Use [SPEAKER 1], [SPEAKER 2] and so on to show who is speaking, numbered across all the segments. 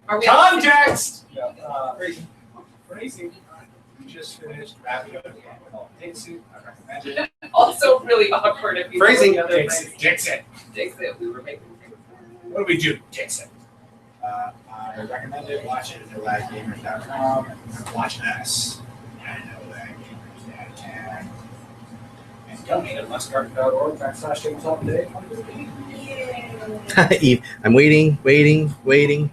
[SPEAKER 1] Are we
[SPEAKER 2] Context!
[SPEAKER 3] Phrasing. You just finished wrapping up a game called Dixit. I recommend it.
[SPEAKER 1] also really awkward if you
[SPEAKER 2] Phrasing.
[SPEAKER 1] know the other
[SPEAKER 3] Dixit. Dixit.
[SPEAKER 1] Dixit. We were making.
[SPEAKER 3] What do we do? Dixit. I recommend it. Watch it at lustgarten.com. Watch us. I know that gamers can. And donate at lustgarten.org/tabletop today.
[SPEAKER 4] Eve, I'm waiting.
[SPEAKER 1] Leanne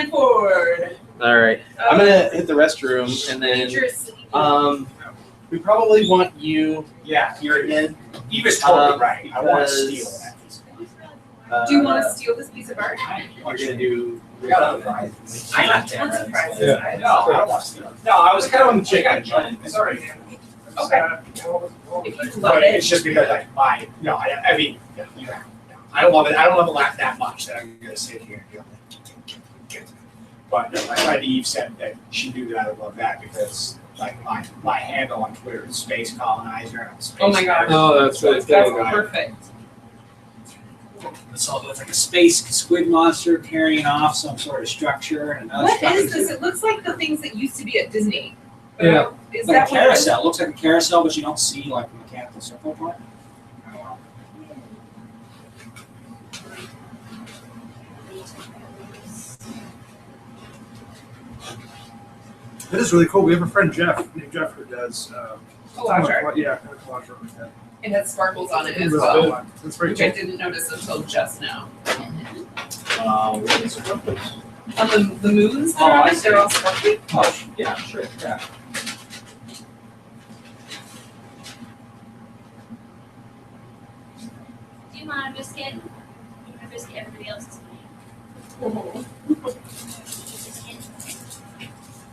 [SPEAKER 1] Ford.
[SPEAKER 4] All right, I'm gonna hit the restroom, and then we probably want you
[SPEAKER 3] Yeah,
[SPEAKER 4] here again.
[SPEAKER 3] Eva's totally right. I want to steal that piece of art.
[SPEAKER 1] Do you want to steal this piece of art?
[SPEAKER 4] We're gonna do.
[SPEAKER 3] I'm not
[SPEAKER 1] Tons of prizes.
[SPEAKER 3] No, I don't want to steal it. No, I was kind of on the chicken. Sorry.
[SPEAKER 1] Okay. If you love
[SPEAKER 3] But
[SPEAKER 1] it.
[SPEAKER 3] it's just because I mean, I don't love it. I don't love it that much that I'm gonna sit here and go. But my friend Eve said that she knew that I would love that because like my handle on Twitter is Space Colonizer. And I'm Space
[SPEAKER 1] Oh my gosh.
[SPEAKER 2] Oh, that's right.
[SPEAKER 1] That's perfect.
[SPEAKER 3] It's all it's like a space squid monster carrying off some sort of structure and another
[SPEAKER 1] What
[SPEAKER 3] structure.
[SPEAKER 1] is this? It looks like the things that used to be at Disney.
[SPEAKER 2] Yeah.
[SPEAKER 1] Is
[SPEAKER 3] Like
[SPEAKER 1] that
[SPEAKER 3] a
[SPEAKER 1] what it is?
[SPEAKER 3] carousel. It looks like a carousel, but you don't see like the mechanical circle part. I don't know.
[SPEAKER 5] It is really cool. We have a friend Jeff named Jeff who does
[SPEAKER 1] Collage art.
[SPEAKER 5] yeah, kind of collage art like that.
[SPEAKER 1] It has sparkles on it as
[SPEAKER 5] Really
[SPEAKER 1] well,
[SPEAKER 5] cool. That's very
[SPEAKER 1] which I
[SPEAKER 5] cool.
[SPEAKER 1] didn't notice until just now.
[SPEAKER 3] What is it?
[SPEAKER 1] On the moons that
[SPEAKER 3] Oh,
[SPEAKER 1] are on
[SPEAKER 3] I
[SPEAKER 1] it,
[SPEAKER 3] see.
[SPEAKER 1] they're all sparkly.
[SPEAKER 3] Oh, yeah, sure. Yeah.
[SPEAKER 6] Do you want a biscuit? A biscuit, everybody else is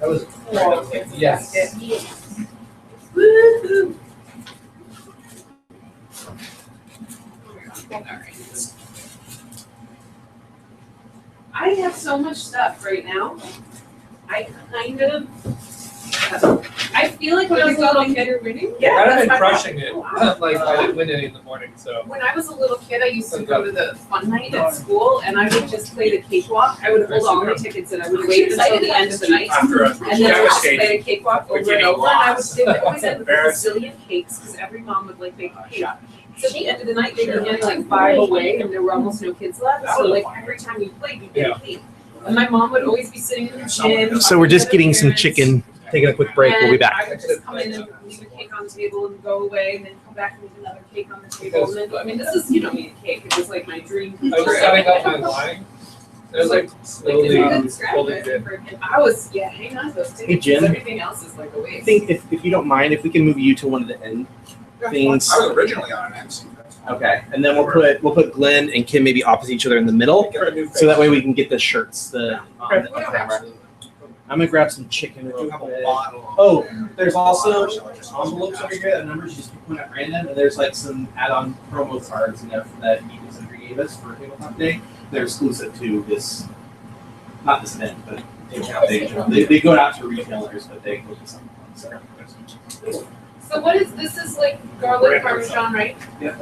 [SPEAKER 2] That was
[SPEAKER 1] Yes.
[SPEAKER 6] Yes.
[SPEAKER 1] Woohoo! Alright. I have so much stuff right now. I kind of. I feel like when I was a little kid, you're winning. Yeah,
[SPEAKER 2] I've
[SPEAKER 1] that's
[SPEAKER 2] been
[SPEAKER 1] my
[SPEAKER 2] crushing it.
[SPEAKER 1] problem.
[SPEAKER 2] Like I didn't win any in the morning, so.
[SPEAKER 1] When I was a little kid, I used to go to the fun night at school, and I would just play the cakewalk. I would hold all my tickets, and I would wait until the end of the night,
[SPEAKER 3] After a
[SPEAKER 1] and then I would just play
[SPEAKER 3] devastating
[SPEAKER 1] the cakewalk over and
[SPEAKER 3] getting
[SPEAKER 1] over. And I would
[SPEAKER 3] lost.
[SPEAKER 1] they would always end with a
[SPEAKER 3] Embarrassing.
[SPEAKER 1] bazillion cakes because every mom would like bake a cake.
[SPEAKER 3] shot.
[SPEAKER 1] So at the end of the night, they'd be handing like 5 away, and there were almost no kids left. So like every time we played, we'd get a cake. And my mom would always be sitting in the gym.
[SPEAKER 4] So we're just
[SPEAKER 1] talking to
[SPEAKER 4] getting
[SPEAKER 1] the
[SPEAKER 4] some
[SPEAKER 1] parents.
[SPEAKER 4] chicken. Taking a quick break. We'll be
[SPEAKER 1] And
[SPEAKER 4] back.
[SPEAKER 1] I would just come in and leave a cake on the table and go away, and then come back and leave another cake on the table. And then go, I mean, this is, you don't need a cake. It was like my dream.
[SPEAKER 2] I was setting up my line. It was like slowly building it.
[SPEAKER 1] I was, hang on to those tickets.
[SPEAKER 4] Hey, Jim.
[SPEAKER 1] 'Cause everything else is like a
[SPEAKER 4] I
[SPEAKER 1] waste.
[SPEAKER 4] think if you don't mind, if we can move you to one of the end things.
[SPEAKER 3] I was originally on an MC.
[SPEAKER 4] Okay, and then we'll put Glenn and Kim maybe opposite each other in the middle, so that way we can get the shirts. The camera. I'm gonna grab some chicken real quick. Oh, there's also envelopes over here. The numbers you just point at random, and there's like some add-on promo cards and stuff that Ethan Center gave us for Tabletop Day. They're exclusive to this, not this event, but they go out to retailers, but they go to some. So
[SPEAKER 1] So what is, this is like garlic parmesan, right?
[SPEAKER 4] yeah,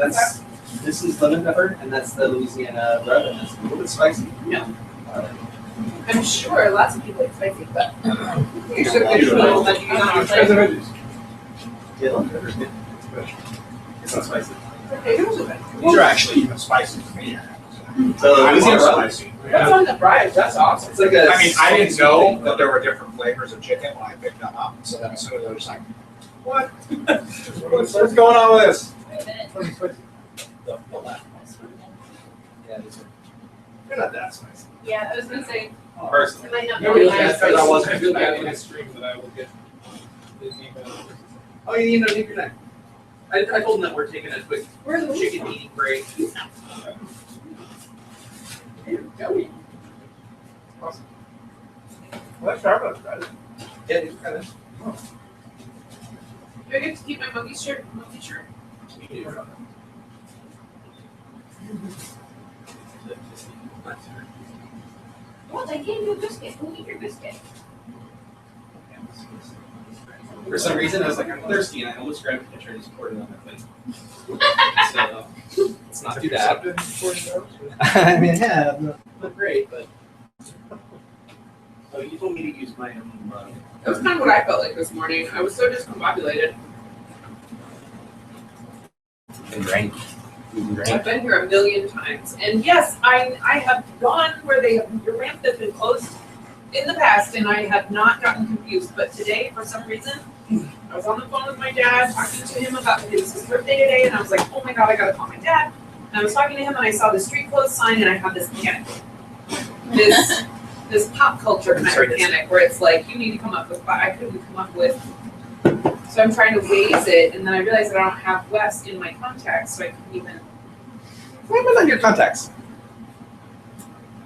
[SPEAKER 4] this is lemon pepper, and that's the Louisiana rub, and it's a little bit spicy. Yeah.
[SPEAKER 1] I'm sure lots of people like spicy, but you should get people that you not like.
[SPEAKER 4] Yeah, lemon pepper is good. It's not spicy.
[SPEAKER 3] These are actually even spicy for me.
[SPEAKER 4] So
[SPEAKER 3] I
[SPEAKER 4] Louisiana
[SPEAKER 3] love
[SPEAKER 4] rub.
[SPEAKER 3] spicy.
[SPEAKER 1] What's on the fries? That's awesome.
[SPEAKER 4] It's like a.
[SPEAKER 3] I mean, I didn't know that there were different flavors of chicken when I picked them up. So then as soon as I was like, what? What's going on with this?
[SPEAKER 4] Yeah, they're not that spicy.
[SPEAKER 1] Yeah, I was gonna say,
[SPEAKER 4] Personally.
[SPEAKER 1] it might not
[SPEAKER 2] No,
[SPEAKER 1] be
[SPEAKER 2] that's
[SPEAKER 1] nice.
[SPEAKER 2] because I wasn't expecting a stream that I will get the email.
[SPEAKER 4] Oh, you know, take your time. I told them that we're taking a quick
[SPEAKER 1] Where's the
[SPEAKER 4] chicken eating break. Awesome.
[SPEAKER 5] Well, that's Starbucks, right?
[SPEAKER 4] Yeah, it's kind of.
[SPEAKER 1] Do I get to keep my monkey shirt? Monkey shirt.
[SPEAKER 6] Well, they gave you a biscuit. Who eat your biscuit?
[SPEAKER 4] For some reason, I was like, I'm thirsty, and I almost grabbed a pitcher and just poured it on my plate. So, let's not do that. I mean, yeah, not great, but
[SPEAKER 5] Oh, you told me to use my
[SPEAKER 1] That was kind of what I felt like this morning. I was so discombobulated.
[SPEAKER 4] And drank.
[SPEAKER 1] I've been here a million times, and yes, I have gone where the ramp has been closed in the past, and I have not gotten confused. But today, for some reason, I was on the phone with my dad talking to him about his birthday today, and I was like, oh my god, I gotta call my dad. And I was talking to him, and I saw the street closed sign, and I had this panic. This pop culture kind of panic where it's like, you need to come up with, I couldn't come up with. So I'm trying to Waze it, and then I realized that I don't have Wes in my contacts, so I couldn't even.
[SPEAKER 4] What was on your contacts?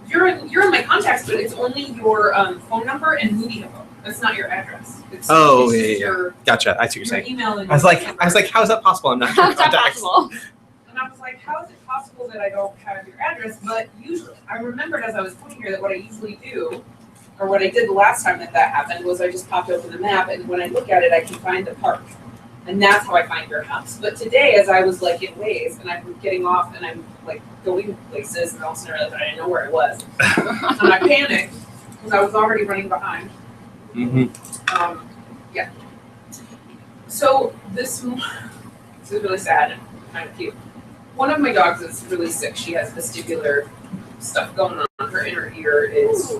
[SPEAKER 1] You're in my contacts, but it's only your phone number and movie info. That's not your address. It's
[SPEAKER 4] Oh,
[SPEAKER 1] it's
[SPEAKER 4] yeah,
[SPEAKER 1] just
[SPEAKER 4] yeah.
[SPEAKER 1] your
[SPEAKER 4] Gotcha. I see what you're
[SPEAKER 1] your
[SPEAKER 4] saying.
[SPEAKER 1] email and
[SPEAKER 4] I was like, how is that possible? I'm not in your
[SPEAKER 6] How's that
[SPEAKER 4] contacts.
[SPEAKER 6] possible?
[SPEAKER 1] And I was like, how is it possible that I don't have your address? But usually, I remembered as I was coming here that what I usually do, or what I did the last time that happened, was I just popped open the map, and when I look at it, I can find the park. And that's how I find your house. But today, as I was like in Waze, and I'm getting off, and I'm like going places, and all of a sudden I realized that I didn't know where I was. And I panicked, because I was already running behind.
[SPEAKER 4] Mm-hmm.
[SPEAKER 1] Yeah. So this is really sad and kind of cute. One of my dogs is really sick. She has vestibular stuff going on. Her inner ear is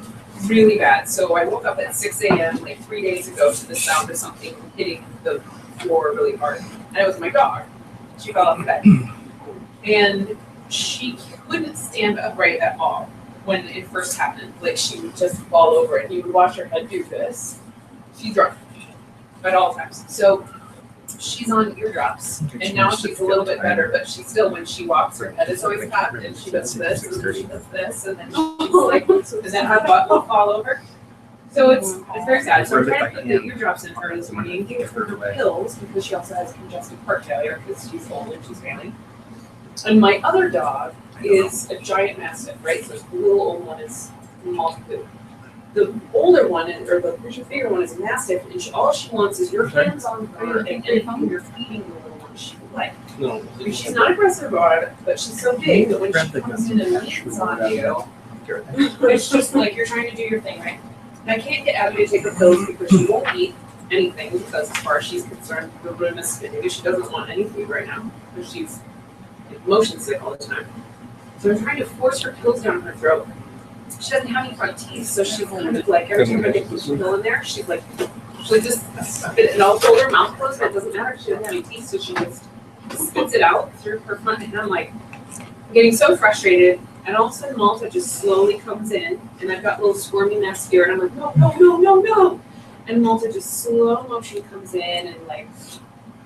[SPEAKER 1] really bad. So I woke up at 6 a.m. like 3 days ago to the sound of something hitting the floor really hard. And it was my dog. She fell off the bed. And she couldn't stand upright at all when it first happened. Like she would just fall over and you would watch her head do this. She's drunk at all times. So she's on eardrops, and now she's a little bit better, but she still, when she walks, her head is always cocked, and she does this, and then she does this, and then she's like, and then her butt will fall over. So it's very sad. So I'm trying to put the eardrops in her this morning, give her her pills, because she also has congestive heart failure, because she's old and she's failing. And my other dog is a giant mastiff, right? So the little old one is Maltipoo. The older one, or the bigger one, is a mastiff, and all she wants is your hands on her, and anything you're feeding the little one she would like.
[SPEAKER 4] No.
[SPEAKER 1] She's not aggressive about it, but she's so big that when she comes in and leans on you, it's just like you're trying to do your thing, right? And I can't get Abby to take her pills because she won't eat anything, because as far as she's concerned, the room is spinning. She doesn't want any food right now because she's motion sick all the time. So I'm trying to force her pills down her throat. She doesn't have any front teeth, so she's kind of like, every time I get the pill in there, she's like just spit it, and I'll hold her mouth closed, but it doesn't matter, she doesn't have any teeth, so she just spits it out through her front, and I'm like, getting so frustrated, and all of a sudden Malta just slowly comes in, and I've got little squirmy mass here, and I'm like, no, no, no, no, no, and Malta just slow motion comes in and like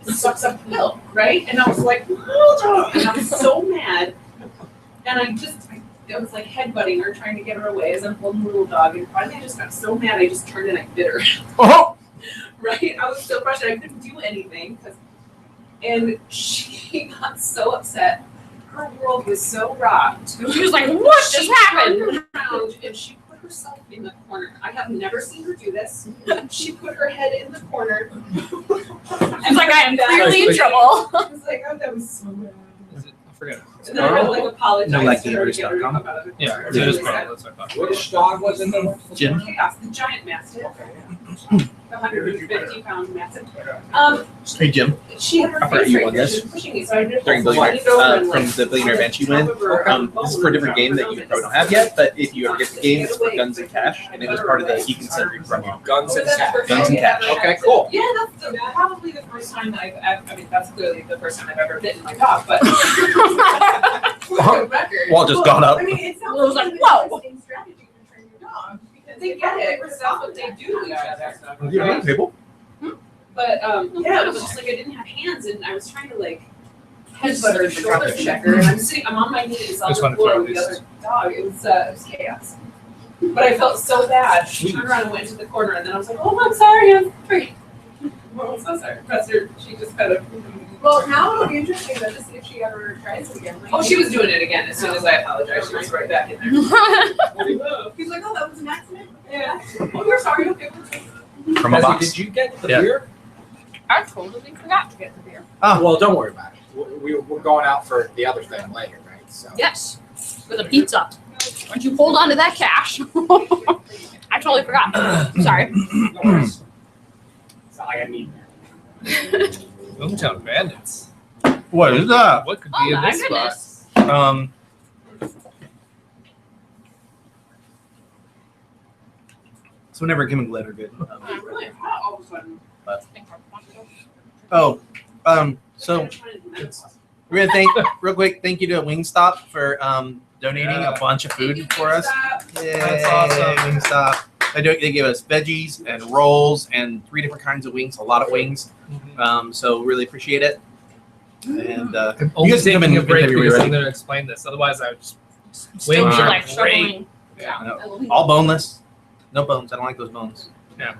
[SPEAKER 1] sucks up the pill, right? And I was like, Malta, and I'm so mad, and I was like headbutting her, trying to get her away as I'm holding the little dog, and finally I just got so mad I just turned and I bit her.
[SPEAKER 4] Oh!
[SPEAKER 1] Right? I was so frustrated, I couldn't do anything, and she got so upset. Her world was so rocked.
[SPEAKER 6] She was like, what just happened?
[SPEAKER 1] Turned around and she put herself in the corner. I have never seen her do this. She put her head in the corner.
[SPEAKER 6] It's like, I am clearly in trouble.
[SPEAKER 1] I was like, oh, that was so bad.
[SPEAKER 2] I forget.
[SPEAKER 1] And then I had to like apologize
[SPEAKER 4] No, like
[SPEAKER 1] to her to get her to come out of the corner.
[SPEAKER 2] Yeah,
[SPEAKER 1] It
[SPEAKER 2] it
[SPEAKER 1] was
[SPEAKER 2] is
[SPEAKER 1] really
[SPEAKER 2] Carl,
[SPEAKER 1] sad.
[SPEAKER 2] that's what I thought.
[SPEAKER 3] Which dog was in the?
[SPEAKER 4] Jim?
[SPEAKER 1] Chaos, the giant mastiff, the 150-pound mastiff.
[SPEAKER 4] Hey, Jim.
[SPEAKER 1] She had her
[SPEAKER 4] How far are
[SPEAKER 1] face
[SPEAKER 4] you
[SPEAKER 1] right
[SPEAKER 4] on
[SPEAKER 1] there.
[SPEAKER 4] this?
[SPEAKER 1] She was pushing me, so I just
[SPEAKER 4] During
[SPEAKER 1] leaned
[SPEAKER 4] Billionaire,
[SPEAKER 1] over and,
[SPEAKER 4] from
[SPEAKER 1] like,
[SPEAKER 4] the Billionaire event you win. This is for a different game that you probably don't have yet, but if you ever get the game, it's for Guns and Cash, and it was part of the You Can Send Your promo.
[SPEAKER 3] Guns and Cash.
[SPEAKER 4] Guns and Cash.
[SPEAKER 3] Okay, cool.
[SPEAKER 1] Yeah, that's probably the first time that I mean, that's clearly the first time I've ever bitten my dog, but. For the record.
[SPEAKER 4] Wall just got up.
[SPEAKER 1] I mean, it sounds
[SPEAKER 6] It was
[SPEAKER 1] like
[SPEAKER 6] like,
[SPEAKER 1] an
[SPEAKER 6] whoa.
[SPEAKER 1] interesting strategy to train your dog, because they get it, because that's what they do to each other.
[SPEAKER 4] You have a table?
[SPEAKER 1] But, yeah, it was just like I didn't have hands, and I was trying to like headbutt her, shoulder check her, and I'm on my knees on
[SPEAKER 2] Just
[SPEAKER 1] the
[SPEAKER 2] wanted to
[SPEAKER 1] floor
[SPEAKER 2] throw
[SPEAKER 1] with the
[SPEAKER 2] these.
[SPEAKER 1] other dog. It was chaos. But I felt so bad. She turned around and went to the corner, and then I was like, oh, I'm sorry, I'm sorry. Well, I'm so sorry. She just kind of.
[SPEAKER 7] Well, now it'll be interesting though to see if she ever tries it again. Like,
[SPEAKER 1] Oh, she was doing it again as soon as I apologized. She was right back in there.
[SPEAKER 7] He's like, oh, that was an accident.
[SPEAKER 1] Yeah. Oh, you're sorry. Okay.
[SPEAKER 4] From a
[SPEAKER 3] Leslie,
[SPEAKER 4] box?
[SPEAKER 3] did you get the
[SPEAKER 2] Yeah.
[SPEAKER 3] beer?
[SPEAKER 6] I totally forgot to get the beer.
[SPEAKER 3] Well, don't worry about it. We're going out for the other thing later, right? So.
[SPEAKER 6] Yes, with a pizza.
[SPEAKER 8] Would you hold on to that cash? I totally forgot. Sorry.
[SPEAKER 3] No worries. It's not like I need that.
[SPEAKER 2] Hometown Bandits.
[SPEAKER 4] What is that?
[SPEAKER 2] What could
[SPEAKER 8] Oh
[SPEAKER 2] be in
[SPEAKER 8] my
[SPEAKER 2] this box?
[SPEAKER 8] goodness.
[SPEAKER 4] So whenever Kim and Glenn are good.
[SPEAKER 1] I'm really hot all of a sudden.
[SPEAKER 4] So we're gonna thank real quick. Thank you to Wingstop for donating a bunch of food for us. Yay,
[SPEAKER 2] That's awesome.
[SPEAKER 4] Wingstop. They give us veggies and rolls and 3 different kinds of wings. A lot of wings. So really appreciate it. And
[SPEAKER 2] I'm
[SPEAKER 4] you
[SPEAKER 2] only
[SPEAKER 4] guys can come
[SPEAKER 2] taking
[SPEAKER 4] in
[SPEAKER 2] a break
[SPEAKER 4] whenever you're
[SPEAKER 2] because I'm
[SPEAKER 4] ready.
[SPEAKER 2] going to explain this. Otherwise, I would just
[SPEAKER 8] Still
[SPEAKER 2] wings
[SPEAKER 8] be
[SPEAKER 2] are
[SPEAKER 8] like
[SPEAKER 2] great.
[SPEAKER 8] struggling.
[SPEAKER 1] Yeah.
[SPEAKER 8] I love it.
[SPEAKER 4] All boneless. No bones. I don't like those bones.
[SPEAKER 3] I kind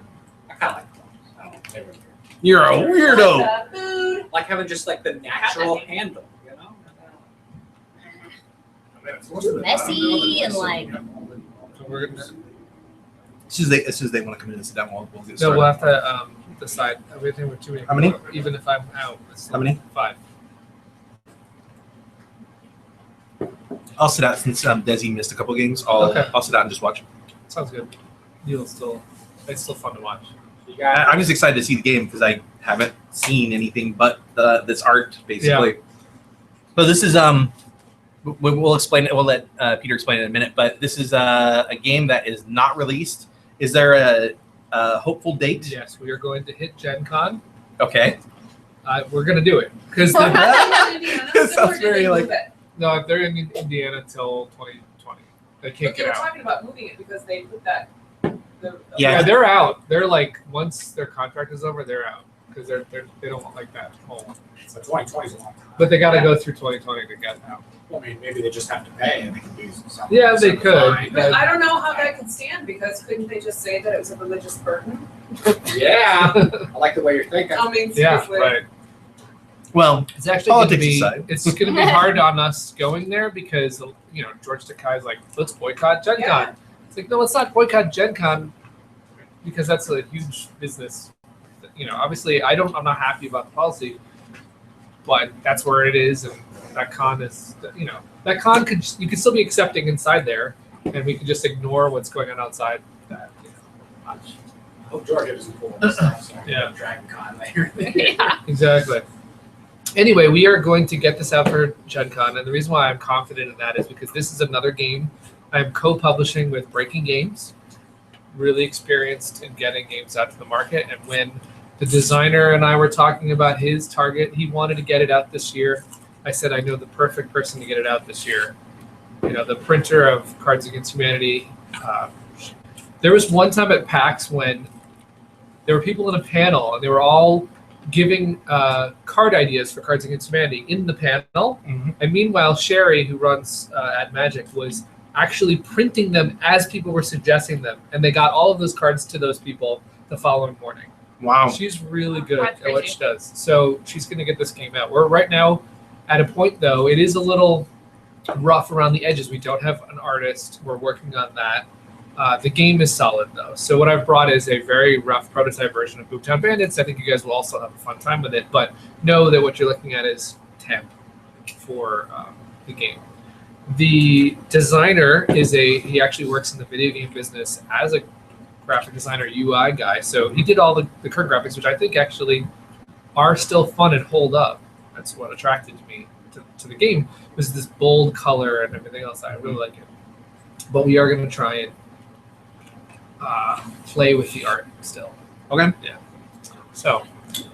[SPEAKER 3] of like those. I don't know.
[SPEAKER 4] You're a weirdo.
[SPEAKER 1] Food.
[SPEAKER 3] Like having just like the natural handle, you know?
[SPEAKER 8] Messy and like.
[SPEAKER 2] So we're gonna,
[SPEAKER 4] As soon as they want to come in and sit down, we'll get
[SPEAKER 2] no,
[SPEAKER 4] started.
[SPEAKER 2] we'll have to decide. Everything with too many.
[SPEAKER 4] How many?
[SPEAKER 2] people, Even if I'm out. It's
[SPEAKER 4] How many?
[SPEAKER 2] 5.
[SPEAKER 4] I'll sit out since Desi missed a couple games.
[SPEAKER 2] Okay.
[SPEAKER 4] I'll sit out and just watch.
[SPEAKER 2] Sounds good. It's still fun to watch.
[SPEAKER 4] I'm just excited to see the game because I haven't seen anything but this art basically. So this is we'll explain it. We'll let Peter explain it in a minute. But this is a game that is not released. Is there a hopeful date?
[SPEAKER 2] Yes, we are going to hit Gen Con.
[SPEAKER 4] Okay.
[SPEAKER 2] We're going to do it because
[SPEAKER 4] It sounds very like.
[SPEAKER 2] no, they're in Indiana till 2020. They can't
[SPEAKER 1] But they
[SPEAKER 2] get
[SPEAKER 1] were
[SPEAKER 2] out.
[SPEAKER 1] talking about moving it because they put that.
[SPEAKER 4] Yeah.
[SPEAKER 2] Yeah, they're out. They're like once their contract is over, they're out because they don't like that home.
[SPEAKER 3] So 2020 is a long time.
[SPEAKER 2] But they got to go through 2020 to get out.
[SPEAKER 3] Well, I mean, maybe they just have to pay and they can do something.
[SPEAKER 2] Yeah, they could.
[SPEAKER 3] Fine.
[SPEAKER 1] But I don't know how that could stand because couldn't they just say that it was a religious burden?
[SPEAKER 3] Yeah, I like the way you're thinking.
[SPEAKER 1] I mean,
[SPEAKER 2] Yeah,
[SPEAKER 1] seriously.
[SPEAKER 2] right.
[SPEAKER 4] Well,
[SPEAKER 2] It's actually going to
[SPEAKER 4] Politics
[SPEAKER 2] be
[SPEAKER 4] aside.
[SPEAKER 2] it's going to be hard on us going there because George Takei's like, let's boycott Gen Con.
[SPEAKER 1] Yeah.
[SPEAKER 2] It's like, no, let's not boycott Gen Con because that's a huge business. Obviously, I'm not happy about the policy, but that's where it is, and that con is, that con you could still be accepting inside there, and we could just ignore what's going on outside. That,
[SPEAKER 3] I hope Georgia doesn't pull this stuff. So I can
[SPEAKER 2] Yeah.
[SPEAKER 3] go Dragon Con later.
[SPEAKER 8] Yeah.
[SPEAKER 2] Exactly. Anyway, we are going to get this out for Gen Con, and the reason why I'm confident in that is because this is another game I'm co-publishing with Breaking Games, really experienced in getting games out to the market. And when the designer and I were talking about his target, he wanted to get it out this year. I said, I know the perfect person to get it out this year. The printer of Cards Against Humanity. There was one time at PAX when there were people in a panel, and they were all giving card ideas for Cards Against Humanity in the panel.
[SPEAKER 4] Mhm.
[SPEAKER 2] And meanwhile, Sherry, who runs at Magic, was actually printing them as people were suggesting them. And they got all of those cards to those people the following morning.
[SPEAKER 4] wow.
[SPEAKER 2] She's really good
[SPEAKER 8] That's
[SPEAKER 2] at what
[SPEAKER 8] crazy.
[SPEAKER 2] she does. So she's going to get this game out. We're right now at a point, though, it is a little rough around the edges. We don't have an artist. We're working on that. The game is solid, though. So what I've brought is a very rough prototype version of Boomtown Bandits. I think you guys will also have a fun time with it. But know that what you're looking at is temp for the game. The designer he actually works in the video game business as a graphic designer, UI guy. So he did all the current graphics, which I think actually are still fun and hold up. That's what attracted me to the game, was this bold color and everything else. I really like it. But we are going to try and play with the art still.
[SPEAKER 4] Okay.
[SPEAKER 2] Yeah. So.
[SPEAKER 4] You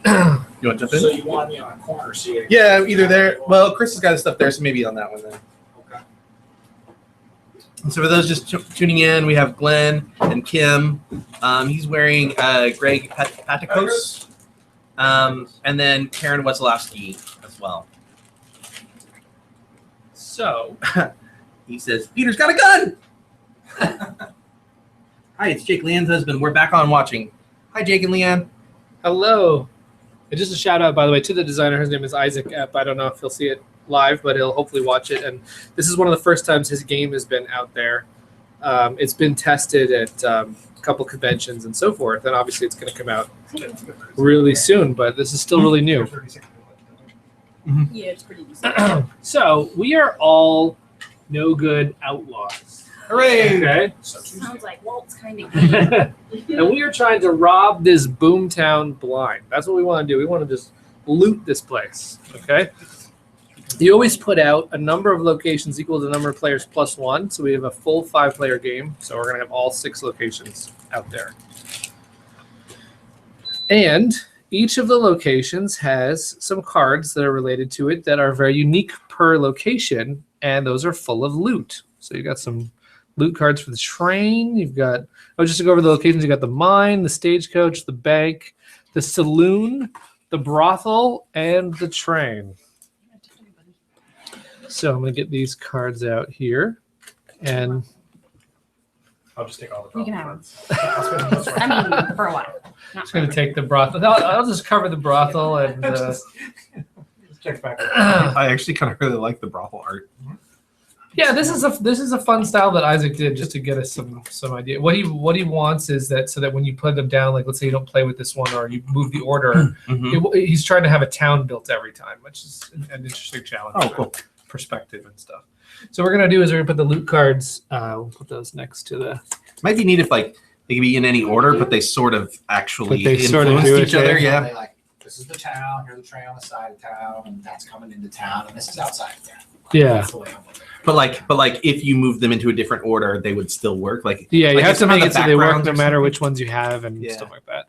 [SPEAKER 4] want to jump in?
[SPEAKER 3] So you want me on a corner seat?
[SPEAKER 4] Yeah, either there. Well, Chris has got his stuff there, so maybe on that one then.
[SPEAKER 3] Okay.
[SPEAKER 4] And so for those just tuning in, we have Glenn and Kim. He's wearing Greg Patikos. And then Karen Weslowski as well.
[SPEAKER 2] So.
[SPEAKER 4] He says, Peter's got a gun! Hi, it's Jake Leanne's husband. We're back on watching. Hi, Jake and Leanne.
[SPEAKER 2] Hello. And just a shout out, by the way, to the designer. His name is Isaac Epp. I don't know if he'll see it live, but he'll hopefully watch it. And this is one of the first times his game has been out there. It's been tested at a couple conventions and so forth. And obviously it's going to come out really soon, but this is still really new.
[SPEAKER 8] Yeah, it's pretty decent.
[SPEAKER 2] So we are all No Good Outlaws. Hooray! Okay.
[SPEAKER 8] Sounds like Walt's kind of
[SPEAKER 2] And we are trying to rob this Boomtown blind. That's what we want to do. We want to just loot this place. Okay. You always put out a number of locations equal to the number of players plus 1. So we have a full 5-player game. So we're going to have all 6 locations out there. And each of the locations has some cards that are related to it that are very unique per location. And those are full of loot. So you've got some loot cards for the train. You've got, just to go over the locations, you've got the mine, the stagecoach, the bank, the saloon, the brothel, and the train. So I'm going to get these cards out here, and
[SPEAKER 5] I'll just take all the
[SPEAKER 8] You can have
[SPEAKER 5] cards.
[SPEAKER 8] I mean, for a while.
[SPEAKER 2] I'm just going to take the brothel. I'll just cover the brothel and.
[SPEAKER 5] Just check back.
[SPEAKER 4] I actually kind of really like the brothel art.
[SPEAKER 2] Yeah, this is a fun style that Isaac did just to get us some idea. What he wants is that so that when you put them down, like let's say you don't play with this one or you move the order, he's trying to have a town built every time, which is an interesting challenge.
[SPEAKER 4] Oh, cool.
[SPEAKER 2] Perspective and stuff. So what we're gonna do is we're gonna put the loot cards. We'll put those next to the.
[SPEAKER 4] Might be neat if like they could be in any order, but they sort of actually
[SPEAKER 2] But they sort of
[SPEAKER 4] influence
[SPEAKER 2] do
[SPEAKER 4] each
[SPEAKER 2] it,
[SPEAKER 4] other.
[SPEAKER 2] yeah.
[SPEAKER 4] Yeah.
[SPEAKER 3] Like, this is the town, here's the train on the side of town, and that's coming into town, and this is outside of town.
[SPEAKER 2] Yeah.
[SPEAKER 3] That's the way I'm looking at it.
[SPEAKER 4] But like if you move them into a different order, they would still work. Like
[SPEAKER 2] Yeah, you
[SPEAKER 4] like
[SPEAKER 2] have
[SPEAKER 4] if
[SPEAKER 2] to make
[SPEAKER 4] some
[SPEAKER 2] it
[SPEAKER 4] of the
[SPEAKER 2] so they work
[SPEAKER 4] backgrounds
[SPEAKER 2] no
[SPEAKER 4] or
[SPEAKER 2] matter
[SPEAKER 4] something.
[SPEAKER 2] which ones you have and
[SPEAKER 4] Yeah.
[SPEAKER 2] stuff like that.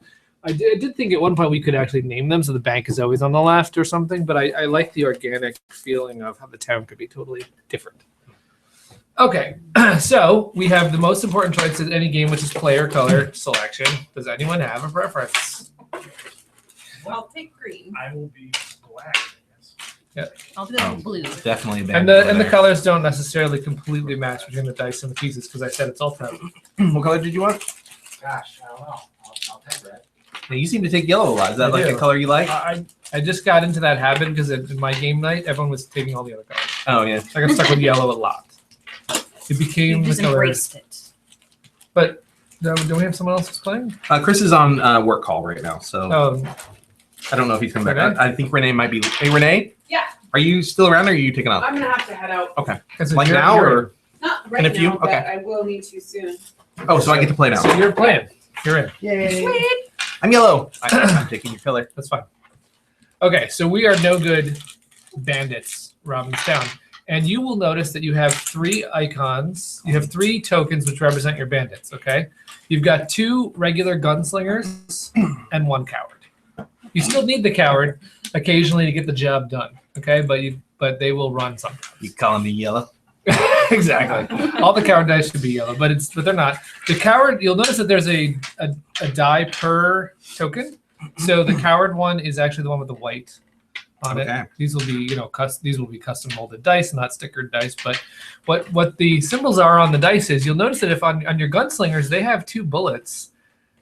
[SPEAKER 2] I did think at one point we could actually name them so the bank is always on the left or something, but I like the organic feeling of how the town could be totally different. Okay, so we have the most important choice in any game, which is player color selection. Does anyone have a preference?
[SPEAKER 7] I'll take green.
[SPEAKER 5] I will be black, I guess.
[SPEAKER 8] I'll do the blue.
[SPEAKER 4] Definitely a bad
[SPEAKER 2] And the colors don't necessarily completely match between the dice and the pieces because I said it's all town.
[SPEAKER 4] What color did you want?
[SPEAKER 3] Gosh, I don't know. I'll take red.
[SPEAKER 4] Now, you seem to take yellow a lot. Is that
[SPEAKER 2] I
[SPEAKER 4] like
[SPEAKER 2] do.
[SPEAKER 4] a color you like?
[SPEAKER 2] I just got into that habit because in my game night, everyone was taking all the other colors.
[SPEAKER 4] Oh yeah.
[SPEAKER 2] I got stuck with yellow a lot. It became
[SPEAKER 8] You
[SPEAKER 2] the
[SPEAKER 8] just
[SPEAKER 2] color.
[SPEAKER 8] embraced it.
[SPEAKER 2] But do we have someone else who's playing?
[SPEAKER 4] Chris is on work call right now, so
[SPEAKER 2] Oh,
[SPEAKER 4] I don't know if he's coming back.
[SPEAKER 2] Renee?
[SPEAKER 4] I think Renee might be. Hey Renee,
[SPEAKER 7] Yeah,
[SPEAKER 4] are you still around or are you taking off?
[SPEAKER 7] I'm gonna have to head out.
[SPEAKER 2] because
[SPEAKER 4] Like now or
[SPEAKER 7] Not right
[SPEAKER 4] In a few?
[SPEAKER 7] now, but
[SPEAKER 4] Okay.
[SPEAKER 7] I will need to soon.
[SPEAKER 4] oh, so I get to play now.
[SPEAKER 2] so you're playing. You're in.
[SPEAKER 4] Yay! I'm yellow. I'm taking your color.
[SPEAKER 2] That's fine. Okay, so we are no good bandits robbing town. And you will notice that you have 3 icons. You have 3 tokens which represent your bandits, okay? You've got 2 regular gunslingers and 1 coward. You still need the coward occasionally to get the job done, okay? But they will run sometimes.
[SPEAKER 4] You calling me yellow?
[SPEAKER 2] Exactly. All the coward dice should be yellow, but they're not. The coward, you'll notice that there's a die per token. So the coward one is actually the one with the white on
[SPEAKER 4] Okay.
[SPEAKER 2] it. These will be, these will be custom molded dice, not stickered dice. But what the symbols are on the dice is, you'll notice that if on your gunslingers, they have 2 bullets.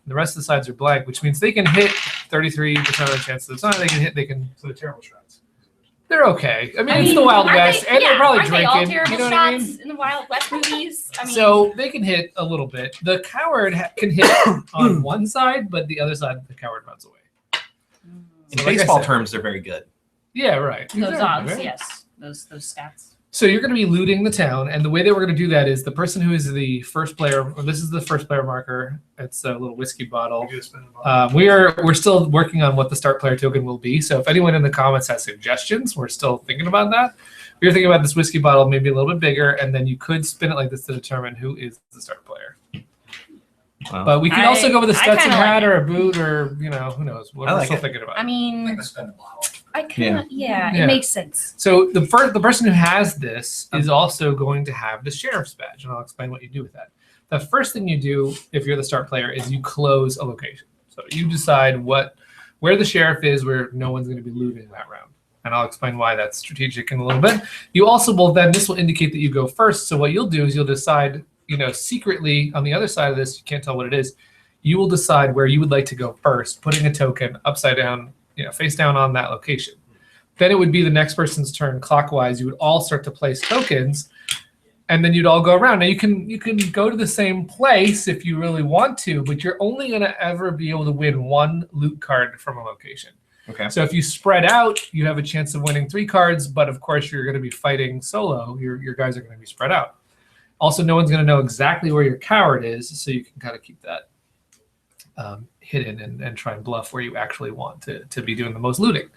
[SPEAKER 2] The rest of the sides are blank, which means they can hit 33% of the chance of the time. They can.
[SPEAKER 5] So the terrible shots.
[SPEAKER 2] They're okay. I mean, it's the Wild
[SPEAKER 8] aren't
[SPEAKER 2] West,
[SPEAKER 8] they-
[SPEAKER 2] and they're probably
[SPEAKER 8] aren't they all
[SPEAKER 2] drinking.
[SPEAKER 8] terrible
[SPEAKER 2] You know what I
[SPEAKER 8] shots
[SPEAKER 2] mean?
[SPEAKER 8] in the Wild West movies? I mean,
[SPEAKER 2] So they can hit a little bit. The coward can hit on one side, but the other side, the coward runs away.
[SPEAKER 4] In
[SPEAKER 2] So like I
[SPEAKER 4] baseball
[SPEAKER 2] said-
[SPEAKER 4] terms, they're very good.
[SPEAKER 2] Yeah, right.
[SPEAKER 8] those
[SPEAKER 2] Exactly,
[SPEAKER 8] odds,
[SPEAKER 2] right?
[SPEAKER 8] yes, those stats.
[SPEAKER 2] So you're going to be looting the town, and the way that we're going to do that is the person who is the first player. Or this is the first player marker. It's a little whiskey bottle.
[SPEAKER 5] You get to spend the money.
[SPEAKER 2] We're still working on what the start player token will be. So if anyone in the comments has suggestions, we're still thinking about that. We were thinking about this whiskey bottle maybe a little bit bigger, and then you could spin it like this to determine who is the start player.
[SPEAKER 4] Wow.
[SPEAKER 2] But we can also go with a
[SPEAKER 8] I
[SPEAKER 2] Stetson
[SPEAKER 8] kinda like
[SPEAKER 2] hat
[SPEAKER 8] it.
[SPEAKER 2] or a boot or who knows. What
[SPEAKER 4] I
[SPEAKER 2] we're
[SPEAKER 4] like
[SPEAKER 2] still
[SPEAKER 4] it.
[SPEAKER 2] thinking about.
[SPEAKER 8] I
[SPEAKER 3] I'm
[SPEAKER 8] mean,
[SPEAKER 3] gonna spend the bottle.
[SPEAKER 8] I kind of, yeah,
[SPEAKER 2] Yeah.
[SPEAKER 8] it makes sense.
[SPEAKER 2] So the person who has this is also going to have the sheriff's badge, and I'll explain what you do with that. The first thing you do if you're the start player is you close a location. So you decide where the sheriff is, where no one's going to be looting that round. And I'll explain why that's strategic in a little bit. You also will then, this will indicate that you go first. So what you'll do is you'll decide, secretly on the other side of this, you can't tell what it is, you will decide where you would like to go first, putting a token upside down, face down on that location. Then it would be the next person's turn clockwise. You would all start to place tokens, and then you'd all go around. Now you can go to the same place if you really want to, but you're only going to ever be able to win 1 loot card from a location.
[SPEAKER 4] Okay.
[SPEAKER 2] So if you spread out, you have a chance of winning 3 cards, but of course you're going to be fighting solo. Your guys are going to be spread out. Also, no one's going to know exactly where your coward is, so you can kind of keep that hidden and try and bluff where you actually want to be doing the most looting.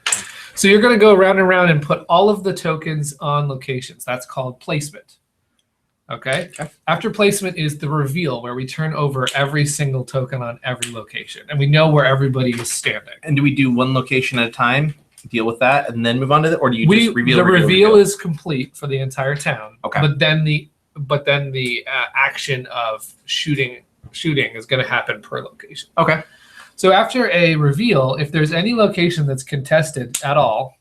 [SPEAKER 2] So you're going to go around and around and put all of the tokens on locations. That's called placement. Okay? After placement is the reveal, where we turn over every single token on every location, and we know where everybody is standing.
[SPEAKER 4] And do we do one location at a time, deal with that, and then move on to it, or do you just reveal?
[SPEAKER 2] The reveal is complete for the entire town.
[SPEAKER 4] Okay.
[SPEAKER 2] But then the action of shooting is going to happen per location.
[SPEAKER 4] Okay.
[SPEAKER 2] So after a reveal, if there's any location that's contested at all,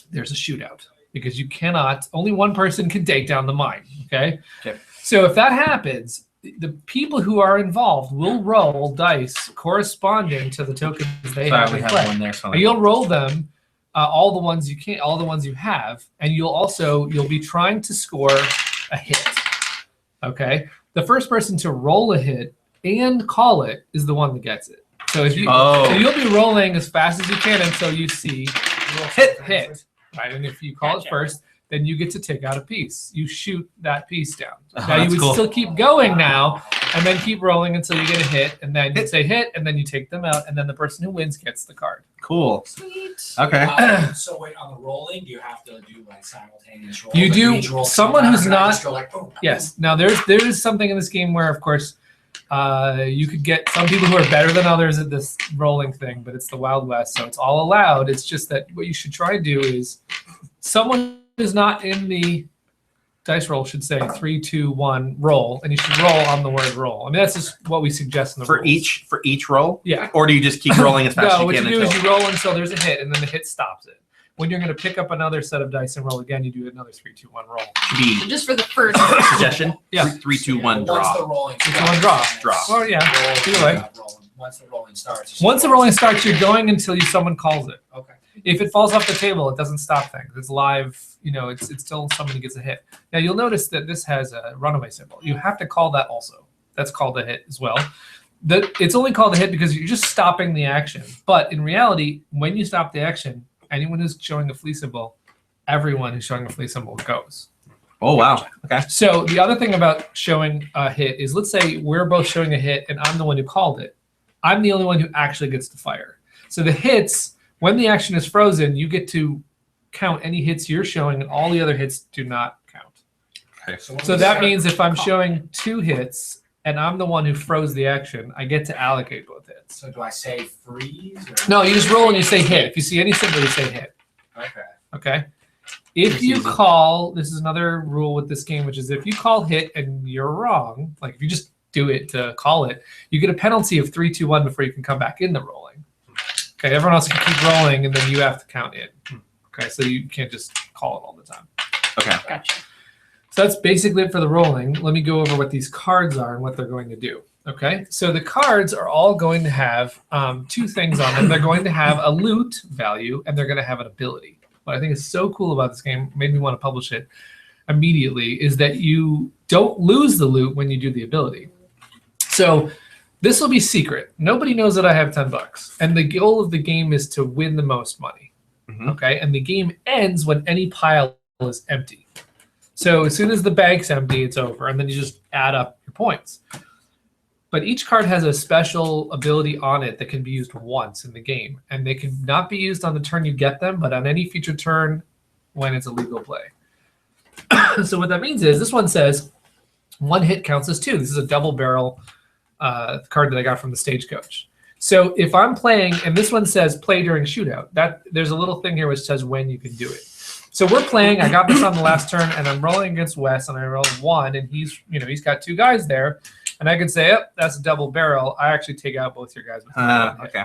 [SPEAKER 2] there's a shootout. Because you cannot, only one person can take down the mine, okay?
[SPEAKER 4] Okay.
[SPEAKER 2] So if that happens, the people who are involved will roll dice corresponding to the tokens they have in play.
[SPEAKER 4] One there, so
[SPEAKER 2] And you'll roll them, all the ones you have, and you'll be trying to score a hit, okay? The first person to roll a hit and call it is the one that gets it. So if you, so you'll be rolling as fast as you can until you see hit. Right, and if you call it first, then you get to take out a piece. You shoot that piece down. Now you would still keep going now, and then keep rolling until you get a hit, and then you say hit, and then you take them out, and then the person who wins gets the card.
[SPEAKER 4] Cool.
[SPEAKER 8] Sweet.
[SPEAKER 4] Okay.
[SPEAKER 9] So wait, on the rolling, do you have to do like simultaneous roll?
[SPEAKER 2] You
[SPEAKER 9] Like,
[SPEAKER 2] do.
[SPEAKER 9] each roll
[SPEAKER 2] Someone
[SPEAKER 9] two
[SPEAKER 2] who's
[SPEAKER 9] times, and I
[SPEAKER 2] not.
[SPEAKER 9] just go like, boom,
[SPEAKER 2] Yes. Now there is something in this game where, of course, you could get some people who are better than others at this rolling thing, but it's the Wild West, so it's all allowed. It's just that what you should try and do is someone who's not in the dice roll should say 3, 2, 1, roll, and you should roll on the word roll. I mean, that's just what we suggest in the
[SPEAKER 4] For
[SPEAKER 2] rules.
[SPEAKER 4] each roll?
[SPEAKER 2] Yeah.
[SPEAKER 4] Or do you just keep rolling as fast as
[SPEAKER 2] No,
[SPEAKER 4] you
[SPEAKER 2] what
[SPEAKER 4] can
[SPEAKER 2] you do
[SPEAKER 4] until
[SPEAKER 2] is you roll until there's a hit, and then the hit stops it. When you're going to pick up another set of dice and roll again, you do another 3, 2, 1 roll.
[SPEAKER 4] should be
[SPEAKER 8] Just for the first.
[SPEAKER 4] suggestion?
[SPEAKER 2] Yeah.
[SPEAKER 4] 3, 2, 1,
[SPEAKER 9] Once
[SPEAKER 4] draw.
[SPEAKER 9] the rolling
[SPEAKER 2] 3, 2, 1, draw.
[SPEAKER 4] Draw.
[SPEAKER 2] Oh yeah.
[SPEAKER 9] Roll,
[SPEAKER 2] Either way.
[SPEAKER 9] rolling. Once the rolling starts.
[SPEAKER 2] Once the rolling starts, you're going until someone calls it.
[SPEAKER 9] Okay.
[SPEAKER 2] If it falls off the table, it doesn't stop things. It's live. You know, it's still somebody gets a hit. Now you'll notice that this has a runaway symbol. You have to call that also. That's called a hit as well. It's only called a hit because you're just stopping the action. But in reality, when you stop the action, anyone who's showing a flea symbol, everyone who's showing a flea symbol goes.
[SPEAKER 4] Oh, wow. Okay.
[SPEAKER 2] So the other thing about showing a hit is, let's say we're both showing a hit and I'm the one who called it. I'm the only one who actually gets to fire. So the hits, when the action is frozen, you get to count any hits you're showing, and all the other hits do not count.
[SPEAKER 4] Okay.
[SPEAKER 2] So that means if I'm showing 2 hits and I'm the one who froze the action, I get to allocate both hits.
[SPEAKER 9] So do I say freeze? Or?
[SPEAKER 2] No, you just roll and you say hit. If you see any symbol, you say hit.
[SPEAKER 9] Okay.
[SPEAKER 2] Okay? If you call, this is another rule with this game, which is if you call hit and you're wrong, like if you just do it to call it, you get a penalty of 3, 2, 1 before you can come back in the rolling. Okay, everyone else can keep rolling, and then you have to count it. Okay, so you can't just call it all the time.
[SPEAKER 4] Okay.
[SPEAKER 8] Gotcha.
[SPEAKER 2] So that's basically it for the rolling. Let me go over what these cards are and what they're going to do. Okay, so the cards are all going to have 2 things on them. They're going to have a loot value, and they're going to have an ability. What I think is so cool about this game, made me want to publish it immediately, is that you don't lose the loot when you do the ability. So this will be secret. Nobody knows that I have $10, and the goal of the game is to win the most money.
[SPEAKER 4] Mhm.
[SPEAKER 2] Okay, and the game ends when any pile is empty. So as soon as the bank's empty, it's over, and then you just add up your points. But each card has a special ability on it that can be used once in the game, and they can not be used on the turn you get them, but on any future turn when it's a legal play. So what that means is this one says 1 hit counts as 2. This is a double barrel card that I got from the Stagecoach. So if I'm playing, and this one says play during shootout, that there's a little thing here which says when you can do it. So we're playing, I got this on the last turn, and I'm rolling against Wes, and I roll 1, and he's got 2 guys there, and I can say, oh, that's a double barrel. I actually take out both your guys. With 1 hit.
[SPEAKER 4] Okay.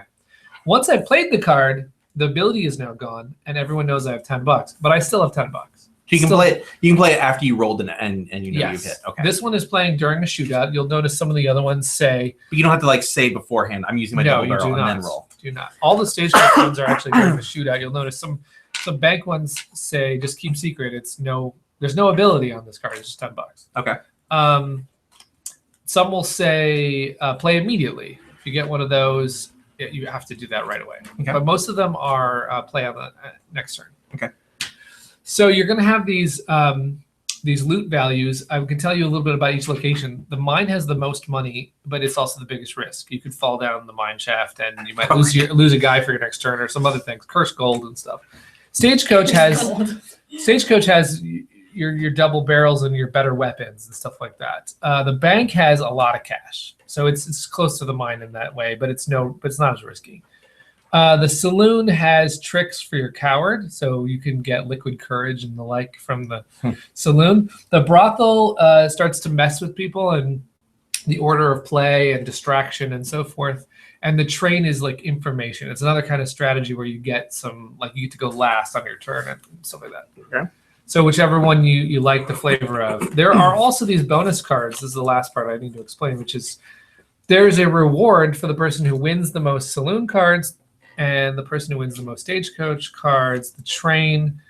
[SPEAKER 2] Once I've played the card, the ability is now gone, and everyone knows I have $10, but I still have $10.
[SPEAKER 4] So you can play it. You can play it after you rolled and you know
[SPEAKER 2] Yes.
[SPEAKER 4] you've hit. Okay.
[SPEAKER 2] This one is playing during a shootout. You'll notice some of the other ones say
[SPEAKER 4] But you don't have to like say beforehand. I'm using my double
[SPEAKER 2] you
[SPEAKER 4] barrel
[SPEAKER 2] do
[SPEAKER 4] and
[SPEAKER 2] not.
[SPEAKER 4] then roll.
[SPEAKER 2] Do not. All the Stagecoach ones are actually during the shootout. You'll notice some bank ones say just keep secret. There's no ability on this card. It's just $10.
[SPEAKER 4] Okay.
[SPEAKER 2] Some will say play immediately. If you get one of those, you have to do that right away.
[SPEAKER 4] Okay.
[SPEAKER 2] But most of them are play on the next turn.
[SPEAKER 4] Okay.
[SPEAKER 2] So you're going to have these loot values. I can tell you a little bit about each location. The mine has the most money, but it's also the biggest risk. You could fall down the mine shaft and you might lose a guy for your next turn or some other things, curse gold and stuff. Stagecoach has your double barrels and your better weapons and stuff like that. The bank has a lot of cash, so it's close to the mine in that way, but it's not as risky. The saloon has tricks for your coward, so you can get liquid courage and the like from the saloon. The brothel starts to mess with people and the order of play and distraction and so forth. And the train is like information. It's another kind of strategy where you get you get to go last on your turn and stuff like that.
[SPEAKER 4] Okay.
[SPEAKER 2] So whichever one you like the flavor of. There are also these bonus cards. This is the last part I need to explain, which is there's a reward for the person who wins the most saloon cards and the person who wins the most stagecoach cards, the train,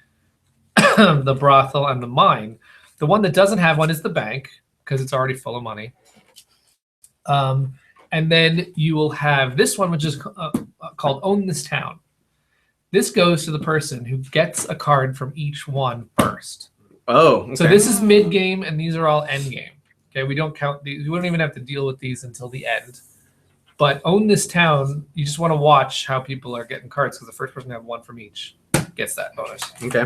[SPEAKER 2] the brothel, and the mine. The one that doesn't have one is the bank because it's already full of money. And then you will have this one, which is called Own This Town. This goes to the person who gets a card from each one first.
[SPEAKER 4] Oh, okay.
[SPEAKER 2] So this is mid-game, and these are all end-game. Okay, we don't count these. We don't even have to deal with these until the end. But Own This Town, you just want to watch how people are getting cards because the first person to have one from each gets that bonus.
[SPEAKER 4] Okay.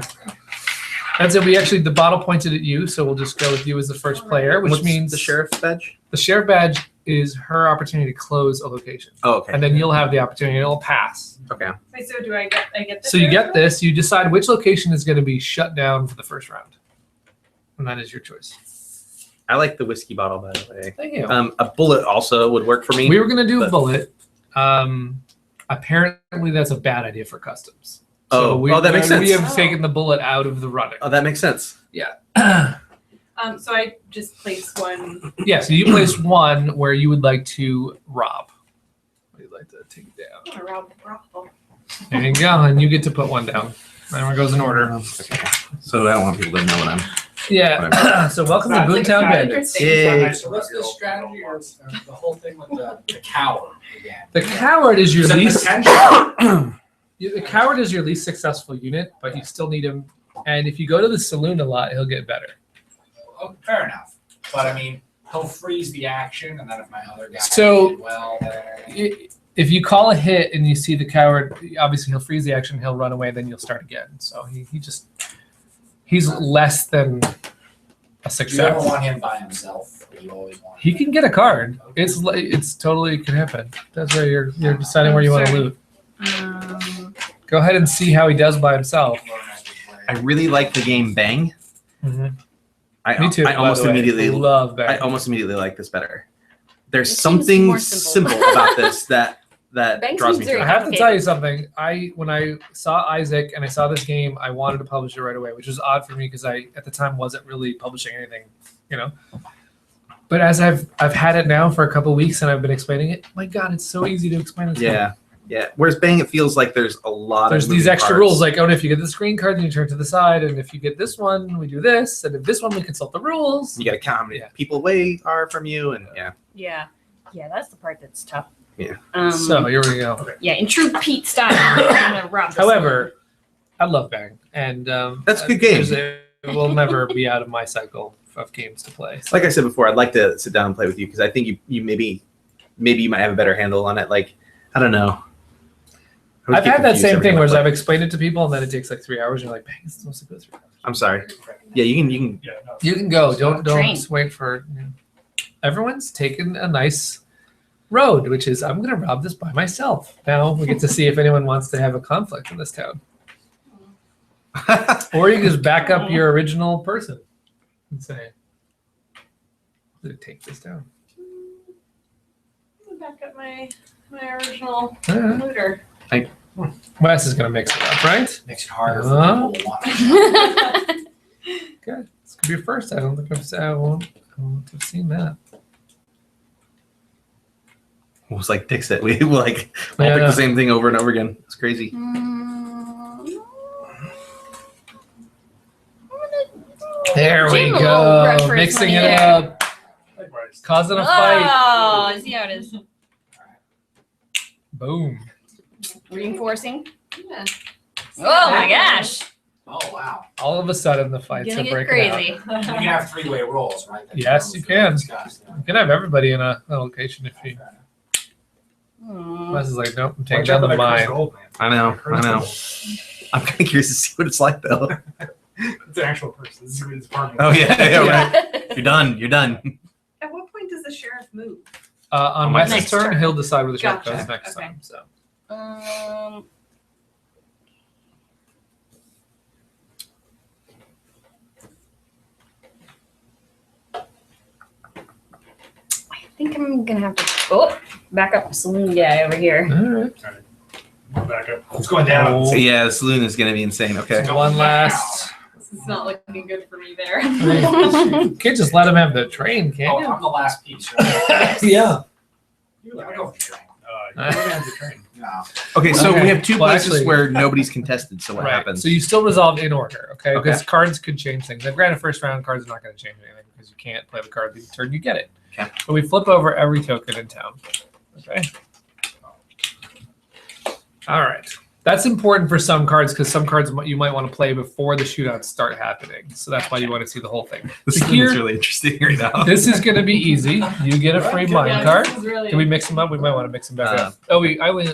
[SPEAKER 2] That's it. The bottle pointed at you, so we'll just go with you as the first player, which means
[SPEAKER 4] the sheriff's badge.
[SPEAKER 2] The sheriff badge is her opportunity to close a location.
[SPEAKER 4] Oh, okay.
[SPEAKER 2] And then you'll have the opportunity. It'll pass.
[SPEAKER 4] Okay.
[SPEAKER 7] Wait, so do I get this?
[SPEAKER 2] So you get this. You decide which location is going to be shut down for the first round, and that is your choice.
[SPEAKER 4] I like the whiskey bottle, by the way.
[SPEAKER 2] Thank you.
[SPEAKER 4] A bullet also would work for me.
[SPEAKER 2] We were going to do a bullet. Apparently, that's a bad idea for customs. So
[SPEAKER 4] that makes sense.
[SPEAKER 2] We have taken the bullet out of the running.
[SPEAKER 4] Oh, that makes sense.
[SPEAKER 2] Yeah.
[SPEAKER 7] So I just place one.
[SPEAKER 2] Yeah, so you place one where you would like to rob. You'd like to take it down.
[SPEAKER 7] I'm gonna rob the brothel.
[SPEAKER 2] There you go, and you get to put one down. Everyone goes in order.
[SPEAKER 4] Okay. So I don't want people to know what I'm.
[SPEAKER 2] Yeah. So welcome to Boontown Bandits.
[SPEAKER 4] Yay.
[SPEAKER 9] So what's the strategy or the whole thing with the coward again?
[SPEAKER 2] The coward is your
[SPEAKER 9] Is that
[SPEAKER 2] least.
[SPEAKER 9] potential?
[SPEAKER 2] The coward is your least successful unit, but you still need him. And if you go to the saloon a lot, he'll get better.
[SPEAKER 9] Oh, fair enough. But I mean, he'll freeze the action, and then if my other guy
[SPEAKER 2] So-
[SPEAKER 9] did well,
[SPEAKER 2] If you call a hit and you see the coward, obviously he'll freeze the action, he'll run away, then you'll start again. So he's less than a
[SPEAKER 9] do you ever
[SPEAKER 2] success.
[SPEAKER 9] want him by himself? Or you always want
[SPEAKER 2] He can get a card. It's totally can happen. That's where you're deciding where you want to loot. Go ahead and see how he does by himself.
[SPEAKER 4] I really like the game Bang.
[SPEAKER 2] Mhm.
[SPEAKER 4] Me too. I almost immediately
[SPEAKER 2] love that.
[SPEAKER 4] I almost immediately like this better. There's
[SPEAKER 8] It seems
[SPEAKER 4] something
[SPEAKER 8] more
[SPEAKER 4] simple.
[SPEAKER 8] simple.
[SPEAKER 4] about this that
[SPEAKER 8] Bang
[SPEAKER 4] draws
[SPEAKER 8] seems
[SPEAKER 4] me
[SPEAKER 8] very
[SPEAKER 4] to
[SPEAKER 2] I
[SPEAKER 4] it.
[SPEAKER 2] have to tell you something. When I saw Isaac and I saw this game, I wanted to publish it right away, which was odd for me because I at the time wasn't really publishing anything, But as I've had it now for a couple of weeks and I've been explaining it, my God, it's so easy to explain this.
[SPEAKER 4] Yeah. Yeah. Whereas Bang, it feels like there's a lot
[SPEAKER 2] There's
[SPEAKER 4] of
[SPEAKER 2] these
[SPEAKER 4] moving
[SPEAKER 2] extra
[SPEAKER 4] parts.
[SPEAKER 2] rules like, if you get this green card, then you turn to the side, and if you get this one, we do this, and if this one, we consult the rules.
[SPEAKER 4] You got to count how many
[SPEAKER 2] Yeah.
[SPEAKER 4] people away are from you, and
[SPEAKER 8] Yeah, that's the part that's tough.
[SPEAKER 4] Yeah.
[SPEAKER 2] So here we go.
[SPEAKER 8] Yeah, in true Pete style, I'm gonna rob this
[SPEAKER 2] However, I love Bang, and
[SPEAKER 4] That's a good game.
[SPEAKER 2] It will never be out of my cycle of games to play.
[SPEAKER 4] like I said before, I'd like to sit down and play with you because I think you maybe you might have a better handle on it. Like, I don't know. I always
[SPEAKER 2] I've
[SPEAKER 4] get
[SPEAKER 2] had that
[SPEAKER 4] confused
[SPEAKER 2] same
[SPEAKER 4] every
[SPEAKER 2] thing
[SPEAKER 4] time I
[SPEAKER 2] where
[SPEAKER 4] play.
[SPEAKER 2] I've explained it to people, and then it takes like 3 hours. You're like, Bang, it's supposed to go 3 hours.
[SPEAKER 4] I'm sorry. Yeah, you can.
[SPEAKER 5] Yeah, no.
[SPEAKER 2] You can go. Don't
[SPEAKER 8] Train.
[SPEAKER 2] wait for. Everyone's taken a nice road, which is I'm going to rob this by myself. Now we get to see if anyone wants to have a conflict in this town, or you can just back up your original person and say, "I'm going to take this down."
[SPEAKER 7] Back up my original
[SPEAKER 2] Yeah.
[SPEAKER 7] looter.
[SPEAKER 2] Wes is going to mix it up, right?
[SPEAKER 9] makes it harder for
[SPEAKER 2] Uh-huh.
[SPEAKER 9] people to want.
[SPEAKER 2] Good. This could be your first. I don't think I won't have seen that.
[SPEAKER 4] It was like Dixit. We will like all
[SPEAKER 2] Yeah,
[SPEAKER 4] pick
[SPEAKER 2] no.
[SPEAKER 4] the same thing over and over again. It's crazy.
[SPEAKER 2] There we
[SPEAKER 8] Jim will
[SPEAKER 2] go.
[SPEAKER 8] run first
[SPEAKER 2] Mixing
[SPEAKER 8] money
[SPEAKER 2] it
[SPEAKER 8] there.
[SPEAKER 2] up. Causing a fight.
[SPEAKER 8] Oh, see how it is.
[SPEAKER 2] Boom.
[SPEAKER 8] Reinforcing.
[SPEAKER 7] Yeah.
[SPEAKER 8] Oh my gosh.
[SPEAKER 9] Oh, wow.
[SPEAKER 2] All of a sudden, the fights
[SPEAKER 8] Gonna
[SPEAKER 2] are
[SPEAKER 8] get
[SPEAKER 2] breaking out.
[SPEAKER 8] crazy.
[SPEAKER 9] You can have three-way rolls, right? That's
[SPEAKER 2] Yes, you can.
[SPEAKER 9] discussed, yeah.
[SPEAKER 2] You can have everybody in a location if you.
[SPEAKER 8] Hmm.
[SPEAKER 2] Wes is like, nope, I'm taking
[SPEAKER 5] Watch
[SPEAKER 2] down
[SPEAKER 5] out
[SPEAKER 2] the
[SPEAKER 5] for that
[SPEAKER 2] mine.
[SPEAKER 5] crystal.
[SPEAKER 4] I know. I'm kind of curious to see what it's like though.
[SPEAKER 5] It's an actual person. This is what it's part of.
[SPEAKER 4] Oh yeah, right. You're done. You're done.
[SPEAKER 7] At what point does the sheriff move?
[SPEAKER 2] On
[SPEAKER 4] my
[SPEAKER 2] Wes's
[SPEAKER 8] next
[SPEAKER 2] turn,
[SPEAKER 8] turn.
[SPEAKER 2] he'll decide where the sheriff
[SPEAKER 7] Gotcha.
[SPEAKER 2] goes next
[SPEAKER 7] Okay.
[SPEAKER 2] time. So.
[SPEAKER 8] I think I'm gonna have to back up the saloon guy over here.
[SPEAKER 2] All right.
[SPEAKER 5] Back up. It's going down.
[SPEAKER 4] So yeah, the saloon is gonna be insane. Okay.
[SPEAKER 2] One last.
[SPEAKER 7] This is not looking good for me there.
[SPEAKER 2] You can't just let him have the train,
[SPEAKER 9] Oh,
[SPEAKER 2] can
[SPEAKER 9] I'm the last piece. Right?
[SPEAKER 2] you? Yeah.
[SPEAKER 9] Yeah, I'll go for the train.
[SPEAKER 5] You're gonna have the train.
[SPEAKER 9] No.
[SPEAKER 4] Okay, so
[SPEAKER 2] Okay.
[SPEAKER 4] we have two
[SPEAKER 2] Well,
[SPEAKER 4] places
[SPEAKER 2] actually-
[SPEAKER 4] where nobody's contested. So what
[SPEAKER 2] Right.
[SPEAKER 4] happens?
[SPEAKER 2] So you still resolve in order, okay?
[SPEAKER 4] Okay.
[SPEAKER 2] Because cards could change things. Now, granted, first round cards are not going to change anything because you can't play the card the turn you get it.
[SPEAKER 4] Okay.
[SPEAKER 2] But we flip over every token in town. Okay. All right. That's important for some cards because some cards you might want to play before the shootouts start happening. So that's why you want to see the whole thing.
[SPEAKER 4] This
[SPEAKER 2] So
[SPEAKER 4] is
[SPEAKER 2] here-
[SPEAKER 4] really interesting right now.
[SPEAKER 2] This is going to be easy. You get a free mine card.
[SPEAKER 7] This is really
[SPEAKER 2] Can we mix them up? We might want to mix them back up. Oh, I only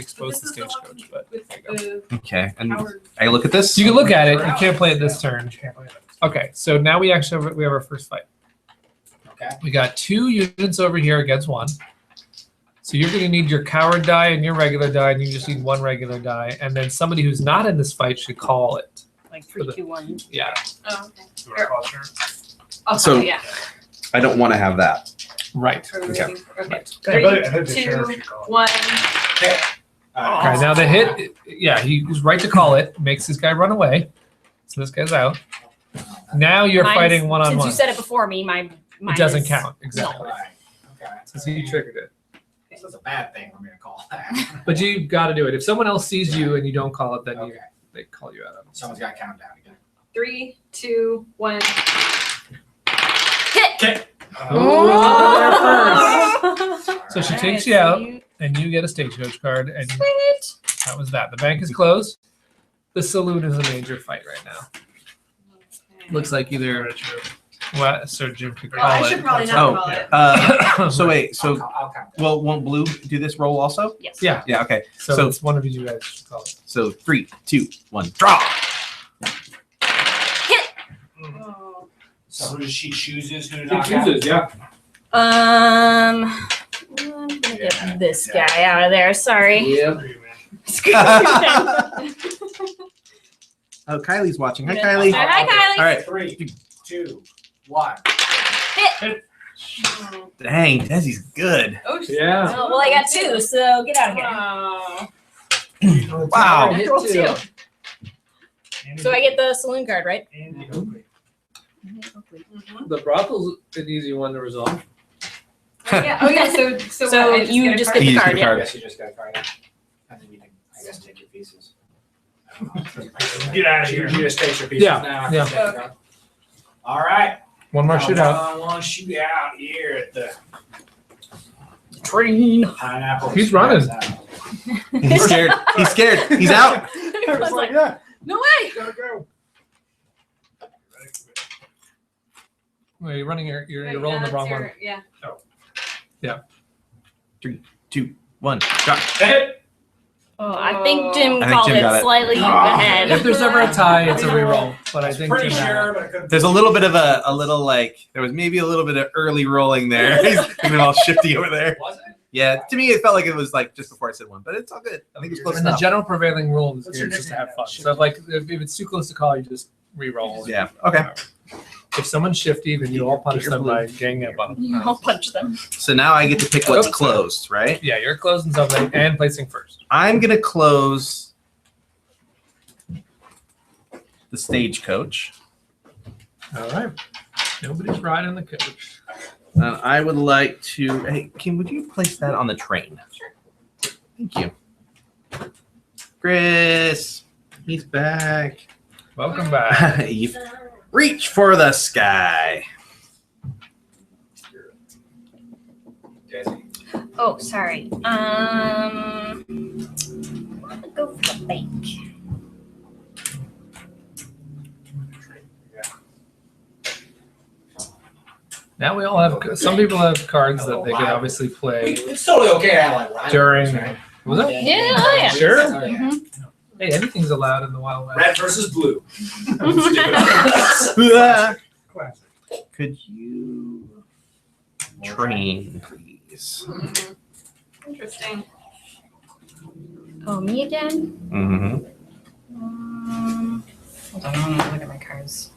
[SPEAKER 2] exposed the
[SPEAKER 7] This is the
[SPEAKER 2] stagecoach, but
[SPEAKER 7] with
[SPEAKER 2] there you go.
[SPEAKER 7] the
[SPEAKER 4] Okay, and
[SPEAKER 7] Howard.
[SPEAKER 4] I look at this.
[SPEAKER 2] You can look at it. You can't play it this turn. Okay, so now we actually have our first fight.
[SPEAKER 9] Okay.
[SPEAKER 2] We got 2 units over here against 1. So you're going to need your coward die and your regular die, and you just need 1 regular die. And then somebody who's not in this fight should call it.
[SPEAKER 8] Like 3, 2, 1.
[SPEAKER 2] Yeah.
[SPEAKER 7] Oh, okay.
[SPEAKER 5] You wanna call it, sir?
[SPEAKER 7] Oh,
[SPEAKER 4] So-
[SPEAKER 7] yeah.
[SPEAKER 4] I don't want to have that.
[SPEAKER 2] Right.
[SPEAKER 7] Are we
[SPEAKER 4] Okay.
[SPEAKER 7] ready? Okay.
[SPEAKER 5] I thought the
[SPEAKER 7] 3,
[SPEAKER 5] sheriff
[SPEAKER 7] 2,
[SPEAKER 5] should call it.
[SPEAKER 7] 1.
[SPEAKER 2] Okay, now the hit, yeah, he's right to call it. Makes this guy run away. So this guy's out. Now you're
[SPEAKER 8] Mine's-
[SPEAKER 2] fighting
[SPEAKER 8] Since
[SPEAKER 2] one-on-one.
[SPEAKER 8] you said it before me, mine
[SPEAKER 2] It doesn't
[SPEAKER 8] is-
[SPEAKER 2] count. Exactly.
[SPEAKER 9] Right. Okay.
[SPEAKER 2] Since he triggered it.
[SPEAKER 9] This is a bad thing. I'm going to call that.
[SPEAKER 2] But you got to do it. If someone else sees you and you don't call it, then
[SPEAKER 9] Okay.
[SPEAKER 2] they call you out of it.
[SPEAKER 9] Someone's got to count down again.
[SPEAKER 7] 3, 2, 1.
[SPEAKER 2] So she takes you out, and you get a stagecoach card, and that was that. The bank is closed. The saloon is a major fight right now.
[SPEAKER 4] Looks like either.
[SPEAKER 2] Wes or Jim could
[SPEAKER 7] Well, I
[SPEAKER 2] call
[SPEAKER 7] should
[SPEAKER 2] it.
[SPEAKER 7] probably
[SPEAKER 4] Oh.
[SPEAKER 7] not call it.
[SPEAKER 4] So wait. So
[SPEAKER 9] I'll count.
[SPEAKER 4] well, won't Blue do this roll also?
[SPEAKER 8] Yes.
[SPEAKER 2] Yeah.
[SPEAKER 4] Yeah. Okay.
[SPEAKER 2] So,
[SPEAKER 4] So-
[SPEAKER 2] it's one of you guys should call it.
[SPEAKER 4] So 3, 2, 1, draw.
[SPEAKER 7] Oh.
[SPEAKER 9] So who does she chooses? Who to
[SPEAKER 5] He
[SPEAKER 9] knock out?
[SPEAKER 5] chooses, yeah.
[SPEAKER 8] I'm gonna get this guy out of there. Sorry.
[SPEAKER 5] Yeah.
[SPEAKER 4] Oh, Kylie's watching. Hi,
[SPEAKER 8] Yeah.
[SPEAKER 4] Kylie.
[SPEAKER 8] Hi, Kylie.
[SPEAKER 4] All right.
[SPEAKER 9] 3, 2, 1.
[SPEAKER 4] Dang, Desi's good.
[SPEAKER 7] Oh, shit.
[SPEAKER 5] Yeah.
[SPEAKER 8] Oh, well, I got 2, so get out of here.
[SPEAKER 7] Oh.
[SPEAKER 4] Wow.
[SPEAKER 7] I rolled 2.
[SPEAKER 8] So I get the saloon card, right?
[SPEAKER 5] Andy Oakley.
[SPEAKER 7] Mhm.
[SPEAKER 2] The brothel's an easy one to resolve.
[SPEAKER 7] Yeah. Oh, yeah. So
[SPEAKER 8] So
[SPEAKER 7] what, I
[SPEAKER 8] you
[SPEAKER 7] get a
[SPEAKER 8] just
[SPEAKER 7] card?
[SPEAKER 8] get the
[SPEAKER 4] You just
[SPEAKER 8] card,
[SPEAKER 4] get a
[SPEAKER 8] yeah.
[SPEAKER 4] card.
[SPEAKER 9] I guess you just got to card it. And then you can, I guess, take your pieces.
[SPEAKER 5] Get out of
[SPEAKER 9] You
[SPEAKER 5] here.
[SPEAKER 9] just take your pieces
[SPEAKER 2] Yeah,
[SPEAKER 9] now.
[SPEAKER 2] yeah.
[SPEAKER 9] Okay. All right.
[SPEAKER 2] One more shootout.
[SPEAKER 9] One shootout here at the
[SPEAKER 8] Train.
[SPEAKER 9] Pineapple.
[SPEAKER 2] He's running.
[SPEAKER 4] He's scared. He's scared. He's out.
[SPEAKER 5] I was like, yeah.
[SPEAKER 7] No way.
[SPEAKER 5] Gotta go.
[SPEAKER 2] Well, you're running. You're
[SPEAKER 7] Wait,
[SPEAKER 2] rolling the
[SPEAKER 7] that's
[SPEAKER 2] wrong
[SPEAKER 7] your-
[SPEAKER 2] one.
[SPEAKER 7] Yeah.
[SPEAKER 4] 3, 2, 1, draw.
[SPEAKER 8] Oh, I think Jim
[SPEAKER 4] I think
[SPEAKER 8] called
[SPEAKER 4] Jim got
[SPEAKER 8] it
[SPEAKER 4] it.
[SPEAKER 8] slightly
[SPEAKER 2] If
[SPEAKER 8] ahead.
[SPEAKER 2] there's ever a tie, it's a reroll. But I think
[SPEAKER 9] Pretty
[SPEAKER 2] Jim had it.
[SPEAKER 9] sure, but I couldn't.
[SPEAKER 4] There's a little bit of a little like there was maybe a little bit of early rolling there. He's looking all shifty over there.
[SPEAKER 9] Was it?
[SPEAKER 4] Yeah, to me it felt like it was like just before I said one, but it's all good. I think it's close
[SPEAKER 2] And the
[SPEAKER 4] enough.
[SPEAKER 2] general prevailing rule of this
[SPEAKER 5] What's
[SPEAKER 2] game
[SPEAKER 5] your
[SPEAKER 2] is just to
[SPEAKER 5] nickname
[SPEAKER 2] have
[SPEAKER 5] now?
[SPEAKER 2] fun. So like if it's too close to call, you just re-roll.
[SPEAKER 4] Yeah. Okay.
[SPEAKER 2] If someone's shifty, then you all punish
[SPEAKER 4] Your
[SPEAKER 2] them
[SPEAKER 4] blue.
[SPEAKER 2] by ganging up on them.
[SPEAKER 8] I'll punch them.
[SPEAKER 4] So now I get to pick what's
[SPEAKER 2] Oops.
[SPEAKER 4] closed, right?
[SPEAKER 2] Yeah, you're closing something and placing first.
[SPEAKER 4] I'm gonna close the stagecoach,
[SPEAKER 2] All right. Nobody's riding the coach.
[SPEAKER 4] and I would like to. Hey, Kim, would you place that on the train? Sure. Thank you, Chris. He's back.
[SPEAKER 2] Welcome back.
[SPEAKER 4] Eve, reach for the sky.
[SPEAKER 9] Jesse.
[SPEAKER 8] Oh, sorry. I'm gonna go for the bank.
[SPEAKER 2] Now we all have. Some people have cards that they can obviously play
[SPEAKER 9] It's totally okay to have like rivalries,
[SPEAKER 2] during.
[SPEAKER 9] right?
[SPEAKER 2] Was it?
[SPEAKER 8] Yeah, oh yeah.
[SPEAKER 2] Sure.
[SPEAKER 9] Oh, yeah.
[SPEAKER 8] Mhm.
[SPEAKER 2] Hey, anything's allowed in the Wild West.
[SPEAKER 9] Red versus blue.
[SPEAKER 5] Classic.
[SPEAKER 4] Could you train, please?
[SPEAKER 7] Interesting.
[SPEAKER 8] Oh, me again?
[SPEAKER 4] Mm-hmm.
[SPEAKER 8] Hold on, let me look at my cards.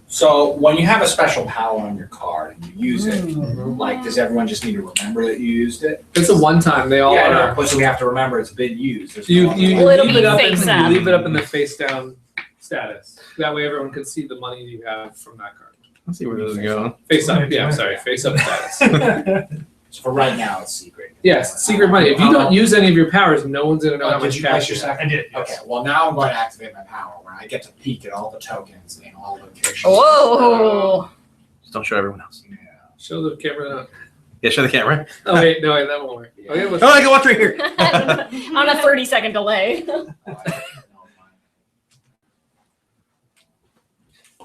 [SPEAKER 9] So when you have a special power on your card and you use it,
[SPEAKER 2] Mm-hmm.
[SPEAKER 9] like, does everyone just need to remember that you used it?
[SPEAKER 2] It's a one-time. They all
[SPEAKER 9] Yeah,
[SPEAKER 2] are.
[SPEAKER 9] no, but we have to remember it's been used. There's
[SPEAKER 2] You
[SPEAKER 9] no
[SPEAKER 2] you
[SPEAKER 9] other-
[SPEAKER 8] Well, it'll
[SPEAKER 2] leave
[SPEAKER 8] be
[SPEAKER 2] it up
[SPEAKER 8] face
[SPEAKER 2] in,
[SPEAKER 8] up.
[SPEAKER 2] you leave it up in the face down status. That way everyone can see the money you have from that card.
[SPEAKER 4] Let's see where this is going.
[SPEAKER 2] Face up. Yeah, I'm sorry. Face up status.
[SPEAKER 9] So for right now, it's secret.
[SPEAKER 2] Yes, secret money. If you don't use any of your powers, no one's gonna know how
[SPEAKER 9] Did
[SPEAKER 2] much
[SPEAKER 9] you
[SPEAKER 2] cash
[SPEAKER 9] place
[SPEAKER 2] you
[SPEAKER 9] your
[SPEAKER 2] have.
[SPEAKER 9] second?
[SPEAKER 5] I did. Yes.
[SPEAKER 9] Okay, well now I'm going to activate my power where I get to peek at all the tokens in all locations.
[SPEAKER 8] Whoa!
[SPEAKER 4] Just don't show everyone else.
[SPEAKER 9] Yeah.
[SPEAKER 2] Show the camera.
[SPEAKER 4] Yeah, show the camera.
[SPEAKER 2] Oh wait, no, wait, that won't work. Okay,
[SPEAKER 4] Oh, I can watch right here.
[SPEAKER 8] On a 30-second delay.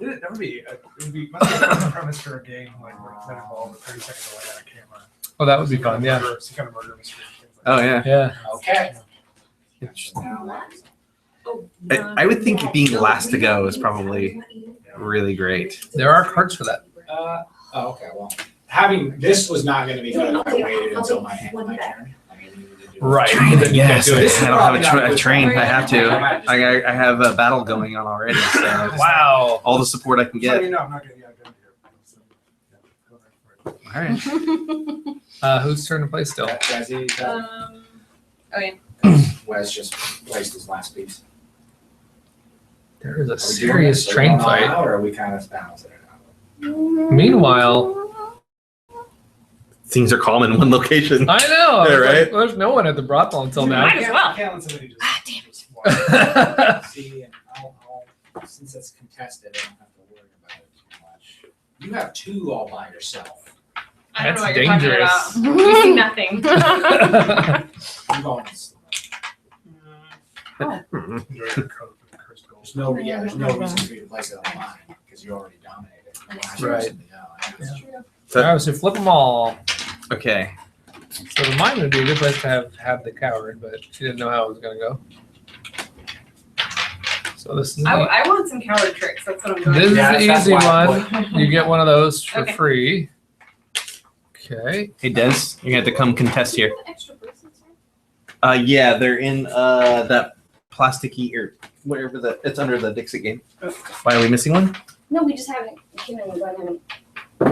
[SPEAKER 5] That would be must be a fun premise for a game like that involved a 30-second delay on a camera.
[SPEAKER 2] Oh, that would be fun. Yeah.
[SPEAKER 5] Some kind of murder mystery. Things like
[SPEAKER 4] Oh yeah.
[SPEAKER 2] Yeah.
[SPEAKER 9] Okay.
[SPEAKER 4] I would think being last to go is probably really great.
[SPEAKER 2] There are cards for that.
[SPEAKER 9] Oh, okay, well, having, this was not gonna be good if I waited until my turn. I mean, we needed to do it.
[SPEAKER 2] Right.
[SPEAKER 4] Train,
[SPEAKER 2] Then you can't
[SPEAKER 4] yes.
[SPEAKER 2] do it.
[SPEAKER 4] I don't have a train. I have to. I have a battle going on already. So
[SPEAKER 2] Wow.
[SPEAKER 4] all the support I can
[SPEAKER 5] that. So,
[SPEAKER 4] get.
[SPEAKER 5] I'm not gonna here. So,
[SPEAKER 4] All right.
[SPEAKER 2] Whose turn to play still?
[SPEAKER 9] Desi,
[SPEAKER 7] Oh yeah.
[SPEAKER 9] Wes just placed his last piece.
[SPEAKER 2] There is a
[SPEAKER 9] Are we doing
[SPEAKER 2] serious
[SPEAKER 9] this? Are we
[SPEAKER 2] train
[SPEAKER 9] going all
[SPEAKER 2] fight.
[SPEAKER 9] out, or are we kind of balancing it out?
[SPEAKER 2] Meanwhile,
[SPEAKER 4] Things are calm in one location.
[SPEAKER 2] I know.
[SPEAKER 4] Yeah, right?
[SPEAKER 2] Like, there's no one at the brothel until now.
[SPEAKER 8] Might as well.
[SPEAKER 5] Can't let somebody just.
[SPEAKER 8] Ah, damn it.
[SPEAKER 9] See, and I'll, since it's contested, I don't have to worry about it too much. You have two all by yourself.
[SPEAKER 7] I don't know
[SPEAKER 2] That's
[SPEAKER 7] what you're
[SPEAKER 2] dangerous.
[SPEAKER 7] talking about. We see nothing.
[SPEAKER 9] I'm going slow. There's no reason for you to place it on mine because you already dominated.
[SPEAKER 2] Right.
[SPEAKER 9] Yeah.
[SPEAKER 2] All right, so flip them all.
[SPEAKER 4] Okay.
[SPEAKER 2] So the mine would be a good place to have the coward, but she didn't know how it was going to go. So this is
[SPEAKER 7] I want some coward tricks. That's what I'm doing.
[SPEAKER 2] this
[SPEAKER 9] Yeah,
[SPEAKER 2] is the
[SPEAKER 9] that's
[SPEAKER 2] easy
[SPEAKER 9] why I
[SPEAKER 2] one. You get one of those for
[SPEAKER 7] Okay.
[SPEAKER 2] free. Okay.
[SPEAKER 4] Hey Des, you're gonna have to come contest here.
[SPEAKER 7] Extra bracelets, right?
[SPEAKER 4] Yeah, they're in that plasticky or whatever it's under the Dixit game. Why are we missing one?
[SPEAKER 8] No, we just haven't. Kim and Glenn haven't.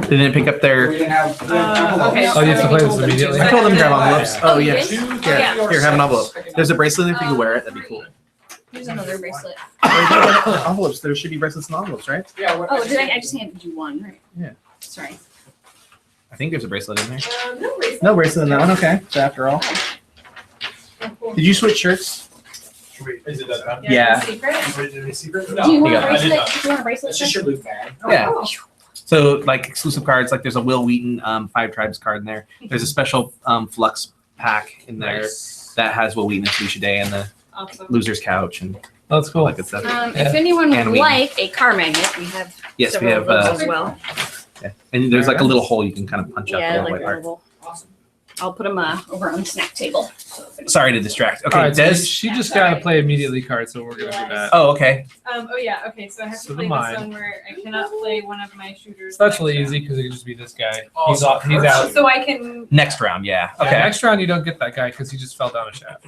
[SPEAKER 4] They didn't pick up
[SPEAKER 9] We
[SPEAKER 4] their.
[SPEAKER 9] didn't have.
[SPEAKER 7] Okay.
[SPEAKER 2] Oh, you have to play this immediately.
[SPEAKER 4] I told them to grab envelopes. Oh yeah.
[SPEAKER 8] yes?
[SPEAKER 4] Here, here, have an envelope. There's a bracelet if you can wear it. That'd be cool.
[SPEAKER 8] Here's another bracelet.
[SPEAKER 4] Envelopes. There should be bracelets and envelopes, right?
[SPEAKER 9] Yeah. What,
[SPEAKER 8] Oh, did I just handed you one, right?
[SPEAKER 4] Yeah.
[SPEAKER 8] Sorry.
[SPEAKER 4] I think there's a bracelet in there.
[SPEAKER 7] No bracelets.
[SPEAKER 4] No bracelet in that one. Okay. So after all, did you switch shirts?
[SPEAKER 5] Is it that?
[SPEAKER 4] Yeah.
[SPEAKER 7] Secret?
[SPEAKER 5] Is it a secret?
[SPEAKER 9] No.
[SPEAKER 8] Do you want
[SPEAKER 4] Yeah,
[SPEAKER 8] a
[SPEAKER 5] I did
[SPEAKER 8] bracelet?
[SPEAKER 5] not.
[SPEAKER 8] Do you want a bracelet?
[SPEAKER 9] It's just your loot bag.
[SPEAKER 4] Yeah.
[SPEAKER 7] Oh.
[SPEAKER 4] So like exclusive cards, like there's a Will Wheaton Five Tribes card in there. There's a special Flux pack in there that has Will Wheaton and Felicia Day and the
[SPEAKER 7] Awesome.
[SPEAKER 4] Loser's Couch and
[SPEAKER 2] Oh, that's cool.
[SPEAKER 4] all that good stuff.
[SPEAKER 2] Yeah.
[SPEAKER 8] If anyone
[SPEAKER 4] And
[SPEAKER 8] would
[SPEAKER 4] we-
[SPEAKER 8] like a car magnet, we have
[SPEAKER 4] Yes, we
[SPEAKER 8] several
[SPEAKER 4] have.
[SPEAKER 8] of those as well.
[SPEAKER 4] Yeah. And there's like a little hole you can kind of punch out
[SPEAKER 8] Yeah,
[SPEAKER 4] the little
[SPEAKER 8] like
[SPEAKER 4] white part.
[SPEAKER 8] a little.
[SPEAKER 9] Awesome.
[SPEAKER 8] I'll put them over on the snack table.
[SPEAKER 4] Sorry to distract. Okay,
[SPEAKER 2] All right, so
[SPEAKER 4] Des.
[SPEAKER 2] she just got to play immediately card, so we're going to do that.
[SPEAKER 4] Oh, okay.
[SPEAKER 7] Oh yeah. Okay. So I have
[SPEAKER 2] So
[SPEAKER 7] to
[SPEAKER 2] the
[SPEAKER 7] play
[SPEAKER 2] mine.
[SPEAKER 7] this one where I cannot play one of my shooters.
[SPEAKER 2] So that's really
[SPEAKER 7] next
[SPEAKER 2] easy because it could just be this guy.
[SPEAKER 9] Oh,
[SPEAKER 2] He's
[SPEAKER 9] so
[SPEAKER 2] off. He's
[SPEAKER 9] first-
[SPEAKER 2] out.
[SPEAKER 7] round. So I can.
[SPEAKER 4] Next round, yeah.
[SPEAKER 2] Yeah,
[SPEAKER 4] Okay.
[SPEAKER 2] next round you don't get that guy because he just fell down a shaft.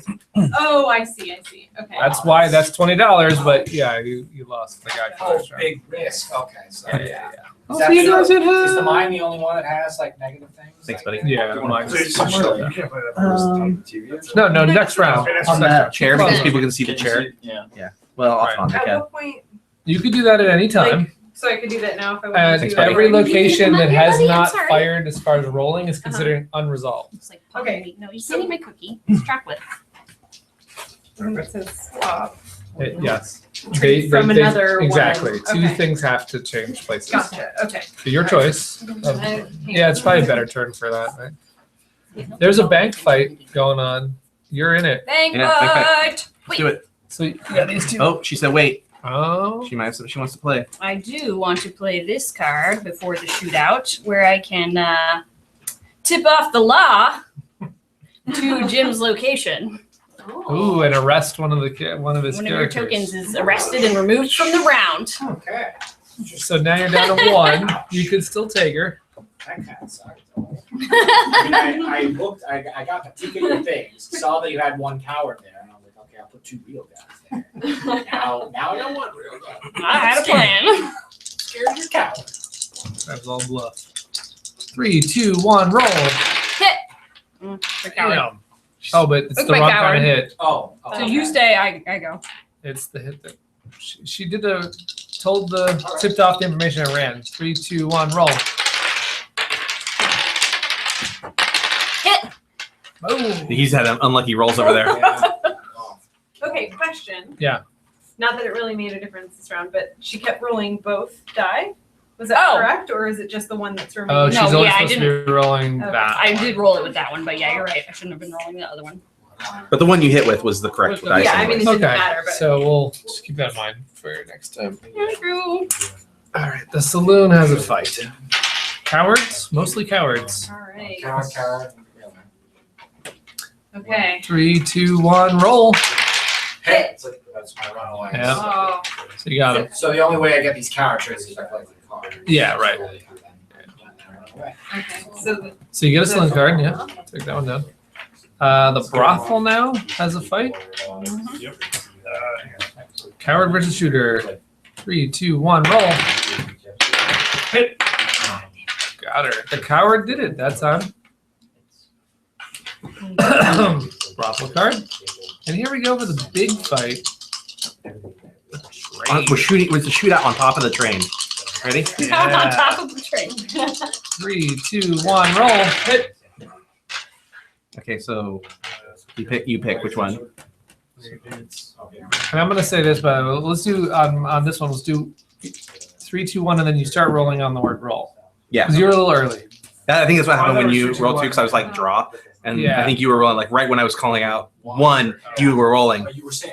[SPEAKER 7] Oh, I see. Okay.
[SPEAKER 2] That's why that's $20. But yeah, you lost the guy for
[SPEAKER 9] Oh,
[SPEAKER 2] next round.
[SPEAKER 9] big risk. Okay. So
[SPEAKER 2] Yeah,
[SPEAKER 9] yeah.
[SPEAKER 2] yeah,
[SPEAKER 9] Is
[SPEAKER 2] Oh,
[SPEAKER 9] that
[SPEAKER 2] so you guys
[SPEAKER 9] the-
[SPEAKER 2] did have-
[SPEAKER 9] Is the mine the only one that has like negative things?
[SPEAKER 4] Thanks,
[SPEAKER 9] Like,
[SPEAKER 4] buddy.
[SPEAKER 2] Yeah,
[SPEAKER 9] do you wanna
[SPEAKER 2] mine's-
[SPEAKER 9] put it
[SPEAKER 5] You
[SPEAKER 9] somewhere?
[SPEAKER 5] can't play that first on TV.
[SPEAKER 2] No, next round.
[SPEAKER 4] On that chair because people can see the
[SPEAKER 5] Can you
[SPEAKER 4] chair.
[SPEAKER 5] see? Yeah.
[SPEAKER 4] Well, off
[SPEAKER 2] Right.
[SPEAKER 4] on the
[SPEAKER 7] At
[SPEAKER 4] can.
[SPEAKER 7] what point?
[SPEAKER 2] You could do that at any time.
[SPEAKER 7] So I could do that now if I want
[SPEAKER 2] And
[SPEAKER 4] Thanks,
[SPEAKER 7] to.
[SPEAKER 4] buddy.
[SPEAKER 2] every location that has
[SPEAKER 8] Buddy, I'm
[SPEAKER 2] not
[SPEAKER 8] sorry.
[SPEAKER 2] fired as far as rolling is considered unresolved.
[SPEAKER 8] It's like,
[SPEAKER 7] Okay.
[SPEAKER 8] okay. No, you can't eat my cookie. It's chocolate.
[SPEAKER 7] It says swap.
[SPEAKER 2] Yes.
[SPEAKER 7] From another one.
[SPEAKER 2] exactly. Two
[SPEAKER 7] Okay.
[SPEAKER 2] things have to change places.
[SPEAKER 7] Gotcha. Okay.
[SPEAKER 2] So your choice.
[SPEAKER 7] I-
[SPEAKER 2] Yeah, it's probably a better turn for that, right? There's a bank fight going on. You're in it.
[SPEAKER 8] Bank
[SPEAKER 4] Yeah, bank
[SPEAKER 8] fight.
[SPEAKER 4] Let's do it.
[SPEAKER 2] So you got these two.
[SPEAKER 4] Oh, she said wait.
[SPEAKER 2] Oh.
[SPEAKER 4] She might have said she wants to play.
[SPEAKER 8] I do want to play this card before the shootout, where I can tip off the law to Jim's location.
[SPEAKER 2] Ooh, and arrest one of his
[SPEAKER 8] One of your
[SPEAKER 2] characters.
[SPEAKER 8] tokens is arrested and removed from the round.
[SPEAKER 3] Okay.
[SPEAKER 2] So now you're down to 1. You could still take her.
[SPEAKER 3] That kind of sucked. I mean, I looked, I got particular things, saw that you had one coward there, and I was like, okay, I'll put 2 real guys there. Now I don't want real guys.
[SPEAKER 8] I had a plan.
[SPEAKER 3] Scared your coward.
[SPEAKER 2] That was all bluff. 3, 2, 1, roll.
[SPEAKER 8] Hit. The coward.
[SPEAKER 2] Damn. Oh, but it's
[SPEAKER 8] Look,
[SPEAKER 2] the
[SPEAKER 8] my
[SPEAKER 2] wrong
[SPEAKER 8] coward.
[SPEAKER 2] kind of hit.
[SPEAKER 3] Oh.
[SPEAKER 8] So you stay, I go.
[SPEAKER 2] It's the hit that she tipped off the information and ran. 3, 2, 1, roll.
[SPEAKER 8] Hit.
[SPEAKER 2] Boom.
[SPEAKER 4] He's had unlucky rolls over there.
[SPEAKER 7] Okay, question.
[SPEAKER 2] Yeah.
[SPEAKER 7] Not that it really made a difference this round, but she kept rolling both die. Was that
[SPEAKER 8] Oh.
[SPEAKER 7] correct, or is it just the one that's
[SPEAKER 2] Oh,
[SPEAKER 7] remaining?
[SPEAKER 2] she's
[SPEAKER 8] No,
[SPEAKER 2] only
[SPEAKER 8] yeah, I
[SPEAKER 2] supposed to be rolling
[SPEAKER 7] Okay.
[SPEAKER 2] that.
[SPEAKER 8] I did roll it with that one, but yeah, you're right. I shouldn't have been rolling the other one.
[SPEAKER 4] But the one you hit with was the correct dice.
[SPEAKER 7] Yeah, I mean, it
[SPEAKER 4] anyways.
[SPEAKER 7] didn't matter, but
[SPEAKER 2] So we'll just keep that in mind for next time.
[SPEAKER 8] True.
[SPEAKER 2] All right, the saloon has a fight. Cowards, mostly cowards.
[SPEAKER 7] all right.
[SPEAKER 3] Coward.
[SPEAKER 7] Okay.
[SPEAKER 2] 3, 2, 1, roll.
[SPEAKER 3] Hit. That's my runaway.
[SPEAKER 2] Yeah.
[SPEAKER 7] Oh,
[SPEAKER 2] So you got him.
[SPEAKER 3] So the only way I get these characters is if I play the card.
[SPEAKER 2] Yeah, right.
[SPEAKER 7] okay. So
[SPEAKER 2] So you get a saloon card, yeah. Take that one down. The brothel now has a fight. Coward versus shooter. 3, 2, 1, roll. Hit. Got her. The coward did it that time. Brothel card. And here we go for the big fight.
[SPEAKER 4] We're shooting. It's a shootout on top of the train. Ready?
[SPEAKER 8] On top of the train.
[SPEAKER 2] 3, 2, 1, roll. Hit.
[SPEAKER 4] Okay, so you pick which one.
[SPEAKER 2] And I'm gonna say this, but let's do on this one. Let's do 3, 2, 1, and then you start rolling on the word roll.
[SPEAKER 4] Yeah.
[SPEAKER 2] Because you're a little early.
[SPEAKER 4] I think that's what happened when you
[SPEAKER 5] 3, 2,
[SPEAKER 4] rolled 2
[SPEAKER 5] 1.
[SPEAKER 4] because I was like draw, and
[SPEAKER 2] Yeah.
[SPEAKER 4] I think you were rolling like right when I was calling out 1. You were rolling.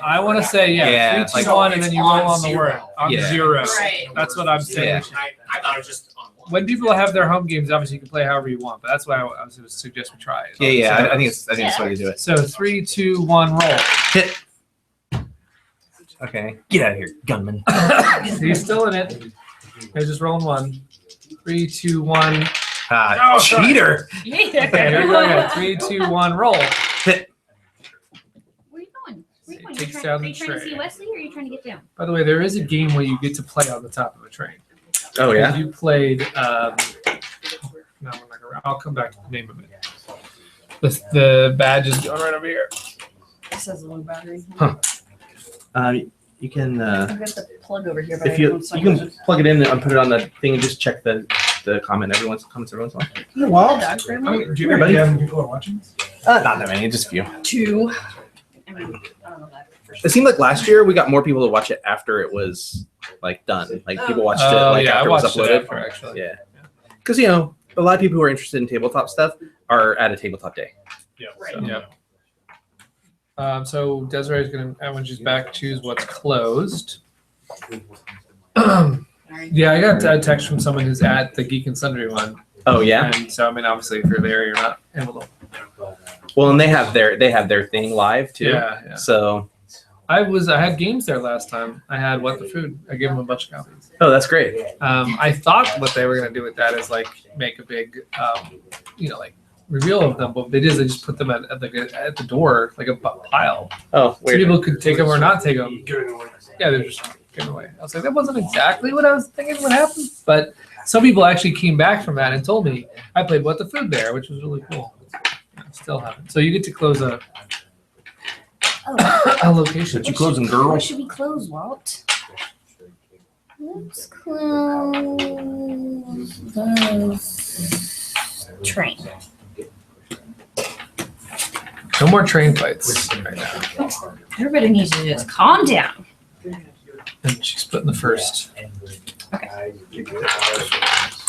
[SPEAKER 2] I want to say
[SPEAKER 4] Yeah,
[SPEAKER 2] 3, 2,
[SPEAKER 4] like-
[SPEAKER 2] 1, and then you roll on the word on
[SPEAKER 4] Yeah.
[SPEAKER 2] 0.
[SPEAKER 7] Right.
[SPEAKER 2] That's what I'm saying.
[SPEAKER 4] Yeah.
[SPEAKER 3] I thought it was just on one.
[SPEAKER 2] When people have their home games, obviously you can play however you want, but that's why I was going to suggest we try it.
[SPEAKER 4] Yeah.
[SPEAKER 2] So,
[SPEAKER 4] I think it's the way to do it.
[SPEAKER 2] So 3, 2, 1, roll.
[SPEAKER 4] Hit. Okay. Get out of here, gunman.
[SPEAKER 2] He's still in it. He's just rolling 1. 3, 2, 1.
[SPEAKER 4] Ah, cheater.
[SPEAKER 2] Okay, here we go. 3, 2, 1, roll.
[SPEAKER 4] Hit.
[SPEAKER 6] Where are you going? Where are you going?
[SPEAKER 2] Takes
[SPEAKER 6] You
[SPEAKER 2] down
[SPEAKER 6] are
[SPEAKER 2] the
[SPEAKER 6] you trying to see
[SPEAKER 2] tray.
[SPEAKER 6] Wesley or are you trying to get down?
[SPEAKER 2] By the way, there is a game where you get to play on the top of a train.
[SPEAKER 4] Oh yeah.
[SPEAKER 2] You played. No, I'm not gonna. I'll come back to the name of it. The badge is going right over here.
[SPEAKER 8] It says a low battery.
[SPEAKER 4] You can
[SPEAKER 8] I've got the plug over here, but
[SPEAKER 4] if you can plug it in and put it on the thing and just check the comments every once in a while.
[SPEAKER 5] Do you think how many people are watching this?
[SPEAKER 4] Not that many, just a few.
[SPEAKER 8] 2. I mean, I don't know that for sure.
[SPEAKER 4] It seemed like last year we got more people to watch it after it was like done. Like people watched it like
[SPEAKER 2] yeah,
[SPEAKER 4] after
[SPEAKER 2] I
[SPEAKER 4] it was
[SPEAKER 2] watched
[SPEAKER 4] uploaded.
[SPEAKER 2] it after, actually.
[SPEAKER 4] Yeah, because a lot of people who are interested in tabletop stuff are at a tabletop day.
[SPEAKER 5] Yeah.
[SPEAKER 8] Right.
[SPEAKER 2] Yeah. So Desiree's gonna, when she's back, choose what's closed. Yeah, I got a text from someone who's at the Geek and Sundry one.
[SPEAKER 4] Oh yeah.
[SPEAKER 2] And so I mean, obviously, if you're there, you're not able to.
[SPEAKER 4] Well, and they have their thing live too.
[SPEAKER 2] Yeah.
[SPEAKER 4] So
[SPEAKER 2] I had games there last time. I had What the Food. I gave them a bunch of copies.
[SPEAKER 4] that's great.
[SPEAKER 2] I thought what they were gonna do with that is like make a big, like reveal of them, but they just put them at the door, like a pile.
[SPEAKER 4] Oh,
[SPEAKER 2] So
[SPEAKER 4] weird.
[SPEAKER 2] people could take them or not take them. Yeah, they're just given away. I was like, that wasn't exactly what I was thinking would happen, but some people actually came back from that and told me I played What the Food there, which was really cool. Still haven't. So you get to close a location.
[SPEAKER 4] Did you closing, girl?
[SPEAKER 6] What should we close, Walt? Let's close the train.
[SPEAKER 2] No more train fights right now.
[SPEAKER 8] Everybody needs to just calm down.
[SPEAKER 2] And she's putting the first.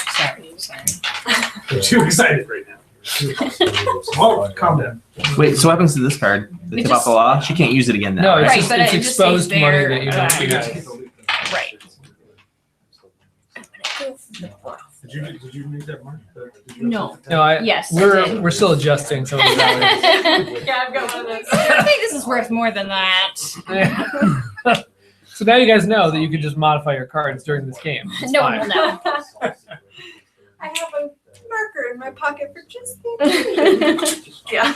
[SPEAKER 8] Sorry.
[SPEAKER 5] I'm too excited right now. Oh, calm down.
[SPEAKER 4] Wait, so what happens to this card? The
[SPEAKER 8] It
[SPEAKER 4] tip off
[SPEAKER 8] just-
[SPEAKER 4] the law? She can't use it again now.
[SPEAKER 2] No, it's
[SPEAKER 8] Right,
[SPEAKER 2] just
[SPEAKER 8] but
[SPEAKER 2] it's
[SPEAKER 8] it just
[SPEAKER 2] exposed
[SPEAKER 8] stays
[SPEAKER 2] money
[SPEAKER 8] there.
[SPEAKER 2] that you don't
[SPEAKER 8] Right.
[SPEAKER 2] use.
[SPEAKER 8] Right.
[SPEAKER 5] Did you need that mark?
[SPEAKER 8] No.
[SPEAKER 2] No,
[SPEAKER 8] Yes, I did.
[SPEAKER 2] we're still adjusting some of the values.
[SPEAKER 7] Yeah, I've got one of those.
[SPEAKER 8] I think this is worth more than that.
[SPEAKER 2] So now you guys know that you can just modify your cards during this game. It's
[SPEAKER 8] No,
[SPEAKER 2] fine.
[SPEAKER 8] no.
[SPEAKER 7] I have a marker in my pocket for just thinking. Yeah.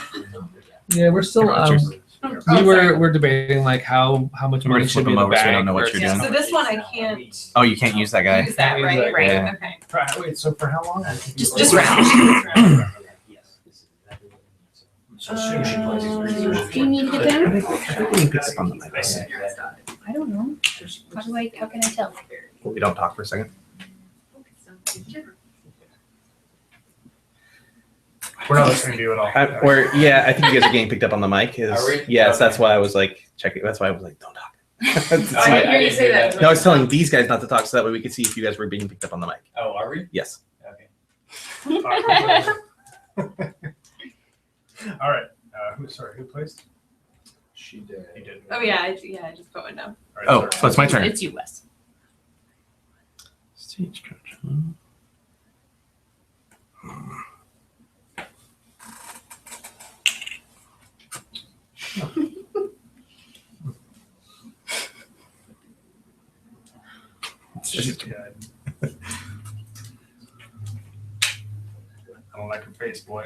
[SPEAKER 2] Yeah, we're still we're debating like how much
[SPEAKER 4] We're
[SPEAKER 2] money
[SPEAKER 4] just
[SPEAKER 2] should be
[SPEAKER 4] flipping
[SPEAKER 2] in the
[SPEAKER 4] over so we
[SPEAKER 2] bag.
[SPEAKER 4] don't know what you're
[SPEAKER 2] versus-
[SPEAKER 4] doing.
[SPEAKER 7] So this one I can't
[SPEAKER 4] Oh, you can't use that guy.
[SPEAKER 7] use that,
[SPEAKER 2] Use
[SPEAKER 7] right?
[SPEAKER 2] that,
[SPEAKER 7] Right.
[SPEAKER 4] yeah.
[SPEAKER 7] Okay.
[SPEAKER 5] Right, wait, so for how long?
[SPEAKER 8] Just round.
[SPEAKER 5] So as soon as she plays
[SPEAKER 8] Do you need to get down?
[SPEAKER 4] Everything picks up on the mic.
[SPEAKER 8] I don't know. How can I tell?
[SPEAKER 4] We don't talk for a second.
[SPEAKER 5] We're not listening to you at all.
[SPEAKER 4] I think you guys are getting picked up on the mic.
[SPEAKER 9] Are we?
[SPEAKER 4] Yes, that's why I was like checking. That's why I was like, don't talk. That's
[SPEAKER 1] I
[SPEAKER 4] why-
[SPEAKER 1] didn't hear you say that.
[SPEAKER 4] No, I was telling these guys not to talk so that way we could see if you guys were being picked up on the mic.
[SPEAKER 9] Oh, are we?
[SPEAKER 4] Yes.
[SPEAKER 9] Okay.
[SPEAKER 5] All right. Who placed?
[SPEAKER 9] She did.
[SPEAKER 5] You did.
[SPEAKER 7] Oh yeah, I just put one down.
[SPEAKER 5] All right,
[SPEAKER 4] Oh,
[SPEAKER 5] sorry.
[SPEAKER 4] so it's my turn.
[SPEAKER 8] It's you, Wes.
[SPEAKER 4] Stagecoach.
[SPEAKER 5] Yeah. I don't like her face, boy.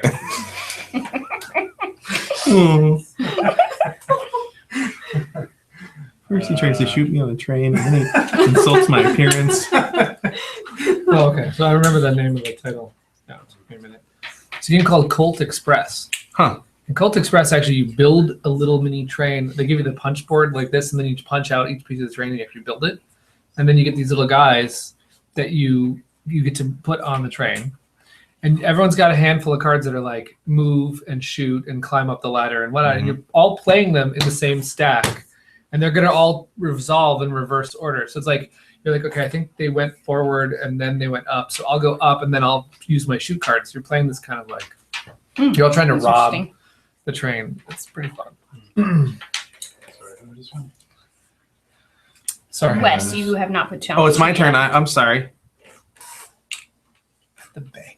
[SPEAKER 4] First he tries to shoot me on a train, and then he insults my appearance.
[SPEAKER 2] Oh, okay. So I remember the name of the title. No, it took me a minute. It's a game called Colt Express.
[SPEAKER 4] Huh.
[SPEAKER 2] In Colt Express, actually, you build a little mini train. They give you the punch board like this, and then you punch out each piece of the train and you actually build it. And then you get these little guys that you get to put on the train. And everyone's got a handful of cards that are like move and shoot and climb up the ladder and whatnot. And you're all playing them in the same stack. And they're going to all resolve in reverse order. So it's like, you're like, okay, I think they went forward and then they went up. So I'll go up and then I'll use my shoot cards. You're playing this kind of like, you're all trying to
[SPEAKER 8] That's
[SPEAKER 2] rob
[SPEAKER 8] interesting.
[SPEAKER 2] the train. It's pretty fun.
[SPEAKER 5] Sorry, who just won?
[SPEAKER 2] Sorry.
[SPEAKER 8] Wes, you have not put challenge.
[SPEAKER 4] Oh, it's my
[SPEAKER 8] yet.
[SPEAKER 4] turn. I'm sorry.
[SPEAKER 2] The bank.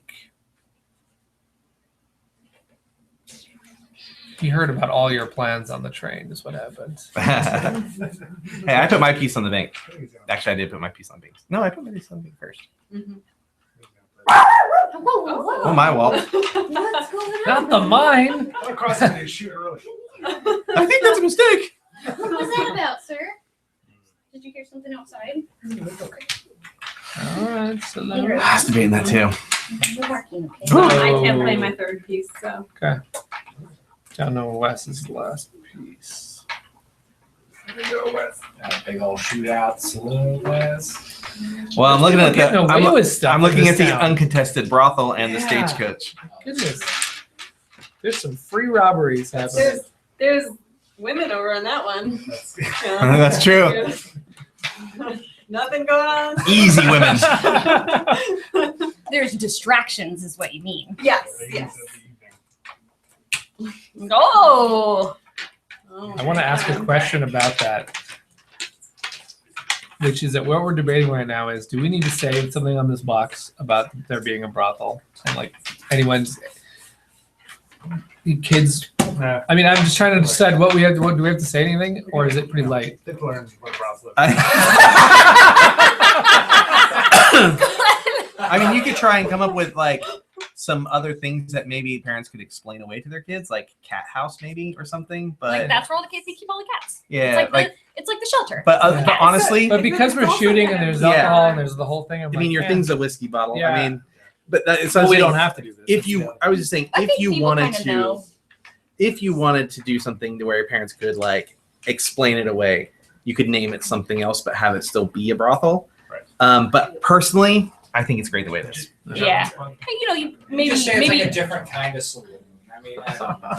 [SPEAKER 2] You heard about all your plans on the train is what happened.
[SPEAKER 4] Hey, I put my piece on the bank. Actually, I did put my piece on the bank. No, I put my piece on the bank first. Oh, my wall.
[SPEAKER 7] What's going on?
[SPEAKER 2] Not the mine.
[SPEAKER 5] I'm across the day, shoot early.
[SPEAKER 4] I think that's a mistake.
[SPEAKER 8] What was that about, sir? Did you hear something outside?
[SPEAKER 2] All right. So
[SPEAKER 4] I was debating that too.
[SPEAKER 8] You're barking, okay?
[SPEAKER 7] I can't play my third piece, so.
[SPEAKER 2] Down to Wes's last piece.
[SPEAKER 9] Big old shootouts.
[SPEAKER 4] Well, I'm looking at
[SPEAKER 2] Getting
[SPEAKER 4] the.
[SPEAKER 2] away with stuff
[SPEAKER 4] I'm
[SPEAKER 2] in
[SPEAKER 4] looking
[SPEAKER 2] this
[SPEAKER 4] at the
[SPEAKER 2] town.
[SPEAKER 4] uncontested brothel and the
[SPEAKER 2] Yeah.
[SPEAKER 4] stagecoach.
[SPEAKER 2] Goodness. There's some free robberies happening.
[SPEAKER 7] There's women over on that one.
[SPEAKER 4] That's true.
[SPEAKER 7] Nothing going on.
[SPEAKER 4] Easy women.
[SPEAKER 8] There's distractions, is what you mean.
[SPEAKER 7] Yes, yes.
[SPEAKER 8] Oh!
[SPEAKER 2] I want to ask a question about that, which is that what we're debating right now is, do we need to say something on this box about there being a brothel and like anyone's kids?
[SPEAKER 5] Yeah.
[SPEAKER 2] I mean, I'm just trying to decide what we have. What do we have to say anything, or is it pretty light?
[SPEAKER 5] They've learned what brothel is.
[SPEAKER 4] I mean, you could try and come up with like some other things that maybe parents could explain away to their kids, like cat house maybe or something. But
[SPEAKER 8] Like that's where all the kids keep all the cats.
[SPEAKER 4] yeah,
[SPEAKER 8] It's like the shelter.
[SPEAKER 4] but
[SPEAKER 2] Yeah.
[SPEAKER 4] honestly,
[SPEAKER 2] But because we're shooting and there's
[SPEAKER 4] Yeah.
[SPEAKER 2] alcohol and there's the whole thing, I'm
[SPEAKER 4] I mean,
[SPEAKER 2] like,
[SPEAKER 4] your
[SPEAKER 2] yeah,
[SPEAKER 4] thing's a whiskey bottle.
[SPEAKER 2] Yeah.
[SPEAKER 4] I mean, but it's
[SPEAKER 2] well, we don't have to do this.
[SPEAKER 4] If you, I was just saying,
[SPEAKER 8] I
[SPEAKER 4] if
[SPEAKER 8] think
[SPEAKER 4] you
[SPEAKER 8] people
[SPEAKER 4] wanted
[SPEAKER 8] kinda
[SPEAKER 4] to,
[SPEAKER 8] know.
[SPEAKER 4] if you wanted to do something to where your parents could like explain it away, you could name it something else, but have it still be a brothel.
[SPEAKER 5] Right.
[SPEAKER 4] But personally, I think it's great the way it is.
[SPEAKER 8] Yeah. Hey, you know, you maybe
[SPEAKER 9] Just say it's
[SPEAKER 8] maybe
[SPEAKER 9] like a different kind of saloon. I mean,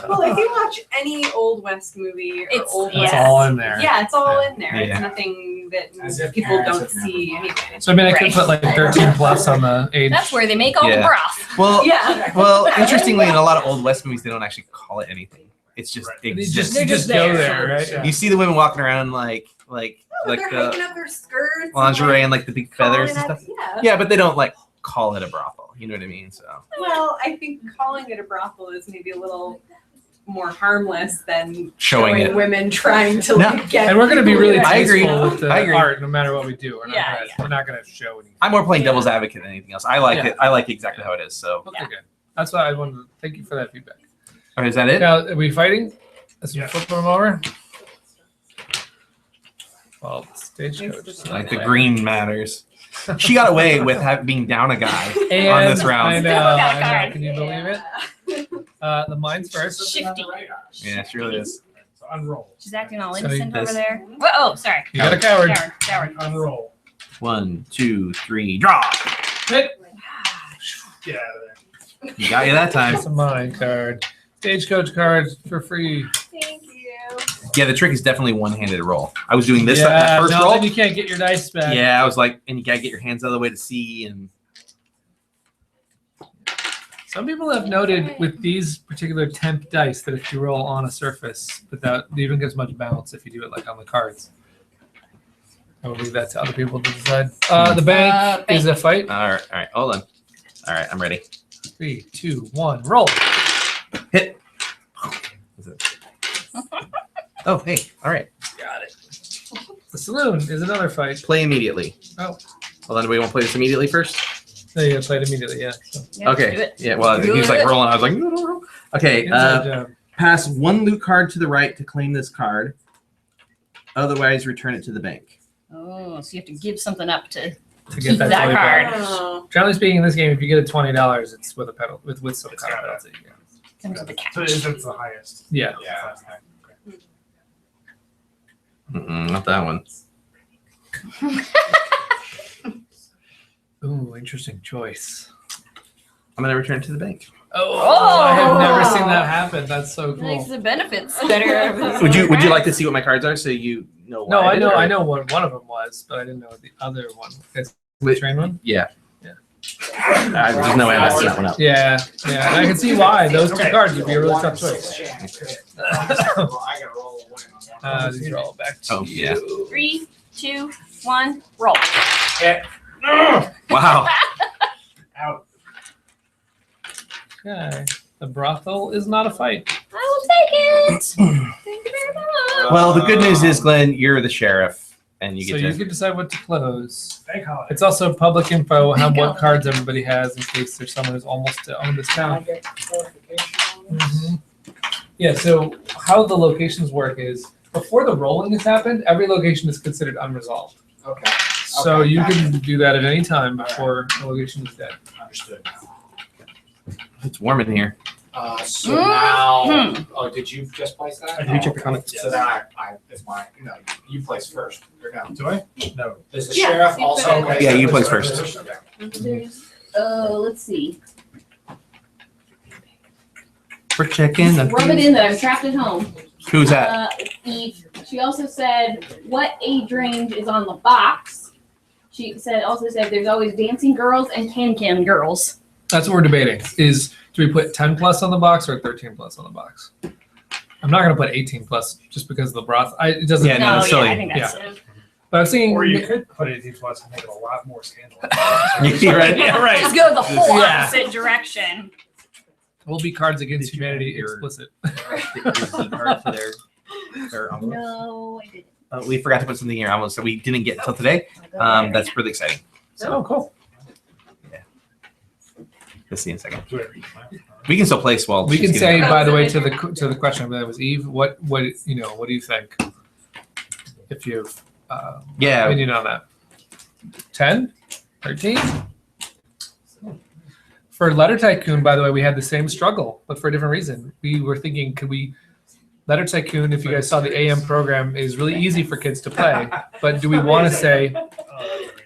[SPEAKER 7] Well, if you watch any Old West movie or
[SPEAKER 8] It's-
[SPEAKER 7] Old
[SPEAKER 8] yeah.
[SPEAKER 7] West,
[SPEAKER 2] It's all in there.
[SPEAKER 7] yeah, it's all in there.
[SPEAKER 4] Yeah.
[SPEAKER 7] It's nothing that
[SPEAKER 9] As if
[SPEAKER 7] people
[SPEAKER 9] parents
[SPEAKER 7] don't
[SPEAKER 9] have never
[SPEAKER 7] see
[SPEAKER 9] watched.
[SPEAKER 7] anyway.
[SPEAKER 2] So I mean, I could
[SPEAKER 8] Right.
[SPEAKER 2] put like 13 plus on the age.
[SPEAKER 8] That's where they make all the
[SPEAKER 4] Yeah.
[SPEAKER 8] broth.
[SPEAKER 4] Well,
[SPEAKER 7] Yeah.
[SPEAKER 4] well, interestingly, in a lot of old West movies, they don't actually call it anything. It's just
[SPEAKER 5] Right.
[SPEAKER 2] You
[SPEAKER 4] exists.
[SPEAKER 2] just, you just go there, right?
[SPEAKER 5] Yeah.
[SPEAKER 4] You see the women walking around like
[SPEAKER 7] They're hanging
[SPEAKER 4] the
[SPEAKER 7] up their skirts.
[SPEAKER 4] lingerie and like the big feathers and stuff.
[SPEAKER 7] Yeah.
[SPEAKER 4] Yeah, but they don't like call it a brothel. You know what I mean? So
[SPEAKER 7] Well, I think calling it a brothel is maybe a little more harmless than
[SPEAKER 4] showing it.
[SPEAKER 7] women trying to
[SPEAKER 4] No.
[SPEAKER 7] like get.
[SPEAKER 2] And we're going to be really
[SPEAKER 4] I agree.
[SPEAKER 2] tasteful with the
[SPEAKER 4] I agree.
[SPEAKER 2] art, no matter what we do.
[SPEAKER 8] Yeah,
[SPEAKER 2] We're not going to show anything.
[SPEAKER 4] I'm more playing devil's advocate than anything else. I like
[SPEAKER 2] Yeah.
[SPEAKER 4] it. I like exactly how it is. So,
[SPEAKER 2] Okay, good. That's why I wanted to thank you for that feedback.
[SPEAKER 4] all right, is that it?
[SPEAKER 2] Now, are we fighting? Let's
[SPEAKER 5] Yeah.
[SPEAKER 2] flip them over. Well, stagecoach.
[SPEAKER 4] Like the green matters. She got away with being down a guy
[SPEAKER 2] And
[SPEAKER 4] on this round.
[SPEAKER 2] I know,
[SPEAKER 8] Still got
[SPEAKER 2] I know.
[SPEAKER 8] card.
[SPEAKER 2] Can you believe it? The mine's first.
[SPEAKER 8] Shifty.
[SPEAKER 4] Yeah, she really is.
[SPEAKER 5] So unroll.
[SPEAKER 8] She's acting all
[SPEAKER 2] So
[SPEAKER 8] innocent
[SPEAKER 4] this-
[SPEAKER 8] over there. Whoa, oh, sorry.
[SPEAKER 2] You got a coward.
[SPEAKER 8] Coward.
[SPEAKER 5] Unroll.
[SPEAKER 4] 1, 2, 3, draw.
[SPEAKER 2] Hit.
[SPEAKER 5] Get out of there.
[SPEAKER 4] You got you that time.
[SPEAKER 2] It's a mine card. Stagecoach cards for free.
[SPEAKER 7] Thank you.
[SPEAKER 4] Yeah, the trick is definitely one-handed roll. I was doing this
[SPEAKER 2] yeah,
[SPEAKER 4] that first
[SPEAKER 2] no,
[SPEAKER 4] roll.
[SPEAKER 2] then you can't get your dice back.
[SPEAKER 4] Yeah, I was like, and you gotta get your hands out of the way to see. And
[SPEAKER 2] Some people have noted with these particular temp dice that if you roll on a surface, without you even get as much bounce if you do it like on the cards. I will leave that to other people to decide. The bank is a fight.
[SPEAKER 4] all right, hold on. All right, I'm ready.
[SPEAKER 2] 3, 2, 1, roll.
[SPEAKER 4] Hit. Oh, hey, all right.
[SPEAKER 2] Got it. The saloon is another fight.
[SPEAKER 4] Play immediately.
[SPEAKER 2] Oh.
[SPEAKER 4] Hold on, do we want to play this immediately first?
[SPEAKER 2] No, you play it immediately, yeah. So,
[SPEAKER 8] Yeah,
[SPEAKER 4] Okay.
[SPEAKER 8] do it.
[SPEAKER 4] Yeah, well, he was like rolling. I was like, no, no, no. Okay,
[SPEAKER 2] inside job.
[SPEAKER 4] pass one loot card to the right to claim this card. Otherwise, return it to the bank.
[SPEAKER 8] Oh, so you have to give something up to
[SPEAKER 2] To
[SPEAKER 8] keep
[SPEAKER 2] get that,
[SPEAKER 8] that
[SPEAKER 2] 20
[SPEAKER 8] card.
[SPEAKER 2] bucks.
[SPEAKER 7] Oh.
[SPEAKER 2] Generally speaking, in this game, if you get a $20, it's with a pedal with some
[SPEAKER 5] It's
[SPEAKER 2] kind of
[SPEAKER 5] got
[SPEAKER 2] penalty. Yeah.
[SPEAKER 8] Comes with the
[SPEAKER 5] So
[SPEAKER 8] catch.
[SPEAKER 5] it's the highest.
[SPEAKER 2] Yeah.
[SPEAKER 5] Yeah.
[SPEAKER 4] Not that one.
[SPEAKER 2] Ooh, interesting choice.
[SPEAKER 4] I'm gonna return it to the bank.
[SPEAKER 2] Oh, I have never seen that happen. That's so
[SPEAKER 8] Makes
[SPEAKER 2] cool.
[SPEAKER 8] the benefits better.
[SPEAKER 4] Would you like to see what my cards are so you know?
[SPEAKER 2] No,
[SPEAKER 4] why
[SPEAKER 2] I
[SPEAKER 4] did
[SPEAKER 2] know,
[SPEAKER 4] it, or-
[SPEAKER 2] I know what one of them was, but I didn't know what the other one. It's the
[SPEAKER 4] Wait.
[SPEAKER 2] train one.
[SPEAKER 4] Yeah.
[SPEAKER 2] Yeah.
[SPEAKER 4] There's no way I'm messing that one up.
[SPEAKER 2] Yeah, yeah, and I can see why those two cards would be a really tough choice.
[SPEAKER 9] I gotta roll a win on that.
[SPEAKER 2] These are all back to
[SPEAKER 4] Oh,
[SPEAKER 2] you.
[SPEAKER 4] yeah.
[SPEAKER 8] 3, 2, 1, roll.
[SPEAKER 4] Wow.
[SPEAKER 5] Out.
[SPEAKER 2] Okay. The brothel is not a fight.
[SPEAKER 8] I will take it. Thank you very much.
[SPEAKER 4] Well, the good news is, Glenn, you're the sheriff, and you
[SPEAKER 2] So
[SPEAKER 4] get
[SPEAKER 2] you
[SPEAKER 4] to.
[SPEAKER 2] can decide what to close.
[SPEAKER 5] Bank holiday.
[SPEAKER 2] It's also public info how what cards everybody has in case there's someone who's almost to own this
[SPEAKER 9] Can I
[SPEAKER 2] town.
[SPEAKER 9] get clarification on this?
[SPEAKER 2] Mhm. Yeah, so how the locations work is before the rolling has happened, every location is considered unresolved.
[SPEAKER 9] Okay,
[SPEAKER 2] So
[SPEAKER 9] Okay,
[SPEAKER 2] you
[SPEAKER 9] gotcha.
[SPEAKER 2] can do that at any time before the location is dead.
[SPEAKER 9] understood.
[SPEAKER 4] It's warm in here.
[SPEAKER 9] So now, oh, did you just place that?
[SPEAKER 4] Did you check the comments?
[SPEAKER 9] So then I, it's my, no, you place first. Or no?
[SPEAKER 5] Do I? No.
[SPEAKER 9] Does the
[SPEAKER 7] Yeah,
[SPEAKER 9] sheriff
[SPEAKER 7] you
[SPEAKER 9] also?
[SPEAKER 7] put it-
[SPEAKER 9] place
[SPEAKER 4] Yeah, you
[SPEAKER 9] it?
[SPEAKER 4] place first.
[SPEAKER 9] Okay.
[SPEAKER 8] There's, let's see.
[SPEAKER 4] We're checking.
[SPEAKER 8] Rub it in that I'm trapped at home.
[SPEAKER 4] Who's that?
[SPEAKER 8] Eve. She also said what age range is on the box. She also said there's always dancing girls and can girls.
[SPEAKER 2] That's what we're debating. Is do we put 10 plus on the box or 13 plus on the box? I'm not gonna put 18 plus just because of the broth. It doesn't.
[SPEAKER 4] Yeah, no, it's silly.
[SPEAKER 8] I think that's it.
[SPEAKER 2] But I was thinking.
[SPEAKER 5] Or you could put 18 plus and make it a lot more scandalous.
[SPEAKER 4] You're right. Yeah, right.
[SPEAKER 8] Just go the whole
[SPEAKER 2] Yeah.
[SPEAKER 8] opposite direction.
[SPEAKER 2] Will be Cards Against
[SPEAKER 4] Did you
[SPEAKER 2] Humanity
[SPEAKER 4] have your-
[SPEAKER 2] explicit.
[SPEAKER 4] Card for their envelope.
[SPEAKER 8] No, I didn't.
[SPEAKER 4] We forgot to put something in your envelope, so we didn't get until today. That's really exciting.
[SPEAKER 2] Oh, cool.
[SPEAKER 4] We'll see in a second. We can still place while
[SPEAKER 2] We
[SPEAKER 4] she's
[SPEAKER 2] can
[SPEAKER 4] getting
[SPEAKER 2] say,
[SPEAKER 4] it.
[SPEAKER 2] by the way, to the question that was Eve. What do you think? If you have
[SPEAKER 4] Yeah.
[SPEAKER 2] opinion on that, 10, 13. For Letter Tycoon, by the way, we had the same struggle, but for a different reason. We were thinking, could we Letter Tycoon? If you guys saw the AM program, is really easy for kids to play. But do we want to say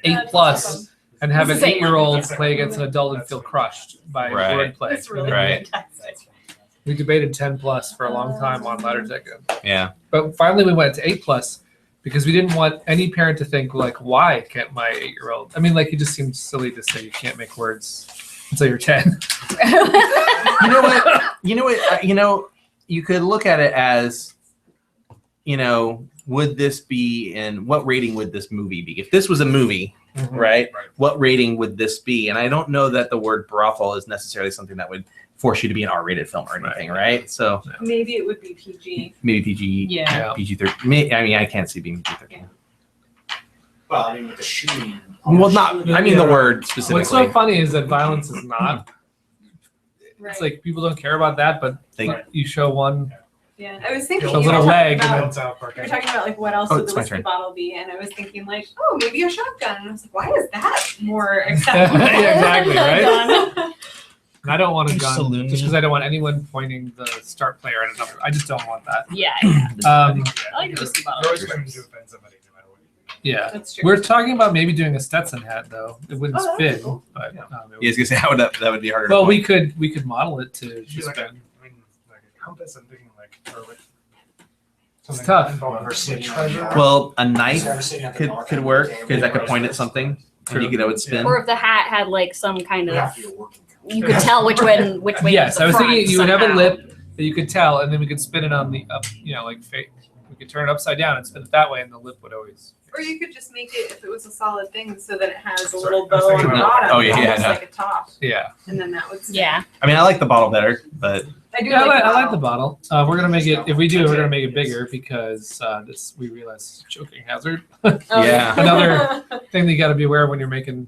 [SPEAKER 2] 8+ and have an
[SPEAKER 8] Same.
[SPEAKER 2] 8-year-old play against an adult and feel crushed by
[SPEAKER 4] Right.
[SPEAKER 2] wordplay?
[SPEAKER 7] It's really
[SPEAKER 4] Right.
[SPEAKER 7] fantastic.
[SPEAKER 2] We debated 10 plus for a long time on ladder chicken.
[SPEAKER 10] Yeah.
[SPEAKER 2] But finally we went to 8 plus because we didn't want any parent to think like, why can't my 8-year-old? I mean, like it just seems silly to say you can't make words until you're 10.
[SPEAKER 10] You know what? You could look at it as, would this be in what rating would this movie be? If this was a movie, right? What rating would this be? And I don't know that the word brothel is necessarily something that would force you to be an R-rated film or anything, right? So
[SPEAKER 7] Maybe it would be PG.
[SPEAKER 10] maybe PG,
[SPEAKER 8] Yeah.
[SPEAKER 10] PG-13. I mean, I can't see being PG-13.
[SPEAKER 3] Well, I mean, with the shooting.
[SPEAKER 10] Well, not. I mean, the word
[SPEAKER 2] What's
[SPEAKER 10] specifically.
[SPEAKER 2] so funny is that violence is not. It's like people don't care about that, but you show one.
[SPEAKER 7] Yeah, I was thinking
[SPEAKER 2] A little leg and
[SPEAKER 5] It's out,
[SPEAKER 7] we
[SPEAKER 5] okay.
[SPEAKER 7] were talking about like what else
[SPEAKER 10] Oh,
[SPEAKER 7] would
[SPEAKER 10] it's
[SPEAKER 7] the
[SPEAKER 10] my
[SPEAKER 7] whiskey
[SPEAKER 10] turn.
[SPEAKER 7] bottle be, and I was thinking like, oh, maybe a shotgun. And I was like, why is that more acceptable?
[SPEAKER 2] Yeah, exactly, right?
[SPEAKER 7] Gun.
[SPEAKER 2] And I don't want a
[SPEAKER 10] You
[SPEAKER 2] gun
[SPEAKER 10] saloon
[SPEAKER 2] just
[SPEAKER 10] me.
[SPEAKER 2] because I don't want anyone pointing the start player at another. I just don't want that.
[SPEAKER 8] Yeah.
[SPEAKER 2] Um,
[SPEAKER 8] I like the whiskey
[SPEAKER 5] You're
[SPEAKER 8] bottle.
[SPEAKER 5] always going to offend somebody no matter what you do.
[SPEAKER 2] yeah.
[SPEAKER 7] That's true.
[SPEAKER 2] We're talking about maybe doing a Stetson hat though. It wouldn't
[SPEAKER 7] Oh, that'd be
[SPEAKER 2] spin,
[SPEAKER 7] cool.
[SPEAKER 2] but
[SPEAKER 10] Yeah, I was gonna say that would be harder.
[SPEAKER 2] well,
[SPEAKER 10] to
[SPEAKER 2] we could model it to
[SPEAKER 5] Should be like a,
[SPEAKER 2] spin.
[SPEAKER 5] I mean, like a compass. I'm thinking like, or like
[SPEAKER 2] It's tough.
[SPEAKER 5] involving
[SPEAKER 3] Ever seen
[SPEAKER 5] treasure.
[SPEAKER 10] Well, a knife
[SPEAKER 3] Ever seen at the
[SPEAKER 10] could
[SPEAKER 3] market?
[SPEAKER 10] work because I could point at something and you would spin.
[SPEAKER 8] Or if the hat had like some kind
[SPEAKER 3] You
[SPEAKER 8] of,
[SPEAKER 3] have to be a working couple.
[SPEAKER 8] you could tell which way.
[SPEAKER 2] Yes,
[SPEAKER 8] was
[SPEAKER 2] I
[SPEAKER 8] the
[SPEAKER 2] was thinking
[SPEAKER 8] front
[SPEAKER 2] you would have a
[SPEAKER 8] somehow.
[SPEAKER 2] lip that you could tell, and then we could spin it on the up. Like fake. We could turn it upside down and spin it that way, and the lip would always.
[SPEAKER 7] Or you could just make it if it was a solid thing, so that it has a little
[SPEAKER 5] I was
[SPEAKER 7] bow on
[SPEAKER 5] thinking
[SPEAKER 7] the
[SPEAKER 5] about-
[SPEAKER 7] bottom,
[SPEAKER 10] Oh, yeah,
[SPEAKER 7] almost
[SPEAKER 10] no.
[SPEAKER 7] like a top,
[SPEAKER 2] Yeah.
[SPEAKER 7] and then that would. Stay.
[SPEAKER 8] Yeah.
[SPEAKER 10] I mean, I like the bottle better, but
[SPEAKER 7] I do.
[SPEAKER 2] Yeah,
[SPEAKER 7] like
[SPEAKER 2] I like the bottle. We're gonna make it. If we do, we're gonna make it bigger because we realize it's a choking hazard.
[SPEAKER 10] Yeah.
[SPEAKER 2] Another thing that you got to be aware of when you're making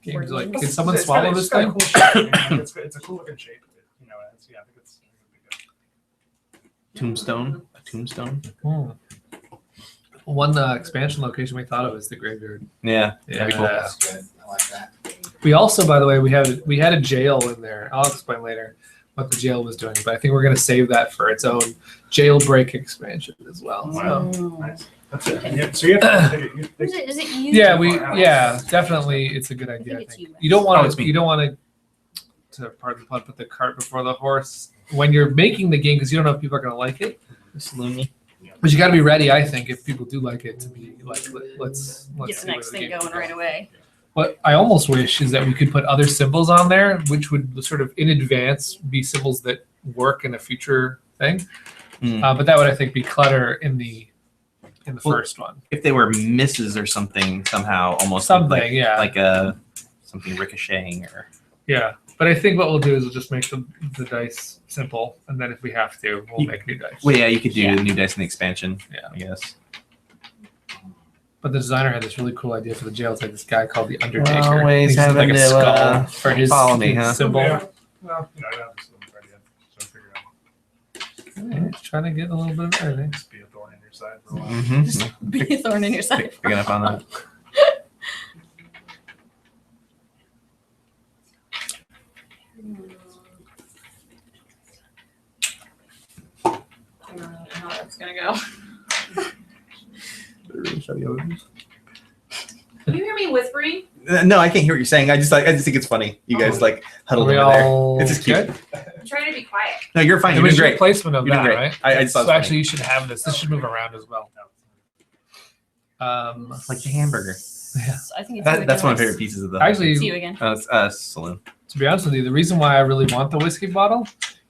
[SPEAKER 2] games. Like, can someone
[SPEAKER 5] It's
[SPEAKER 2] swallow
[SPEAKER 5] got-
[SPEAKER 2] this
[SPEAKER 5] it's got a
[SPEAKER 2] thing?
[SPEAKER 5] cool shape. I mean, it's a cool looking shape. I think it's
[SPEAKER 10] tombstone, a tombstone.
[SPEAKER 2] Hmm. One expansion location we thought of is the graveyard.
[SPEAKER 10] Yeah,
[SPEAKER 2] Yeah.
[SPEAKER 10] that'd be cool.
[SPEAKER 3] That's good. I like that.
[SPEAKER 2] We also, by the way, we had a jail in there. I'll explain later what the jail was doing, but I think we're gonna save that for its own jailbreak expansion as well.
[SPEAKER 5] Wow.
[SPEAKER 2] So,
[SPEAKER 5] Nice. That's it. And so you have to take it.
[SPEAKER 8] Is it you?
[SPEAKER 2] yeah, definitely, it's a good idea. I
[SPEAKER 8] it's
[SPEAKER 2] think
[SPEAKER 8] you.
[SPEAKER 2] you don't
[SPEAKER 10] Oh,
[SPEAKER 2] want
[SPEAKER 10] it's
[SPEAKER 2] to.
[SPEAKER 10] me.
[SPEAKER 2] You don't want to pardon the pun, put the cart before the horse when you're making the game because you don't know if people are gonna like it.
[SPEAKER 10] Saloon me.
[SPEAKER 2] But you got to be ready, I think, if people do like it, to be like, let's
[SPEAKER 8] Get
[SPEAKER 2] see
[SPEAKER 8] the
[SPEAKER 2] where
[SPEAKER 8] next
[SPEAKER 2] the
[SPEAKER 8] thing
[SPEAKER 2] game
[SPEAKER 8] going
[SPEAKER 2] goes.
[SPEAKER 8] right away.
[SPEAKER 2] What I almost wish is that we could put other symbols on there, which would sort of in advance be symbols that work in a future thing.
[SPEAKER 10] Hmm.
[SPEAKER 2] But that would, I think, be clutter in the
[SPEAKER 10] Well,
[SPEAKER 2] first one.
[SPEAKER 10] If they were misses or something somehow, almost
[SPEAKER 2] Something,
[SPEAKER 10] like,
[SPEAKER 2] yeah.
[SPEAKER 10] like a something ricocheting or.
[SPEAKER 2] Yeah. But I think what we'll do is we'll just make the dice simple, and then if we have to, we'll make new dice.
[SPEAKER 10] Well, yeah, you could do
[SPEAKER 8] Yeah.
[SPEAKER 10] the new dice in the expansion.
[SPEAKER 2] Yeah.
[SPEAKER 10] I guess.
[SPEAKER 2] But the designer had this really cool idea for the jail. It's like this guy called the Undertaker.
[SPEAKER 10] Always
[SPEAKER 2] He's like
[SPEAKER 10] having
[SPEAKER 2] a
[SPEAKER 10] to,
[SPEAKER 2] skull for his
[SPEAKER 10] follow me, huh?
[SPEAKER 2] symbol.
[SPEAKER 5] Yeah. Well, I don't have this little card yet, so I figured out.
[SPEAKER 2] Yeah, he's trying to get a little bit of everything.
[SPEAKER 5] Just be a thorn in your side for a while.
[SPEAKER 10] Mm-hmm.
[SPEAKER 8] Be a thorn in your side.
[SPEAKER 10] Picking up on that.
[SPEAKER 7] I don't know how that's gonna go.
[SPEAKER 1] Can you hear me whispering?
[SPEAKER 10] No, I can't hear what you're saying. I just think it's funny. You guys like huddled
[SPEAKER 2] Are we
[SPEAKER 10] over there.
[SPEAKER 2] all
[SPEAKER 10] It's just cute.
[SPEAKER 2] good?
[SPEAKER 1] I'm trying to be quiet.
[SPEAKER 10] No, you're fine.
[SPEAKER 2] It
[SPEAKER 10] You're
[SPEAKER 2] was
[SPEAKER 10] doing
[SPEAKER 2] your
[SPEAKER 10] great.
[SPEAKER 2] placement of
[SPEAKER 10] You're doing
[SPEAKER 2] that,
[SPEAKER 10] great.
[SPEAKER 2] right?
[SPEAKER 10] I just thought it
[SPEAKER 2] So
[SPEAKER 10] was
[SPEAKER 2] actually, you should have this. This should move around as well.
[SPEAKER 10] like the hamburger.
[SPEAKER 2] Yeah.
[SPEAKER 8] I think it's
[SPEAKER 10] That's one of my favorite pieces of the.
[SPEAKER 2] Actually,
[SPEAKER 8] See you again.
[SPEAKER 10] Saloon.
[SPEAKER 2] to be honest with you, the reason why I really want the whiskey bottle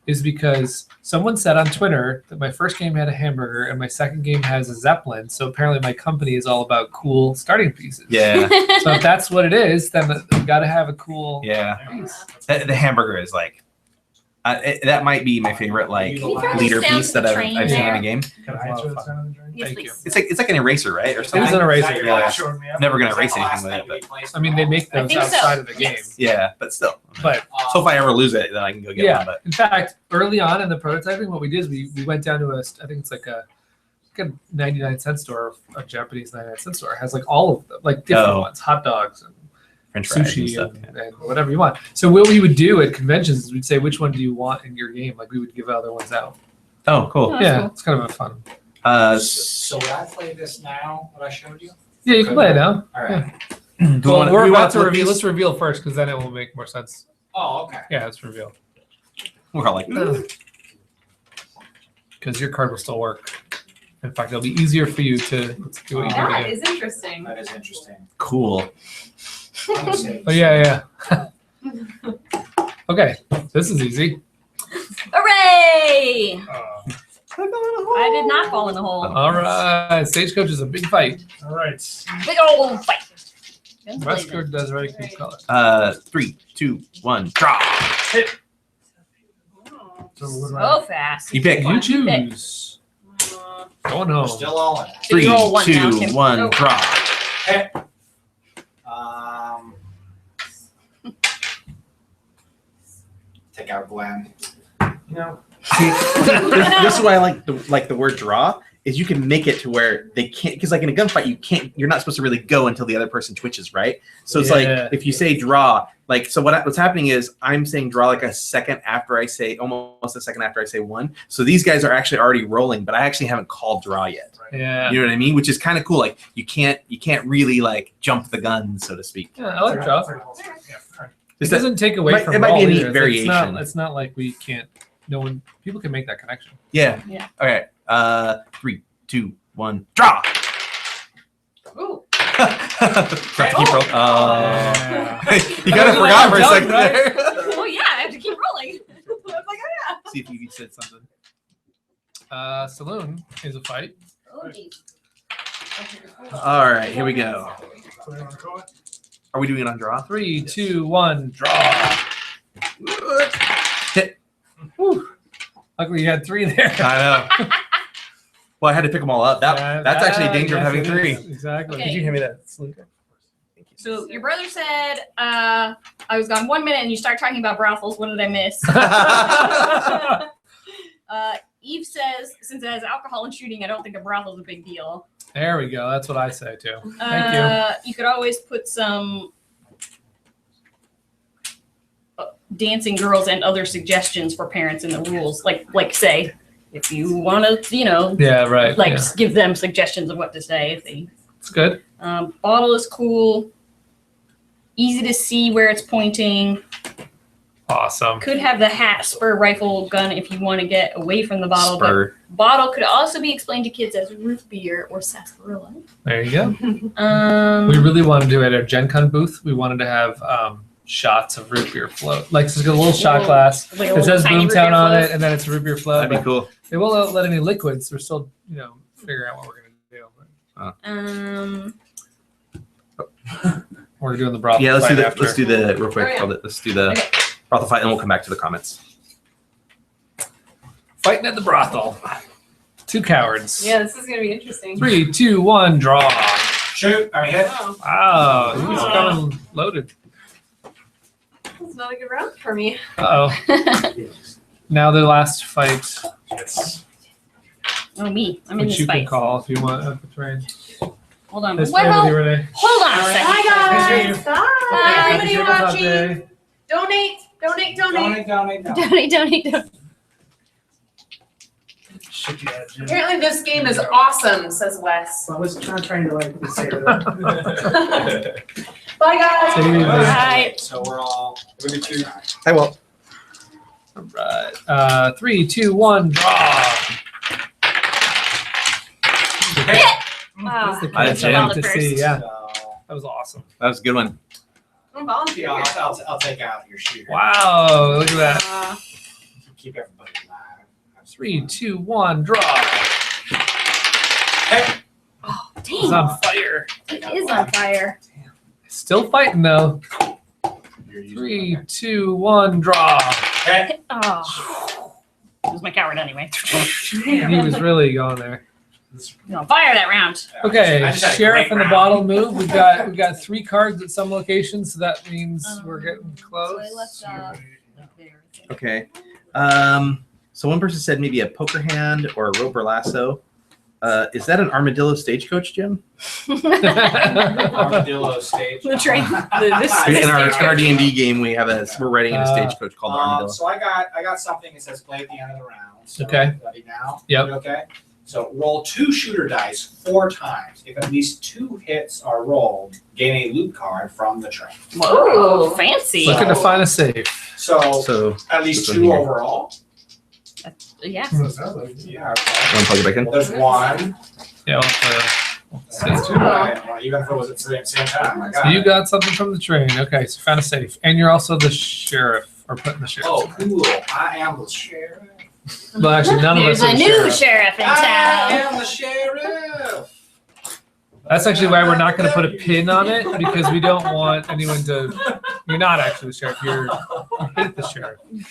[SPEAKER 2] is because someone said on Twitter that my first game had a hamburger and my second game has a Zeppelin. So apparently my company is all about cool starting pieces.
[SPEAKER 10] Yeah,
[SPEAKER 2] So if that's what it is, then we got to have a cool
[SPEAKER 10] yeah.
[SPEAKER 2] piece.
[SPEAKER 10] The hamburger is like. That might be my favorite like
[SPEAKER 3] Can you throw
[SPEAKER 10] leader
[SPEAKER 8] this down
[SPEAKER 10] piece
[SPEAKER 8] to the
[SPEAKER 10] that
[SPEAKER 8] train
[SPEAKER 10] I've seen in
[SPEAKER 8] there?
[SPEAKER 10] a game.
[SPEAKER 5] Can I answer this down in the drain?
[SPEAKER 8] Yes,
[SPEAKER 2] Thank
[SPEAKER 8] please.
[SPEAKER 10] It's like an eraser, right, or
[SPEAKER 2] It
[SPEAKER 10] something.
[SPEAKER 2] is an eraser,
[SPEAKER 3] Is that
[SPEAKER 2] yeah.
[SPEAKER 3] your
[SPEAKER 5] Showing me up.
[SPEAKER 10] Never gonna
[SPEAKER 3] Is that
[SPEAKER 10] erase
[SPEAKER 3] the
[SPEAKER 10] anything
[SPEAKER 3] last
[SPEAKER 10] with it,
[SPEAKER 3] thing
[SPEAKER 10] but
[SPEAKER 3] we placed
[SPEAKER 2] I mean, they make
[SPEAKER 8] I
[SPEAKER 2] those
[SPEAKER 8] think so.
[SPEAKER 2] outside of the game.
[SPEAKER 8] Yes.
[SPEAKER 10] yeah, but still.
[SPEAKER 2] But
[SPEAKER 10] So if I ever lose it, then I can go get
[SPEAKER 2] yeah,
[SPEAKER 10] one. But
[SPEAKER 2] in fact, early on in the prototyping, what we did is we went down to I think it's like a 99-cent store, a Japanese 99-cent store. It has like all of them, like different
[SPEAKER 10] Oh.
[SPEAKER 2] ones, hot dogs and
[SPEAKER 10] French fries and
[SPEAKER 2] sushi
[SPEAKER 10] stuff.
[SPEAKER 2] and whatever you want. So what we would do at conventions is we'd say, which one do you want in your game? Like we would give other ones out.
[SPEAKER 10] Oh, cool.
[SPEAKER 8] That's
[SPEAKER 2] Yeah,
[SPEAKER 8] cool.
[SPEAKER 2] it's kind of a fun.
[SPEAKER 3] So would I play this now? What I showed you?
[SPEAKER 2] Yeah, you can play it now.
[SPEAKER 3] All right.
[SPEAKER 10] Do we
[SPEAKER 2] Well,
[SPEAKER 10] wanna-
[SPEAKER 2] we're
[SPEAKER 10] we
[SPEAKER 2] about
[SPEAKER 10] want
[SPEAKER 2] to
[SPEAKER 10] look
[SPEAKER 2] reveal.
[SPEAKER 10] these?
[SPEAKER 2] Let's reveal first because then it will make more sense.
[SPEAKER 3] Oh, okay.
[SPEAKER 2] Yeah, let's reveal.
[SPEAKER 10] We're all like,
[SPEAKER 2] Ugh. because your card will still work. In fact, it'll be easier for you to do what you
[SPEAKER 1] That
[SPEAKER 2] do.
[SPEAKER 1] is interesting.
[SPEAKER 3] That is interesting.
[SPEAKER 10] Cool.
[SPEAKER 3] I'm gonna say-
[SPEAKER 2] Oh yeah. Okay, this is easy.
[SPEAKER 8] Hooray!
[SPEAKER 5] Oh.
[SPEAKER 8] I did not fall in the hole.
[SPEAKER 2] All right, Stagecoach is a big fight.
[SPEAKER 5] All right.
[SPEAKER 8] Big old fight. Guns blazing.
[SPEAKER 2] Westgard does very cool color.
[SPEAKER 10] 3, 2, 1, draw.
[SPEAKER 5] So what do I-
[SPEAKER 8] So fast.
[SPEAKER 10] You pick.
[SPEAKER 2] You choose. Going
[SPEAKER 3] We're
[SPEAKER 2] home.
[SPEAKER 3] still all in.
[SPEAKER 10] 3,
[SPEAKER 8] roll one now,
[SPEAKER 10] 2,
[SPEAKER 8] Tim.
[SPEAKER 10] 1,
[SPEAKER 8] Go.
[SPEAKER 10] draw.
[SPEAKER 3] Okay. Um, take out Glenn.
[SPEAKER 5] You know,
[SPEAKER 10] See, this is why I like the word draw. Is you can make it to where they can't, because like in a gunfight you're not supposed to really go until the other person twitches, right? So it's
[SPEAKER 2] Yeah.
[SPEAKER 10] like if you say draw, like so what's happening is I'm saying draw like a second after I say almost a second after I say one. So these guys are actually already rolling, but I actually haven't called draw yet.
[SPEAKER 2] Yeah.
[SPEAKER 10] You know what I mean? Which is kind of cool. Like you can't really like jump the gun, so to speak.
[SPEAKER 2] Yeah, I like draw.
[SPEAKER 5] Yeah, all right.
[SPEAKER 2] It doesn't take away
[SPEAKER 10] Might-
[SPEAKER 2] from
[SPEAKER 10] it might be a
[SPEAKER 2] roll
[SPEAKER 10] neat
[SPEAKER 2] either.
[SPEAKER 10] variation.
[SPEAKER 2] It's not like we can't. No one. People can make that connection.
[SPEAKER 10] Yeah.
[SPEAKER 8] Yeah.
[SPEAKER 10] Okay. 3, 2, 1, draw.
[SPEAKER 1] Ooh.
[SPEAKER 10] Forgot to keep rolling.
[SPEAKER 2] Yeah.
[SPEAKER 10] You kind of forgot for a second
[SPEAKER 2] Right?
[SPEAKER 10] there.
[SPEAKER 8] Oh yeah, I have to keep rolling. I was like, oh
[SPEAKER 10] See if you said something.
[SPEAKER 2] Saloon is a fight.
[SPEAKER 8] yeah. Oh geez.
[SPEAKER 10] All right, here we go.
[SPEAKER 5] So you wanna call it?
[SPEAKER 10] Are we doing it on draw?
[SPEAKER 2] 3, 2, 1, draw.
[SPEAKER 10] Hit.
[SPEAKER 2] Luckily, you had 3 there.
[SPEAKER 10] I know. Well, I had to pick them all up. That's actually a danger of having 3.
[SPEAKER 2] Exactly.
[SPEAKER 8] Okay.
[SPEAKER 2] Did you hand me that sleeve?
[SPEAKER 8] So your brother said I was gone 1 minute and you start talking about brothels. What did I miss? Eve says since it has alcohol and shooting, I don't think a brothel is a big deal.
[SPEAKER 2] There we go. That's what I say too. Thank you.
[SPEAKER 8] You could always put some dancing girls and other suggestions for parents in the rules. Like say, if you want to,
[SPEAKER 2] Yeah, right.
[SPEAKER 8] like
[SPEAKER 2] yeah.
[SPEAKER 8] give them suggestions of what to say. If they
[SPEAKER 2] It's good.
[SPEAKER 8] bottle is cool, easy to see where it's pointing.
[SPEAKER 2] Awesome.
[SPEAKER 8] Could have the hat, spur, rifle, gun if you want to get away from the bottle.
[SPEAKER 10] Spur.
[SPEAKER 8] But bottle could also be explained to kids as root beer or sarsaparilla.
[SPEAKER 2] There you go.
[SPEAKER 8] Um,
[SPEAKER 2] We really wanted to at our Gen Con booth. We wanted to have shots of root beer float, like it's a little shot glass.
[SPEAKER 8] like a
[SPEAKER 2] It
[SPEAKER 8] little
[SPEAKER 2] says
[SPEAKER 8] tiny root
[SPEAKER 2] Boomtown
[SPEAKER 8] beer
[SPEAKER 2] on
[SPEAKER 8] float.
[SPEAKER 2] it, and then it's a root beer float.
[SPEAKER 10] That'd be
[SPEAKER 2] But
[SPEAKER 10] cool.
[SPEAKER 2] they won't let any liquids. We're still, figuring out what we're gonna do. We're doing the brothel.
[SPEAKER 10] Yeah, let's
[SPEAKER 2] fight
[SPEAKER 10] do the
[SPEAKER 2] after.
[SPEAKER 10] let's do the real quick.
[SPEAKER 1] Oh, yeah.
[SPEAKER 10] Let's do the brothel fight, and we'll come back to the comments.
[SPEAKER 2] Fighting at the brothel. 2 cowards.
[SPEAKER 1] Yeah, this is gonna be interesting.
[SPEAKER 2] 3, 2, 1, draw.
[SPEAKER 3] Shoot. I mean, hit.
[SPEAKER 1] Oh,
[SPEAKER 2] Wow, he's coming loaded.
[SPEAKER 1] it's not a good round for me.
[SPEAKER 2] Uh oh. Now the last fight,
[SPEAKER 3] Yes.
[SPEAKER 8] Oh, me. I'm in
[SPEAKER 2] which
[SPEAKER 8] this
[SPEAKER 2] you can
[SPEAKER 8] fight.
[SPEAKER 2] call if you want at the train.
[SPEAKER 8] Hold on.
[SPEAKER 2] This
[SPEAKER 8] Wait,
[SPEAKER 2] train with you,
[SPEAKER 8] hold,
[SPEAKER 2] Renee.
[SPEAKER 8] hold on a second.
[SPEAKER 1] Hi
[SPEAKER 2] Thank
[SPEAKER 1] guys. Hi.
[SPEAKER 2] Happy
[SPEAKER 1] Everybody
[SPEAKER 2] Tabletop
[SPEAKER 1] watching.
[SPEAKER 2] Day.
[SPEAKER 1] Donate.
[SPEAKER 3] Donate.
[SPEAKER 8] Don't.
[SPEAKER 5] Shit, yeah, Jim.
[SPEAKER 1] Apparently this game is awesome, says Wes.
[SPEAKER 5] I was trying to like say that.
[SPEAKER 1] Bye guys.
[SPEAKER 2] Take it easy.
[SPEAKER 8] Bye.
[SPEAKER 3] So we're all. We're gonna do.
[SPEAKER 10] I will.
[SPEAKER 2] All right. 3, 2, 1, draw.
[SPEAKER 8] Wow.
[SPEAKER 2] That's the
[SPEAKER 10] I
[SPEAKER 2] kids
[SPEAKER 10] did
[SPEAKER 2] I like
[SPEAKER 8] Jim.
[SPEAKER 2] to see. Yeah,
[SPEAKER 3] So,
[SPEAKER 2] that was awesome.
[SPEAKER 10] That was a good one.
[SPEAKER 1] I'm volunteering.
[SPEAKER 3] yeah, I'll take out your shooter.
[SPEAKER 2] Wow, look at that.
[SPEAKER 3] Keep everybody alive.
[SPEAKER 2] 3, 2, 1, draw.
[SPEAKER 3] Hey.
[SPEAKER 8] Oh,
[SPEAKER 2] It's
[SPEAKER 8] dang.
[SPEAKER 2] on fire.
[SPEAKER 8] It is on fire.
[SPEAKER 2] Still fighting though.
[SPEAKER 3] You're using
[SPEAKER 2] 3,
[SPEAKER 3] okay.
[SPEAKER 2] 2, 1, draw.
[SPEAKER 3] Hey.
[SPEAKER 8] Oh. It was my coward anyway.
[SPEAKER 2] He was really going there.
[SPEAKER 8] He's on fire that round.
[SPEAKER 2] Okay,
[SPEAKER 3] I just had a
[SPEAKER 2] sheriff
[SPEAKER 3] great
[SPEAKER 2] and the
[SPEAKER 3] round.
[SPEAKER 2] bottle move. We've got 3 cards at some locations, so that means we're getting
[SPEAKER 8] So
[SPEAKER 2] close.
[SPEAKER 8] I left like there.
[SPEAKER 10] Okay. So one person said maybe a poker hand or a rope or lasso. Is that an armadillo stagecoach, Jim?
[SPEAKER 3] Armadillo stage.
[SPEAKER 8] The train.
[SPEAKER 10] In our D&D game, we're writing in a stagecoach called the armadillo.
[SPEAKER 3] So I got something that says play at the end of the round. So
[SPEAKER 2] Okay.
[SPEAKER 3] Ready now?
[SPEAKER 2] Yep.
[SPEAKER 3] You okay. So roll 2 shooter dice 4 times. If at least 2 hits are rolled, gain a loot card from the train.
[SPEAKER 8] Whoa, fancy.
[SPEAKER 2] Looking to find a safe.
[SPEAKER 3] So
[SPEAKER 10] So
[SPEAKER 3] at least
[SPEAKER 10] this
[SPEAKER 3] 2
[SPEAKER 10] one here.
[SPEAKER 3] overall.
[SPEAKER 8] Yeah.
[SPEAKER 5] So it sounds like it.
[SPEAKER 3] Yeah.
[SPEAKER 10] Want to plug it back in?
[SPEAKER 3] Well, there's one.
[SPEAKER 2] Yeah.
[SPEAKER 3] That's two. Right. Well, even if it was at the same time. I
[SPEAKER 2] So
[SPEAKER 3] got
[SPEAKER 2] you
[SPEAKER 3] it.
[SPEAKER 2] got something from the train. Okay, so you found a safe, and you're also the sheriff, or putting the sheriff.
[SPEAKER 3] Oh, cool. I am the sheriff.
[SPEAKER 2] Well, actually, none of us
[SPEAKER 8] There's
[SPEAKER 2] are
[SPEAKER 8] a
[SPEAKER 2] the
[SPEAKER 8] new
[SPEAKER 2] sheriff.
[SPEAKER 8] sheriff in
[SPEAKER 3] I
[SPEAKER 8] town.
[SPEAKER 3] am the sheriff.
[SPEAKER 2] That's actually why we're not going to put a pin on it, because we don't want anyone to. You're not actually the sheriff. You hate the sheriff.
[SPEAKER 3] What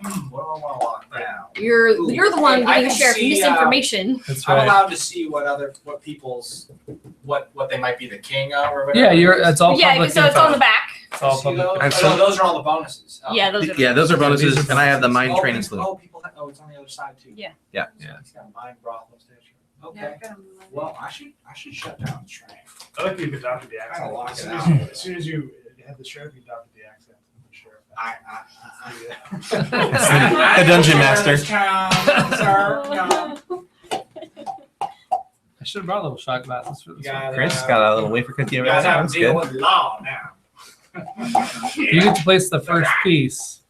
[SPEAKER 3] do I want to lock down?
[SPEAKER 8] You're the one
[SPEAKER 3] I
[SPEAKER 8] giving the
[SPEAKER 3] can
[SPEAKER 8] sheriff
[SPEAKER 3] see,
[SPEAKER 8] misinformation.
[SPEAKER 2] That's
[SPEAKER 3] I'm
[SPEAKER 2] right.
[SPEAKER 3] allowed to see what people's what they might be the king of or whatever.
[SPEAKER 2] Yeah, you're. It's all
[SPEAKER 8] Yeah,
[SPEAKER 2] public
[SPEAKER 8] so it's
[SPEAKER 2] info.
[SPEAKER 8] on the back.
[SPEAKER 2] It's all
[SPEAKER 3] See
[SPEAKER 2] public.
[SPEAKER 3] those?
[SPEAKER 10] I've
[SPEAKER 3] Oh,
[SPEAKER 10] seen-
[SPEAKER 3] those are all the bonuses. Oh.
[SPEAKER 8] Yeah, those are.
[SPEAKER 10] Yeah, those are bonuses,
[SPEAKER 2] these are
[SPEAKER 10] and I have the mine
[SPEAKER 3] Oh,
[SPEAKER 10] train and
[SPEAKER 3] people-
[SPEAKER 10] slew.
[SPEAKER 3] Oh, people. Oh, it's on the other side too.
[SPEAKER 8] Yeah.
[SPEAKER 10] Yeah.
[SPEAKER 2] Yeah.
[SPEAKER 3] It's got a mine brothel station.
[SPEAKER 7] Yeah,
[SPEAKER 3] Okay.
[SPEAKER 7] I got 'em.
[SPEAKER 3] Well, I should shut down the train.
[SPEAKER 5] I like that you've adopted the
[SPEAKER 3] Kinda
[SPEAKER 5] accent.
[SPEAKER 3] lock
[SPEAKER 5] As
[SPEAKER 3] it
[SPEAKER 5] soon
[SPEAKER 3] out.
[SPEAKER 5] as you, as soon as you had the sheriff, you adopted the accent of the sheriff.
[SPEAKER 10] The dungeon master.
[SPEAKER 2] I should have brought a little shot glasses for this one.
[SPEAKER 10] Chris got a little wafer cookie
[SPEAKER 3] You
[SPEAKER 10] over
[SPEAKER 3] guys
[SPEAKER 10] there.
[SPEAKER 3] have
[SPEAKER 10] That's
[SPEAKER 3] to deal
[SPEAKER 10] good.
[SPEAKER 3] with law now.
[SPEAKER 2] You get to place the first piece.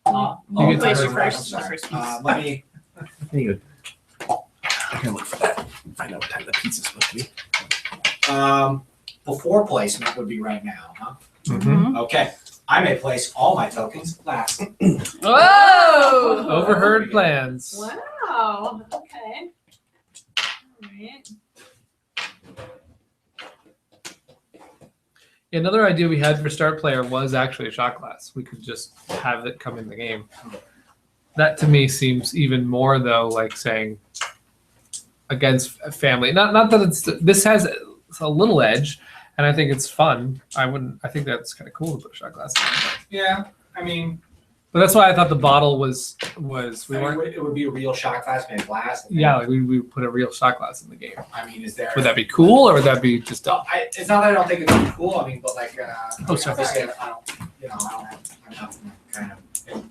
[SPEAKER 3] Oh,
[SPEAKER 2] You get
[SPEAKER 8] place
[SPEAKER 2] to
[SPEAKER 8] your first.
[SPEAKER 3] I'm sorry.
[SPEAKER 8] First piece.
[SPEAKER 3] Let me.
[SPEAKER 10] There you go. I'm gonna look for that. Find out what time the pizza's supposed to be.
[SPEAKER 3] Before placement would be right now, huh?
[SPEAKER 2] Mm-hmm.
[SPEAKER 3] Okay. I may place all my tokens last.
[SPEAKER 8] Whoa!
[SPEAKER 2] Overheard plans.
[SPEAKER 7] Wow. Okay. All right.
[SPEAKER 2] Another idea we had for Start Player was actually a shot glass. We could just have it come in the game. That to me seems even more though like saying against a family. Not that this has a little edge, and I think it's fun. I think that's kind of cool to put a shot glass in.
[SPEAKER 3] Yeah. I mean,
[SPEAKER 2] But that's why I thought the bottle was we weren't.
[SPEAKER 3] it would be a real shot glass made of glass.
[SPEAKER 2] Yeah, like we put a real shot glass in the game.
[SPEAKER 3] I mean, is there?
[SPEAKER 2] Would that be cool, or would that be just dumb?
[SPEAKER 3] It's not that I don't think it's cool. I mean, but like,
[SPEAKER 2] Oh, sorry.
[SPEAKER 3] obviously, I don't, I'm not kind of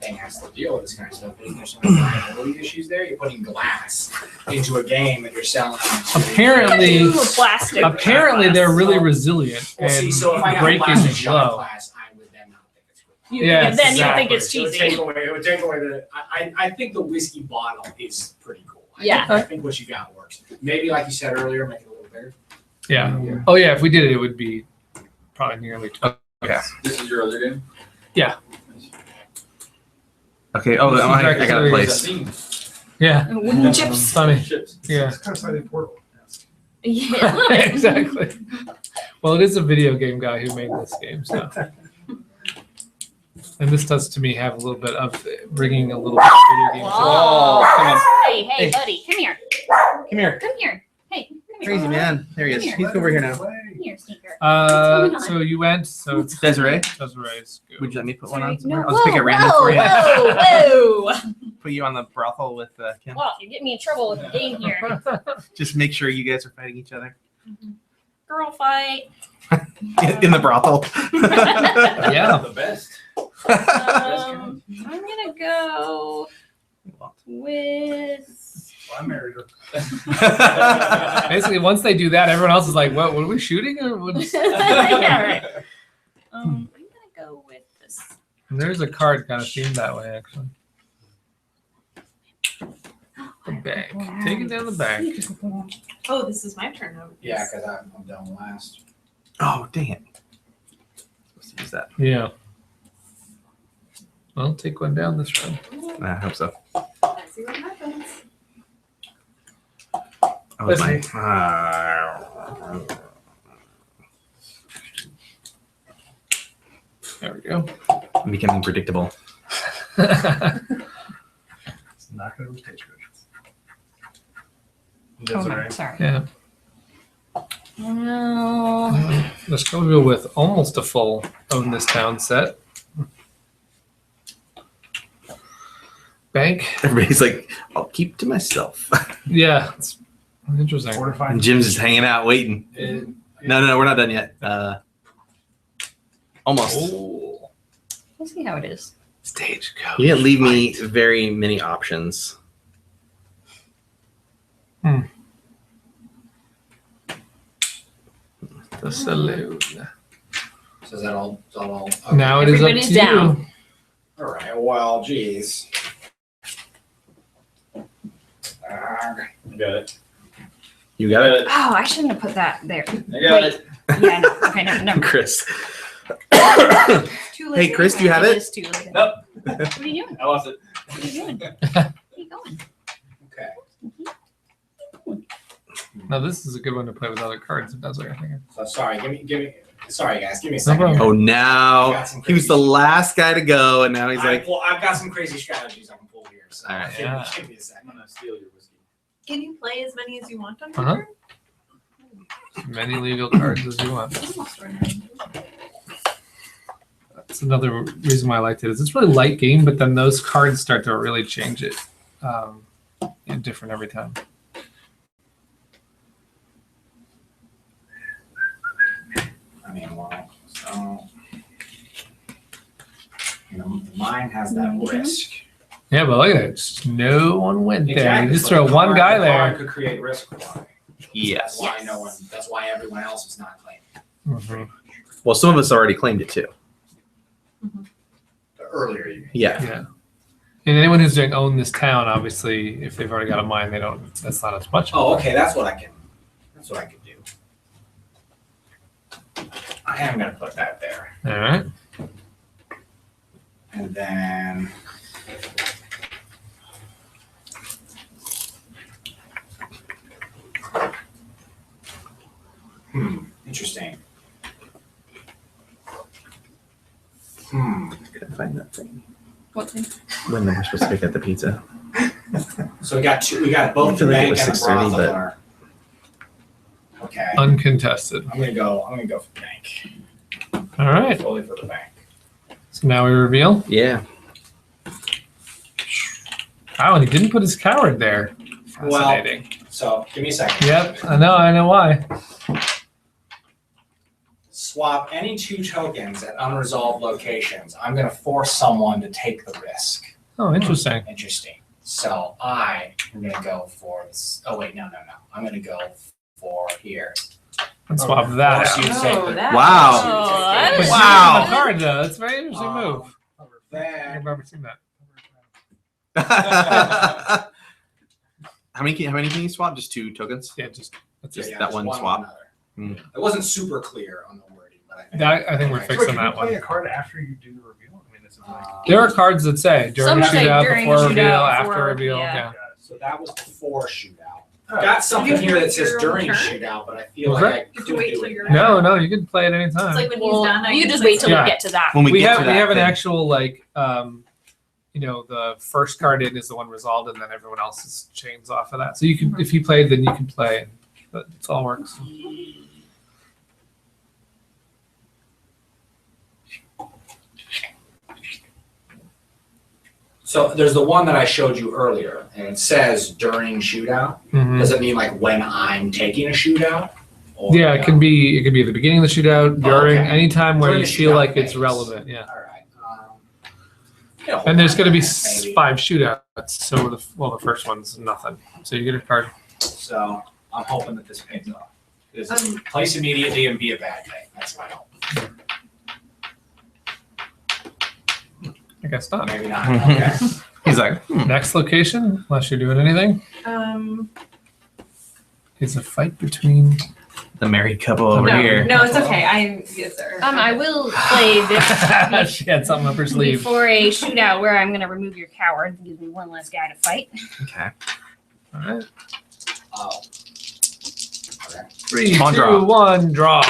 [SPEAKER 3] thing has to deal with this kind of stuff. Isn't there some liability issues there? You're putting glass into a game that you're selling.
[SPEAKER 2] Apparently,
[SPEAKER 8] Plastic.
[SPEAKER 2] apparently they're really resilient
[SPEAKER 3] Well, see,
[SPEAKER 2] and
[SPEAKER 3] so if I got
[SPEAKER 2] breakage
[SPEAKER 3] plastic
[SPEAKER 2] is
[SPEAKER 3] shot
[SPEAKER 2] low.
[SPEAKER 3] glass, I would then not think it's cool.
[SPEAKER 2] Yes,
[SPEAKER 8] Then you
[SPEAKER 2] exactly.
[SPEAKER 8] think it's
[SPEAKER 3] It would
[SPEAKER 8] cheesy.
[SPEAKER 3] take away the. I think the whiskey bottle is pretty cool.
[SPEAKER 8] Yeah.
[SPEAKER 3] I think what you got works. Maybe like you said earlier, make it a little bigger.
[SPEAKER 2] Yeah. Oh yeah, if we did it, it would be probably nearly.
[SPEAKER 10] Okay.
[SPEAKER 11] This is your other game?
[SPEAKER 10] Okay. Oh,
[SPEAKER 2] This is
[SPEAKER 10] I got
[SPEAKER 2] actually-
[SPEAKER 10] a place.
[SPEAKER 2] Yeah.
[SPEAKER 8] Wooden chips.
[SPEAKER 2] Funny.
[SPEAKER 11] Chips.
[SPEAKER 2] Yeah.
[SPEAKER 5] It's kind of slightly portable.
[SPEAKER 8] Yeah.
[SPEAKER 2] Exactly. Well, it is a video game guy who made this game, so. And this does to me have a little bit of bringing a little bit of video game.
[SPEAKER 8] Whoa.
[SPEAKER 10] Come on.
[SPEAKER 8] Hey,
[SPEAKER 10] Hey.
[SPEAKER 8] buddy, come here.
[SPEAKER 10] Come here.
[SPEAKER 8] Come here. Hey, come here.
[SPEAKER 10] Crazy man. There he is.
[SPEAKER 8] Come
[SPEAKER 10] He's over here now.
[SPEAKER 8] Come here, sneaker.
[SPEAKER 2] So you went. So it's
[SPEAKER 10] Desiree,
[SPEAKER 2] Desiree's go.
[SPEAKER 10] would you let me put one on
[SPEAKER 8] No,
[SPEAKER 10] somewhere? I'll just pick a random
[SPEAKER 8] whoa,
[SPEAKER 10] for you.
[SPEAKER 8] Whoa, whoa.
[SPEAKER 10] Put you on the brothel with Kim.
[SPEAKER 8] Well, you're getting me in trouble with the game here.
[SPEAKER 10] Just make sure you guys are fighting each other
[SPEAKER 8] Girl fight.
[SPEAKER 10] in the brothel.
[SPEAKER 2] Yeah.
[SPEAKER 11] The best.
[SPEAKER 8] I'm gonna go with.
[SPEAKER 5] Well, I married her.
[SPEAKER 2] Basically, once they do that, everyone else is like, "What? What are we shooting?" Or what is-"
[SPEAKER 8] Yeah, right. I'm gonna go with this.
[SPEAKER 2] And there's a card kind of themed that way, actually. The bank. Taking down the bank.
[SPEAKER 7] Oh, this is my turn.
[SPEAKER 3] Yeah, because I'm done last.
[SPEAKER 10] Oh, dang it. Supposed to use that.
[SPEAKER 2] Yeah. Well, take one down this round.
[SPEAKER 10] I hope so.
[SPEAKER 7] Let's see what happens.
[SPEAKER 10] That was my.
[SPEAKER 2] There we go.
[SPEAKER 10] I'm becoming predictable.
[SPEAKER 5] It's not going to be stage coach. That's all right.
[SPEAKER 8] Sorry.
[SPEAKER 2] Yeah.
[SPEAKER 8] No.
[SPEAKER 2] Let's go with almost a full Own This Town set. Bank.
[SPEAKER 10] Everybody's like, I'll keep to myself.
[SPEAKER 2] Yeah. It's interesting.
[SPEAKER 5] Fortified.
[SPEAKER 10] And Jim's just hanging out waiting. No, we're not done yet. Almost.
[SPEAKER 2] Oh.
[SPEAKER 8] We'll see how it is.
[SPEAKER 2] Stagecoach.
[SPEAKER 10] He didn't leave me very many options.
[SPEAKER 2] The saloon.
[SPEAKER 3] So is that all?
[SPEAKER 2] Now it is up
[SPEAKER 8] Everybody's
[SPEAKER 2] to
[SPEAKER 8] down.
[SPEAKER 2] you.
[SPEAKER 3] All right. Well, geez. I got it.
[SPEAKER 10] You got it,
[SPEAKER 8] Oh, I shouldn't have put that there.
[SPEAKER 3] I got
[SPEAKER 8] Wait.
[SPEAKER 3] it.
[SPEAKER 8] Yeah, no. Okay, never.
[SPEAKER 10] Chris.
[SPEAKER 7] Too late
[SPEAKER 10] Hey, Chris, do you have
[SPEAKER 8] It
[SPEAKER 10] it?
[SPEAKER 8] is too late.
[SPEAKER 3] Nope.
[SPEAKER 8] What are you doing?
[SPEAKER 3] I lost it.
[SPEAKER 8] What are you doing? Where are you going?
[SPEAKER 3] Okay.
[SPEAKER 2] Now this is a good one to play with other cards. If that's what you're thinking.
[SPEAKER 3] So sorry, give me. Sorry, guys, give me a
[SPEAKER 2] No
[SPEAKER 3] second.
[SPEAKER 2] problem.
[SPEAKER 3] here.
[SPEAKER 10] Oh,
[SPEAKER 3] I
[SPEAKER 10] now
[SPEAKER 3] got some
[SPEAKER 10] he was the
[SPEAKER 3] crazy-
[SPEAKER 10] last guy to go, and now he's like,
[SPEAKER 3] Well, I've got some crazy strategies I can pull here. So
[SPEAKER 10] All right.
[SPEAKER 3] give, me,
[SPEAKER 2] Yeah.
[SPEAKER 3] give me a second. I'm gonna steal your whiskey.
[SPEAKER 7] Can you play as many as you want on your
[SPEAKER 2] Uh-huh.
[SPEAKER 7] turn?
[SPEAKER 2] As many legal cards as you want. That's another reason why I liked it. Is it's really light game, but then those cards start to really change it. Different every time.
[SPEAKER 3] I mean, well, so mine has that risk.
[SPEAKER 2] Yeah, but look at it. Just no one went there.
[SPEAKER 3] Exactly.
[SPEAKER 2] You just
[SPEAKER 3] So
[SPEAKER 2] throw
[SPEAKER 3] the
[SPEAKER 2] one
[SPEAKER 3] card-
[SPEAKER 2] guy
[SPEAKER 3] the card
[SPEAKER 2] there.
[SPEAKER 3] could create risk for me.
[SPEAKER 10] yes.
[SPEAKER 3] That's why no one. That's why everyone else is not claiming.
[SPEAKER 2] Mhm.
[SPEAKER 10] Well, some of us already claimed it too.
[SPEAKER 3] The earlier you.
[SPEAKER 10] Yeah.
[SPEAKER 2] Yeah. And anyone who's doing own this town, obviously, if they've already got a mine, they don't. That's not as much.
[SPEAKER 3] Oh, okay. That's what I can. That's what I could do. I am gonna put that there,
[SPEAKER 2] All right.
[SPEAKER 3] and then. Interesting.
[SPEAKER 10] Couldn't find that thing.
[SPEAKER 8] What thing?
[SPEAKER 10] When we're supposed to pick up the pizza.
[SPEAKER 3] So we got two. We got both
[SPEAKER 10] I
[SPEAKER 3] the
[SPEAKER 10] feel like it
[SPEAKER 3] bank
[SPEAKER 10] was
[SPEAKER 3] and the
[SPEAKER 10] 6:30,
[SPEAKER 3] brothel.
[SPEAKER 10] but-
[SPEAKER 3] are- Okay.
[SPEAKER 2] Uncontested.
[SPEAKER 3] I'm gonna go for the bank.
[SPEAKER 2] All right.
[SPEAKER 3] Fully for the bank.
[SPEAKER 2] So now we reveal.
[SPEAKER 10] Yeah.
[SPEAKER 2] Oh, and he didn't put his coward there. Fascinating.
[SPEAKER 3] So give me a second.
[SPEAKER 2] Yep, I know why.
[SPEAKER 3] Swap any two tokens at unresolved locations. I'm gonna force someone to take the risk.
[SPEAKER 2] Oh, interesting.
[SPEAKER 3] Interesting. So I am gonna go for this. Oh wait, no. I'm gonna go for here.
[SPEAKER 2] Let's swap that
[SPEAKER 3] Force you
[SPEAKER 2] out.
[SPEAKER 3] to take
[SPEAKER 7] Oh,
[SPEAKER 3] the-
[SPEAKER 7] that.
[SPEAKER 10] Wow.
[SPEAKER 8] Oh, that
[SPEAKER 2] But
[SPEAKER 8] is-
[SPEAKER 2] you
[SPEAKER 10] Wow.
[SPEAKER 2] have a card though. That's a very interesting move.
[SPEAKER 3] Then
[SPEAKER 2] I've never seen that.
[SPEAKER 10] How many can you swap? Just two tokens?
[SPEAKER 2] Yeah, just that's
[SPEAKER 10] Just
[SPEAKER 2] it.
[SPEAKER 10] that one
[SPEAKER 3] with
[SPEAKER 10] swap.
[SPEAKER 3] another. It wasn't super clear on the wording, but I think.
[SPEAKER 2] I think we're
[SPEAKER 3] Okay.
[SPEAKER 2] fixing
[SPEAKER 5] Can you
[SPEAKER 2] that
[SPEAKER 5] play
[SPEAKER 2] one.
[SPEAKER 5] a card after you do the reveal? I mean, it's like.
[SPEAKER 2] There are cards that say during
[SPEAKER 8] Some say
[SPEAKER 2] shootout,
[SPEAKER 8] during
[SPEAKER 2] before
[SPEAKER 8] shootout,
[SPEAKER 2] reveal, after
[SPEAKER 8] before-
[SPEAKER 2] reveal.
[SPEAKER 8] yeah.
[SPEAKER 2] Yeah.
[SPEAKER 3] So that was before shootout.
[SPEAKER 5] Oh.
[SPEAKER 3] Got something
[SPEAKER 7] Did you
[SPEAKER 3] here that
[SPEAKER 7] wait
[SPEAKER 3] says
[SPEAKER 7] your own
[SPEAKER 3] during
[SPEAKER 7] turn?
[SPEAKER 3] shootout, but I feel
[SPEAKER 2] Was
[SPEAKER 3] like
[SPEAKER 2] that-
[SPEAKER 3] I
[SPEAKER 7] Did you
[SPEAKER 3] could
[SPEAKER 7] wait
[SPEAKER 3] do
[SPEAKER 7] till
[SPEAKER 3] it
[SPEAKER 7] you're
[SPEAKER 3] now.
[SPEAKER 2] No, you can play it anytime.
[SPEAKER 7] It's like when
[SPEAKER 8] Well,
[SPEAKER 7] he's done. I
[SPEAKER 8] you
[SPEAKER 7] can
[SPEAKER 8] just
[SPEAKER 7] click
[SPEAKER 8] wait till
[SPEAKER 2] Yeah.
[SPEAKER 8] we get to that.
[SPEAKER 10] When we
[SPEAKER 2] we
[SPEAKER 10] get
[SPEAKER 2] have
[SPEAKER 10] to
[SPEAKER 2] we
[SPEAKER 10] that
[SPEAKER 2] have an
[SPEAKER 10] thing.
[SPEAKER 2] actual the first card in is the one resolved, and then everyone else's chains off of that. So you can, if you played, then you can play. But it all works.
[SPEAKER 3] So there's the one that I showed you earlier, and it says during shootout.
[SPEAKER 2] Mhm.
[SPEAKER 3] Does it mean like when I'm taking a shootout? Or,
[SPEAKER 2] Yeah, it can be at the beginning of the shootout, during
[SPEAKER 3] okay.
[SPEAKER 2] any time where
[SPEAKER 3] During
[SPEAKER 2] you
[SPEAKER 3] the
[SPEAKER 2] feel
[SPEAKER 3] shootout
[SPEAKER 2] like it's
[SPEAKER 3] phase.
[SPEAKER 2] relevant. Yeah.
[SPEAKER 3] All right.
[SPEAKER 2] And there's going to be
[SPEAKER 3] maybe.
[SPEAKER 2] 5 shootouts. So the first one's nothing. So you get a card.
[SPEAKER 3] So I'm hoping that this pays off. This is place immediately and be a bad thing. That's my hope.
[SPEAKER 2] I guess not.
[SPEAKER 3] Maybe not. Okay.
[SPEAKER 10] He's like,
[SPEAKER 2] Next location, unless you're doing anything, is a fight between.
[SPEAKER 10] the married couple over
[SPEAKER 7] no,
[SPEAKER 10] here.
[SPEAKER 7] no, it's okay. Yes, sir.
[SPEAKER 8] I will play this
[SPEAKER 2] She had something up her sleeve.
[SPEAKER 8] before a shootout where I'm going to remove your coward and give me one less guy to fight.
[SPEAKER 10] Okay.
[SPEAKER 2] All right.
[SPEAKER 3] Oh. Okay.
[SPEAKER 2] 3,
[SPEAKER 10] On
[SPEAKER 2] 2,
[SPEAKER 10] draw.
[SPEAKER 2] 1, draw.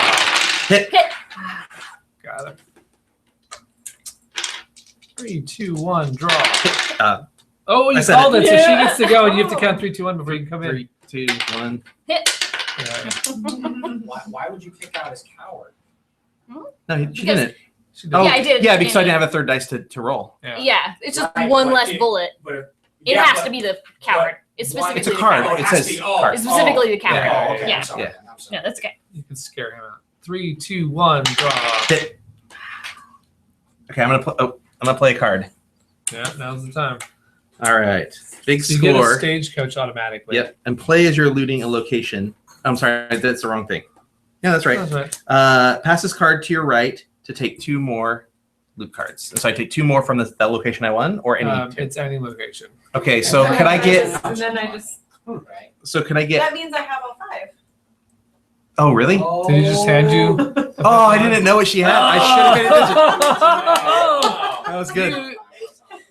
[SPEAKER 10] Hit.
[SPEAKER 2] Got it. 3, 2, 1, draw. Oh,
[SPEAKER 10] I
[SPEAKER 2] you
[SPEAKER 10] said
[SPEAKER 2] called
[SPEAKER 10] it.
[SPEAKER 2] it, so she gets to go, and you have to count 3, 2, 1 before you can come in.
[SPEAKER 10] 3, 2, 1.
[SPEAKER 8] Hit.
[SPEAKER 2] Yeah.
[SPEAKER 3] Why would you kick out his coward?
[SPEAKER 10] No, she
[SPEAKER 8] Because-
[SPEAKER 10] didn't.
[SPEAKER 2] She did.
[SPEAKER 10] Oh,
[SPEAKER 8] Yeah, I did.
[SPEAKER 10] Yeah, because I didn't have a third dice to roll.
[SPEAKER 8] Yeah, it's just
[SPEAKER 3] Right,
[SPEAKER 8] one
[SPEAKER 3] but
[SPEAKER 8] less
[SPEAKER 3] it-
[SPEAKER 8] bullet.
[SPEAKER 3] But
[SPEAKER 8] It
[SPEAKER 3] yeah,
[SPEAKER 8] has
[SPEAKER 3] but-
[SPEAKER 8] to be the coward. It's
[SPEAKER 3] why-
[SPEAKER 8] specifically
[SPEAKER 10] It's a
[SPEAKER 8] the
[SPEAKER 10] card.
[SPEAKER 8] coward.
[SPEAKER 10] It
[SPEAKER 3] has
[SPEAKER 10] says
[SPEAKER 3] to be- oh,
[SPEAKER 10] card.
[SPEAKER 8] It's specifically the coward.
[SPEAKER 3] Yeah. Oh, okay.
[SPEAKER 8] Yeah.
[SPEAKER 3] I'm sorry.
[SPEAKER 10] Yeah.
[SPEAKER 3] I'm sorry.
[SPEAKER 8] No, that's okay.
[SPEAKER 2] You can scare him out. 3, 2, 1, draw.
[SPEAKER 10] Hit. Okay, I'm gonna play a card.
[SPEAKER 2] Yeah, now's the time.
[SPEAKER 10] All right. Big
[SPEAKER 2] So you get a
[SPEAKER 10] score.
[SPEAKER 2] stagecoach automatically.
[SPEAKER 10] Yep. And play as you're looting a location. I'm sorry, that's the wrong thing. Yeah, that's right.
[SPEAKER 2] That's right.
[SPEAKER 10] Pass this card to your right to take 2 more loot cards. So I take 2 more from that location I won, or any. 2?
[SPEAKER 2] It's any location.
[SPEAKER 10] Okay, so could I get?
[SPEAKER 7] And then I just
[SPEAKER 9] Right.
[SPEAKER 10] So can I get?
[SPEAKER 7] That means I have all 5.
[SPEAKER 10] Oh, really?
[SPEAKER 2] Did he just hand you?
[SPEAKER 10] Oh, I didn't know what she had. I should have paid attention. That was good.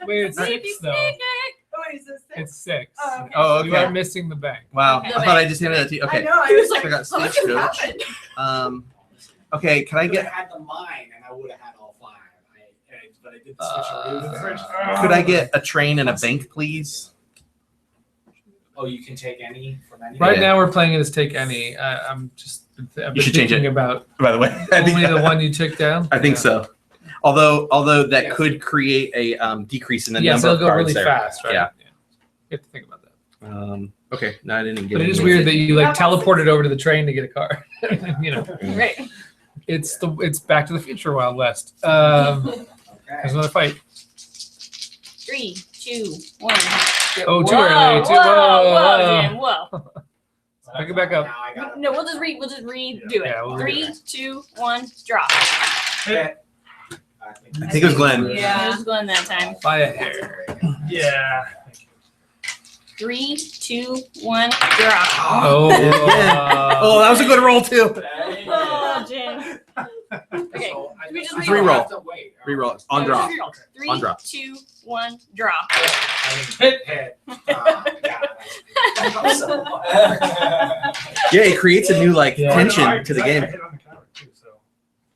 [SPEAKER 2] Wait, it's 6 though.
[SPEAKER 7] Oh, is this 6?
[SPEAKER 2] It's 6.
[SPEAKER 7] Oh, okay.
[SPEAKER 10] Oh,
[SPEAKER 2] You are
[SPEAKER 10] okay.
[SPEAKER 2] missing the bank.
[SPEAKER 10] Wow.
[SPEAKER 8] The
[SPEAKER 10] I thought I just handed that to you.
[SPEAKER 7] I
[SPEAKER 10] Okay.
[SPEAKER 7] know. I
[SPEAKER 8] He was
[SPEAKER 7] was
[SPEAKER 8] like,
[SPEAKER 10] I got
[SPEAKER 7] how much
[SPEAKER 10] stagecoach.
[SPEAKER 7] happened?
[SPEAKER 10] Okay, can I
[SPEAKER 9] I
[SPEAKER 10] get?
[SPEAKER 9] had the mine, and I would have had all 5. But I did the switcheroo.
[SPEAKER 10] Could I get a train and a bank, please?
[SPEAKER 9] Oh, you can take any from any.
[SPEAKER 2] Right
[SPEAKER 10] Yeah.
[SPEAKER 2] now we're playing it as take any. I'm just. I've been
[SPEAKER 10] You should change
[SPEAKER 2] thinking
[SPEAKER 10] it.
[SPEAKER 2] about
[SPEAKER 10] By the way, I think
[SPEAKER 2] only the one you took down.
[SPEAKER 10] I think so. Although that could create a decrease in the
[SPEAKER 2] Yes,
[SPEAKER 10] number
[SPEAKER 2] it'll
[SPEAKER 10] of
[SPEAKER 2] go
[SPEAKER 10] cards
[SPEAKER 2] really
[SPEAKER 10] there.
[SPEAKER 2] fast, right?
[SPEAKER 10] Yeah.
[SPEAKER 2] You have to think about that.
[SPEAKER 10] Okay. No, I didn't get
[SPEAKER 2] But it
[SPEAKER 10] any.
[SPEAKER 2] is weird that you like teleported over to the train to get a car. You know,
[SPEAKER 8] Right.
[SPEAKER 2] it's Back to the Future Wild West.
[SPEAKER 9] Okay.
[SPEAKER 2] There's another fight.
[SPEAKER 8] 3, 2, 1.
[SPEAKER 2] Oh, too
[SPEAKER 8] Whoa,
[SPEAKER 2] early.
[SPEAKER 8] Whoa, Jim, whoa.
[SPEAKER 2] Pick it back up.
[SPEAKER 9] Now I got
[SPEAKER 8] No, we'll just redo it.
[SPEAKER 2] Yeah, we'll redo
[SPEAKER 8] 3, 2, 1, drop.
[SPEAKER 10] I think it was Glenn.
[SPEAKER 8] Yeah, it was Glenn that time.
[SPEAKER 2] By a hair.
[SPEAKER 5] Yeah.
[SPEAKER 8] 3, 2, 1, drop.
[SPEAKER 2] Oh,
[SPEAKER 10] Oh, that was a good roll too.
[SPEAKER 8] Oh, Jim. Okay. We just
[SPEAKER 10] Reroll.
[SPEAKER 9] Wait.
[SPEAKER 10] Reroll on drop.
[SPEAKER 8] Reroll. 3,
[SPEAKER 10] On drop.
[SPEAKER 8] 2, 1, drop.
[SPEAKER 9] Hit.
[SPEAKER 10] Yeah, it creates a new like
[SPEAKER 2] Yeah.
[SPEAKER 10] tension to the
[SPEAKER 5] I
[SPEAKER 10] game.
[SPEAKER 5] hit on the coward too, so.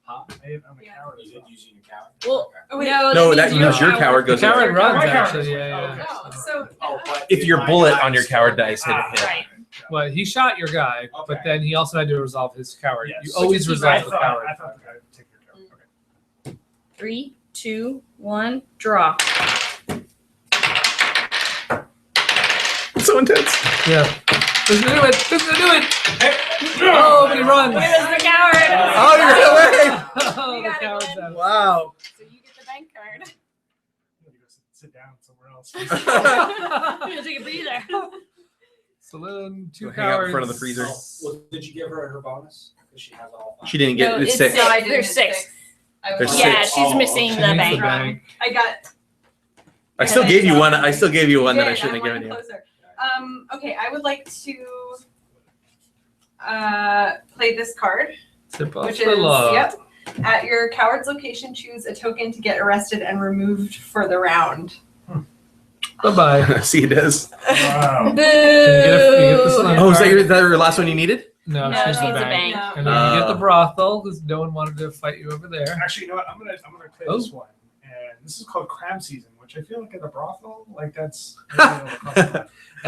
[SPEAKER 9] Huh?
[SPEAKER 5] I hit on the coward as
[SPEAKER 9] You
[SPEAKER 5] well.
[SPEAKER 9] did using your coward.
[SPEAKER 8] Well,
[SPEAKER 7] Oh, wait.
[SPEAKER 10] No, that
[SPEAKER 8] means
[SPEAKER 10] means your coward
[SPEAKER 2] The
[SPEAKER 10] goes.
[SPEAKER 2] coward
[SPEAKER 10] over.
[SPEAKER 2] runs
[SPEAKER 5] My coward
[SPEAKER 2] actually.
[SPEAKER 5] is-
[SPEAKER 2] Yeah, yeah.
[SPEAKER 7] Oh, so
[SPEAKER 9] But
[SPEAKER 10] If your
[SPEAKER 9] my
[SPEAKER 10] bullet
[SPEAKER 9] guy
[SPEAKER 10] on your
[SPEAKER 9] is
[SPEAKER 10] coward
[SPEAKER 9] still-
[SPEAKER 10] dice hit a hit.
[SPEAKER 8] Right.
[SPEAKER 2] Well, he shot your guy, but
[SPEAKER 9] Okay.
[SPEAKER 2] then he also had to resolve his coward.
[SPEAKER 5] Yes.
[SPEAKER 2] You always
[SPEAKER 5] I
[SPEAKER 2] resolve the
[SPEAKER 5] thought-
[SPEAKER 2] coward.
[SPEAKER 5] I thought the guy would take your coward. Okay.
[SPEAKER 8] 3, 2, 1, draw.
[SPEAKER 10] So intense.
[SPEAKER 2] Yeah. This is gonna do it. This is gonna do it. Oh, but he runs.
[SPEAKER 8] Where's the coward?
[SPEAKER 10] Oh, you're away.
[SPEAKER 2] Oh, the
[SPEAKER 7] got it,
[SPEAKER 2] coward's
[SPEAKER 7] Glenn.
[SPEAKER 2] out.
[SPEAKER 10] Wow.
[SPEAKER 7] So you get the bank card.
[SPEAKER 5] I'm gonna go sit down somewhere else.
[SPEAKER 8] I'm gonna take a breather.
[SPEAKER 2] Saloon, 2
[SPEAKER 10] Go hang out in
[SPEAKER 2] cowards.
[SPEAKER 10] front of the freezer.
[SPEAKER 9] Oh, well, did you give her her bonus? Because she has all 5.
[SPEAKER 10] She didn't get
[SPEAKER 8] No,
[SPEAKER 10] it's
[SPEAKER 8] it's
[SPEAKER 10] 6.
[SPEAKER 7] No, I didn't.
[SPEAKER 8] There's
[SPEAKER 7] It's
[SPEAKER 8] 6.
[SPEAKER 7] I was
[SPEAKER 10] There's
[SPEAKER 7] wrong.
[SPEAKER 8] Yeah,
[SPEAKER 10] six.
[SPEAKER 8] she's
[SPEAKER 9] Oh,
[SPEAKER 8] missing
[SPEAKER 2] She
[SPEAKER 8] the
[SPEAKER 2] needs
[SPEAKER 8] bank.
[SPEAKER 2] the bank.
[SPEAKER 7] I got.
[SPEAKER 10] I still gave you one. I still gave you one that I
[SPEAKER 7] Good,
[SPEAKER 10] shouldn't have
[SPEAKER 7] I'm
[SPEAKER 10] given
[SPEAKER 7] one
[SPEAKER 10] you.
[SPEAKER 7] closer. Okay, I would like to play this card,
[SPEAKER 2] Sip off
[SPEAKER 7] which
[SPEAKER 2] the
[SPEAKER 7] is
[SPEAKER 2] log.
[SPEAKER 7] yep. At your coward's location, choose a token to get arrested and removed for the round.
[SPEAKER 2] Bye-bye.
[SPEAKER 10] See, it does.
[SPEAKER 5] Wow.
[SPEAKER 8] Boo!
[SPEAKER 2] You get the saloon
[SPEAKER 10] Oh, is that
[SPEAKER 2] card.
[SPEAKER 10] your last one you needed?
[SPEAKER 2] No,
[SPEAKER 8] No,
[SPEAKER 2] she's
[SPEAKER 8] she
[SPEAKER 2] the
[SPEAKER 8] needs a
[SPEAKER 2] bank.
[SPEAKER 8] bank.
[SPEAKER 2] And then you get the brothel, because no one wanted to fight you over there.
[SPEAKER 5] Actually, you know what? I'm gonna play
[SPEAKER 2] Oh.
[SPEAKER 5] this one, and this is called Crab Season, which I feel like at a brothel, like that's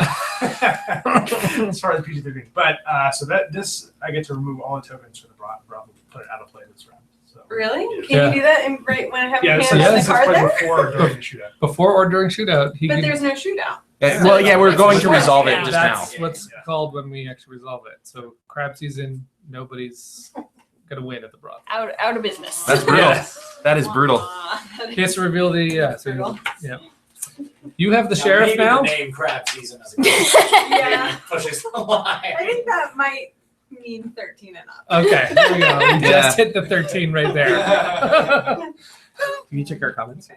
[SPEAKER 5] as far as PG-13. But so that this I get to remove all the tokens for the brothel, put it out of play this round. So
[SPEAKER 7] Really? Can
[SPEAKER 2] Yeah.
[SPEAKER 7] you do that in, right when I have
[SPEAKER 5] yeah,
[SPEAKER 7] my
[SPEAKER 5] this
[SPEAKER 7] hand
[SPEAKER 5] is,
[SPEAKER 7] on the
[SPEAKER 5] this is
[SPEAKER 7] card
[SPEAKER 5] played
[SPEAKER 7] there?
[SPEAKER 5] before or during the shootout.
[SPEAKER 2] Before or during shootout, he
[SPEAKER 7] But
[SPEAKER 2] can.
[SPEAKER 7] there's no shootout.
[SPEAKER 10] Well, yeah, we're going to resolve it
[SPEAKER 8] Yeah.
[SPEAKER 10] just
[SPEAKER 2] That's
[SPEAKER 10] now.
[SPEAKER 2] what's
[SPEAKER 5] Yeah.
[SPEAKER 2] called when we actually resolve it. So crab season, nobody's gonna win at the brothel.
[SPEAKER 8] Out of business.
[SPEAKER 10] That's brutal. That is brutal.
[SPEAKER 2] He has to reveal the so you have the sheriff
[SPEAKER 9] maybe
[SPEAKER 2] now.
[SPEAKER 9] The name Crab Season as a
[SPEAKER 7] Yeah.
[SPEAKER 9] pushes the
[SPEAKER 7] I
[SPEAKER 9] line.
[SPEAKER 7] think that might mean 13 and up.
[SPEAKER 2] Okay, there we go. We
[SPEAKER 10] Yeah.
[SPEAKER 2] just hit the 13 right there.
[SPEAKER 10] Can you check our comments?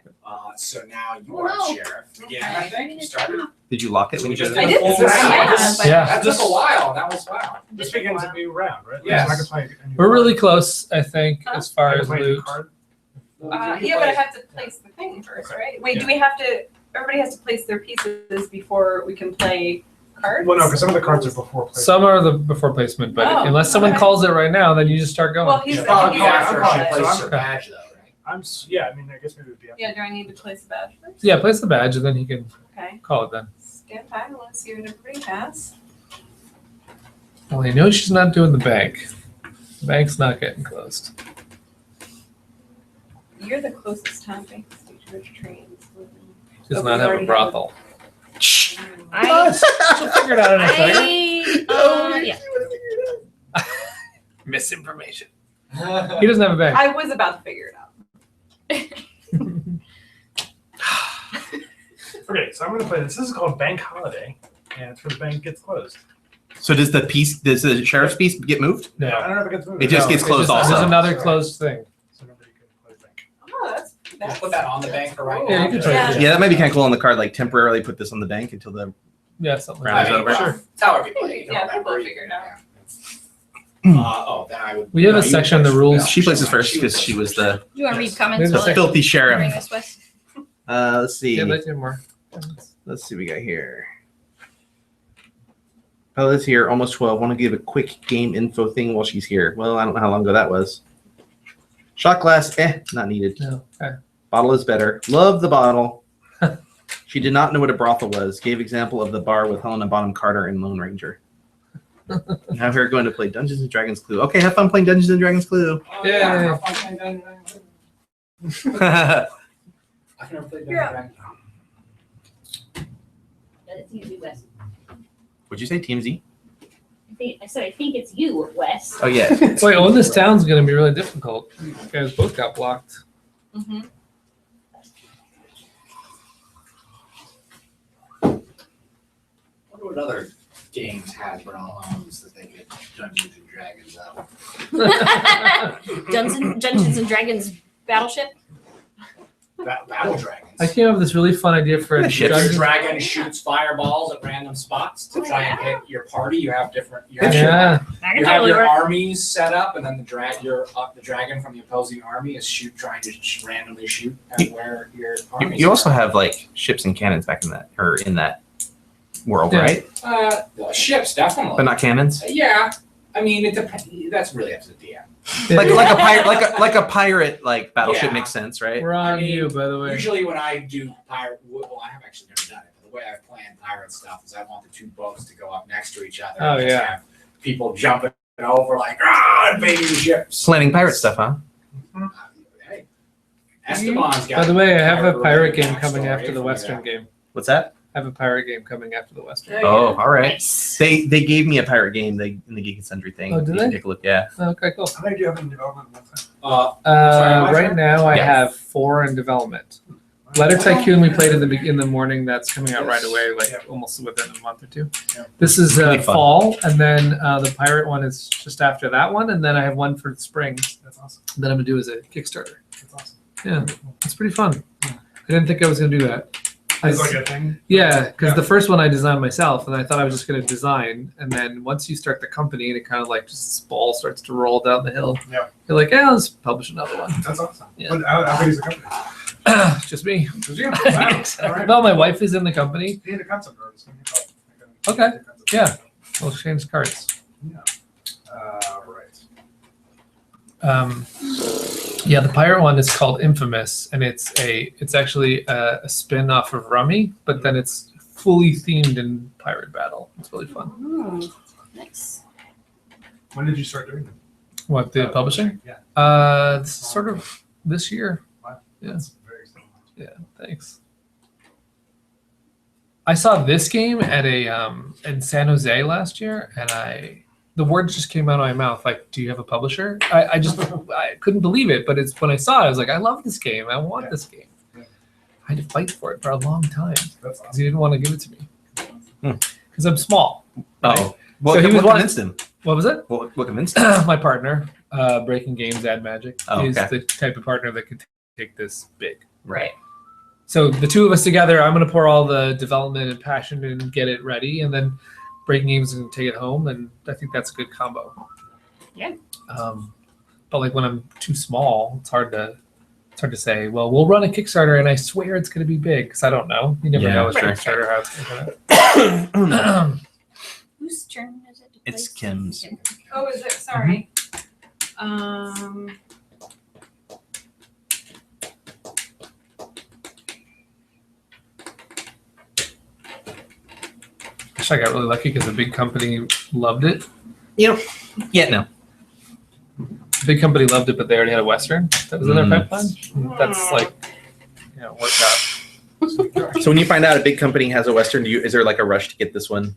[SPEAKER 9] So now you are sheriff. Yeah, I think you started.
[SPEAKER 10] Did you lock it when you
[SPEAKER 9] just
[SPEAKER 10] did
[SPEAKER 7] I
[SPEAKER 10] it?
[SPEAKER 7] did
[SPEAKER 9] full
[SPEAKER 7] this round.
[SPEAKER 9] round.
[SPEAKER 2] Yeah.
[SPEAKER 9] That took a while. That was wow.
[SPEAKER 5] This begins a new round, right?
[SPEAKER 9] Yes.
[SPEAKER 5] So I can play a new
[SPEAKER 2] We're really
[SPEAKER 5] card.
[SPEAKER 2] close, I think, as far
[SPEAKER 5] I can
[SPEAKER 2] as
[SPEAKER 5] play a new
[SPEAKER 2] loot.
[SPEAKER 5] card.
[SPEAKER 7] Yeah, but I have to place the thing first,
[SPEAKER 5] Okay.
[SPEAKER 7] right? Wait, do we have to? Everybody has to place their pieces before we can play cards.
[SPEAKER 5] Well, no, because some of the cards are before play.
[SPEAKER 2] Some are the before placement, but
[SPEAKER 7] Oh,
[SPEAKER 2] unless someone
[SPEAKER 7] okay.
[SPEAKER 2] calls it right now, then you just start going.
[SPEAKER 7] Well, he's
[SPEAKER 5] Yeah.
[SPEAKER 7] I think
[SPEAKER 9] Probably
[SPEAKER 7] he's
[SPEAKER 9] after
[SPEAKER 7] after
[SPEAKER 9] she
[SPEAKER 7] it.
[SPEAKER 9] plays
[SPEAKER 5] So
[SPEAKER 9] her badge, though, right?
[SPEAKER 5] Yeah, I mean, I guess maybe it would be after.
[SPEAKER 7] Yeah, do I need to place the badge first?
[SPEAKER 2] Yeah, place the badge and then he can
[SPEAKER 7] Okay.
[SPEAKER 2] call it then.
[SPEAKER 7] Stand by. Let's see what everybody has.
[SPEAKER 2] Well, he knows she's not doing the bank. The bank's not getting closed.
[SPEAKER 7] You're the closest town bank stage trains.
[SPEAKER 2] She does
[SPEAKER 7] Oh,
[SPEAKER 2] not
[SPEAKER 7] we
[SPEAKER 2] have a
[SPEAKER 7] already
[SPEAKER 2] brothel.
[SPEAKER 8] I,
[SPEAKER 2] She'll figure it out in a second.
[SPEAKER 8] yeah.
[SPEAKER 2] Misinformation. He doesn't have a bank.
[SPEAKER 7] I was about to figure it out.
[SPEAKER 5] Okay, so I'm going to play this. This is called Bank Holiday, and it's where the bank gets closed.
[SPEAKER 10] So does the sheriff's piece get moved?
[SPEAKER 5] I
[SPEAKER 2] No.
[SPEAKER 5] don't know if it gets moved.
[SPEAKER 10] It just gets closed also.
[SPEAKER 2] There's another closed thing.
[SPEAKER 5] So nobody can play bank.
[SPEAKER 7] Oh, that's
[SPEAKER 9] We'll put that on the bank for right
[SPEAKER 2] Yeah,
[SPEAKER 9] now.
[SPEAKER 2] you can try
[SPEAKER 7] Yeah.
[SPEAKER 2] it.
[SPEAKER 10] Yeah, that might be kind of cool on the card. Like temporarily put this on the bank until the
[SPEAKER 2] Yeah, something
[SPEAKER 10] Round
[SPEAKER 2] like
[SPEAKER 10] is
[SPEAKER 2] that.
[SPEAKER 10] over.
[SPEAKER 2] Sure.
[SPEAKER 3] It's how every play.
[SPEAKER 1] Yeah, people figure it out.
[SPEAKER 3] Then I would.
[SPEAKER 2] We have a
[SPEAKER 3] you
[SPEAKER 2] section on the
[SPEAKER 3] first.
[SPEAKER 2] rules.
[SPEAKER 10] She places first because she was the
[SPEAKER 8] Do you want to read
[SPEAKER 2] There's
[SPEAKER 8] comments
[SPEAKER 2] a
[SPEAKER 8] while
[SPEAKER 2] section.
[SPEAKER 10] filthy
[SPEAKER 8] during
[SPEAKER 10] sheriff.
[SPEAKER 8] this, Wes?
[SPEAKER 10] Let's see.
[SPEAKER 2] Yeah, let's do more.
[SPEAKER 10] Let's see what we got here. Bella's here, almost 12. Want to give a quick game info thing while she's here. Well, I don't know how long ago that was. Shot glass, not needed.
[SPEAKER 2] No. Okay.
[SPEAKER 10] Bottle is better. Love the bottle. She did not know what a brothel was. Gave example of the bar with Helena Bonham Carter in Lone Ranger. Now we're going to play Dungeons and Dragons Clue. Okay, have fun playing Dungeons and Dragons Clue.
[SPEAKER 3] Oh,
[SPEAKER 2] Yeah.
[SPEAKER 3] I've never played
[SPEAKER 7] You're up.
[SPEAKER 3] Dungeons.
[SPEAKER 6] It's usually Wes.
[SPEAKER 10] What'd you say, TMZ?
[SPEAKER 6] I said I think it's you, Wes.
[SPEAKER 10] Oh, yeah.
[SPEAKER 2] Wait, well, this town's gonna be really difficult. You guys both got blocked.
[SPEAKER 8] Mm-hmm.
[SPEAKER 9] I wonder what other games Hasbro owns that they could Dungeons and Dragons up.
[SPEAKER 8] Dungeons and Dragons Battleship.
[SPEAKER 3] Battle Dragons.
[SPEAKER 2] I came up with this really fun idea for a
[SPEAKER 10] Yeah, ships.
[SPEAKER 3] Your
[SPEAKER 2] dungeon.
[SPEAKER 3] dragon shoots fireballs at random spots to try and hit your party. You have different. You have,
[SPEAKER 2] Yeah,
[SPEAKER 8] That
[SPEAKER 3] you
[SPEAKER 8] could
[SPEAKER 3] have
[SPEAKER 8] totally
[SPEAKER 3] your
[SPEAKER 8] work.
[SPEAKER 3] armies set up, and then the dragon from the opposing army is trying to randomly shoot at where your army.
[SPEAKER 10] You also have like ships and cannons back in that world,
[SPEAKER 2] Yeah.
[SPEAKER 10] right?
[SPEAKER 3] Ships definitely,
[SPEAKER 10] But not cannons.
[SPEAKER 3] Yeah, I mean it depends. That's really up to the DM.
[SPEAKER 10] Like a pirate like battleship
[SPEAKER 3] Yeah.
[SPEAKER 10] makes sense, right?
[SPEAKER 2] we're on
[SPEAKER 3] I mean,
[SPEAKER 2] you, by the way.
[SPEAKER 3] Usually when I do pirate, well, I have actually never done it, but the way I've planned pirate stuff is I want the two boats to go up next to each other.
[SPEAKER 2] Oh,
[SPEAKER 3] and just
[SPEAKER 2] yeah.
[SPEAKER 3] have people jumping over like, invading the ships.
[SPEAKER 10] Planning pirate stuff, huh?
[SPEAKER 3] Hey, Esteban's got.
[SPEAKER 2] By the way, I have a pirate game
[SPEAKER 3] backstory
[SPEAKER 2] coming after the
[SPEAKER 3] from
[SPEAKER 2] Western
[SPEAKER 3] that.
[SPEAKER 2] game.
[SPEAKER 10] What's that?
[SPEAKER 2] I have a pirate game coming after the Western.
[SPEAKER 10] Oh, all right.
[SPEAKER 8] Nice.
[SPEAKER 10] They gave me a pirate game in the Geek and Sundry thing.
[SPEAKER 2] Oh, did
[SPEAKER 10] You can
[SPEAKER 2] they?
[SPEAKER 10] Take a look. Yeah.
[SPEAKER 2] Okay, cool.
[SPEAKER 5] How many do you have in development at one time?
[SPEAKER 3] Sorry, my
[SPEAKER 2] Right
[SPEAKER 3] turn?
[SPEAKER 2] now, I
[SPEAKER 10] Yeah.
[SPEAKER 2] have 4 in development. Letter Tycoon we played in the morning. That's coming out right away, like almost within a month or 2.
[SPEAKER 5] Yeah.
[SPEAKER 2] This is
[SPEAKER 10] Really fun.
[SPEAKER 2] fall, and then the pirate one is just after that one, and then I have one for spring
[SPEAKER 5] That's awesome.
[SPEAKER 2] that I'm gonna do as a Kickstarter.
[SPEAKER 5] That's awesome.
[SPEAKER 2] Yeah, it's pretty fun. I didn't think I was gonna do that.
[SPEAKER 5] It's like a thing.
[SPEAKER 2] Yeah, because
[SPEAKER 5] Yeah.
[SPEAKER 2] the first one I designed myself, and I thought I was just going to design. And then once you start the company, and it kind of like just this ball starts to roll down the hill.
[SPEAKER 5] Yeah.
[SPEAKER 2] You're like, yeah, let's publish another one.
[SPEAKER 5] That's awesome.
[SPEAKER 2] Yeah.
[SPEAKER 5] How big is the company?
[SPEAKER 2] Just me.
[SPEAKER 5] Just you? Wow. All right.
[SPEAKER 2] Well, my wife is in the company.
[SPEAKER 5] Need a concept artist.
[SPEAKER 2] Okay. Yeah. We'll exchange cards.
[SPEAKER 5] Right.
[SPEAKER 2] Yeah, the pirate one is called Infamous, and it's actually a spin-off of Rummy, but then it's fully themed in pirate battle. It's really fun.
[SPEAKER 8] Ooh, nice.
[SPEAKER 5] When did you start doing that?
[SPEAKER 2] What, the publishing?
[SPEAKER 5] Yeah.
[SPEAKER 2] This is sort of this year.
[SPEAKER 5] Wow.
[SPEAKER 2] Yeah.
[SPEAKER 5] That's very exciting.
[SPEAKER 2] Yeah, thanks. I saw this game at in San Jose last year, and the words just came out of my mouth like, "Do you have a publisher?" I couldn't believe it, but it's when I saw it, I was like, "I love this game. I want this game."
[SPEAKER 5] Yeah.
[SPEAKER 2] I had to fight for it for a long time
[SPEAKER 5] That's
[SPEAKER 2] because
[SPEAKER 5] awesome.
[SPEAKER 2] he didn't want to give it to me
[SPEAKER 10] Hmm.
[SPEAKER 2] because I'm small.
[SPEAKER 10] Oh. What,
[SPEAKER 2] So he was
[SPEAKER 10] what
[SPEAKER 2] one-
[SPEAKER 10] convinced him?
[SPEAKER 2] What was it?
[SPEAKER 10] What convinced him?
[SPEAKER 2] My partner, Breaking Games Ad Magic,
[SPEAKER 10] Oh,
[SPEAKER 2] is
[SPEAKER 10] okay.
[SPEAKER 2] the type of partner that could take this big.
[SPEAKER 10] Right.
[SPEAKER 2] So the two of us together, I'm going to pour all the development and passion and get it ready, and then Breaking Games and take it home, and I think that's a good combo.
[SPEAKER 8] Yeah.
[SPEAKER 2] But like when I'm too small, it's hard to say. Well, we'll run a Kickstarter, and I swear it's going to be big because I don't know. You never
[SPEAKER 10] Yeah,
[SPEAKER 2] know with
[SPEAKER 10] sure.
[SPEAKER 2] Kickstarter how it's going to.
[SPEAKER 8] Whose turn is it? To
[SPEAKER 10] It's
[SPEAKER 8] place?
[SPEAKER 10] Kim's.
[SPEAKER 7] Oh, is it? Sorry.
[SPEAKER 2] Gosh, I got really lucky because a big company loved it.
[SPEAKER 10] Yeah, no.
[SPEAKER 2] Big company loved it, but they already had a Western that was in their
[SPEAKER 10] Mm.
[SPEAKER 2] pipeline. That's like, worked out.
[SPEAKER 10] So when you find out a big company has a Western, is there like a rush to get this one?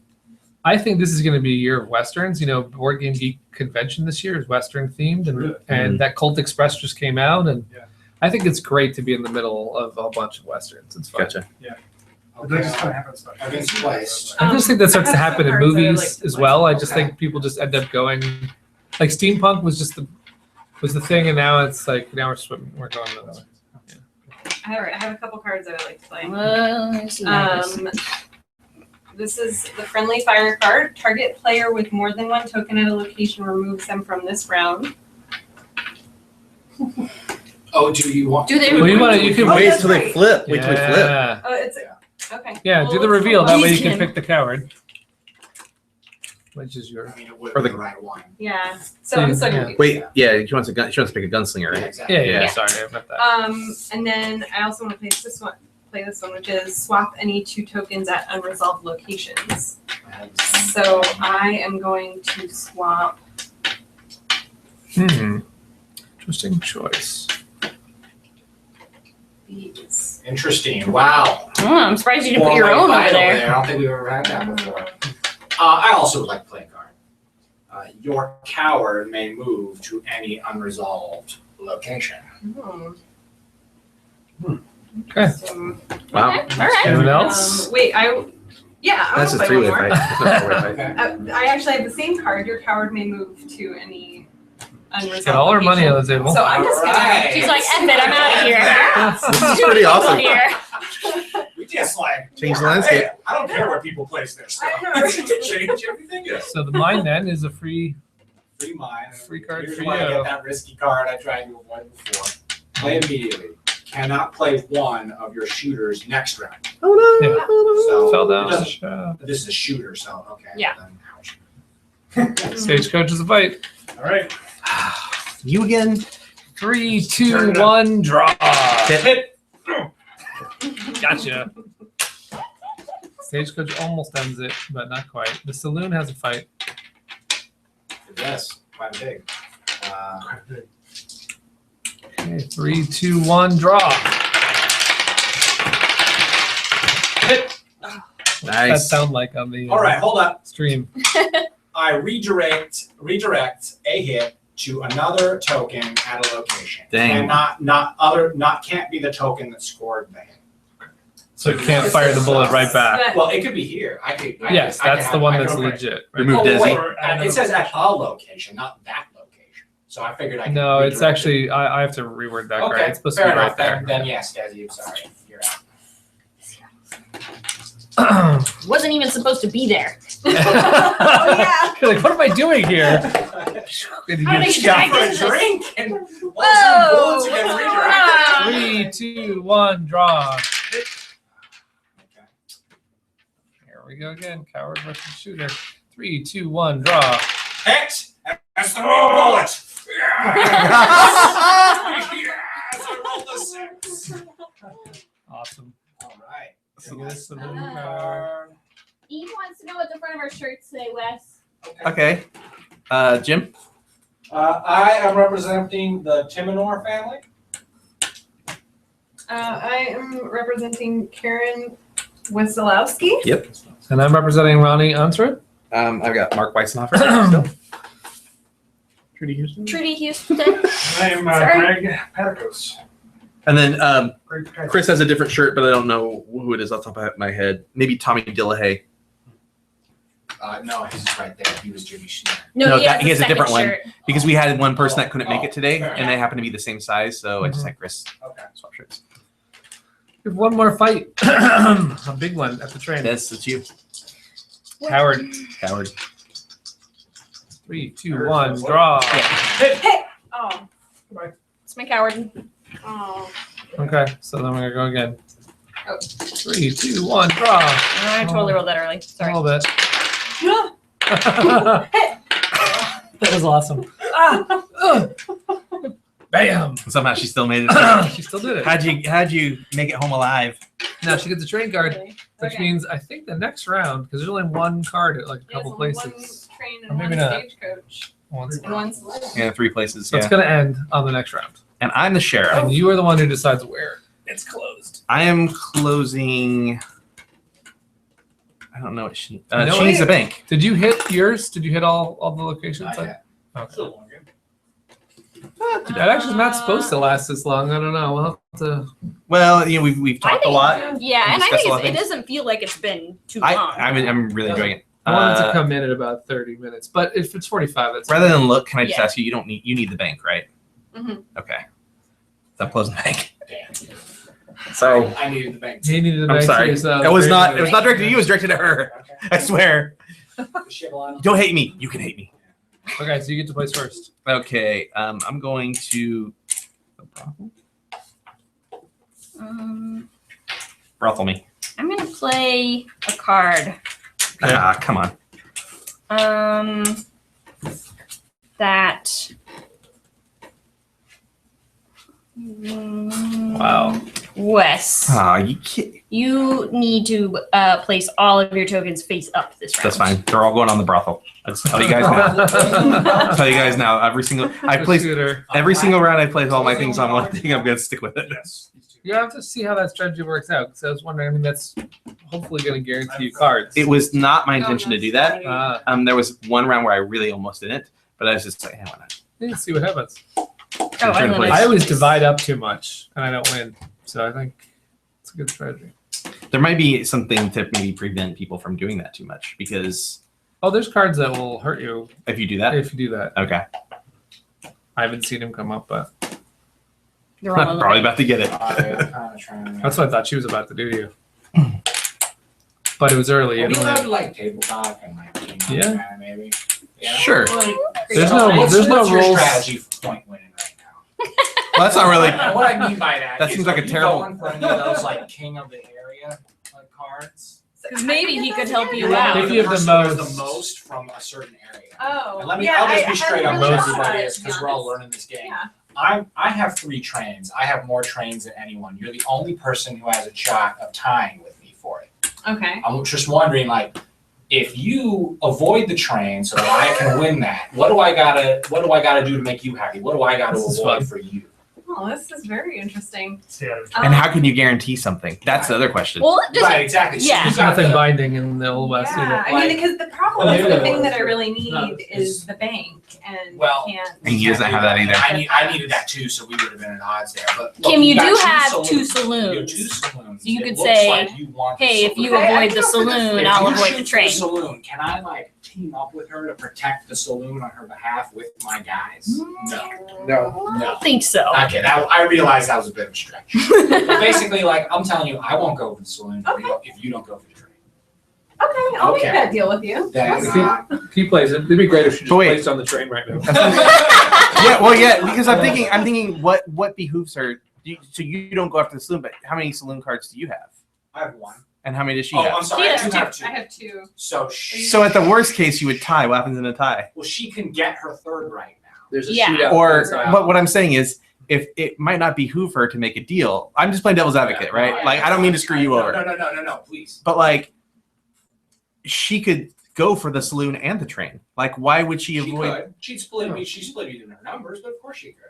[SPEAKER 2] I think this is going to be a year of Westerns. Board Game Geek convention this year is Western themed, and
[SPEAKER 5] Really?
[SPEAKER 2] and that Colt Express just came out, and
[SPEAKER 5] Yeah.
[SPEAKER 2] I think it's great to be in the middle of a bunch of Westerns. It's fun.
[SPEAKER 10] Gotcha.
[SPEAKER 5] They just kind of happen special.
[SPEAKER 3] I've been spliced.
[SPEAKER 2] I just think that starts to
[SPEAKER 7] I have
[SPEAKER 2] happen in
[SPEAKER 7] some cards that I
[SPEAKER 2] movies
[SPEAKER 7] like
[SPEAKER 2] as
[SPEAKER 7] to
[SPEAKER 2] well.
[SPEAKER 7] play.
[SPEAKER 2] I just think people just end up going, like steampunk was the thing, and now it's like now we're going to the
[SPEAKER 7] I have a couple cards that I like to play.
[SPEAKER 8] Well, let's see.
[SPEAKER 7] This is the friendly fire card. Target player with more than one token at a location removes them from this round.
[SPEAKER 9] Oh, do you want?
[SPEAKER 8] Do they?
[SPEAKER 2] Well, you can
[SPEAKER 4] Wait
[SPEAKER 7] that's
[SPEAKER 4] till they
[SPEAKER 7] right.
[SPEAKER 4] flip. Wait till they flip.
[SPEAKER 2] Yeah.
[SPEAKER 7] Oh, it's okay.
[SPEAKER 2] Yeah, do
[SPEAKER 8] Oh,
[SPEAKER 2] the reveal. That way you
[SPEAKER 8] please,
[SPEAKER 2] can
[SPEAKER 8] Kim.
[SPEAKER 2] pick the coward. Which is your.
[SPEAKER 9] I mean, it would
[SPEAKER 3] For
[SPEAKER 9] be
[SPEAKER 3] the-
[SPEAKER 9] the right one.
[SPEAKER 7] Yeah. So I'm so
[SPEAKER 2] Yeah.
[SPEAKER 7] confused.
[SPEAKER 10] Wait, yeah, she wants to pick a gunslinger, right?
[SPEAKER 9] Exactly.
[SPEAKER 2] Yeah.
[SPEAKER 8] Yeah.
[SPEAKER 2] Sorry, I meant that.
[SPEAKER 7] And then I also want to play this one, which is swap any 2 tokens at unresolved locations. So I am going to swap.
[SPEAKER 2] Interesting choice.
[SPEAKER 7] These.
[SPEAKER 9] Interesting. Wow.
[SPEAKER 8] Oh, I'm surprised you didn't put your
[SPEAKER 9] Four-way
[SPEAKER 8] own over
[SPEAKER 9] fight
[SPEAKER 8] there.
[SPEAKER 9] I don't think we've ever had that before. I also would like to play a card. Your coward may move to any unresolved location.
[SPEAKER 2] Okay.
[SPEAKER 10] Wow.
[SPEAKER 8] Okay, all right.
[SPEAKER 2] Anyone else?
[SPEAKER 7] Wait, yeah, I
[SPEAKER 10] That's
[SPEAKER 7] want
[SPEAKER 10] a
[SPEAKER 7] to play one
[SPEAKER 10] 3-way
[SPEAKER 7] more.
[SPEAKER 10] fight. That's not a 4-way fight.
[SPEAKER 9] Okay.
[SPEAKER 7] I actually have the same card. Your coward may move to any unresolved
[SPEAKER 2] Get all our money on the
[SPEAKER 7] location.
[SPEAKER 2] table.
[SPEAKER 7] So I'm just
[SPEAKER 9] Alright.
[SPEAKER 8] She's like, F it, I'm out of here.
[SPEAKER 10] This is
[SPEAKER 8] Two
[SPEAKER 10] pretty
[SPEAKER 8] people
[SPEAKER 10] awesome.
[SPEAKER 8] Here.
[SPEAKER 9] We just like
[SPEAKER 10] Change the landscape.
[SPEAKER 9] Hey, I don't care where people place their stuff.
[SPEAKER 7] I know.
[SPEAKER 9] Change everything.
[SPEAKER 2] So the mine then is a free.
[SPEAKER 9] Free mine.
[SPEAKER 2] Free card
[SPEAKER 9] Here's
[SPEAKER 2] for
[SPEAKER 9] why I
[SPEAKER 2] you.
[SPEAKER 9] get that risky card I tried to avoid before. Play immediately. Cannot play one of your shooters next round.
[SPEAKER 10] Oh no!
[SPEAKER 2] Yeah.
[SPEAKER 10] Oh, no.
[SPEAKER 2] Fell
[SPEAKER 9] it
[SPEAKER 2] down.
[SPEAKER 9] doesn't- This is a shooter, so okay.
[SPEAKER 8] Yeah.
[SPEAKER 9] Then, ouch.
[SPEAKER 2] Stagecoach is a fight.
[SPEAKER 5] All right.
[SPEAKER 10] You again?
[SPEAKER 2] 3, 2, 1, draw.
[SPEAKER 10] Hit.
[SPEAKER 2] Gotcha. Stagecoach almost ends it, but not quite. The saloon has a fight.
[SPEAKER 9] It does. Quite big.
[SPEAKER 2] Okay, 3, 2, 1, draw. Hit. What's that
[SPEAKER 10] Nice.
[SPEAKER 2] sound like on the
[SPEAKER 9] All right, hold up.
[SPEAKER 2] stream?
[SPEAKER 9] I redirect a hit to another token at a location.
[SPEAKER 10] Dang.
[SPEAKER 9] And can't be the token that scored the hit.
[SPEAKER 2] So you can't fire the bullet right back.
[SPEAKER 9] Well, it could be here.
[SPEAKER 2] Yes, that's the one that's legit. Right?
[SPEAKER 10] Remove
[SPEAKER 9] Oh,
[SPEAKER 10] Desi.
[SPEAKER 9] wait, it says at a location, not that location. So I figured I could
[SPEAKER 2] No, it's
[SPEAKER 9] redirect
[SPEAKER 2] actually I have to reword that card.
[SPEAKER 9] Okay,
[SPEAKER 2] It's supposed to
[SPEAKER 9] fair
[SPEAKER 2] be right
[SPEAKER 9] enough.
[SPEAKER 2] there.
[SPEAKER 9] Then yes, Desi, I'm sorry. You're out.
[SPEAKER 8] Wasn't even supposed to be there.
[SPEAKER 7] Oh, yeah.
[SPEAKER 2] You're like, what am I doing here? And you
[SPEAKER 8] How did
[SPEAKER 2] get
[SPEAKER 8] you
[SPEAKER 2] shot.
[SPEAKER 8] drag
[SPEAKER 9] For a drink and
[SPEAKER 8] Whoa!
[SPEAKER 9] bullets are getting redirected.
[SPEAKER 2] 3, 2, 1, draw.
[SPEAKER 9] Okay.
[SPEAKER 2] Here we go again. Coward versus shooter. 3, 2, 1, draw.
[SPEAKER 9] Hit! That's the wrong bullet! Yes! I rolled a 6.
[SPEAKER 2] Awesome.
[SPEAKER 9] All right.
[SPEAKER 2] So this saloon card.
[SPEAKER 6] Eve wants to know what the front of our shirts say, Wes.
[SPEAKER 10] Okay. Jim?
[SPEAKER 3] I am representing the Timonor family.
[SPEAKER 7] I am representing Karen Wesolowski.
[SPEAKER 10] Yep.
[SPEAKER 2] And I'm representing Ronnie Unsred.
[SPEAKER 10] I've got Mark Weissenhofer still. Trudy Houston.
[SPEAKER 8] Trudy Houston.
[SPEAKER 5] I am
[SPEAKER 8] Sorry.
[SPEAKER 5] Greg Paticos.
[SPEAKER 10] And then
[SPEAKER 5] Greg Paticos.
[SPEAKER 10] Chris has a different shirt, but I don't know who it is off the top of my head. Maybe Tommy Dillahay.
[SPEAKER 9] No, he's right there. He was Jimmy Schneider.
[SPEAKER 10] No,
[SPEAKER 8] he has,
[SPEAKER 10] he has a
[SPEAKER 8] second
[SPEAKER 10] different one.
[SPEAKER 8] shirt.
[SPEAKER 10] Because we had one person that couldn't make it today,
[SPEAKER 9] fair
[SPEAKER 10] and they happened to be the same size, so I just had Chris
[SPEAKER 9] Okay.
[SPEAKER 10] swap shirts.
[SPEAKER 2] We have one more fight. A big one at the train.
[SPEAKER 10] That's you.
[SPEAKER 2] Coward.
[SPEAKER 10] Coward.
[SPEAKER 2] 3, 2, 1, draw.
[SPEAKER 7] Oh.
[SPEAKER 8] It's my coward.
[SPEAKER 7] Oh.
[SPEAKER 2] Okay, so then we're gonna go again.
[SPEAKER 7] Oh.
[SPEAKER 2] 3, 2, 1, draw.
[SPEAKER 8] I totally rolled that early.
[SPEAKER 2] A
[SPEAKER 8] Sorry.
[SPEAKER 2] little bit. That was awesome. Bam!
[SPEAKER 10] Somehow she still made it.
[SPEAKER 2] She still did it.
[SPEAKER 10] How'd you make it home alive?
[SPEAKER 2] Now she gets a train card, which means I think the next round, because there's only one card at like a couple
[SPEAKER 7] There's
[SPEAKER 2] places.
[SPEAKER 7] One train
[SPEAKER 2] Or
[SPEAKER 7] and
[SPEAKER 2] maybe
[SPEAKER 7] one
[SPEAKER 2] not.
[SPEAKER 7] stagecoach.
[SPEAKER 2] Once.
[SPEAKER 7] And one saloon.
[SPEAKER 10] Yeah, 3 places.
[SPEAKER 2] So
[SPEAKER 10] Yeah.
[SPEAKER 2] it's gonna end on the next round.
[SPEAKER 10] And I'm the sheriff.
[SPEAKER 2] And you are the one who decides where it's closed.
[SPEAKER 10] I am closing. I don't know what she.
[SPEAKER 2] No,
[SPEAKER 10] She needs
[SPEAKER 2] wait.
[SPEAKER 10] a bank.
[SPEAKER 2] Did you hit yours? Did you hit all the locations?
[SPEAKER 9] Not yet.
[SPEAKER 2] Okay.
[SPEAKER 9] Still one game.
[SPEAKER 2] That actually is not supposed to last this long. I don't know. We'll have to.
[SPEAKER 10] Well, we've
[SPEAKER 8] I
[SPEAKER 10] talked a
[SPEAKER 8] think-
[SPEAKER 10] lot.
[SPEAKER 8] Yeah, and I
[SPEAKER 10] discussed a lot
[SPEAKER 8] think
[SPEAKER 10] of
[SPEAKER 8] it
[SPEAKER 10] things.
[SPEAKER 8] doesn't feel like it's been too long.
[SPEAKER 10] I'm really enjoying it.
[SPEAKER 2] I wanted to come in at about 30 minutes, but if it's 45, that's
[SPEAKER 10] Rather than look, can I just
[SPEAKER 8] Yeah.
[SPEAKER 10] ask you? You need the bank, right?
[SPEAKER 8] Mhm.
[SPEAKER 10] Okay. So I'm closing the bank. So
[SPEAKER 9] I needed the bank.
[SPEAKER 2] He needed to
[SPEAKER 10] I'm
[SPEAKER 2] make
[SPEAKER 10] sorry.
[SPEAKER 2] yourself
[SPEAKER 10] It was
[SPEAKER 2] very
[SPEAKER 10] not.
[SPEAKER 2] good.
[SPEAKER 10] It was not directed to you. It was directed at her. I swear.
[SPEAKER 9] Does she have a line?
[SPEAKER 10] Don't hate me. You can hate me.
[SPEAKER 2] Okay, so you get to place first.
[SPEAKER 10] Okay. I'm going to brothel me.
[SPEAKER 8] I'm gonna play a card.
[SPEAKER 10] Ah, come on.
[SPEAKER 8] That.
[SPEAKER 2] Wow.
[SPEAKER 8] Wes,
[SPEAKER 10] Ah, you can't.
[SPEAKER 8] you need to place all of your tokens face up this round.
[SPEAKER 10] That's fine. They're all going on the brothel. I'll just tell you guys now. I'll tell you guys now. Every single round I place all my things on one thing. I'm gonna stick with it.
[SPEAKER 9] Yes.
[SPEAKER 2] You have to see how that strategy works out. Because I was wondering. I mean, that's hopefully going to guarantee you cards.
[SPEAKER 10] It was not my intention to do that. There was one round where I really almost didn't, but I was just like, hey, why not?
[SPEAKER 2] Let's see what happens.
[SPEAKER 8] and then
[SPEAKER 2] I always divide up too much, and I don't win. So I think it's a good strategy.
[SPEAKER 10] There might be something to maybe prevent people from doing that too much because
[SPEAKER 2] There's cards that will hurt you
[SPEAKER 10] if you do that.
[SPEAKER 2] if you do that.
[SPEAKER 10] Okay.
[SPEAKER 2] I haven't seen him come up, but
[SPEAKER 8] they're all
[SPEAKER 10] Probably about to get it.
[SPEAKER 2] that's what I thought she was about to do to you. But it was early.
[SPEAKER 9] Are we
[SPEAKER 2] and
[SPEAKER 9] allowed
[SPEAKER 2] then-
[SPEAKER 9] to like tabletop and like
[SPEAKER 2] Yeah.
[SPEAKER 9] maybe? Yeah.
[SPEAKER 10] Sure.
[SPEAKER 2] There's no
[SPEAKER 9] What's
[SPEAKER 2] rules.
[SPEAKER 9] your strategy for point winning right now?
[SPEAKER 10] Well, that's not really.
[SPEAKER 9] What I mean by that,
[SPEAKER 10] That
[SPEAKER 9] is,
[SPEAKER 10] seems like
[SPEAKER 9] are
[SPEAKER 10] a
[SPEAKER 9] you
[SPEAKER 10] terrible-
[SPEAKER 9] going for any of those like king of the area like cards.
[SPEAKER 8] Because maybe he could help you
[SPEAKER 9] Yeah,
[SPEAKER 8] out.
[SPEAKER 2] If you have the
[SPEAKER 9] person who has
[SPEAKER 2] most-
[SPEAKER 9] the most from a certain area.
[SPEAKER 7] Oh.
[SPEAKER 9] And let me,
[SPEAKER 7] yeah,
[SPEAKER 9] I'll just be
[SPEAKER 7] I
[SPEAKER 9] straight up
[SPEAKER 7] hadn't
[SPEAKER 9] with
[SPEAKER 7] really
[SPEAKER 9] everybody
[SPEAKER 7] thought,
[SPEAKER 9] is
[SPEAKER 7] to be
[SPEAKER 9] because we're all
[SPEAKER 7] honest.
[SPEAKER 9] learning this game.
[SPEAKER 7] Yeah.
[SPEAKER 9] I have 3 trains. I have more trains than anyone. You're the only person who has a shot of tying with me for it.
[SPEAKER 7] Okay.
[SPEAKER 9] I'm just wondering, like, if you avoid the train so that I can win that, what do I gotta do to make you happy? What do I gotta
[SPEAKER 2] This is
[SPEAKER 9] avoid
[SPEAKER 2] fun.
[SPEAKER 9] for you?
[SPEAKER 7] Oh, this is very interesting.
[SPEAKER 10] And how can you guarantee something? That's the other question.
[SPEAKER 8] Well, just
[SPEAKER 9] Right, exactly. So
[SPEAKER 8] yeah.
[SPEAKER 9] you
[SPEAKER 2] There's
[SPEAKER 9] got
[SPEAKER 2] nothing
[SPEAKER 9] the-
[SPEAKER 2] binding in the Old West
[SPEAKER 7] Yeah,
[SPEAKER 2] either.
[SPEAKER 7] I mean, because the problem
[SPEAKER 9] Well,
[SPEAKER 7] is the
[SPEAKER 9] maybe
[SPEAKER 7] thing that I
[SPEAKER 9] they're-
[SPEAKER 7] really
[SPEAKER 9] no,
[SPEAKER 7] need is the bank, and
[SPEAKER 9] Well,
[SPEAKER 7] can't.
[SPEAKER 10] And he doesn't have that either.
[SPEAKER 9] I needed that too, so we would have been at odds there. But look,
[SPEAKER 8] Kim, you
[SPEAKER 9] got
[SPEAKER 8] do
[SPEAKER 9] 2
[SPEAKER 8] have
[SPEAKER 9] saloons.
[SPEAKER 8] 2
[SPEAKER 9] You have
[SPEAKER 8] saloons.
[SPEAKER 9] 2 saloons.
[SPEAKER 8] So you
[SPEAKER 9] It
[SPEAKER 8] could
[SPEAKER 9] looks
[SPEAKER 8] say,
[SPEAKER 9] like you want the
[SPEAKER 8] Hey, if you
[SPEAKER 9] saloon.
[SPEAKER 8] avoid the
[SPEAKER 7] go for the-
[SPEAKER 8] saloon,
[SPEAKER 9] If
[SPEAKER 8] I'll
[SPEAKER 9] you
[SPEAKER 8] avoid
[SPEAKER 9] shoot
[SPEAKER 8] the
[SPEAKER 9] for
[SPEAKER 8] train.
[SPEAKER 9] saloon, can I like team up with her to protect the saloon on her behalf with my guys? No.
[SPEAKER 8] I don't think so.
[SPEAKER 9] Okay, I realized that was a bit of a stretch. But basically, like I'm telling you, I won't go for the saloon if you don't go for the train.
[SPEAKER 7] Okay, I'll make
[SPEAKER 9] Okay.
[SPEAKER 7] that deal with you.
[SPEAKER 9] Then,
[SPEAKER 2] He plays it. It'd be great if she just
[SPEAKER 10] But wait.
[SPEAKER 2] placed on the train right now.
[SPEAKER 10] Because I'm thinking what behooves her. So you don't go after the saloon, but how many saloon cards do you have?
[SPEAKER 9] I have 1.
[SPEAKER 10] And how many does she
[SPEAKER 9] Oh,
[SPEAKER 10] have?
[SPEAKER 9] I'm sorry.
[SPEAKER 8] She
[SPEAKER 9] I
[SPEAKER 8] has
[SPEAKER 9] do have 2.
[SPEAKER 7] I have 2.
[SPEAKER 9] So
[SPEAKER 10] So at the worst case, you would tie. What happens in a tie?
[SPEAKER 9] well, she can get her 3rd right now.
[SPEAKER 2] There's a
[SPEAKER 8] Yeah.
[SPEAKER 2] shootout.
[SPEAKER 10] Or,
[SPEAKER 2] inside.
[SPEAKER 10] but what I'm saying is, if it might not behoove her to make a deal, I'm just playing devil's advocate, right?
[SPEAKER 9] Yeah.
[SPEAKER 10] Like I don't mean to screw you over,
[SPEAKER 9] No, please.
[SPEAKER 10] but like she could go for the saloon and the train. Like why would she
[SPEAKER 9] She
[SPEAKER 10] avoid?
[SPEAKER 9] could. She'd split me. She split it in her numbers, but of course she could.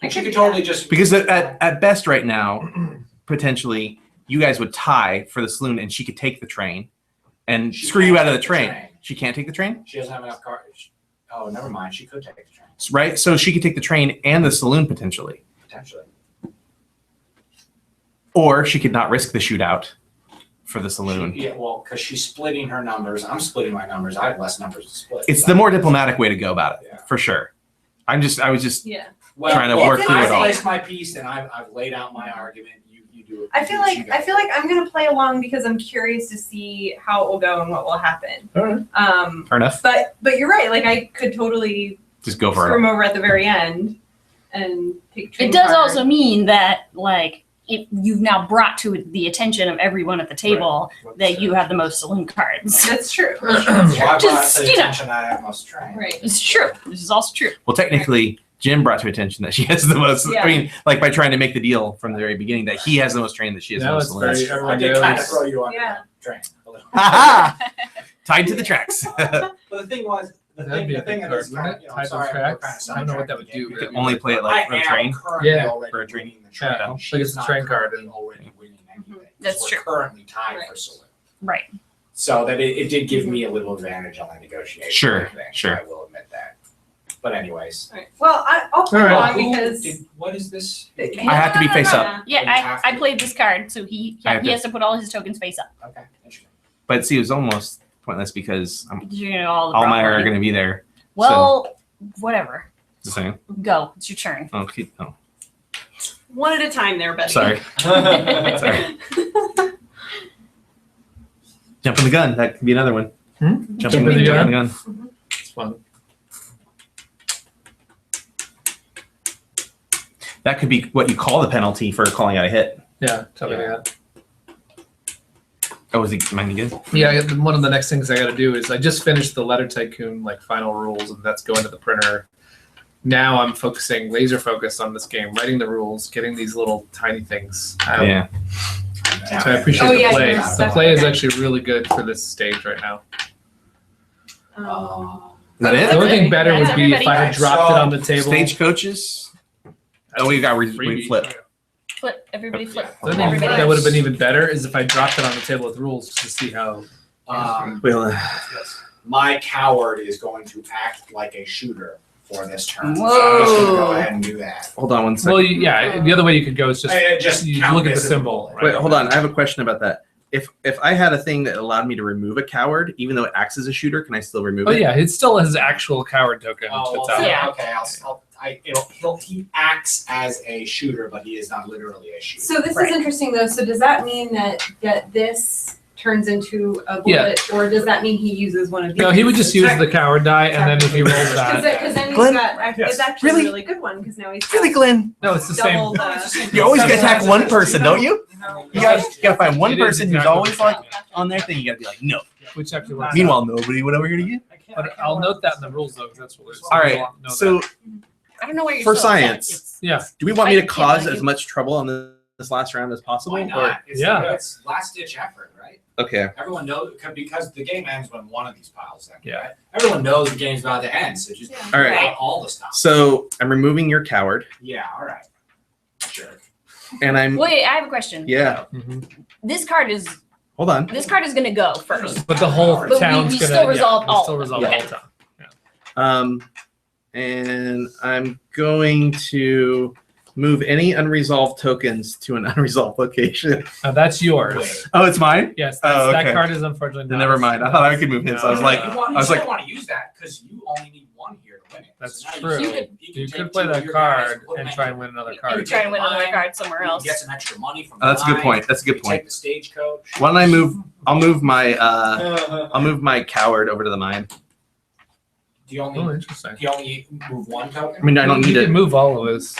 [SPEAKER 7] I
[SPEAKER 9] And she
[SPEAKER 7] could
[SPEAKER 9] could
[SPEAKER 7] do that.
[SPEAKER 9] totally just
[SPEAKER 10] Because at best right now, potentially you guys would tie for the saloon, and she could take the train and
[SPEAKER 9] She
[SPEAKER 10] screw you
[SPEAKER 9] can't
[SPEAKER 10] out of the
[SPEAKER 9] take the
[SPEAKER 10] train.
[SPEAKER 9] train.
[SPEAKER 10] She can't take the train,
[SPEAKER 9] She doesn't have enough cards. Oh, never mind. She could take the train
[SPEAKER 10] right? So she could take the train and the saloon potentially,
[SPEAKER 9] potentially.
[SPEAKER 10] or she could not risk the shootout for the saloon.
[SPEAKER 9] Yeah, well, because she's splitting her numbers. I'm splitting my numbers. I have less numbers to split.
[SPEAKER 10] It's the more diplomatic way to go about it,
[SPEAKER 9] Yeah.
[SPEAKER 10] for sure. I was just
[SPEAKER 7] Yeah.
[SPEAKER 9] well,
[SPEAKER 10] trying to
[SPEAKER 9] well,
[SPEAKER 10] work through
[SPEAKER 9] I've
[SPEAKER 10] it all.
[SPEAKER 9] placed my piece and I've laid out my argument. You do it.
[SPEAKER 7] I feel like I'm gonna play along because I'm curious to see how it will go and what will happen.
[SPEAKER 2] Alright.
[SPEAKER 10] fair enough.
[SPEAKER 7] But you're right. Like I could totally
[SPEAKER 10] Just go for
[SPEAKER 7] screw
[SPEAKER 10] it.
[SPEAKER 7] him over at the very end and take.
[SPEAKER 8] It does also mean that, like, if you've now brought to the attention of everyone at the table that you have the most saloon cards.
[SPEAKER 7] That's true.
[SPEAKER 9] Well, I brought
[SPEAKER 8] Just,
[SPEAKER 9] to the
[SPEAKER 8] you know.
[SPEAKER 9] attention that I have most train.
[SPEAKER 7] Right.
[SPEAKER 8] It's true. This is also true.
[SPEAKER 10] Well, technically, Jim brought to attention that she has the most.
[SPEAKER 7] Yeah.
[SPEAKER 10] I mean, like by trying to make the deal from the very beginning that he has the most train, that she has
[SPEAKER 2] Now
[SPEAKER 10] the most
[SPEAKER 2] it's
[SPEAKER 10] saloons.
[SPEAKER 2] very-
[SPEAKER 9] I did kind of throw you on
[SPEAKER 7] Yeah.
[SPEAKER 9] the train a little.
[SPEAKER 10] Ha ha! Tied to the tracks.
[SPEAKER 9] But the thing was,
[SPEAKER 2] That'd be a
[SPEAKER 9] the thing
[SPEAKER 2] good
[SPEAKER 9] that is
[SPEAKER 2] card,
[SPEAKER 9] kind
[SPEAKER 2] wouldn't
[SPEAKER 9] of,
[SPEAKER 2] it?
[SPEAKER 9] I'm
[SPEAKER 2] Tied to
[SPEAKER 9] sorry, we're
[SPEAKER 2] tracks?
[SPEAKER 9] kind of
[SPEAKER 2] I don't know what that would
[SPEAKER 9] sidetracking
[SPEAKER 2] do,
[SPEAKER 9] again,
[SPEAKER 2] but
[SPEAKER 10] Only play it like for a
[SPEAKER 9] I
[SPEAKER 10] train.
[SPEAKER 9] am currently
[SPEAKER 2] Yeah.
[SPEAKER 9] already
[SPEAKER 10] For a train.
[SPEAKER 9] winning the train.
[SPEAKER 2] Yeah,
[SPEAKER 9] She's
[SPEAKER 2] like it's a
[SPEAKER 9] not
[SPEAKER 2] train card
[SPEAKER 9] currently
[SPEAKER 2] and-
[SPEAKER 9] already winning anything.
[SPEAKER 8] That's
[SPEAKER 9] We're
[SPEAKER 8] true.
[SPEAKER 9] currently tied
[SPEAKER 7] Right.
[SPEAKER 9] for saloon.
[SPEAKER 8] Right.
[SPEAKER 9] So that it did give me a little advantage on the negotiation.
[SPEAKER 10] Sure,
[SPEAKER 9] thing,
[SPEAKER 10] sure.
[SPEAKER 9] I will admit that. But anyways.
[SPEAKER 7] Right. Well, I'll play
[SPEAKER 2] All right.
[SPEAKER 7] along because
[SPEAKER 9] What is this?
[SPEAKER 10] I have to be face up.
[SPEAKER 8] Yeah,
[SPEAKER 9] Oh, you have
[SPEAKER 8] I
[SPEAKER 9] to.
[SPEAKER 8] played this card, so he has to put all his tokens face up.
[SPEAKER 9] Okay, interesting.
[SPEAKER 10] But see, it was almost pointless because
[SPEAKER 8] You know, all
[SPEAKER 10] all my are
[SPEAKER 8] broccoli.
[SPEAKER 10] going to be there.
[SPEAKER 8] Well, whatever.
[SPEAKER 10] Just saying.
[SPEAKER 8] Go. It's your turn.
[SPEAKER 10] Oh, keep, oh.
[SPEAKER 7] One at a time there, buddy.
[SPEAKER 10] Sorry. Sorry. Jumping the gun. That could be another one. Jumping the gun.
[SPEAKER 2] It's fun.
[SPEAKER 10] That could be what you call the penalty for calling out a hit.
[SPEAKER 2] Yeah, something like that.
[SPEAKER 10] Oh, is he mine again?
[SPEAKER 2] Yeah, one of the next things I got to do is I just finished the Letter Tycoon like final rules, and that's going to the printer. Now I'm focusing, laser focused on this game, writing the rules, getting these little tiny things out.
[SPEAKER 10] Yeah.
[SPEAKER 2] So I appreciate the play.
[SPEAKER 7] there's
[SPEAKER 2] The
[SPEAKER 7] stuff
[SPEAKER 2] play is
[SPEAKER 7] there.
[SPEAKER 2] actually really good for this stage right now.
[SPEAKER 10] Is that it?
[SPEAKER 2] The only thing better
[SPEAKER 8] That's
[SPEAKER 2] would be if I had
[SPEAKER 8] everybody.
[SPEAKER 2] dropped it on the table.
[SPEAKER 10] Stagecoaches. Oh, we got we
[SPEAKER 2] Freebie.
[SPEAKER 10] flip.
[SPEAKER 8] Flip. Everybody flip.
[SPEAKER 2] The thing
[SPEAKER 8] Everybody
[SPEAKER 2] that would have been even better is if I dropped it on the table with rules just to see how.
[SPEAKER 10] Well,
[SPEAKER 9] My coward is going to act like a shooter for this turn. So I'm
[SPEAKER 8] Whoa.
[SPEAKER 9] just going to go ahead and do that.
[SPEAKER 10] hold on one second.
[SPEAKER 2] Well, yeah, the other way you could go is just,
[SPEAKER 9] Just
[SPEAKER 2] you
[SPEAKER 9] count
[SPEAKER 2] look at the
[SPEAKER 9] this as a
[SPEAKER 2] symbol.
[SPEAKER 9] roll,
[SPEAKER 2] Right?
[SPEAKER 10] Wait, hold on. I have a question about that. If I had a thing that allowed me to remove a coward, even though it acts as a shooter, can I still remove
[SPEAKER 2] Oh
[SPEAKER 10] it?
[SPEAKER 2] yeah, it still has actual coward token.
[SPEAKER 9] Oh,
[SPEAKER 2] that's
[SPEAKER 9] well,
[SPEAKER 2] out.
[SPEAKER 8] Yeah.
[SPEAKER 9] Okay. He acts as a shooter, but he is not literally a shooter.
[SPEAKER 7] So this
[SPEAKER 8] Right.
[SPEAKER 7] is interesting though. So does that mean that this turns into a
[SPEAKER 2] Yeah.
[SPEAKER 7] bullet, or does that mean he uses one of these?
[SPEAKER 2] No, he would just use the coward die, and then if he rolls
[SPEAKER 7] Because
[SPEAKER 2] that,
[SPEAKER 7] then he's
[SPEAKER 10] Glenn?
[SPEAKER 7] got.
[SPEAKER 5] Yes.
[SPEAKER 7] It's actually
[SPEAKER 10] Really?
[SPEAKER 7] a really good one because now he's
[SPEAKER 10] Really, Glenn?
[SPEAKER 2] no, it's the same.
[SPEAKER 7] double the.
[SPEAKER 10] You always gotta attack one person, don't you? You gotta find one
[SPEAKER 2] It is
[SPEAKER 10] person who's
[SPEAKER 2] exactly
[SPEAKER 10] always
[SPEAKER 2] the
[SPEAKER 10] like
[SPEAKER 2] same.
[SPEAKER 10] on their thing. You gotta be like, no.
[SPEAKER 2] Which actually works.
[SPEAKER 10] Meanwhile, nobody would ever hear it again.
[SPEAKER 2] But I'll note that in the rules though, because that's what it is.
[SPEAKER 10] All right.
[SPEAKER 2] Know that.
[SPEAKER 10] So,
[SPEAKER 8] I don't know why you're
[SPEAKER 10] For
[SPEAKER 8] so upset.
[SPEAKER 10] science.
[SPEAKER 8] It's-
[SPEAKER 2] yeah,
[SPEAKER 10] do we want me to
[SPEAKER 8] I can't
[SPEAKER 10] cause
[SPEAKER 8] let
[SPEAKER 10] as
[SPEAKER 8] you-
[SPEAKER 10] much trouble on this last round as possible?
[SPEAKER 9] Why
[SPEAKER 10] Or-
[SPEAKER 9] not? It's last ditch effort, right?
[SPEAKER 10] Okay.
[SPEAKER 9] Everyone knows because the game ends when one of these piles ends.
[SPEAKER 2] Yeah.
[SPEAKER 9] Right? Everyone knows the game's about to end, so just
[SPEAKER 10] All right.
[SPEAKER 9] out all the stuff.
[SPEAKER 10] So I'm removing your coward,
[SPEAKER 9] Yeah. All right. Sure.
[SPEAKER 10] and I'm
[SPEAKER 8] Wait, I have a question.
[SPEAKER 10] yeah.
[SPEAKER 2] Mhm.
[SPEAKER 8] This card is
[SPEAKER 10] Hold on.
[SPEAKER 8] gonna go first.
[SPEAKER 2] But the whole
[SPEAKER 9] But
[SPEAKER 8] we
[SPEAKER 2] town's gonna
[SPEAKER 8] still resolve
[SPEAKER 2] we'll
[SPEAKER 8] all
[SPEAKER 2] still
[SPEAKER 8] of
[SPEAKER 2] resolve
[SPEAKER 8] them.
[SPEAKER 2] the
[SPEAKER 8] Okay.
[SPEAKER 2] whole town.
[SPEAKER 10] And I'm going to move any unresolved tokens to an unresolved location.
[SPEAKER 2] Now that's yours.
[SPEAKER 10] Oh, it's mine.
[SPEAKER 2] Yes,
[SPEAKER 10] Oh,
[SPEAKER 2] that
[SPEAKER 10] okay.
[SPEAKER 2] card is unfortunately
[SPEAKER 10] Then
[SPEAKER 2] not.
[SPEAKER 10] never mind. I thought I could move his. I was
[SPEAKER 2] No,
[SPEAKER 10] like,
[SPEAKER 2] no.
[SPEAKER 9] You
[SPEAKER 10] I was
[SPEAKER 9] still
[SPEAKER 10] like-
[SPEAKER 9] want to use that because you only need one here to win it.
[SPEAKER 2] That's
[SPEAKER 9] So now
[SPEAKER 2] true.
[SPEAKER 8] You
[SPEAKER 2] You
[SPEAKER 9] take
[SPEAKER 2] could play
[SPEAKER 9] two of
[SPEAKER 2] that
[SPEAKER 9] your guys
[SPEAKER 2] card
[SPEAKER 9] put them
[SPEAKER 2] and
[SPEAKER 9] in
[SPEAKER 2] try
[SPEAKER 9] here.
[SPEAKER 2] and win another
[SPEAKER 8] You
[SPEAKER 2] card.
[SPEAKER 8] try and win another card somewhere
[SPEAKER 9] You
[SPEAKER 8] else.
[SPEAKER 9] get some extra money from.
[SPEAKER 10] Oh, that's a good
[SPEAKER 9] mine.
[SPEAKER 10] point. That's a good
[SPEAKER 9] You
[SPEAKER 10] point.
[SPEAKER 9] Take the stagecoach.
[SPEAKER 10] Why don't I move? I'll move my I'll move my coward over to the mine.
[SPEAKER 9] Do you
[SPEAKER 2] Oh,
[SPEAKER 9] only
[SPEAKER 2] interesting.
[SPEAKER 9] move one token?
[SPEAKER 10] I mean, I don't need
[SPEAKER 2] You
[SPEAKER 10] it.
[SPEAKER 2] can move all of his.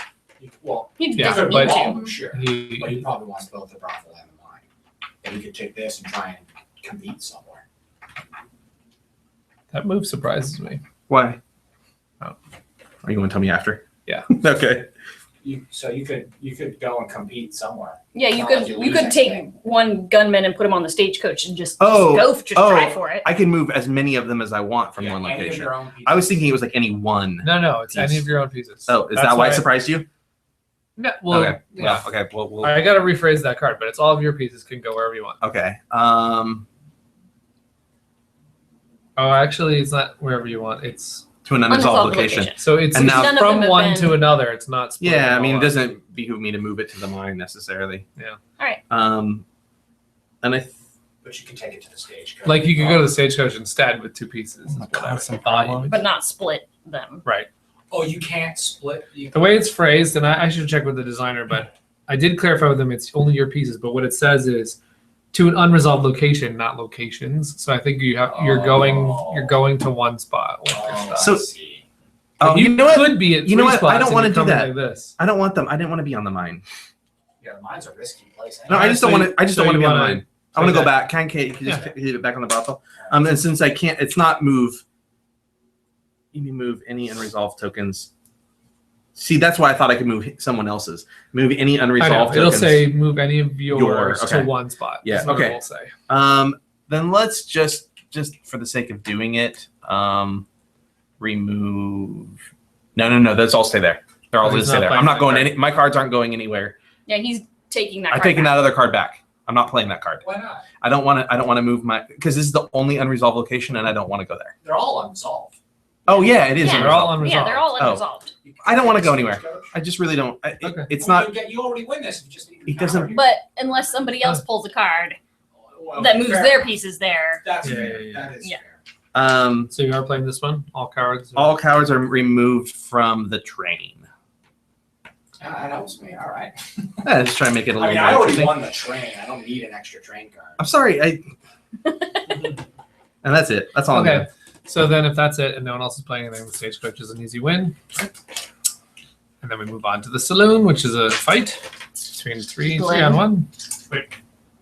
[SPEAKER 9] Well,
[SPEAKER 8] He
[SPEAKER 2] Yeah,
[SPEAKER 8] doesn't
[SPEAKER 2] but-
[SPEAKER 8] need
[SPEAKER 9] all of
[SPEAKER 8] to.
[SPEAKER 9] them, sure.
[SPEAKER 2] He,
[SPEAKER 9] But he probably wants both the brothel and the mine. And you could take this and try and compete somewhere.
[SPEAKER 2] that move surprises me.
[SPEAKER 10] Why?
[SPEAKER 2] Oh.
[SPEAKER 10] Are you going to tell me after?
[SPEAKER 2] Yeah.
[SPEAKER 10] Okay.
[SPEAKER 9] So you could go and compete somewhere.
[SPEAKER 8] Yeah, you
[SPEAKER 9] Not
[SPEAKER 8] could
[SPEAKER 9] like you
[SPEAKER 8] you
[SPEAKER 9] lose
[SPEAKER 8] could take
[SPEAKER 9] anything.
[SPEAKER 8] one gunman and put him on the stagecoach and just
[SPEAKER 10] Oh,
[SPEAKER 8] try for it.
[SPEAKER 10] I can move as many of them as I want from
[SPEAKER 9] Yeah,
[SPEAKER 10] one
[SPEAKER 9] any of
[SPEAKER 10] location.
[SPEAKER 9] your own pieces.
[SPEAKER 10] I was thinking it was like any one.
[SPEAKER 2] No, it's
[SPEAKER 10] Piece.
[SPEAKER 2] any of your own pieces.
[SPEAKER 10] Oh, is
[SPEAKER 2] That's
[SPEAKER 10] that why it surprised you?
[SPEAKER 2] No, well,
[SPEAKER 10] Okay.
[SPEAKER 2] yeah.
[SPEAKER 10] Well, okay. Well,
[SPEAKER 2] I got to rephrase that card, but it's all of your pieces can go wherever you want.
[SPEAKER 10] okay.
[SPEAKER 2] Oh, actually, it's not wherever you want. It's
[SPEAKER 10] To an unresolved location.
[SPEAKER 2] so it's
[SPEAKER 10] And now-
[SPEAKER 8] None of
[SPEAKER 2] from
[SPEAKER 8] them have
[SPEAKER 2] one
[SPEAKER 8] been-
[SPEAKER 2] to another. It's not. splitting
[SPEAKER 10] Yeah, I
[SPEAKER 2] them
[SPEAKER 10] mean,
[SPEAKER 2] all
[SPEAKER 10] it
[SPEAKER 2] up.
[SPEAKER 10] doesn't behoove me to move it to the mine necessarily.
[SPEAKER 2] Yeah.
[SPEAKER 8] Alright.
[SPEAKER 10] And I.
[SPEAKER 9] But you can take it to the stagecoach.
[SPEAKER 2] Like you could go to the stagecoach instead with two pieces. is what I
[SPEAKER 10] some
[SPEAKER 2] thought you
[SPEAKER 10] problems.
[SPEAKER 2] would
[SPEAKER 8] But not split them.
[SPEAKER 2] Right.
[SPEAKER 9] Oh, you can't split.
[SPEAKER 2] The way it's phrased, and I should check with the designer, but I did clarify with them it's only your pieces. But what it says is to an unresolved location, not locations. So I think you're going to one spot with your stuff.
[SPEAKER 10] So-
[SPEAKER 9] I see.
[SPEAKER 10] Oh,
[SPEAKER 2] you
[SPEAKER 10] you know what?
[SPEAKER 2] could be at
[SPEAKER 10] You know
[SPEAKER 2] three
[SPEAKER 10] what? I
[SPEAKER 2] spots
[SPEAKER 10] don't
[SPEAKER 2] and
[SPEAKER 10] wanna
[SPEAKER 2] you're
[SPEAKER 10] do
[SPEAKER 2] coming
[SPEAKER 10] that.
[SPEAKER 2] Like this.
[SPEAKER 10] I don't want them. I didn't want to be on the mine.
[SPEAKER 9] Yeah, mine's a risky place.
[SPEAKER 10] No, I just don't
[SPEAKER 2] So-
[SPEAKER 10] want to. I just
[SPEAKER 2] so
[SPEAKER 10] don't want to
[SPEAKER 2] you
[SPEAKER 10] be on the
[SPEAKER 2] wanna-
[SPEAKER 10] mine. I want to
[SPEAKER 2] so
[SPEAKER 10] go
[SPEAKER 2] that-
[SPEAKER 10] back. Can you just hit it back on the brothel? And since I can't, it's not move. You can move any unresolved tokens. See, that's why I thought I could move someone else's. Move any
[SPEAKER 2] I know.
[SPEAKER 10] unresolved
[SPEAKER 2] It'll
[SPEAKER 10] tokens.
[SPEAKER 2] say move any of yours
[SPEAKER 10] okay.
[SPEAKER 2] to one spot.
[SPEAKER 10] Yeah,
[SPEAKER 2] That's what
[SPEAKER 10] okay.
[SPEAKER 2] It will say.
[SPEAKER 10] Then let's just for the sake of doing it, remove. No. Those all stay there. They're all
[SPEAKER 2] Oh,
[SPEAKER 10] going
[SPEAKER 2] he's
[SPEAKER 10] to stay
[SPEAKER 2] not
[SPEAKER 10] there.
[SPEAKER 2] playing
[SPEAKER 10] I'm not
[SPEAKER 2] that
[SPEAKER 10] going
[SPEAKER 2] card.
[SPEAKER 10] any. My cards aren't going anywhere.
[SPEAKER 8] Yeah, he's taking that
[SPEAKER 10] I'm
[SPEAKER 8] card
[SPEAKER 10] taking
[SPEAKER 8] back.
[SPEAKER 10] that other card back. I'm not playing that card.
[SPEAKER 9] Why not?
[SPEAKER 10] I don't want to move my because this is the only unresolved location, and I don't want to go there.
[SPEAKER 9] They're all unsolved.
[SPEAKER 10] Oh yeah, it is.
[SPEAKER 8] Yeah.
[SPEAKER 2] They're all
[SPEAKER 10] unresolved.
[SPEAKER 8] Yeah,
[SPEAKER 2] unresolved.
[SPEAKER 8] they're all
[SPEAKER 10] Oh.
[SPEAKER 8] unresolved.
[SPEAKER 10] I don't want to go anywhere. I just really don't.
[SPEAKER 2] Okay.
[SPEAKER 10] It's
[SPEAKER 9] Well,
[SPEAKER 10] not.
[SPEAKER 9] You already win this. If you just need
[SPEAKER 10] It
[SPEAKER 9] the
[SPEAKER 10] doesn't-
[SPEAKER 9] card.
[SPEAKER 8] But unless somebody else pulls a card
[SPEAKER 9] Well,
[SPEAKER 8] that moves
[SPEAKER 9] fair.
[SPEAKER 8] their pieces there.
[SPEAKER 9] That's
[SPEAKER 2] Yeah,
[SPEAKER 9] fair.
[SPEAKER 2] yeah, yeah.
[SPEAKER 9] That is
[SPEAKER 8] Yeah.
[SPEAKER 9] fair.
[SPEAKER 2] So you are playing this one? All cards?
[SPEAKER 10] All cowards are removed from the train.
[SPEAKER 9] That helps me. All right.
[SPEAKER 10] Yeah, just try to make it a
[SPEAKER 9] I
[SPEAKER 10] little
[SPEAKER 9] mean,
[SPEAKER 10] more
[SPEAKER 9] I already
[SPEAKER 10] interesting.
[SPEAKER 9] won the train. I don't need an extra train card.
[SPEAKER 10] I'm sorry. And that's it. That's all I'm
[SPEAKER 2] Okay.
[SPEAKER 10] doing.
[SPEAKER 2] So then, if that's it, and no one else is playing anything, the stagecoach is an easy win. And then we move on to the saloon, which is a fight between three on one.
[SPEAKER 5] Wait.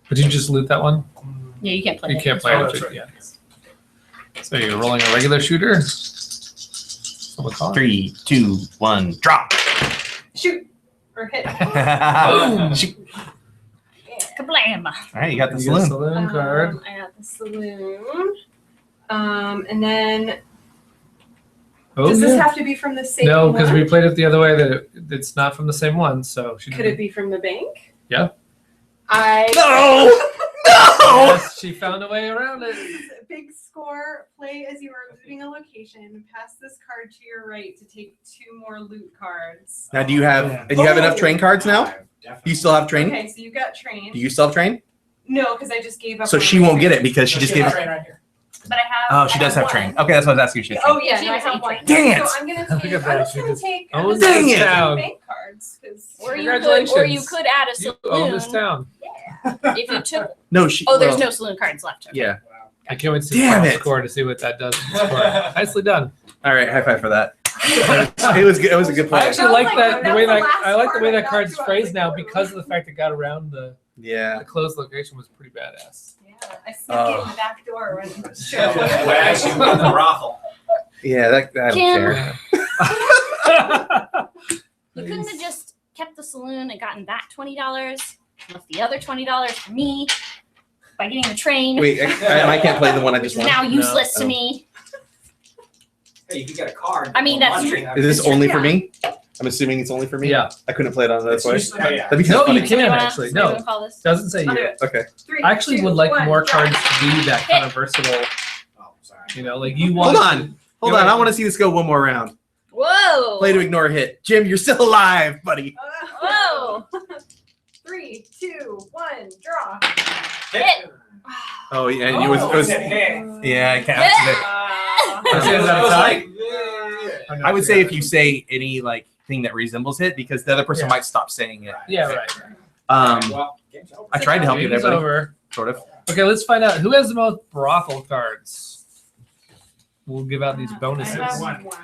[SPEAKER 2] Did you just loot that one?
[SPEAKER 8] Yeah, you can't play.
[SPEAKER 2] You
[SPEAKER 8] it.
[SPEAKER 2] can't play
[SPEAKER 5] Oh,
[SPEAKER 2] it.
[SPEAKER 5] that's right.
[SPEAKER 2] Yeah. So you're rolling a regular shooter. Someone call it.
[SPEAKER 10] 3, 2, 1, drop.
[SPEAKER 7] Shoot or hit.
[SPEAKER 2] Boom.
[SPEAKER 10] Shoot.
[SPEAKER 8] Kablam!
[SPEAKER 10] All right, you got the
[SPEAKER 2] You get a
[SPEAKER 10] saloon.
[SPEAKER 2] saloon card.
[SPEAKER 7] I got the saloon. And then
[SPEAKER 2] Oh,
[SPEAKER 7] does this
[SPEAKER 2] yeah.
[SPEAKER 7] have to be from the same
[SPEAKER 2] No,
[SPEAKER 7] one?
[SPEAKER 2] because we played it the other way. That it's not from the same one. So she
[SPEAKER 7] Could it be from the bank?
[SPEAKER 2] Yeah.
[SPEAKER 10] No!
[SPEAKER 2] Yes, she found a way around it.
[SPEAKER 7] Big score. Play as you are looting a location. Pass this card to your right to take 2 more loot cards.
[SPEAKER 10] Now, do you have enough train cards now? Do you still have train?
[SPEAKER 7] Okay, so you got train.
[SPEAKER 10] Do you still have train?
[SPEAKER 7] No, because I just gave up.
[SPEAKER 10] So
[SPEAKER 7] on
[SPEAKER 10] she
[SPEAKER 7] my
[SPEAKER 10] won't get
[SPEAKER 7] train.
[SPEAKER 10] it because she just gave.
[SPEAKER 9] train right here.
[SPEAKER 7] But I have.
[SPEAKER 10] Oh, she
[SPEAKER 7] I
[SPEAKER 10] does have
[SPEAKER 7] one.
[SPEAKER 10] train. Okay, that's what I was asking. She has train.
[SPEAKER 7] Oh yeah,
[SPEAKER 8] She
[SPEAKER 7] no, I
[SPEAKER 8] has
[SPEAKER 7] have
[SPEAKER 8] eight
[SPEAKER 7] one.
[SPEAKER 8] train.
[SPEAKER 10] Dang it!
[SPEAKER 7] So I'm gonna
[SPEAKER 2] Look
[SPEAKER 7] take.
[SPEAKER 2] at
[SPEAKER 7] I'm
[SPEAKER 2] that,
[SPEAKER 7] just
[SPEAKER 2] she
[SPEAKER 7] gonna
[SPEAKER 2] just
[SPEAKER 7] take.
[SPEAKER 2] owns
[SPEAKER 7] I'm
[SPEAKER 10] this
[SPEAKER 7] gonna take
[SPEAKER 2] town.
[SPEAKER 7] bank cards because.
[SPEAKER 8] Or you
[SPEAKER 2] Congratulations.
[SPEAKER 8] could add a
[SPEAKER 2] You own this
[SPEAKER 8] saloon
[SPEAKER 2] town.
[SPEAKER 8] if you took.
[SPEAKER 10] No, she.
[SPEAKER 8] Oh, there's
[SPEAKER 10] well,
[SPEAKER 8] no saloon cards left. Okay.
[SPEAKER 10] Yeah.
[SPEAKER 2] I can't wait to see
[SPEAKER 10] Damn
[SPEAKER 2] the
[SPEAKER 10] it.
[SPEAKER 2] final score to see what that does. To the score. Nicely done.
[SPEAKER 10] All right, high five for that. It was good. It was a good play.
[SPEAKER 2] I actually
[SPEAKER 7] That was
[SPEAKER 2] like
[SPEAKER 7] like-
[SPEAKER 2] that the
[SPEAKER 7] that
[SPEAKER 2] way
[SPEAKER 7] was the
[SPEAKER 2] that
[SPEAKER 7] last
[SPEAKER 2] I like the
[SPEAKER 7] card
[SPEAKER 2] way
[SPEAKER 7] I
[SPEAKER 2] that
[SPEAKER 7] got
[SPEAKER 2] card's
[SPEAKER 7] to. I was
[SPEAKER 2] phrased
[SPEAKER 7] like,
[SPEAKER 2] now
[SPEAKER 7] what?
[SPEAKER 2] because of the fact it got around the
[SPEAKER 10] Yeah.
[SPEAKER 2] closed location was pretty badass.
[SPEAKER 7] Yeah, I snuck in the back door when.
[SPEAKER 9] When I actually won the brothel.
[SPEAKER 10] Yeah, that I don't
[SPEAKER 8] Kim.
[SPEAKER 10] care.
[SPEAKER 8] You couldn't have just kept the saloon and gotten that $20, left the other $20 for me by getting the train,
[SPEAKER 10] Wait, I can't play the one I
[SPEAKER 8] which
[SPEAKER 10] just
[SPEAKER 8] is
[SPEAKER 10] won.
[SPEAKER 8] now useless
[SPEAKER 10] Oh.
[SPEAKER 8] to me.
[SPEAKER 9] Hey, you can get a card.
[SPEAKER 8] I mean, that's true.
[SPEAKER 10] Is this only for me? I'm assuming it's only for me.
[SPEAKER 2] Yeah.
[SPEAKER 10] I couldn't play it on that way.
[SPEAKER 9] Oh, yeah.
[SPEAKER 10] That'd be
[SPEAKER 2] No,
[SPEAKER 10] kind
[SPEAKER 2] you
[SPEAKER 10] of
[SPEAKER 2] can
[SPEAKER 8] Somebody wanna-
[SPEAKER 2] actually.
[SPEAKER 8] somebody
[SPEAKER 2] No,
[SPEAKER 8] wanna call this?
[SPEAKER 2] doesn't say
[SPEAKER 7] I'll do
[SPEAKER 2] you.
[SPEAKER 7] it.
[SPEAKER 10] Okay.
[SPEAKER 7] 3,
[SPEAKER 2] I actually
[SPEAKER 7] 2,
[SPEAKER 2] would like
[SPEAKER 7] 1,
[SPEAKER 2] more
[SPEAKER 7] drop.
[SPEAKER 2] cards to be that kind of versatile.
[SPEAKER 9] Oh, sorry.
[SPEAKER 2] You know, like you want.
[SPEAKER 10] Hold on. Hold on. I want to see this go one more round.
[SPEAKER 8] Whoa!
[SPEAKER 10] Play to ignore a hit. Jim, you're still alive, buddy.
[SPEAKER 8] Whoa!
[SPEAKER 7] 3, 2, 1, draw.
[SPEAKER 8] Hit.
[SPEAKER 10] Oh yeah, and it was yeah, I can't.
[SPEAKER 2] Is that a tie?
[SPEAKER 10] I would say if you say any like thing that resembles it, because the other person
[SPEAKER 2] Yeah.
[SPEAKER 10] might stop saying it.
[SPEAKER 2] Yeah, right.
[SPEAKER 9] Well, game's over.
[SPEAKER 10] I tried to help you there,
[SPEAKER 2] Game's
[SPEAKER 10] buddy.
[SPEAKER 2] over.
[SPEAKER 10] Sort of.
[SPEAKER 2] Okay, let's find out who has the most brothel cards. We'll give out these
[SPEAKER 7] I
[SPEAKER 2] bonuses.
[SPEAKER 7] have
[SPEAKER 5] One.
[SPEAKER 7] one.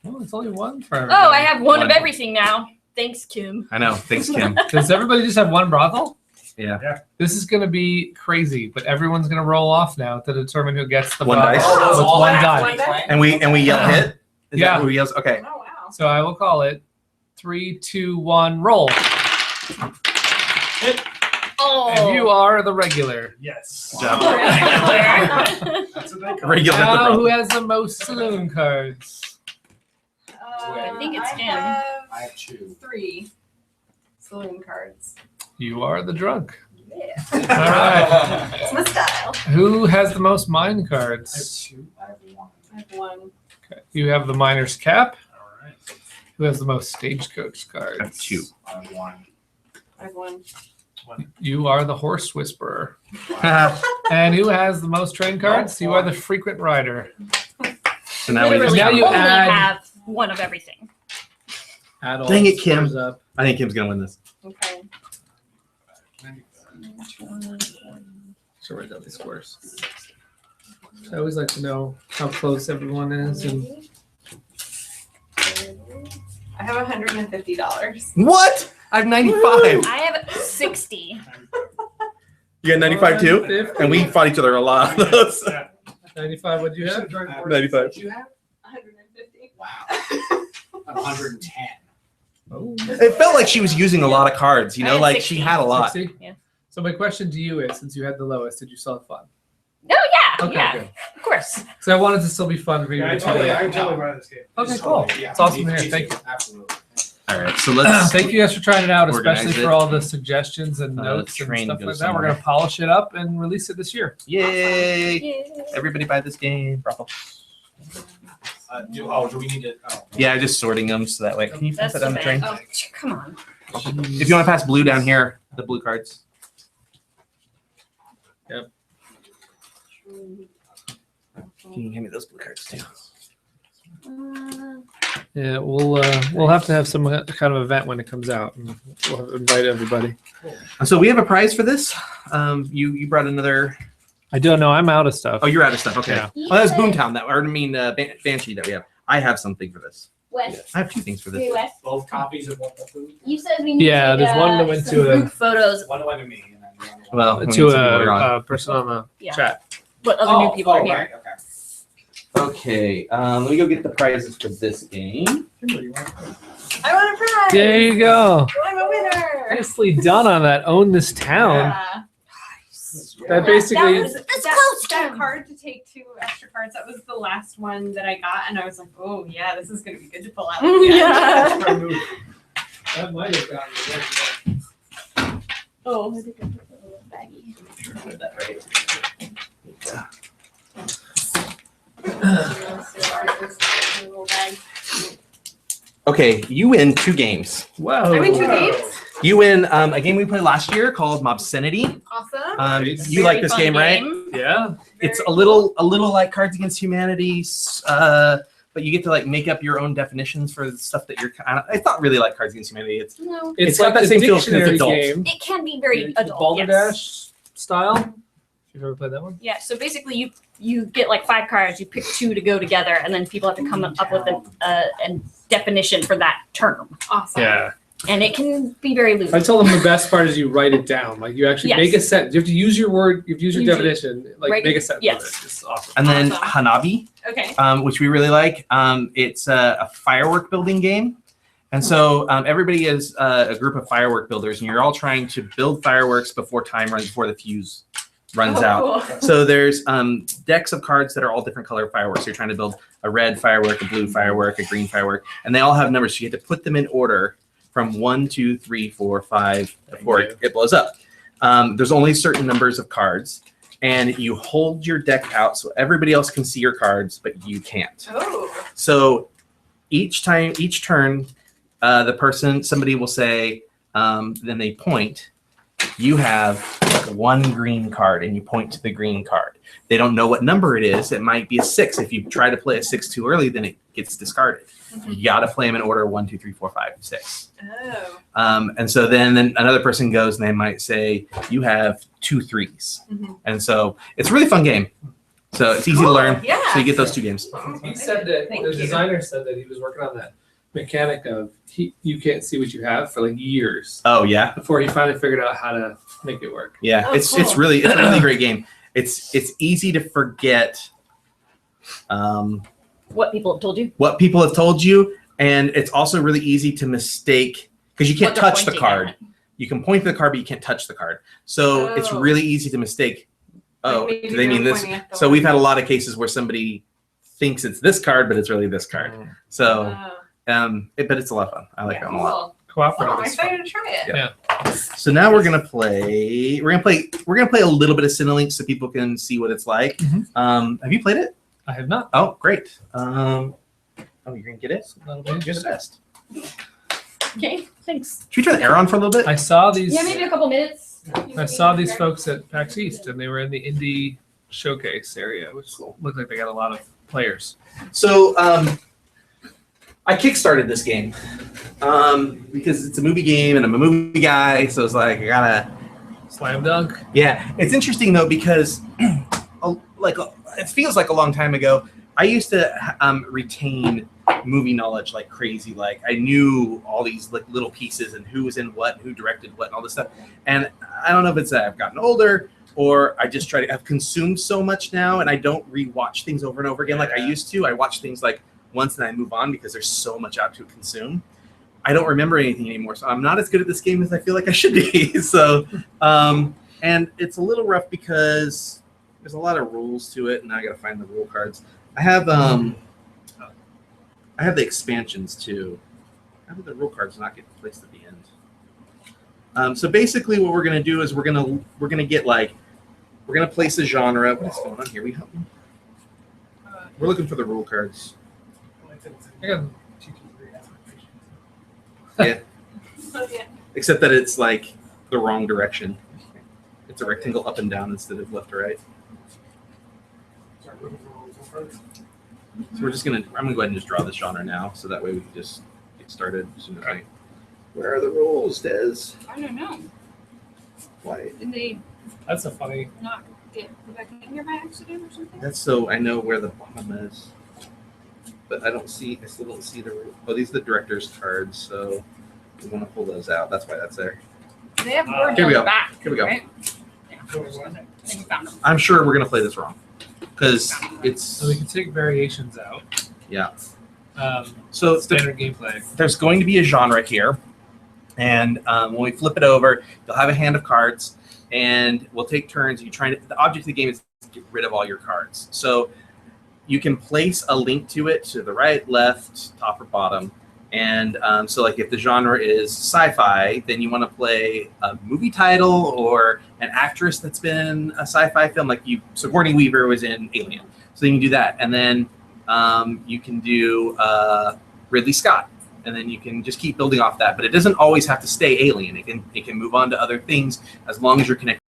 [SPEAKER 2] Oh, it's only one for
[SPEAKER 8] Oh,
[SPEAKER 2] everybody.
[SPEAKER 8] I have one of
[SPEAKER 10] One.
[SPEAKER 8] everything now. Thanks, Kim.
[SPEAKER 10] I know. Thanks, Kim.
[SPEAKER 2] Does everybody just have one brothel?
[SPEAKER 10] Yeah.
[SPEAKER 2] This is going to be crazy, but everyone's going to roll off now to determine who gets the
[SPEAKER 10] One
[SPEAKER 2] brothel.
[SPEAKER 10] dice?
[SPEAKER 9] Oh, those
[SPEAKER 2] With
[SPEAKER 9] all
[SPEAKER 2] one
[SPEAKER 9] have
[SPEAKER 2] die.
[SPEAKER 9] one claim?
[SPEAKER 10] And we yell hit. Is
[SPEAKER 2] Yeah.
[SPEAKER 10] that who yells? Okay.
[SPEAKER 7] Oh wow.
[SPEAKER 2] So I will call it 3, 2, 1, roll.
[SPEAKER 8] Oh.
[SPEAKER 2] And you are the regular.
[SPEAKER 5] Yes.
[SPEAKER 10] Good job.
[SPEAKER 5] That's what they call
[SPEAKER 10] Regular.
[SPEAKER 2] Now, who has the most saloon cards?
[SPEAKER 8] I think it's
[SPEAKER 7] I
[SPEAKER 8] Jim.
[SPEAKER 7] have
[SPEAKER 9] I have 2.
[SPEAKER 7] 3 saloon cards.
[SPEAKER 2] You are the drunk.
[SPEAKER 7] Yeah.
[SPEAKER 2] All right.
[SPEAKER 7] It's my style.
[SPEAKER 2] Who has the most mine cards?
[SPEAKER 9] I have 1.
[SPEAKER 7] I have 1.
[SPEAKER 2] Okay. You have the miner's cap.
[SPEAKER 5] All right.
[SPEAKER 2] Who has the most stagecoach cards?
[SPEAKER 10] I have 2.
[SPEAKER 9] I have 1.
[SPEAKER 7] I have 1.
[SPEAKER 2] You are the horse whisperer. And who has the most train cards? You are the frequent rider.
[SPEAKER 10] So now we
[SPEAKER 8] Literally
[SPEAKER 2] now you
[SPEAKER 8] only
[SPEAKER 2] add-
[SPEAKER 8] have one of everything.
[SPEAKER 2] Add all
[SPEAKER 10] Dang
[SPEAKER 2] the
[SPEAKER 10] it, Kim.
[SPEAKER 2] scores up.
[SPEAKER 10] I think Kim's gonna win this.
[SPEAKER 7] Okay.
[SPEAKER 2] So write down these scores. I always like to know how close everyone is. And
[SPEAKER 7] I have $150.
[SPEAKER 10] What? I have 95.
[SPEAKER 8] I have 60.
[SPEAKER 10] You got 95 too?
[SPEAKER 2] 150.
[SPEAKER 10] And we fought each other a lot.
[SPEAKER 5] Yeah.
[SPEAKER 2] 95, what do you have?
[SPEAKER 10] 95.
[SPEAKER 9] What you have?
[SPEAKER 7] 150.
[SPEAKER 9] Wow. I'm 110.
[SPEAKER 2] Oh.
[SPEAKER 10] It felt like she was using a lot of cards, you
[SPEAKER 8] I
[SPEAKER 10] know,
[SPEAKER 8] had
[SPEAKER 10] like
[SPEAKER 8] 60.
[SPEAKER 10] she had a lot.
[SPEAKER 2] 60?
[SPEAKER 8] Yeah.
[SPEAKER 2] So my question to you is, since you had the lowest, did you still have fun?
[SPEAKER 8] Oh, yeah.
[SPEAKER 2] Okay,
[SPEAKER 8] yeah.
[SPEAKER 2] good.
[SPEAKER 8] Of course.
[SPEAKER 2] So I wanted to still be fun for you.
[SPEAKER 5] Yeah, I
[SPEAKER 2] to play.
[SPEAKER 5] totally buy this game.
[SPEAKER 2] Okay, cool.
[SPEAKER 9] Yeah,
[SPEAKER 2] It's awesome
[SPEAKER 9] me-
[SPEAKER 2] to hear.
[SPEAKER 9] me
[SPEAKER 2] Thank
[SPEAKER 9] too.
[SPEAKER 2] you.
[SPEAKER 9] Absolutely.
[SPEAKER 10] All right, so let's.
[SPEAKER 2] Thank you guys for trying it out,
[SPEAKER 10] Organize
[SPEAKER 2] especially
[SPEAKER 10] it.
[SPEAKER 2] for all the suggestions and notes and
[SPEAKER 10] train
[SPEAKER 2] stuff
[SPEAKER 10] goes
[SPEAKER 2] like that. We're
[SPEAKER 10] somewhere.
[SPEAKER 2] going to polish it up and release it this year.
[SPEAKER 10] Yay!
[SPEAKER 8] Yeah.
[SPEAKER 10] Everybody buy this game. Bravo.
[SPEAKER 9] Do we need to? Oh.
[SPEAKER 10] Yeah, just sorting them so that way. Can you pass
[SPEAKER 8] That's
[SPEAKER 10] that on the
[SPEAKER 8] too
[SPEAKER 10] train?
[SPEAKER 8] bad. Oh, come on.
[SPEAKER 10] If you want to pass blue down here, the blue cards. Can you hand me those blue cards too?
[SPEAKER 2] Yeah, we'll have to have some kind of event when it comes out, and we'll invite everybody.
[SPEAKER 10] So we have a prize for this. You brought another.
[SPEAKER 2] I don't know. I'm out of stuff.
[SPEAKER 10] Oh, you're out of stuff. Okay.
[SPEAKER 2] Yeah.
[SPEAKER 10] Well, that's Boomtown. Banshee that we have. I have something for this.
[SPEAKER 8] Wes,
[SPEAKER 10] I have 2 things for this.
[SPEAKER 8] hey Wes,
[SPEAKER 3] Both copies of what the food?
[SPEAKER 8] you said we need
[SPEAKER 2] Yeah,
[SPEAKER 8] to
[SPEAKER 2] there's one that went
[SPEAKER 8] some
[SPEAKER 2] to a-
[SPEAKER 8] group photos.
[SPEAKER 3] One went to me, and then the other one.
[SPEAKER 10] Well, we need
[SPEAKER 2] To
[SPEAKER 10] some people on.
[SPEAKER 2] a person on the
[SPEAKER 8] Yeah.
[SPEAKER 2] chat.
[SPEAKER 8] What other new people are here?
[SPEAKER 3] Right, okay.
[SPEAKER 10] Okay. Let me go get the prizes for this game.
[SPEAKER 7] I want a prize.
[SPEAKER 2] There you go.
[SPEAKER 7] I'm a winner.
[SPEAKER 2] Nicely done on that. Own this town.
[SPEAKER 7] Yeah.
[SPEAKER 2] That basically.
[SPEAKER 7] That card to take 2 extra cards. That was the last one that I got, and I was like, oh yeah, this is gonna be good to pull out.
[SPEAKER 8] Yeah.
[SPEAKER 2] That might have gotten
[SPEAKER 8] Oh, I think I put it in a little baggie.
[SPEAKER 10] Put that right.
[SPEAKER 8] Little bag.
[SPEAKER 10] Okay, you win 2 games.
[SPEAKER 2] Whoa.
[SPEAKER 7] I win 2 games.
[SPEAKER 10] You win a game we played last year called Mobscenity.
[SPEAKER 7] Awesome.
[SPEAKER 10] You like this
[SPEAKER 8] Fun
[SPEAKER 10] game, right?
[SPEAKER 2] Yeah.
[SPEAKER 10] It's a little like Cards Against Humanity, but you get to like make up your own definitions for the stuff that you're kind of. It's not really like Cards Against Humanity. It's
[SPEAKER 8] No,
[SPEAKER 10] It's
[SPEAKER 2] like
[SPEAKER 10] got that
[SPEAKER 2] the
[SPEAKER 10] same feel 'cause it's
[SPEAKER 2] dictionary
[SPEAKER 10] adult.
[SPEAKER 2] game.
[SPEAKER 8] it can be very adult.
[SPEAKER 2] Balderdash style. You've ever played that one?
[SPEAKER 8] Yeah, so basically you get like 5 cards, you pick 2 to go together, and then people have to come up with a definition for that term.
[SPEAKER 7] Awesome.
[SPEAKER 2] Yeah.
[SPEAKER 8] And it can be very loose.
[SPEAKER 2] I tell them the best part is you write it down. Like you actually
[SPEAKER 8] Yes.
[SPEAKER 2] make a sentence. You have to use your word. You have to use your
[SPEAKER 8] Use it.
[SPEAKER 2] definition. Like
[SPEAKER 8] Right.
[SPEAKER 2] make a sentence
[SPEAKER 8] Yes.
[SPEAKER 2] of it. It's awesome.
[SPEAKER 10] and then
[SPEAKER 7] Awesome.
[SPEAKER 10] Hanabi,
[SPEAKER 7] Okay.
[SPEAKER 10] which we really like. It's a firework building game. And so everybody is a group of firework builders, and you're all trying to build fireworks before time runs, before the fuse runs out.
[SPEAKER 7] Cool.
[SPEAKER 10] So there's decks of cards that are all different color fireworks. So you're trying to build a red firework, a blue firework, a green firework, and they all have numbers. So you have to put them in order from 1, 2, 3, 4, 5 before it blows up. There's only certain numbers of cards, and you hold your deck out so everybody else can see your cards, but you can't.
[SPEAKER 7] Oh.
[SPEAKER 10] So each turn, somebody will say, then they point. You have 1 green card, and you point to the green card. They don't know what number it is. It might be a 6. If you try to play a 6 too early, then it gets discarded. You got to play them in order 1, 2, 3, 4, 5, 6.
[SPEAKER 7] Oh.
[SPEAKER 10] And so then another person goes, and they might say, you have 2 3s.
[SPEAKER 7] Mhm.
[SPEAKER 10] And so it's a really fun game. So it's easy to learn.
[SPEAKER 7] Yeah.
[SPEAKER 10] So you get those 2 games.
[SPEAKER 2] He said that
[SPEAKER 7] Thank
[SPEAKER 2] the
[SPEAKER 7] you.
[SPEAKER 2] designer said that he was working on that mechanic of you can't see what you have for like years
[SPEAKER 10] Oh, yeah.
[SPEAKER 2] before he finally figured out how to make it work.
[SPEAKER 10] Yeah,
[SPEAKER 7] Oh,
[SPEAKER 10] it's
[SPEAKER 7] cool.
[SPEAKER 10] really a really great game. It's easy to forget
[SPEAKER 8] What people have told you.
[SPEAKER 10] what people have told you, and it's also really easy to mistake because you can't
[SPEAKER 8] What they're
[SPEAKER 10] touch the
[SPEAKER 8] pointing
[SPEAKER 10] card.
[SPEAKER 8] at.
[SPEAKER 10] You can point to the card, but you can't touch the card. So it's
[SPEAKER 7] Oh.
[SPEAKER 10] really easy to mistake. Oh,
[SPEAKER 7] Like maybe
[SPEAKER 10] do they mean
[SPEAKER 7] they're
[SPEAKER 10] this?
[SPEAKER 7] pointing at the
[SPEAKER 10] So
[SPEAKER 7] one-
[SPEAKER 10] we've had a lot of cases where somebody thinks it's this card, but it's really this card. So, but it's a lot of fun. I like that one a lot.
[SPEAKER 7] Cool.
[SPEAKER 2] Cooperative.
[SPEAKER 7] Oh, I'm
[SPEAKER 2] is fun.
[SPEAKER 7] excited to try it.
[SPEAKER 2] Yeah.
[SPEAKER 10] So now we're gonna play a little bit of Cinelink so people can see what it's like.
[SPEAKER 2] Mhm.
[SPEAKER 10] Have you played it?
[SPEAKER 2] I have not.
[SPEAKER 10] Oh, great. You're gonna get it?
[SPEAKER 2] That'll be
[SPEAKER 10] You're the
[SPEAKER 2] interesting.
[SPEAKER 10] best.
[SPEAKER 8] Okay, thanks.
[SPEAKER 10] Should we turn the air on for a little bit?
[SPEAKER 2] I saw these.
[SPEAKER 8] Yeah, maybe a couple minutes.
[SPEAKER 2] I saw these folks at PAX East, and they were in the indie showcase area, which looked like they got a lot of players.
[SPEAKER 10] So I kickstarted this game because it's a movie game and I'm a movie guy, so it's like I gotta.
[SPEAKER 2] Slam dunk.
[SPEAKER 10] Yeah, it's interesting though because it feels like a long time ago. I used to retain movie knowledge like crazy. Like I knew all these like little pieces and who was in what, and who directed what, and all this stuff. And I don't know if it's that I've gotten older or I just I've consumed so much now, and I don't rewatch things over and over again like I used to. I watch things like once and I move on because there's so much out to consume. I don't remember anything anymore, so I'm not as good at this game as I feel like I should be. So, and it's a little rough because there's a lot of rules to it, and now I got to find the rule cards. I have the expansions too. How did the rule cards not get placed at the end? So basically, what we're gonna do is we're gonna place a genre. What is going on here? We're looking for the rule cards.
[SPEAKER 2] I got
[SPEAKER 10] Yeah.
[SPEAKER 7] Oh, yeah.
[SPEAKER 10] Except that it's like the wrong direction. It's a rectangle up and down instead of left to right. So we're just gonna. I'm gonna go ahead and just draw this genre now, so that way we can just get started as soon as I. Where are the rules, Des?
[SPEAKER 8] I don't know.
[SPEAKER 10] Why?
[SPEAKER 8] Did they
[SPEAKER 2] That's a funny.
[SPEAKER 8] not get put back in here by accident or something?
[SPEAKER 10] That's so I know where the bottom is, but I don't see. I still don't see the. Oh, these are the director's cards, so we want to pull those out. That's why that's there.
[SPEAKER 8] They have words
[SPEAKER 10] Here we
[SPEAKER 8] on
[SPEAKER 10] go.
[SPEAKER 8] the back.
[SPEAKER 10] Here we go.
[SPEAKER 8] Right? Yeah. I think we found them.
[SPEAKER 10] I'm sure we're gonna play this wrong, because it's
[SPEAKER 2] So we can take variations out.
[SPEAKER 10] yeah.
[SPEAKER 2] Um,
[SPEAKER 10] So
[SPEAKER 2] standard gameplay.
[SPEAKER 10] there's going to be a genre here, and when we flip it over, you'll have a hand of cards, and we'll take turns. You trying to. The object of the game is to get rid of all your cards. So you can place a link to it to the right, left, top, or bottom. And so, like, if the genre is sci-fi, then you want to play a movie title or an actress that's been in a sci-fi film. Like Sigourney Weaver was in Alien, so you can do that. And then you can do Ridley Scott, and then you can just keep building off that. But it doesn't always have to stay Alien. It can move on to other things as long as you're connected.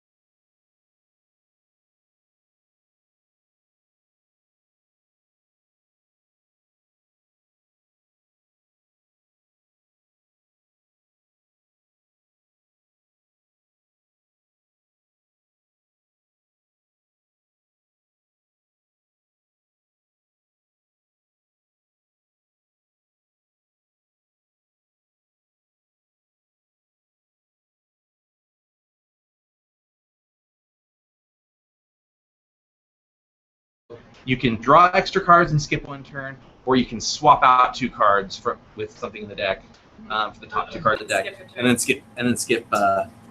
[SPEAKER 10] You can draw extra cards and skip one turn, or you can swap out 2 cards with something in the deck for the top 2 cards of the deck, and then skip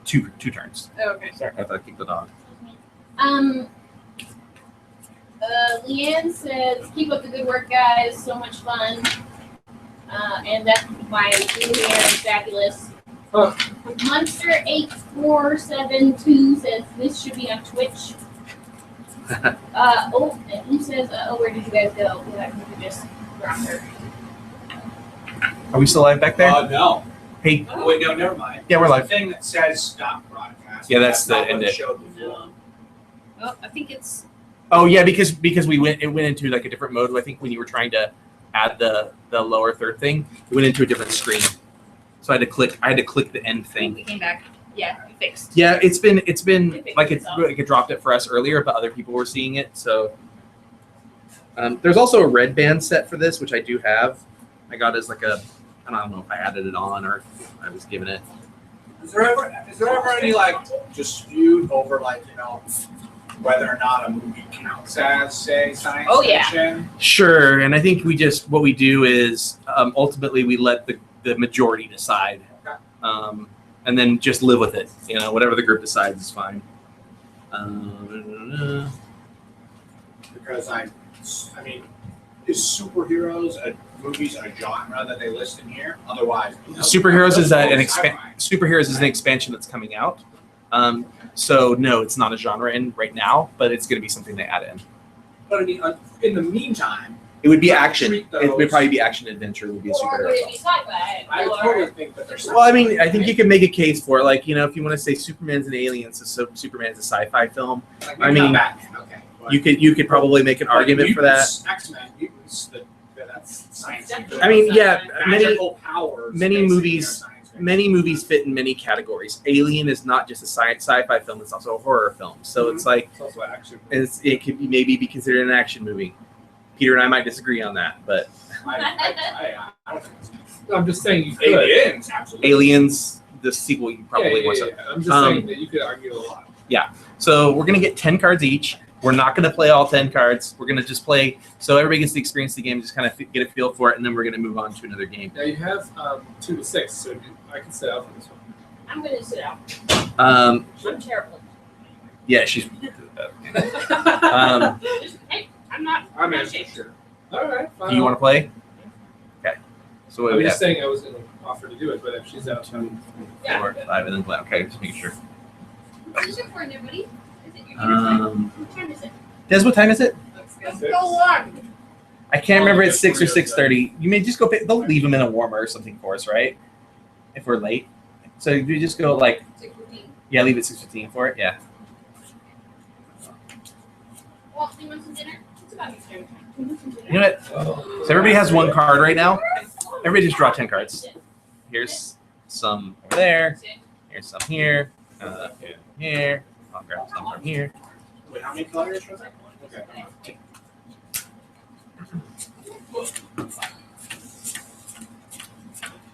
[SPEAKER 10] two turns.
[SPEAKER 7] Oh, okay.
[SPEAKER 10] Sorry, I thought I kicked the dog.
[SPEAKER 6] Leanne says, "Keep up the good work, guys. So much fun." And that's my blue hair is fabulous. Monster 8472 says this should be on Twitch. And he says, where did you guys go? Yeah, we just dropped her.
[SPEAKER 10] Are we still live back there?
[SPEAKER 9] No.
[SPEAKER 10] Hey.
[SPEAKER 9] Oh, wait, no, never mind.
[SPEAKER 10] Yeah, we're
[SPEAKER 9] There's
[SPEAKER 10] live.
[SPEAKER 9] a thing that says stop broadcast.
[SPEAKER 10] Yeah, that's
[SPEAKER 9] not
[SPEAKER 10] the end
[SPEAKER 9] what
[SPEAKER 10] it.
[SPEAKER 9] showed before.
[SPEAKER 8] No. Well, I think it's.
[SPEAKER 10] Oh yeah, because it went into like a different mode. I think when you were trying to add the lower third thing, it went into a different screen. So I had to click the end
[SPEAKER 8] I think
[SPEAKER 10] thing.
[SPEAKER 8] we came back. Yeah, we fixed.
[SPEAKER 10] Yeah, it's been
[SPEAKER 8] It
[SPEAKER 10] like
[SPEAKER 8] fixed
[SPEAKER 10] it dropped it for us earlier, but other people were seeing it. So there's also a red band set for this, which I do have. I got as like I don't know if I added it on or if I was given it.
[SPEAKER 9] Is there ever any like dispute over whether or not a movie counts as say science fiction?
[SPEAKER 10] Sure, and I think what we do is ultimately we let the majority decide.
[SPEAKER 9] Okay.
[SPEAKER 10] And then just live with it. Whatever the group decides is fine.
[SPEAKER 9] Because I mean, is superheroes movies a genre that they list in here? Otherwise,
[SPEAKER 10] Superheroes is an
[SPEAKER 9] sci-fi.
[SPEAKER 10] Superheroes is an expansion that's coming out. So no, it's not a genre right now, but it's going to be something they add in.
[SPEAKER 9] But I mean, in the meantime,
[SPEAKER 10] It would be
[SPEAKER 9] Treat
[SPEAKER 10] action. It would
[SPEAKER 9] those-
[SPEAKER 10] probably be action adventure. Would be a
[SPEAKER 6] Or would
[SPEAKER 10] superhero.
[SPEAKER 6] it be sci-fi?
[SPEAKER 9] I
[SPEAKER 6] Or-
[SPEAKER 9] totally think that there's.
[SPEAKER 10] Well, I mean, I think you could make a case for it. Like, if you want to say Superman's an alien, so Superman's a sci-fi film.
[SPEAKER 9] Like,
[SPEAKER 10] I
[SPEAKER 9] maybe
[SPEAKER 10] mean,
[SPEAKER 9] not Batman, okay. But-
[SPEAKER 10] You could probably make an
[SPEAKER 9] but
[SPEAKER 10] argument for that.
[SPEAKER 9] mutants, X-Men, mutants, that's science fiction.
[SPEAKER 10] I mean, yeah,
[SPEAKER 9] Magical powers.
[SPEAKER 10] many
[SPEAKER 9] basically,
[SPEAKER 10] movies-
[SPEAKER 9] are science fiction.
[SPEAKER 10] Many movies fit in many categories. Alien is not just a sci-fi film; it's also a horror film. So it's like
[SPEAKER 2] It's also action.
[SPEAKER 10] it could maybe be considered an action movie. Peter and I might disagree on that, but
[SPEAKER 9] I don't think it's
[SPEAKER 2] I'm just saying you could.
[SPEAKER 9] Aliens, absolutely.
[SPEAKER 10] Aliens, the sequel, you probably
[SPEAKER 2] yeah,
[SPEAKER 10] want
[SPEAKER 2] yeah,
[SPEAKER 10] to.
[SPEAKER 2] yeah. I'm just saying that you could argue a lot.
[SPEAKER 10] So we're gonna get 10 cards each. We're not gonna play all 10 cards. We're gonna just play so everybody gets to experience the game, just kind of get a feel for it, and then we're gonna move on to another game.
[SPEAKER 2] Now you have 2 to 6, so I can sit out for this one.
[SPEAKER 6] I'm going to sit out.
[SPEAKER 10] Um,
[SPEAKER 6] I'm terrible.
[SPEAKER 10] yeah, she's.
[SPEAKER 6] Hey, I'm not.
[SPEAKER 2] I'm
[SPEAKER 6] not
[SPEAKER 2] in.
[SPEAKER 6] ashamed.
[SPEAKER 2] Sure. All right. Fine.
[SPEAKER 10] Do you want to play? Okay. So what do
[SPEAKER 2] I'm
[SPEAKER 10] we
[SPEAKER 2] just
[SPEAKER 10] have?
[SPEAKER 2] saying I was going to offer to do it, but if she's out,
[SPEAKER 10] 2,
[SPEAKER 6] Yeah.
[SPEAKER 10] 4, 5, and then play. Okay, just making sure.
[SPEAKER 6] Who's it for, everybody? Is it your dinner time? What time is it?
[SPEAKER 10] Des, what time is it?
[SPEAKER 6] Let's go on.
[SPEAKER 10] I can't remember. It's 6 or 6:30. You may just go. They'll leave them in a warmer or something for us, right? If we're late. So you just go like,
[SPEAKER 6] 6:15.
[SPEAKER 10] yeah, leave it 6:15 for it. Yeah.
[SPEAKER 6] Well, you want some dinner?
[SPEAKER 10] You know what? So everybody has one card right now. Everybody just draw 10 cards. Here's some over there. Here's some here. Here. I'll grab some from here.
[SPEAKER 3] Wait, how many colors was that? Okay.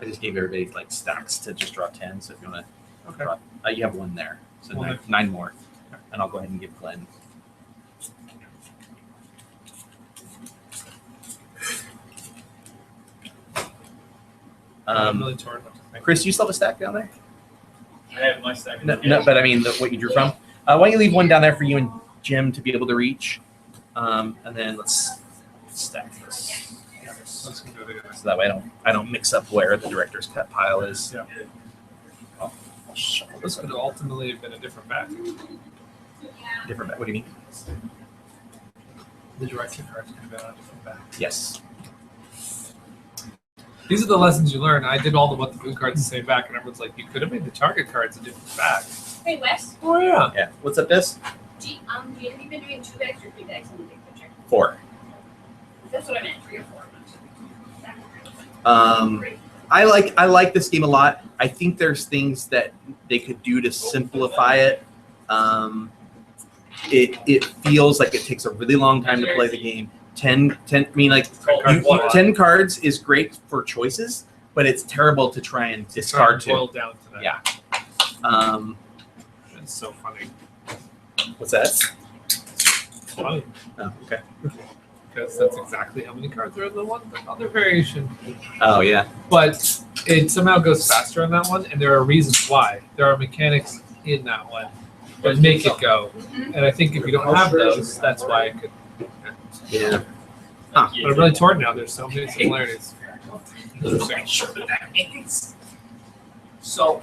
[SPEAKER 10] I just gave everybody like stacks to just draw 10. So if you want to,
[SPEAKER 2] Okay.
[SPEAKER 10] draw, you have one there. So
[SPEAKER 2] One
[SPEAKER 10] nine more. And I'll go ahead and give Glenn.
[SPEAKER 2] I'm really torn what to think.
[SPEAKER 10] Chris, you still have a stack down there?
[SPEAKER 5] I have my second.
[SPEAKER 10] No, but I mean what you drew from. Why don't you leave one down there for you and Jim to be able to reach, and then let's stack this.
[SPEAKER 2] Let's do it again.
[SPEAKER 10] So that way I don't mix up where the director's cut pile is.
[SPEAKER 2] Yeah. Oh, this could ultimately have been a different bag.
[SPEAKER 10] Different. What do you mean?
[SPEAKER 2] The director cards could have been on a different bag.
[SPEAKER 10] Yes.
[SPEAKER 2] These are the lessons you learn. I did all the what the blue cards the same back, and everyone's like, you could have made the target cards a different bag.
[SPEAKER 6] Hey, Wes,
[SPEAKER 2] Oh yeah.
[SPEAKER 10] Yeah. What's up, this?
[SPEAKER 6] have you been doing 2 bags or 3 bags in the big picture?
[SPEAKER 10] 4.
[SPEAKER 6] That's what I meant, 3 or 4.
[SPEAKER 10] I like this game a lot. I think there's things that they could do to simplify it. It feels like it takes a really long time to play the game. 10 I mean, like 10 cards is great for choices, but it's terrible to try and discard to.
[SPEAKER 2] Boiled down to that.
[SPEAKER 10] Yeah.
[SPEAKER 2] It's so funny.
[SPEAKER 10] What's that?
[SPEAKER 2] It's funny
[SPEAKER 10] Oh, okay.
[SPEAKER 2] because that's exactly how many cards are in the other variation.
[SPEAKER 10] Oh yeah.
[SPEAKER 2] But it somehow goes faster on that one, and there are reasons why. There are mechanics in that one that make it go. And I think if you don't have those, that's why it could.
[SPEAKER 10] Yeah. Huh.
[SPEAKER 2] But I'm really torn now. There's so many similarities.
[SPEAKER 3] Sure what that means. So,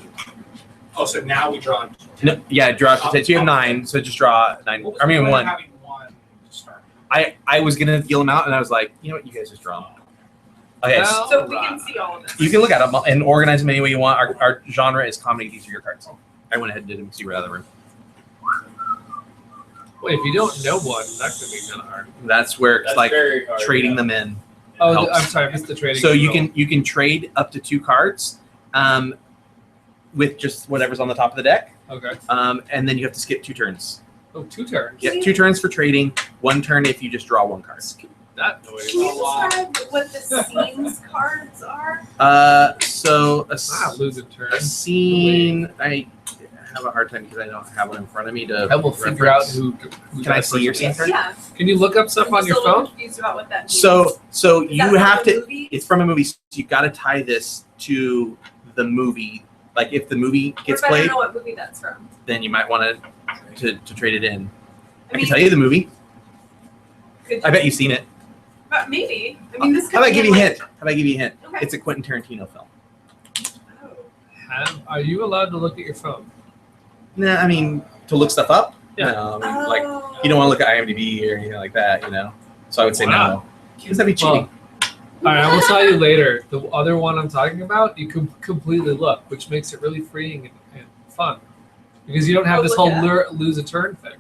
[SPEAKER 3] so now we draw.
[SPEAKER 10] No, yeah, draw. So you have 9, so just draw 9.
[SPEAKER 3] What was
[SPEAKER 10] I mean
[SPEAKER 3] the point of
[SPEAKER 10] 1.
[SPEAKER 3] having one to start?
[SPEAKER 10] I was gonna deal them out, and I was like, you know what, you guys just draw them. Okay,
[SPEAKER 2] Well,
[SPEAKER 7] So we can see all of this.
[SPEAKER 10] you can look at them and organize them any way you want. Our genre is comedy. These are your cards. I went ahead and did them. So you were out of the room.
[SPEAKER 2] Wait, if you don't know one, that could be kind of hard.
[SPEAKER 10] That's where it's like
[SPEAKER 5] very hard,
[SPEAKER 10] trading
[SPEAKER 5] yeah.
[SPEAKER 10] them in.
[SPEAKER 2] Oh,
[SPEAKER 10] helps.
[SPEAKER 2] I'm sorry, I missed the trading.
[SPEAKER 10] So you
[SPEAKER 2] control.
[SPEAKER 10] can trade up to 2 cards, with just whatever's on the top of the deck,
[SPEAKER 2] Okay.
[SPEAKER 10] and then you have to skip 2 turns.
[SPEAKER 2] Oh, 2 turns.
[SPEAKER 10] Yeah, 2 turns for trading. 1 turn if you just draw 1 card.
[SPEAKER 2] That noise.
[SPEAKER 7] Can you describe what the scenes cards are?
[SPEAKER 10] So
[SPEAKER 2] Lose a turn.
[SPEAKER 10] a scene. I have a hard time because I don't have one in front of me to.
[SPEAKER 2] I will figure out
[SPEAKER 10] reference.
[SPEAKER 2] who
[SPEAKER 10] Can I
[SPEAKER 2] that
[SPEAKER 10] see your
[SPEAKER 2] person
[SPEAKER 10] scene
[SPEAKER 2] is.
[SPEAKER 10] card?
[SPEAKER 7] Yeah.
[SPEAKER 2] Can you look up stuff
[SPEAKER 7] I'm
[SPEAKER 2] on
[SPEAKER 7] just
[SPEAKER 2] your
[SPEAKER 7] a little
[SPEAKER 2] phone?
[SPEAKER 7] confused about what that means.
[SPEAKER 10] So
[SPEAKER 7] Is that
[SPEAKER 10] you
[SPEAKER 7] from
[SPEAKER 10] have
[SPEAKER 7] the
[SPEAKER 10] to.
[SPEAKER 7] movie?
[SPEAKER 10] It's from a movie. So you got to tie this to the movie. Like if the movie gets
[SPEAKER 7] What if I don't
[SPEAKER 10] played,
[SPEAKER 7] know what movie that's from?
[SPEAKER 10] then you might want to trade it in. I
[SPEAKER 7] mean,
[SPEAKER 10] can tell you the movie.
[SPEAKER 7] could
[SPEAKER 10] I bet you've seen it.
[SPEAKER 7] Maybe. I mean, this could
[SPEAKER 10] How about I
[SPEAKER 7] be
[SPEAKER 10] give
[SPEAKER 7] in,
[SPEAKER 10] you a
[SPEAKER 7] like-
[SPEAKER 10] hint? How about I give you a hint?
[SPEAKER 7] Okay.
[SPEAKER 10] It's a Quentin Tarantino film.
[SPEAKER 7] Oh.
[SPEAKER 2] Are you allowed to look at your phone?
[SPEAKER 10] Nah, I mean to look stuff up.
[SPEAKER 2] Yeah.
[SPEAKER 10] No, I mean, like
[SPEAKER 7] Oh.
[SPEAKER 10] you don't want to look at IMDb or anything like that, you know. So I would say
[SPEAKER 2] Why
[SPEAKER 10] no. Because that'd be cheating.
[SPEAKER 2] All right, I will tell you later. The other one I'm talking about, you can completely look, which makes it really freeing and fun, because you don't have
[SPEAKER 7] Oh,
[SPEAKER 2] this
[SPEAKER 7] look
[SPEAKER 2] whole
[SPEAKER 7] at
[SPEAKER 2] lose a turn thing,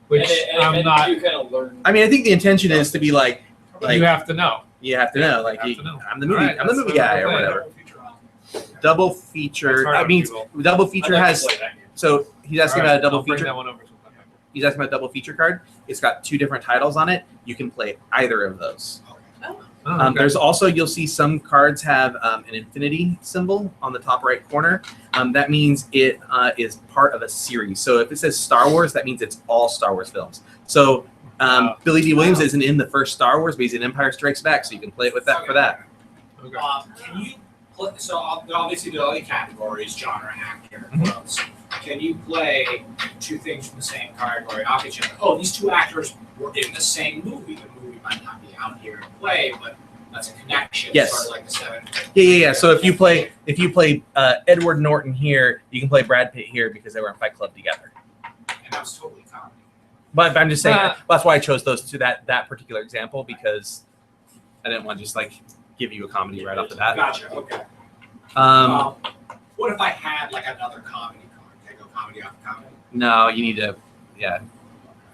[SPEAKER 2] which I'm not.
[SPEAKER 5] You kind of learn.
[SPEAKER 10] I mean, I think the intention is to be like
[SPEAKER 2] You have to know.
[SPEAKER 10] you have to know, like
[SPEAKER 2] You have to know.
[SPEAKER 10] I'm the movie,
[SPEAKER 2] Alright,
[SPEAKER 10] I'm the
[SPEAKER 2] that's
[SPEAKER 10] movie
[SPEAKER 2] what
[SPEAKER 10] guy
[SPEAKER 2] I'm
[SPEAKER 10] or
[SPEAKER 2] playing.
[SPEAKER 10] whatever. Double
[SPEAKER 2] It's
[SPEAKER 10] feature.
[SPEAKER 2] hard
[SPEAKER 10] I
[SPEAKER 2] on
[SPEAKER 10] mean,
[SPEAKER 2] people.
[SPEAKER 10] double feature has. So he's asking
[SPEAKER 2] All right,
[SPEAKER 10] about a double
[SPEAKER 2] I'll bring
[SPEAKER 10] feature.
[SPEAKER 2] that one over sometime.
[SPEAKER 10] He's asking about a double feature card. It's got 2 different titles on it. You can play either of those.
[SPEAKER 2] Oh, okay.
[SPEAKER 10] There's also, you'll see some cards have an infinity symbol on the top right corner. That means it is part of a series. So if it says Star Wars, that means it's all Star Wars films. So Billy D. Williams isn't in the first Star Wars, but he's in Empire Strikes Back, so you can play it with that for that.
[SPEAKER 2] Okay.
[SPEAKER 3] Can you play, so obviously there are all the categories, genre, actor,
[SPEAKER 10] Mhm.
[SPEAKER 3] what else? Can you play 2 things from the same category off each other? Oh, these 2 actors were in the same movie. The movie might not be out here to play, but that's a connection.
[SPEAKER 10] Yes.
[SPEAKER 3] Sort of like the 7.
[SPEAKER 10] Yeah. So if you play Edward Norton here, you can play Brad Pitt here because they were in Fight Club together.
[SPEAKER 3] And that was totally comedy.
[SPEAKER 10] But I'm just saying
[SPEAKER 2] Uh,
[SPEAKER 10] that's why I chose those to that particular example, because I didn't want to just like give you a comedy right off the bat.
[SPEAKER 3] Gotcha, okay. What if I had like another comedy card? Can I go comedy off comedy?
[SPEAKER 10] No, you need to. Yeah,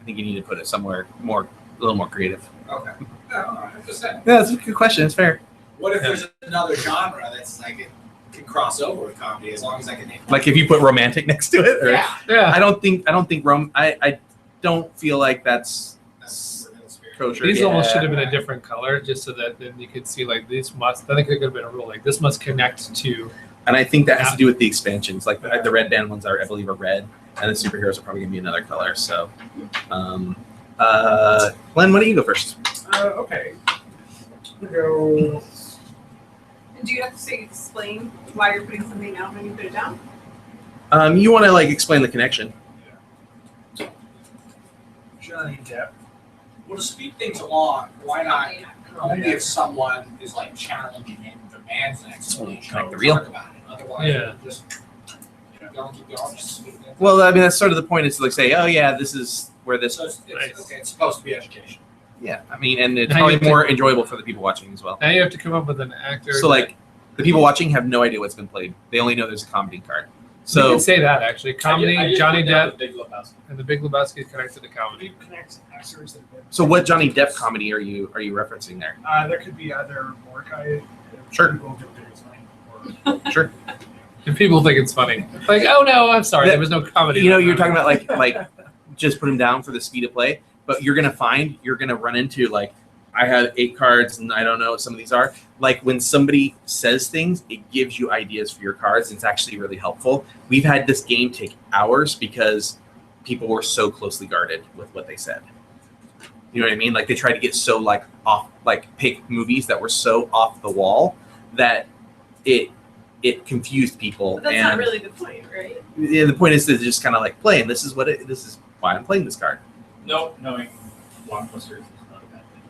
[SPEAKER 10] I think you need to put it somewhere more little more creative.
[SPEAKER 9] Okay. No, I'm just saying.
[SPEAKER 10] Yeah, that's a good question. It's fair.
[SPEAKER 9] What if there's another genre that's like it can cross over with comedy as long as I can name
[SPEAKER 10] Like if you put romantic next to it, or
[SPEAKER 2] Yeah.
[SPEAKER 10] I don't think I don't feel like that's kosher.
[SPEAKER 2] These
[SPEAKER 10] Yeah.
[SPEAKER 2] almost should have been a different color, just so that then you could see like these must. I think there could have been a rule like this must connect to.
[SPEAKER 10] And I think that has to do with the expansions. Like the red band ones are, I believe, are red, and the superheroes are probably gonna be another color. So, Glenn, why don't you go first?
[SPEAKER 5] Okay. We'll go.
[SPEAKER 7] And do you have to say explain why you're putting something down when you put it down?
[SPEAKER 10] You want to like explain the connection?
[SPEAKER 5] Johnny Depp.
[SPEAKER 9] Well, to speed things along, why not only if someone is like challenging it and demands an explanation?
[SPEAKER 10] Like the real?
[SPEAKER 9] Talk about it. Otherwise,
[SPEAKER 2] Yeah.
[SPEAKER 9] just don't keep going. Just speed things.
[SPEAKER 10] Well, I mean, that's sort of the point. Is to like say, oh yeah, this is where this.
[SPEAKER 9] So it's supposed to be education.
[SPEAKER 10] Yeah, I mean, and it's
[SPEAKER 2] Now
[SPEAKER 10] probably
[SPEAKER 2] you have to-
[SPEAKER 10] more enjoyable for the people watching as well.
[SPEAKER 2] Now you have to come up with an actor.
[SPEAKER 10] So like, the people watching have no idea what's been played. They only know there's a comedy card.
[SPEAKER 2] So you
[SPEAKER 10] So
[SPEAKER 2] can say that actually, comedy,
[SPEAKER 11] I just
[SPEAKER 2] Johnny
[SPEAKER 11] put down
[SPEAKER 2] Depp,
[SPEAKER 11] the Big Lebowski.
[SPEAKER 2] and the Big Lebowski is connected to
[SPEAKER 5] How do
[SPEAKER 2] comedy.
[SPEAKER 5] you connect actors that have been?
[SPEAKER 10] so what Johnny Depp comedy are you referencing there?
[SPEAKER 5] There could be either Mordecai.
[SPEAKER 10] Sure.
[SPEAKER 5] People don't think it's funny, or
[SPEAKER 10] Sure.
[SPEAKER 2] And people think it's funny. Like, oh no, I'm sorry,
[SPEAKER 10] That-
[SPEAKER 2] there was no comedy.
[SPEAKER 10] You know, you're talking about like just put him down for the speed of play, but you're gonna run into like I have 8 cards and I don't know what some of these are. Like when somebody says things, it gives you ideas for your cards. And it's actually really helpful. We've had this game take hours because people were so closely guarded with what they said. You know what I mean? Like they tried to get so like off, like pick movies that were so off the wall that it confused people.
[SPEAKER 7] But that's
[SPEAKER 10] and
[SPEAKER 7] not really the point, right?
[SPEAKER 10] yeah, the point is to just kind of like play, and this is why I'm playing this card.
[SPEAKER 11] Nope, knowing blockbusters is not a bad thing.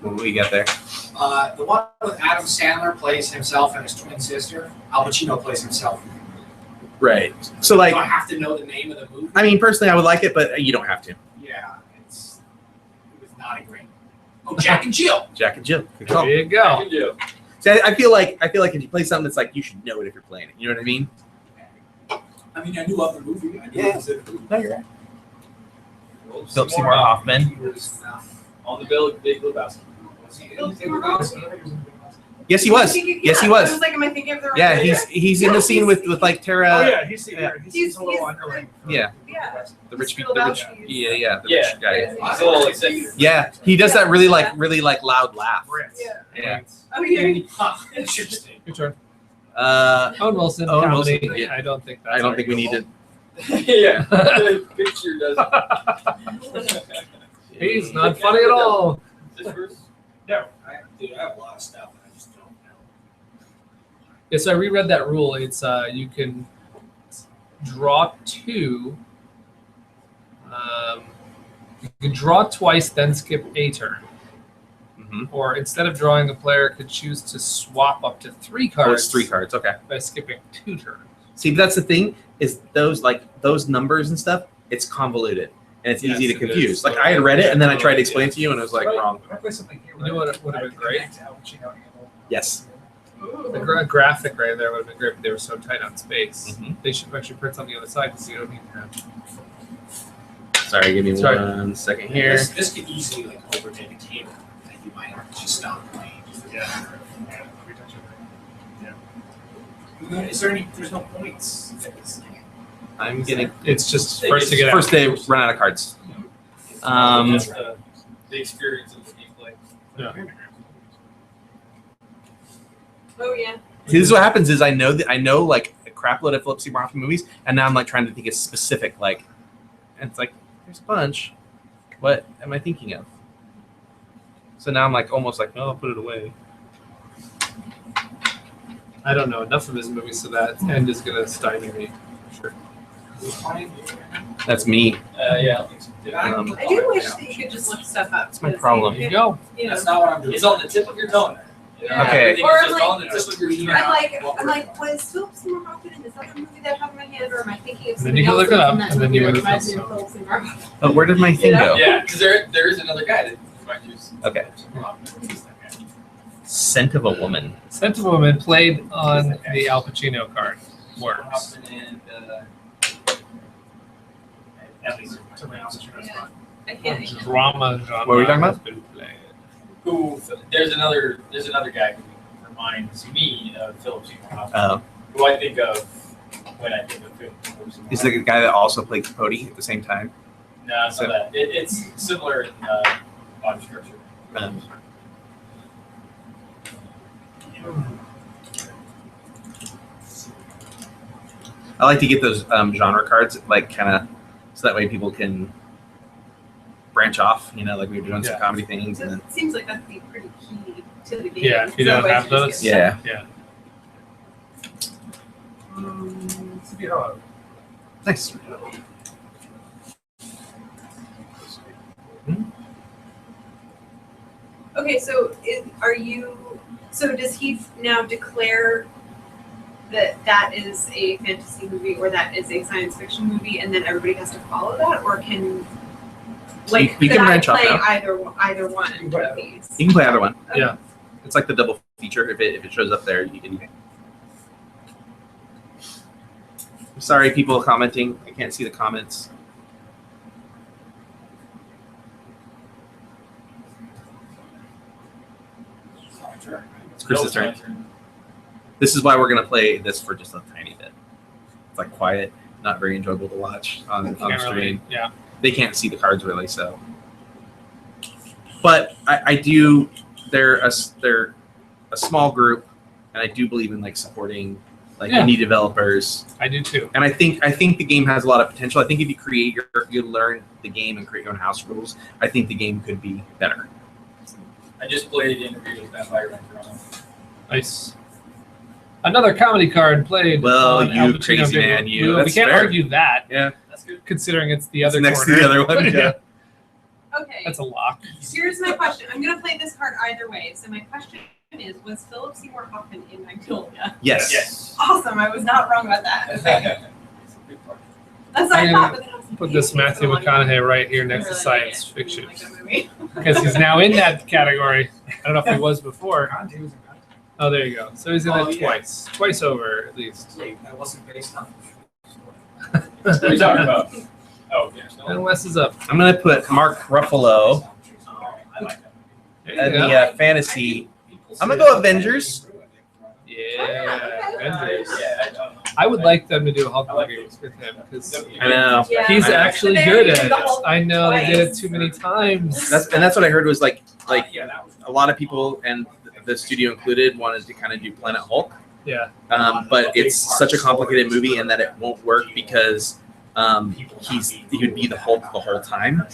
[SPEAKER 10] What do we got there?
[SPEAKER 9] The one with Adam Sandler plays himself and his twin sister. Al Pacino plays himself.
[SPEAKER 10] Right. So like,
[SPEAKER 9] Do I have to know the name of the movie?
[SPEAKER 10] I mean, personally, I would like it, but you don't have to.
[SPEAKER 9] Yeah, it was not a great. Oh, Jack and Jill.
[SPEAKER 10] Jack and Jill. Good call.
[SPEAKER 2] There you go.
[SPEAKER 11] You do.
[SPEAKER 10] See, I feel like if you play something that's like you should know it if you're playing it. You know what I mean?
[SPEAKER 9] I mean, I knew of the movie. I knew
[SPEAKER 10] Yeah.
[SPEAKER 9] it was a movie.
[SPEAKER 10] No, you're right.
[SPEAKER 11] Philip
[SPEAKER 10] Philip Seymour Hoffman.
[SPEAKER 11] On the Big Lebowski.
[SPEAKER 9] Was he
[SPEAKER 7] Philip
[SPEAKER 9] in
[SPEAKER 7] Seymour
[SPEAKER 9] Big Lebowski?
[SPEAKER 10] Yes, he was. Yes, he was.
[SPEAKER 7] I was like, am I thinking of the wrong
[SPEAKER 10] Yeah,
[SPEAKER 7] movie?
[SPEAKER 10] he's in the scene with like Tara.
[SPEAKER 5] oh yeah, he's
[SPEAKER 10] yeah.
[SPEAKER 5] he's a little underling.
[SPEAKER 10] Yeah.
[SPEAKER 7] Yeah.
[SPEAKER 10] The rich,
[SPEAKER 7] He's
[SPEAKER 10] the rich,
[SPEAKER 7] Lebowski.
[SPEAKER 10] yeah, the
[SPEAKER 11] Yeah.
[SPEAKER 10] rich guy.
[SPEAKER 11] He's a little eccentric.
[SPEAKER 10] Yeah, he does that really like loud laugh.
[SPEAKER 7] Yeah.
[SPEAKER 10] Yeah.
[SPEAKER 7] Oh yeah.
[SPEAKER 9] Huh, interesting.
[SPEAKER 2] Your turn.
[SPEAKER 10] Owen
[SPEAKER 2] Owen Wilson,
[SPEAKER 10] Owen
[SPEAKER 2] comedy.
[SPEAKER 10] Wilson, yeah.
[SPEAKER 2] I don't think that's
[SPEAKER 10] I don't think we need to.
[SPEAKER 11] Yeah, the picture does.
[SPEAKER 2] He's not funny at all.
[SPEAKER 11] Just first.
[SPEAKER 9] Dude, I have a lot of stuff and I just don't know.
[SPEAKER 2] Yeah, so I reread that rule. It's you can draw 2. You can draw twice, then skip a turn.
[SPEAKER 10] Mhm.
[SPEAKER 2] Or instead of drawing, a player could choose to swap up to 3
[SPEAKER 10] Oh,
[SPEAKER 2] cards
[SPEAKER 10] it's 3 cards. Okay.
[SPEAKER 2] by skipping 2 turns.
[SPEAKER 10] See, but that's the thing is those numbers and stuff. It's convoluted and it's easy
[SPEAKER 2] Yes,
[SPEAKER 10] to
[SPEAKER 2] it
[SPEAKER 10] confuse.
[SPEAKER 2] is.
[SPEAKER 10] Like I had read it and then I tried to explain it to you and it was like wrong.
[SPEAKER 5] If I play something here,
[SPEAKER 2] You know what would have been great?
[SPEAKER 10] Yes.
[SPEAKER 2] The graphic right there would have been great, but they were so tight on space.
[SPEAKER 10] Mhm.
[SPEAKER 2] They should actually print something on the side because you don't need to have.
[SPEAKER 10] Sorry, give me
[SPEAKER 2] Sorry.
[SPEAKER 10] 1 second here.
[SPEAKER 9] This could easily like overtake a table that you might have to just stop playing.
[SPEAKER 5] Yeah.
[SPEAKER 9] Is there any? There's no points. in this thing.
[SPEAKER 10] I'm getting
[SPEAKER 2] It's just first to get
[SPEAKER 10] first
[SPEAKER 2] out.
[SPEAKER 10] they run out of cards.
[SPEAKER 11] That's the experience of the gameplay.
[SPEAKER 2] Yeah.
[SPEAKER 7] Oh yeah.
[SPEAKER 10] See, this is what happens is I know like a crap load of Philip Seymour Hoffman movies, and now I'm like trying to think of specific like, and it's like there's a bunch. What am I thinking of? So now I'm like almost like, no, I'll put it away.
[SPEAKER 2] I don't know enough of his movies, so that end is gonna stymie me. Sure.
[SPEAKER 10] That's me.
[SPEAKER 11] Yeah, I think so.
[SPEAKER 10] Um,
[SPEAKER 7] I do wish that you could just look stuff up.
[SPEAKER 10] That's my problem.
[SPEAKER 2] There you go.
[SPEAKER 7] You know,
[SPEAKER 9] That's not what I'm doing.
[SPEAKER 11] It's on the tip of your tongue.
[SPEAKER 7] Yeah.
[SPEAKER 10] Okay.
[SPEAKER 11] Everything
[SPEAKER 7] Or
[SPEAKER 11] is just
[SPEAKER 7] like-
[SPEAKER 11] on the tip of your tongue.
[SPEAKER 7] I'm like, was Philip Seymour Hoffman in this other movie that I have in my head, or am I thinking of
[SPEAKER 2] And then
[SPEAKER 7] something
[SPEAKER 2] you can
[SPEAKER 7] else
[SPEAKER 2] look it
[SPEAKER 7] that's
[SPEAKER 2] up,
[SPEAKER 7] in that
[SPEAKER 2] and then
[SPEAKER 7] movie
[SPEAKER 2] you
[SPEAKER 7] that
[SPEAKER 2] would
[SPEAKER 7] reminds me
[SPEAKER 2] have
[SPEAKER 7] of Philip Seymour Hoffman?
[SPEAKER 10] oh, where did my thing
[SPEAKER 7] Yeah.
[SPEAKER 10] go?
[SPEAKER 11] Yeah, because there is another guy that might use.
[SPEAKER 10] Okay. Scent of a Woman.
[SPEAKER 2] Scent of a Woman played on the Al Pacino card. Works.
[SPEAKER 11] Hoffman and
[SPEAKER 5] At least somebody else is your
[SPEAKER 7] Yeah.
[SPEAKER 5] spot.
[SPEAKER 7] I can't.
[SPEAKER 2] drama genre.
[SPEAKER 10] What were we talking about?
[SPEAKER 2] has been played.
[SPEAKER 11] Who? There's another guy who reminds me of Philip Seymour Hoffman.
[SPEAKER 10] Oh.
[SPEAKER 11] Who I think of when I think of Philip Seymour
[SPEAKER 10] Is the
[SPEAKER 11] Hoffman.
[SPEAKER 10] guy that also played Capote at the same time?
[SPEAKER 11] No, it's not that. It's similar in body structure.
[SPEAKER 10] I like to get those genre cards, like kind of, so that way people can branch off. You know, like we were doing some
[SPEAKER 2] Yeah.
[SPEAKER 10] comedy things, and
[SPEAKER 7] It
[SPEAKER 10] then
[SPEAKER 7] seems like that'd be pretty key to the game.
[SPEAKER 2] Yeah, if you don't
[SPEAKER 7] Otherwise
[SPEAKER 2] have
[SPEAKER 7] you
[SPEAKER 2] those.
[SPEAKER 7] just get
[SPEAKER 10] yeah,
[SPEAKER 5] It's a bit hard.
[SPEAKER 10] nice.
[SPEAKER 7] Okay, so so does he now declare that that is a fantasy movie or that is a science fiction movie, and then everybody has to follow that, or can
[SPEAKER 10] We
[SPEAKER 7] could
[SPEAKER 10] can
[SPEAKER 7] I
[SPEAKER 10] branch off
[SPEAKER 7] play
[SPEAKER 10] now.
[SPEAKER 7] either one of these?
[SPEAKER 10] You can play either one.
[SPEAKER 2] Yeah.
[SPEAKER 10] It's like the double feature. If it shows up there, you can. I'm sorry, people commenting. I can't see the comments. It's Chris's turn. This is why we're gonna play this for just a tiny bit. It's like quiet, not very enjoyable to watch on the
[SPEAKER 2] Can't
[SPEAKER 10] stream.
[SPEAKER 2] really- yeah.
[SPEAKER 10] They can't see the cards really, so. But I do. They're a small group, and I do believe in like supporting like
[SPEAKER 2] Yeah.
[SPEAKER 10] indie developers.
[SPEAKER 2] I do too.
[SPEAKER 10] And I think the game has a lot of potential. I think if you learn the game and create your own house rules, I think the game could be better.
[SPEAKER 11] I just played Interview with Vampire Hunter.
[SPEAKER 2] Nice. Another comedy card played.
[SPEAKER 10] Well,
[SPEAKER 2] on
[SPEAKER 10] you
[SPEAKER 2] Al Pacino
[SPEAKER 10] crazy
[SPEAKER 2] Big
[SPEAKER 10] man,
[SPEAKER 2] Blue.
[SPEAKER 10] you.
[SPEAKER 2] We
[SPEAKER 10] That's
[SPEAKER 2] can't
[SPEAKER 10] fair.
[SPEAKER 2] argue that.
[SPEAKER 10] Yeah.
[SPEAKER 11] That's good.
[SPEAKER 2] Considering it's the other
[SPEAKER 10] Next to
[SPEAKER 2] corner.
[SPEAKER 10] the other one. Yeah.
[SPEAKER 7] Okay.
[SPEAKER 2] That's a lock.
[SPEAKER 7] Here's my question. I'm gonna play this card either way. So my question is, was Philip Seymour Hoffman in Magnolia?
[SPEAKER 10] Yes.
[SPEAKER 11] Yes.
[SPEAKER 7] Awesome. I was not wrong about that.
[SPEAKER 11] It's a big part.
[SPEAKER 7] That's what I
[SPEAKER 2] I'm
[SPEAKER 7] thought.
[SPEAKER 2] gonna
[SPEAKER 7] But then I was like,
[SPEAKER 2] Put this
[SPEAKER 7] maybe
[SPEAKER 2] Matthew
[SPEAKER 7] it's the
[SPEAKER 2] McConaughey right here
[SPEAKER 7] one
[SPEAKER 2] next to
[SPEAKER 7] really
[SPEAKER 2] science
[SPEAKER 7] like
[SPEAKER 2] fiction
[SPEAKER 7] like that movie.
[SPEAKER 2] because he's now in that category. I don't know if he was before. Oh, there you go. So he's in
[SPEAKER 9] Oh,
[SPEAKER 2] it
[SPEAKER 9] yeah.
[SPEAKER 2] twice over at least.
[SPEAKER 9] Wait, that wasn't based on.
[SPEAKER 11] What are you talking about? Oh, yeah.
[SPEAKER 2] And Wes is up.
[SPEAKER 10] I'm gonna put Mark Ruffalo
[SPEAKER 11] I like that.
[SPEAKER 2] There you
[SPEAKER 10] in
[SPEAKER 2] go.
[SPEAKER 10] the fantasy. I'm gonna go Avengers.
[SPEAKER 2] Yeah, Avengers.
[SPEAKER 11] Yeah, I don't know.
[SPEAKER 2] I would like them to do a Hulk
[SPEAKER 11] I like
[SPEAKER 2] movie with him because
[SPEAKER 10] I know.
[SPEAKER 7] Yeah.
[SPEAKER 2] he's
[SPEAKER 10] I know.
[SPEAKER 2] actually
[SPEAKER 7] They
[SPEAKER 2] good
[SPEAKER 7] did
[SPEAKER 2] at
[SPEAKER 7] the
[SPEAKER 2] it.
[SPEAKER 7] Hulk
[SPEAKER 2] I know they did it
[SPEAKER 7] twice.
[SPEAKER 2] too many times.
[SPEAKER 10] That's what I heard was like
[SPEAKER 11] Yeah, that was.
[SPEAKER 10] a lot of people and the studio included wanted to kind of do Planet Hulk.
[SPEAKER 2] Yeah.
[SPEAKER 10] But it's such a complicated movie and that it won't work because he would be the Hulk the whole time,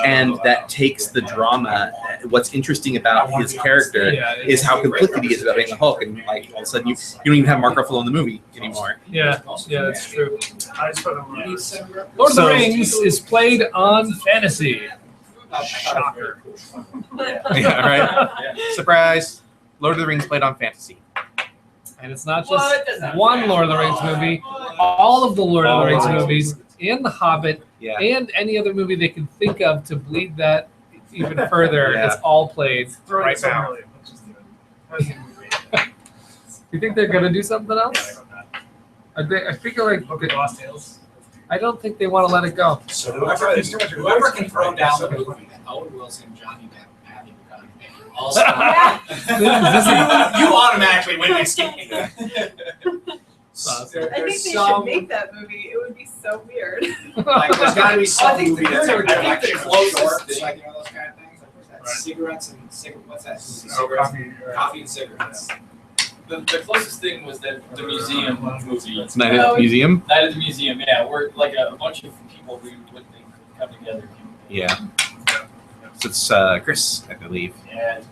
[SPEAKER 10] and that takes the drama. What's interesting about his character
[SPEAKER 2] Yeah,
[SPEAKER 10] is how conflicted he is about being the Hulk, and like all of a sudden you don't even have Mark Ruffalo in the movie anymore.
[SPEAKER 2] Yeah, that's true.
[SPEAKER 5] I just put them
[SPEAKER 2] Lord of the
[SPEAKER 10] So-
[SPEAKER 2] Rings is played on fantasy. Shocker.
[SPEAKER 10] Yeah, right. Surprise! Lord of the Rings played on fantasy.
[SPEAKER 2] And it's not
[SPEAKER 11] What?
[SPEAKER 2] just
[SPEAKER 11] That's not
[SPEAKER 2] one
[SPEAKER 11] fair.
[SPEAKER 2] Lord of the Rings movie. All of the Lord of the Rings movies and The Hobbit
[SPEAKER 10] Yeah.
[SPEAKER 2] and any other movie they can think of to bleed that even further.
[SPEAKER 10] Yeah.
[SPEAKER 2] It's all played
[SPEAKER 5] Throw
[SPEAKER 2] right
[SPEAKER 5] it so
[SPEAKER 2] now.
[SPEAKER 5] early. Let's just do it.
[SPEAKER 2] You think they're gonna do something else? I figure like
[SPEAKER 5] Book of Lost Tales.
[SPEAKER 2] I don't think they want to let it go.
[SPEAKER 9] So whoever can throw down the movie that Owen Wilson, Johnny Depp, Matthew McConaughey, also, you automatically win this game.
[SPEAKER 7] I think they
[SPEAKER 11] some-
[SPEAKER 7] should make that movie. It would be so weird.
[SPEAKER 9] Like, there's got to be
[SPEAKER 11] I
[SPEAKER 9] some
[SPEAKER 11] think
[SPEAKER 9] movie
[SPEAKER 11] the-
[SPEAKER 9] that's
[SPEAKER 11] I
[SPEAKER 9] like
[SPEAKER 11] think the closest
[SPEAKER 9] shorts,
[SPEAKER 11] thing-
[SPEAKER 9] like you know those kind of things. Like what's that?
[SPEAKER 5] Right.
[SPEAKER 9] Cigarettes and what's that?
[SPEAKER 5] Oh,
[SPEAKER 9] Cigarettes,
[SPEAKER 5] coffee.
[SPEAKER 9] coffee and cigarettes.
[SPEAKER 11] The closest thing was that the museum movie.
[SPEAKER 10] It's Night at the Museum.
[SPEAKER 11] Night at the Museum, yeah, where like a bunch of people who would think come together.
[SPEAKER 10] Yeah. So it's Chris, I believe.
[SPEAKER 11] Yeah.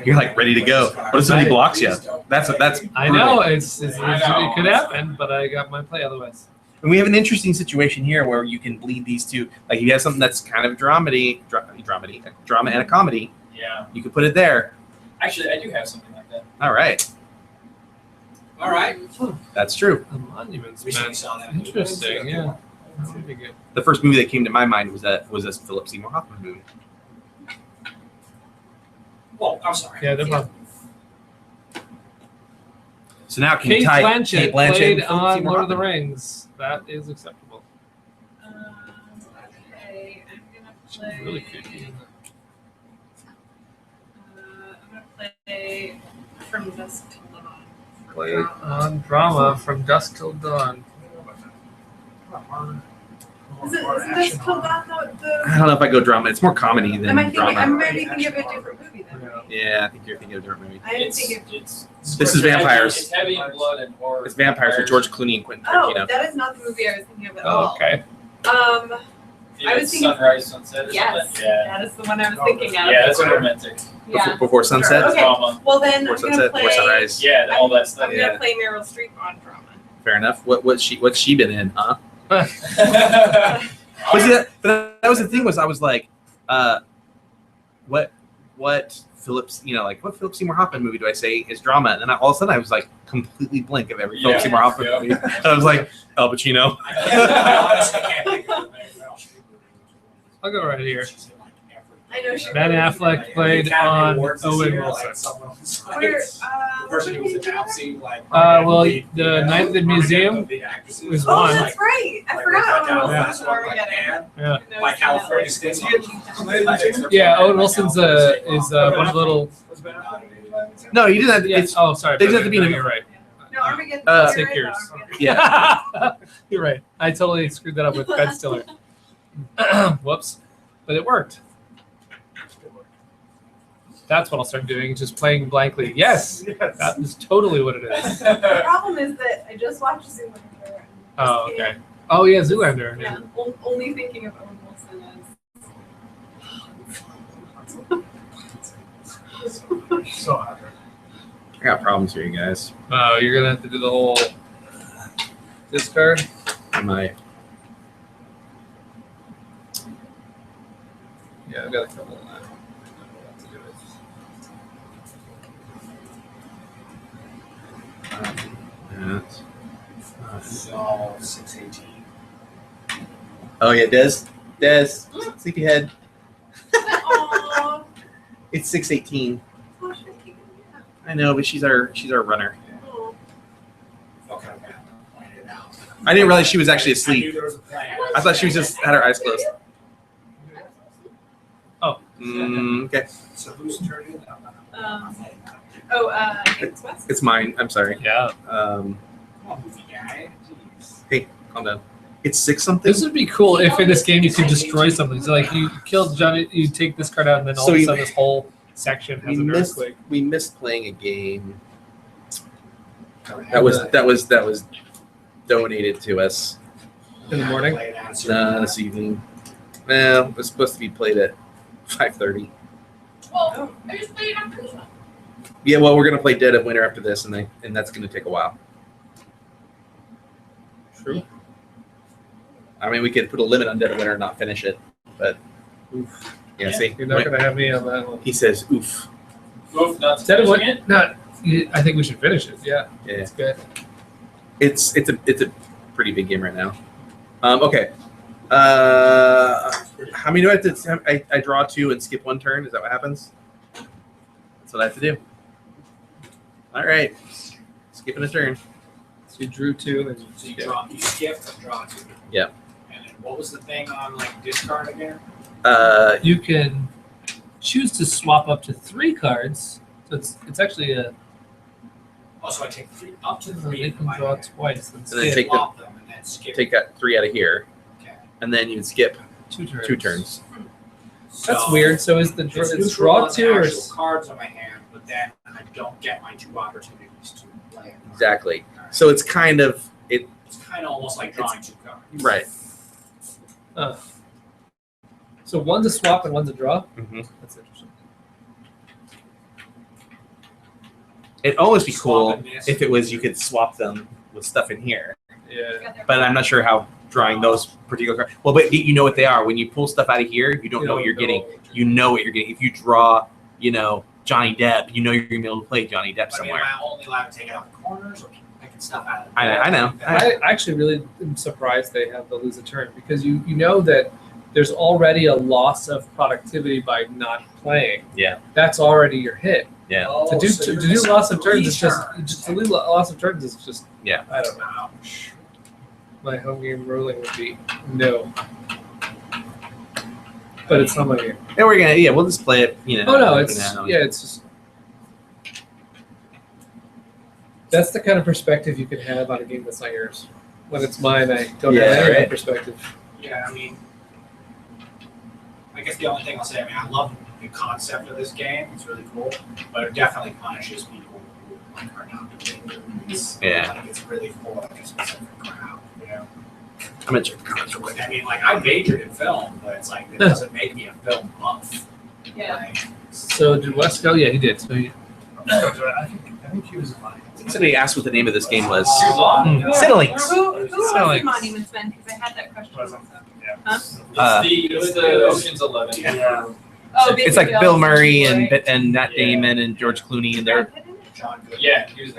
[SPEAKER 10] You're like ready to go. What if somebody blocks you? That's
[SPEAKER 2] I
[SPEAKER 10] brutal.
[SPEAKER 2] know it could happen, but I got my play otherwise.
[SPEAKER 10] And we have an interesting situation here where you can bleed these two. Like if you have something that's kind of drama and a comedy,
[SPEAKER 11] Yeah.
[SPEAKER 10] you could put it there.
[SPEAKER 11] Actually, I do have something like that.
[SPEAKER 10] All right,
[SPEAKER 9] All right.
[SPEAKER 10] that's true.
[SPEAKER 2] The Monuments
[SPEAKER 9] We should
[SPEAKER 2] Man.
[SPEAKER 9] have saw that.
[SPEAKER 2] Interesting, yeah. That would be good.
[SPEAKER 10] The first movie that came to my mind was a Philip Seymour Hoffman movie.
[SPEAKER 9] Well, I'm sorry.
[SPEAKER 2] Yeah, they're both.
[SPEAKER 10] So now can
[SPEAKER 2] Kate
[SPEAKER 10] you tie
[SPEAKER 2] Blanchett,
[SPEAKER 10] Kate Blanchett
[SPEAKER 2] played
[SPEAKER 10] and Philip
[SPEAKER 2] on
[SPEAKER 10] Seymour
[SPEAKER 2] Lord of the
[SPEAKER 10] Hoffman?
[SPEAKER 2] Rings. That is acceptable.
[SPEAKER 7] Okay.
[SPEAKER 2] She's really creepy.
[SPEAKER 7] I'm gonna play From Dusk Till Dawn.
[SPEAKER 2] Play on drama from dusk till dawn.
[SPEAKER 7] Isn't Dusk Till Dawn the?
[SPEAKER 10] I don't know if I go drama. It's more comedy than
[SPEAKER 7] Am I thinking?
[SPEAKER 10] drama.
[SPEAKER 7] I'm maybe thinking of a different movie then.
[SPEAKER 10] Yeah, I think you're thinking of a different movie.
[SPEAKER 7] I didn't think it.
[SPEAKER 11] It's
[SPEAKER 10] This is vampires.
[SPEAKER 11] It's heavy in blood and horror.
[SPEAKER 10] It's vampires with George Clooney and Quentin
[SPEAKER 7] Oh,
[SPEAKER 10] Tarantino.
[SPEAKER 7] that is not the movie I was thinking of at
[SPEAKER 2] Oh,
[SPEAKER 7] all.
[SPEAKER 2] okay.
[SPEAKER 7] I was thinking.
[SPEAKER 11] Sunrise, Sunset. Or
[SPEAKER 7] Yes,
[SPEAKER 11] something. Yeah.
[SPEAKER 7] that is the one I was thinking of.
[SPEAKER 11] Yeah, it's romantic.
[SPEAKER 7] Yeah.
[SPEAKER 10] Before sunset.
[SPEAKER 7] Okay.
[SPEAKER 11] Drama.
[SPEAKER 7] Well then,
[SPEAKER 10] Before
[SPEAKER 7] I'm gonna
[SPEAKER 10] sunset.
[SPEAKER 7] play.
[SPEAKER 10] Before sunrise.
[SPEAKER 11] Yeah, all that stuff.
[SPEAKER 7] I'm gonna play Meryl Streep on drama.
[SPEAKER 10] Fair enough. What's she been in? Huh?
[SPEAKER 11] Yeah.
[SPEAKER 10] Was that? But that was the thing. Was I was like, what Phillips? You know, like what Philip Seymour Hoffman movie do I say is drama? And then all of a sudden I was like completely blank of every Philip
[SPEAKER 11] Yeah,
[SPEAKER 10] Seymour Hoffman
[SPEAKER 11] yeah.
[SPEAKER 10] movie. And I was like Al Pacino.
[SPEAKER 3] I honestly can't think of it.
[SPEAKER 2] I'll go right here.
[SPEAKER 7] I know she.
[SPEAKER 2] Ben Affleck played on Owen Wilson.
[SPEAKER 7] Where?
[SPEAKER 3] The person who was announcing, like.
[SPEAKER 2] Well, the Night at the Museum was
[SPEAKER 7] Oh,
[SPEAKER 2] one.
[SPEAKER 7] that's right. I forgot Owen Wilson was Armageddon.
[SPEAKER 2] Yeah.
[SPEAKER 3] Like California State.
[SPEAKER 2] Yeah, Owen Wilson's is one of the little.
[SPEAKER 10] No, you didn't have to.
[SPEAKER 2] Yeah.
[SPEAKER 10] It's,
[SPEAKER 2] Oh, sorry.
[SPEAKER 10] they didn't have to be in a-
[SPEAKER 2] You're right.
[SPEAKER 7] No, Armageddon.
[SPEAKER 10] Uh,
[SPEAKER 7] you're
[SPEAKER 2] Take
[SPEAKER 7] right
[SPEAKER 2] yours.
[SPEAKER 7] about Armageddon.
[SPEAKER 10] yeah.
[SPEAKER 2] You're right. I totally screwed that up with Ben Stiller. Whoops. But it worked. That's what I'll start doing, just playing blankly. Yes, that is totally what it is.
[SPEAKER 7] The problem is that I just watched Zoolander. and
[SPEAKER 2] Oh,
[SPEAKER 7] just
[SPEAKER 2] okay.
[SPEAKER 7] can't-
[SPEAKER 2] Oh, yeah, Zoolander.
[SPEAKER 7] Yeah, only thinking of Owen Wilson as.
[SPEAKER 5] So happy.
[SPEAKER 10] I got problems here, you guys.
[SPEAKER 2] Oh, you're going to have to do the whole discard?
[SPEAKER 10] Am I?
[SPEAKER 2] Yeah, I've got a couple of that.
[SPEAKER 3] So 618.
[SPEAKER 10] Oh yeah, Des, sleepyhead.
[SPEAKER 7] Aww.
[SPEAKER 10] It's 6:18.
[SPEAKER 7] Oh, she's keeping me up.
[SPEAKER 10] I know, but she's our runner.
[SPEAKER 7] Oh.
[SPEAKER 3] Okay, okay. Point it out.
[SPEAKER 10] I didn't realize she was actually
[SPEAKER 3] I knew
[SPEAKER 10] asleep.
[SPEAKER 3] there was a plan.
[SPEAKER 10] I thought she was just had her eyes closed.
[SPEAKER 2] Oh.
[SPEAKER 10] Okay,
[SPEAKER 3] So whose turn is it?
[SPEAKER 7] It's West.
[SPEAKER 10] it's mine. I'm sorry.
[SPEAKER 2] Yeah.
[SPEAKER 3] Come on, movie guy. Jeez.
[SPEAKER 10] Calm down. It's 6 something.
[SPEAKER 2] This would be cool if in this game you could destroy something. So, like, you killed Johnny, you take this card out, and then all
[SPEAKER 10] So
[SPEAKER 2] of a
[SPEAKER 10] you-
[SPEAKER 2] sudden this whole section has an earthquake.
[SPEAKER 10] We missed playing a game. That was donated to us
[SPEAKER 2] In the morning?
[SPEAKER 10] this evening. Well, it was supposed to be played at 5:30.
[SPEAKER 6] Well, I just played it on Christmas.
[SPEAKER 10] Yeah, well, we're gonna play Dead of Winter after this, and that's gonna take a while.
[SPEAKER 2] True.
[SPEAKER 10] I mean, we could put a limit on Dead of Winter and not finish it, but yeah, see,
[SPEAKER 2] You're not going to have me on that one.
[SPEAKER 10] he says, "Oof."
[SPEAKER 11] Oof, not
[SPEAKER 2] Instead of what?
[SPEAKER 11] finishing it?
[SPEAKER 2] Not. I think we should finish it. Yeah.
[SPEAKER 10] Yeah,
[SPEAKER 2] It's good.
[SPEAKER 10] it's a pretty big game right now. Okay. How many do I have to? I draw 2 and skip 1 turn. Is that what happens? That's what I have to do. All right, skipping a turn.
[SPEAKER 2] So you drew 2 and
[SPEAKER 3] So you skipped and draw 2.
[SPEAKER 10] Yeah.
[SPEAKER 3] And then what was the thing on like discard again?
[SPEAKER 2] you can choose to swap up to 3 cards. So it's actually a.
[SPEAKER 3] Also, I take up to 3.
[SPEAKER 2] They can draw twice.
[SPEAKER 10] And then
[SPEAKER 2] Skip
[SPEAKER 10] take
[SPEAKER 3] Swap them and then skip.
[SPEAKER 10] Take that 3 out of here,
[SPEAKER 3] Okay.
[SPEAKER 10] and then you'd skip
[SPEAKER 2] 2 turns.
[SPEAKER 10] 2 turns.
[SPEAKER 2] That's
[SPEAKER 3] So
[SPEAKER 2] weird. So is the
[SPEAKER 3] It's
[SPEAKER 2] it's
[SPEAKER 3] neutral
[SPEAKER 2] draw
[SPEAKER 3] on the
[SPEAKER 2] 2 or
[SPEAKER 3] actual cards on my hand, but then I don't get my 2 opportunities to play it.
[SPEAKER 10] Exactly. So it's kind of it.
[SPEAKER 3] It's kind of almost like drawing 2 cards.
[SPEAKER 10] Right.
[SPEAKER 2] so one's a swap and one's a draw?
[SPEAKER 10] Mhm.
[SPEAKER 2] That's interesting.
[SPEAKER 10] It'd always be cool
[SPEAKER 3] Swapping this.
[SPEAKER 10] if it was you could swap them with stuff in here,
[SPEAKER 2] Yeah.
[SPEAKER 10] but I'm not sure how drawing those particular cards. Well, but you know what they are. When you pull stuff out of here, you don't know what you're getting. You know what you're getting. If you draw, Johnny Depp, you know you're gonna be able to play Johnny Depp
[SPEAKER 3] I mean,
[SPEAKER 10] somewhere.
[SPEAKER 3] am I only allowed to take it out the corners or can I can stuff out of the
[SPEAKER 10] I know.
[SPEAKER 2] I actually really am surprised they have the lose a turn because you know that there's already a loss of productivity by not playing.
[SPEAKER 10] Yeah.
[SPEAKER 2] That's already your hit.
[SPEAKER 10] Yeah.
[SPEAKER 2] To do loss of turns is just to do loss of turns is just
[SPEAKER 10] Yeah.
[SPEAKER 2] I don't know.
[SPEAKER 3] Ouch.
[SPEAKER 2] My home game ruling would be no. but it's not my game.
[SPEAKER 10] And we'll just play it. You know.
[SPEAKER 2] Oh no,
[SPEAKER 10] for
[SPEAKER 2] it's
[SPEAKER 10] now.
[SPEAKER 2] it's just that's the kind of perspective you could have on a game that's not yours. When it's mine, I don't have any
[SPEAKER 10] right.
[SPEAKER 2] perspective.
[SPEAKER 3] Yeah, I mean, I guess the only thing I'll say, I mean, I love the concept of this game. It's really cool, but it definitely punishes people who like are not doing movies.
[SPEAKER 10] Yeah.
[SPEAKER 3] Like, it's really for like a specific crowd, you know.
[SPEAKER 10] I'm gonna check the comments real quick.
[SPEAKER 3] I mean, like I majored in film, but it's like it doesn't make me a film buff.
[SPEAKER 6] Yeah.
[SPEAKER 3] Like,
[SPEAKER 2] So did Wes go? Yeah, he did. So he,
[SPEAKER 5] I think he was fine.
[SPEAKER 10] I think somebody asked what the name of this game was.
[SPEAKER 11] Here's on.
[SPEAKER 10] Cinelinx.
[SPEAKER 7] Who was
[SPEAKER 2] Alex.
[SPEAKER 7] the Monuments Men? Because I had that question also.
[SPEAKER 5] Yeah.
[SPEAKER 7] Huh?
[SPEAKER 11] It's the Ocean's 11.
[SPEAKER 5] Yeah.
[SPEAKER 7] Oh,
[SPEAKER 10] It's like Bill Murray
[SPEAKER 7] right?
[SPEAKER 10] and Matt
[SPEAKER 11] Yeah.
[SPEAKER 10] Damon and George Clooney and they're.
[SPEAKER 7] Brad Pitt in it?
[SPEAKER 3] John Good.
[SPEAKER 11] Yeah, he was.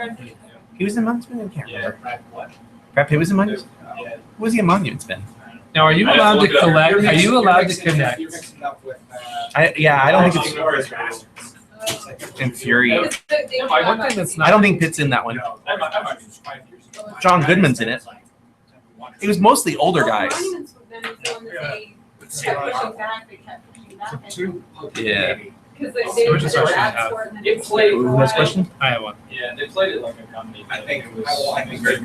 [SPEAKER 10] He was in Monuments Men. I can't
[SPEAKER 11] Yeah.
[SPEAKER 10] remember.
[SPEAKER 3] Brad what?
[SPEAKER 10] Brad Pitt was in Monuments.
[SPEAKER 11] Yeah.
[SPEAKER 10] Who was he in Monuments Men?
[SPEAKER 2] now, are you
[SPEAKER 11] I'd have to
[SPEAKER 2] allowed to
[SPEAKER 11] look it up.
[SPEAKER 2] collect?
[SPEAKER 3] You're
[SPEAKER 2] Are you
[SPEAKER 3] mixing-
[SPEAKER 2] allowed to
[SPEAKER 3] mixing it-
[SPEAKER 2] connect?
[SPEAKER 3] You're mixing it up with.
[SPEAKER 10] I don't think it's
[SPEAKER 3] Inglourious Basterds. It's like a-
[SPEAKER 10] infuriating.
[SPEAKER 7] It's the- they-
[SPEAKER 11] I
[SPEAKER 2] One thing that's
[SPEAKER 10] I
[SPEAKER 2] not.
[SPEAKER 10] don't think Pitt's in that one.
[SPEAKER 3] No,
[SPEAKER 11] I might-
[SPEAKER 3] it was 5 years ago.
[SPEAKER 10] John Goodman's in it. It was mostly older
[SPEAKER 7] Oh,
[SPEAKER 10] guys.
[SPEAKER 7] Monuments Men is the one that they kept pushing back, they kept pushing back.
[SPEAKER 5] Two.
[SPEAKER 10] Yeah.
[SPEAKER 7] Because they
[SPEAKER 2] So which is
[SPEAKER 7] did
[SPEAKER 2] our
[SPEAKER 7] ads
[SPEAKER 2] question?
[SPEAKER 7] for it and then
[SPEAKER 11] It
[SPEAKER 7] they
[SPEAKER 11] played-
[SPEAKER 7] stayed for a
[SPEAKER 10] Next
[SPEAKER 7] while.
[SPEAKER 10] question.
[SPEAKER 2] I have one.
[SPEAKER 11] Yeah, they played it like a comedy.
[SPEAKER 3] I think
[SPEAKER 11] it was.
[SPEAKER 3] I think
[SPEAKER 11] great.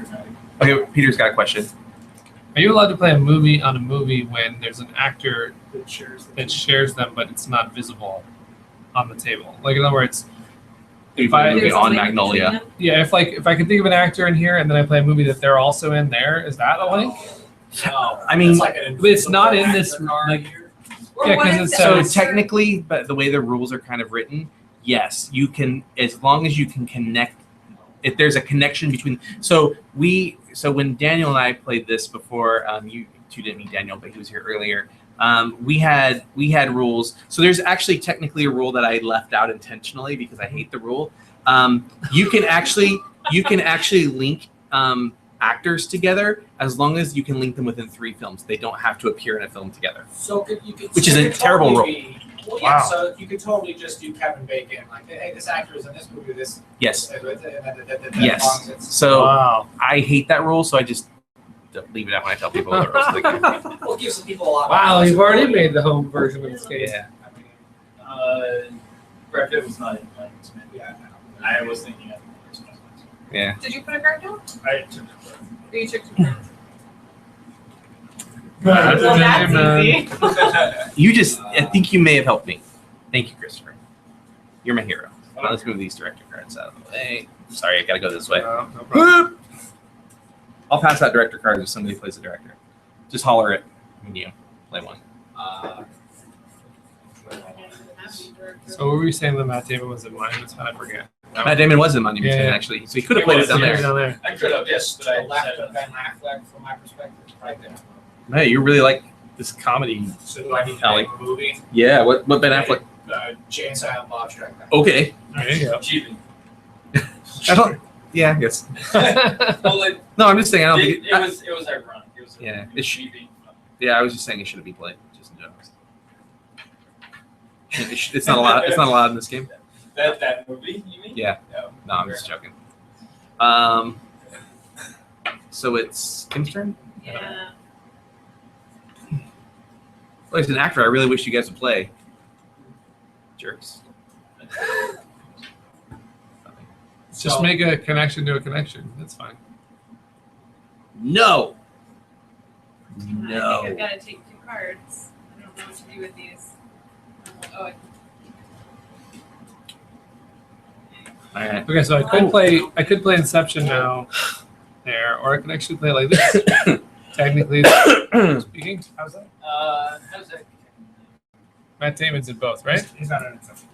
[SPEAKER 10] Okay, Peter's got a question.
[SPEAKER 2] Are you allowed to play a movie on a movie when there's an actor
[SPEAKER 5] That shares.
[SPEAKER 2] that shares them, but it's not visible on the table? Like in other words,
[SPEAKER 10] If
[SPEAKER 2] I-
[SPEAKER 10] movie
[SPEAKER 7] There's a
[SPEAKER 10] on
[SPEAKER 7] link
[SPEAKER 10] Magnolia.
[SPEAKER 7] between them.
[SPEAKER 2] yeah, if I can think of an actor in here and then I play a movie that they're also in there, is that a link?
[SPEAKER 3] No,
[SPEAKER 10] I mean,
[SPEAKER 3] it's like an
[SPEAKER 2] But it's not in this,
[SPEAKER 3] invisible actor
[SPEAKER 2] like-
[SPEAKER 3] card here.
[SPEAKER 7] Or
[SPEAKER 2] Yeah,
[SPEAKER 7] what
[SPEAKER 2] 'cause
[SPEAKER 7] if
[SPEAKER 2] it's
[SPEAKER 7] the
[SPEAKER 10] So
[SPEAKER 7] actor-
[SPEAKER 10] technically, but the way the rules are kind of written, yes, you can, as long as you can connect, if there's a connection between, so when Daniel and I played this before, you two didn't meet Daniel, but he was here earlier. We had rules. So there's actually technically a rule that I left out intentionally because I hate the rule. You can actually link actors together as long as you can link them within 3 films. They don't have to appear in a film together.
[SPEAKER 3] So you could,
[SPEAKER 10] Which is a terrible rule.
[SPEAKER 3] Well, yeah,
[SPEAKER 5] Wow.
[SPEAKER 3] so you could totally just do Kevin Bacon, like, hey, this actor is in this movie, this.
[SPEAKER 10] Yes.
[SPEAKER 3] Yes.
[SPEAKER 10] Yes. So
[SPEAKER 5] Wow.
[SPEAKER 10] I hate that rule, so I just leave it out when I tell people the rules of the game.
[SPEAKER 3] Well, it gives people a lot.
[SPEAKER 2] Wow, you've already made the home version of this game.
[SPEAKER 10] Yeah.
[SPEAKER 11] Brad Pitt was not in Monuments Men.
[SPEAKER 3] Yeah.
[SPEAKER 11] I was thinking of
[SPEAKER 10] Yeah.
[SPEAKER 7] Did you put a card down?
[SPEAKER 5] I took it.
[SPEAKER 7] Or you took 2 cards?
[SPEAKER 2] Well,
[SPEAKER 7] Well, that's easy.
[SPEAKER 10] I think you may have helped me. Thank you, Christopher. You're my hero. Now let's move these director cards out of the way. Sorry, I gotta go this way.
[SPEAKER 5] No problem.
[SPEAKER 10] Whoop! I'll pass out director cards if somebody plays a director. Just holler it when you play one.
[SPEAKER 2] So what were we saying that Matt Damon was in Monuments Men? I forget.
[SPEAKER 10] Matt Damon was in Monuments Men,
[SPEAKER 2] Yeah.
[SPEAKER 10] actually, so he could have played it down
[SPEAKER 2] Yeah,
[SPEAKER 10] there.
[SPEAKER 2] down there.
[SPEAKER 11] I could have, yes, but
[SPEAKER 3] To
[SPEAKER 11] I
[SPEAKER 3] the left
[SPEAKER 11] decided
[SPEAKER 3] of Ben Affleck, from my perspective, right there.
[SPEAKER 10] Hey, you really like this comedy.
[SPEAKER 3] So do I need to
[SPEAKER 10] Ally.
[SPEAKER 3] make a movie?
[SPEAKER 10] Yeah, what Ben Affleck?
[SPEAKER 3] Jay and Silent Bob Strike Back.
[SPEAKER 10] Okay.
[SPEAKER 2] There you go.
[SPEAKER 11] cheating.
[SPEAKER 10] I don't. Yeah, I guess.
[SPEAKER 11] Well,
[SPEAKER 10] No, I'm just saying. I don't think.
[SPEAKER 11] it was ironic. It was
[SPEAKER 10] Yeah,
[SPEAKER 11] it
[SPEAKER 10] it's
[SPEAKER 11] was cheating.
[SPEAKER 10] Yeah, I was just saying it shouldn't be played. Just in general. It's not allowed. It's not allowed in this game.
[SPEAKER 11] That movie, you mean?
[SPEAKER 10] Yeah. No, I'm just joking. So it's Kim's turn.
[SPEAKER 7] Yeah.
[SPEAKER 10] Well, he's an actor. I really wish you guys would play. Jerks.
[SPEAKER 2] Just make a connection to a connection. That's fine.
[SPEAKER 10] No.
[SPEAKER 7] I think
[SPEAKER 10] No.
[SPEAKER 7] I've got to take 2 cards. I don't know what to do with these. Oh,
[SPEAKER 10] All right.
[SPEAKER 2] Okay, so I could play Inception now, there, or I could actually play like this. Technically speaking,
[SPEAKER 5] How's that?
[SPEAKER 11] How's that?
[SPEAKER 2] Matt Damon's in both, right?
[SPEAKER 5] He's not in Inception.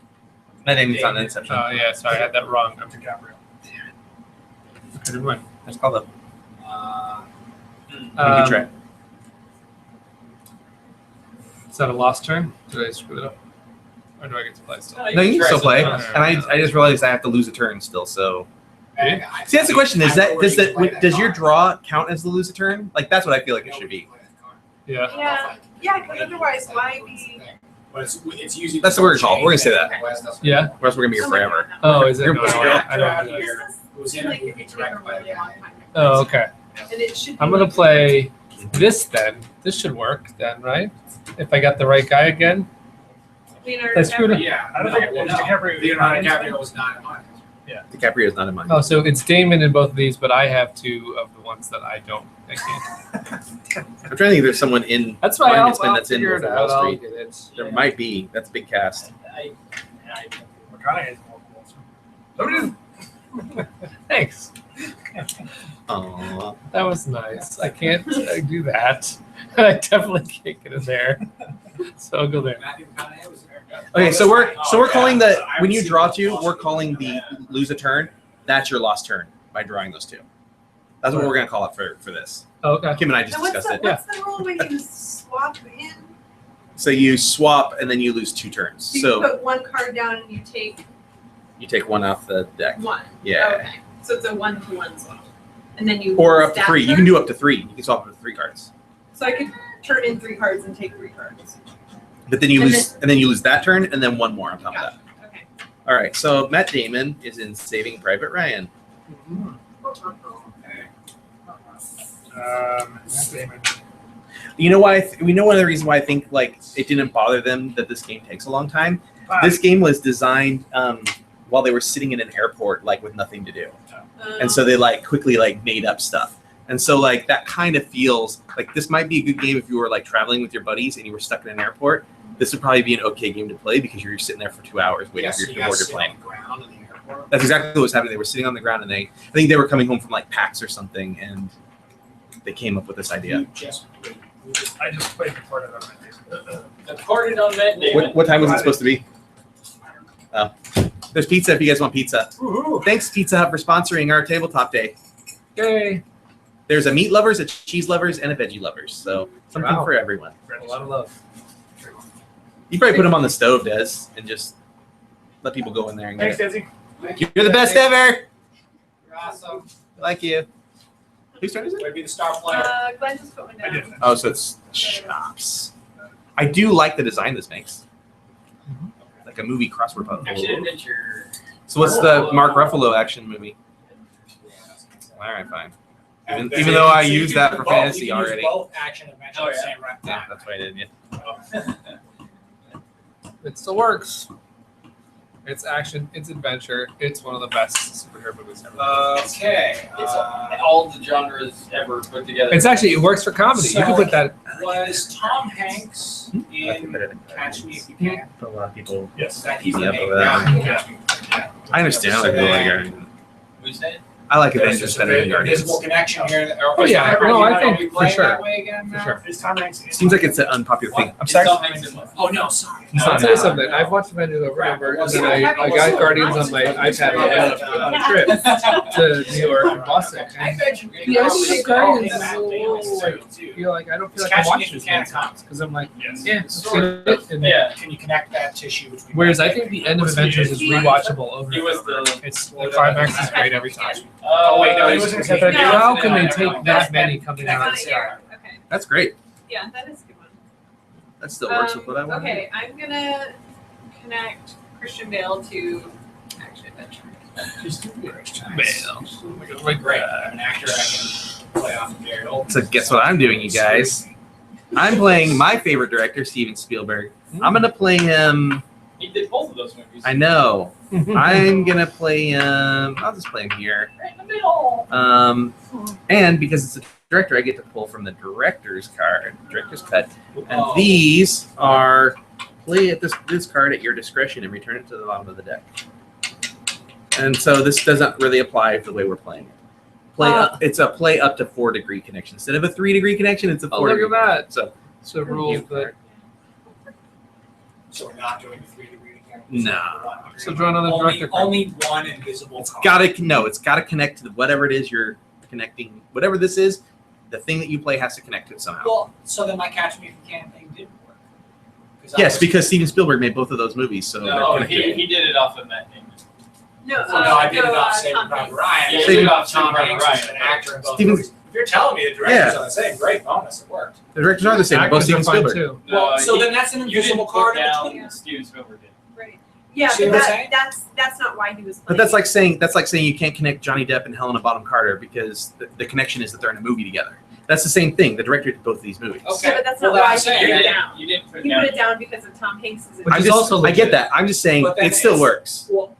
[SPEAKER 10] My name is on Inception.
[SPEAKER 2] Oh yeah, sorry, I had that wrong.
[SPEAKER 5] I'm DiCaprio.
[SPEAKER 2] Okay, never mind.
[SPEAKER 10] That's called a.
[SPEAKER 2] Um,
[SPEAKER 10] try.
[SPEAKER 2] Is that a lost turn? Did I screw it up? Or do I get to play still?
[SPEAKER 10] No, you can still play.
[SPEAKER 2] Okay.
[SPEAKER 10] And I just realized I have to lose a turn still. So
[SPEAKER 3] Yeah.
[SPEAKER 10] see, that's the question. Is that does your draw count as the lose a turn? Like that's what I feel like it should be.
[SPEAKER 2] Yeah.
[SPEAKER 7] Yeah. Yeah, because otherwise, why be?
[SPEAKER 3] But it's usually.
[SPEAKER 10] That's the word call. We're gonna say that.
[SPEAKER 2] Yeah.
[SPEAKER 10] Or else we're gonna be here forever.
[SPEAKER 2] Oh, is it?
[SPEAKER 10] You're-
[SPEAKER 2] No, I don't.
[SPEAKER 3] It was
[SPEAKER 7] Seemed like
[SPEAKER 3] interviewed
[SPEAKER 7] it could take a
[SPEAKER 3] directly by
[SPEAKER 7] really
[SPEAKER 3] the
[SPEAKER 7] long
[SPEAKER 3] guy.
[SPEAKER 7] time.
[SPEAKER 2] Oh, okay.
[SPEAKER 7] And it should be
[SPEAKER 2] I'm gonna
[SPEAKER 7] like-
[SPEAKER 2] play This should work then, right? If I got the right guy again.
[SPEAKER 7] Leonardo
[SPEAKER 2] I screwed up.
[SPEAKER 9] Yeah,
[SPEAKER 5] I don't think it was DiCaprio.
[SPEAKER 9] Leonardo DiCaprio was not in mine.
[SPEAKER 10] DiCaprio is not in mine.
[SPEAKER 2] Oh, so it's Damon in both of these, but I have 2 of the ones that I can't.
[SPEAKER 10] I'm trying to think if there's someone in
[SPEAKER 2] That's why I'll
[SPEAKER 10] that's in
[SPEAKER 2] figure it
[SPEAKER 10] Wolf of
[SPEAKER 2] out.
[SPEAKER 10] Wall
[SPEAKER 2] I'll
[SPEAKER 10] Street.
[SPEAKER 2] get it.
[SPEAKER 10] There might be. That's a big cast.
[SPEAKER 5] McConaughey is multiple.
[SPEAKER 2] Thanks.
[SPEAKER 10] Aww.
[SPEAKER 2] That was nice. I can't do that. I definitely can't get in there. So I'll go there.
[SPEAKER 9] Matthew McConaughey was there.
[SPEAKER 10] Okay, so we're calling the
[SPEAKER 9] I
[SPEAKER 10] when you
[SPEAKER 9] haven't
[SPEAKER 10] draw
[SPEAKER 9] seen
[SPEAKER 10] 2,
[SPEAKER 9] Wall
[SPEAKER 10] we're
[SPEAKER 9] Street.
[SPEAKER 10] calling the lose a turn. That's your lost turn by drawing those 2. That's what we're gonna call it for this.
[SPEAKER 2] Oh, okay.
[SPEAKER 10] Kim and I just
[SPEAKER 7] So what's
[SPEAKER 10] discussed
[SPEAKER 7] the,
[SPEAKER 10] it.
[SPEAKER 7] what's the rule when you swap in?
[SPEAKER 10] So you swap and then you lose 2 turns.
[SPEAKER 7] So you
[SPEAKER 10] So
[SPEAKER 7] put one card down and you take
[SPEAKER 10] you take 1 off the deck.
[SPEAKER 7] 1.
[SPEAKER 10] Yeah.
[SPEAKER 7] Okay. So it's a 1-to-1 swap. And then you
[SPEAKER 10] Or up to
[SPEAKER 7] stack
[SPEAKER 10] 3. You
[SPEAKER 7] them?
[SPEAKER 10] can do up to 3. You can swap up to 3 cards.
[SPEAKER 7] So I could turn in 3 cards and take 3 cards.
[SPEAKER 10] But then you
[SPEAKER 7] And
[SPEAKER 10] lose that turn and then 1 more on top of that.
[SPEAKER 7] Okay.
[SPEAKER 10] All right. So Matt Damon is in Saving Private Ryan.
[SPEAKER 5] Matt Damon.
[SPEAKER 10] You know why? We know one of the reasons why I think like it didn't bother them that this game takes a long time. This game was designed while they were sitting in an airport, like with nothing to do, and so they like quickly like made up stuff. And so like that kind of feels like this might be a good game if you were like traveling with your buddies and you were stuck in an airport. This would probably be an okay game to play because you're sitting there for 2 hours waiting for your board you're playing. That's exactly what was happening. They were sitting on the ground and I think they were coming home from like PAX or something and they came up with this idea.
[SPEAKER 5] I just played Departed on Matt Damon.
[SPEAKER 11] Departed on Matt Damon.
[SPEAKER 10] What time was it supposed to be? Oh, there's pizza if you guys want pizza.
[SPEAKER 5] Woohoo.
[SPEAKER 10] Thanks Pizza Hut for sponsoring our tabletop day.
[SPEAKER 2] Yay.
[SPEAKER 10] There's a meat lovers, a cheese lovers, and a veggie lovers. So something
[SPEAKER 2] Wow.
[SPEAKER 10] for everyone.
[SPEAKER 2] A lot of love.
[SPEAKER 10] You probably put them on the stove, Des, and just let people go in there and
[SPEAKER 5] Thanks,
[SPEAKER 10] get it.
[SPEAKER 5] Desi.
[SPEAKER 10] You're the best ever.
[SPEAKER 9] You're awesome.
[SPEAKER 10] Like you. Whose turn is it?
[SPEAKER 9] Would be the star player.
[SPEAKER 7] Glenn just put one
[SPEAKER 5] I
[SPEAKER 7] down.
[SPEAKER 5] did.
[SPEAKER 10] Oh, so it's shops. I do like the design this makes. Like a movie crossword puzzle.
[SPEAKER 11] Action adventure.
[SPEAKER 10] So what's the Mark Ruffalo action movie? All right, fine. Even though I use that for fantasy already.
[SPEAKER 9] Both action adventure
[SPEAKER 11] Oh,
[SPEAKER 9] at the
[SPEAKER 11] yeah.
[SPEAKER 9] same rep
[SPEAKER 10] Yeah,
[SPEAKER 9] time.
[SPEAKER 10] that's what I did. Yeah.
[SPEAKER 2] It still works. It's action, it's adventure, it's one of the best superhero movies ever.
[SPEAKER 9] Okay.
[SPEAKER 11] It's all the genres ever put together.
[SPEAKER 2] It's actually, it works for comedy. You can put that.
[SPEAKER 9] Was Tom Hanks in Catch Me If You Can?
[SPEAKER 10] For a lot of people.
[SPEAKER 5] Yes.
[SPEAKER 9] That he's the
[SPEAKER 10] Yeah,
[SPEAKER 9] main
[SPEAKER 10] but,
[SPEAKER 9] guy.
[SPEAKER 10] I understand. I like the Guardian.
[SPEAKER 11] Who's that?
[SPEAKER 10] I like
[SPEAKER 9] There's
[SPEAKER 10] Avengers
[SPEAKER 9] just a
[SPEAKER 10] better than
[SPEAKER 9] very
[SPEAKER 10] Guardians.
[SPEAKER 9] visible connection here.
[SPEAKER 2] Oh, yeah. No, I think
[SPEAKER 9] we
[SPEAKER 2] for
[SPEAKER 9] playing
[SPEAKER 2] sure.
[SPEAKER 9] that way again
[SPEAKER 2] For
[SPEAKER 9] now?
[SPEAKER 2] sure.
[SPEAKER 5] Is Tom Hanks in?
[SPEAKER 10] Seems like it's an unpopular thing.
[SPEAKER 5] I'm sorry.
[SPEAKER 11] It's Tom Hanks in one.
[SPEAKER 9] Oh, no, sorry.
[SPEAKER 10] It's
[SPEAKER 2] I'll
[SPEAKER 10] not
[SPEAKER 2] tell you
[SPEAKER 10] that.
[SPEAKER 2] something. I've watched Avengers over and over, and then I got Guardians on my iPad on a trip to New York and Boston. And the idea of Guardians is a little like, feel like I don't feel like I'm watching this nonsense because I'm like,
[SPEAKER 5] Yes.
[SPEAKER 2] yeah, let's get it. And
[SPEAKER 11] Yeah.
[SPEAKER 9] Can you connect that tissue between?
[SPEAKER 2] whereas I think the end of Avengers is rewatchable over
[SPEAKER 11] He
[SPEAKER 2] and
[SPEAKER 11] was
[SPEAKER 2] over.
[SPEAKER 11] the.
[SPEAKER 2] It's the climax is great every time.
[SPEAKER 11] Oh, wait, no,
[SPEAKER 5] he
[SPEAKER 11] he
[SPEAKER 5] was
[SPEAKER 11] was
[SPEAKER 5] in
[SPEAKER 11] in
[SPEAKER 5] Captain
[SPEAKER 2] How can they take that many coming
[SPEAKER 7] That's
[SPEAKER 2] out of
[SPEAKER 7] not
[SPEAKER 2] the
[SPEAKER 7] a
[SPEAKER 2] sky?
[SPEAKER 7] year. Okay.
[SPEAKER 10] That's great.
[SPEAKER 7] Yeah, that is a good one.
[SPEAKER 10] That still works with what I want.
[SPEAKER 7] Okay, I'm gonna connect Christian Bale to Action Adventure.
[SPEAKER 9] Great. I'm an actor. I can play off of Gary Oldman.
[SPEAKER 10] So guess what I'm doing, you guys? I'm playing my favorite director, Steven Spielberg. I'm gonna play him.
[SPEAKER 11] He did both of those movies.
[SPEAKER 10] I know. I'm gonna play him. I'll just play him here.
[SPEAKER 11] Right in the middle.
[SPEAKER 10] And because it's a director, I get to pull from the director's card, director's cut. And
[SPEAKER 11] Oh.
[SPEAKER 10] these are play at this card at your discretion and return it to the bottom of the deck. And so this doesn't really apply to the way we're playing it. It's a play up to 4 degree connection. Instead of a 3 degree connection, it's a 4
[SPEAKER 2] Oh, look
[SPEAKER 10] degree
[SPEAKER 2] at that.
[SPEAKER 10] connection.
[SPEAKER 2] So rules that.
[SPEAKER 9] So we're not doing a 3-degree again.
[SPEAKER 10] No.
[SPEAKER 2] So draw another director card.
[SPEAKER 9] Only one invisible
[SPEAKER 10] It's
[SPEAKER 9] card.
[SPEAKER 10] it's gotta connect to whatever it is you're connecting. Whatever this is, the thing that you play has to connect to it somehow.
[SPEAKER 9] Well, so then my Catch Me If You Can thing didn't work.
[SPEAKER 10] Yes, because Steven Spielberg made both of those movies, so they're
[SPEAKER 11] No,
[SPEAKER 10] connected.
[SPEAKER 11] he did it off of Matt Damon.
[SPEAKER 7] No,
[SPEAKER 9] No, I did it off Saving
[SPEAKER 7] Tom
[SPEAKER 9] Private
[SPEAKER 7] Hanks.
[SPEAKER 9] Ryan.
[SPEAKER 11] Yeah,
[SPEAKER 9] I
[SPEAKER 10] Saving
[SPEAKER 9] did it off Tom
[SPEAKER 11] Private
[SPEAKER 9] Hanks,
[SPEAKER 11] Ryan.
[SPEAKER 9] who's an actor in both
[SPEAKER 10] Steven-
[SPEAKER 9] movies. If you're telling me the directors are the same, great bonus, it worked.
[SPEAKER 10] The directors are the same, both Steven
[SPEAKER 2] Actors are fine
[SPEAKER 10] Spielberg.
[SPEAKER 2] too.
[SPEAKER 9] Well, so
[SPEAKER 11] he-
[SPEAKER 9] then that's an
[SPEAKER 11] you
[SPEAKER 9] invisible
[SPEAKER 11] didn't
[SPEAKER 9] card
[SPEAKER 11] put
[SPEAKER 9] in
[SPEAKER 11] down
[SPEAKER 9] between.
[SPEAKER 11] Steven Spielberg did.
[SPEAKER 7] Right. Yeah,
[SPEAKER 9] See
[SPEAKER 7] but
[SPEAKER 9] what I'm saying?
[SPEAKER 7] that's not why he was playing.
[SPEAKER 10] But that's like saying you can't connect Johnny Depp and Helena Bonham Carter because the connection is that they're in a movie together. That's the same thing. The director did both of these movies.
[SPEAKER 7] Yeah, but that's not
[SPEAKER 11] Well,
[SPEAKER 7] why
[SPEAKER 11] that's
[SPEAKER 7] you
[SPEAKER 11] what I'm
[SPEAKER 7] put it
[SPEAKER 11] saying.
[SPEAKER 7] down.
[SPEAKER 11] You didn't put it
[SPEAKER 7] You
[SPEAKER 11] down.
[SPEAKER 7] put it down because of Tom Hanks'
[SPEAKER 2] Which
[SPEAKER 10] I'm
[SPEAKER 2] is
[SPEAKER 10] just,
[SPEAKER 2] also
[SPEAKER 10] I
[SPEAKER 2] legit.
[SPEAKER 10] get that. I'm just saying
[SPEAKER 11] But then
[SPEAKER 10] it still
[SPEAKER 11] it's-
[SPEAKER 10] works.
[SPEAKER 11] Well,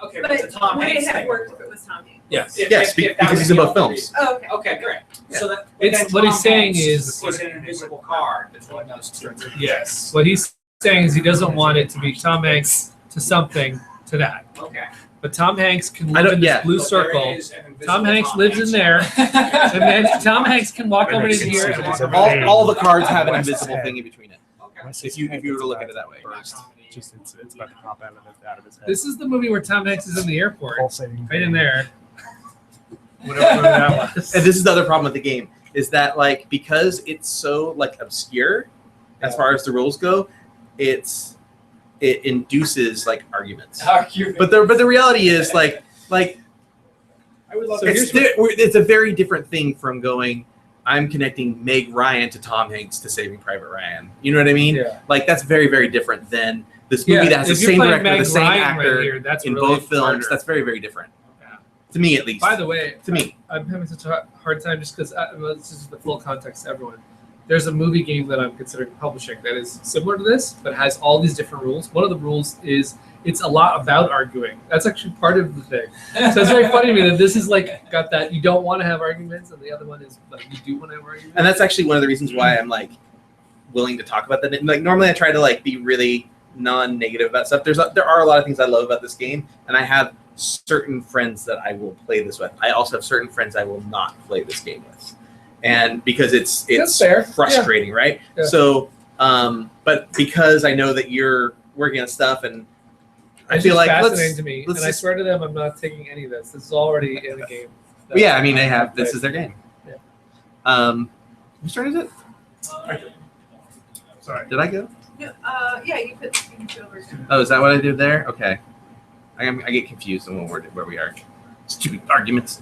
[SPEAKER 11] okay, but it's a Tom
[SPEAKER 7] would
[SPEAKER 11] Hanks
[SPEAKER 7] it have
[SPEAKER 11] thing.
[SPEAKER 7] worked if it was Tom Hanks?
[SPEAKER 2] Yes.
[SPEAKER 10] Yes,
[SPEAKER 11] If that
[SPEAKER 10] because
[SPEAKER 11] was
[SPEAKER 10] he's in
[SPEAKER 11] the
[SPEAKER 10] both
[SPEAKER 11] only
[SPEAKER 10] films.
[SPEAKER 7] Oh, okay.
[SPEAKER 11] Okay, great.
[SPEAKER 10] Yeah.
[SPEAKER 11] So that
[SPEAKER 2] It's-
[SPEAKER 11] then
[SPEAKER 2] what he's
[SPEAKER 11] Tom
[SPEAKER 2] saying
[SPEAKER 11] Hanks
[SPEAKER 2] is-
[SPEAKER 11] was an invisible card. That's what
[SPEAKER 2] Yes. What he's saying is he doesn't want it to be Tom Hanks to something to that.
[SPEAKER 11] Okay.
[SPEAKER 2] But Tom Hanks can
[SPEAKER 10] I
[SPEAKER 2] live
[SPEAKER 10] don't-
[SPEAKER 2] in this
[SPEAKER 10] yeah.
[SPEAKER 2] blue
[SPEAKER 11] So there
[SPEAKER 2] circle.
[SPEAKER 11] is an invisible
[SPEAKER 2] Tom Hanks lives in
[SPEAKER 11] Hanks.
[SPEAKER 2] there, and then Tom Hanks can walk over to here. And walk over there.
[SPEAKER 10] All the cards have an invisible thing in between it.
[SPEAKER 11] Okay.
[SPEAKER 10] If you were to look at it that way.
[SPEAKER 5] Just it's about to pop out of his head.
[SPEAKER 2] This is the movie where Tom Hanks is in the airport,
[SPEAKER 5] Pulsating.
[SPEAKER 2] right in there. Whatever that was.
[SPEAKER 10] And this is the other problem with the game is that like because it's so like obscure as far as the rules go, it induces like arguments. But the reality is like
[SPEAKER 5] I would love
[SPEAKER 2] So
[SPEAKER 10] it's, it's a very different thing from going. I'm connecting Meg Ryan to Tom Hanks to Saving Private Ryan. You know what I mean?
[SPEAKER 2] Yeah.
[SPEAKER 10] Like that's very very different than this movie that has the
[SPEAKER 2] if you're
[SPEAKER 10] same
[SPEAKER 2] playing
[SPEAKER 10] director,
[SPEAKER 2] Meg
[SPEAKER 10] the same
[SPEAKER 2] Ryan
[SPEAKER 10] actor
[SPEAKER 2] right here, that's
[SPEAKER 10] in
[SPEAKER 2] really
[SPEAKER 10] both films.
[SPEAKER 2] harder.
[SPEAKER 10] That's very very different.
[SPEAKER 2] Yeah.
[SPEAKER 10] To me at least.
[SPEAKER 2] By the way,
[SPEAKER 10] to me.
[SPEAKER 2] I'm having such a hard time just because this is the full context to everyone. There's a movie game that I'm considering publishing that is similar to this, but has all these different rules. One of the rules is it's a lot about arguing. That's actually part of the thing. So it's very funny to me that this is like got that you don't want to have arguments, and the other one is like you do want to have arguments.
[SPEAKER 10] And that's actually one of the reasons why I'm like willing to talk about that. Like normally I try to like be really non-negative about stuff. There are a lot of things I love about this game, and I have certain friends that I will play this with. I also have certain friends I will not play this game with. And because it's
[SPEAKER 2] fair.
[SPEAKER 10] frustrating, right?
[SPEAKER 2] Yeah.
[SPEAKER 10] So but because I know that you're working on stuff and I
[SPEAKER 2] It's
[SPEAKER 10] feel
[SPEAKER 2] just
[SPEAKER 10] like
[SPEAKER 2] fascinating to me, and
[SPEAKER 10] let's
[SPEAKER 2] I
[SPEAKER 10] just-
[SPEAKER 2] swear to them, I'm not taking any of this. This is already in the game.
[SPEAKER 10] yeah, I mean they have this is their game.
[SPEAKER 2] Yeah.
[SPEAKER 10] Whose turn is it?
[SPEAKER 5] Sorry.
[SPEAKER 10] Did I go?
[SPEAKER 7] No, yeah, you put over.
[SPEAKER 10] Oh, is that what I did there? Okay. I get confused on where we are. Stupid arguments.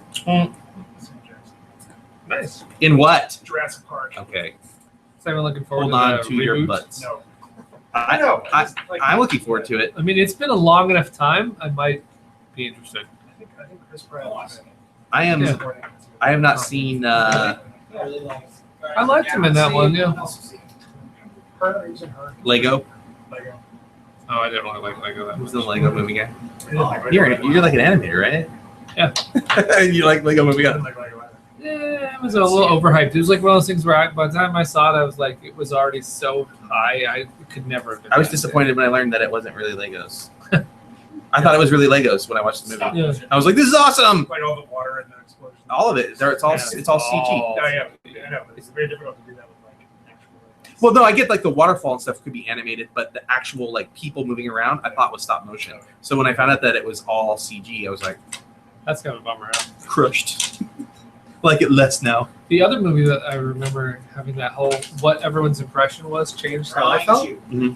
[SPEAKER 2] Nice.
[SPEAKER 10] In what?
[SPEAKER 5] Jurassic Park.
[SPEAKER 10] Okay.
[SPEAKER 2] So I'm looking forward
[SPEAKER 10] Hold
[SPEAKER 2] to
[SPEAKER 10] on
[SPEAKER 2] the
[SPEAKER 10] to your
[SPEAKER 2] reboot.
[SPEAKER 10] butts.
[SPEAKER 5] No.
[SPEAKER 10] I
[SPEAKER 5] know.
[SPEAKER 10] I'm looking forward to it.
[SPEAKER 2] I mean, it's been a long enough time. I might be interested.
[SPEAKER 5] I think Chris Pratt.
[SPEAKER 10] I am.
[SPEAKER 2] Yeah.
[SPEAKER 10] I have not seen.
[SPEAKER 2] I liked him in that one. Yeah.
[SPEAKER 10] Lego.
[SPEAKER 2] Oh, I didn't really like Lego that
[SPEAKER 10] Who's
[SPEAKER 2] much.
[SPEAKER 10] the Lego movie guy? You're like an animator, right?
[SPEAKER 2] Yeah.
[SPEAKER 10] You like Lego movie guy?
[SPEAKER 2] Yeah, it was a little overhyped. It was like one of those things where by the time I saw it, I was like, it was already so high. I could never have been.
[SPEAKER 10] I was
[SPEAKER 2] that
[SPEAKER 10] disappointed when I learned that it wasn't really Legos. I thought it was really Legos when I watched the movie.
[SPEAKER 2] Yeah.
[SPEAKER 10] I was like, "This is awesome!"
[SPEAKER 5] Like all the water and the explosion.
[SPEAKER 10] All of it. It's all CG.
[SPEAKER 5] Yeah, I know. But it's very difficult to do that with like actual.
[SPEAKER 10] Well, no, I get like the waterfall and stuff could be animated, but the actual like people moving around, I thought was stop motion. So when I found out that it was all CG, I was like,
[SPEAKER 2] That's kind of a bummer. Huh?
[SPEAKER 10] crushed. Like it less now.
[SPEAKER 2] The other movie that I remember having that whole what everyone's impression was changed how I felt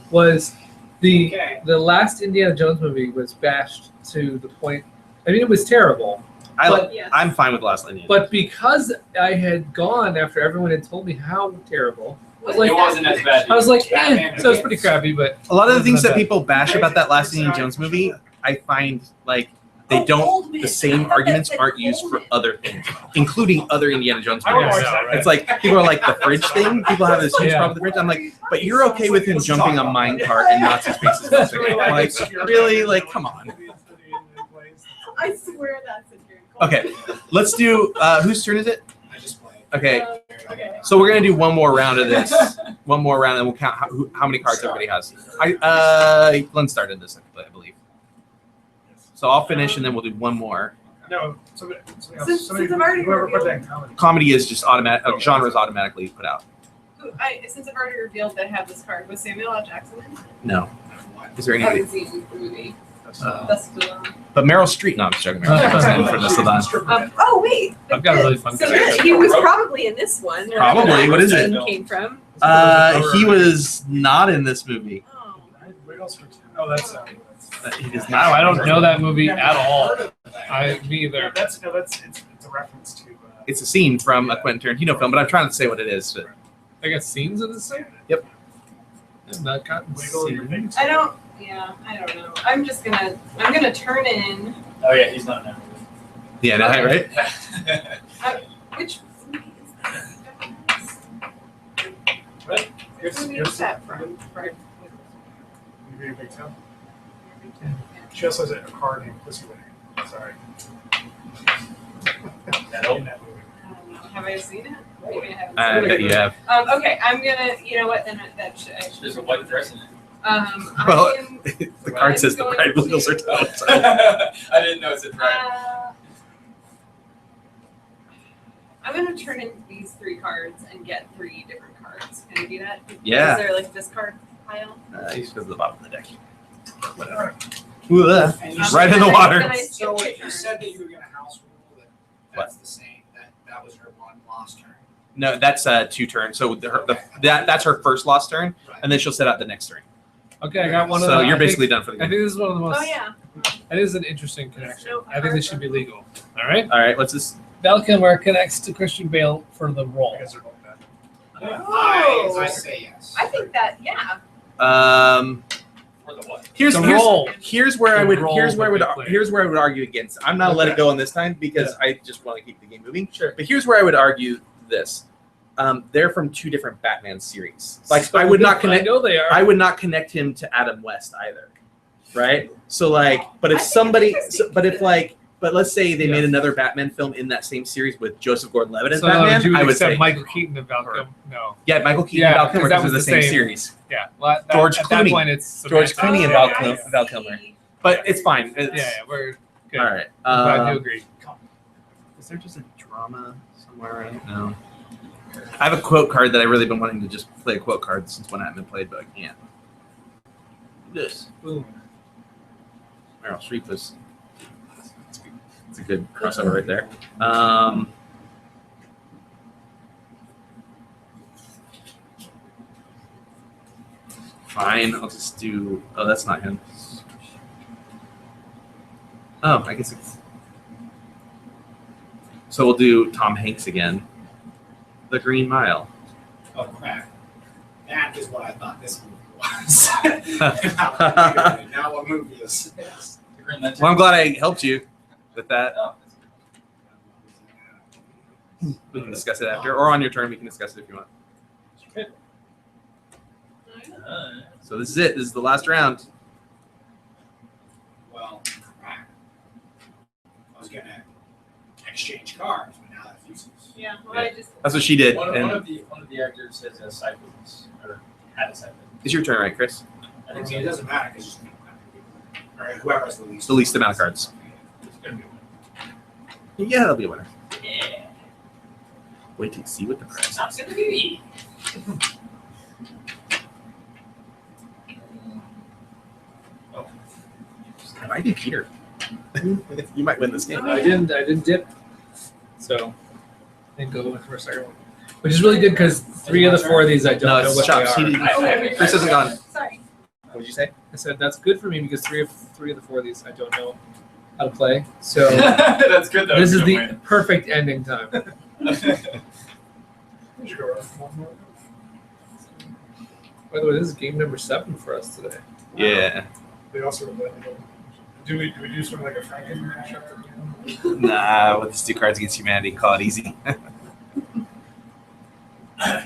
[SPEAKER 2] was the last Indiana Jones movie was bashed to the point. I mean, it was terrible.
[SPEAKER 10] I'm fine with the last Indiana.
[SPEAKER 2] But because I had gone after everyone had told me how terrible, I was like,
[SPEAKER 11] It wasn't as bad.
[SPEAKER 2] I was like,
[SPEAKER 11] Batman
[SPEAKER 2] so it's pretty crappy. But
[SPEAKER 10] A lot of the
[SPEAKER 2] it
[SPEAKER 10] things
[SPEAKER 2] wasn't
[SPEAKER 10] that people bash about that last Indiana Jones movie, I find like they don't. The same arguments aren't used for other things, including other Indiana Jones
[SPEAKER 5] I don't
[SPEAKER 10] movies.
[SPEAKER 5] watch that, right?
[SPEAKER 10] It's like people are like the fridge thing. People have this huge
[SPEAKER 2] Yeah.
[SPEAKER 10] problem with the fridge. I'm like, but you're okay with him jumping a minecart in Nazi spaces? Like, really? Like, come on.
[SPEAKER 7] I swear that's a dream.
[SPEAKER 10] Okay, let's do. Whose turn is it?
[SPEAKER 11] I just played.
[SPEAKER 10] Okay,
[SPEAKER 7] Okay.
[SPEAKER 10] so we're gonna do one more round of this. One more round, and we'll count how many cards everybody has. Glenn started this, I believe. So I'll finish, and then we'll do one more.
[SPEAKER 5] No, somebody else.
[SPEAKER 7] Since
[SPEAKER 5] Somebody,
[SPEAKER 7] I've already
[SPEAKER 5] whoever put
[SPEAKER 7] revealed-
[SPEAKER 5] that in comedy.
[SPEAKER 10] Comedy is just automatic. Genre is automatically put out.
[SPEAKER 7] Since I've already revealed that I have this card, was Samuel L. Jackson in it?
[SPEAKER 10] No. Is there
[SPEAKER 1] I
[SPEAKER 10] anybody?
[SPEAKER 1] haven't seen the movie.
[SPEAKER 7] That's the
[SPEAKER 10] But Meryl Streep. No, I'm just joking. Meryl Streep was in for this Ladon.
[SPEAKER 7] Oh wait.
[SPEAKER 2] I've got a really fun
[SPEAKER 7] So
[SPEAKER 2] connection.
[SPEAKER 7] he was probably in this one. where
[SPEAKER 10] Probably. What is it?
[SPEAKER 7] Jackson Came from.
[SPEAKER 10] He was not in this movie.
[SPEAKER 7] Oh.
[SPEAKER 5] Oh, that's.
[SPEAKER 10] He is
[SPEAKER 2] Wow,
[SPEAKER 10] not.
[SPEAKER 2] I don't know that movie at all. Me
[SPEAKER 5] Yeah,
[SPEAKER 2] either.
[SPEAKER 5] that's it's a reference to.
[SPEAKER 10] It's a scene from a Quentin Tarantino film, but I'm trying to say what it is. But
[SPEAKER 2] I got scenes in this thing.
[SPEAKER 10] Yep.
[SPEAKER 2] I've not gotten
[SPEAKER 5] Wiggle your
[SPEAKER 2] scenes.
[SPEAKER 5] things.
[SPEAKER 7] I don't. Yeah, I don't know. I'm gonna turn in
[SPEAKER 11] Oh yeah, he's not now.
[SPEAKER 10] yeah, right.
[SPEAKER 7] which movie is that? Where's the music set from?
[SPEAKER 5] You read a big town? She also has a card named Pussy Winner. Sorry. In that movie.
[SPEAKER 7] Have I seen it? Maybe I haven't
[SPEAKER 10] I
[SPEAKER 7] seen
[SPEAKER 10] bet
[SPEAKER 7] it.
[SPEAKER 10] you have.
[SPEAKER 7] Okay, I'm gonna. You know what? Then that should.
[SPEAKER 11] There's a white dress in it.
[SPEAKER 10] Well,
[SPEAKER 7] I am,
[SPEAKER 10] the card says the
[SPEAKER 7] going
[SPEAKER 10] bride wheels are
[SPEAKER 7] to-
[SPEAKER 10] toast.
[SPEAKER 11] I didn't know it said bride.
[SPEAKER 7] I'm gonna turn in these 3 cards and get 3 different cards. Can I do that?
[SPEAKER 10] Yeah.
[SPEAKER 7] Is there like this card pile?
[SPEAKER 10] He's because of the bottom of the deck. Whatever.
[SPEAKER 3] And you
[SPEAKER 10] Right in the water.
[SPEAKER 7] Then I skip
[SPEAKER 3] So
[SPEAKER 7] my
[SPEAKER 3] wait, you
[SPEAKER 7] turn.
[SPEAKER 3] said that you were gonna house rule that that's the same, that was her one lost turn.
[SPEAKER 10] No, that's 2 turns. So that's her first lost turn, and then she'll set out the next turn.
[SPEAKER 2] Okay, I got one of
[SPEAKER 10] So
[SPEAKER 2] the.
[SPEAKER 10] you're
[SPEAKER 2] I
[SPEAKER 10] basically
[SPEAKER 2] think,
[SPEAKER 10] done for the
[SPEAKER 2] I
[SPEAKER 10] game.
[SPEAKER 2] think this is one of the most.
[SPEAKER 7] Oh yeah.
[SPEAKER 2] That is an interesting connection.
[SPEAKER 7] Nope,
[SPEAKER 2] I think this should be legal. All right.
[SPEAKER 10] All right, what's this?
[SPEAKER 2] Val Kilmer connects to Christian Bale for the role.
[SPEAKER 5] I guess they're both bad.
[SPEAKER 3] I say yes.
[SPEAKER 7] I think that yeah.
[SPEAKER 11] For the what?
[SPEAKER 10] Here's
[SPEAKER 2] The
[SPEAKER 10] here's,
[SPEAKER 2] role.
[SPEAKER 10] here's where I
[SPEAKER 2] The
[SPEAKER 10] would
[SPEAKER 2] role
[SPEAKER 10] here's where I would
[SPEAKER 2] that they play.
[SPEAKER 10] here's where I would argue against. I'm not gonna let it go on this time because I just want to keep the game moving.
[SPEAKER 2] Sure.
[SPEAKER 10] But here's where I would argue this. They're from 2 different Batman series. Like I would not
[SPEAKER 2] I
[SPEAKER 10] connect.
[SPEAKER 2] know they are.
[SPEAKER 10] I would not connect him to Adam West either, right? So like, but if
[SPEAKER 7] I think
[SPEAKER 10] somebody,
[SPEAKER 7] it's
[SPEAKER 10] but if like, but let's say they
[SPEAKER 2] Yeah.
[SPEAKER 10] made another Batman film in that same series with Joseph Gordon-Levitt as
[SPEAKER 2] so
[SPEAKER 10] Batman,
[SPEAKER 2] you would
[SPEAKER 10] I would
[SPEAKER 2] accept
[SPEAKER 10] say
[SPEAKER 2] Michael Keaton and Val Kilmer. No.
[SPEAKER 10] yeah, Michael Keaton
[SPEAKER 2] Yeah,
[SPEAKER 10] and Val
[SPEAKER 2] 'cause
[SPEAKER 10] Kilmer
[SPEAKER 2] that
[SPEAKER 10] because they're
[SPEAKER 2] was
[SPEAKER 10] the
[SPEAKER 2] the
[SPEAKER 10] same
[SPEAKER 2] same.
[SPEAKER 10] series.
[SPEAKER 2] Yeah. Well, at
[SPEAKER 10] George
[SPEAKER 2] at that
[SPEAKER 10] Clooney.
[SPEAKER 2] point, it's
[SPEAKER 10] George
[SPEAKER 2] semantics.
[SPEAKER 10] Clooney and Val Kilmer. But it's fine.
[SPEAKER 2] Yeah,
[SPEAKER 10] It's,
[SPEAKER 2] yeah, we're good.
[SPEAKER 10] all right.
[SPEAKER 2] But I do agree.
[SPEAKER 10] Is there just a drama somewhere around? No. I have a quote card that I really been wanting to just play a quote card since one hasn't been played, but I can't. This.
[SPEAKER 2] Boom.
[SPEAKER 10] Meryl Streep was. It's a good crossover right there. Fine, I'll just do. Oh, that's not him. Oh, I guess it's. So we'll do Tom Hanks again. The Green Mile.
[SPEAKER 3] Oh crap. That is what I thought this movie was. Now what movie is this?
[SPEAKER 10] Well, I'm glad I helped you with that.
[SPEAKER 11] Oh,
[SPEAKER 10] We can discuss it after, or on your turn. We can discuss it if you want. So this is it. This is the last round.
[SPEAKER 3] Well, crap. I was gonna exchange cards, but now that's useless.
[SPEAKER 7] Yeah. Well, I just.
[SPEAKER 10] That's what she did.
[SPEAKER 11] One
[SPEAKER 10] And
[SPEAKER 11] of the actors has a side business, or had a side business.
[SPEAKER 10] it's your turn, right, Chris?
[SPEAKER 11] I
[SPEAKER 3] I
[SPEAKER 11] think
[SPEAKER 3] mean, it doesn't matter because or whoever has the least.
[SPEAKER 10] It's the least amount of cards.
[SPEAKER 11] it's gonna be one.
[SPEAKER 10] Yeah, that'll be a winner.
[SPEAKER 11] Yeah.
[SPEAKER 10] Wait till you see what the price
[SPEAKER 11] It's not
[SPEAKER 10] is.
[SPEAKER 11] gonna be me.
[SPEAKER 10] It might be Peter. You might win this game.
[SPEAKER 2] I didn't dip. So I didn't go for a second one. Which is really good because 3 of the 4 of these I don't
[SPEAKER 10] No,
[SPEAKER 2] know
[SPEAKER 10] it's
[SPEAKER 2] what
[SPEAKER 10] chops. He
[SPEAKER 2] they are.
[SPEAKER 10] didn't. Chris hasn't gone.
[SPEAKER 7] Sorry.
[SPEAKER 10] What did you say?
[SPEAKER 2] I said that's good for me because 3 of the 4 of these I don't know how to play. So
[SPEAKER 11] That's good though.
[SPEAKER 2] this is
[SPEAKER 11] You
[SPEAKER 2] the
[SPEAKER 11] don't
[SPEAKER 2] perfect ending time.
[SPEAKER 11] win.
[SPEAKER 5] We should go around one more.
[SPEAKER 2] By the way, this is game number 7 for us today.
[SPEAKER 10] Yeah.
[SPEAKER 5] They also do we do sort of like a Franken matchup at the end?
[SPEAKER 10] Nah, with these 2 cards against humanity, call it easy.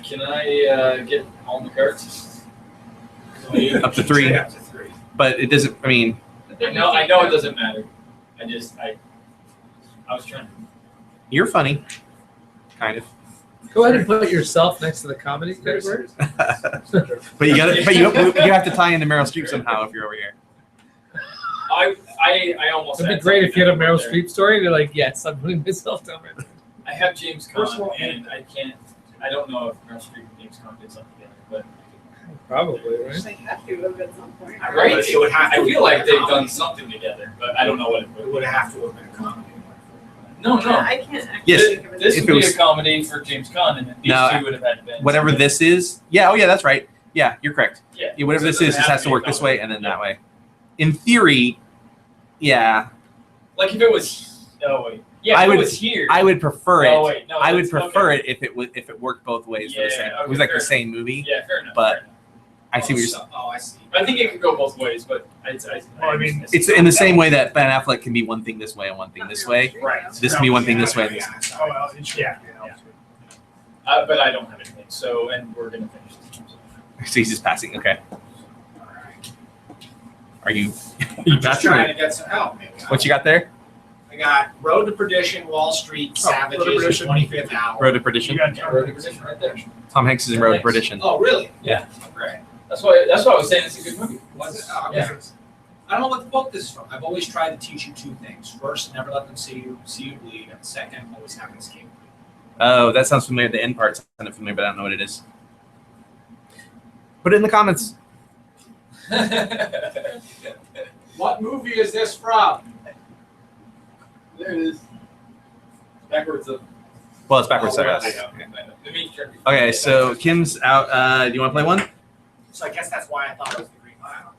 [SPEAKER 11] Can I get all the cards?
[SPEAKER 10] Up to 3.
[SPEAKER 3] Up to 3.
[SPEAKER 10] But it doesn't, I mean,
[SPEAKER 11] I know it doesn't matter. I was trying.
[SPEAKER 10] you're funny. Kind of.
[SPEAKER 2] Go ahead and put yourself next to the comedy category.
[SPEAKER 10] But you got to, but you have to tie into Meryl Streep somehow if you're over here.
[SPEAKER 11] I almost.
[SPEAKER 2] It'd be
[SPEAKER 11] had
[SPEAKER 2] great if you had a
[SPEAKER 11] something
[SPEAKER 2] Meryl
[SPEAKER 11] there.
[SPEAKER 2] Streep story and you're like, yes, I'm putting myself down right.
[SPEAKER 11] I have James
[SPEAKER 5] First of
[SPEAKER 11] Caan,
[SPEAKER 5] all-
[SPEAKER 11] and I don't know if Meryl Streep and James Caan did something together, but
[SPEAKER 2] Probably, right?
[SPEAKER 7] They have to have at some point.
[SPEAKER 11] right, it would have. I feel like they've done something together, but I don't know what it
[SPEAKER 3] It
[SPEAKER 11] would.
[SPEAKER 3] would have to have been a comedy.
[SPEAKER 11] No, no.
[SPEAKER 7] I can't actually
[SPEAKER 10] Yes.
[SPEAKER 7] think of it.
[SPEAKER 11] This
[SPEAKER 10] If
[SPEAKER 11] would
[SPEAKER 10] it
[SPEAKER 11] be
[SPEAKER 10] was-
[SPEAKER 11] a comedy for James Caan, and then these
[SPEAKER 10] No,
[SPEAKER 11] two would have had been
[SPEAKER 10] Whatever this is, yeah, oh yeah, that's right. Yeah, you're correct.
[SPEAKER 11] Yeah.
[SPEAKER 10] Yeah, whatever
[SPEAKER 11] So
[SPEAKER 10] this
[SPEAKER 11] it
[SPEAKER 10] is,
[SPEAKER 11] doesn't
[SPEAKER 10] this
[SPEAKER 11] have
[SPEAKER 10] has
[SPEAKER 11] to
[SPEAKER 10] to
[SPEAKER 11] be
[SPEAKER 10] work
[SPEAKER 11] a
[SPEAKER 10] this
[SPEAKER 11] comedy.
[SPEAKER 10] way and then
[SPEAKER 11] Yeah.
[SPEAKER 10] that way. In theory, yeah,
[SPEAKER 11] Like if it was. Oh wait. Yeah.
[SPEAKER 10] I
[SPEAKER 11] if
[SPEAKER 10] would-
[SPEAKER 11] it was here.
[SPEAKER 10] I would prefer it.
[SPEAKER 11] Oh wait. No.
[SPEAKER 10] I would
[SPEAKER 11] that's-
[SPEAKER 10] prefer
[SPEAKER 11] okay.
[SPEAKER 10] it if it worked both ways for the
[SPEAKER 11] Yeah,
[SPEAKER 10] same.
[SPEAKER 11] okay,
[SPEAKER 10] It was like
[SPEAKER 11] fair
[SPEAKER 10] the same movie.
[SPEAKER 11] Yeah, fair enough.
[SPEAKER 10] But-
[SPEAKER 11] fair enough.
[SPEAKER 10] I see what you're saying.
[SPEAKER 3] Oh, I see.
[SPEAKER 11] I think it could go both ways, but
[SPEAKER 5] I mean,
[SPEAKER 10] It's in the same way that Ben Affleck can be one thing this way and one thing this way.
[SPEAKER 11] Right.
[SPEAKER 10] This can be one thing this way. And this.
[SPEAKER 5] Oh, well, it should.
[SPEAKER 11] But I don't have anything. So, and we're gonna finish this.
[SPEAKER 10] So he's just passing. Okay. Are you?
[SPEAKER 9] I'm just trying to get some help. Maybe.
[SPEAKER 10] What you got there?
[SPEAKER 9] I got Road to Perdition, Wall Street, Savages,
[SPEAKER 5] Road to Perdition.
[SPEAKER 9] 25th Hour.
[SPEAKER 10] Road to Perdition.
[SPEAKER 5] You got
[SPEAKER 11] Road to Perdition right there.
[SPEAKER 10] Tom Hanks is in Road to Perdition.
[SPEAKER 9] Oh, really?
[SPEAKER 10] Yeah.
[SPEAKER 9] Great.
[SPEAKER 11] That's why I was saying it's a good movie.
[SPEAKER 9] Was it? Oh, okay.
[SPEAKER 11] Yeah.
[SPEAKER 9] I don't know what the book this is from. I've always tried to teach you two things. First, never let them see you bleed. And second, always have an escape.
[SPEAKER 10] Oh, that sounds familiar. The end part sounded familiar, but I don't know what it is. Put it in the comments.
[SPEAKER 9] What movie is this from?
[SPEAKER 11] There it is. Backwards up.
[SPEAKER 10] Well, it's backwards.
[SPEAKER 9] Oh,
[SPEAKER 10] Sorry.
[SPEAKER 9] right.
[SPEAKER 10] Okay, so Kim's out. Do you want to play one?
[SPEAKER 9] So I guess that's why I thought it was the Green Mile.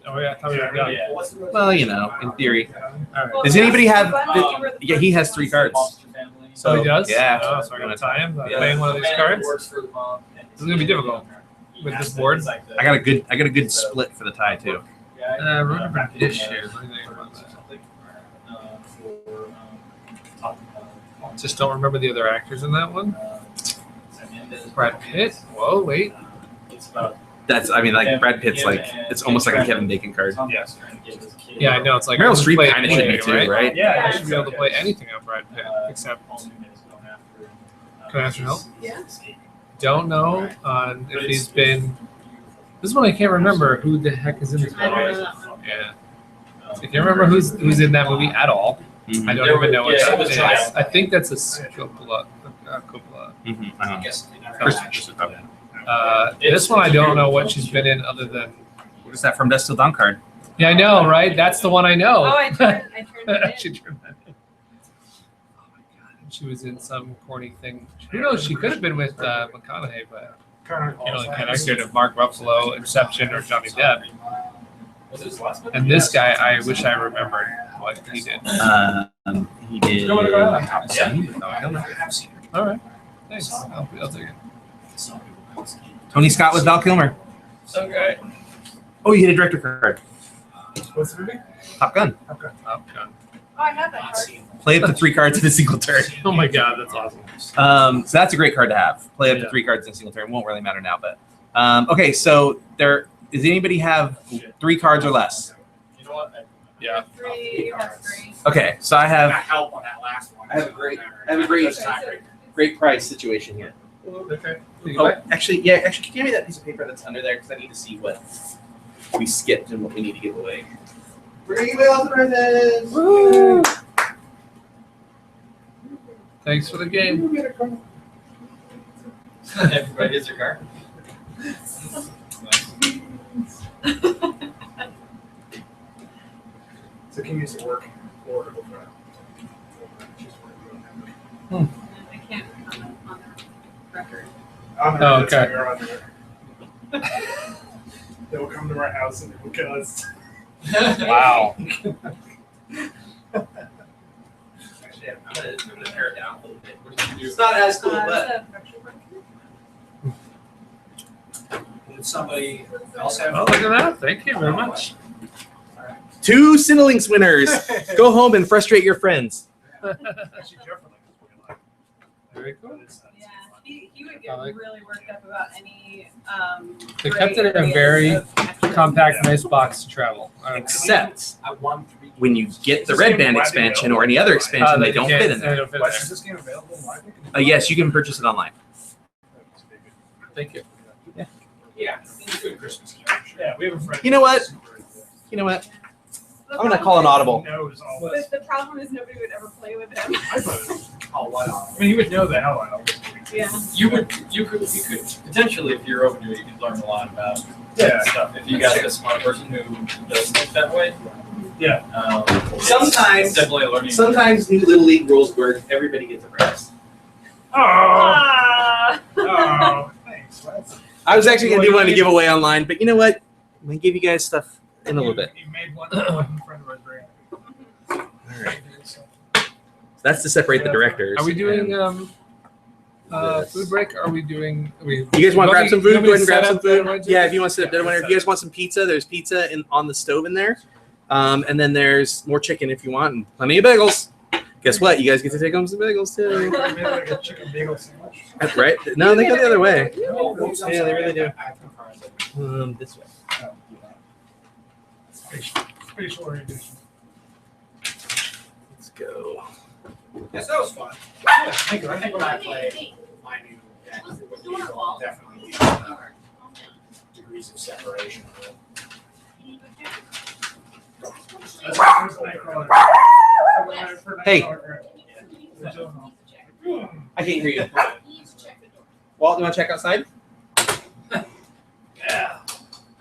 [SPEAKER 2] Oh yeah, I thought we were done.
[SPEAKER 11] Yeah.
[SPEAKER 9] What's the
[SPEAKER 10] Well, you know, in theory.
[SPEAKER 2] All right.
[SPEAKER 10] Does anybody have?
[SPEAKER 11] Um,
[SPEAKER 10] Yeah, he has 3 cards.
[SPEAKER 11] Monster Family.
[SPEAKER 2] So he does?
[SPEAKER 10] Yeah.
[SPEAKER 2] Oh, so I'm going to tie him by
[SPEAKER 10] Yeah.
[SPEAKER 2] playing one of these
[SPEAKER 11] Man
[SPEAKER 2] cards?
[SPEAKER 11] works for the mom, and
[SPEAKER 2] This is gonna be difficult with this board.
[SPEAKER 11] It's like the-
[SPEAKER 10] I got a good split for the tie too.
[SPEAKER 11] guy,
[SPEAKER 2] Remember this year. What do you think about that?
[SPEAKER 11] something, for, top,
[SPEAKER 2] Just don't remember the other actors in that one.
[SPEAKER 11] Hernandez.
[SPEAKER 2] Brad Pitt? Whoa, wait.
[SPEAKER 11] It's about
[SPEAKER 10] That's, I mean, like
[SPEAKER 11] him-
[SPEAKER 10] Brad Pitt's
[SPEAKER 11] him
[SPEAKER 10] like,
[SPEAKER 11] and
[SPEAKER 10] it's almost like a
[SPEAKER 11] Trent.
[SPEAKER 10] Kevin Bacon card.
[SPEAKER 11] Tom
[SPEAKER 2] Yeah.
[SPEAKER 11] Hanks trying to get his kid.
[SPEAKER 2] Yeah, I know. It's like
[SPEAKER 10] Meryl
[SPEAKER 2] I can
[SPEAKER 10] Streep
[SPEAKER 2] play
[SPEAKER 10] kind of should be
[SPEAKER 2] anything,
[SPEAKER 10] too,
[SPEAKER 2] right?
[SPEAKER 10] right?
[SPEAKER 2] Yeah, I
[SPEAKER 5] Yeah.
[SPEAKER 2] should be able to play anything on Brad Pitt except
[SPEAKER 11] Paul Newman is going after,
[SPEAKER 2] Can I ask for help?
[SPEAKER 7] Yeah.
[SPEAKER 2] don't know if he's been. This is one I can't remember who the heck is in this
[SPEAKER 6] I don't
[SPEAKER 2] movie.
[SPEAKER 6] know that one.
[SPEAKER 2] Yeah, I can't remember who's in that movie at all.
[SPEAKER 10] Mhm.
[SPEAKER 2] I don't
[SPEAKER 11] There
[SPEAKER 2] even know what
[SPEAKER 11] yeah,
[SPEAKER 2] that
[SPEAKER 11] it was
[SPEAKER 2] is.
[SPEAKER 11] trial.
[SPEAKER 2] I think that's a Coppola. Coppola.
[SPEAKER 10] Mhm.
[SPEAKER 9] I guess they never
[SPEAKER 10] Christopher
[SPEAKER 9] got
[SPEAKER 10] Christopher.
[SPEAKER 2] This one I don't know what she's been in other than.
[SPEAKER 10] What is that from Dusk Till Dawn card?
[SPEAKER 2] Yeah, I know, right? That's the one I know.
[SPEAKER 7] Oh, I turned it
[SPEAKER 2] She
[SPEAKER 7] in.
[SPEAKER 2] turned that in. Oh my god! She was in some corny thing. Who knows? She could have been with McConaughey, but connected to Mark Ruffalo, Inception, or Johnny Depp.
[SPEAKER 11] Was it his last one?
[SPEAKER 2] And this guy, I wish I remembered what he did.
[SPEAKER 10] He did.
[SPEAKER 2] Go ahead.
[SPEAKER 10] Top Gun.
[SPEAKER 9] I have seen it.
[SPEAKER 2] All right, thanks. I'll take it.
[SPEAKER 10] Tony Scott with Val Kilmer.
[SPEAKER 2] Okay.
[SPEAKER 10] Oh, you hit a director card.
[SPEAKER 5] What's the movie?
[SPEAKER 10] Top Gun.
[SPEAKER 2] Top Gun.
[SPEAKER 7] Oh, I have that
[SPEAKER 9] Not
[SPEAKER 7] card.
[SPEAKER 9] seen it.
[SPEAKER 10] Play up to 3 cards in a single turn.
[SPEAKER 2] Oh my god, that's awesome.
[SPEAKER 10] So that's a great card to have. Play up to
[SPEAKER 2] Yeah.
[SPEAKER 10] 3 cards in a single turn. Won't really matter now, but okay. So does anybody have 3 cards or less?
[SPEAKER 11] You know what?
[SPEAKER 2] Yeah.
[SPEAKER 7] Three, you have three.
[SPEAKER 10] Okay, so I
[SPEAKER 9] I
[SPEAKER 10] have
[SPEAKER 9] got help on that last one.
[SPEAKER 10] I have a great great price situation here.
[SPEAKER 2] Okay.
[SPEAKER 10] Oh, actually, can you give me that piece of paper that's under there because I need to see what we skipped and what we need to give away. We're gonna give away all the presents. Woo!
[SPEAKER 2] Thanks for the game.
[SPEAKER 11] Everybody gets your card.
[SPEAKER 5] So can you use it work or
[SPEAKER 7] I can't on the record.
[SPEAKER 2] Oh, okay.
[SPEAKER 5] They will come to our house and they will kill us.
[SPEAKER 2] Wow.
[SPEAKER 11] Actually, I'm gonna tear it down a little bit. What did you do?
[SPEAKER 10] It's not as cool,
[SPEAKER 7] It's
[SPEAKER 10] but
[SPEAKER 7] a picture book.
[SPEAKER 9] Did somebody else have?
[SPEAKER 2] Well, look at that. Thank you very much.
[SPEAKER 10] 2 Cinelinks winners. Go home and frustrate your friends.
[SPEAKER 2] Very cool.
[SPEAKER 7] Yeah, he would get
[SPEAKER 2] I like-
[SPEAKER 7] really worked up about any.
[SPEAKER 2] They
[SPEAKER 7] gray
[SPEAKER 2] kept it in a
[SPEAKER 7] areas
[SPEAKER 2] very
[SPEAKER 7] of extra.
[SPEAKER 2] compact, nice box to travel.
[SPEAKER 10] Except
[SPEAKER 9] I won 3.
[SPEAKER 10] when you get the Red Band expansion or any other expansion, they don't fit in
[SPEAKER 2] They
[SPEAKER 10] there.
[SPEAKER 2] don't fit in
[SPEAKER 5] Why
[SPEAKER 2] there.
[SPEAKER 5] is this game available live?
[SPEAKER 10] Yes, you can purchase it online.
[SPEAKER 2] Thank you.
[SPEAKER 9] Yeah, it's a good Christmas gift.
[SPEAKER 5] Yeah, we have a friend.
[SPEAKER 10] You know what? You know what?
[SPEAKER 7] The
[SPEAKER 10] I'm gonna
[SPEAKER 7] problem
[SPEAKER 10] call an
[SPEAKER 7] is-
[SPEAKER 10] audible.
[SPEAKER 5] He knows all this.
[SPEAKER 7] But the problem is nobody would ever play with him.
[SPEAKER 9] Oh, what?
[SPEAKER 5] I mean, he would know the hell out of it.
[SPEAKER 7] Yeah.
[SPEAKER 11] You could potentially, if you're open to it, you could learn a lot about
[SPEAKER 5] Yeah.
[SPEAKER 11] stuff. If you got a smart person who does think that way.
[SPEAKER 5] Yeah.
[SPEAKER 10] Sometimes-
[SPEAKER 11] definitely learning.
[SPEAKER 10] Sometimes new Little League rules work. Everybody gets a prize.
[SPEAKER 5] Oh.
[SPEAKER 7] Ah.
[SPEAKER 5] Oh. Thanks. That's-
[SPEAKER 10] I was actually gonna do one to give away online, but you know what? I'm gonna give you guys stuff in a little bit.
[SPEAKER 5] You made one friend of ours very happy.
[SPEAKER 10] All right. That's to separate the directors.
[SPEAKER 2] Are we doing
[SPEAKER 10] and-
[SPEAKER 2] food break? Are we doing?
[SPEAKER 10] You guys want to grab some food? Go ahead and grab some food.
[SPEAKER 2] food.
[SPEAKER 10] Yeah, if you want to sit up there, if you guys want some pizza, there's pizza on the stove in there, and then there's more chicken if you want, and plenty of bagels. Guess what? You guys get to take home some bagels too.
[SPEAKER 5] We made like a chicken bagel sandwich.
[SPEAKER 10] That's right. No, they go the other way.
[SPEAKER 9] Yeah,
[SPEAKER 10] Yeah, they really do. This way.
[SPEAKER 5] Spatial orientation.
[SPEAKER 10] Let's go.
[SPEAKER 3] Yes, that was fun.
[SPEAKER 5] Yeah, thank you.
[SPEAKER 3] I think when I play
[SPEAKER 6] Hey,
[SPEAKER 3] my new deck,
[SPEAKER 6] what's
[SPEAKER 3] it
[SPEAKER 6] the
[SPEAKER 3] would
[SPEAKER 6] door
[SPEAKER 3] be
[SPEAKER 6] wall?
[SPEAKER 3] definitely degrees of separation.
[SPEAKER 5] That's
[SPEAKER 10] Hey. I can't hear you. Walt, you want to check outside?
[SPEAKER 5] Yeah.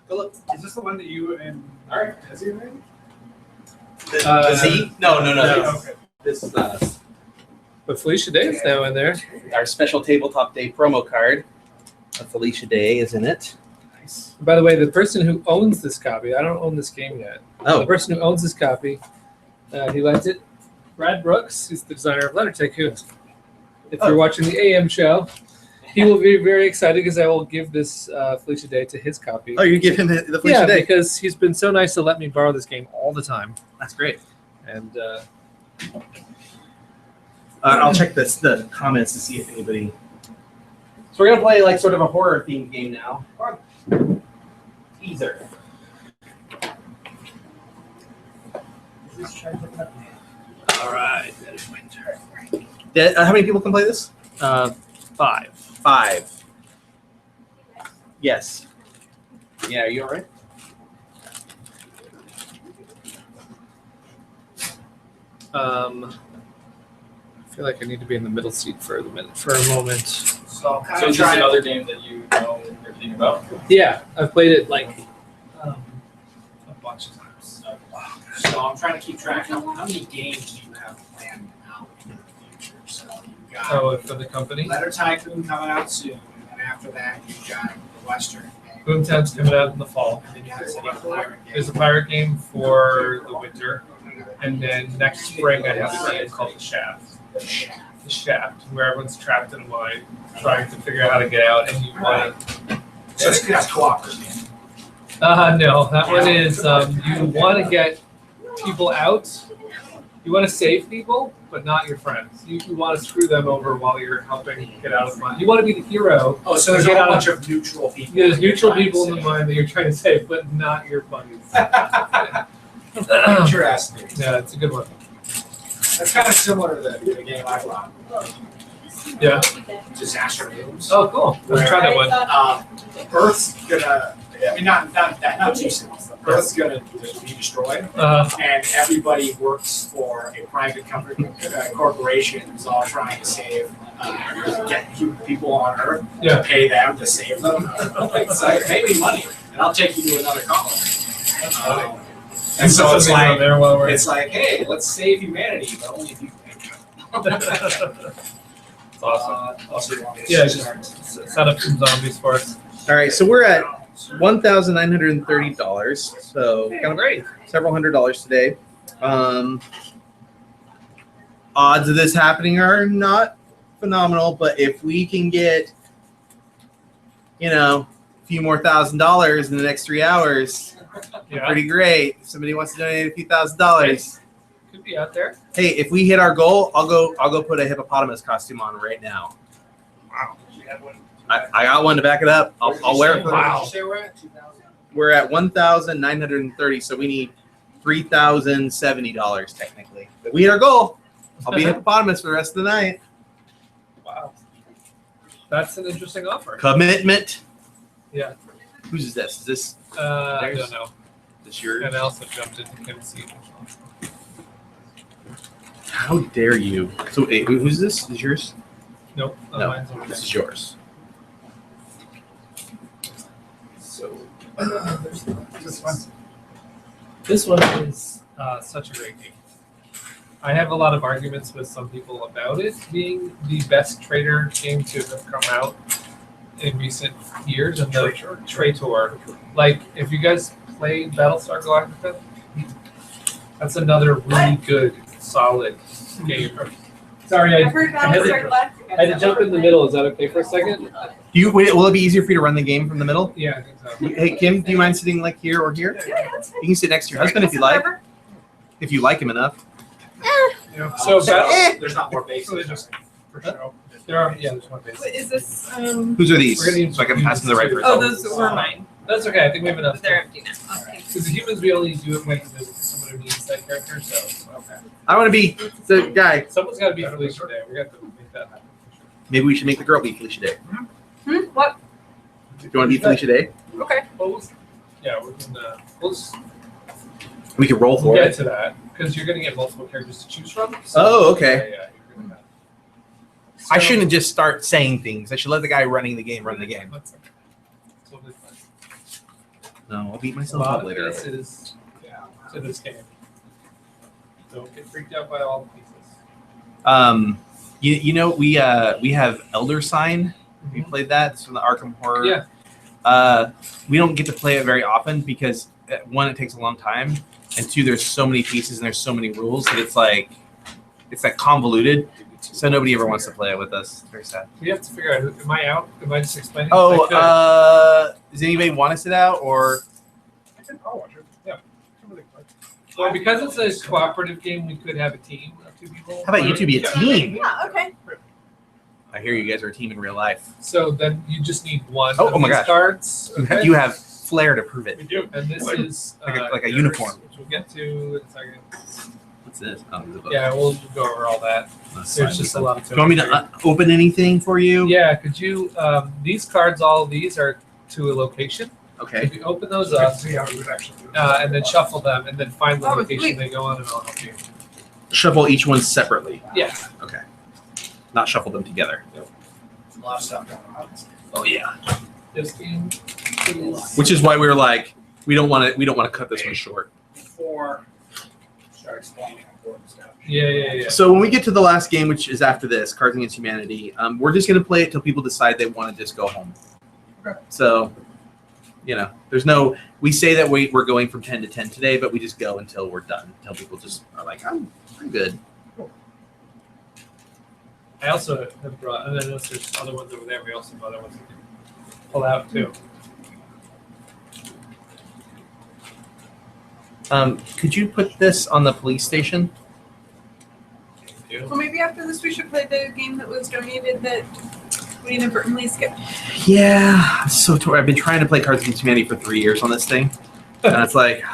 [SPEAKER 10] Go look.
[SPEAKER 5] Is this the one that you and Desi are in?
[SPEAKER 10] The Z? No.
[SPEAKER 5] Okay.
[SPEAKER 10] This is us.
[SPEAKER 2] But Felicia Day is now in there.
[SPEAKER 10] Our special tabletop day promo card. Felicia Day is in it. Nice.
[SPEAKER 2] By the way, the person who owns this copy, I don't own this game yet. The
[SPEAKER 10] Oh,
[SPEAKER 2] person who owns this copy, he lent it. Brad Brooks, who's the designer of Letter Tycoon. If you're watching the AM show, he will be very excited because I will give this Felicia Day to his copy.
[SPEAKER 10] you give him the Felicia
[SPEAKER 2] Yeah,
[SPEAKER 10] Day.
[SPEAKER 2] because he's been so nice to let me borrow this game all the time.
[SPEAKER 10] That's great.
[SPEAKER 2] And
[SPEAKER 10] I'll check the comments to see if anybody. So we're gonna play like sort of a horror themed game now. Teaser. All right, that is my turn. How many people can play this?
[SPEAKER 2] 5.
[SPEAKER 10] 5. Yes. Yeah, are you all right?
[SPEAKER 2] I feel like I need to be in the middle seat for a moment.
[SPEAKER 3] So I'm kind
[SPEAKER 11] So
[SPEAKER 3] of
[SPEAKER 11] is this
[SPEAKER 3] trying to.
[SPEAKER 11] another game that you know everything about?
[SPEAKER 2] Yeah, I've played it like a bunch of times.
[SPEAKER 3] So I'm trying to keep track of how many games do you have planned out in the future. So you've got
[SPEAKER 2] Oh, for the company.
[SPEAKER 3] Letter Tycoon coming out soon, and after that you've got the Western game.
[SPEAKER 2] Boomtown's coming out in the fall.
[SPEAKER 3] And then you have the Pirate game.
[SPEAKER 2] There's a pirate game for the winter, and then next spring I have a game called The Shaft. The Shaft, where everyone's trapped in a mine, trying to figure out how to get out, and you want to.
[SPEAKER 3] So that's cooperative.
[SPEAKER 2] No, that one is you want to get people out. You want to save people, but not your friends. You want to screw them over while you're helping get out of the mine. You want to be the hero.
[SPEAKER 3] Oh, so there's a
[SPEAKER 2] Get
[SPEAKER 3] whole
[SPEAKER 2] out
[SPEAKER 3] bunch of neutral people.
[SPEAKER 2] There's
[SPEAKER 3] that you're
[SPEAKER 2] neutral
[SPEAKER 3] trying to
[SPEAKER 2] people in the
[SPEAKER 3] save.
[SPEAKER 2] mine that you're trying to save, but not your buddies.
[SPEAKER 3] Interesting.
[SPEAKER 2] Yeah, it's a good one.
[SPEAKER 3] That's kind of similar to the game I run,
[SPEAKER 2] Yeah.
[SPEAKER 3] Disaster Rooms.
[SPEAKER 2] Oh, cool. Let's try that one.
[SPEAKER 3] Earth's gonna. I mean, not too simple. Earth's gonna be destroyed, and everybody works for a private company, corporation who's all trying to save, get people on Earth
[SPEAKER 2] Yeah.
[SPEAKER 3] to pay them to save them. It's like, pay me money, and I'll take you to another colony. And so it's like,
[SPEAKER 2] there while we're
[SPEAKER 3] it's like, hey, let's save humanity, but only if you pay.
[SPEAKER 2] It's awesome.
[SPEAKER 3] Also, you want me to
[SPEAKER 2] Yeah,
[SPEAKER 3] start?
[SPEAKER 2] just set up some zombies for us.
[SPEAKER 10] All right, so we're at $1,930. So kind of
[SPEAKER 2] Great.
[SPEAKER 10] several $100s today. Odds of this happening are not phenomenal, but if we can get, a few more $1,000s in the next 3 hours,
[SPEAKER 2] Yeah.
[SPEAKER 10] pretty great. If somebody wants to donate a few $1,000s,
[SPEAKER 2] Could be out there.
[SPEAKER 10] hey, if we hit our goal, I'll go put a hippopotamus costume on right now.
[SPEAKER 3] Wow. You have one.
[SPEAKER 10] I got one to back it up. I'll wear it.
[SPEAKER 3] Wow. Did you say we're at 2,000?
[SPEAKER 10] We're at 1,930, so we need $3,070 technically. If we hit our goal, I'll be a hippopotamus for the rest of the night.
[SPEAKER 2] Wow. That's an interesting offer.
[SPEAKER 10] Commitment.
[SPEAKER 2] Yeah.
[SPEAKER 10] Whose is this? Is this
[SPEAKER 2] I don't know.
[SPEAKER 10] yours?
[SPEAKER 2] And I also jumped into Kim's seat.
[SPEAKER 10] How dare you? So wait, who's this? Is yours?
[SPEAKER 2] Nope.
[SPEAKER 10] No,
[SPEAKER 2] Mine's over
[SPEAKER 10] this
[SPEAKER 2] there.
[SPEAKER 10] is yours.
[SPEAKER 2] So
[SPEAKER 5] This one.
[SPEAKER 2] this one is such a great game. I have a lot of arguments with some people about it being the best trader game to have come out in recent years, and the Traitor. Like, if you guys play Battlestar Galactica, that's another really good, solid game. Sorry, I
[SPEAKER 7] I've heard
[SPEAKER 2] had
[SPEAKER 7] Battlestar
[SPEAKER 2] to,
[SPEAKER 7] Galactica.
[SPEAKER 2] I had to jump in the middle. Is that okay for a second?
[SPEAKER 10] Will it be easier for you to run the game from the middle?
[SPEAKER 2] Yeah, I think so.
[SPEAKER 10] Hey Kim, do you mind sitting like here or here?
[SPEAKER 7] Yeah, that's fine.
[SPEAKER 10] You can sit next to your husband if you like. If you like him enough.
[SPEAKER 2] Yeah. So
[SPEAKER 3] There's not more base.
[SPEAKER 2] So they just for show. There are there's one base.
[SPEAKER 7] Is this
[SPEAKER 10] Whose are these?
[SPEAKER 2] We're gonna use-
[SPEAKER 10] So I can pass them to the right person.
[SPEAKER 7] Oh, those were mine.
[SPEAKER 2] That's okay. I think we have enough.
[SPEAKER 7] They're empty now. Okay.
[SPEAKER 2] Because the humans, we only do it when there's someone who needs that character. So okay.
[SPEAKER 10] I want to be the guy.
[SPEAKER 2] Someone's got to be Felicia Day. We got to make that happen.
[SPEAKER 10] Maybe we should make the girl be Felicia Day.
[SPEAKER 7] What?
[SPEAKER 10] Do you want to be Felicia Day?
[SPEAKER 7] Okay.
[SPEAKER 2] Well, yeah, we can.
[SPEAKER 10] We can roll
[SPEAKER 2] We'll
[SPEAKER 10] for
[SPEAKER 2] get
[SPEAKER 10] it.
[SPEAKER 2] to that because you're going to get multiple characters to choose from. So,
[SPEAKER 10] Oh, okay.
[SPEAKER 2] Yeah, you're going to have.
[SPEAKER 10] I shouldn't just start saying things. I should let the guy running the game run the game.
[SPEAKER 2] That's okay. Totally fine.
[SPEAKER 10] No, I'll beat
[SPEAKER 2] A
[SPEAKER 10] myself
[SPEAKER 2] lot
[SPEAKER 10] up
[SPEAKER 2] of
[SPEAKER 10] later.
[SPEAKER 2] pieces to this game. Don't get freaked out by all the pieces.
[SPEAKER 10] You know we have Elder Sign. We played that. It's from the Arkham Horror.
[SPEAKER 2] Yeah.
[SPEAKER 10] We don't get to play it very often because one, it takes a long time, and two, there's so many pieces and there's so many rules that it's like convoluted. So nobody ever wants to play it with us. It's very sad.
[SPEAKER 2] We have to figure out. Am I out? Am I just explaining?
[SPEAKER 10] Oh, does anybody want to sit out or?
[SPEAKER 5] I'll watch it. Yeah. Really quick.
[SPEAKER 2] Well, because it's a cooperative game, we could have a team of 2 people.
[SPEAKER 10] How about you two be a team?
[SPEAKER 7] Yeah, okay.
[SPEAKER 10] I hear you guys are a team in real life.
[SPEAKER 2] So then you just need one
[SPEAKER 10] Oh,
[SPEAKER 2] of
[SPEAKER 10] oh my
[SPEAKER 2] these
[SPEAKER 10] gosh.
[SPEAKER 2] cards. Okay.
[SPEAKER 10] You have flair to prove it.
[SPEAKER 5] We do.
[SPEAKER 2] And this is
[SPEAKER 10] Like a
[SPEAKER 2] yours,
[SPEAKER 10] uniform.
[SPEAKER 2] which we'll get to in a second.
[SPEAKER 10] What's this? Oh, there's a book.
[SPEAKER 2] Yeah, we'll go over all that.
[SPEAKER 10] Let's
[SPEAKER 2] There's
[SPEAKER 10] sign
[SPEAKER 2] just
[SPEAKER 10] this
[SPEAKER 2] a
[SPEAKER 10] up.
[SPEAKER 2] lot of.
[SPEAKER 10] Do you want me to open anything for you?
[SPEAKER 2] Yeah, could you? These cards, all of these are to a location.
[SPEAKER 10] Okay.
[SPEAKER 2] If you open those up
[SPEAKER 5] See how we would actually do it.
[SPEAKER 2] and then shuffle them, and then find the
[SPEAKER 7] Oh,
[SPEAKER 2] location
[SPEAKER 7] wait.
[SPEAKER 2] they go on, and I'll help you.
[SPEAKER 10] Shuffle each one separately.
[SPEAKER 2] Yeah.
[SPEAKER 10] Okay. Not shuffle them together.
[SPEAKER 9] A lot of stuff going on.
[SPEAKER 10] Oh yeah.
[SPEAKER 2] This game is
[SPEAKER 10] Which is why we were like, we don't want to cut this one short.
[SPEAKER 9] Before start explaining important stuff.
[SPEAKER 2] yeah.
[SPEAKER 10] So when we get to the last game, which is after this, Cards Against Humanity, we're just gonna play it till people decide they want to just go home.
[SPEAKER 5] Okay.
[SPEAKER 10] So, there's no. We say that we're going from 10 to 10 today, but we just go until we're done. Until people just are like, I'm good.
[SPEAKER 2] I also have brought, and then there's other ones over there. We also have other ones we can pull out too.
[SPEAKER 10] Could you put this on the police station?
[SPEAKER 7] Well, maybe after this we should play the game that was donated that we inadvertently skipped.
[SPEAKER 10] Yeah, so I've been trying to play Cards Against Humanity for 3 years on this thing, and it's like,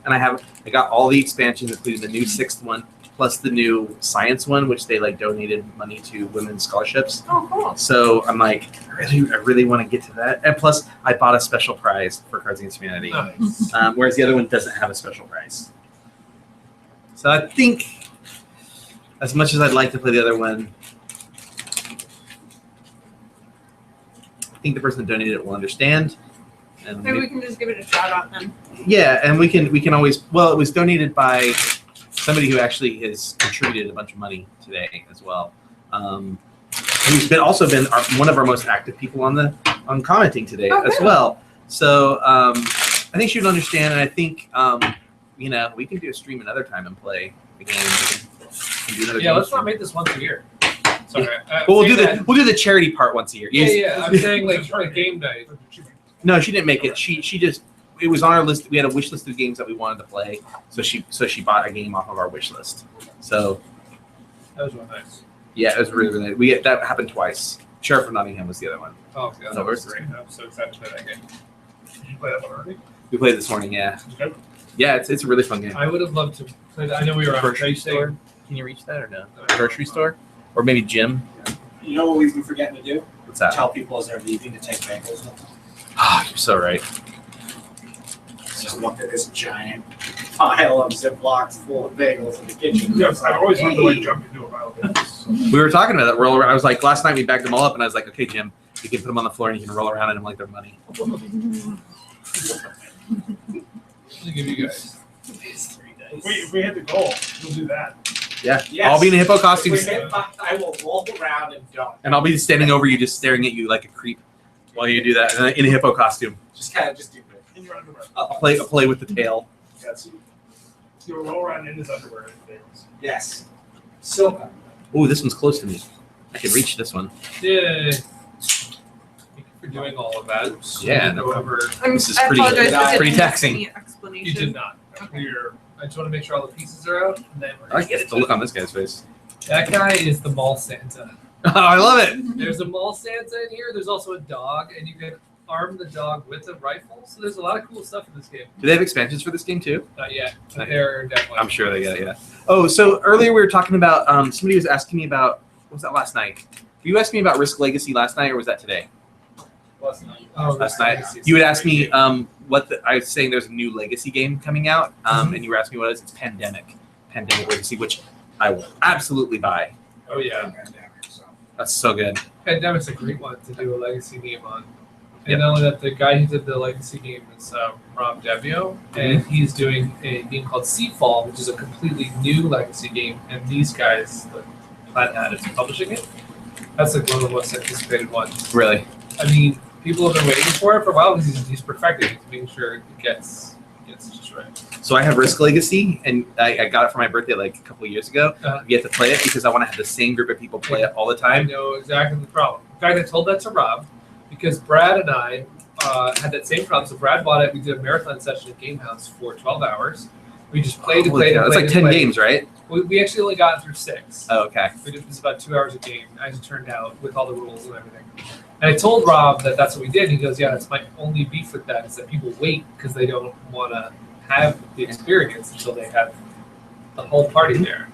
[SPEAKER 10] and I got all the expansions, including the new 6th one, plus the new science one, which they donated money to women's scholarships.
[SPEAKER 7] Oh, cool.
[SPEAKER 10] So I'm like, I really want to get to that, and plus I bought a special prize for Cards Against Humanity,
[SPEAKER 2] Nice.
[SPEAKER 10] whereas the other one doesn't have a special prize. So I think, as much as I'd like to play the other one, I think the person that donated it will understand. And
[SPEAKER 7] Maybe we can just give it a shout out then.
[SPEAKER 10] yeah, and we can always. Well, it was donated by somebody who actually has contributed a bunch of money today as well. Who's been one of our most active people on commenting today as well. So I think she would understand, and I think we can do a stream another time and play the game. We can do another
[SPEAKER 2] Yeah,
[SPEAKER 10] game
[SPEAKER 2] let's
[SPEAKER 10] stream.
[SPEAKER 2] not make this once a year. Sorry.
[SPEAKER 10] Well, we'll do the charity part once a year.
[SPEAKER 2] Yeah. I'm saying for a game night.
[SPEAKER 10] No, she didn't make it. She just it was on our list. We had a wish list of games that we wanted to play, so she bought a game off of our wish list. So
[SPEAKER 2] That was really nice.
[SPEAKER 10] yeah, it was really nice. That happened twice. Sheriff of Nottingham was the other one.
[SPEAKER 2] Oh, yeah,
[SPEAKER 10] So
[SPEAKER 2] that was
[SPEAKER 10] we're-
[SPEAKER 2] great. I'm so excited to play that game.
[SPEAKER 5] Did you play that one already?
[SPEAKER 10] We played this morning. Yeah,
[SPEAKER 5] Okay.
[SPEAKER 10] yeah, it's a really fun game.
[SPEAKER 2] I would have loved to play that. I know we were on
[SPEAKER 10] Grocery
[SPEAKER 2] trade
[SPEAKER 10] store. Can you reach that or no? Grocery store or maybe gym?
[SPEAKER 9] You know what we've been forgetting to do?
[SPEAKER 10] What's that?
[SPEAKER 9] Tell people as they're leaving to take bagels with them.
[SPEAKER 10] Ah, you're so right.
[SPEAKER 9] Just look at this giant pile of Ziplocs full of bagels in the kitchen.
[SPEAKER 5] Yes, I've always wanted to jump into a pile of bagels.
[SPEAKER 10] We were talking about that. I was like, last night we bagged them all up, and I was like, okay, Jim, you can put them on the floor and you can roll around in them like they're money.
[SPEAKER 2] Let me give you guys these 3 days.
[SPEAKER 5] If we hit the goal, we'll do that.
[SPEAKER 10] Yeah,
[SPEAKER 9] Yes.
[SPEAKER 10] I'll be in a hippo
[SPEAKER 9] If
[SPEAKER 10] costume,
[SPEAKER 9] we hit five, I will roll around and dunk.
[SPEAKER 10] and I'll be standing over you, just staring at you like a creep while you do that in a hippo costume.
[SPEAKER 9] Just kind of just do it.
[SPEAKER 5] In your underwear.
[SPEAKER 10] I'll play with the tail.
[SPEAKER 5] Yes. You'll roll around in his underwear and bagels.
[SPEAKER 9] Yes. Silk.
[SPEAKER 10] Ooh, this one's close to me. I can reach this one.
[SPEAKER 2] Yay. Thank you for doing all of that.
[SPEAKER 10] Yeah,
[SPEAKER 2] Go over.
[SPEAKER 10] This is
[SPEAKER 7] I
[SPEAKER 10] pretty-
[SPEAKER 7] apologize for
[SPEAKER 9] pretty
[SPEAKER 7] didn't
[SPEAKER 10] taxing.
[SPEAKER 7] need explanation.
[SPEAKER 2] You did not.
[SPEAKER 7] Okay.
[SPEAKER 2] I just want to make sure all the pieces are out, and then we're
[SPEAKER 10] I
[SPEAKER 2] gonna
[SPEAKER 10] like
[SPEAKER 2] get
[SPEAKER 10] the
[SPEAKER 2] it.
[SPEAKER 10] look on this guy's face.
[SPEAKER 2] That guy is the mall Santa.
[SPEAKER 10] Oh, I love it.
[SPEAKER 2] There's a mall Santa in here. There's also a dog, and you get arm the dog with a rifle. So there's a lot of cool stuff in this game.
[SPEAKER 10] Do they have expansions for this game too?
[SPEAKER 2] Not yet. But
[SPEAKER 10] Not
[SPEAKER 2] they're definitely.
[SPEAKER 10] I'm sure they get it. Yeah. Oh, so earlier we were talking about somebody was asking me about what was that last night? Were you asking me about Risk Legacy last night, or was that today?
[SPEAKER 11] Last night.
[SPEAKER 2] Oh,
[SPEAKER 10] Last night. You would ask me I was saying there's a new Legacy game coming out, and you were asking me what it is. It's Pandemic Legacy, which I will absolutely buy.
[SPEAKER 2] Oh yeah.
[SPEAKER 10] That's so good.
[SPEAKER 2] Pandemic's a great one to do a legacy game on. And not only that, the guy who did the legacy game is Rob Devio, and he's doing a game called Seafall, which is a completely new legacy game. And these guys, the Plaid Hat, is publishing it. That's like one of the most anticipated ones.
[SPEAKER 10] Really?
[SPEAKER 2] I mean, people have been waiting for it for a while because he's perfecting it, making sure it gets just right.
[SPEAKER 10] So I have Risk Legacy, and I got it for my birthday like a couple of years ago.
[SPEAKER 2] Uh-huh.
[SPEAKER 10] You have to play it because I want to have the same group of people play it all the
[SPEAKER 2] I
[SPEAKER 10] time.
[SPEAKER 2] know exactly the problem. In fact, I told that to Rob because Brad and I had that same problem. So Brad bought it. We did a marathon session at Game House for 12 hours. We just played and played and
[SPEAKER 10] It's
[SPEAKER 2] played.
[SPEAKER 10] like
[SPEAKER 2] and
[SPEAKER 10] 10
[SPEAKER 2] played.
[SPEAKER 10] games, right?
[SPEAKER 2] We actually only got through 6.
[SPEAKER 10] Oh, okay.
[SPEAKER 2] It was about 2 hours a game, as it turned out, with all the rules and everything. And I told Rob that that's what we did. And he goes, "Yeah, that's my only beef with that is that people wait because they don't want to have the experience until they have the whole party there."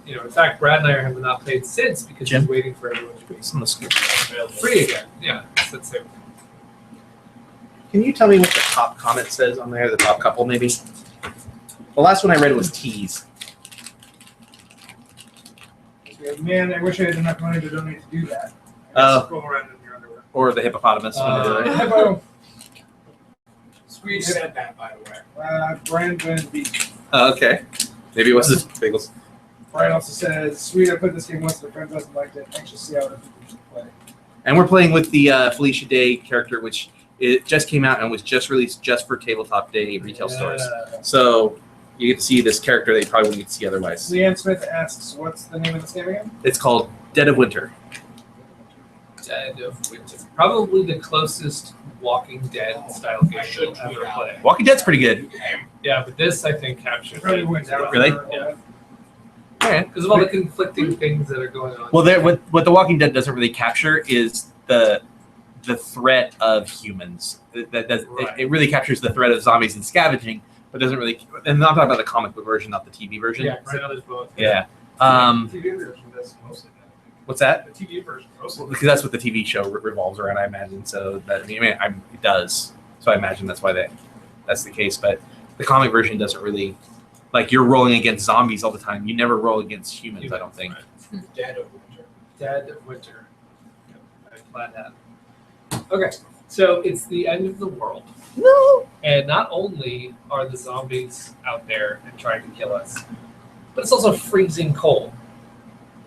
[SPEAKER 2] In fact, Brad and I have not played since because he's waiting for everyone to be
[SPEAKER 10] It's on the screen.
[SPEAKER 2] free again. Yeah, that's it.
[SPEAKER 10] Can you tell me what the top comment says on there? The top couple, maybe? The last one I read was tease.
[SPEAKER 5] Man, I wish I had enough money to donate to do that. Go around in your underwear.
[SPEAKER 10] Or the hippopotamus. when they do it.
[SPEAKER 5] Hippo.
[SPEAKER 3] We said that, by the way.
[SPEAKER 5] Brandon beat.
[SPEAKER 10] Oh, okay. Maybe it was the bagels.
[SPEAKER 5] Brian also says, "Sweet, I played this game once, but friend doesn't like it. Anxious to see how other people play."
[SPEAKER 10] And we're playing with the Felicia Day character, which it just came out and was just released just for Tabletop Day retail stores. So you get to see this character that you probably wouldn't get to see otherwise.
[SPEAKER 5] Leanne Smith asks, "What's the name of this game again?"
[SPEAKER 10] It's called Dead of Winter.
[SPEAKER 2] Dead of Winter. Probably the closest Walking Dead style game you'll ever play.
[SPEAKER 10] Walking Dead's pretty good.
[SPEAKER 2] Yeah, but this I think captures
[SPEAKER 5] Really
[SPEAKER 2] it.
[SPEAKER 5] wins out.
[SPEAKER 10] Really?
[SPEAKER 2] Yeah.
[SPEAKER 10] Okay.
[SPEAKER 2] Because of all the conflicting things that are going on.
[SPEAKER 10] Well, what The Walking Dead doesn't really capture is the threat of humans. It really captures the threat of zombies and scavenging, but doesn't really. And I'm talking about the comic book version, not the TV version.
[SPEAKER 2] Yeah, right. There's both.
[SPEAKER 10] Yeah.
[SPEAKER 5] The TV version does mostly that.
[SPEAKER 10] What's that?
[SPEAKER 5] The TV version mostly.
[SPEAKER 10] Because that's what the TV show revolves around, I imagine. So that it does. So I imagine that's why that's the case. But the comic version doesn't really, like, you're rolling against zombies all the time. You never roll against humans, I don't think.
[SPEAKER 2] Right.
[SPEAKER 3] Dead of Winter.
[SPEAKER 2] Dead of Winter. Yep, I planned that. Okay, so it's the end of the world.
[SPEAKER 10] No.
[SPEAKER 2] And not only are the zombies out there and trying to kill us, but it's also freezing cold.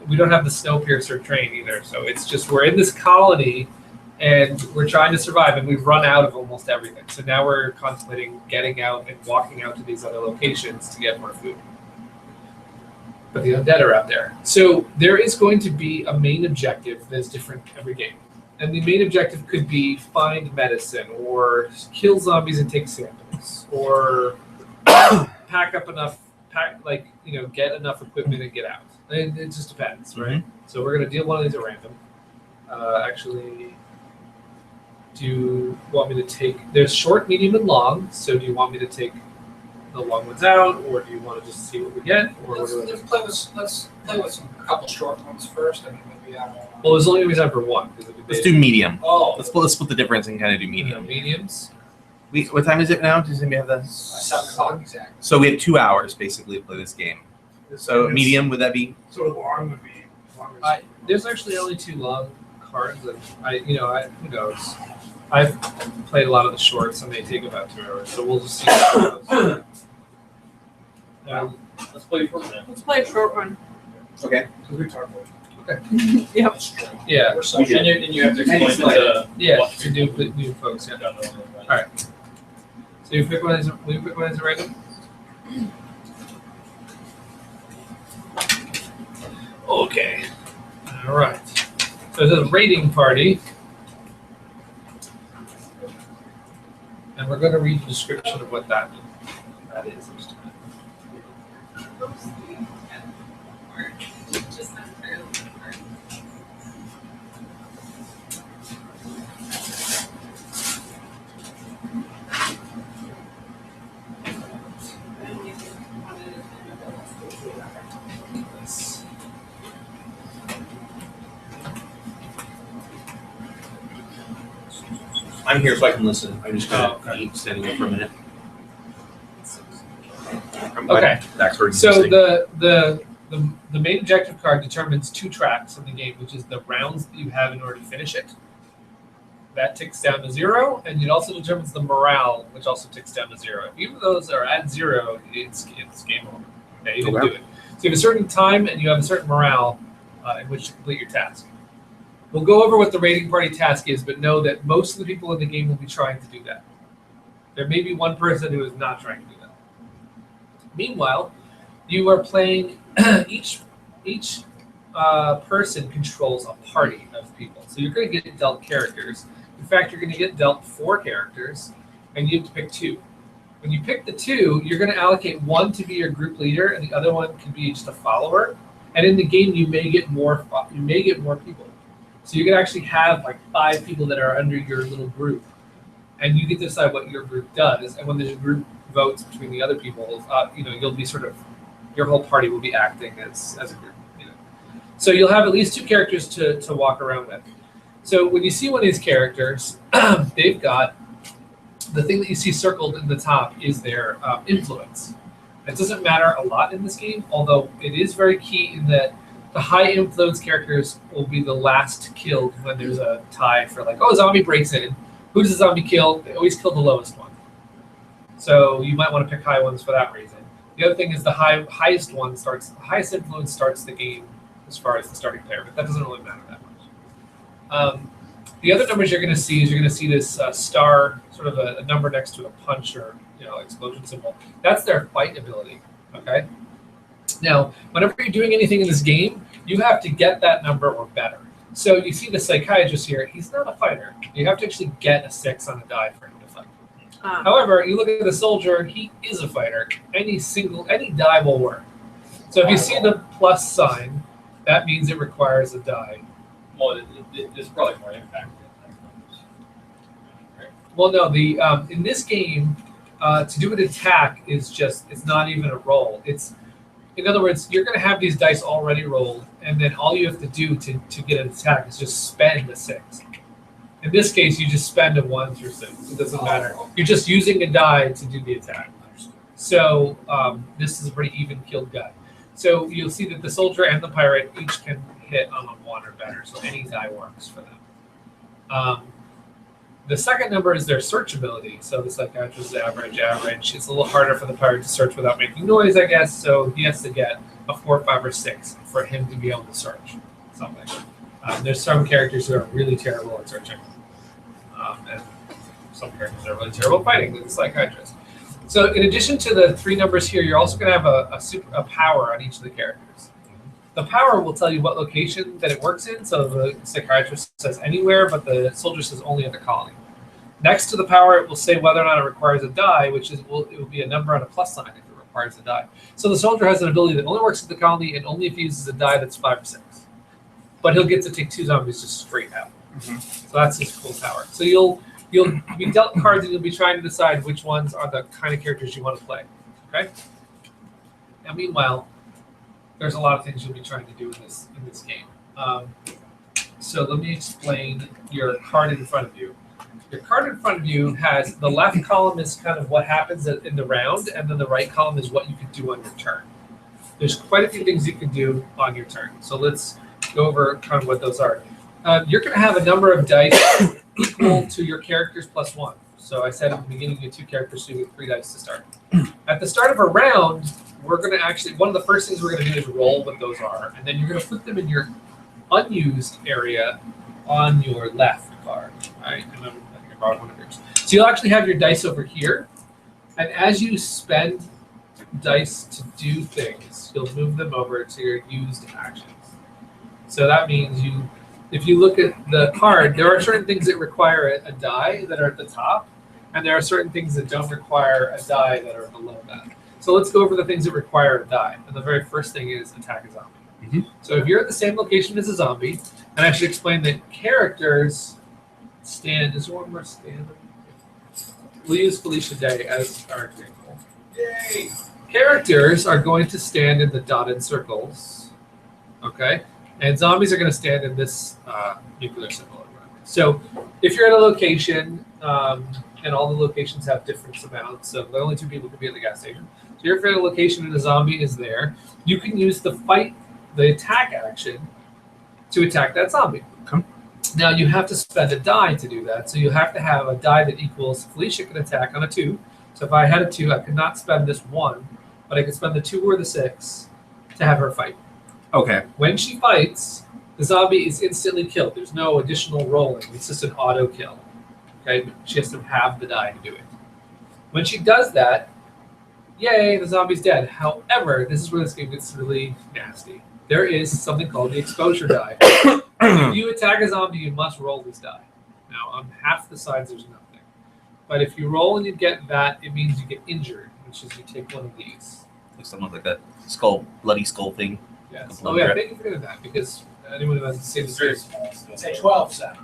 [SPEAKER 2] We don't have the Snowpiercer train either, so it's just we're in this colony and we're trying to survive, and we've run out of almost everything. So now we're contemplating getting out and walking out to these other locations to get more food. But the undead are out there. So there is going to be a main objective that's different every game. And the main objective could be find medicine, or kill zombies and take samples, or pack up enough, get enough equipment and get out. It just depends, right? So we're going to deal one of these at random. Actually, do you want me to take... There's short, medium, and long. So do you want me to take the long ones out, or do you want to just see what we get? Or
[SPEAKER 3] Let's play with a couple short ones first, and maybe
[SPEAKER 2] well, there's only going to be time for one.
[SPEAKER 10] Let's do medium.
[SPEAKER 3] Oh,
[SPEAKER 10] Let's split the difference and kind of do medium.
[SPEAKER 2] Mediums.
[SPEAKER 10] What time is it now? Does anybody have that?
[SPEAKER 3] 7 o'clock exactly.
[SPEAKER 10] So we have 2 hours basally to play this game. So medium, would that be?
[SPEAKER 5] So long would be.
[SPEAKER 2] There's actually only 2 long cards, and who knows? I've played a lot of the shorts, and they take about 2 hours. So we'll just see how it goes.
[SPEAKER 11] Let's play for them.
[SPEAKER 7] Let's play a short one.
[SPEAKER 10] Okay.
[SPEAKER 5] Because we talked about it.
[SPEAKER 7] Yep.
[SPEAKER 2] Yeah.
[SPEAKER 11] And you have to explain
[SPEAKER 2] to new folks. Yeah. All right. So you pick one. Will you pick one as a random? Okay. All right. So there's a raiding party, and we're going to read the description of what that is.
[SPEAKER 10] I'm here so I can listen. I'm just gonna
[SPEAKER 2] Oh, okay.
[SPEAKER 10] keep standing up for a minute.
[SPEAKER 2] Okay.
[SPEAKER 10] That's where
[SPEAKER 2] So
[SPEAKER 10] existing.
[SPEAKER 2] the main objective card determines 2 tracks in the game, which is the rounds that you have in order to finish it. That ticks down to 0, and it also determines the morale, which also ticks down to 0. If either of those are at 0, it's game over. Okay, you didn't do it. So you have a certain time and you have a certain morale in which to complete your task. We'll go over what the raiding party task is, but know that most of the people in the game will be trying to do that. There may be one person who is not trying to do that. Meanwhile, you are playing each person controls a party of people. So you're going to get dealt characters. In fact, you're going to get dealt 4 characters, and you have to pick 2. When you pick the 2, you're going to allocate 1 to be your group leader, and the other one can be just a follower. And in the game, you may get more people. So you can actually have like 5 people that are under your little group, and you get to decide what your group does. And when there's group votes between the other people, you'll be sort of, your whole party will be acting as a group. So you'll have at least 2 characters to walk around with. So when you see one of these characters, they've got the thing that you see circled in the top is their influence. It doesn't matter a lot in this game, although it is very key in that the high influence characters will be the last killed when there's a tie for like, oh, a zombie breaks in. Who does the zombie kill? They always kill the lowest one. So you might want to pick high ones for that reason. The other thing is the highest influence starts the game as far as the starting player, but that doesn't really matter that much. The other numbers you're going to see is this star, sort of a number next to a punch or explosion symbol. That's their fight ability. Okay. Now, whenever you're doing anything in this game, you have to get that number or better. So you see the psychiatrist here. He's not a fighter. You have to actually get a 6 on a die for him to fight. However, you look at the soldier. He is a fighter. Any die will work. So if you see the plus sign, that means it requires a die.
[SPEAKER 11] Well, there's probably more impact. Right?
[SPEAKER 2] Well, no. In this game, to do an attack it's not even a roll. In other words, you're going to have these dice already rolled, and then all you have to do to get an attack is just spend a 6. In this case, you just spend a 1 through 6. It doesn't matter. You're just using a die to do the attack. So this is a pretty even killed guy. So you'll see that the soldier and the pirate each can hit on a 1 or better, so any die works for them. The second number is their search ability. So the psychiatrist is average. It's a little harder for the pirate to search without making noise, I guess. So he has to get a 4, 5, or 6 for him to be able to search something. There's some characters who are really terrible at searching. And some characters are really terrible at fighting, like the psychiatrist. So in addition to the 3 numbers here, you're also going to have a power on each of the characters. The power will tell you what location that it works in. So the psychiatrist says anywhere, but the soldier says only at the colony. Next to the power, it will say whether or not it requires a die, it will be a number on a plus sign if it requires a die. So the soldier has an ability that only works at the colony and only if he uses a die that's 5 or 6. But he'll get to take 2 zombies just straight out. So that's his cool power. So you'll be dealt cards and you'll be trying to decide which ones are the kind of characters you want to play. Okay? Now, meanwhile, there's a lot of things you'll be trying to do in this game. So let me explain your card in front of you. Your card in front of you has the left column is kind of what happens in the round, and then the right column is what you can do on your turn. There's quite a few things you can do on your turn. So let's go over kind of what those are. You're going to have a number of dice equal to your characters plus 1. So I said at the beginning you have 2 characters, so you have 3 dice to start. At the start of a round, we're going to actually, one of the first things we're going to do is roll what those are, and then you're going to put them in your unused area on your left card. Right? And I think I borrowed one of yours. So you'll actually have your dice over here, and as you spend dice to do things, you'll move them over to your used actions. So that means if you look at the card, there are certain things that require a die that are at the top, and there are certain things that don't require a die that are below that. So let's go over the things that require a die. And the very first thing is attack a zombie. So if you're at the same location as a zombie, and I should explain that characters stand, is there one more stand? We'll use Felicia Day as our example. Yay! Characters are going to stand in the dotted circles, okay? And zombies are going to stand in this nuclear symbol. So if you're at a location and all the locations have different amounts. So the only 2 people can be at the gas station. So your favorite location and a zombie is there. You can use the attack action to attack that zombie.
[SPEAKER 10] Okay.
[SPEAKER 2] Now you have to spend a die to do that. So you have to have a die that equals Felicia can attack on a 2. So if I had a 2, I could not spend this 1, but I could spend the 2 or the 6 to have her fight.
[SPEAKER 10] Okay.
[SPEAKER 2] When she fights, the zombie is instantly killed. There's no additional rolling. It's just an auto kill. Okay, she has to have the die to do it. When she does that, yay, the zombie's dead. However, this is where this game gets really nasty. There is something called the exposure die. If you attack a zombie, you must roll this die. Now, on half the sides, there's nothing. But if you roll and you get that, it means you get injured, which is you take one of these.
[SPEAKER 10] Looks something like that bloody skull thing.
[SPEAKER 2] Yes. Oh, yeah, thank you for doing that, because anyone who hasn't seen the series,
[SPEAKER 9] It's a 12-sided.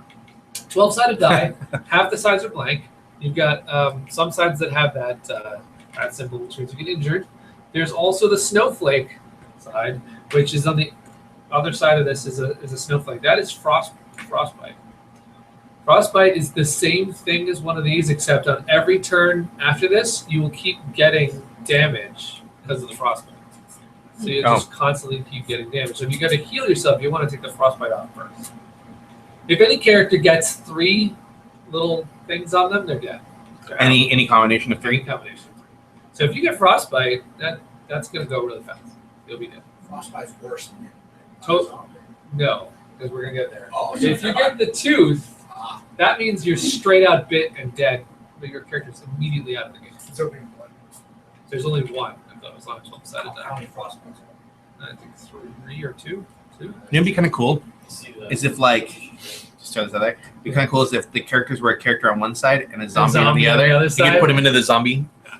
[SPEAKER 2] 12-sided die, half the sides are blank. You've got some sides that have that symbol, which means you get injured. There's also the snowflake side, which is on the other side of this is a snowflake. That is frostbite. Frostbite is the same thing as one of these, except on every turn after this, you will keep getting damage because of the frostbite. So you just constantly keep getting damage. So if you got to heal yourself, you want to take the frostbite off first. If any character gets 3 little things on them, they're dead.
[SPEAKER 10] Any combination of 3?
[SPEAKER 2] Any combination of 3. So if you get frostbite, that's going to go really fast. You'll be dead.
[SPEAKER 9] Frostbite's worse than
[SPEAKER 2] No, because we're going to get there.
[SPEAKER 9] Oh,
[SPEAKER 2] If you get the tooth, that means you're straight out bit and dead, but your character's immediately out of the game.
[SPEAKER 5] It's opening blood.
[SPEAKER 2] There's only 1. I thought it was on a 12-sided
[SPEAKER 9] How
[SPEAKER 2] die.
[SPEAKER 9] many frostbites?
[SPEAKER 2] I think 3 or 2. 2.
[SPEAKER 10] It'd be kind of cool.
[SPEAKER 11] See the-
[SPEAKER 10] Is if just throw this out there. It'd be kind of cool is if the characters were a character on one side and a zombie on the other. You
[SPEAKER 2] side.
[SPEAKER 10] could put him into the zombie
[SPEAKER 2] I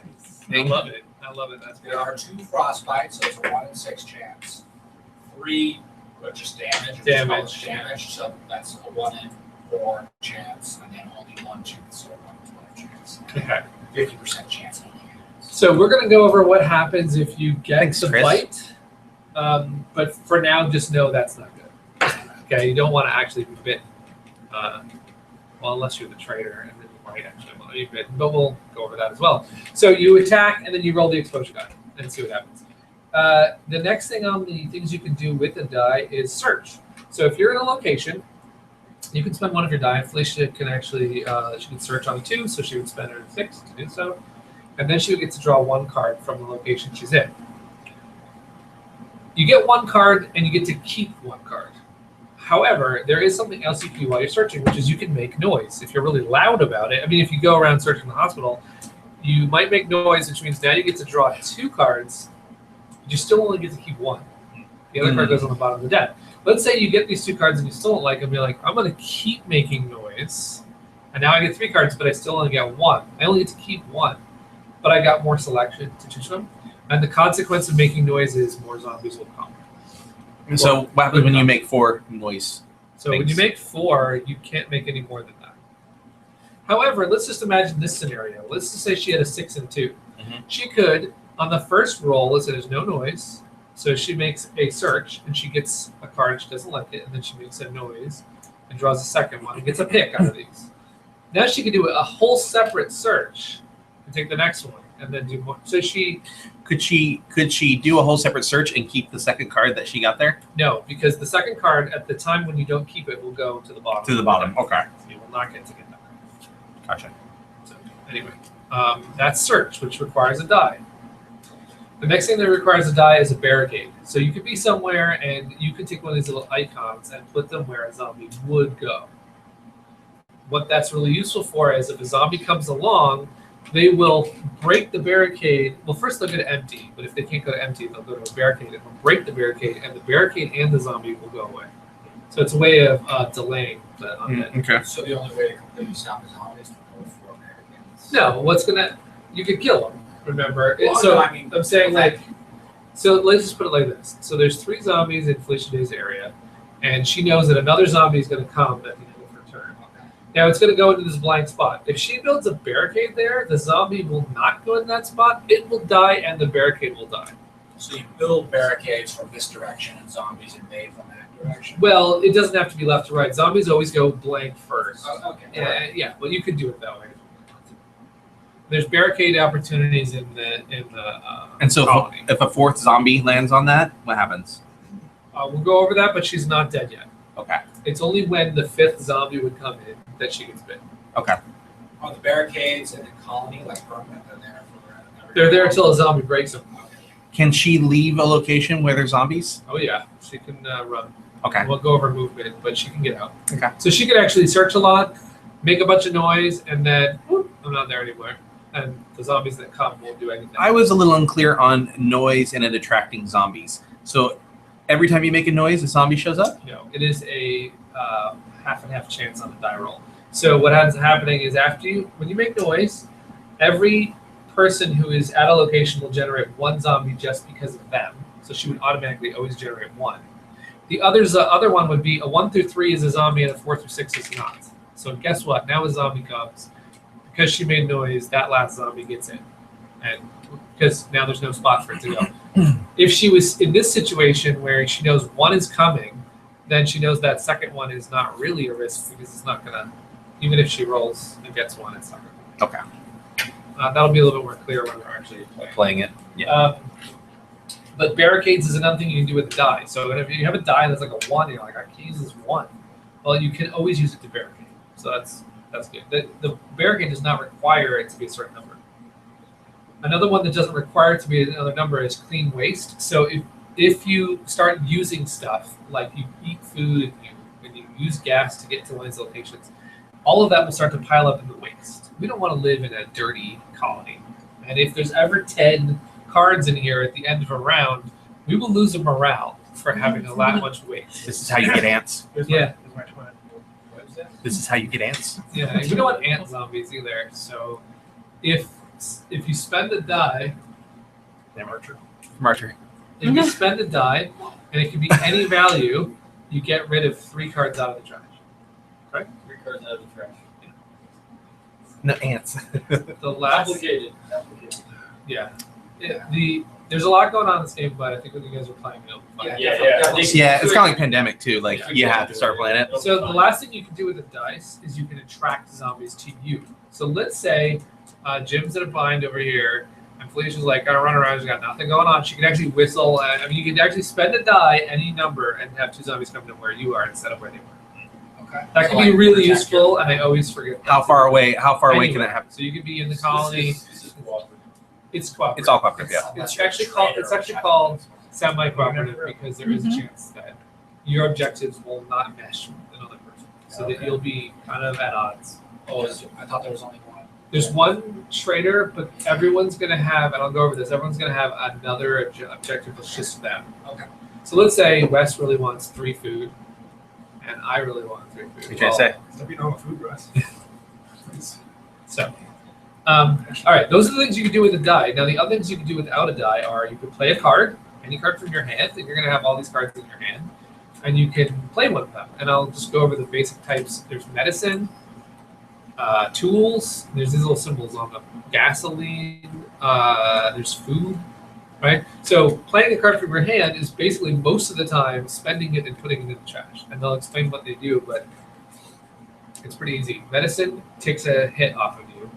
[SPEAKER 10] thing.
[SPEAKER 2] love it. That's good.
[SPEAKER 9] There are 2 frostbites, so it's a 1 in 6 chance. 3, but just damage. Damage. So that's a 1 in 4 chance, and then only 1 tooth, so 1 in 12 chance.
[SPEAKER 2] Okay.
[SPEAKER 9] 50% chance on the hands.
[SPEAKER 2] So we're going to go over what happens if you get
[SPEAKER 10] Thanks,
[SPEAKER 2] the
[SPEAKER 10] Chris.
[SPEAKER 2] bite. But for now, just know that's not good. Okay, you don't want to actually be bitten. Well, unless you're the traitor, and then you might actually want to be bitten. But we'll go over that as well. So you attack, and then you roll the exposure die and see what happens. The next thing on the things you can do with the die is search. So if you're in a location, you can spend one of your die. Felicia can actually she can search on a 2, so she would spend her 6 to do so. And then she would get to draw 1 card from the location she's in. You get 1 card, and you get to keep 1 card. However, there is something else you can do while you're searching, which is you can make noise. If you're really loud about it, I mean, if you go around searching the hospital, you might make noise, which means now you get to draw 2 cards, but you still only get to keep 1. The other card goes on the bottom of the deck. Let's say you get these 2 cards and you still don't like them. You're like, I'm going to keep making noise, and now I get 3 cards, but I still only get 1. I only get to keep 1, but I got more selection to choose from. And the consequence of making noise is more zombies will come.
[SPEAKER 10] And so what happens when you make 4 noise?
[SPEAKER 2] So when you make 4, you can't make any more than that. However, let's just imagine this scenario. Let's just say she had a 6 and 2.
[SPEAKER 10] Mhm.
[SPEAKER 2] She could, on the first roll, let's say there's no noise, so she makes a search, and she gets a card, she doesn't like it, and then she makes a noise, and draws a second one, and gets a pick out of these. Now she can do a whole separate search, and take the next one, and then do more. So she...
[SPEAKER 10] Could she do a whole separate search and keep the second card that she got there?
[SPEAKER 2] No, because the second card, at the time when you don't keep it, will go to the bottom.
[SPEAKER 10] To the bottom, okay.
[SPEAKER 2] So you will not get to get that card.
[SPEAKER 10] Gotcha.
[SPEAKER 2] So anyway, that's search, which requires a die. The next thing that requires a die is a barricade. So you could be somewhere and you could take one of these little icons and put them where a zombie would go. What that's really useful for is if a zombie comes along, they will break the barricade. Well, first they'll go to empty, but if they can't go to empty, they'll go to a barricade and they'll break the barricade, and the barricade and the zombie will go away. So it's a way of delaying the undead.
[SPEAKER 10] Okay.
[SPEAKER 9] So the only way to completely stop a zombie is to go for Americans.
[SPEAKER 2] No, you could kill them, remember?
[SPEAKER 9] Well,
[SPEAKER 2] So
[SPEAKER 9] no, I mean,
[SPEAKER 2] I'm saying so let's just put it like this. So there's 3 zombies in Felicia Day's area, and she knows that another zombie is going to come at the end of her turn. Now it's going to go into this blank spot. If she builds a barricade there, the zombie will not go in that spot. It will die, and the barricade will die.
[SPEAKER 9] So you build barricades from this direction, and zombies invade from that direction?
[SPEAKER 2] Well, it doesn't have to be left to right. Zombies always go blank first.
[SPEAKER 9] Oh, okay.
[SPEAKER 2] Yeah, well, you could do it that way. There's barricade opportunities in the
[SPEAKER 10] And so
[SPEAKER 2] colony.
[SPEAKER 10] if a fourth zombie lands on that, what happens?
[SPEAKER 2] We'll go over that, but she's not dead yet.
[SPEAKER 10] Okay.
[SPEAKER 2] It's only when the fifth zombie would come in that she gets bit.
[SPEAKER 10] Okay.
[SPEAKER 9] Are the barricades in the colony like permanent? They're there for
[SPEAKER 2] They're there until a zombie breaks them.
[SPEAKER 10] Can she leave a location where there's zombies?
[SPEAKER 2] Oh yeah, she can run.
[SPEAKER 10] Okay.
[SPEAKER 2] We'll go over movement, but she can get out.
[SPEAKER 10] Okay.
[SPEAKER 2] So she could actually search a lot, make a bunch of noise, and then whoop, I'm not there anymore. And the zombies that come won't do anything.
[SPEAKER 10] I was a little unclear on noise and it attracting zombies. So every time you make a noise, a zombie shows up?
[SPEAKER 2] No, it is a half and half chance on the die roll. So what ends up happening is when you make noise, every person who is at a location will generate one zombie just because of them. So she would automatically always generate one. The other one would be a 1 through 3 is a zombie and a 4 through 6 is not. So guess what? Now a zombie comes. Because she made noise, that last zombie gets in. And because now there's no spot for it to go. If she was in this situation where she knows one is coming, then she knows that second one is not really a risk because it's not going to, even if she rolls and gets one, it's not going to.
[SPEAKER 10] Okay.
[SPEAKER 2] That'll be a little bit more clear when we're actually
[SPEAKER 10] Playing it. Yeah.
[SPEAKER 2] But barricades is another thing you can do with a die. So if you have a die that's like a 1, you're like, I can use this 1. Well, you can always use it to barricade. So that's good. The barricade does not require it to be a certain number. Another one that doesn't require it to be another number is clean waste. So if you start using stuff, like you eat food and you use gas to get to one of these locations, all of that will start to pile up in the waste. We don't want to live in a dirty colony. And if there's ever 10 cards in here at the end of a round, we will lose a morale for having a lot much waste.
[SPEAKER 10] This is how you get ants.
[SPEAKER 2] Yeah.
[SPEAKER 10] This is how you get ants.
[SPEAKER 2] Yeah, we don't want ant zombies either. So if you spend a die,
[SPEAKER 10] Martyr.
[SPEAKER 2] if you spend a die, and it can be any value, you get rid of 3 cards out of the trash.
[SPEAKER 11] Right? 3 cards out of the trash.
[SPEAKER 10] No ants.
[SPEAKER 2] The last,
[SPEAKER 11] Complicated.
[SPEAKER 2] yeah, there's a lot going on in this game, but I think when you guys are playing, it'll be fun.
[SPEAKER 11] Yeah.
[SPEAKER 10] Yeah, it's kind of like pandemic too. Like you have to start playing it.
[SPEAKER 2] So the last thing you can do with the dice is you can attract zombies to you. So let's say Jim's in a bind over here, and Felicia's like, gotta run around, she's got nothing going on. She can actually whistle. You can actually spend a die, any number, and have 2 zombies come to where you are instead of where they were.
[SPEAKER 9] Okay.
[SPEAKER 2] That can be really useful, and I always forget.
[SPEAKER 10] How far away can
[SPEAKER 2] Anywhere.
[SPEAKER 10] that happen?
[SPEAKER 2] So you could be in the colony.
[SPEAKER 11] This is cooperative.
[SPEAKER 2] It's cooperative.
[SPEAKER 10] It's all cooperative, yeah.
[SPEAKER 2] It's actually called semi-cooperative because there is a chance that your objectives will not mesh with another person, so that you'll be kind of at odds.
[SPEAKER 9] Oh, I thought there was only one.
[SPEAKER 2] There's one trader, but everyone's going to have, and I'll go over this, everyone's going to have another objective that's just them.
[SPEAKER 9] Okay.
[SPEAKER 2] So let's say Wes really wants 3 food, and I really want 3 food.
[SPEAKER 10] What you trying to say?
[SPEAKER 5] Let me know what food was.
[SPEAKER 2] So, all right, those are the things you can do with a die. Now, the other things you can do without a die are you could play a card, any card from your hand, and you're going to have all these cards in your hand, and you can play one of them. And I'll just go over the basic types. There's medicine, tools, there's these little symbols on them, gasoline, there's food, right? So playing a card from your hand is basically most of the time spending it and putting it in the trash. And they'll explain what they do, but it's pretty easy. Medicine takes a hit off of you.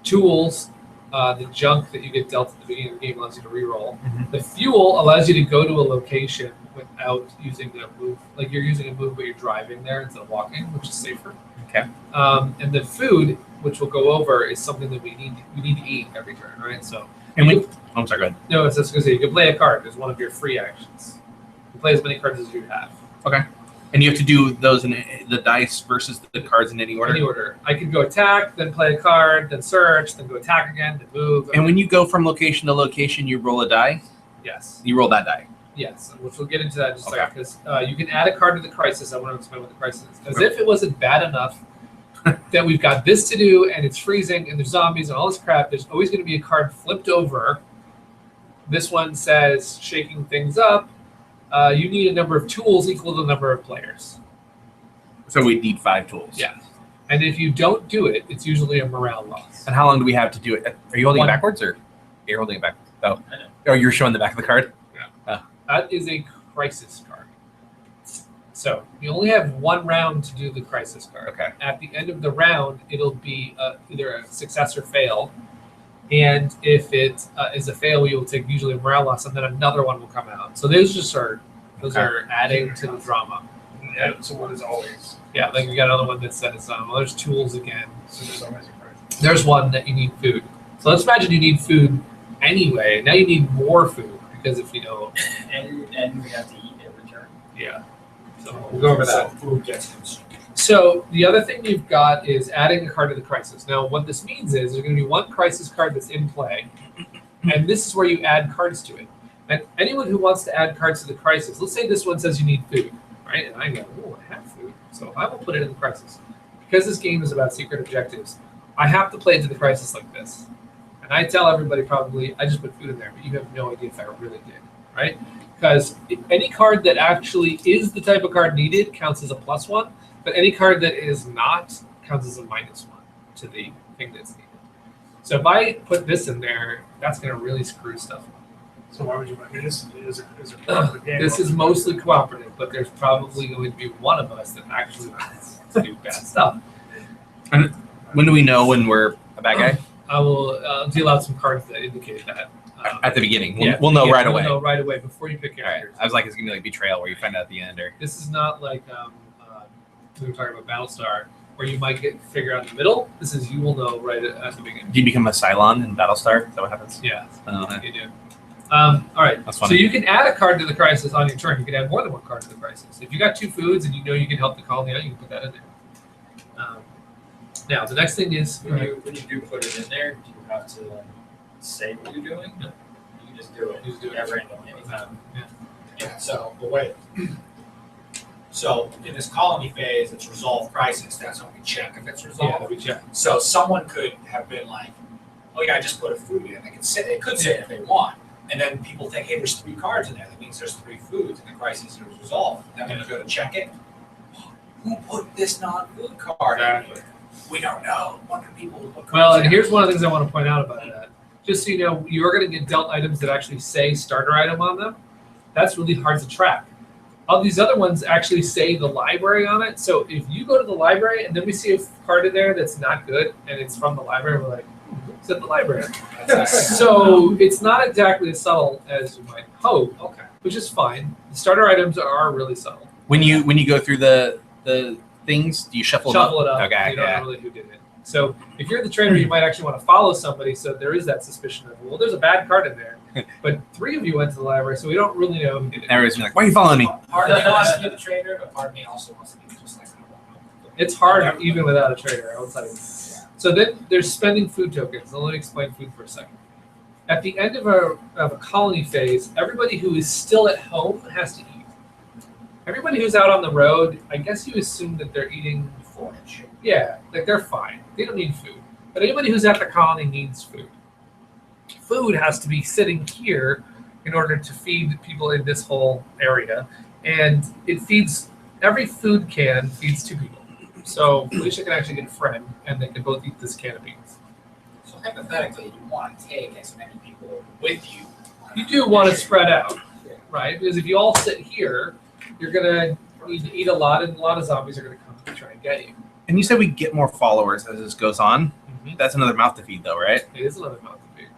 [SPEAKER 2] Tools, the junk that you get dealt at the beginning of the game allows you to reroll. The fuel allows you to go to a location without using a move. Like you're using a move, but you're driving there instead of walking, which is safer.
[SPEAKER 10] Okay.
[SPEAKER 2] And the food, which we'll go over, is something that we need to eat every turn, right? So.
[SPEAKER 10] I'm sorry, go ahead.
[SPEAKER 2] No, it's just going to say you can play a card as one of your free actions. You can play as many cards as you have.
[SPEAKER 10] Okay. And you have to do those in the dice versus the cards in any order?
[SPEAKER 2] Any order. I could go attack, then play a card, then search, then go attack again, then move.
[SPEAKER 10] And when you go from location to location, you roll a die?
[SPEAKER 2] Yes.
[SPEAKER 10] You roll that die?
[SPEAKER 2] Yes, which we'll get into that in just a
[SPEAKER 10] Okay.
[SPEAKER 2] second, because you can add a card to the crisis. I want to explain what the crisis is. As if it wasn't bad enough that we've got this to do, and it's freezing, and there's zombies, and all this crap, there's always going to be a card flipped over. This one says, shaking things up, you need a number of tools equal to the number of players.
[SPEAKER 10] So we need 5 tools.
[SPEAKER 2] Yeah. And if you don't do it, it's usually a morale loss.
[SPEAKER 10] And how long do we have to do it? Are you holding
[SPEAKER 2] One.
[SPEAKER 10] it backwards or you're holding it backwards? Oh.
[SPEAKER 11] I know.
[SPEAKER 10] Oh, you're showing the back of the card?
[SPEAKER 2] That is a crisis card. So you only have one round to do the crisis card.
[SPEAKER 10] Okay.
[SPEAKER 2] At the end of the round, it'll be either a success or fail. And if it is a fail, you will take usually a morale loss, and then another one will come out. So those are adding to the drama.
[SPEAKER 5] Yeah, so what is always?
[SPEAKER 2] Yeah, like we got another one that said it's well, there's tools again.
[SPEAKER 5] So there's always a crisis.
[SPEAKER 2] There's one that you need food. So let's imagine you need food anyway. Now you need more food because if you don't,
[SPEAKER 11] And we have to eat every turn.
[SPEAKER 2] yeah. So we'll go over that.
[SPEAKER 3] Food gets consumed.
[SPEAKER 2] So the other thing you've got is adding a card to the crisis. Now what this means is there's going to be one crisis card that's in play, and this is where you add cards to it. And anyone who wants to add cards to the crisis, let's say this one says you need food, right? And I go, oh, I have food, so I will put it in the crisis. Because this game is about secret objectives, I have to play it to the crisis like this. And I tell everybody probably, I just put food in there, but you have no idea if I really did, right? Because any card that actually is the type of card needed counts as a +1, but any card that is not counts as a -1 to the thing that's needed. So if I put this in there, that's going to really screw stuff up.
[SPEAKER 5] So why would you want this? Is a cooperative game?
[SPEAKER 2] This is mostly cooperative, but there's probably going to be one of us that actually wants to do bad stuff.
[SPEAKER 10] And when do we know when we're a bad guy?
[SPEAKER 2] I will deal out some cards that indicate that.
[SPEAKER 10] At the beginning.
[SPEAKER 2] Yeah,
[SPEAKER 10] We'll know right away.
[SPEAKER 2] We'll know right away before you pick your
[SPEAKER 10] All right.
[SPEAKER 2] characters.
[SPEAKER 10] I was like, it's going to be like Betrayal where you find out at the end. Or
[SPEAKER 2] This is not like we were talking about Battlestar, where you might get figure out in the middle. This is you will know right at the beginning.
[SPEAKER 10] do you become a Cylon in Battlestar? Is that what happens?
[SPEAKER 2] Yeah,
[SPEAKER 10] Oh,
[SPEAKER 2] you do. All right.
[SPEAKER 10] That's
[SPEAKER 2] So
[SPEAKER 10] funny.
[SPEAKER 2] you can add a card to the crisis on your turn. You can add more than one card to the crisis. If you got 2 foods and you know you can help the colony out, you can put that in there. Now the next thing is
[SPEAKER 11] When you do put it in there, do you have to say what you're doing?
[SPEAKER 2] No.
[SPEAKER 11] You just do it.
[SPEAKER 2] You just do it.
[SPEAKER 11] Yeah, randomly.
[SPEAKER 3] Yeah, so, but wait. So in this colony phase, it's resolve crisis. That's when we check if it's resolved.
[SPEAKER 2] we check.
[SPEAKER 3] So someone could have been like, oh yeah, I just put a food in. They could say it if they want. And then people think, hey, there's 3 cards in there. That means there's 3 foods and the crisis is resolved. Then when you go to check it, who put this non-food card in here? We don't know. What do people put cards
[SPEAKER 2] Well, and
[SPEAKER 3] in?
[SPEAKER 2] here's one of the things I want to point out about that. Just so you know, you're going to get dealt items that actually say starter item on them. That's really hard to track. All these other ones actually say the library on it. So if you go to the library and then we see a card in there that's not good and it's from the library, we're like, it's at the library. So it's not exactly as subtle as you might hope.
[SPEAKER 3] Okay.
[SPEAKER 2] Which is fine. The starter items are really subtle.
[SPEAKER 10] When you go through the things, do you shuffle them up?
[SPEAKER 2] Shuffle it up.
[SPEAKER 10] Okay,
[SPEAKER 2] You don't
[SPEAKER 10] yeah.
[SPEAKER 2] know really who did it. So if you're the trainer, you might actually want to follow somebody. So there is that suspicion of, well, there's a bad card in there. But 3 of you went to the library, so we don't really know who did it.
[SPEAKER 10] Everybody's like, why are you following me?
[SPEAKER 3] Part of me wants to be the trader, but part of me also wants to be just like
[SPEAKER 2] It's hard even without a trader, I will tell you. So then there's spending food tokens. Now let me explain food for a second. At the end of a colony phase, everybody who is still at home has to eat. Everybody who's out on the road, I guess you assume that they're eating
[SPEAKER 3] forage.
[SPEAKER 2] Yeah, like they're fine. They don't need food. But anybody who's at the colony needs food. Food has to be sitting here in order to feed people in this whole area. And it feeds, every food can feeds 2 people. So Felicia can actually get a friend and they can both eat this can of beans.
[SPEAKER 3] So hypothetically, you want to take as many people with you.
[SPEAKER 2] You do want to spread out, right? Because if you all sit here, you're going to need to eat a lot and a lot of zombies are going to come to try and get you.
[SPEAKER 10] And you said we get more followers as this goes on. That's another mouth to feed, though, right?
[SPEAKER 2] It is another mouth to feed.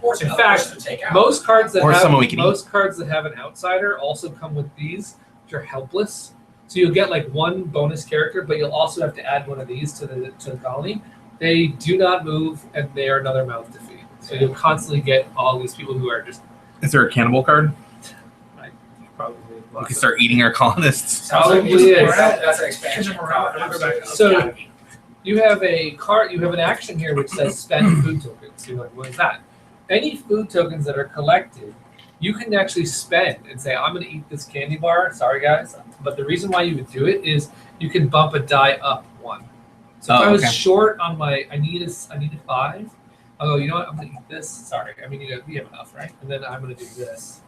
[SPEAKER 3] Or
[SPEAKER 2] In fact,
[SPEAKER 3] to take out.
[SPEAKER 2] most cards that
[SPEAKER 10] Or someone we
[SPEAKER 2] have
[SPEAKER 10] can
[SPEAKER 2] most cards that have an outsider also come with these, which are helpless. So you'll get like 1 bonus character, but you'll also have to add one of these to the colony. They do not move, and they are another mouth to feed. So you'll constantly get all these people who are just
[SPEAKER 10] Is there a cannibal card?
[SPEAKER 2] probably.
[SPEAKER 10] We can start eating our colonists.
[SPEAKER 2] Probably is.
[SPEAKER 3] That's an expansion.
[SPEAKER 2] So you have a card. You have an action here which says spend food tokens. So you're like, what is that? Any food tokens that are collected, you can actually spend and say, I'm going to eat this candy bar. Sorry, guys. But the reason why you would do it is you can bump a die up 1. So if I was short on my, I need a 5. I'll go, you know what? I'm going to eat this. Sorry. I mean, we have enough, right? And then I'm going to do this.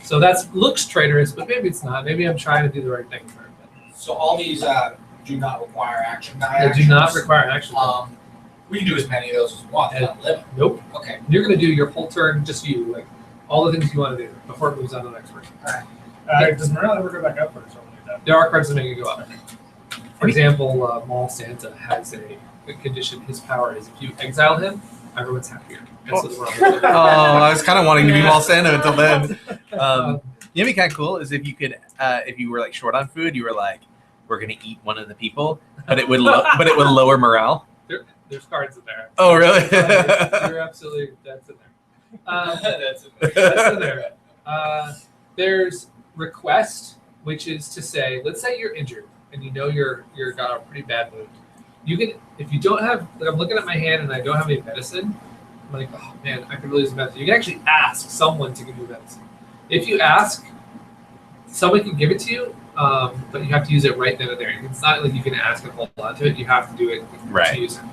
[SPEAKER 2] So that looks traitorous, but maybe it's not. Maybe I'm trying to do the right thing for everybody.
[SPEAKER 3] So all these do not require action die
[SPEAKER 2] They
[SPEAKER 3] actions.
[SPEAKER 2] do not require action.
[SPEAKER 3] We can do as many of those as we want. They're not limit.
[SPEAKER 2] Nope.
[SPEAKER 3] Okay.
[SPEAKER 2] You're going to do your whole turn, just you, like all the things you want to do before it moves on to the next person.
[SPEAKER 5] Does morale ever go back up or something?
[SPEAKER 2] There are cards that make it go up. For example, Mall Santa has a condition. His power is if you exile him, everyone's happier. And so
[SPEAKER 10] I was kind of wanting to be Mall Santa until then. You know, be kind of cool is if you could, if you were like short on food, you were like, we're gonna eat one of the people, but it would lower morale.
[SPEAKER 2] There's cards in there.
[SPEAKER 10] Oh, really?
[SPEAKER 2] You're absolutely that's in there. That's in there. There's request, which is to say, let's say you're injured and you know you're got a pretty bad wound. You can, if you don't have, like I'm looking at my hand and I don't have any medicine, I'm like, oh man, I could really use medicine. You can actually ask someone to give you medicine. If you ask, someone can give it to you, but you have to use it right then and there. It's not like you can ask and hold on to it. You have to do it to use it.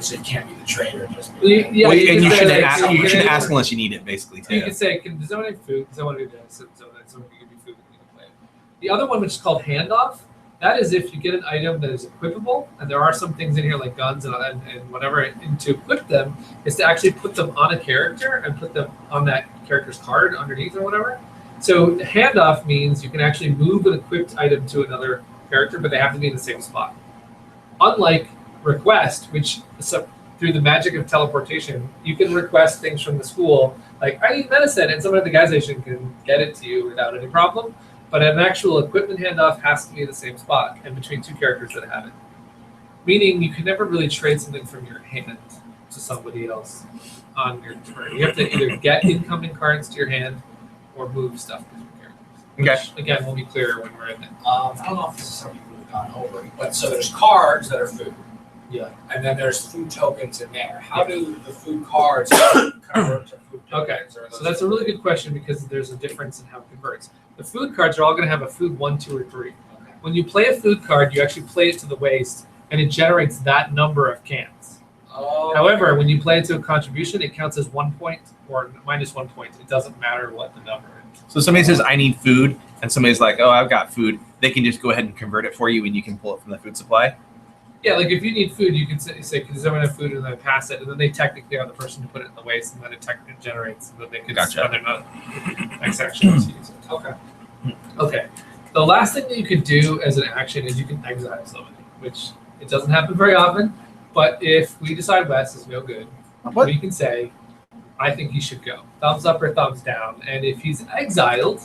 [SPEAKER 9] So you can't be the trader. Just
[SPEAKER 2] yeah,
[SPEAKER 10] well, and you
[SPEAKER 2] shouldn't
[SPEAKER 10] ask. You shouldn't ask unless you need it, basically. Too.
[SPEAKER 2] You can say, "Does someone have food? Does someone have this? Someone can give you food and you can play it." The other one, which is called handoff, that is if you get an item that is equipable, and there are some things in here like guns and whatever, and to equip them is to actually put them on a character and put them on that character's card underneath or whatever. So handoff means you can actually move an equipped item to another character, but they have to be in the same spot. Unlike request, which through the magic of teleportation, you can request things from the school, like I need medicine, and someone at the gas station can get it to you without any problem. But an actual equipment handoff has to be in the same spot and between two characters that have it. Meaning you can never really trade something from your hand to somebody else on your turn. You have to either get incoming cards to your hand or move stuff between characters. Which, again, will be clearer when we're in it.
[SPEAKER 9] I don't know if this is something we've gone over, but so there's cards that are food.
[SPEAKER 2] Yeah.
[SPEAKER 9] And then there's food tokens in there. How do the food cards convert to food tokens?
[SPEAKER 2] Okay, so that's a really good question because there's a difference in how it converts. The food cards are all going to have a food 1, 2, or 3. Okay. When you play a food card, you actually play it to the waist, and it generates that number of cans.
[SPEAKER 9] Oh.
[SPEAKER 2] However, when you play it to a contribution, it counts as 1 point or minus 1 point. It doesn't matter what the number is.
[SPEAKER 10] So somebody says, I need food, and somebody's like, oh, I've got food. They can just go ahead and convert it for you, and you can pull it from the food supply.
[SPEAKER 2] Yeah, like if you need food, you can say, "Does someone have food?" and then pass it, and then they technically are the person to put it in the waste, and then it technically generates, and then they can spend their next action to use it. Okay. Okay. The last thing that you could do as an action is you can exile somebody, which it doesn't happen very often, but if we decide Wes is no good, we can say, "I think he should go." Thumbs up or thumbs down, and if he's exiled,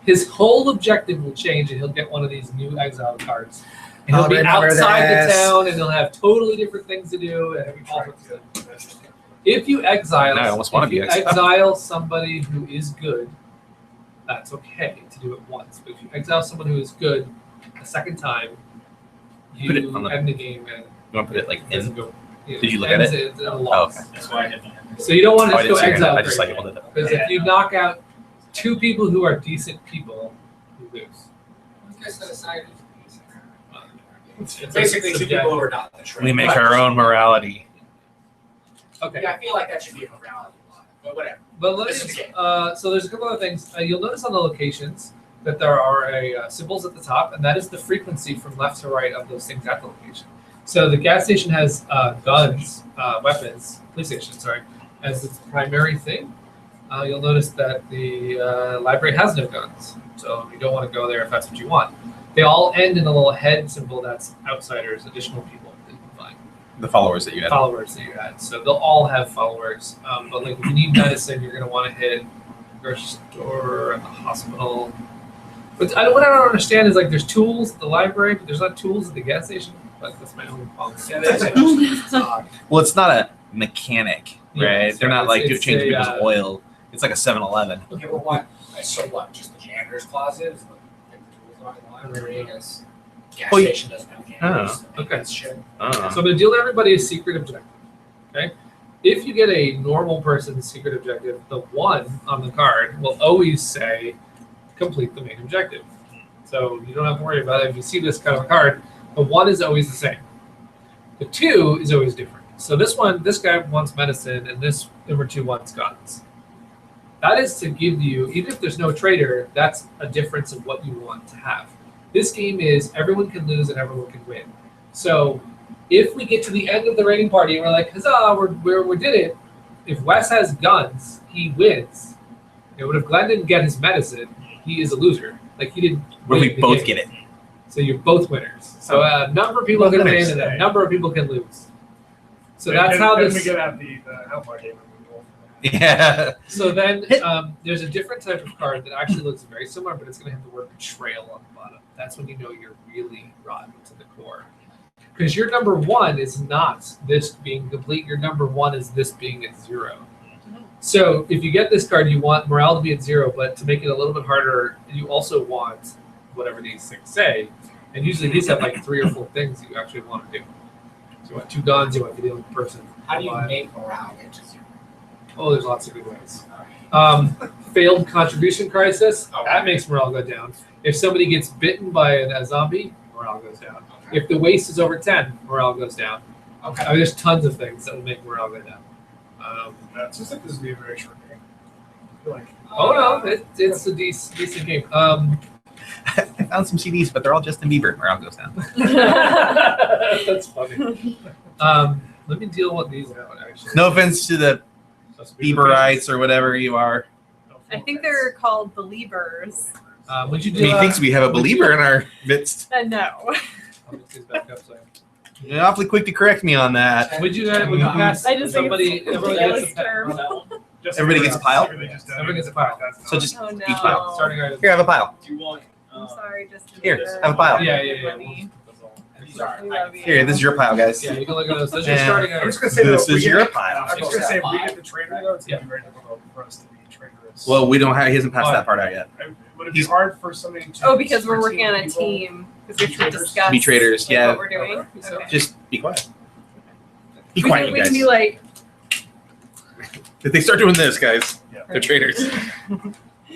[SPEAKER 2] his whole objective will change, and he'll get one of these new exile cards. And he'll be outside the town, and he'll have totally different things to do. And all sorts of things. If you exile somebody who is good, that's okay to do it once. But if you exile someone who is good a second time, you end the game. And
[SPEAKER 10] you want to put it like in? Did you look
[SPEAKER 2] at
[SPEAKER 10] it?
[SPEAKER 2] It's a loss.
[SPEAKER 11] Okay. That's why I did.
[SPEAKER 2] So you don't want to go exile.
[SPEAKER 10] I just like it.
[SPEAKER 2] Because if you knock out 2 people who are decent people, you lose.
[SPEAKER 9] You guys set aside.
[SPEAKER 3] It's basically 2 people who are not the trader.
[SPEAKER 10] We make our own morality.
[SPEAKER 2] Okay.
[SPEAKER 9] Yeah, I feel like that should be a morality line, but whatever.
[SPEAKER 2] But so there's a couple other things. You'll notice on the locations that there are symbols at the top, and that is the frequency from left to right of those things at the location. So the gas station has guns, weapons, police station, as its primary thing. You'll notice that the library has no guns, so you don't want to go there if that's what you want. They all end in a little head symbol that's outsiders, additional people that you can find.
[SPEAKER 10] The followers that you had.
[SPEAKER 2] So they'll all have followers. But like if you need medicine, you're going to want to hit a grocery store, at the hospital. But what I don't understand is like there's tools at the library, but there's not tools at the gas station. But that's my own policy.
[SPEAKER 10] Well, it's not a mechanic, right? They're not like changing people's oil. It's like a 7-Eleven.
[SPEAKER 9] Okay, well, what? So what? Just the janitor's closet? Is the library, I guess. Gas station doesn't have cameras.
[SPEAKER 2] Okay. So I'm going to deal to everybody a secret objective. Okay. If you get a normal person's secret objective, the 1 on the card will always say complete the main objective. So you don't have to worry about it. If you see this kind of a card, the 1 is always the same. The 2 is always different. So this guy wants medicine, and this number 2 wants guns. That is to give you, even if there's no trader, that's a difference of what you want to have. This game is everyone can lose and everyone can win. So if we get to the end of the raiding party and we're like, huzzah, we did it. If Wes has guns, he wins. But if Glenn didn't get his medicine, he is a loser. Like you didn't.
[SPEAKER 10] Where we
[SPEAKER 2] win the
[SPEAKER 10] both
[SPEAKER 2] game.
[SPEAKER 10] get it.
[SPEAKER 2] So you're both winners. So a number of people
[SPEAKER 10] Both
[SPEAKER 2] can win
[SPEAKER 10] winners.
[SPEAKER 2] and a number of people can lose. So
[SPEAKER 5] And
[SPEAKER 2] that's
[SPEAKER 5] then-
[SPEAKER 2] how
[SPEAKER 5] then
[SPEAKER 2] this.
[SPEAKER 5] we get out the Hellfire game.
[SPEAKER 10] Yeah.
[SPEAKER 2] So then there's a different type of card that actually looks very similar, but it's going to have the word betrayal on the bottom. That's when you know you're really rotten to the core. Because your number 1 is not this being complete. Your number 1 is this being at 0. So if you get this card, you want morale to be at 0, but to make it a little bit harder, you also want whatever these things say. And usually these have like 3 or 4 things that you actually want to do. So you want 2 guns, you want to deal with the person.
[SPEAKER 9] How do you make morale get to 0?
[SPEAKER 2] Oh, there's lots of good ways. Failed contribution crisis, that makes morale go down. If somebody gets bitten by a zombie, morale goes down.
[SPEAKER 9] Okay.
[SPEAKER 2] If the waste is over 10, morale goes down.
[SPEAKER 9] Okay.
[SPEAKER 2] I mean, there's tons of things that will make morale go down.
[SPEAKER 5] It seems like this would be a very short game. I feel like
[SPEAKER 2] Oh no, it's a decent game.
[SPEAKER 10] I found some CDs, but they're all Justin Bieber. Morale goes down.
[SPEAKER 2] That's funny. Let me deal with these out, actually.
[SPEAKER 10] No offense to the Bieberites or whatever you are.
[SPEAKER 7] I think they're called believers.
[SPEAKER 2] Would you do?
[SPEAKER 10] He thinks we have a believer in our midst.
[SPEAKER 7] No.
[SPEAKER 2] I'll mix these back up, so.
[SPEAKER 10] You're awfully quick to correct me on that.
[SPEAKER 2] Would you pass
[SPEAKER 7] I just think
[SPEAKER 2] somebody?
[SPEAKER 7] it's
[SPEAKER 2] Everybody
[SPEAKER 7] ridiculous
[SPEAKER 2] gets a
[SPEAKER 7] term.
[SPEAKER 10] Everybody gets a pile?
[SPEAKER 2] Everybody gets a pile.
[SPEAKER 10] So just
[SPEAKER 7] Oh no.
[SPEAKER 10] each pile.
[SPEAKER 2] Starting right.
[SPEAKER 10] Here, have a pile.
[SPEAKER 11] Do you want?
[SPEAKER 7] I'm sorry, Justin.
[SPEAKER 10] Here,
[SPEAKER 7] Bieber.
[SPEAKER 10] have a pile.
[SPEAKER 2] Yeah.
[SPEAKER 7] Funny.
[SPEAKER 11] Sorry.
[SPEAKER 7] We love you.
[SPEAKER 10] Here, this is your pile, guys.
[SPEAKER 2] Yeah, you can look at those. Those are
[SPEAKER 10] Yeah.
[SPEAKER 2] starting
[SPEAKER 5] I'm
[SPEAKER 2] out.
[SPEAKER 5] just gonna say
[SPEAKER 10] This
[SPEAKER 5] though, if
[SPEAKER 10] is
[SPEAKER 5] we
[SPEAKER 10] your
[SPEAKER 5] get-
[SPEAKER 10] pile.
[SPEAKER 5] I'm just gonna say if we get the trader though, it's gonna be very difficult for us to be traitorous.
[SPEAKER 10] Well, we don't have. He hasn't passed that part out yet.
[SPEAKER 5] Would it be hard for somebody to?
[SPEAKER 7] Oh, because we're working on a
[SPEAKER 5] people-
[SPEAKER 7] team. Because we
[SPEAKER 5] Be
[SPEAKER 7] should
[SPEAKER 5] traders?
[SPEAKER 7] discuss
[SPEAKER 10] Be traders,
[SPEAKER 7] like,
[SPEAKER 10] yeah.
[SPEAKER 7] what we're doing. Okay.
[SPEAKER 10] Just be quiet. Be
[SPEAKER 7] We
[SPEAKER 10] quiet,
[SPEAKER 7] can,
[SPEAKER 10] you
[SPEAKER 7] we can
[SPEAKER 10] guys.
[SPEAKER 7] be like,
[SPEAKER 10] If they start doing this, guys,
[SPEAKER 5] Yeah.
[SPEAKER 10] they're traitors.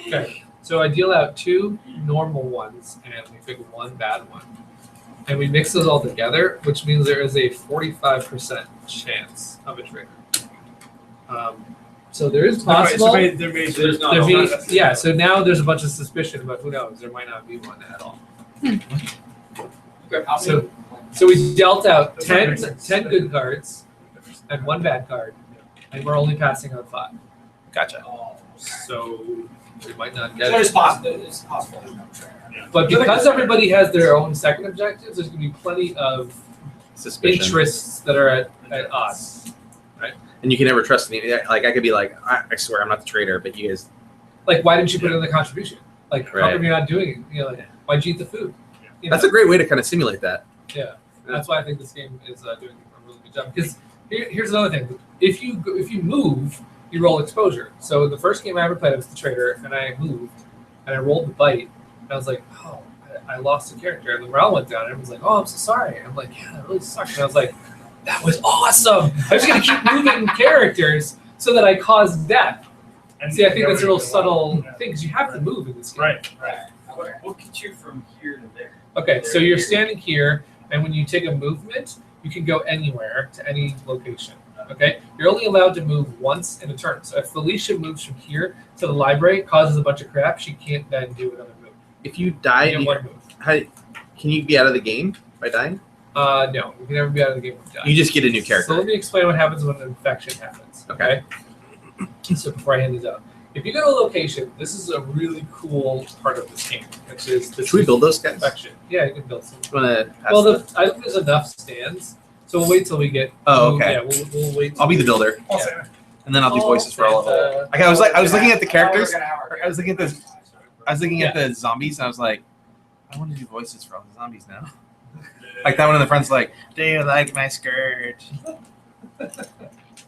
[SPEAKER 2] Okay, so I deal out 2 normal ones, and we pick 1 bad one, and we mix those all together, which means there is a 45% chance of a trigger. So there is possible.
[SPEAKER 11] There's not.
[SPEAKER 2] There be, yeah, so now there's a bunch of suspicion, but who knows? There might not be one at all. So we dealt out
[SPEAKER 5] That's not
[SPEAKER 2] 10
[SPEAKER 5] very sense.
[SPEAKER 2] good cards and 1 bad card, and we're only passing out 5.
[SPEAKER 10] Gotcha.
[SPEAKER 2] So we might not
[SPEAKER 9] So
[SPEAKER 2] get
[SPEAKER 9] it's
[SPEAKER 2] it.
[SPEAKER 9] possible. It's possible. There's no trainer.
[SPEAKER 2] But because everybody has their own second objectives, there's going to be plenty of
[SPEAKER 10] Suspicion.
[SPEAKER 2] interests that are at odds.
[SPEAKER 10] And you can never trust me. Like I could be like, I swear I'm not the traitor, but you guys.
[SPEAKER 2] Like, why didn't you put it in the contribution? Like, how
[SPEAKER 10] Right.
[SPEAKER 2] come you're not doing it? You know, like, why'd you eat the food? You
[SPEAKER 10] That's
[SPEAKER 2] know?
[SPEAKER 10] a great way to kind of simulate that.
[SPEAKER 2] Yeah, that's why I think this game is doing a really good job. Because here's another thing: if you move, you roll exposure. So the first game I ever played, I was the traitor, and I moved, and I rolled the bite, and I was like, oh, I lost a character, and the morale went down. And everyone's like, oh, I'm so sorry. And I'm like, yeah, that really sucks. And I was like, that was awesome. I'm just gonna keep moving characters so that I cause death. And see, I think that's a real subtle thing because you have to move in this game.
[SPEAKER 5] Right.
[SPEAKER 11] What gets you from here to there?
[SPEAKER 2] Okay, so you're standing here, and when you take a movement, you can go anywhere to any location. Okay, you're only allowed to move once in a turn. So if Felicia moves from here to the library, causes a bunch of crap, she can't then do another move.
[SPEAKER 10] If you die,
[SPEAKER 2] You get one move.
[SPEAKER 10] how, can you be out of the game by dying?
[SPEAKER 2] No, you can never be out of the game with
[SPEAKER 10] You
[SPEAKER 2] die.
[SPEAKER 10] just get a new
[SPEAKER 2] So
[SPEAKER 10] character.
[SPEAKER 2] let me explain what happens when an infection happens. Okay. So before I hand these out, if you go to a location, this is a really cool part of this game, which is this
[SPEAKER 10] Should we build those guys?
[SPEAKER 2] infection. Yeah, you can build some.
[SPEAKER 10] You wanna pass
[SPEAKER 2] Well,
[SPEAKER 10] the-
[SPEAKER 2] I think there's enough stands, so we'll wait till we get.
[SPEAKER 10] Oh, okay.
[SPEAKER 2] Yeah, we'll wait.
[SPEAKER 10] I'll be the builder,
[SPEAKER 2] Yeah.
[SPEAKER 10] and then I'll do
[SPEAKER 2] Oh,
[SPEAKER 10] voices for all of them.
[SPEAKER 2] Santa.
[SPEAKER 10] Like I was looking at the characters.
[SPEAKER 9] I
[SPEAKER 10] I was looking at the the zombies, and I was like, I want to do voices for all the zombies now. Like that one in the front's like, do you like my skirt?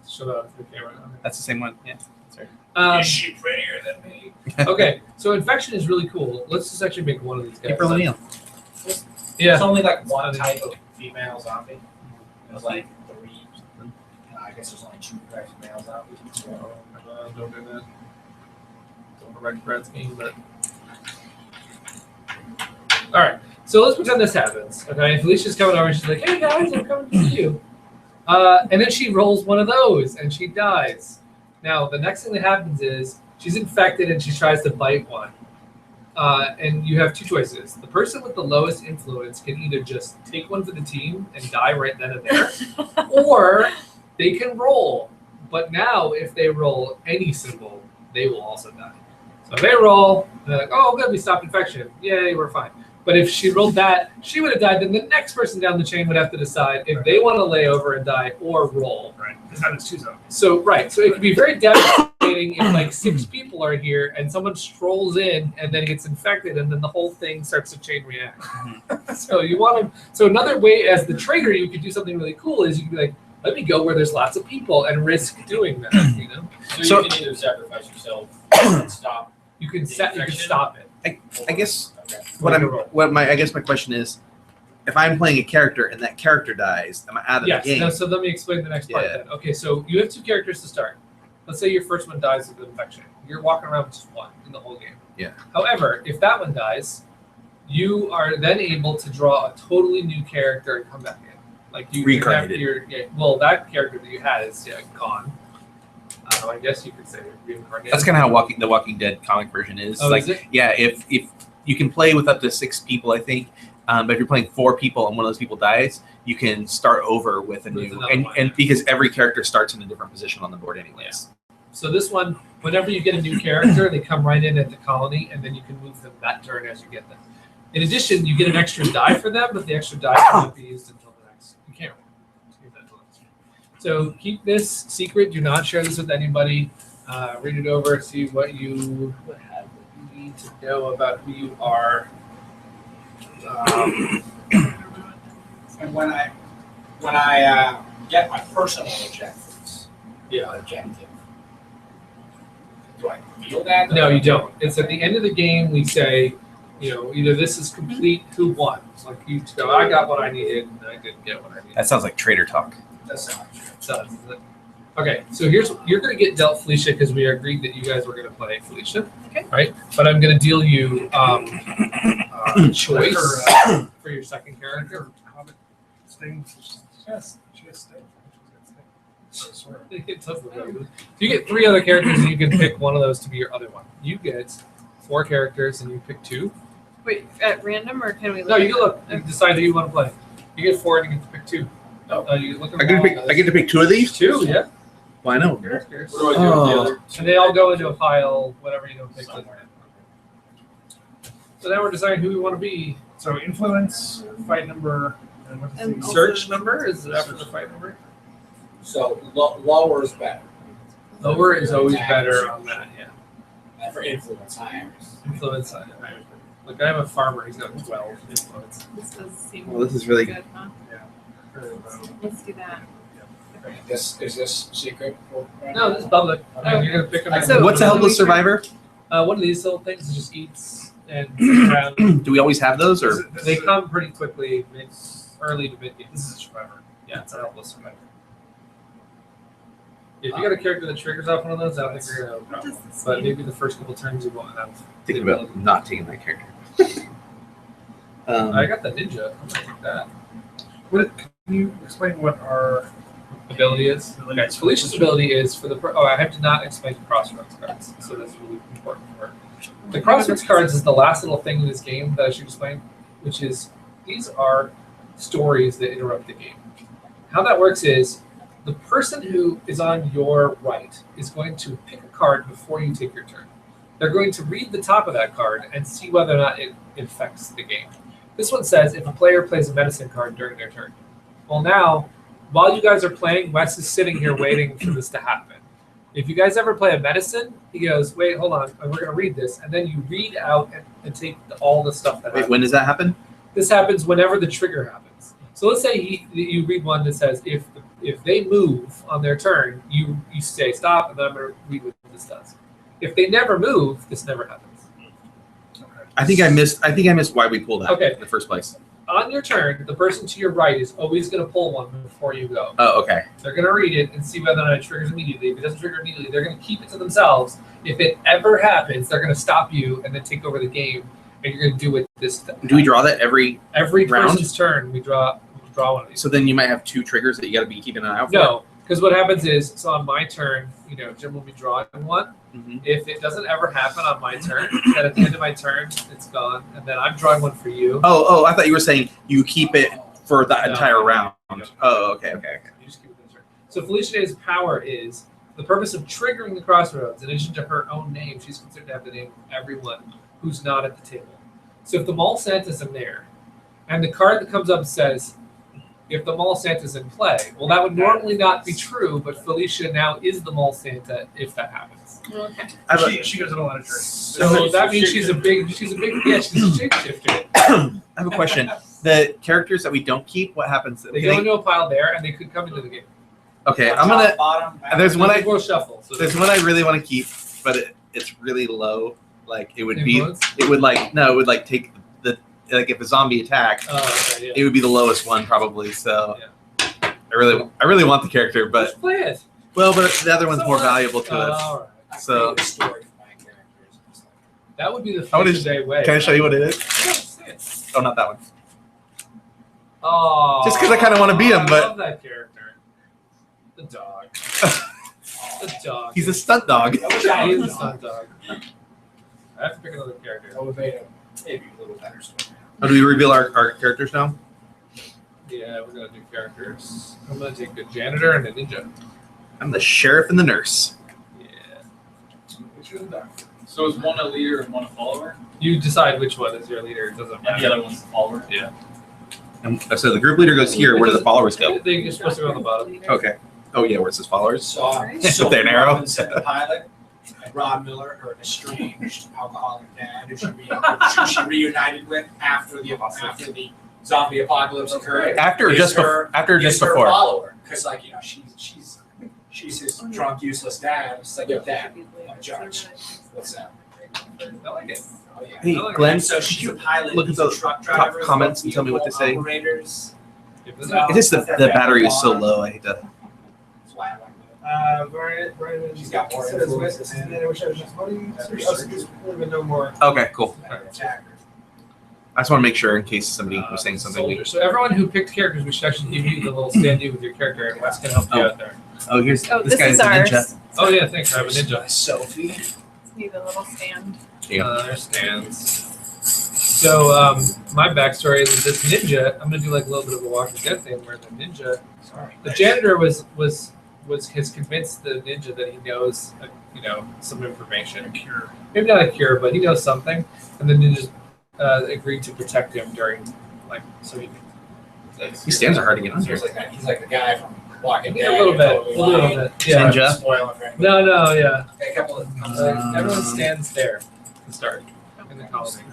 [SPEAKER 2] Shut up the camera.
[SPEAKER 10] That's the same one. Yeah. Sorry.
[SPEAKER 11] Is she prettier than me?
[SPEAKER 2] Okay, so infection is really cool. Let's just actually make one of these guys.
[SPEAKER 10] April O'Neil.
[SPEAKER 2] Yeah.
[SPEAKER 9] There's only like one type of female zombie. There's like 3. I guess there's only 2 types of male zombies.
[SPEAKER 2] Don't do that. Don't wreck Brad's game, but. All right, so let's pretend this happens. Okay, Felicia's coming over. She's like, "Hey guys, I'm coming to see you," and then she rolls one of those and she dies. Now the next thing that happens is she's infected and she tries to bite one. And you have 2 choices. The person with the lowest influence can either just take one for the team and die right then and there, or they can roll. But now, if they roll any symbol, they will also die. So they roll, and they're like, oh, good, we stopped infection. Yay, we're fine. But if she rolled that, she would have died. Then the next person down the chain would have to decide if they want to lay over and die or roll.
[SPEAKER 5] Right. Because that is 2 zombies.
[SPEAKER 2] So so it can be very devastating if like 6 people are here and someone strolls in and then gets infected, and then the whole thing starts to chain react. So you want to. So another way, as the trader, you could do something really cool. Is you could be like, let me go where there's lots of people and risk doing that. You know.
[SPEAKER 11] So you can either sacrifice yourself and stop.
[SPEAKER 2] You can stop it.
[SPEAKER 10] I guess
[SPEAKER 11] Okay.
[SPEAKER 10] I guess my question is, if I'm playing a character and that character dies, am I out of the game?
[SPEAKER 2] No, so let me explain the next part then. Okay, so you have 2 characters to start. Let's say your first one dies of infection. You're walking around with just 1 in the whole game.
[SPEAKER 10] Yeah.
[SPEAKER 2] However, if that one dies, you are then able to draw a totally new character and come back in. Like you
[SPEAKER 10] Reincarnated.
[SPEAKER 2] That character that you had is gone. I guess you could say reincarnated.
[SPEAKER 10] That's kind of how the Walking Dead comic version is.
[SPEAKER 2] Oh,
[SPEAKER 10] like,
[SPEAKER 2] is it?
[SPEAKER 10] yeah, if you can play with up to 6 people, I think. But if you're playing 4 people and one of those people dies, you can start over with a new and because every character starts in a different position on the board anyways.
[SPEAKER 2] Yeah. So this one, whenever you get a new character, they come right in at the colony, and then you can move them that turn as you get them. In addition, you get an extra die for them, but the extra die cannot be used until the next. You can't use that until next. So keep this secret. Do not share this with anybody. Read it over. See what you need to know about who you are.
[SPEAKER 9] And when I get my personal objectives, objective, do I feel that?
[SPEAKER 2] No, you don't. It's at the end of the game. We say, either this is complete, who won. Like you go, I got what I needed, and I didn't get what I needed.
[SPEAKER 10] That sounds like trader talk.
[SPEAKER 2] That's not true. It does, isn't it? Okay, so you're going to get dealt Felicia because we agreed that you guys were going to play Felicia. Okay. Right? But I'm going to deal you choice for your second character.
[SPEAKER 5] Sting. Yes. She has Sting.
[SPEAKER 2] It does look really good. You get 3 other characters, and you can pick one of those to be your other one. You get 4 characters, and you pick 2.
[SPEAKER 7] Wait, at random or can we look?
[SPEAKER 2] No, you can look. You can decide who you want to play. You get 4, and you get to pick 2. You look
[SPEAKER 10] I get to pick 2 of these?
[SPEAKER 2] 2, yeah.
[SPEAKER 10] Well, I know.
[SPEAKER 11] What do I do with the other?
[SPEAKER 2] And they all go into a pile, whatever you don't pick. So now we're deciding who we want to be.
[SPEAKER 5] So influence, fight number, and what's
[SPEAKER 7] And
[SPEAKER 5] the
[SPEAKER 7] also-
[SPEAKER 2] Search number is it after the fight number?
[SPEAKER 9] So lower is better.
[SPEAKER 2] Lower is always better on that, yeah.
[SPEAKER 9] And for influence, higher.
[SPEAKER 2] Influence. Look, I have a farmer. He's got 12 influence.
[SPEAKER 7] This does seem
[SPEAKER 10] Well, this is really
[SPEAKER 7] good, huh? Let's do that.
[SPEAKER 9] Is this secret?
[SPEAKER 2] No, this is public.
[SPEAKER 9] Okay.
[SPEAKER 2] You're gonna pick them.
[SPEAKER 7] So-
[SPEAKER 10] What's a helpless survivor?
[SPEAKER 2] One of these little things that just eats and sits around.
[SPEAKER 10] Do we always have those, or
[SPEAKER 2] They come pretty quickly, early to mid game. This is a survivor. Yeah, it's a helpless survivor. If you got a character that triggers off one of those, I don't think you're gonna have a
[SPEAKER 7] What
[SPEAKER 2] problem.
[SPEAKER 7] does this
[SPEAKER 2] But
[SPEAKER 7] mean?
[SPEAKER 2] maybe the first couple turns you won't have.
[SPEAKER 10] thinking about not taking that character?
[SPEAKER 2] I got the ninja. I'm gonna take that.
[SPEAKER 5] Can you explain what our
[SPEAKER 2] Ability is. Okay, so Felicia's ability is for the. I have to not explain the crossroads cards, so that's really important for her. The crossroads cards is the last little thing in this game that I should explain, which is these are stories that interrupt the game. How that works is the person who is on your right is going to pick a card before you take your turn. They're going to read the top of that card and see whether or not it affects the game. This one says if a player plays a medicine card during their turn. Well, now, while you guys are playing, Wes is sitting here waiting for this to happen. If you guys ever play a medicine, he goes, wait, hold on, we're going to read this. And then you read out and take all the stuff that
[SPEAKER 10] Wait,
[SPEAKER 2] happens.
[SPEAKER 10] when does that happen?
[SPEAKER 2] This happens whenever the trigger happens. So let's say you read one that says if they move on their turn, you say stop, and then I'm going to read what this does. If they never move, this never happens.
[SPEAKER 10] I think I missed why we pulled out
[SPEAKER 2] Okay.
[SPEAKER 10] in the first place.
[SPEAKER 2] On your turn, the person to your right is always going to pull one before you go.
[SPEAKER 10] Oh, okay.
[SPEAKER 2] They're going to read it and see whether or not it triggers immediately. If it doesn't trigger immediately, they're going to keep it to themselves. If it ever happens, they're going to stop you and then take over the game, and you're going to do it this.
[SPEAKER 10] Do we draw that every round?
[SPEAKER 2] Person's turn? We draw one of these.
[SPEAKER 10] So then you might have 2 triggers that you got to be keeping an eye out for.
[SPEAKER 2] No, because what happens is, so on my turn, Jim will be drawing one.
[SPEAKER 10] Mhm.
[SPEAKER 2] If it doesn't ever happen on my turn, then at the end of my turn, it's gone, and then I'm drawing one for you.
[SPEAKER 10] Oh, I thought you were saying you keep it for the
[SPEAKER 2] No.
[SPEAKER 10] entire round.
[SPEAKER 2] No.
[SPEAKER 10] Oh, okay.
[SPEAKER 2] You just keep it this turn. So Felicia's power is For the purpose of triggering the crossroads, in addition to her own name, she's considered to have the name of everyone who's not at the table. So if the mall Santa's in there, and the card that comes up says, if the mall Santa's in play, well, that would normally not be true, but Felicia now is the mall Santa if that happens.
[SPEAKER 8] Okay.
[SPEAKER 5] She goes on a lot of trips.
[SPEAKER 2] So that means she's a big, she's a shapeshifter.
[SPEAKER 10] I have a question. The characters that we don't keep, what happens?
[SPEAKER 2] They go into a pile there, and they could come into the game.
[SPEAKER 10] Okay,
[SPEAKER 9] Top,
[SPEAKER 10] I'm gonna.
[SPEAKER 9] bottom,
[SPEAKER 10] There's one I.
[SPEAKER 2] We'll shuffle. So
[SPEAKER 10] There's one I really want to keep, but it's really low. Like it would
[SPEAKER 2] Influence?
[SPEAKER 10] be. It would it would like take the if a zombie attacked,
[SPEAKER 2] okay, yeah.
[SPEAKER 10] it would be the lowest one probably. So I really want the character, but
[SPEAKER 2] Just play it.
[SPEAKER 10] well, but the other one's more valuable to us.
[SPEAKER 2] All right.
[SPEAKER 9] I
[SPEAKER 10] So-
[SPEAKER 9] create a story for my characters. It's like,
[SPEAKER 2] That would be the
[SPEAKER 10] How
[SPEAKER 2] Felicia
[SPEAKER 10] is-
[SPEAKER 2] Day way.
[SPEAKER 10] Can I show you what it is?
[SPEAKER 2] Yeah, see it.
[SPEAKER 10] Oh, not that one.
[SPEAKER 2] Oh,
[SPEAKER 10] Just 'cause I kinda wanna be him,
[SPEAKER 2] I
[SPEAKER 10] but-
[SPEAKER 2] love that character. The dog. The dog.
[SPEAKER 10] He's a stunt dog.
[SPEAKER 9] I wish I
[SPEAKER 2] He is
[SPEAKER 9] was
[SPEAKER 2] a stunt dog. I have to pick another character.
[SPEAKER 9] I would have made maybe a little better story.
[SPEAKER 10] Oh, do we reveal our characters now?
[SPEAKER 2] Yeah, we're gonna do characters. I'm gonna take a janitor and a ninja.
[SPEAKER 10] I'm the sheriff and the nurse.
[SPEAKER 2] Yeah.
[SPEAKER 9] Which was the doctor.
[SPEAKER 11] So is one a leader and one a follower?
[SPEAKER 2] You decide which one is your leader. It doesn't
[SPEAKER 11] And
[SPEAKER 2] matter.
[SPEAKER 11] the other one's the follower?
[SPEAKER 2] Yeah.
[SPEAKER 10] And so the group leader goes here. Where do the followers go?
[SPEAKER 2] You're supposed to go on the bottom.
[SPEAKER 10] Okay. Oh yeah, where it says followers.
[SPEAKER 9] So,
[SPEAKER 10] With
[SPEAKER 9] so
[SPEAKER 10] their arrow.
[SPEAKER 9] Robin said the pilot, and Rob Miller, her estranged alcoholic dad, who she reunited with after the zombie apocalypse occurred.
[SPEAKER 10] After or
[SPEAKER 9] is
[SPEAKER 10] just
[SPEAKER 9] her-
[SPEAKER 10] after or
[SPEAKER 9] is
[SPEAKER 10] just
[SPEAKER 9] her
[SPEAKER 10] before?
[SPEAKER 9] follower, because she's his drunk, useless dad. It's like dad, I'm judge. What's that?
[SPEAKER 2] I like it.
[SPEAKER 9] Oh yeah.
[SPEAKER 10] Hey,
[SPEAKER 2] I like
[SPEAKER 10] Glenn,
[SPEAKER 9] And so she's a pilot.
[SPEAKER 10] look at
[SPEAKER 9] he's a
[SPEAKER 10] the
[SPEAKER 9] truck
[SPEAKER 10] top
[SPEAKER 9] driver,
[SPEAKER 10] comments and tell me what they say.
[SPEAKER 9] Operators.
[SPEAKER 2] Give this
[SPEAKER 9] No.
[SPEAKER 2] up.
[SPEAKER 10] It is the battery is so low. I hate to.
[SPEAKER 9] That's why I like that.
[SPEAKER 5] Brian,
[SPEAKER 9] She's got more
[SPEAKER 5] says
[SPEAKER 9] influence.
[SPEAKER 5] with, and then I wish I was just money. Even no more.
[SPEAKER 10] Okay, cool.
[SPEAKER 9] Attacker.
[SPEAKER 10] I just want to make sure in case somebody was saying something.
[SPEAKER 2] Soldier. So everyone who picked characters, we should actually give you the little stand-in with your character, and Wes can help you out there.
[SPEAKER 10] Oh, here's
[SPEAKER 8] Oh,
[SPEAKER 10] this
[SPEAKER 8] this
[SPEAKER 10] guy's
[SPEAKER 8] is
[SPEAKER 10] the
[SPEAKER 8] ours.
[SPEAKER 10] ninja.
[SPEAKER 2] Oh yeah, thanks. I have a ninja.
[SPEAKER 9] Sophie.
[SPEAKER 7] Need a little stand.
[SPEAKER 2] There's stands. So my backstory is that this ninja. I'm gonna do like a little bit of a Walking Dead thing, where the ninja,
[SPEAKER 9] Sorry.
[SPEAKER 2] the janitor has convinced the ninja that he knows, some information. A cure. Maybe not a cure, but he knows something, and the ninja agreed to protect him during, so he.
[SPEAKER 10] These stands are hard to get on here.
[SPEAKER 9] He's like the guy from Walking
[SPEAKER 2] Yeah,
[SPEAKER 9] Dead.
[SPEAKER 2] a little bit.
[SPEAKER 9] Totally
[SPEAKER 2] A little
[SPEAKER 9] lying.
[SPEAKER 2] bit. Yeah.
[SPEAKER 10] Ninja.
[SPEAKER 9] Spoil it for anybody.
[SPEAKER 2] No, yeah.
[SPEAKER 9] A couple of
[SPEAKER 2] Everyone stands there to start in the colony.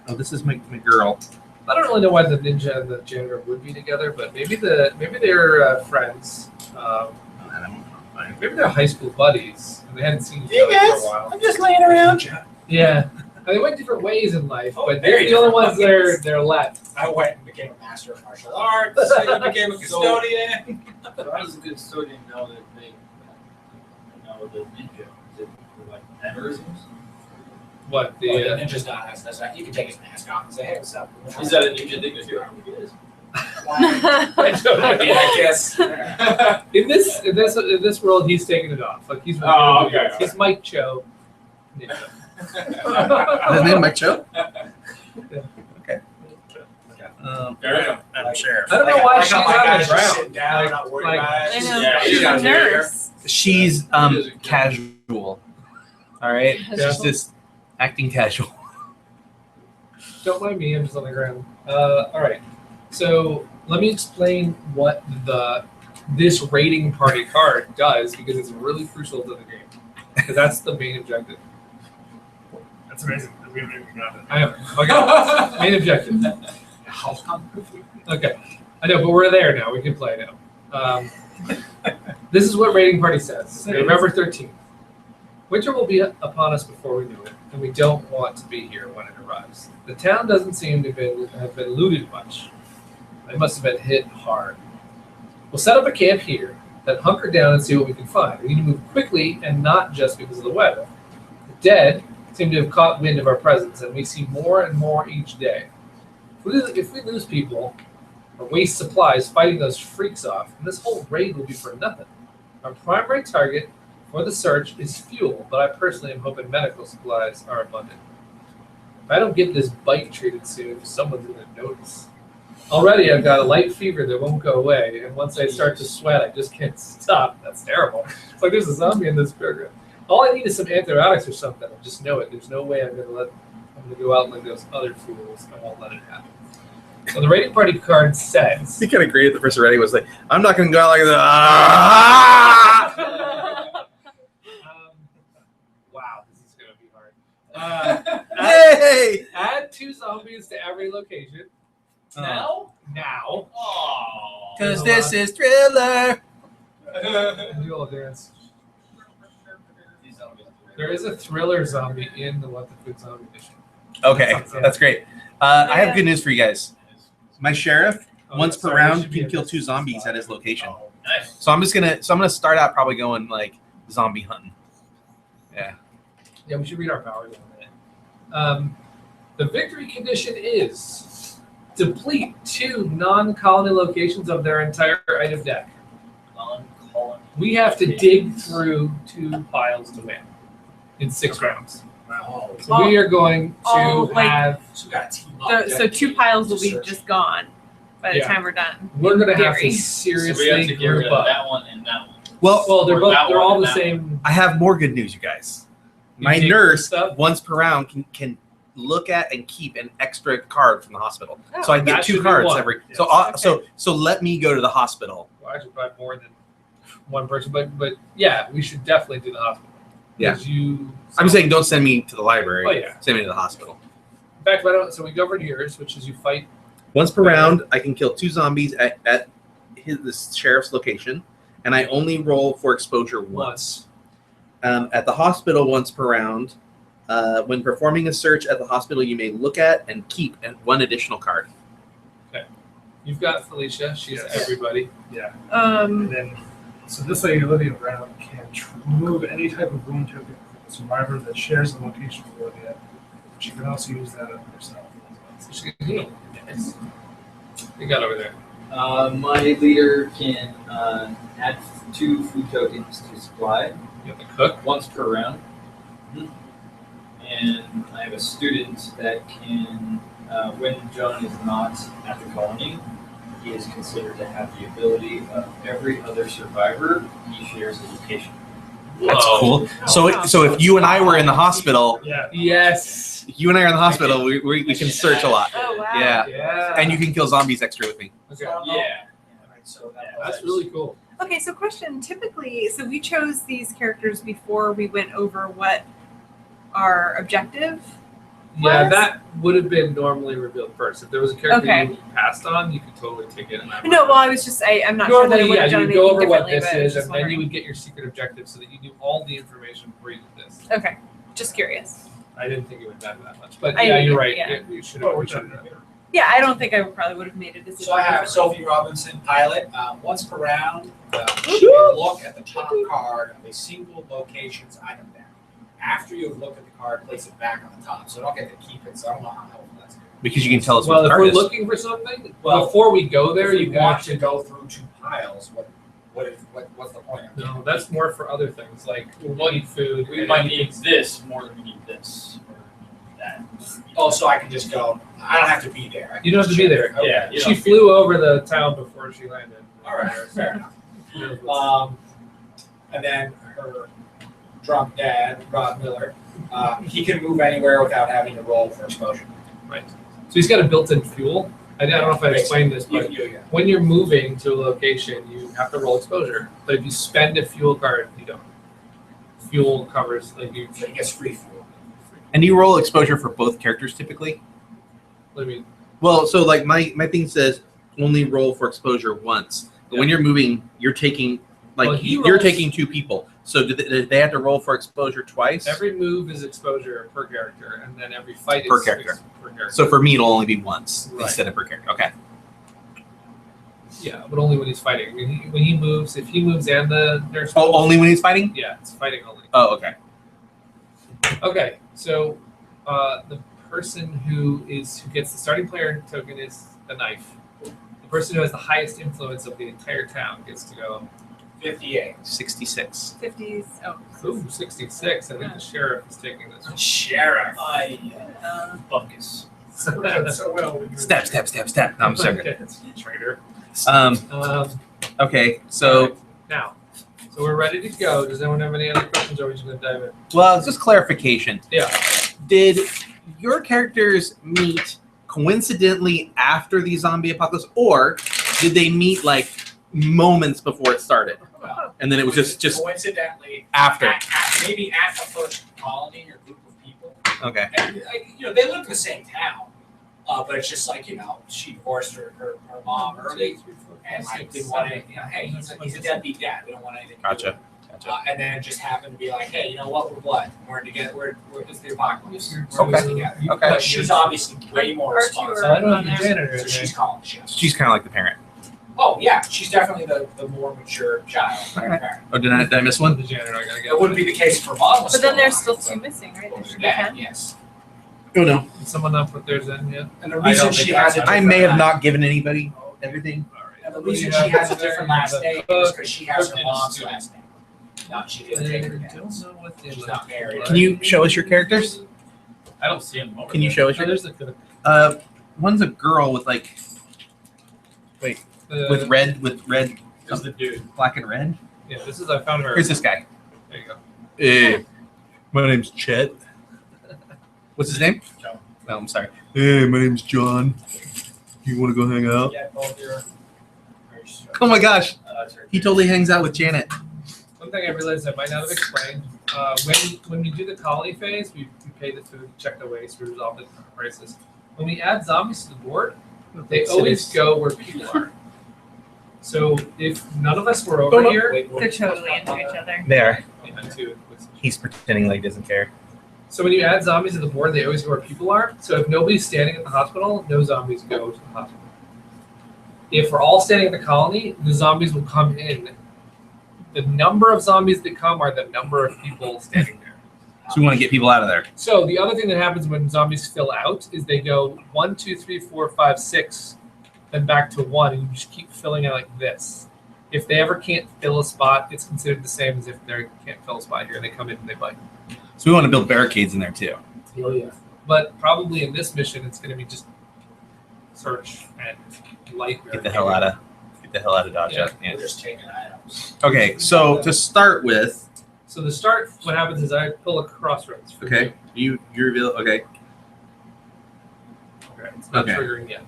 [SPEAKER 10] Oh, this is my girl.
[SPEAKER 2] I don't really know why the ninja and the janitor would be together, but maybe they're friends. Maybe they're high school buddies, and they hadn't seen each other for a while.
[SPEAKER 9] I'm just laying around.
[SPEAKER 2] Yeah, they went different ways in life,
[SPEAKER 9] Oh,
[SPEAKER 2] but
[SPEAKER 9] very
[SPEAKER 2] they're the only
[SPEAKER 9] different.
[SPEAKER 2] ones they're left.
[SPEAKER 9] I went and became a master of martial arts. I became a custodian.
[SPEAKER 11] So how does a custodian know that they know the ninja? Is it like mannerisms?
[SPEAKER 2] What
[SPEAKER 9] The
[SPEAKER 2] the?
[SPEAKER 9] ninja's not. That's not. You can take his mask off and say, "Hey, what's up?"
[SPEAKER 11] Is that a ninja thing to do? I don't think it is.
[SPEAKER 9] I mean, I guess.
[SPEAKER 2] In this world, he's taking it off. Like he's
[SPEAKER 9] Oh, okay.
[SPEAKER 2] He's Mike Cho. Ninja.
[SPEAKER 10] His name Mike Cho.
[SPEAKER 11] I'm sheriff.
[SPEAKER 2] I don't know why
[SPEAKER 9] I
[SPEAKER 2] she's
[SPEAKER 9] got my
[SPEAKER 2] on
[SPEAKER 9] guys
[SPEAKER 2] the
[SPEAKER 9] just
[SPEAKER 2] ground.
[SPEAKER 9] sitting down, not worried
[SPEAKER 2] Like-
[SPEAKER 9] about
[SPEAKER 8] I
[SPEAKER 9] it.
[SPEAKER 8] know.
[SPEAKER 11] Yeah,
[SPEAKER 8] She's
[SPEAKER 9] got
[SPEAKER 8] a
[SPEAKER 9] it here.
[SPEAKER 8] nurse.
[SPEAKER 10] She's casual. All right, she's just acting casual.
[SPEAKER 2] Don't mind me. I'm just on the ground. All right. So let me explain what this raiding party card does, because it's really crucial to the game. Because that's the main objective.
[SPEAKER 5] That's amazing. We haven't even got it.
[SPEAKER 2] I am. Okay. Main objective. Okay. I know, but we're there now. We can play now. This is what raiding party says. November 13th. Winter will be upon us before we know it, and we don't want to be here when it arrives. The town doesn't seem to have been looted much. They must have been hit hard. We'll set up a camp here, then hunker down and see what we can find. We need to move quickly and not just because of the weather. The dead seem to have caught wind of our presence, and we see more and more each day. If we lose people or waste supplies fighting those freaks off, then this whole raid will be for nothing. Our primary target for the search is fuel, but I personally am hoping medical supplies are abundant. If I don't get this bite treated soon, someone's going to notice. Already I've got a light fever that won't go away, and once I start to sweat, I just can't stop. That's terrible. It's like there's a zombie in this burger. All I need is some antibiotics or something. I just know it. There's no way I'm gonna go out like those other fools. I won't let it happen. So the rating party card says.
[SPEAKER 10] He kind of agreed at the first already. Was like, I'm not going to go out like that.
[SPEAKER 2] Wow, this is gonna be hard.
[SPEAKER 10] Hey!
[SPEAKER 2] Add 2 zombies to every location. Now.
[SPEAKER 9] Oh.
[SPEAKER 10] Because this is Thriller.
[SPEAKER 2] You all dance. There is a Thriller zombie in the What the Food Zombie edition.
[SPEAKER 10] Okay, that's great. I have good news for you guys. My sheriff, once per round, can kill 2 zombies at his location.
[SPEAKER 9] Nice.
[SPEAKER 10] So I'm gonna start out probably going like zombie hunting. Yeah.
[SPEAKER 2] Yeah, we should read our powers in a minute. The victory condition is deplete 2 non-colony locations of their entire item deck.
[SPEAKER 11] Non-colony.
[SPEAKER 2] We have to dig through 2 piles to win in 6 rounds.
[SPEAKER 9] Wow.
[SPEAKER 2] So we are going to have.
[SPEAKER 9] So we got to team up.
[SPEAKER 7] So 2 piles will be just gone by the time we're done.
[SPEAKER 2] We're going to have to
[SPEAKER 7] Theory.
[SPEAKER 2] seriously
[SPEAKER 11] So we have to get rid
[SPEAKER 2] group
[SPEAKER 11] of
[SPEAKER 2] up.
[SPEAKER 11] that one and that one.
[SPEAKER 10] Well,
[SPEAKER 2] They're
[SPEAKER 11] Or
[SPEAKER 2] both.
[SPEAKER 11] that
[SPEAKER 2] They're
[SPEAKER 11] one
[SPEAKER 2] all
[SPEAKER 11] and
[SPEAKER 2] the
[SPEAKER 11] that
[SPEAKER 2] same.
[SPEAKER 10] I have more good news, you guys.
[SPEAKER 2] You
[SPEAKER 10] My
[SPEAKER 2] dig
[SPEAKER 10] nurse,
[SPEAKER 2] stuff?
[SPEAKER 10] once per round, can look at and keep an extra card from the hospital. So I get
[SPEAKER 2] that should
[SPEAKER 10] 2
[SPEAKER 2] be
[SPEAKER 10] cards
[SPEAKER 2] one.
[SPEAKER 10] every.
[SPEAKER 2] Yes.
[SPEAKER 10] So let me go to the hospital.
[SPEAKER 2] Well, actually, probably more than one person, but yeah, we should definitely do the hospital.
[SPEAKER 10] Yeah.
[SPEAKER 2] Because you.
[SPEAKER 10] I'm saying don't send me to the library.
[SPEAKER 2] Oh, yeah.
[SPEAKER 10] Send me to the hospital.
[SPEAKER 2] In fact, why don't, so we govern yours, which is you fight.
[SPEAKER 10] Once per round, I can kill 2 zombies at the sheriff's location, and I only roll for exposure once. At the hospital, once per round, when performing a search at the hospital, you may look at and keep 1 additional card.
[SPEAKER 2] You've got Felicia. She's
[SPEAKER 5] Yes.
[SPEAKER 2] everybody.
[SPEAKER 5] Yeah. And then, so this lady, Olivia Brown, can remove any type of wound token from the survivor that shares the location with Olivia. She can also use that on herself.
[SPEAKER 2] So she can heal. Yes. You got over there.
[SPEAKER 11] My leader can add 2 food tokens to supply.
[SPEAKER 2] You have to cook.
[SPEAKER 11] Once per round. And I have a student that can, when John is not at the colony, he is considered to have the ability of every other survivor he shares a location.
[SPEAKER 10] That's cool. So if you and I were in the hospital,
[SPEAKER 5] Yeah.
[SPEAKER 2] Yes.
[SPEAKER 10] if you and I are in the hospital, we can search a lot.
[SPEAKER 7] Oh wow.
[SPEAKER 10] Yeah.
[SPEAKER 2] Yeah.
[SPEAKER 10] And you can kill zombies extra with me.
[SPEAKER 2] Okay.
[SPEAKER 9] Yeah.
[SPEAKER 2] That's really cool.
[SPEAKER 7] Okay, so question. Typically, so we chose these characters before we went over what our objective.
[SPEAKER 2] Yeah,
[SPEAKER 7] Was?
[SPEAKER 2] that would have been normally revealed first. If there was a character
[SPEAKER 7] Okay.
[SPEAKER 2] you passed on, you could totally take it.
[SPEAKER 7] No, well, I was just I'm not sure that I
[SPEAKER 2] Normally,
[SPEAKER 7] would
[SPEAKER 2] yeah,
[SPEAKER 7] have
[SPEAKER 2] you
[SPEAKER 7] done
[SPEAKER 2] would go
[SPEAKER 7] anything
[SPEAKER 2] over what
[SPEAKER 7] differently,
[SPEAKER 2] this
[SPEAKER 7] but I was
[SPEAKER 2] is,
[SPEAKER 7] just
[SPEAKER 2] and then you
[SPEAKER 7] wondering.
[SPEAKER 2] would get your secret objective so that you knew all the information before you did this.
[SPEAKER 7] Okay, just curious.
[SPEAKER 2] I didn't think it would matter that much, but
[SPEAKER 7] I-
[SPEAKER 2] yeah, you're right.
[SPEAKER 7] yeah.
[SPEAKER 2] Yeah, you should
[SPEAKER 5] Oh,
[SPEAKER 2] have.
[SPEAKER 5] we're
[SPEAKER 2] We should
[SPEAKER 5] done.
[SPEAKER 2] have.
[SPEAKER 7] Yeah, I don't think I probably would have made a decision.
[SPEAKER 9] So I have
[SPEAKER 7] differently.
[SPEAKER 9] Sophie Robinson, pilot. Once per round, you can look at the top card of a single location's item deck. After you've looked at the card, place it back on the top. So I don't get to keep it. So I don't know how helpful that's going to be.
[SPEAKER 10] Because you can tell us
[SPEAKER 2] Well,
[SPEAKER 10] what the
[SPEAKER 2] if
[SPEAKER 10] card
[SPEAKER 2] we're
[SPEAKER 10] is.
[SPEAKER 2] looking for something,
[SPEAKER 9] Well,
[SPEAKER 2] before we go there,
[SPEAKER 9] If we
[SPEAKER 2] you
[SPEAKER 9] want
[SPEAKER 2] have
[SPEAKER 9] to go through 2 piles, what's the point of it?
[SPEAKER 2] No, that's more for other things like we need food.
[SPEAKER 11] We
[SPEAKER 2] and
[SPEAKER 11] might need this more than we need this. Or that.
[SPEAKER 9] Oh, so I can just go. I don't have to be there. I can
[SPEAKER 2] You don't have
[SPEAKER 9] just
[SPEAKER 2] to be
[SPEAKER 9] check.
[SPEAKER 2] there.
[SPEAKER 9] Okay.
[SPEAKER 11] Yeah, you
[SPEAKER 2] She flew over the town before she landed.
[SPEAKER 9] All right, fair enough. And then her drunk dad, Rod Miller, he can move anywhere without having to roll for exposure.
[SPEAKER 2] Right. So he's got a built-in fuel. I don't know if I explained this, but when you're moving to a location, you have to roll exposure. But if you spend a fuel card, you don't. Fuel covers like you.
[SPEAKER 9] So he gets free fuel.
[SPEAKER 10] And you roll exposure for both characters typically?
[SPEAKER 2] What do you mean?
[SPEAKER 10] Well, so like my thing says only roll for exposure once. But when you're moving, you're taking
[SPEAKER 2] Well, he
[SPEAKER 10] you're
[SPEAKER 2] rolls-
[SPEAKER 10] taking 2 people. So do they have to roll for exposure twice?
[SPEAKER 2] Every move is exposure per character, and then every fight
[SPEAKER 10] Per
[SPEAKER 2] is
[SPEAKER 10] character.
[SPEAKER 2] per character.
[SPEAKER 10] So for me, it'll only be once
[SPEAKER 2] Right.
[SPEAKER 10] instead of per character. Okay.
[SPEAKER 2] Yeah, but only when he's fighting. I mean, when he moves, if he moves and the nurse.
[SPEAKER 10] Oh,
[SPEAKER 2] moves,
[SPEAKER 10] only when he's fighting?
[SPEAKER 2] Yeah, it's fighting only.
[SPEAKER 10] Oh, okay.
[SPEAKER 2] Okay, so the person who gets the starting player token is the knife. The person who has the highest influence of the entire town gets to go
[SPEAKER 9] 58.
[SPEAKER 10] 66.
[SPEAKER 7] 50s. Oh.
[SPEAKER 2] Ooh, 66. I think the sheriff is taking this one.
[SPEAKER 9] Sheriff.
[SPEAKER 11] Bunkus.
[SPEAKER 5] So well.
[SPEAKER 10] Stab, stab, stab, stab. No, I'm sorry.
[SPEAKER 2] Okay, traitor.
[SPEAKER 10] Um,
[SPEAKER 2] Um,
[SPEAKER 10] okay, so
[SPEAKER 2] now, so we're ready to go. Does anyone have any other questions, or are we just going to dive in?
[SPEAKER 10] well, just clarification.
[SPEAKER 2] Yeah.
[SPEAKER 10] Did your characters meet coincidentally after the zombie apocalypse, or did they meet like moments before it started, and then it was just
[SPEAKER 3] coincidentally
[SPEAKER 10] after?
[SPEAKER 3] Maybe at the first colony or group of people.
[SPEAKER 10] Okay.
[SPEAKER 3] And, they live in the same town, but it's just like she divorced her mom early, and like didn't want to. Hey, he's a deadbeat dad. We don't want anything. To do with
[SPEAKER 10] Gotcha.
[SPEAKER 3] it. And then it just happened to be like, hey, you know what? We're blood. We're together. We're it's the apocalypse. We're
[SPEAKER 10] Okay.
[SPEAKER 3] together.
[SPEAKER 10] Okay.
[SPEAKER 3] But she's obviously way more
[SPEAKER 7] Archie or-
[SPEAKER 3] responsible.
[SPEAKER 2] I don't know the janitor.
[SPEAKER 3] So she's calling the shots.
[SPEAKER 10] She's kind of like the parent.
[SPEAKER 3] Oh yeah, she's definitely the more mature child.
[SPEAKER 10] All right. Oh, did I miss one?
[SPEAKER 2] The janitor. I gotta get.
[SPEAKER 3] It wouldn't be the case for mom.
[SPEAKER 7] But then there's still two missing, right? There's
[SPEAKER 3] Dad, yes.
[SPEAKER 10] Oh no.
[SPEAKER 2] Did someone not put theirs in yet?
[SPEAKER 3] And the reason she has a
[SPEAKER 10] I may have not given anybody everything.
[SPEAKER 3] And the reason she has a different last name is because she has her mom's last name. Not she didn't take her dad's. She's not married.
[SPEAKER 10] Can you show us your characters?
[SPEAKER 11] I don't see him.
[SPEAKER 10] Can you show us
[SPEAKER 2] Oh,
[SPEAKER 10] your?
[SPEAKER 2] there's the
[SPEAKER 10] One's a girl with like with red
[SPEAKER 11] Is the dude.
[SPEAKER 10] black and red.
[SPEAKER 2] Yeah, this is I found her.
[SPEAKER 10] Here's this guy.
[SPEAKER 2] There you go.
[SPEAKER 10] Hey, my name's Chet. What's his name?
[SPEAKER 11] John.
[SPEAKER 10] No, I'm sorry. Hey, my name's John. You want to go hang out?
[SPEAKER 11] Yeah, both your.
[SPEAKER 10] Oh my gosh,
[SPEAKER 11] That's her.
[SPEAKER 10] he totally hangs out with Janet.
[SPEAKER 2] One thing I realized I might not have explained, when we do the colony phase, we pay the food, check the waste, we resolve the crisis. When we add zombies to the board, they always go where people are. So if none of us were over here,
[SPEAKER 7] They're totally into each other.
[SPEAKER 10] There,
[SPEAKER 2] yeah, too.
[SPEAKER 10] he's pretending like he doesn't care.
[SPEAKER 2] So when you add zombies to the board, they always go where people are. So if nobody's standing at the hospital, no zombies go to the hospital. If we're all standing at the colony, the zombies will come in. The number of zombies that come are the number of people standing there.
[SPEAKER 10] So we want to get people out of there.
[SPEAKER 2] So the other thing that happens when zombies fill out is they go 1, 2, 3, 4, 5, 6, then back to 1, and you just keep filling it like this. If they ever can't fill a spot, it's considered the same as if they can't fill a spot here. They come in and they bite.
[SPEAKER 10] So we want to build barricades in there too.
[SPEAKER 2] Oh yeah. But probably in this mission, it's going to be just search and light.
[SPEAKER 10] Get the hell out of Dodge.
[SPEAKER 2] Yeah.
[SPEAKER 10] Yeah.
[SPEAKER 3] We're just taking items.
[SPEAKER 10] Okay, so to start with,
[SPEAKER 2] So the start, what happens is I pull a crossroads. For
[SPEAKER 10] okay, you reveal. Okay,
[SPEAKER 2] Okay. It's not
[SPEAKER 10] Okay.
[SPEAKER 2] triggering yet.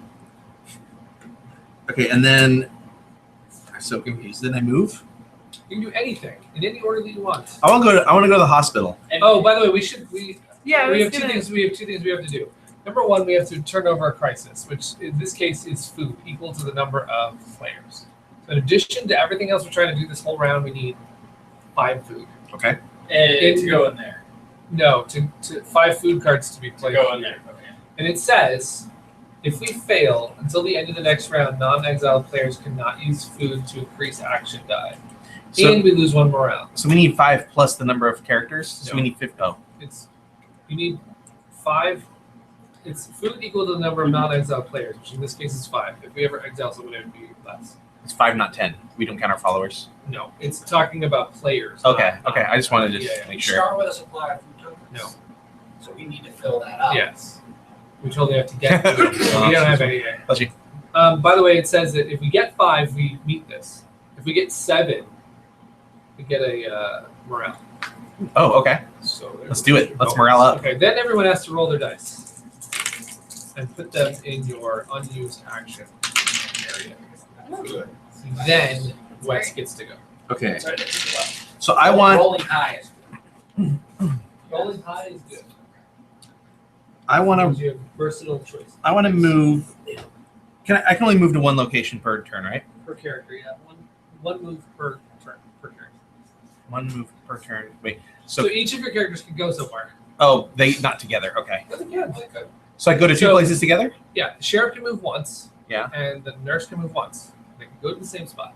[SPEAKER 10] okay, and then I'm so confused. Then I move.
[SPEAKER 2] You can do anything in any order that you want.
[SPEAKER 10] I want to go to the hospital.
[SPEAKER 2] Oh, by the way, we
[SPEAKER 7] Yeah,
[SPEAKER 2] we have two things we have to do. Number one, we have to turn over a crisis, which in this case is food, equal to the number of players. So in addition to everything else we're trying to do this whole round, we need 5 food.
[SPEAKER 10] Okay.
[SPEAKER 11] And to go in there.
[SPEAKER 2] No, to 5 food cards to be
[SPEAKER 11] To
[SPEAKER 2] played.
[SPEAKER 11] go in there. Okay.
[SPEAKER 2] And it says, if we fail until the end of the next round, non-exiled players cannot use food to increase action die,
[SPEAKER 10] So,
[SPEAKER 2] and we lose 1 morale.
[SPEAKER 10] so we need 5 plus the number of characters. So
[SPEAKER 2] No.
[SPEAKER 10] we need 50. Oh,
[SPEAKER 2] You need 5. It's food equal to the number of non-exiled players, which in this case is 5. If we ever exile someone, it would be less.
[SPEAKER 10] it's 5, not 10. We don't count our followers.
[SPEAKER 2] No, it's talking about players.
[SPEAKER 10] Okay.
[SPEAKER 2] not-
[SPEAKER 10] Okay. I just wanted to
[SPEAKER 2] Yeah,
[SPEAKER 10] make
[SPEAKER 3] We
[SPEAKER 10] sure.
[SPEAKER 3] start with a supply of food tokens.
[SPEAKER 2] No.
[SPEAKER 3] So we need to fill that up.
[SPEAKER 2] Yes. We totally have to get food. We don't have anything.
[SPEAKER 10] Bless you.
[SPEAKER 2] By the way, it says that if we get 5, we meet this. If we get 7, we get a morale.
[SPEAKER 10] Oh, okay.
[SPEAKER 2] So
[SPEAKER 10] Let's do it. Let's morale up.
[SPEAKER 2] Okay, then everyone has to roll their dice and put them in your unused action area.
[SPEAKER 3] Good.
[SPEAKER 2] Then Wes gets to go.
[SPEAKER 10] Okay.
[SPEAKER 3] That's right, that's well.
[SPEAKER 10] So I want.
[SPEAKER 3] Rolling high is good.
[SPEAKER 2] Rolling high is good.
[SPEAKER 10] I want to.
[SPEAKER 2] Because you have versatile choice
[SPEAKER 10] I want to move. I can only move to 1 location per turn, right?
[SPEAKER 2] per character. Yeah, one move per turn per character.
[SPEAKER 10] 1 move per turn. Wait.
[SPEAKER 2] So
[SPEAKER 10] So
[SPEAKER 2] each of your characters can go somewhere.
[SPEAKER 10] oh, they not together. Okay.
[SPEAKER 2] Yeah, they can. They could.
[SPEAKER 10] So I go to 2
[SPEAKER 2] So-
[SPEAKER 10] places together.
[SPEAKER 2] Yeah, the sheriff can move once.
[SPEAKER 10] Yeah.
[SPEAKER 2] And the nurse can move once. They can go to the same spot.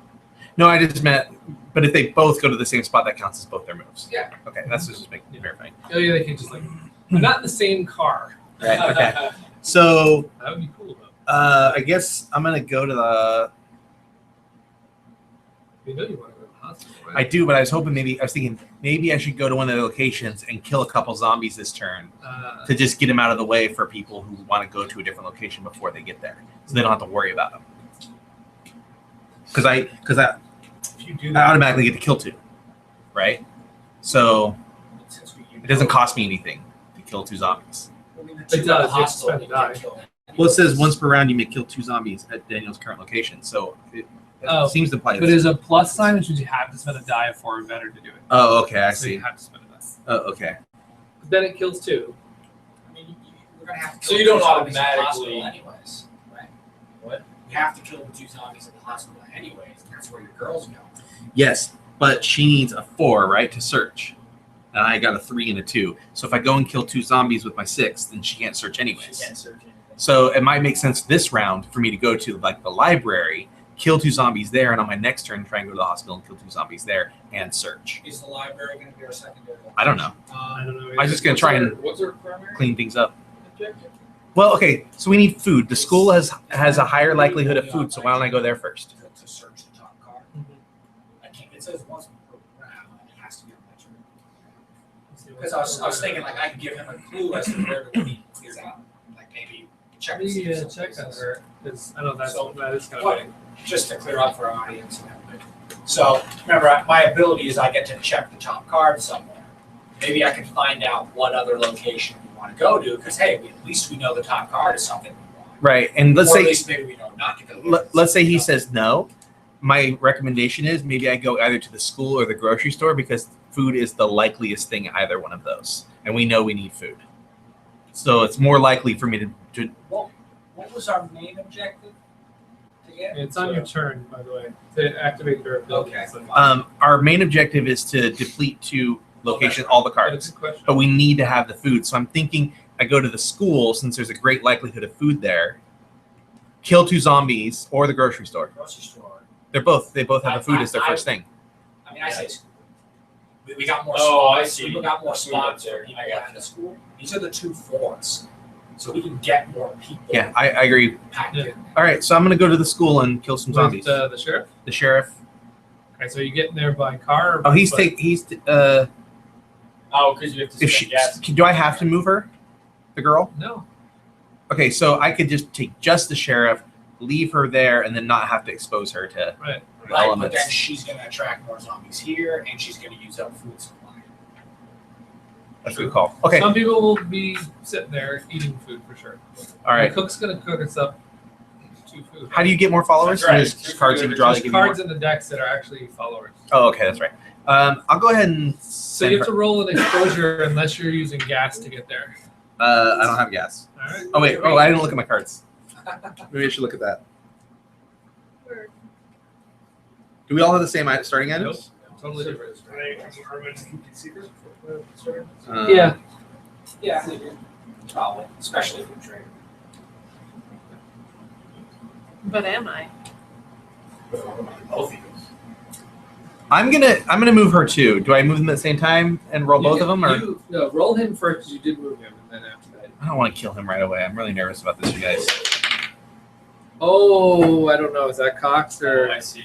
[SPEAKER 10] No, I just meant. But if they both go to the same spot, that counts as both their moves.
[SPEAKER 2] Yeah.
[SPEAKER 10] Okay. That's just making verifying.
[SPEAKER 2] Oh yeah, they can just like, but not in the same car.
[SPEAKER 10] Right. Okay. So
[SPEAKER 2] That would be cool though.
[SPEAKER 10] I guess I'm gonna go to the.
[SPEAKER 2] You know you want to go to the hospital.
[SPEAKER 10] I
[SPEAKER 2] Right?
[SPEAKER 10] do, but I was thinking maybe I should go to one of the locations and kill a couple zombies this turn to just get them out of the way for people who want to go to a different location before they get there, so they don't have to worry about them. Because I
[SPEAKER 5] If you do
[SPEAKER 10] I
[SPEAKER 5] that,
[SPEAKER 10] automatically get to kill 2, right? So it doesn't cost me anything to kill 2 zombies.
[SPEAKER 2] It does, you have to spend a die.
[SPEAKER 10] Well, it says once per round you may kill 2 zombies at Daniel's current location, so it seems to apply.
[SPEAKER 2] But is a plus sign, which means you have to spend a die for better to do it.
[SPEAKER 10] Oh, okay, I
[SPEAKER 2] So
[SPEAKER 10] see.
[SPEAKER 2] you have to spend a die.
[SPEAKER 10] Oh, okay.
[SPEAKER 2] But then it kills 2.
[SPEAKER 9] I mean, we're gonna have to
[SPEAKER 11] So
[SPEAKER 9] kill
[SPEAKER 11] you don't
[SPEAKER 9] the zombies in the
[SPEAKER 11] automatically-
[SPEAKER 9] hospital anyways, right?
[SPEAKER 11] What?
[SPEAKER 9] You have to kill the 2 zombies in the hospital anyways, and that's where your girls go.
[SPEAKER 10] Yes, but she needs a 4, right, to search. And I got a 3 and a 2. So if I go and kill 2 zombies with my 6, then she can't search anyways.
[SPEAKER 11] She can't search anything.
[SPEAKER 10] So it might make sense this round for me to go to like the library, kill 2 zombies there, and on my next turn try and go to the hospital and kill 2 zombies there and search.
[SPEAKER 9] Is the library gonna be our secondary?
[SPEAKER 10] I don't know.
[SPEAKER 2] I don't know.
[SPEAKER 10] I was just gonna try and
[SPEAKER 11] What's our primary
[SPEAKER 10] clean things up.
[SPEAKER 11] objective?
[SPEAKER 10] Well, okay, so we need food. The school has a higher likelihood of food, so why don't I go there first?
[SPEAKER 9] To search the top card.
[SPEAKER 2] Mhm.
[SPEAKER 9] I can't, it says once per round, and it has to be on my turn. Because I was thinking like I could give him a clue as to where the money is at, like maybe check.
[SPEAKER 2] Let
[SPEAKER 9] to see
[SPEAKER 2] me
[SPEAKER 9] if
[SPEAKER 2] check on
[SPEAKER 9] someplace
[SPEAKER 2] her because I know that is kind
[SPEAKER 9] What?
[SPEAKER 2] of big.
[SPEAKER 9] just to clear up for our audience and everything. So remember, my ability is I get to check the top card somewhere. Maybe I can find out what other location we want to go to, because hey, at least we know the top card is something we want.
[SPEAKER 10] Right, and let's
[SPEAKER 9] Or at
[SPEAKER 10] say
[SPEAKER 9] least maybe we know not to go there.
[SPEAKER 10] let's say he says no. My recommendation is maybe I go either to the school or the grocery store because food is the likeliest thing at either one of those, and we know we need food. So it's more likely for me to
[SPEAKER 9] What was our main objective to get?
[SPEAKER 2] It's on your turn, by the way, to activate your ability.
[SPEAKER 9] Okay.
[SPEAKER 10] our main objective is to deplete 2 location all the
[SPEAKER 2] That's
[SPEAKER 10] cards,
[SPEAKER 2] a good question.
[SPEAKER 10] but we need to have the food. So I'm thinking I go to the school since there's a great likelihood of food there. Kill 2 zombies or the grocery store.
[SPEAKER 9] Grocery store.
[SPEAKER 10] They both have the food as their first thing.
[SPEAKER 9] I mean, I say school. We got more
[SPEAKER 11] Oh, I
[SPEAKER 9] spots.
[SPEAKER 11] see.
[SPEAKER 9] We got more
[SPEAKER 11] Food
[SPEAKER 9] spots
[SPEAKER 11] up
[SPEAKER 9] for
[SPEAKER 11] there.
[SPEAKER 9] people
[SPEAKER 11] I got
[SPEAKER 9] at the school. These are the 2 forts, so we can get more people.
[SPEAKER 10] Yeah, I agree.
[SPEAKER 9] Packed
[SPEAKER 2] Yeah.
[SPEAKER 9] in.
[SPEAKER 10] All right, so I'm gonna go to the school and kill some zombies.
[SPEAKER 2] With, the sheriff.
[SPEAKER 10] The sheriff.
[SPEAKER 2] Okay, so you getting there by car? Or
[SPEAKER 10] Oh, he's
[SPEAKER 2] by-
[SPEAKER 11] Oh, because you have to
[SPEAKER 10] if
[SPEAKER 11] spend
[SPEAKER 10] she
[SPEAKER 11] gas.
[SPEAKER 10] do I have to move her, the girl?
[SPEAKER 2] No.
[SPEAKER 10] Okay, so I could just take just the sheriff, leave her there, and then not have to expose her to
[SPEAKER 2] Right.
[SPEAKER 9] Right, but
[SPEAKER 10] elements.
[SPEAKER 9] then she's gonna attract more zombies here, and she's gonna use up food supply.
[SPEAKER 10] That's a good call. Okay,
[SPEAKER 2] Some people will be sitting there eating food for sure.
[SPEAKER 10] all right.
[SPEAKER 2] The cook's gonna cook us up 2 food.
[SPEAKER 10] How do you get more followers?
[SPEAKER 11] That's right.
[SPEAKER 10] There's cards you can draw that
[SPEAKER 2] There's
[SPEAKER 10] give you more.
[SPEAKER 2] cards in the decks that are actually followers.
[SPEAKER 10] Oh, okay, that's right. I'll go ahead and
[SPEAKER 2] So
[SPEAKER 10] send
[SPEAKER 2] you have
[SPEAKER 10] her.
[SPEAKER 2] to roll an exposure unless you're using gas to get there.
[SPEAKER 10] I don't have gas.
[SPEAKER 2] All right.
[SPEAKER 10] Oh wait. Oh, I didn't look at my cards. Maybe I should look at that. Do we all have the same starting items?
[SPEAKER 2] Totally different.
[SPEAKER 10] Yeah.
[SPEAKER 9] Yeah, probably, especially if we trade.
[SPEAKER 7] But am I?
[SPEAKER 11] Both of you.
[SPEAKER 10] I'm gonna move her too. Do I move them at the same time and roll both of them, or
[SPEAKER 2] No, roll him first because you did move him, and then after that.
[SPEAKER 10] I don't want to kill him right away. I'm really nervous about this, you guys.
[SPEAKER 2] Oh, I don't know. Is that Cox
[SPEAKER 11] Oh,
[SPEAKER 2] or?
[SPEAKER 11] I see.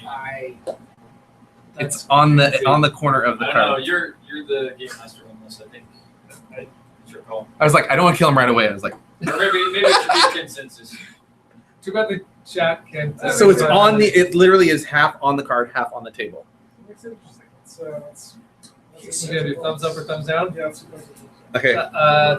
[SPEAKER 10] It's on the corner of the
[SPEAKER 11] I don't know.
[SPEAKER 10] card.
[SPEAKER 11] You're the game master on this. I think. It's your call.
[SPEAKER 10] I was like, I don't want to kill him right away. I was like,
[SPEAKER 11] Or maybe it should be a consensus.
[SPEAKER 2] Too bad the chat can't.
[SPEAKER 10] so it's on the. It literally is half on the card, half on the table.
[SPEAKER 5] It's interesting.
[SPEAKER 2] You gonna do thumbs up or thumbs down?
[SPEAKER 5] Yeah,
[SPEAKER 10] Okay.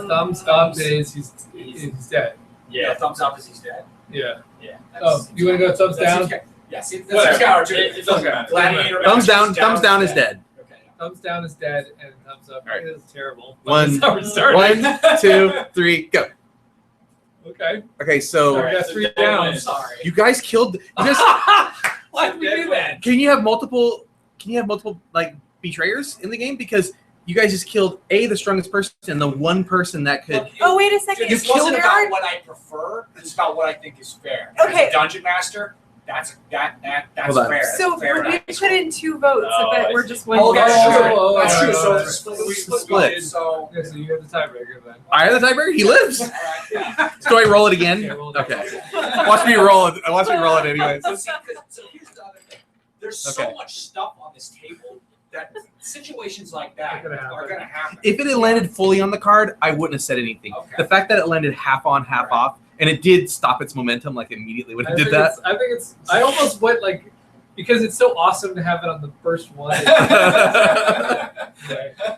[SPEAKER 2] Thumbs up is he's dead.
[SPEAKER 9] Yeah, thumbs up is he's dead.
[SPEAKER 2] Yeah.
[SPEAKER 9] Yeah.
[SPEAKER 2] Oh, you want to go thumbs down?
[SPEAKER 9] Yeah, see, that's
[SPEAKER 11] Whatever.
[SPEAKER 9] his counter too.
[SPEAKER 11] It doesn't matter.
[SPEAKER 9] Gladiator
[SPEAKER 10] Thumbs
[SPEAKER 9] match
[SPEAKER 10] down. Thumbs down is dead.
[SPEAKER 9] Okay.
[SPEAKER 2] Thumbs down is dead, and thumbs up
[SPEAKER 10] All right.
[SPEAKER 2] is terrible.
[SPEAKER 10] One,
[SPEAKER 2] That's how we're starting.
[SPEAKER 10] 1, 2, 3, go.
[SPEAKER 2] Okay.
[SPEAKER 10] Okay, so
[SPEAKER 2] Sorry. got 3 down.
[SPEAKER 9] Sorry.
[SPEAKER 10] you guys killed. You just,
[SPEAKER 2] Why did we do that?
[SPEAKER 10] can you have multiple? Can you have multiple like betrayers in the game? Because you guys just killed the strongest person and the one person that could.
[SPEAKER 7] Oh, wait a second.
[SPEAKER 9] This
[SPEAKER 10] You killed
[SPEAKER 9] wasn't
[SPEAKER 7] There are-
[SPEAKER 9] about what I prefer. It's about what I think is fair.
[SPEAKER 7] Okay.
[SPEAKER 9] As a dungeon master, that's
[SPEAKER 10] Hold on.
[SPEAKER 9] fair. That's
[SPEAKER 7] So
[SPEAKER 9] fair
[SPEAKER 7] when we
[SPEAKER 9] and
[SPEAKER 7] put in 2 votes,
[SPEAKER 11] Oh,
[SPEAKER 7] but
[SPEAKER 11] I
[SPEAKER 7] we're
[SPEAKER 11] see.
[SPEAKER 7] just one.
[SPEAKER 9] Oh, that's
[SPEAKER 2] Oh,
[SPEAKER 9] true.
[SPEAKER 2] oh,
[SPEAKER 9] That's
[SPEAKER 2] oh,
[SPEAKER 9] true.
[SPEAKER 2] oh,
[SPEAKER 9] So
[SPEAKER 2] oh,
[SPEAKER 9] it's split
[SPEAKER 10] split.
[SPEAKER 9] votes, so.
[SPEAKER 2] Okay, so you're the tiebreaker then.
[SPEAKER 10] I have the tiebreaker. He lives.
[SPEAKER 9] All right, yeah.
[SPEAKER 10] Do I roll it again?
[SPEAKER 2] Okay, roll it
[SPEAKER 10] Okay.
[SPEAKER 2] again.
[SPEAKER 10] Watch me roll it. Watch me roll it anyways.
[SPEAKER 9] So here's the other thing. There's
[SPEAKER 10] Okay.
[SPEAKER 9] so much stuff on this table that situations like that are gonna happen.
[SPEAKER 10] If it had landed fully on the card, I wouldn't have said anything.
[SPEAKER 9] Okay.
[SPEAKER 10] The fact that it landed half on, half off, and it did stop its momentum like immediately when it did that.
[SPEAKER 2] I almost went like, because it's so awesome to have it on the first one.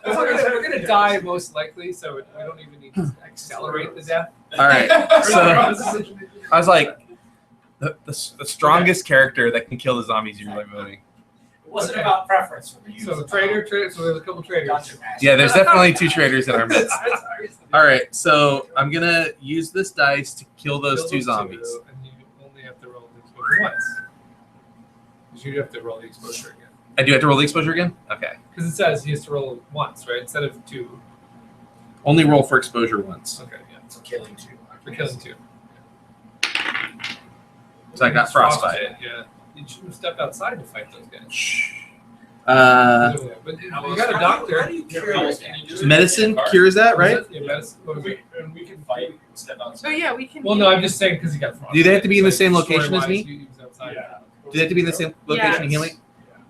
[SPEAKER 2] We're gonna die most likely, so we don't even need to accelerate the death.
[SPEAKER 10] All right. So I was like, the strongest character that can kill the zombies you're like voting.
[SPEAKER 9] It wasn't about preference for you.
[SPEAKER 2] So the traitor, so there's a couple traitors.
[SPEAKER 9] Dungeon Master.
[SPEAKER 10] Yeah, there's definitely 2 traitors in our midst. All right, so I'm gonna use this dice to kill those 2 zombies.
[SPEAKER 2] And you only have to roll the exposure once. Because you have to roll the exposure again.
[SPEAKER 10] I do have to roll the exposure again? Okay.
[SPEAKER 2] Because it says he has to roll once, right? Instead of 2.
[SPEAKER 10] Only roll for exposure once.
[SPEAKER 2] Okay, yeah.
[SPEAKER 9] For killing 2.
[SPEAKER 2] For killing 2.
[SPEAKER 10] So I got frostbite.
[SPEAKER 2] Yeah. You shouldn't have stepped outside to fight those guys. But you got a doctor.
[SPEAKER 9] How do you cure
[SPEAKER 10] Medicine cures that, right?
[SPEAKER 2] Yeah, medicine. What is it?
[SPEAKER 11] And we can fight, step outside.
[SPEAKER 7] Oh yeah, we can.
[SPEAKER 2] Well, no, I'm just saying because he got frostbite.
[SPEAKER 10] Do they have to be in the
[SPEAKER 2] It's
[SPEAKER 10] same
[SPEAKER 2] like,
[SPEAKER 10] location as
[SPEAKER 2] story-wise,
[SPEAKER 10] me?
[SPEAKER 2] he was outside.
[SPEAKER 11] Yeah.
[SPEAKER 10] Do they have to be in the same location
[SPEAKER 7] Yes.
[SPEAKER 10] and healing?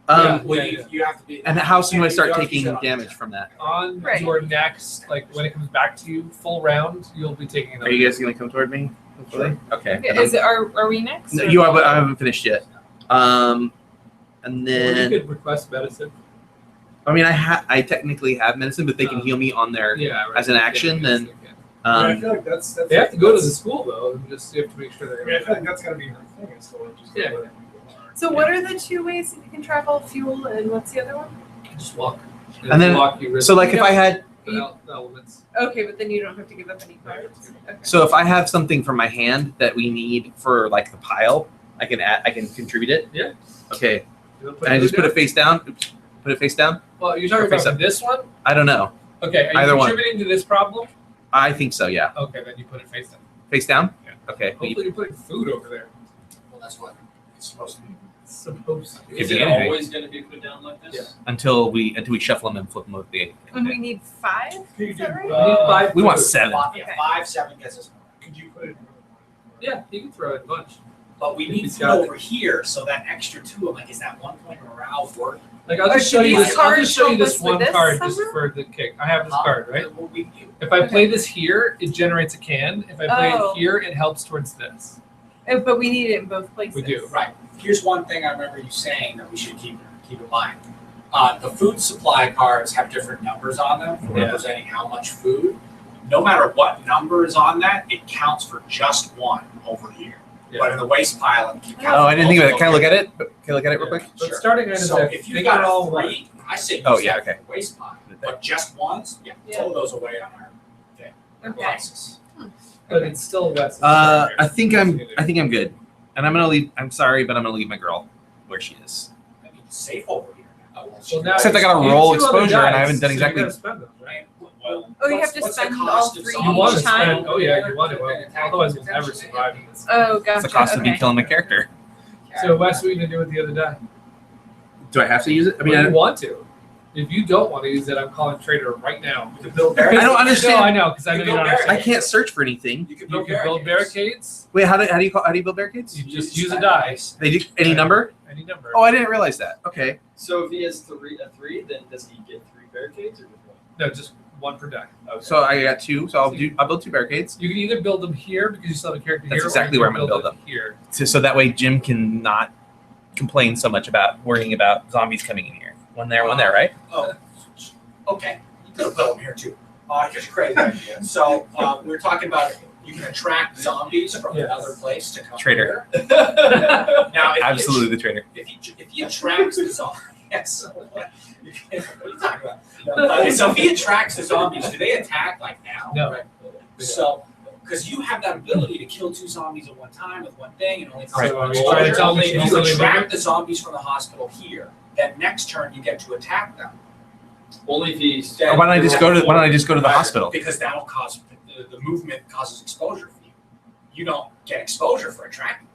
[SPEAKER 2] Yeah.
[SPEAKER 9] Well, you have to be.
[SPEAKER 10] And how soon do I start
[SPEAKER 9] You
[SPEAKER 10] taking
[SPEAKER 9] have to be
[SPEAKER 10] damage from that?
[SPEAKER 2] On
[SPEAKER 7] Right.
[SPEAKER 2] your next, like when it comes back to you, full round, you'll be taking another.
[SPEAKER 10] Are you guys gonna come toward me? Hopefully? Okay.
[SPEAKER 7] Are we next?
[SPEAKER 10] No,
[SPEAKER 7] or-
[SPEAKER 10] you are, but I haven't finished yet. And
[SPEAKER 2] Or you
[SPEAKER 10] then
[SPEAKER 2] could request medicine.
[SPEAKER 10] I mean, I technically have medicine, but they can heal me on their
[SPEAKER 2] Yeah, right.
[SPEAKER 10] as an action.
[SPEAKER 2] Yeah,
[SPEAKER 10] Then
[SPEAKER 2] yes, they can.
[SPEAKER 5] I
[SPEAKER 10] um,
[SPEAKER 5] feel like that's
[SPEAKER 2] They have to go to the school though, and just you have to make sure
[SPEAKER 5] I
[SPEAKER 2] they're.
[SPEAKER 5] mean, I feel like that's gotta be her thing. Is to like just
[SPEAKER 2] Yeah.
[SPEAKER 5] let people are.
[SPEAKER 7] So what are the 2 ways that you can travel? Fuel and what's the other one?
[SPEAKER 2] Just walk.
[SPEAKER 10] And then-
[SPEAKER 2] walk you
[SPEAKER 10] so like if I had
[SPEAKER 2] the elements.
[SPEAKER 7] Okay, but then you don't have to give up any cards. Okay.
[SPEAKER 10] so if I have something from my hand that we need for like the pile, I can contribute it.
[SPEAKER 2] Yeah.
[SPEAKER 10] Okay.
[SPEAKER 2] You
[SPEAKER 10] And I just put it face down. Oops. Put it face down.
[SPEAKER 2] Well, you're talking
[SPEAKER 10] or face
[SPEAKER 2] about
[SPEAKER 10] up.
[SPEAKER 2] this one.
[SPEAKER 10] I don't know.
[SPEAKER 2] Okay, are you
[SPEAKER 10] Either one.
[SPEAKER 2] contributing to this problem?
[SPEAKER 10] I think so. Yeah.
[SPEAKER 2] Okay, then you put it face down.
[SPEAKER 10] Face down.
[SPEAKER 2] Yeah.
[SPEAKER 10] Okay.
[SPEAKER 2] Hopefully, you're putting food over there.
[SPEAKER 9] Well, that's what it's supposed to be.
[SPEAKER 2] It's supposed to.
[SPEAKER 10] Could
[SPEAKER 11] Is
[SPEAKER 10] be
[SPEAKER 11] it
[SPEAKER 10] anything.
[SPEAKER 11] always going to be put down like this?
[SPEAKER 2] Yeah.
[SPEAKER 10] Until we shuffle them and flip them with the.
[SPEAKER 7] And we need 5? Is that right?
[SPEAKER 2] We need 5
[SPEAKER 10] We want
[SPEAKER 2] food.
[SPEAKER 10] 7.
[SPEAKER 9] Yeah,
[SPEAKER 7] Okay.
[SPEAKER 9] 5, 7 gets us.
[SPEAKER 5] Could you put it?
[SPEAKER 2] Yeah, you can throw it a bunch.
[SPEAKER 9] But we
[SPEAKER 2] If
[SPEAKER 9] need
[SPEAKER 2] he's
[SPEAKER 9] food
[SPEAKER 2] got it.
[SPEAKER 9] over here, so that extra 2, I'm like, is that 1 point morale worth?
[SPEAKER 2] Like I'll
[SPEAKER 7] Or
[SPEAKER 2] just show
[SPEAKER 7] do
[SPEAKER 2] you
[SPEAKER 7] these
[SPEAKER 2] this. I'll
[SPEAKER 7] cards
[SPEAKER 2] just show you
[SPEAKER 7] help
[SPEAKER 2] this
[SPEAKER 7] us with
[SPEAKER 2] one
[SPEAKER 7] this
[SPEAKER 2] card just
[SPEAKER 7] somehow?
[SPEAKER 2] for the kick. I have this card, right?
[SPEAKER 9] Well,
[SPEAKER 2] If I play this here, it generates a can. If I play
[SPEAKER 7] Oh.
[SPEAKER 2] it here, it helps towards this.
[SPEAKER 7] But we need it in both places.
[SPEAKER 2] We do.
[SPEAKER 9] Right. Here's one thing I remember you saying that we should keep in mind. The food supply cards have different numbers on them for
[SPEAKER 2] Yeah.
[SPEAKER 9] representing how much food. No matter what number is on that, it counts for just 1 over here.
[SPEAKER 2] Yeah.
[SPEAKER 9] But in the waste pile, it keeps
[SPEAKER 10] Oh, I didn't think of it. Can I look at it? Can I look at it real quick?
[SPEAKER 2] But
[SPEAKER 9] Sure.
[SPEAKER 2] starting items,
[SPEAKER 9] So
[SPEAKER 2] have-
[SPEAKER 9] if
[SPEAKER 2] they
[SPEAKER 9] you've
[SPEAKER 2] got
[SPEAKER 9] got
[SPEAKER 2] all
[SPEAKER 9] 3, I say use
[SPEAKER 10] Oh, yeah,
[SPEAKER 9] that
[SPEAKER 10] okay.
[SPEAKER 9] for the waste pile. But just ones, throw those away on our
[SPEAKER 7] Okay.
[SPEAKER 9] devices.
[SPEAKER 2] but it's still West.
[SPEAKER 10] I think I'm good, and I'm gonna leave. I'm sorry, but I'm gonna leave my girl where she is.
[SPEAKER 9] I mean, it's safe over here.
[SPEAKER 2] Well, now
[SPEAKER 10] Except I gotta
[SPEAKER 2] you
[SPEAKER 10] roll
[SPEAKER 2] have 2 other
[SPEAKER 10] exposure, and I
[SPEAKER 2] dice,
[SPEAKER 10] haven't done
[SPEAKER 2] so you
[SPEAKER 10] exactly-
[SPEAKER 2] gotta spend them, right?
[SPEAKER 9] Well,
[SPEAKER 7] Oh, you have to
[SPEAKER 9] what's the
[SPEAKER 7] spend
[SPEAKER 9] cost
[SPEAKER 7] all
[SPEAKER 9] of
[SPEAKER 7] 3
[SPEAKER 2] You want to
[SPEAKER 7] each time?
[SPEAKER 2] spend? Oh yeah, you want to. Otherwise, we'll never survive in this.
[SPEAKER 7] Oh, gotcha.
[SPEAKER 10] It's the cost of me
[SPEAKER 7] okay.
[SPEAKER 10] killing my character.
[SPEAKER 2] So, Wes, what are you gonna do with the other die?
[SPEAKER 10] Do I have to use it? I mean,
[SPEAKER 2] Well, you
[SPEAKER 10] I
[SPEAKER 2] want to. If you don't want to use it, I'm calling trader right now.
[SPEAKER 9] You can build
[SPEAKER 10] I
[SPEAKER 9] barricades.
[SPEAKER 10] don't understand.
[SPEAKER 2] No, I know because I know
[SPEAKER 9] You
[SPEAKER 2] you
[SPEAKER 9] build
[SPEAKER 2] don't
[SPEAKER 9] barricades.
[SPEAKER 2] understand.
[SPEAKER 10] can't search for anything.
[SPEAKER 9] You can
[SPEAKER 2] You
[SPEAKER 9] build
[SPEAKER 2] can build barricades.
[SPEAKER 10] Wait, how do you build barricades?
[SPEAKER 2] You just use a die,
[SPEAKER 10] They do any number?
[SPEAKER 2] any number.
[SPEAKER 10] Oh, I didn't realize that. Okay.
[SPEAKER 11] So if he has a 3, then does he get 3 barricades or just 1?
[SPEAKER 2] No, just 1 per die.
[SPEAKER 11] Okay.
[SPEAKER 10] So I got 2. So I'll build 2 barricades.
[SPEAKER 2] You can either build them here because you still have a character
[SPEAKER 10] That's
[SPEAKER 2] here.
[SPEAKER 10] exactly
[SPEAKER 2] or
[SPEAKER 10] where
[SPEAKER 2] you
[SPEAKER 10] I'm
[SPEAKER 2] can
[SPEAKER 10] gonna build
[SPEAKER 2] it here.
[SPEAKER 10] So that way Jim can not complain so much about worrying about zombies coming in here. One there, right?
[SPEAKER 9] Oh, okay. You could have built them here too. Here's a crazy idea. So we were talking about you can attract zombies from
[SPEAKER 2] Yes.
[SPEAKER 9] another place to come
[SPEAKER 10] Traitor.
[SPEAKER 9] here. Now, if
[SPEAKER 10] Absolutely the traitor.
[SPEAKER 9] If he attracts the zombies, yes. What are you talking about? Okay, so if he attracts the zombies, do they attack like now?
[SPEAKER 2] No.
[SPEAKER 9] Right. So, because you have that ability to kill 2 zombies at one time with one thing, and only costs
[SPEAKER 10] Right.
[SPEAKER 9] one
[SPEAKER 2] Are you trying to tell me
[SPEAKER 9] If
[SPEAKER 2] you
[SPEAKER 9] you
[SPEAKER 2] do something
[SPEAKER 9] attract
[SPEAKER 2] different?
[SPEAKER 9] the zombies from the hospital here, then next turn you get to attack them.
[SPEAKER 11] Only if he's.
[SPEAKER 9] Then
[SPEAKER 10] Or why don't I just go to the hospital?
[SPEAKER 9] Because that'll cause the movement causes exposure for you. You don't get exposure for attracting.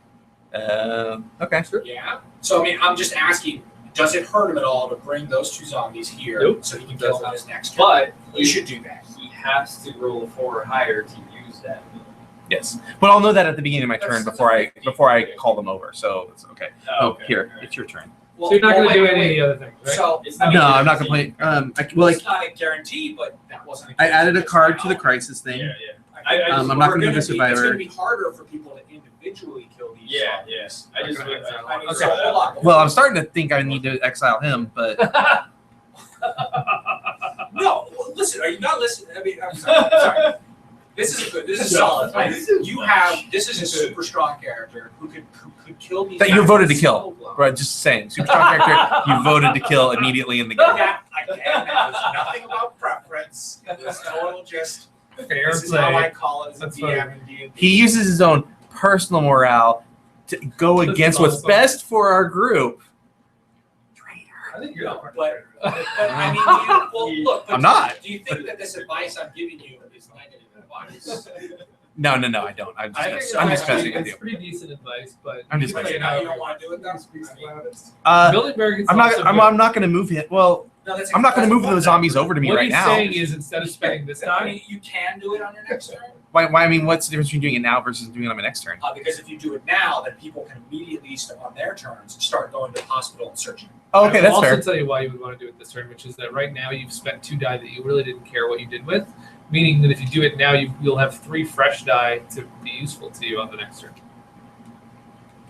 [SPEAKER 10] Okay.
[SPEAKER 9] Yeah. So I mean, I'm just asking, does it hurt him at all to bring those 2 zombies here
[SPEAKER 2] Nope.
[SPEAKER 9] so he can kill them his next turn?
[SPEAKER 11] But
[SPEAKER 9] You should do that.
[SPEAKER 11] he has to roll a 4 or higher to use that ability.
[SPEAKER 10] Yes. But I'll know that at the beginning of my turn before I call them over. So it's okay. Oh,
[SPEAKER 11] Okay.
[SPEAKER 10] here. It's your turn.
[SPEAKER 2] So you're not going to do any of the other things, right?
[SPEAKER 9] So
[SPEAKER 11] It's
[SPEAKER 10] No,
[SPEAKER 11] not
[SPEAKER 10] I'm not gonna play. Well,
[SPEAKER 9] it's not a guarantee, but that wasn't.
[SPEAKER 10] I added a card to the crisis thing.
[SPEAKER 11] Yeah.
[SPEAKER 10] I'm not gonna move the
[SPEAKER 9] It's
[SPEAKER 10] survivor.
[SPEAKER 9] going to be harder for people to individually kill these.
[SPEAKER 11] Yeah,
[SPEAKER 9] zombies.
[SPEAKER 11] I just
[SPEAKER 9] I mean,
[SPEAKER 2] Okay.
[SPEAKER 9] so hold on.
[SPEAKER 10] Well, I'm starting to think I need to exile him, but
[SPEAKER 9] No, well, listen. Are you not listening? I mean, I'm sorry. This is good. This is solid. This is a super strong character who could kill these.
[SPEAKER 10] that you
[SPEAKER 9] guys
[SPEAKER 10] voted to
[SPEAKER 9] with
[SPEAKER 10] kill.
[SPEAKER 9] slow blow.
[SPEAKER 10] Right, just saying. Super strong character you voted to kill immediately in the game.
[SPEAKER 9] That again, there's nothing about preference. It's total just.
[SPEAKER 2] Fair
[SPEAKER 9] This is how I
[SPEAKER 2] play.
[SPEAKER 9] call it as a
[SPEAKER 2] That's
[SPEAKER 9] DM and D&D.
[SPEAKER 10] He uses his own personal morale to go
[SPEAKER 2] This is
[SPEAKER 10] against what's
[SPEAKER 2] awesome.
[SPEAKER 10] best for our group.
[SPEAKER 5] I think you're not
[SPEAKER 9] But I mean, look. But
[SPEAKER 10] I'm not.
[SPEAKER 9] Do you think that this advice I'm giving you is negative advice?
[SPEAKER 10] No, I don't. I'm
[SPEAKER 2] I
[SPEAKER 10] just,
[SPEAKER 2] think
[SPEAKER 10] I'm just messing with
[SPEAKER 2] it's
[SPEAKER 10] you.
[SPEAKER 2] pretty decent advice, but
[SPEAKER 10] I'm just
[SPEAKER 9] But
[SPEAKER 10] messing
[SPEAKER 9] you
[SPEAKER 10] with
[SPEAKER 9] don't want to do it then?
[SPEAKER 2] Bilderberg is
[SPEAKER 10] I'm not.
[SPEAKER 2] also
[SPEAKER 10] I'm
[SPEAKER 2] good.
[SPEAKER 10] not going to move him. Well,
[SPEAKER 9] No, that's
[SPEAKER 10] I'm not going to move
[SPEAKER 9] exactly
[SPEAKER 10] those zombies over to me
[SPEAKER 2] What
[SPEAKER 10] right
[SPEAKER 2] he's
[SPEAKER 10] now.
[SPEAKER 2] saying is instead of spending this
[SPEAKER 9] I
[SPEAKER 2] time,
[SPEAKER 9] mean, you can do it on your next turn.
[SPEAKER 10] Why? I mean, what's the difference between doing it now versus doing it on my next turn?
[SPEAKER 9] Because if you do it now, then people can immediately, on their turns, start going to the hospital and searching.
[SPEAKER 10] Oh, okay,
[SPEAKER 2] I
[SPEAKER 10] that's
[SPEAKER 2] will
[SPEAKER 10] fair.
[SPEAKER 2] also tell you why you would want to do it this turn, which is that right now you've spent 2 die that you really didn't care what you did with, meaning that if you do it now, you'll have 3 fresh die to be useful to you on the next turn.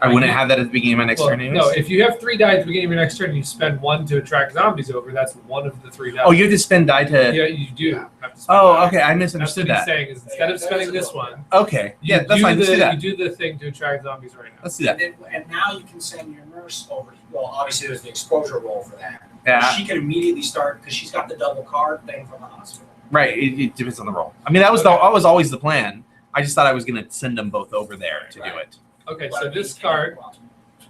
[SPEAKER 10] I wouldn't have that at the beginning of my next
[SPEAKER 2] Well,
[SPEAKER 10] turn. Anyways.
[SPEAKER 2] no, if you have 3 die at the beginning of your next turn and you spend 1 to attract zombies over, that's one of the 3 die.
[SPEAKER 10] Oh, you have to spend die to.
[SPEAKER 2] Yeah, you do have to spend
[SPEAKER 10] Oh,
[SPEAKER 2] die.
[SPEAKER 10] okay. I
[SPEAKER 2] That's
[SPEAKER 10] misunderstood
[SPEAKER 2] what he's
[SPEAKER 10] that.
[SPEAKER 2] saying is instead of spending this one,
[SPEAKER 10] Okay.
[SPEAKER 2] you
[SPEAKER 10] Yeah, that's
[SPEAKER 2] do
[SPEAKER 10] fine. Let's do that.
[SPEAKER 2] You do the thing to attract zombies right now.
[SPEAKER 10] Let's do that.
[SPEAKER 9] And now you can send your nurse over. Well, obviously there's the exposure roll for that.
[SPEAKER 10] Yeah.
[SPEAKER 9] She can immediately start because she's got the double card thing from the hospital.
[SPEAKER 10] Right. It depends on the roll. I mean, that was always the plan. I just thought I was going to send them both over there to do it.
[SPEAKER 2] Okay, so this card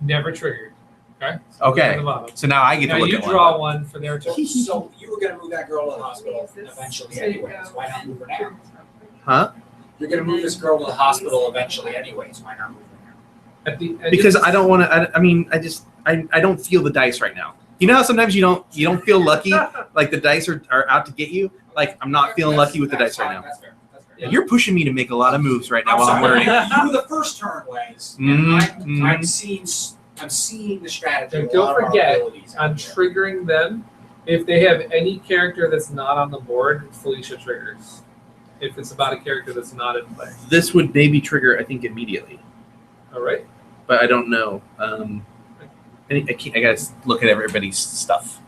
[SPEAKER 2] never triggered. Okay.
[SPEAKER 10] Okay.
[SPEAKER 2] At the bottom.
[SPEAKER 10] So now I get
[SPEAKER 2] Now
[SPEAKER 10] to look
[SPEAKER 2] you
[SPEAKER 10] at
[SPEAKER 2] draw
[SPEAKER 10] one.
[SPEAKER 2] one for their turn.
[SPEAKER 9] So you were going to move that girl to the hospital eventually anyways. Why not move her now?
[SPEAKER 10] Huh?
[SPEAKER 9] You're going to move this girl to the hospital eventually anyways. Why not move her now?
[SPEAKER 2] At the end
[SPEAKER 10] Because
[SPEAKER 2] of this-
[SPEAKER 10] I don't want to. I mean, I don't feel the dice right now. You know how sometimes you don't feel lucky, like the dice are out to get you. Like I'm not feeling lucky with the dice right now.
[SPEAKER 9] That's fair. That's fair.
[SPEAKER 2] Yeah.
[SPEAKER 10] You're pushing me to make a lot of moves right now
[SPEAKER 9] I'm
[SPEAKER 10] while I'm
[SPEAKER 9] sorry.
[SPEAKER 10] learning.
[SPEAKER 9] You were the first turn, Wes.
[SPEAKER 10] Mhm,
[SPEAKER 9] I'm seeing the strategy.
[SPEAKER 2] And
[SPEAKER 9] of a
[SPEAKER 2] don't
[SPEAKER 9] lot of our
[SPEAKER 2] forget,
[SPEAKER 9] abilities out
[SPEAKER 2] I'm
[SPEAKER 9] there.
[SPEAKER 2] triggering them. If they have any character that's not on the board, Felicia triggers. If it's about a character that's not in play.
[SPEAKER 10] This would maybe trigger, I think, immediately,
[SPEAKER 2] All right.
[SPEAKER 10] but I don't know. I gotta look at everybody's stuff.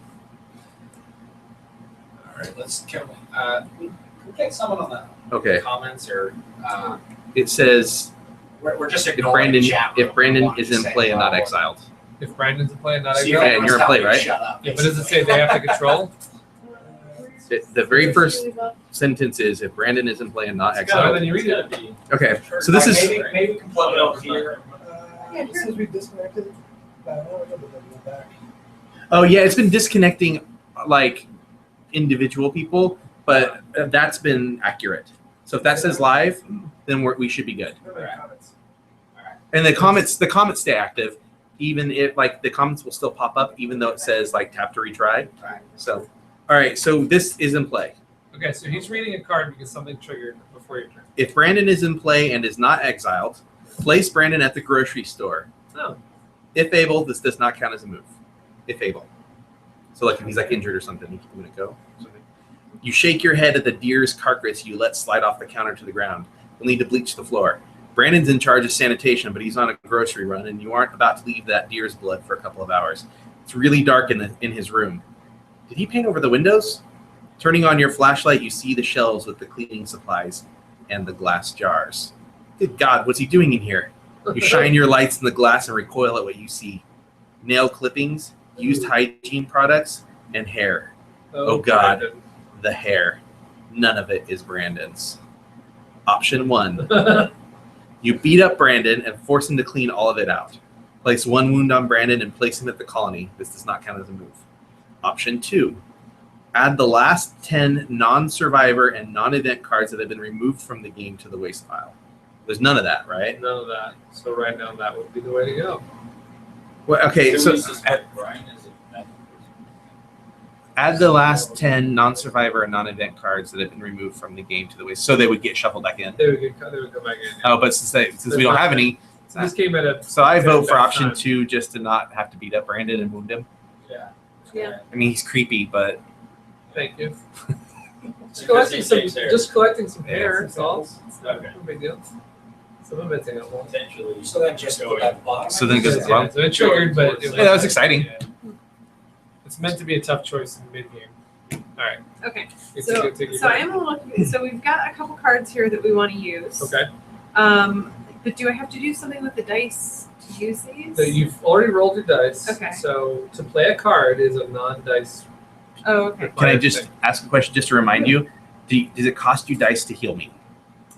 [SPEAKER 9] All right, can we get someone on the
[SPEAKER 10] Okay.
[SPEAKER 9] comments or
[SPEAKER 10] It says
[SPEAKER 9] we're just
[SPEAKER 10] if
[SPEAKER 9] ignoring
[SPEAKER 10] Brandon
[SPEAKER 9] the chat room.
[SPEAKER 10] if Brandon
[SPEAKER 9] We want
[SPEAKER 10] is
[SPEAKER 9] to
[SPEAKER 10] in
[SPEAKER 9] say
[SPEAKER 10] play and not
[SPEAKER 9] hello.
[SPEAKER 10] exiled.
[SPEAKER 2] If Brandon's in play and not
[SPEAKER 9] See if
[SPEAKER 2] exiled.
[SPEAKER 10] and
[SPEAKER 9] anyone's
[SPEAKER 10] you're in play,
[SPEAKER 9] telling you
[SPEAKER 10] right?
[SPEAKER 9] to Shut up.
[SPEAKER 2] Yeah, but does it say they have to control?
[SPEAKER 10] The very first sentence is if Brandon is in play and not
[SPEAKER 2] So
[SPEAKER 10] exiled.
[SPEAKER 2] then you read it.
[SPEAKER 10] Okay. So this is
[SPEAKER 9] maybe we can plug it over here.
[SPEAKER 5] It says we disconnected. Back.
[SPEAKER 10] oh yeah, it's been disconnecting like individual people, but that's been accurate. So if that says live, then we should be good. And the comments stay active, even if like the comments will still pop up, even though it says like tap to retry.
[SPEAKER 9] Right.
[SPEAKER 10] So, all right. So this is in play.
[SPEAKER 2] Okay, so he's reading a card because something triggered before your turn.
[SPEAKER 10] If Brandon is in play and is not exiled, place Brandon at the grocery store.
[SPEAKER 2] Oh.
[SPEAKER 10] If able, this does not count as a move. If able. So like if he's like injured or something, he wouldn't go. You shake your head at the deer's carcass you let slide off the counter to the ground. You'll need to bleach the floor. Brandon's in charge of sanitation, but he's on a grocery run, and you aren't about to leave that deer's blood for a couple of hours. It's really dark in his room. Did he paint over the windows? Turning on your flashlight, you see the shelves with the cleaning supplies and the glass jars. Good God, what's he doing in here? You shine your lights in the glass and recoil at what you see. Nail clippings, used hygiene products, and hair. Oh, God.
[SPEAKER 2] Brandon.
[SPEAKER 10] The hair. None of it is Brandon's. Option 1. You beat up Brandon and force him to clean all of it out. Place 1 wound on Brandon and place him at the colony. This does not count as a move. Option 2. Add the last 10 non-survivor and non-event cards that have been removed from the game to the waste pile. There's none of that, right?
[SPEAKER 2] None of that. So right now that would be the way to go.
[SPEAKER 10] Well, okay,
[SPEAKER 11] Do
[SPEAKER 10] so
[SPEAKER 11] we suspect Brian is a
[SPEAKER 10] add the last 10 non-survivor and non-event cards that have been removed from the game to the waste, so they would get shuffled back in.
[SPEAKER 2] They would go back in.
[SPEAKER 10] Oh, but since we don't have any,
[SPEAKER 2] This came at a.
[SPEAKER 10] So I vote for
[SPEAKER 2] bad
[SPEAKER 10] option
[SPEAKER 2] time.
[SPEAKER 10] 2 just to not have to beat up Brandon and wound him.
[SPEAKER 11] Yeah.
[SPEAKER 7] Yeah.
[SPEAKER 10] I mean, he's creepy, but
[SPEAKER 2] Thank you.
[SPEAKER 11] Because he takes hair.
[SPEAKER 2] Just collecting some hair. That's all. It's
[SPEAKER 11] Okay.
[SPEAKER 2] no big deal. Some of it's animal.
[SPEAKER 11] Potentially.
[SPEAKER 9] So then just put that box.
[SPEAKER 10] so then it goes to
[SPEAKER 2] Yeah, so it triggered, but
[SPEAKER 10] Yeah, that was exciting.
[SPEAKER 11] Yeah.
[SPEAKER 2] it's meant to be a tough choice in mid game. All right.
[SPEAKER 7] Okay.
[SPEAKER 2] It's
[SPEAKER 7] So,
[SPEAKER 2] a good take
[SPEAKER 7] so I am a little confused. So we've got a couple cards here that we want to use.
[SPEAKER 2] Okay.
[SPEAKER 7] But do I have to do something with the dice to use these?
[SPEAKER 2] So you've already rolled your dice.
[SPEAKER 7] Okay.
[SPEAKER 2] So to play a card is a non-dice.
[SPEAKER 7] Oh, okay.
[SPEAKER 10] Can I just ask a question just to remind you? Does it cost you dice to heal me?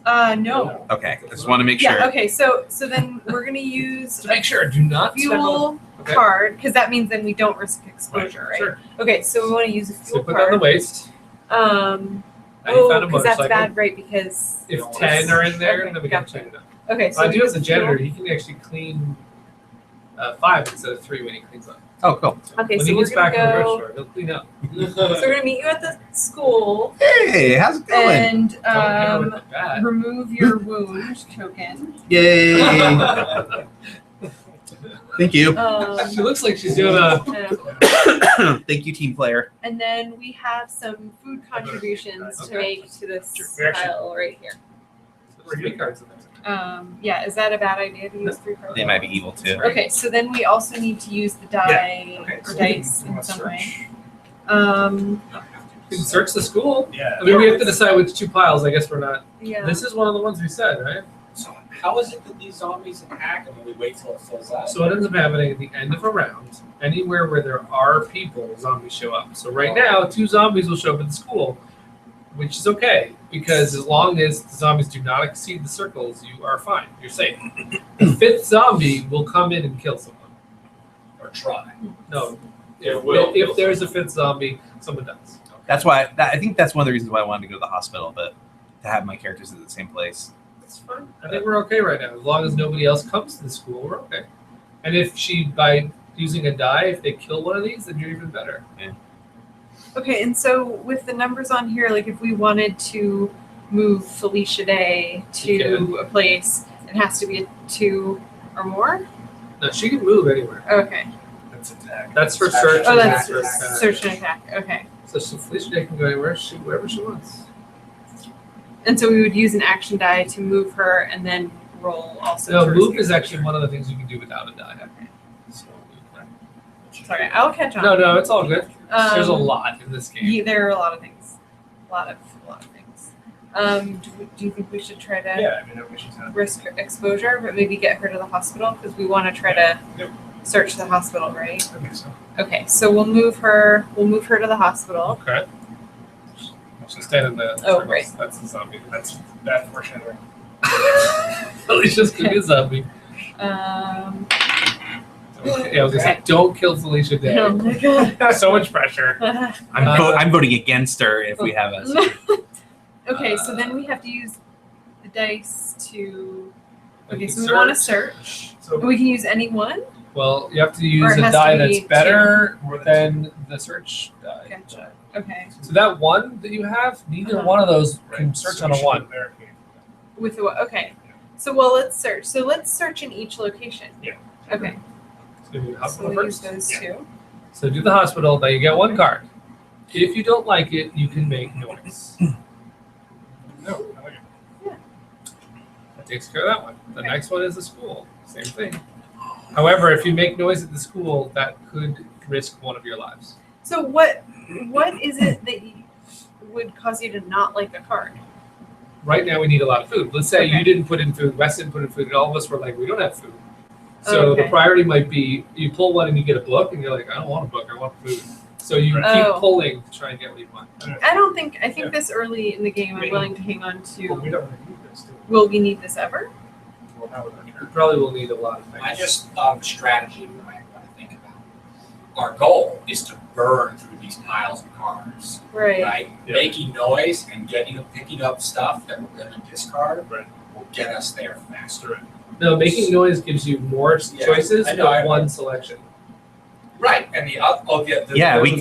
[SPEAKER 7] No.
[SPEAKER 10] Okay, I just want to make sure.
[SPEAKER 7] Yeah. Okay. So then we're gonna use
[SPEAKER 2] To make sure, do not step on.
[SPEAKER 7] fuel
[SPEAKER 2] Okay.
[SPEAKER 7] card because that means then we don't risk exposure, right?
[SPEAKER 2] Sure.
[SPEAKER 7] Okay. So we want to use a
[SPEAKER 2] So
[SPEAKER 7] fuel
[SPEAKER 2] put on the
[SPEAKER 7] card.
[SPEAKER 2] waist. Now you found a
[SPEAKER 7] Because that's
[SPEAKER 2] motorcycle.
[SPEAKER 7] bad, right? Because
[SPEAKER 2] If 10 are in there,
[SPEAKER 7] Okay,
[SPEAKER 2] then we can
[SPEAKER 7] gotcha.
[SPEAKER 2] change it.
[SPEAKER 7] okay. So
[SPEAKER 2] I
[SPEAKER 7] we
[SPEAKER 2] do have
[SPEAKER 7] use
[SPEAKER 2] the
[SPEAKER 7] fuel.
[SPEAKER 2] janitor. He can actually clean 5 instead of 3 when he cleans up.
[SPEAKER 10] Oh, cool.
[SPEAKER 7] Okay,
[SPEAKER 2] when
[SPEAKER 7] so
[SPEAKER 2] he
[SPEAKER 7] we're
[SPEAKER 2] gets back
[SPEAKER 7] gonna
[SPEAKER 2] from the
[SPEAKER 7] go.
[SPEAKER 2] grocery store, he'll clean up.
[SPEAKER 7] So we're gonna meet you at the school
[SPEAKER 10] Hey, how's it going?
[SPEAKER 7] and
[SPEAKER 2] Don't hit her with the bat.
[SPEAKER 7] remove your wound token.
[SPEAKER 10] Yay! Thank you.
[SPEAKER 2] She looks like she's doing a.
[SPEAKER 10] Thank you, team player.
[SPEAKER 7] And then we have some food contributions to
[SPEAKER 2] Okay.
[SPEAKER 7] make to this
[SPEAKER 2] We actually-
[SPEAKER 7] pile right here.
[SPEAKER 2] There's 3 cards in there.
[SPEAKER 7] Yeah, is that a bad idea to use 3 cards?
[SPEAKER 10] They might be evil too.
[SPEAKER 7] Okay, so then we also need to use the die
[SPEAKER 5] Okay,
[SPEAKER 7] or
[SPEAKER 5] so we can-
[SPEAKER 7] dice
[SPEAKER 5] we
[SPEAKER 7] in
[SPEAKER 5] wanna
[SPEAKER 7] some
[SPEAKER 5] search.
[SPEAKER 7] way.
[SPEAKER 2] You can search the school.
[SPEAKER 5] Yeah.
[SPEAKER 2] I mean, we have to decide which 2 piles. I guess we're not.
[SPEAKER 7] Yeah.
[SPEAKER 2] This is one of the ones we said, right?
[SPEAKER 9] So how is it that these zombies attack and then we wait till it fills out?
[SPEAKER 2] So what ends up happening at the end of a round, anywhere where there are people, zombies show up. So right now, 2 zombies will show up at the school, which is okay because as long as the zombies do not exceed the circles, you are fine. You're safe. The 5th zombie will come in and kill someone.
[SPEAKER 9] Or try.
[SPEAKER 2] No,
[SPEAKER 9] It will
[SPEAKER 2] if
[SPEAKER 9] kill
[SPEAKER 2] there's a 5th zombie, someone dies.
[SPEAKER 10] That's why. I think that's one of the reasons why I wanted to go to the hospital, but to have my characters at the same place.
[SPEAKER 2] That's fine. I think we're okay right now. As long as nobody else comes to the school, we're okay. And if by using a die, if they kill one of these, then you're even better.
[SPEAKER 7] Okay, and so with the numbers on here, like if we wanted to move Felicia Day to a place, it has to be a 2 or more?
[SPEAKER 2] No, she can move anywhere.
[SPEAKER 7] Okay.
[SPEAKER 5] That's attack.
[SPEAKER 2] That's for
[SPEAKER 9] That's
[SPEAKER 2] search.
[SPEAKER 7] Oh,
[SPEAKER 2] and
[SPEAKER 7] that's
[SPEAKER 2] for attack.
[SPEAKER 7] search and attack. Okay.
[SPEAKER 2] So Felicia Day can go anywhere, wherever she wants.
[SPEAKER 7] And so we would use an action die to move her and then roll also.
[SPEAKER 2] No,
[SPEAKER 7] to
[SPEAKER 2] move
[SPEAKER 7] risk
[SPEAKER 2] is actually one of the things you can do without a die.
[SPEAKER 7] Okay.
[SPEAKER 2] So,
[SPEAKER 7] Sorry, I'll catch on.
[SPEAKER 2] no, it's all good. There's a
[SPEAKER 7] Um,
[SPEAKER 2] lot in this game.
[SPEAKER 7] Yeah, there are a lot of things. A lot of things. Do you think we should try to
[SPEAKER 5] Yeah, I mean, we should have.
[SPEAKER 7] risk exposure, but maybe get her to the hospital because we want to try to
[SPEAKER 5] Yep.
[SPEAKER 7] search the hospital, right?
[SPEAKER 5] I think so.
[SPEAKER 7] Okay, so we'll move her. We'll move her to the hospital.
[SPEAKER 2] Okay. She's standing there.
[SPEAKER 7] Oh, right.
[SPEAKER 2] That's a zombie.
[SPEAKER 5] That's bad foreshadowing.
[SPEAKER 2] Felicia's gonna be a zombie. Yeah, I was gonna say, don't kill Felicia Day.
[SPEAKER 7] Oh my god.
[SPEAKER 2] So much pressure.
[SPEAKER 10] I'm voting against her if we have a.
[SPEAKER 7] Okay, so then we have to use the dice to. Okay,
[SPEAKER 2] You
[SPEAKER 7] so we
[SPEAKER 2] can
[SPEAKER 7] want to
[SPEAKER 2] search.
[SPEAKER 7] search.
[SPEAKER 2] So,
[SPEAKER 7] We can use any one.
[SPEAKER 2] well, you have to
[SPEAKER 7] Or
[SPEAKER 2] use
[SPEAKER 7] it
[SPEAKER 2] a
[SPEAKER 7] has to
[SPEAKER 2] die
[SPEAKER 7] be
[SPEAKER 2] that's better
[SPEAKER 5] More
[SPEAKER 2] than the search die.
[SPEAKER 7] Gotcha. Okay.
[SPEAKER 2] So that 1 that you have, neither one of those can search on a 1.
[SPEAKER 7] With the okay. So let's search. So let's search in each location.
[SPEAKER 5] Yeah.
[SPEAKER 7] Okay.
[SPEAKER 2] So you do the
[SPEAKER 7] So
[SPEAKER 2] hospital
[SPEAKER 7] we'll use
[SPEAKER 2] first.
[SPEAKER 7] those 2.
[SPEAKER 2] So do the hospital. Now you get 1 card. If you don't like it, you can make noise.
[SPEAKER 5] No, I like it.
[SPEAKER 2] That takes care of that one. The
[SPEAKER 7] Okay.
[SPEAKER 2] next one is the school. Same thing. However, if you make noise at the school, that could risk one of your lives.
[SPEAKER 7] So what is it that would cause you to not like the card?
[SPEAKER 2] Right now, we need a lot of food. Let's say
[SPEAKER 7] Okay.
[SPEAKER 2] you didn't put in food, Wes didn't put in food, and all of us were like, we don't have food. So
[SPEAKER 7] Okay.
[SPEAKER 2] the priority might be you pull one and you get a book, and you're like, I don't want a book, I want food. So you
[SPEAKER 7] Oh.
[SPEAKER 2] keep pulling to try and get what you want.
[SPEAKER 7] I think this early in the game I'm willing to hang on
[SPEAKER 5] Well,
[SPEAKER 7] to.
[SPEAKER 5] we don't really need this, do we?
[SPEAKER 7] Will we need this ever?
[SPEAKER 5] We'll have it on
[SPEAKER 2] You
[SPEAKER 5] here.
[SPEAKER 2] probably will need a lot of things.
[SPEAKER 9] I just thought of a strategy we might want to think about. Our goal is to burn through these piles of cards,
[SPEAKER 7] Right.
[SPEAKER 9] right?
[SPEAKER 2] Yeah.
[SPEAKER 9] Making noise and picking up stuff that we're going to discard
[SPEAKER 5] Right.
[SPEAKER 9] will get us there faster.
[SPEAKER 2] No, making noise gives you more
[SPEAKER 9] Yeah,
[SPEAKER 2] choices,
[SPEAKER 9] I know,
[SPEAKER 2] but
[SPEAKER 9] I know.
[SPEAKER 2] one selection.
[SPEAKER 9] Right, and I'll get the.
[SPEAKER 10] Yeah, we can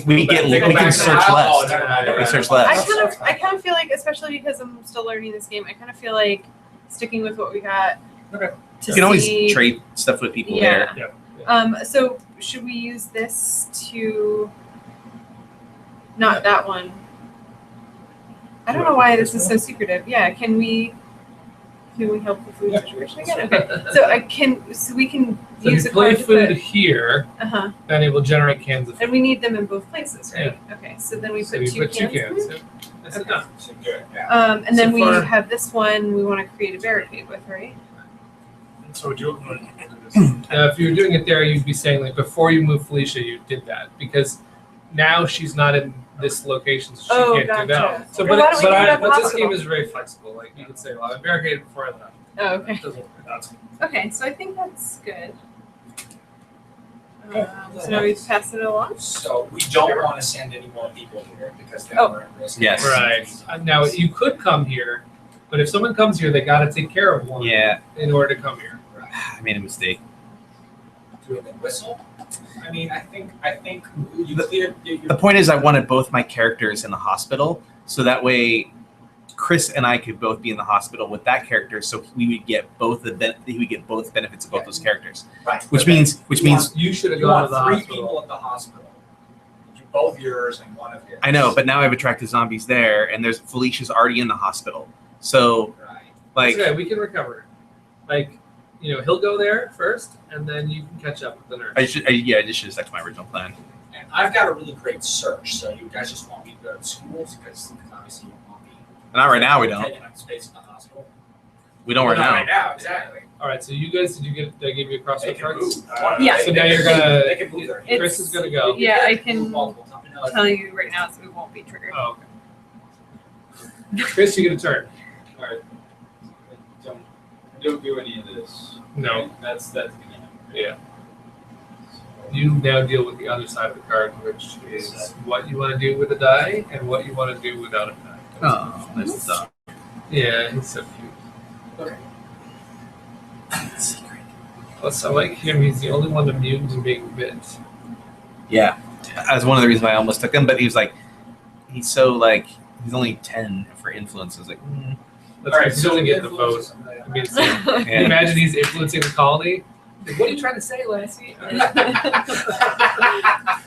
[SPEAKER 10] search less.
[SPEAKER 9] Oh, never mind.
[SPEAKER 10] We search
[SPEAKER 7] I
[SPEAKER 10] less.
[SPEAKER 7] kind of feel like, especially because I'm still learning this game, I kind of feel like sticking with what we got To
[SPEAKER 10] You can always
[SPEAKER 7] see-
[SPEAKER 10] trade stuff with people
[SPEAKER 7] Yeah.
[SPEAKER 10] there.
[SPEAKER 7] So should we use this to? Not that one. I don't know why this is so secretive. Yeah, can we help the food situation again? Okay, so we can
[SPEAKER 2] So
[SPEAKER 7] use
[SPEAKER 2] if
[SPEAKER 7] a
[SPEAKER 2] you play
[SPEAKER 7] card to
[SPEAKER 2] food
[SPEAKER 7] put.
[SPEAKER 2] here, then it will generate cans of food.
[SPEAKER 7] And we need them in both places, right? Okay, so then we
[SPEAKER 2] So
[SPEAKER 7] put
[SPEAKER 2] you
[SPEAKER 7] two
[SPEAKER 2] put two
[SPEAKER 7] cans.
[SPEAKER 2] cans. Yep. That's
[SPEAKER 7] Okay.
[SPEAKER 2] enough.
[SPEAKER 9] So good, yeah.
[SPEAKER 7] And then
[SPEAKER 2] So
[SPEAKER 7] we
[SPEAKER 2] far-
[SPEAKER 7] have this one we want to create a barricade with, right?
[SPEAKER 5] So would you?
[SPEAKER 2] If you were doing it there, you'd be saying like before you move Felicia, you did that because now she's not in this location, so she
[SPEAKER 7] Oh,
[SPEAKER 2] can't do
[SPEAKER 7] gotcha.
[SPEAKER 2] that. So,
[SPEAKER 7] Well, why don't we do it at the
[SPEAKER 2] but this
[SPEAKER 7] hospital?
[SPEAKER 2] game is very flexible. Like you could say, well, I barricaded before I left.
[SPEAKER 7] Oh, okay.
[SPEAKER 2] It doesn't work. That's
[SPEAKER 7] Okay, so I think that's good. So now we pass it along.
[SPEAKER 9] So we don't want to send any more people here because then
[SPEAKER 7] Oh.
[SPEAKER 9] we're at risk.
[SPEAKER 10] Yes.
[SPEAKER 2] right. Now you could come here, but if someone comes here, they got to take care of one.
[SPEAKER 10] Yeah.
[SPEAKER 2] In order to come here.
[SPEAKER 10] I made a mistake.
[SPEAKER 9] Through the whistle. I mean, I think you cleared.
[SPEAKER 10] The point is, I wanted both my characters in the hospital, so that way, Chris and I could both be in the hospital with that character, so we would get both he would get both benefits of both those characters.
[SPEAKER 9] Right.
[SPEAKER 10] Which
[SPEAKER 9] But then
[SPEAKER 10] means
[SPEAKER 2] You should have
[SPEAKER 9] you
[SPEAKER 2] gone to
[SPEAKER 9] want
[SPEAKER 2] the
[SPEAKER 9] three
[SPEAKER 2] hospital.
[SPEAKER 9] people at the hospital. Do both yours and one of his.
[SPEAKER 10] I know, but now I've attracted zombies there, and there's Felicia's already in the hospital. So
[SPEAKER 9] Right.
[SPEAKER 10] like,
[SPEAKER 2] It's okay, we can recover. Like, he'll go there first, and then you can catch up with the nurse.
[SPEAKER 10] I just should have stuck to my original plan.
[SPEAKER 9] And I've got a really great search, so you guys just want me to go to schools because obviously you want me.
[SPEAKER 10] Not right now, we don't.
[SPEAKER 9] Taking up space in the hospital.
[SPEAKER 10] We don't right
[SPEAKER 9] Not
[SPEAKER 10] now.
[SPEAKER 9] Right now, exactly.
[SPEAKER 2] All right, so you guys, did I give you a
[SPEAKER 9] They
[SPEAKER 2] crossword
[SPEAKER 9] can
[SPEAKER 2] cards?
[SPEAKER 9] move.
[SPEAKER 7] Yeah.
[SPEAKER 2] So now you're
[SPEAKER 9] They can move their
[SPEAKER 7] It's-
[SPEAKER 2] Chris is gonna go.
[SPEAKER 7] Yeah, I can
[SPEAKER 9] Move multiple times.
[SPEAKER 7] I'll tell you right now, so it won't be triggered.
[SPEAKER 2] Oh, okay. Chris, you get a turn.
[SPEAKER 11] Alright. Don't do any of this.
[SPEAKER 2] No.
[SPEAKER 11] Right? That's gonna happen.
[SPEAKER 2] Yeah. You now deal with the other side of the card, which is what you want to do with a die and what you want to do without a die.
[SPEAKER 10] Oh, that's dumb.
[SPEAKER 2] Yeah, he's so cute.
[SPEAKER 9] Okay.
[SPEAKER 2] Plus, I like him. He's the only one immune to being bit.
[SPEAKER 10] Yeah, that's one of the reasons why I almost took him. But he's he's only 10 for influence. I was like,
[SPEAKER 2] That's
[SPEAKER 9] All right,
[SPEAKER 2] because he
[SPEAKER 9] so
[SPEAKER 2] doesn't get the
[SPEAKER 9] influence-
[SPEAKER 2] vote. I mean, can you
[SPEAKER 10] yeah.
[SPEAKER 2] imagine he's influencing the colony? Like, what are you trying to say, Lassie?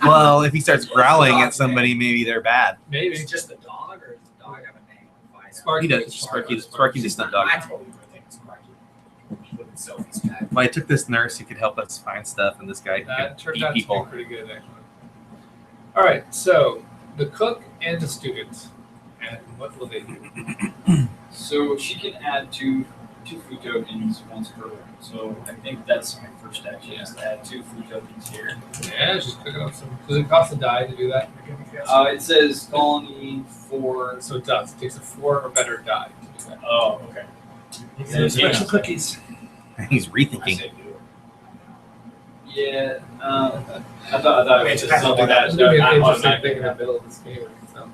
[SPEAKER 10] Well, if he starts growling at somebody, maybe they're bad.
[SPEAKER 2] Maybe.
[SPEAKER 9] It's just a dog, or does the dog have a name?
[SPEAKER 2] Sparky.
[SPEAKER 10] He does. Sparky the stunt dog.
[SPEAKER 9] I totally would think it's Sparky. With Sophie's pet.
[SPEAKER 10] Well, I took this nurse who could help us find stuff, and this guy
[SPEAKER 2] That
[SPEAKER 10] could
[SPEAKER 2] turned
[SPEAKER 10] beat
[SPEAKER 2] out to be
[SPEAKER 10] people.
[SPEAKER 2] pretty good, actually. All right, so the cook and the student, and what will they do?
[SPEAKER 11] So she can add two food tokens once per round. So I think that's my first action is to add 2 food tokens here.
[SPEAKER 2] Yeah, just cooking up some. Does it cost a die to do that?
[SPEAKER 11] It says colony for.
[SPEAKER 2] So it does. It takes a 4 or better die to do that.
[SPEAKER 11] Oh, okay.
[SPEAKER 5] Those special cookies.
[SPEAKER 10] He's
[SPEAKER 9] I
[SPEAKER 10] rethinking.
[SPEAKER 9] say do.
[SPEAKER 11] Yeah. I thought it was just something that
[SPEAKER 2] It's gonna be an
[SPEAKER 11] I'm
[SPEAKER 2] interesting
[SPEAKER 11] not
[SPEAKER 2] thing in the middle of this game. So.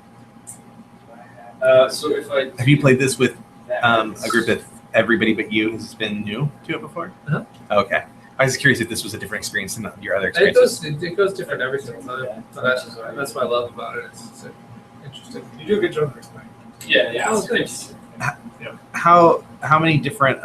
[SPEAKER 11] So if I
[SPEAKER 10] Have you played this with
[SPEAKER 11] that
[SPEAKER 10] a group of everybody but you who's been new to it before?
[SPEAKER 2] Uh-huh.
[SPEAKER 10] Okay. I was curious if this was a different experience than your other
[SPEAKER 2] And
[SPEAKER 10] experiences.
[SPEAKER 2] it goes different every single time. So that's what I love about it. It's interesting.
[SPEAKER 5] You do a good job next time.
[SPEAKER 11] Yeah.
[SPEAKER 2] Oh,
[SPEAKER 11] thanks.
[SPEAKER 10] How many different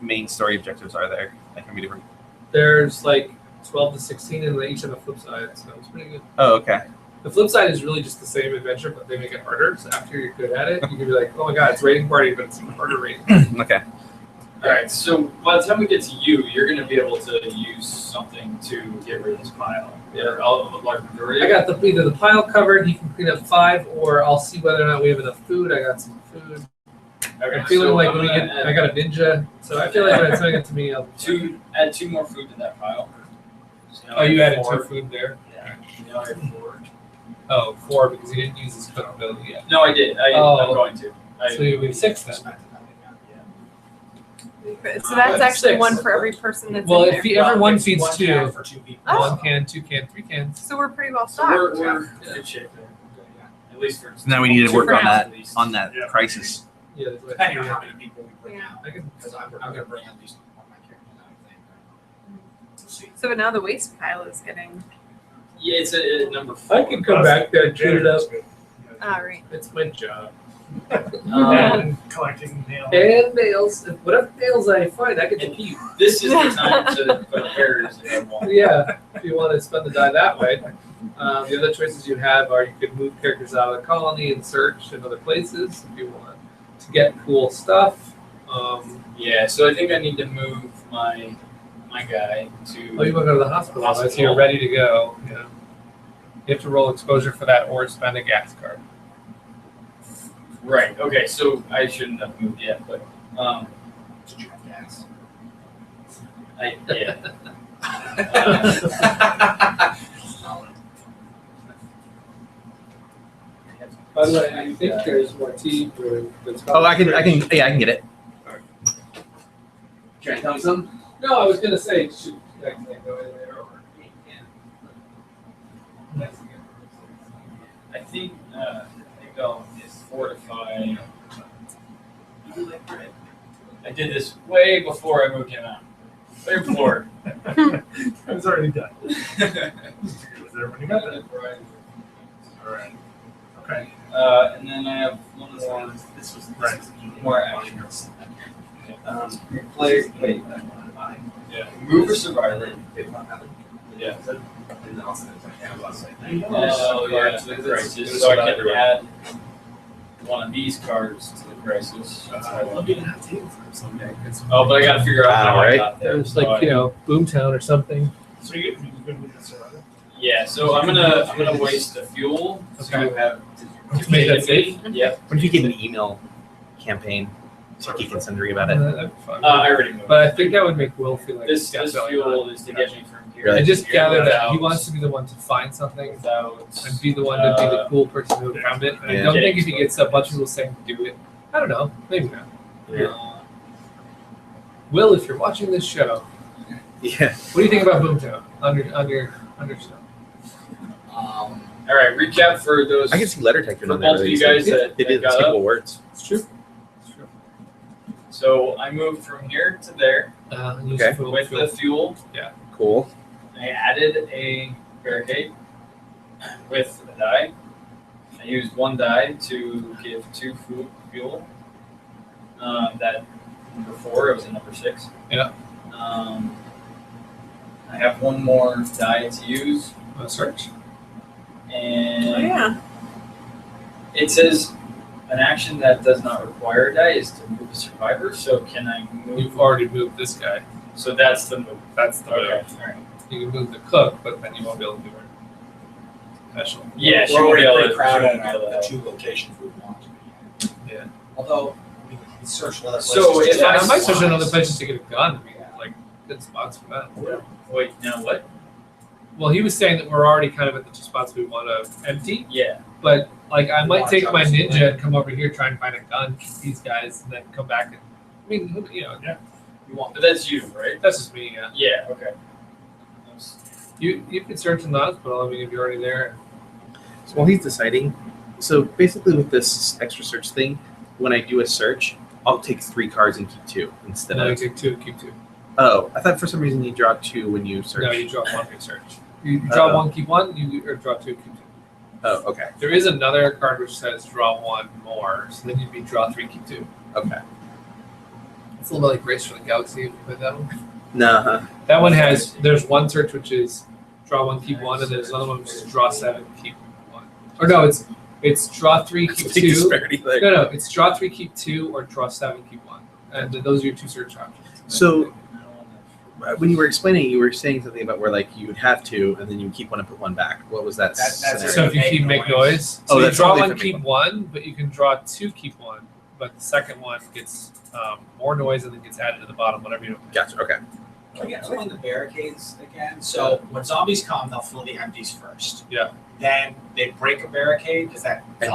[SPEAKER 10] main story objectives are there? Like how many different?
[SPEAKER 2] There's like 12 to 16, and they each have a flip side, so it's pretty good.
[SPEAKER 10] Oh, okay.
[SPEAKER 2] The flip side is really just the same adventure, but they make it harder. So after you're good at it, you can be like, oh my god, it's raiding party, but it's even harder raiding.
[SPEAKER 10] Okay.
[SPEAKER 11] All right. So by the time we get to you, you're going to be able to use something to get rid of this pile. Yeah. All of a large majority.
[SPEAKER 2] I got either the pile covered, he can clean up 5, or I'll see whether or not we have enough food. I got some food.
[SPEAKER 11] Okay,
[SPEAKER 2] I'm feeling
[SPEAKER 11] so
[SPEAKER 2] like
[SPEAKER 11] I'm
[SPEAKER 2] when we
[SPEAKER 11] gonna
[SPEAKER 2] get,
[SPEAKER 11] add
[SPEAKER 2] I got a ninja, so I feel like when it's going to get to me, I'll
[SPEAKER 11] add 2 more food to that pile. So now
[SPEAKER 2] Oh,
[SPEAKER 11] I
[SPEAKER 2] you
[SPEAKER 11] have
[SPEAKER 2] added
[SPEAKER 11] 4.
[SPEAKER 2] 2 food there?
[SPEAKER 11] Yeah. Now I have 4.
[SPEAKER 2] Oh, 4 because he didn't use his cook ability yet.
[SPEAKER 11] No, I did. I'm going to.
[SPEAKER 2] So you have 6 then.
[SPEAKER 7] So that's actually
[SPEAKER 2] 6.
[SPEAKER 7] one for every person that's
[SPEAKER 2] Well,
[SPEAKER 7] in
[SPEAKER 2] if
[SPEAKER 7] there.
[SPEAKER 2] everyone
[SPEAKER 9] It's
[SPEAKER 2] feeds
[SPEAKER 9] one
[SPEAKER 2] 2,
[SPEAKER 9] can for 2 people.
[SPEAKER 7] Oh.
[SPEAKER 2] 1 can, 2 can, 3 cans.
[SPEAKER 7] So we're pretty well
[SPEAKER 11] So
[SPEAKER 7] stocked.
[SPEAKER 11] we're in good shape there. At least for.
[SPEAKER 10] So now we need to work on that
[SPEAKER 11] At least.
[SPEAKER 5] Yeah.
[SPEAKER 10] crisis.
[SPEAKER 2] Yeah, that's what
[SPEAKER 9] Depending on how many people we bring out.
[SPEAKER 2] I can.
[SPEAKER 9] Because I'm going to bring at least one of my characters out, I think. We'll see.
[SPEAKER 7] So now the waste pile is getting.
[SPEAKER 11] Yeah, it's a number 4.
[SPEAKER 2] I can come back there and clean it up.
[SPEAKER 7] All right.
[SPEAKER 2] It's my job.
[SPEAKER 11] Um,
[SPEAKER 5] collecting nails.
[SPEAKER 2] And nails. Whatever nails I find, I get to keep.
[SPEAKER 11] This is the time to put pairs if you want.
[SPEAKER 2] Yeah, if you want to spend the die that way. The other choices you have are you could move characters out of the colony and search in other places if you want to get cool stuff.
[SPEAKER 11] Yeah, so I think I need to move my guy to.
[SPEAKER 2] Oh, you want to go to the hospital, so you're ready to go. Yeah. You have to roll exposure for that or spend a gas card.
[SPEAKER 11] Right. Okay. So I shouldn't have moved yet, but
[SPEAKER 3] Gas.
[SPEAKER 11] yeah.
[SPEAKER 2] By the way, I think there's more tea for this.
[SPEAKER 10] Oh, I can get it. Can I tell me something?
[SPEAKER 2] No, I was gonna say, should I can't go in there or you can.
[SPEAKER 11] I think I'll fortify. I did this way before I moved him out. Third floor.
[SPEAKER 5] It was already done. Was there when you got that? All right. Okay.
[SPEAKER 11] And then I have one more.
[SPEAKER 9] This was
[SPEAKER 5] Right.
[SPEAKER 11] More actions.
[SPEAKER 9] Play. Wait.
[SPEAKER 11] Yeah. Move a survivor. Yeah.
[SPEAKER 9] And then also it's like Amazon site.
[SPEAKER 11] Oh yeah. To the crisis. So I can add one of these cards to the crisis. That's what I love.
[SPEAKER 2] Someday.
[SPEAKER 11] Oh, but I gotta figure out how I got there.
[SPEAKER 2] There's like, Boomtown or something.
[SPEAKER 5] So you good with this, right?
[SPEAKER 11] Yeah, so I'm gonna waste the fuel to have
[SPEAKER 2] To make that safe?
[SPEAKER 11] Yeah.
[SPEAKER 10] What if you get an email campaign so you can send her about it?
[SPEAKER 2] That'd be fun.
[SPEAKER 11] I already moved.
[SPEAKER 2] But I think that would make Will feel like
[SPEAKER 11] This
[SPEAKER 2] he's got
[SPEAKER 11] fuel is to get me from here.
[SPEAKER 10] Really?
[SPEAKER 2] I just
[SPEAKER 11] to
[SPEAKER 2] gathered
[SPEAKER 11] here
[SPEAKER 2] that he
[SPEAKER 11] without-
[SPEAKER 2] wants to be the one to find something
[SPEAKER 11] without
[SPEAKER 2] and be the one to be the cool person who found it. And I
[SPEAKER 10] Yeah.
[SPEAKER 2] don't think if he gets a bunch of people saying do it, I don't know, maybe not. Will, if you're watching this show,
[SPEAKER 10] Yeah.
[SPEAKER 2] what do you think about Boomtown on your show?
[SPEAKER 11] All right, recap for those.
[SPEAKER 10] I can see letter texture
[SPEAKER 11] for
[SPEAKER 10] on there.
[SPEAKER 11] both of you guys that
[SPEAKER 10] It is
[SPEAKER 11] got
[SPEAKER 10] single
[SPEAKER 11] up.
[SPEAKER 10] words.
[SPEAKER 2] It's true. It's true.
[SPEAKER 11] So I moved from here to there
[SPEAKER 10] Okay.
[SPEAKER 11] with the fuel.
[SPEAKER 10] Cool.
[SPEAKER 11] I added a barricade with a die. I used one die to give 2 fuel. That number 4, it was a number 6.
[SPEAKER 2] Yeah.
[SPEAKER 11] I have one more die to use,
[SPEAKER 2] Search.
[SPEAKER 11] and
[SPEAKER 7] Oh, yeah.
[SPEAKER 11] it says an action that does not require a die is to move a survivor. So can I move?
[SPEAKER 2] You've already moved this guy.
[SPEAKER 11] So that's the move.
[SPEAKER 2] That's the
[SPEAKER 11] Okay.
[SPEAKER 2] move.
[SPEAKER 11] All right.
[SPEAKER 2] You can move the cook, but then you won't be able to do it. Special.
[SPEAKER 11] Yeah, she
[SPEAKER 3] We're
[SPEAKER 11] won't be
[SPEAKER 3] already
[SPEAKER 11] able
[SPEAKER 3] pretty
[SPEAKER 11] to.
[SPEAKER 3] crowded
[SPEAKER 11] she won't be
[SPEAKER 3] at
[SPEAKER 11] able
[SPEAKER 3] the
[SPEAKER 11] to-
[SPEAKER 3] 2 locations we want to be in.
[SPEAKER 2] Yeah.
[SPEAKER 3] Although, we can search another place.
[SPEAKER 11] So if
[SPEAKER 2] I
[SPEAKER 11] I
[SPEAKER 2] might search another place just to get a gun. I mean, like good spots for that.
[SPEAKER 11] Wait, now what?
[SPEAKER 2] Well, he was saying that we're already kind of at the 2 spots we want to empty,
[SPEAKER 11] Yeah.
[SPEAKER 2] but like I might
[SPEAKER 3] Watch
[SPEAKER 2] take
[SPEAKER 3] out
[SPEAKER 2] my
[SPEAKER 3] for some
[SPEAKER 2] ninja and come over here, try and find a gun, kill these guys, and then come back and. I mean,
[SPEAKER 3] We want
[SPEAKER 11] But that's you, right?
[SPEAKER 2] that's just me. Yeah.
[SPEAKER 11] Yeah. Okay.
[SPEAKER 2] You could search in the hospital. I mean, if you're already there.
[SPEAKER 10] So while he's deciding, so basically with this extra search thing, when I do a search, I'll take 3 cards and keep 2 instead
[SPEAKER 2] Then I
[SPEAKER 10] of.
[SPEAKER 2] take 2, keep 2.
[SPEAKER 10] Oh, I thought for some reason you draw 2 when you search.
[SPEAKER 2] No, you draw 1, you search. You draw 1, keep 1. Or draw 2, keep 2.
[SPEAKER 10] Oh, okay.
[SPEAKER 2] There is another card which says draw 1 more, so then you'd be draw 3, keep 2.
[SPEAKER 10] Okay.
[SPEAKER 2] It's a little bit like Race for the Galaxy. If you played that one.
[SPEAKER 10] Nah.
[SPEAKER 2] That one has. There's one search which is draw 1, keep 1, and there's another one which is draw 7, keep 1. Or no, it's draw 3, keep
[SPEAKER 10] It's a big
[SPEAKER 2] 2.
[SPEAKER 10] disparity there.
[SPEAKER 2] No, it's draw 3, keep 2, or draw 7, keep 1. And those are your 2 search options.
[SPEAKER 10] So when you were explaining, you were saying something about where like you would have 2 and then you would keep 1 and put 1 back. What was that?
[SPEAKER 3] That's
[SPEAKER 10] scenario?
[SPEAKER 2] So if you keep make noise,
[SPEAKER 10] Oh,
[SPEAKER 2] so you
[SPEAKER 10] that's
[SPEAKER 2] draw
[SPEAKER 10] totally
[SPEAKER 2] 1,
[SPEAKER 10] for
[SPEAKER 2] keep 1, but you can draw 2, keep 1. But the second one gets more noise and then gets added to the bottom, whatever you do.
[SPEAKER 10] Gotcha. Okay.
[SPEAKER 3] Can we explain the barricades again? So when zombies come, they'll fill the empties first.
[SPEAKER 2] Yeah.
[SPEAKER 3] Then they break a barricade. Does that
[SPEAKER 10] And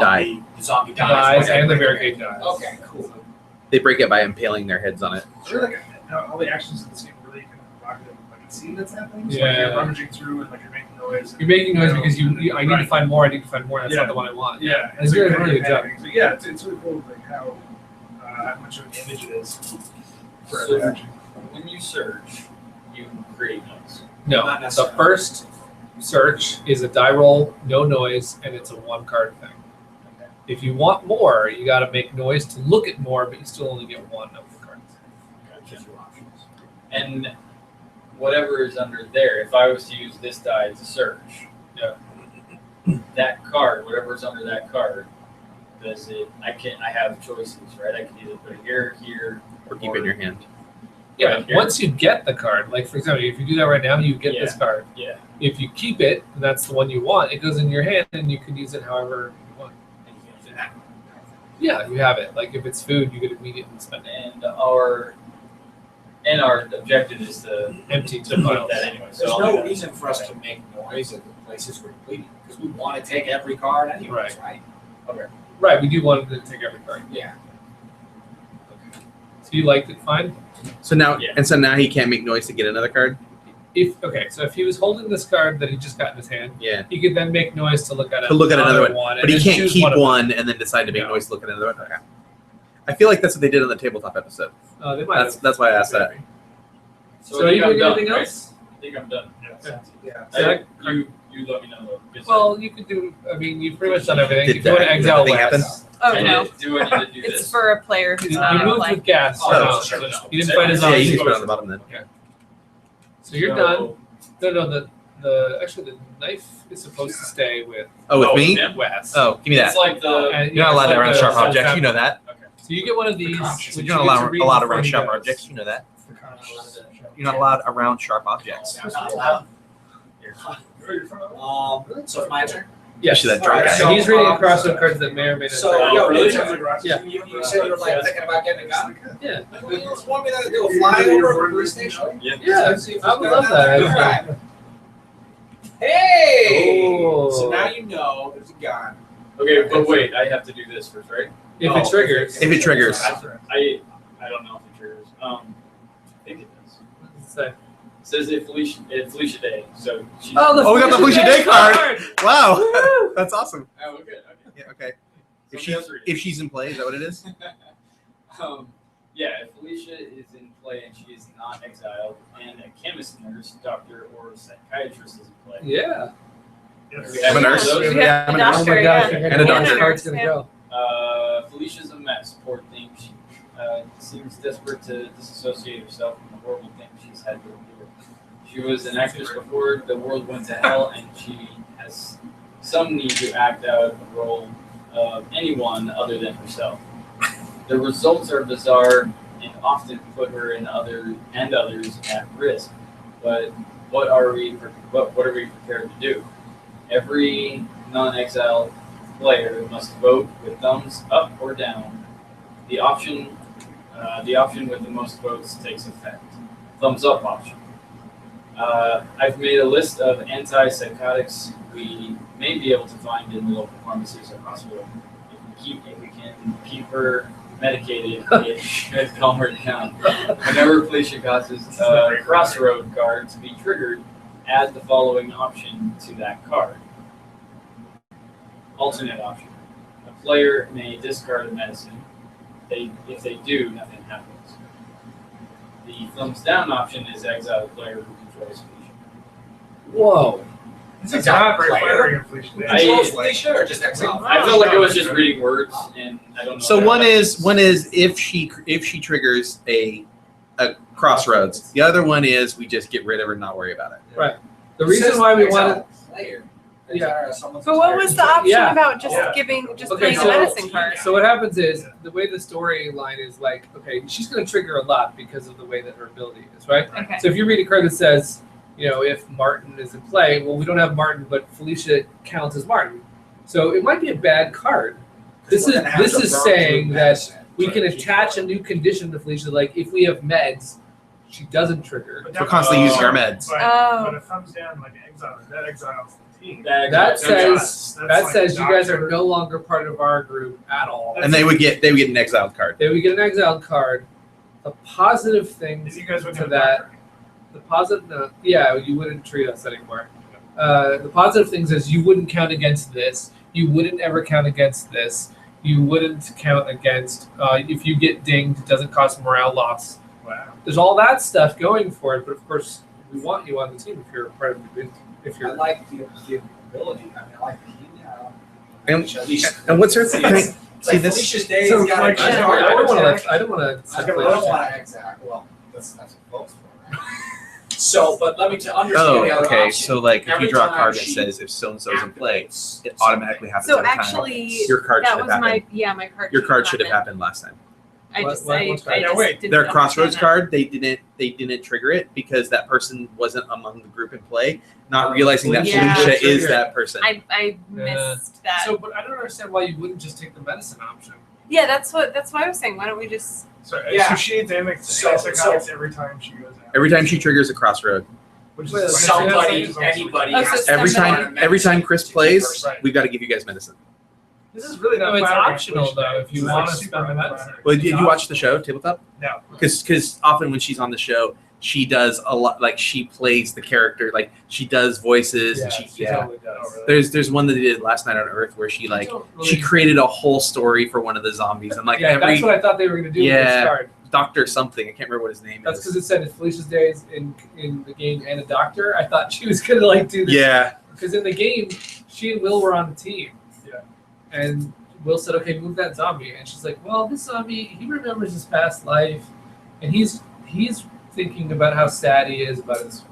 [SPEAKER 3] the zombie dies?
[SPEAKER 2] Dies
[SPEAKER 3] when they
[SPEAKER 2] and the
[SPEAKER 3] break
[SPEAKER 2] barricade dies.
[SPEAKER 3] Okay, cool.
[SPEAKER 10] They break it by impaling their heads on it.
[SPEAKER 5] Sure. Like all the actions in this game really kind of evocative of like a scene that's happening. So
[SPEAKER 2] Yeah.
[SPEAKER 5] like you're rummaging through and like you're making noise.
[SPEAKER 2] You're making noise because I need to
[SPEAKER 5] Right.
[SPEAKER 2] find more. I need to find more. That's
[SPEAKER 5] Yeah.
[SPEAKER 2] not the one I want.
[SPEAKER 5] Yeah,
[SPEAKER 2] It's
[SPEAKER 5] so you're
[SPEAKER 2] really,
[SPEAKER 5] kind of
[SPEAKER 2] really good job.
[SPEAKER 5] panicking. So yeah, it's really cool like how much of an image it is for every
[SPEAKER 11] So
[SPEAKER 5] action.
[SPEAKER 11] when you search, you create noise.
[SPEAKER 2] No,
[SPEAKER 3] Not
[SPEAKER 2] the
[SPEAKER 3] necessarily.
[SPEAKER 2] first search is a die roll, no noise, and it's a 1 card thing. If you want more, you got to make noise to look at more, but you still only get one of the cards.
[SPEAKER 11] Gotcha. And whatever is under there, if I was to use this die to search, that card, whatever is under that card, does it? I have choices, right? I can either put it here,
[SPEAKER 10] Or keep it in your hand.
[SPEAKER 2] Yeah,
[SPEAKER 11] Right here.
[SPEAKER 2] once you get the card, like for example, if you do that right now, you get this card.
[SPEAKER 11] Yeah.
[SPEAKER 2] If you keep it, and that's the one you want, it goes in your hand, and you can use it however you want. Yeah, you have it. Like if it's food, you could immediately spend it.
[SPEAKER 11] And our objective is to
[SPEAKER 2] Empty
[SPEAKER 11] to
[SPEAKER 2] to
[SPEAKER 11] put
[SPEAKER 2] piles.
[SPEAKER 11] that anyway. So
[SPEAKER 9] There's
[SPEAKER 11] I'll
[SPEAKER 9] no
[SPEAKER 11] do that.
[SPEAKER 9] reason for us to make noise at the places we're depleting, because we want to take every card anyways, right?
[SPEAKER 2] Right, we do want to take every card.
[SPEAKER 9] Yeah.
[SPEAKER 2] So you liked it fine?
[SPEAKER 10] So now,
[SPEAKER 11] Yeah.
[SPEAKER 10] and so now he can't make noise to get another card.
[SPEAKER 2] So if he was holding this card that he just got in his hand,
[SPEAKER 10] Yeah.
[SPEAKER 2] he could then make noise to look at
[SPEAKER 10] To look at another
[SPEAKER 2] one,
[SPEAKER 10] But
[SPEAKER 2] and
[SPEAKER 10] he
[SPEAKER 2] then
[SPEAKER 10] can't
[SPEAKER 2] choose
[SPEAKER 10] keep
[SPEAKER 2] one of them.
[SPEAKER 10] one and then decide to make
[SPEAKER 2] No.
[SPEAKER 10] noise to look at another one. Okay. I feel like that's what they did on the tabletop episode.
[SPEAKER 2] They might have.
[SPEAKER 10] That's why I asked that.
[SPEAKER 2] So
[SPEAKER 11] I
[SPEAKER 2] are
[SPEAKER 11] think
[SPEAKER 2] you
[SPEAKER 11] I'm
[SPEAKER 2] doing
[SPEAKER 11] done,
[SPEAKER 2] anything
[SPEAKER 11] right?
[SPEAKER 2] else?
[SPEAKER 11] I think I'm done.
[SPEAKER 3] Yeah.
[SPEAKER 2] Zach?
[SPEAKER 11] You let me know. Because
[SPEAKER 2] Well, you could do. I mean, you've pretty much done everything.
[SPEAKER 10] Did
[SPEAKER 2] If you want to
[SPEAKER 10] that-
[SPEAKER 2] exile
[SPEAKER 10] did that thing
[SPEAKER 2] Wes,
[SPEAKER 8] Oh
[SPEAKER 11] I
[SPEAKER 8] no,
[SPEAKER 11] need- do I need to do
[SPEAKER 8] it's
[SPEAKER 11] this?
[SPEAKER 8] for a player who's
[SPEAKER 2] you
[SPEAKER 8] not in
[SPEAKER 2] moved
[SPEAKER 8] play.
[SPEAKER 2] with gas.
[SPEAKER 10] Oh,
[SPEAKER 2] so
[SPEAKER 11] sure.
[SPEAKER 2] you didn't fight his
[SPEAKER 10] Yeah, you
[SPEAKER 2] zombies.
[SPEAKER 10] can put it on the bottom then.
[SPEAKER 2] So you're done. No. Actually the knife is supposed to stay with
[SPEAKER 10] Oh, with me?
[SPEAKER 11] yeah.
[SPEAKER 2] Wes.
[SPEAKER 10] Oh, give me that.
[SPEAKER 11] It's like the.
[SPEAKER 2] And
[SPEAKER 10] You're not allowed to
[SPEAKER 2] it's
[SPEAKER 10] run
[SPEAKER 2] like
[SPEAKER 10] sharp
[SPEAKER 2] the-
[SPEAKER 10] objects. You know that.
[SPEAKER 2] So you get one of these.
[SPEAKER 3] Conscious.
[SPEAKER 2] which
[SPEAKER 10] You're not
[SPEAKER 2] you get to
[SPEAKER 10] allowed
[SPEAKER 2] read
[SPEAKER 10] to
[SPEAKER 2] before
[SPEAKER 10] run
[SPEAKER 2] he
[SPEAKER 10] sharp
[SPEAKER 2] goes.
[SPEAKER 10] objects. You know that.
[SPEAKER 5] The conscious.
[SPEAKER 10] You're not allowed around sharp objects.
[SPEAKER 9] So it's my turn?
[SPEAKER 2] Yes.
[SPEAKER 10] Especially that drunk guy.
[SPEAKER 2] So he's reading crossroad cards that may or may not.
[SPEAKER 9] So,
[SPEAKER 2] say-
[SPEAKER 9] yo,
[SPEAKER 11] really?
[SPEAKER 2] Yeah.
[SPEAKER 9] You said you were like thinking about getting a gun?
[SPEAKER 2] Yeah.
[SPEAKER 9] You want me to do a flyover of the police station?
[SPEAKER 2] Yeah,
[SPEAKER 9] See if
[SPEAKER 2] I would
[SPEAKER 9] it's
[SPEAKER 2] love
[SPEAKER 9] got
[SPEAKER 2] that.
[SPEAKER 9] Alright. Hey!
[SPEAKER 2] Oh.
[SPEAKER 9] So now you know there's a gun.
[SPEAKER 11] Okay, but wait, I have to do this first, right?
[SPEAKER 2] If it triggers.
[SPEAKER 10] If it triggers.
[SPEAKER 11] I don't know if it triggers. I think it does.
[SPEAKER 2] Say.
[SPEAKER 11] It says it's Felicia Day, so she's.
[SPEAKER 10] Oh, we got the Felicia Day card. Wow, that's awesome.
[SPEAKER 11] Oh, okay.
[SPEAKER 10] Yeah, okay. If
[SPEAKER 11] Somebody
[SPEAKER 10] she
[SPEAKER 11] else read it.
[SPEAKER 10] if she's in play, is that what it is?
[SPEAKER 11] Yeah, if Felicia is in play and she is not exiled, and a chemist, nurse, doctor, or psychiatrist is in play.
[SPEAKER 2] Yeah.
[SPEAKER 11] We have
[SPEAKER 10] I'm a nurse.
[SPEAKER 11] those.
[SPEAKER 8] We have
[SPEAKER 10] I'm
[SPEAKER 8] the
[SPEAKER 10] a nurse.
[SPEAKER 2] Oh
[SPEAKER 8] doctor,
[SPEAKER 2] my gosh.
[SPEAKER 8] yeah.
[SPEAKER 10] And a doctor.
[SPEAKER 2] Card's gonna
[SPEAKER 8] Yeah.
[SPEAKER 2] go.
[SPEAKER 11] Felicia's a mess. Poor thing. She seems desperate to disassociate herself from the horrible thing she's had to endure. She was an actress before the world went to hell, and she has some need to act out a role of anyone other than herself. The results are bizarre and often put her and others at risk. But what are we prepared to do? Every non-exiled player must vote with thumbs up or down. The option with the most votes takes effect. Thumbs up option. I've made a list of antipsychotics we may be able to find in the local pharmacies across the world. If we can keep her medicated, it should calm her down. Whenever Felicia causes a crossroad card to be triggered, add the following option to that card. Alternate option. A player may discard a medicine. If they do, nothing happens. The thumbs down option is exile the player who controls Felicia.
[SPEAKER 2] Whoa.
[SPEAKER 5] This is not very flattering of Felicia Day.
[SPEAKER 9] Controls Felicia or just exile?
[SPEAKER 11] I felt like I was just reading words, and I don't know.
[SPEAKER 10] So
[SPEAKER 11] how
[SPEAKER 10] one
[SPEAKER 11] that-
[SPEAKER 10] is if she triggers a crossroads. The other one is we just get rid of her and not worry about it.
[SPEAKER 2] The reason why we wanted.
[SPEAKER 9] Player.
[SPEAKER 2] Yeah.
[SPEAKER 7] But what was the option
[SPEAKER 2] Yeah.
[SPEAKER 7] about just
[SPEAKER 5] Yeah.
[SPEAKER 7] just
[SPEAKER 2] Okay,
[SPEAKER 7] playing
[SPEAKER 2] so-
[SPEAKER 7] a medicine card?
[SPEAKER 2] So what happens is the way the storyline is like, okay, she's going to trigger a lot because of the way that her ability is, right?
[SPEAKER 7] Okay.
[SPEAKER 2] So if you read a card that says, if Martin is in play, well, we don't have Martin, but Felicia counts as Martin. So it might be a bad card. This is saying that we can attach a new condition to Felicia, like if we have meds, she doesn't trigger.
[SPEAKER 10] We're constantly using our meds.
[SPEAKER 7] Oh.
[SPEAKER 5] But it comes down like exile. That exiles the team.
[SPEAKER 2] That says
[SPEAKER 5] That's like
[SPEAKER 2] you guys are
[SPEAKER 5] doctor.
[SPEAKER 2] no longer part of our group at all.
[SPEAKER 10] And they would get an exiled card.
[SPEAKER 2] Then we get an exiled card. A positive thing
[SPEAKER 5] Is you guys would
[SPEAKER 2] to
[SPEAKER 5] have
[SPEAKER 2] that.
[SPEAKER 5] doctor.
[SPEAKER 2] The positive, no, yeah, you wouldn't treat us anymore. The positive things is you wouldn't count against this. You wouldn't ever count against this. You wouldn't count against if you get dinged, it doesn't cause morale loss.
[SPEAKER 5] Wow.
[SPEAKER 2] There's all that stuff going for it, but of course we want you on the team if you're part of the if
[SPEAKER 9] I
[SPEAKER 2] you're
[SPEAKER 9] like the ability. I mean, I like the
[SPEAKER 10] And,
[SPEAKER 3] At least
[SPEAKER 10] and what's her?
[SPEAKER 3] See,
[SPEAKER 10] Can I
[SPEAKER 3] it's
[SPEAKER 10] see
[SPEAKER 3] like
[SPEAKER 10] this?
[SPEAKER 3] Felicia's Day
[SPEAKER 5] So,
[SPEAKER 3] has got
[SPEAKER 5] like,
[SPEAKER 3] to
[SPEAKER 2] I don't want to. I don't want to.
[SPEAKER 3] I don't want to exact. Well, that's what folks for, right? So, but let me to understand
[SPEAKER 10] Oh,
[SPEAKER 3] the other
[SPEAKER 10] okay.
[SPEAKER 3] option.
[SPEAKER 10] So like, if
[SPEAKER 3] Every
[SPEAKER 10] you draw a
[SPEAKER 3] time
[SPEAKER 10] card that
[SPEAKER 3] she
[SPEAKER 10] says if so and so's in play,
[SPEAKER 3] activates
[SPEAKER 10] it automatically happens
[SPEAKER 7] So
[SPEAKER 10] every time.
[SPEAKER 7] actually,
[SPEAKER 10] Your card
[SPEAKER 7] that
[SPEAKER 10] should
[SPEAKER 7] was
[SPEAKER 10] have happened.
[SPEAKER 7] my card.
[SPEAKER 10] Your card should have happened last time.
[SPEAKER 7] I
[SPEAKER 2] What-
[SPEAKER 7] just,
[SPEAKER 2] what-
[SPEAKER 7] I,
[SPEAKER 2] what's
[SPEAKER 7] I
[SPEAKER 2] right?
[SPEAKER 7] just
[SPEAKER 5] Yeah, wait.
[SPEAKER 7] didn't
[SPEAKER 10] Their crossroads
[SPEAKER 7] understand
[SPEAKER 10] card, they didn't trigger it because that person wasn't among the group in play, not realizing that
[SPEAKER 7] Yeah.
[SPEAKER 10] Felicia is
[SPEAKER 2] Trigger.
[SPEAKER 10] that person.
[SPEAKER 7] that. I missed that.
[SPEAKER 2] So, but I don't understand why you wouldn't just take the medicine option.
[SPEAKER 7] Yeah, that's what I was saying. Why don't we just?
[SPEAKER 5] So,
[SPEAKER 3] Yeah.
[SPEAKER 5] so she needs antipsychotics every time she goes out.
[SPEAKER 10] Every time she triggers a crossroad,
[SPEAKER 5] Which
[SPEAKER 2] Well,
[SPEAKER 5] is
[SPEAKER 3] Somebody, anybody
[SPEAKER 7] Oh,
[SPEAKER 3] has
[SPEAKER 7] so
[SPEAKER 3] to
[SPEAKER 10] every
[SPEAKER 7] somebody-
[SPEAKER 10] time Chris
[SPEAKER 3] to keep
[SPEAKER 10] plays,
[SPEAKER 3] her
[SPEAKER 5] Right.
[SPEAKER 10] we've got to give you guys medicine.
[SPEAKER 5] This is really
[SPEAKER 2] No,
[SPEAKER 5] not
[SPEAKER 2] it's
[SPEAKER 5] flattering
[SPEAKER 2] optional,
[SPEAKER 5] Felicia
[SPEAKER 2] though,
[SPEAKER 5] Day.
[SPEAKER 2] if you
[SPEAKER 5] This is
[SPEAKER 2] wanna
[SPEAKER 5] like
[SPEAKER 2] spend
[SPEAKER 5] super
[SPEAKER 2] the medicine.
[SPEAKER 5] unflattering.
[SPEAKER 10] Well, did you watch the show Tabletop?
[SPEAKER 5] No.
[SPEAKER 10] Because often when she's on the show, she does a lot. Like she plays the character, like she does voices.
[SPEAKER 2] Yeah,
[SPEAKER 10] and
[SPEAKER 2] she totally does.
[SPEAKER 5] Oh, really?
[SPEAKER 10] There's one that they did last night on Earth where she like
[SPEAKER 2] don't
[SPEAKER 10] she
[SPEAKER 2] really-
[SPEAKER 10] created a whole story for one of the zombies. And like
[SPEAKER 2] yeah,
[SPEAKER 10] every
[SPEAKER 2] that's what I thought they were going to do with
[SPEAKER 10] Yeah.
[SPEAKER 2] this card.
[SPEAKER 10] doctor something, I can't remember what his name
[SPEAKER 2] That's
[SPEAKER 10] is.
[SPEAKER 2] because it said it's Felicia's Days in the game and a doctor. I thought she was going to like do this.
[SPEAKER 10] Yeah,
[SPEAKER 2] Because in the game, she and Will were on the team.
[SPEAKER 5] Yeah.
[SPEAKER 2] And Will said, okay, move that zombie. And she's like, well, this zombie, he remembers his past life. And he's thinking about how sad he is about his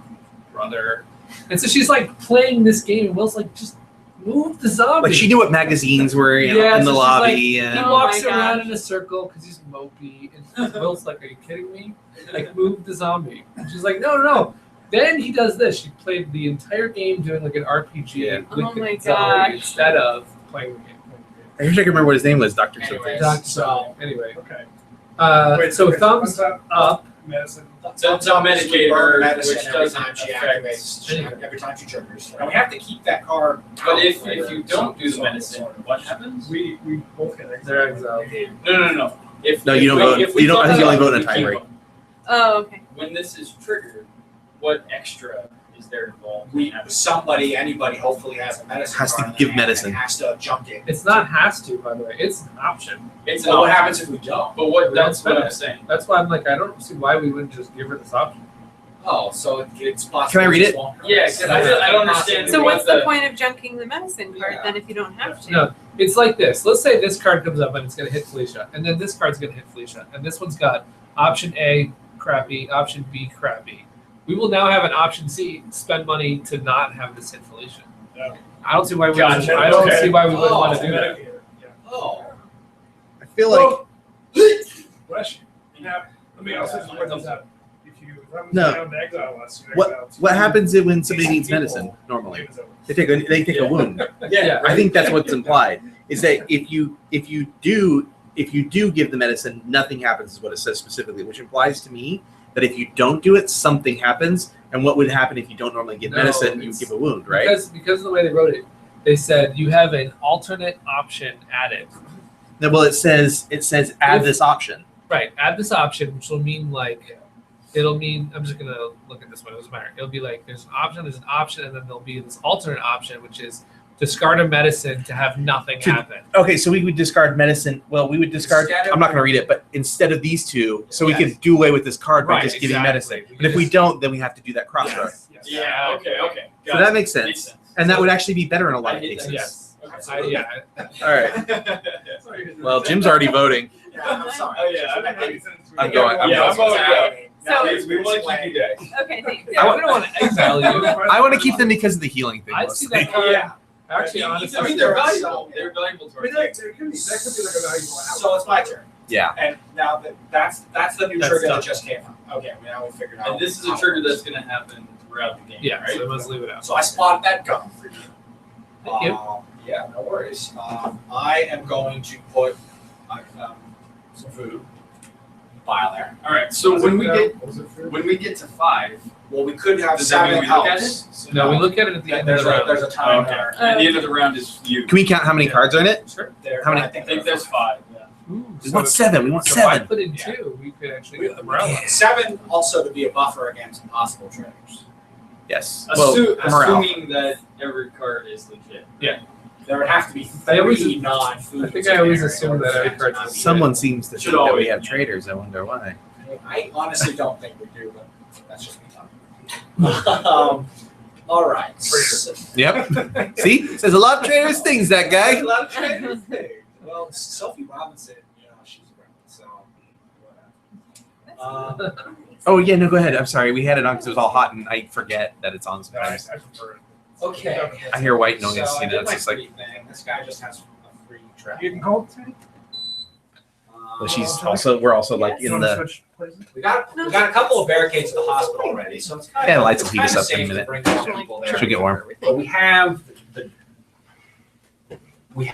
[SPEAKER 2] brother. And so she's like playing this game. And Will's like, just move the zombie.
[SPEAKER 10] like she knew what magazines were in
[SPEAKER 2] Yeah,
[SPEAKER 10] the
[SPEAKER 2] so she's
[SPEAKER 10] lobby.
[SPEAKER 2] He
[SPEAKER 10] and
[SPEAKER 7] Oh
[SPEAKER 2] walks
[SPEAKER 7] my
[SPEAKER 2] around
[SPEAKER 7] gosh.
[SPEAKER 2] in a circle because he's mopey. And Will's like, are you kidding me? Like, move the zombie. And she's like, no. Then he does this. She played the entire game doing like an RPG
[SPEAKER 10] Yeah.
[SPEAKER 2] with
[SPEAKER 7] Oh
[SPEAKER 2] the
[SPEAKER 7] my
[SPEAKER 2] zombie
[SPEAKER 7] gosh.
[SPEAKER 2] instead of playing the game.
[SPEAKER 10] I wish I could remember what his name was, Doctor
[SPEAKER 3] Anyways,
[SPEAKER 10] something.
[SPEAKER 3] so
[SPEAKER 2] Anyway,
[SPEAKER 5] Okay.
[SPEAKER 2] so
[SPEAKER 5] okay,
[SPEAKER 2] thumbs
[SPEAKER 5] what's
[SPEAKER 2] up.
[SPEAKER 5] Medicine.
[SPEAKER 11] That's a medicator,
[SPEAKER 3] medicine
[SPEAKER 11] which
[SPEAKER 3] every
[SPEAKER 11] doesn't
[SPEAKER 3] time she
[SPEAKER 11] affect
[SPEAKER 3] activates, every time she triggers. And we have to keep that card.
[SPEAKER 11] But
[SPEAKER 3] out
[SPEAKER 11] if
[SPEAKER 3] for
[SPEAKER 11] you don't do the
[SPEAKER 3] some
[SPEAKER 11] medicine,
[SPEAKER 3] sort of-
[SPEAKER 11] what happens?
[SPEAKER 5] We both get
[SPEAKER 2] They're exiled.
[SPEAKER 11] No. If
[SPEAKER 10] No,
[SPEAKER 11] if
[SPEAKER 10] you don't
[SPEAKER 11] we-
[SPEAKER 10] vote.
[SPEAKER 11] if we
[SPEAKER 10] You don't- I think you only
[SPEAKER 11] vote,
[SPEAKER 10] vote in a
[SPEAKER 11] we keep
[SPEAKER 10] tiebreak.
[SPEAKER 11] them.
[SPEAKER 7] Oh, okay.
[SPEAKER 11] When this is triggered, what extra is there involved?
[SPEAKER 3] Anybody hopefully has a medicine
[SPEAKER 10] Has to
[SPEAKER 3] card in
[SPEAKER 10] give
[SPEAKER 3] their hand
[SPEAKER 10] medicine.
[SPEAKER 3] and has to jump in.
[SPEAKER 2] It's not has to, by the way. It's an option.
[SPEAKER 11] It's
[SPEAKER 3] Well, what
[SPEAKER 11] not-
[SPEAKER 3] happens if we don't?
[SPEAKER 11] But what
[SPEAKER 2] We don't
[SPEAKER 11] that's what
[SPEAKER 2] spend
[SPEAKER 11] I'm
[SPEAKER 2] it.
[SPEAKER 11] saying.
[SPEAKER 2] That's why I'm like, I don't see why we wouldn't just give her this option.
[SPEAKER 3] Oh, so it's possible.
[SPEAKER 10] Can I read it?
[SPEAKER 11] Yeah, 'cause I don't understand.
[SPEAKER 7] So
[SPEAKER 11] what
[SPEAKER 7] what's the point of junking the medicine card
[SPEAKER 3] Yeah.
[SPEAKER 7] then if you don't have to?
[SPEAKER 2] No, it's like this. Let's say this card comes up and it's going to hit Felicia, and then this card's going to hit Felicia, and this one's got option A, crappy, option B, crappy. We will now have an option C, spend money to not have this hit Felicia.
[SPEAKER 5] Yeah.
[SPEAKER 2] I don't see why we.
[SPEAKER 5] Gotcha.
[SPEAKER 2] I don't
[SPEAKER 5] Okay.
[SPEAKER 2] see why we wouldn't
[SPEAKER 3] Oh,
[SPEAKER 2] want to do that.
[SPEAKER 5] Yeah.
[SPEAKER 3] Oh.
[SPEAKER 10] I feel like
[SPEAKER 5] Bless you. Now, let me also just point this out. If you
[SPEAKER 10] No.
[SPEAKER 5] down to exile us, you
[SPEAKER 10] What-
[SPEAKER 5] exile two
[SPEAKER 10] what happens when somebody
[SPEAKER 5] decent
[SPEAKER 10] needs
[SPEAKER 5] people,
[SPEAKER 10] medicine normally?
[SPEAKER 5] game is over.
[SPEAKER 10] They take a wound.
[SPEAKER 2] Yeah,
[SPEAKER 10] I think that's what's implied. Is that if you do give the medicine, nothing happens is what it says specifically, which implies to me that if you don't do it, something happens. And what would happen if you don't normally give
[SPEAKER 2] No,
[SPEAKER 10] medicine? You
[SPEAKER 2] it's-
[SPEAKER 10] give a wound, right?
[SPEAKER 2] Because of the way they wrote it, they said you have an alternate option added.
[SPEAKER 10] No, well, it says add
[SPEAKER 2] If-
[SPEAKER 10] this option.
[SPEAKER 2] Right, add this option, which will mean like, it'll mean, I'm just gonna look at this one, it doesn't matter. It'll be like, there's an option, and then there'll be this alternate option, which is discard a medicine to have nothing
[SPEAKER 10] To-
[SPEAKER 2] happen.
[SPEAKER 10] Okay, so we would discard medicine. Well, we would discard.
[SPEAKER 3] Instead of-
[SPEAKER 10] I'm not going to read it, but instead of these two, so we
[SPEAKER 2] Yes.
[SPEAKER 10] can do away with this card by
[SPEAKER 2] Right,
[SPEAKER 10] just giving
[SPEAKER 2] exactly.
[SPEAKER 10] medicine.
[SPEAKER 2] We
[SPEAKER 10] But if we
[SPEAKER 2] just-
[SPEAKER 10] don't, then we have to do that crossroad.
[SPEAKER 2] Yes, yes.
[SPEAKER 11] Yeah. Okay.
[SPEAKER 10] So that makes sense.
[SPEAKER 11] Makes sense.
[SPEAKER 10] And that would actually be better in a lot
[SPEAKER 11] I
[SPEAKER 10] of
[SPEAKER 11] hate that.
[SPEAKER 10] cases.
[SPEAKER 2] Yes.
[SPEAKER 11] Okay.
[SPEAKER 2] Yeah.
[SPEAKER 10] All right. Well, Jim's already voting.
[SPEAKER 3] Yeah, I'm sorry.
[SPEAKER 11] Oh, yeah,
[SPEAKER 3] I think-
[SPEAKER 10] I'm going.
[SPEAKER 11] Yeah, I'm voting, yeah.
[SPEAKER 3] Now,
[SPEAKER 7] So-
[SPEAKER 11] We want to keep you guys.
[SPEAKER 7] Okay, thanks.
[SPEAKER 2] Yeah, we don't want to exile you.
[SPEAKER 10] I want to keep them because of the healing thing.
[SPEAKER 2] I'd see
[SPEAKER 10] mostly.
[SPEAKER 2] that card.
[SPEAKER 3] Yeah.
[SPEAKER 2] Actually,
[SPEAKER 11] I
[SPEAKER 2] honestly,
[SPEAKER 11] mean, they're valuable. They're valuable to
[SPEAKER 5] I
[SPEAKER 11] our
[SPEAKER 5] mean,
[SPEAKER 11] team.
[SPEAKER 5] that could be like a valuable hour.
[SPEAKER 3] So it's my turn.
[SPEAKER 10] Yeah.
[SPEAKER 3] And now that's the new
[SPEAKER 2] That's
[SPEAKER 3] trigger that
[SPEAKER 2] tough.
[SPEAKER 3] just came up. Okay, now we figured out.
[SPEAKER 11] And this is a
[SPEAKER 3] how it
[SPEAKER 11] trigger
[SPEAKER 3] works.
[SPEAKER 11] that's going to happen throughout the game.
[SPEAKER 2] yeah,
[SPEAKER 11] Right.
[SPEAKER 2] so let's leave it out.
[SPEAKER 3] So I spotted that gun for you.
[SPEAKER 2] Thank you.
[SPEAKER 3] Yeah, no worries. I am going to put some food file there.
[SPEAKER 11] All right. So
[SPEAKER 5] Was
[SPEAKER 11] when
[SPEAKER 5] it,
[SPEAKER 11] we
[SPEAKER 5] get
[SPEAKER 11] get to 5,
[SPEAKER 3] Well, we could have
[SPEAKER 11] Does that mean
[SPEAKER 3] 7
[SPEAKER 11] we look at
[SPEAKER 3] helps. So
[SPEAKER 2] No, we look at it at the end of
[SPEAKER 3] there's
[SPEAKER 2] the round.
[SPEAKER 3] there's a time
[SPEAKER 11] okay.
[SPEAKER 3] there.
[SPEAKER 11] And the end of the round is you.
[SPEAKER 10] Can we count how many cards are in it?
[SPEAKER 2] Sure.
[SPEAKER 3] There,
[SPEAKER 10] How many-
[SPEAKER 3] I
[SPEAKER 11] I
[SPEAKER 3] think
[SPEAKER 11] think
[SPEAKER 3] there's
[SPEAKER 11] there's 5. Yeah.
[SPEAKER 2] Ooh,
[SPEAKER 10] We
[SPEAKER 2] so
[SPEAKER 10] want 7. We want
[SPEAKER 2] if I
[SPEAKER 10] 7.
[SPEAKER 2] put in
[SPEAKER 3] Yeah.
[SPEAKER 2] 2, we could actually get the morale up.
[SPEAKER 3] 7 also to be a buffer against possible triggers.
[SPEAKER 10] Yes. Well, morale.
[SPEAKER 11] Assuming that every card is legit.
[SPEAKER 3] There would have to be
[SPEAKER 2] I always-
[SPEAKER 3] 3 non-food.
[SPEAKER 2] I think I always assume that every card's
[SPEAKER 3] card.
[SPEAKER 2] legit.
[SPEAKER 10] Someone seems to
[SPEAKER 11] Should
[SPEAKER 10] think that we
[SPEAKER 11] always-
[SPEAKER 10] have traders. I wonder why.
[SPEAKER 3] I honestly don't think we do, but that's just me talking.
[SPEAKER 9] All right.
[SPEAKER 10] Yep. See, says a lot of traitorous things. That guy.
[SPEAKER 3] A lot of traitorous things. Well, Sophie Robinson, she's around, so whatever.
[SPEAKER 10] Oh yeah, no, go ahead. I'm sorry. We had it on because it was all hot, and I forget that it's on sometimes.
[SPEAKER 9] Okay.
[SPEAKER 10] I hear white noise.
[SPEAKER 9] So I did
[SPEAKER 10] It's
[SPEAKER 9] my
[SPEAKER 10] just like.
[SPEAKER 9] free thing. This guy just has a free track.
[SPEAKER 5] You can call it too.
[SPEAKER 10] But she's also. We're also like in the.
[SPEAKER 5] Switch places?
[SPEAKER 9] We got a couple of barricades at the hospital already, so it's kind
[SPEAKER 10] Yeah,
[SPEAKER 9] of
[SPEAKER 10] the lights will
[SPEAKER 9] it's
[SPEAKER 10] heat
[SPEAKER 9] kind
[SPEAKER 10] us
[SPEAKER 9] of
[SPEAKER 10] up in a
[SPEAKER 9] safe to
[SPEAKER 10] minute.
[SPEAKER 9] bring those people there.
[SPEAKER 10] She'll get warm.
[SPEAKER 9] But we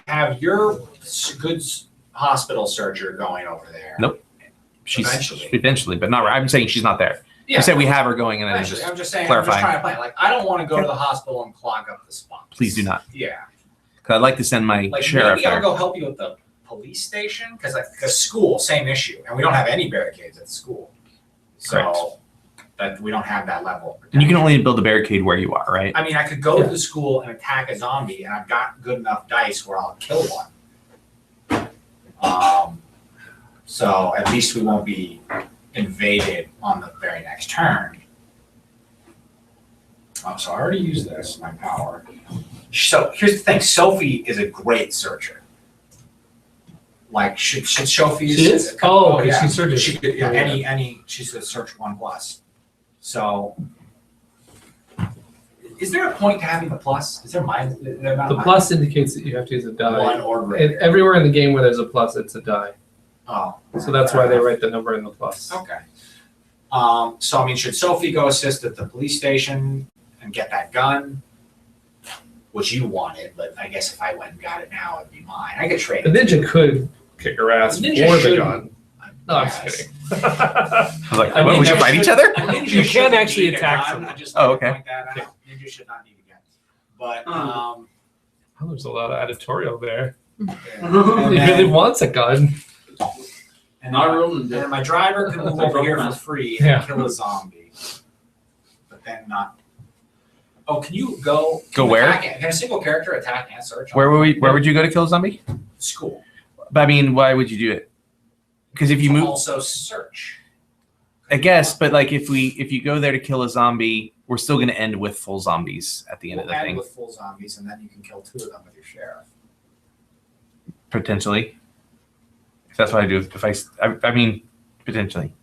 [SPEAKER 9] have your good hospital searcher going over there.
[SPEAKER 10] Nope. She's
[SPEAKER 9] Eventually.
[SPEAKER 10] eventually, but not. I'm saying she's not there.
[SPEAKER 9] Yeah.
[SPEAKER 10] You said we have her going, and I'm
[SPEAKER 9] Actually,
[SPEAKER 10] just
[SPEAKER 9] I'm just saying. I'm
[SPEAKER 10] clarifying.
[SPEAKER 9] just trying to plan. Like, I don't want to go to the hospital and clog up the spots.
[SPEAKER 10] Please do not.
[SPEAKER 9] Yeah.
[SPEAKER 10] Because I'd like to send my
[SPEAKER 9] Like,
[SPEAKER 10] sheriff
[SPEAKER 9] maybe I'll
[SPEAKER 10] there.
[SPEAKER 9] go help you at the police station because the school, same issue, and we don't have any barricades at the school, so that we don't have that level. Of
[SPEAKER 10] And you can
[SPEAKER 9] protection.
[SPEAKER 10] only build a barricade where you are, right?
[SPEAKER 9] I mean, I could go to the school and attack a zombie, and I've got good enough dice where I'll kill one. So at least we won't be invaded on the very next turn. Oh, so I already used this, my power. So here's the thing, Sophie is a great searcher. Like, should Sophie?
[SPEAKER 2] She is? Oh,
[SPEAKER 9] yeah.
[SPEAKER 2] she searches.
[SPEAKER 9] She could, yeah, any, she should search 1+. So, is there a point to having the plus? Is there mine?
[SPEAKER 2] The plus indicates that you have to use a die.
[SPEAKER 9] One or greater.
[SPEAKER 2] And everywhere in the game where there's a plus, it's a die.
[SPEAKER 9] Oh.
[SPEAKER 2] So that's why they write the number in the plus.
[SPEAKER 9] Okay. So I mean, should Sophie go assist at the police station and get that gun? Which you wanted, but I guess if I went and got it now, it'd be mine. I could trade
[SPEAKER 2] The
[SPEAKER 9] it.
[SPEAKER 2] ninja could kick her ass
[SPEAKER 9] The
[SPEAKER 2] for
[SPEAKER 9] ninja
[SPEAKER 2] the
[SPEAKER 9] shouldn't.
[SPEAKER 2] gun. No, I'm just
[SPEAKER 9] Yes.
[SPEAKER 2] kidding.
[SPEAKER 10] I was like,
[SPEAKER 2] I
[SPEAKER 10] what,
[SPEAKER 2] mean,
[SPEAKER 10] we should
[SPEAKER 2] there
[SPEAKER 10] fight each
[SPEAKER 2] should-
[SPEAKER 10] other?
[SPEAKER 9] A ninja
[SPEAKER 2] You can
[SPEAKER 9] shouldn't
[SPEAKER 2] actually
[SPEAKER 9] need a
[SPEAKER 2] attack
[SPEAKER 9] gun.
[SPEAKER 2] someone.
[SPEAKER 9] I just
[SPEAKER 10] Oh,
[SPEAKER 9] need to
[SPEAKER 10] okay.
[SPEAKER 9] point that out. Ninja should not need a gun. But
[SPEAKER 2] Oh, there's a lot of editorial there.
[SPEAKER 9] and
[SPEAKER 2] He
[SPEAKER 9] then-
[SPEAKER 2] really wants a gun.
[SPEAKER 9] And then my driver can move over here for free and
[SPEAKER 2] Yeah.
[SPEAKER 9] kill a zombie. But then not. Oh, can you go?
[SPEAKER 10] Go
[SPEAKER 9] can
[SPEAKER 10] where?
[SPEAKER 9] Can a single character attack and search?
[SPEAKER 10] Where would you go to kill a zombie?
[SPEAKER 9] School.
[SPEAKER 10] But I mean, why would you do it? Because if you move,
[SPEAKER 9] Also search.
[SPEAKER 10] I guess. But like, if you go there to kill a zombie, we're still going to end with full zombies at the end of
[SPEAKER 9] We'll
[SPEAKER 10] the
[SPEAKER 9] end
[SPEAKER 10] thing,
[SPEAKER 9] with full zombies, and then you can kill 2 of them with your sheriff.
[SPEAKER 10] potentially. If that's what I do. I mean, potentially.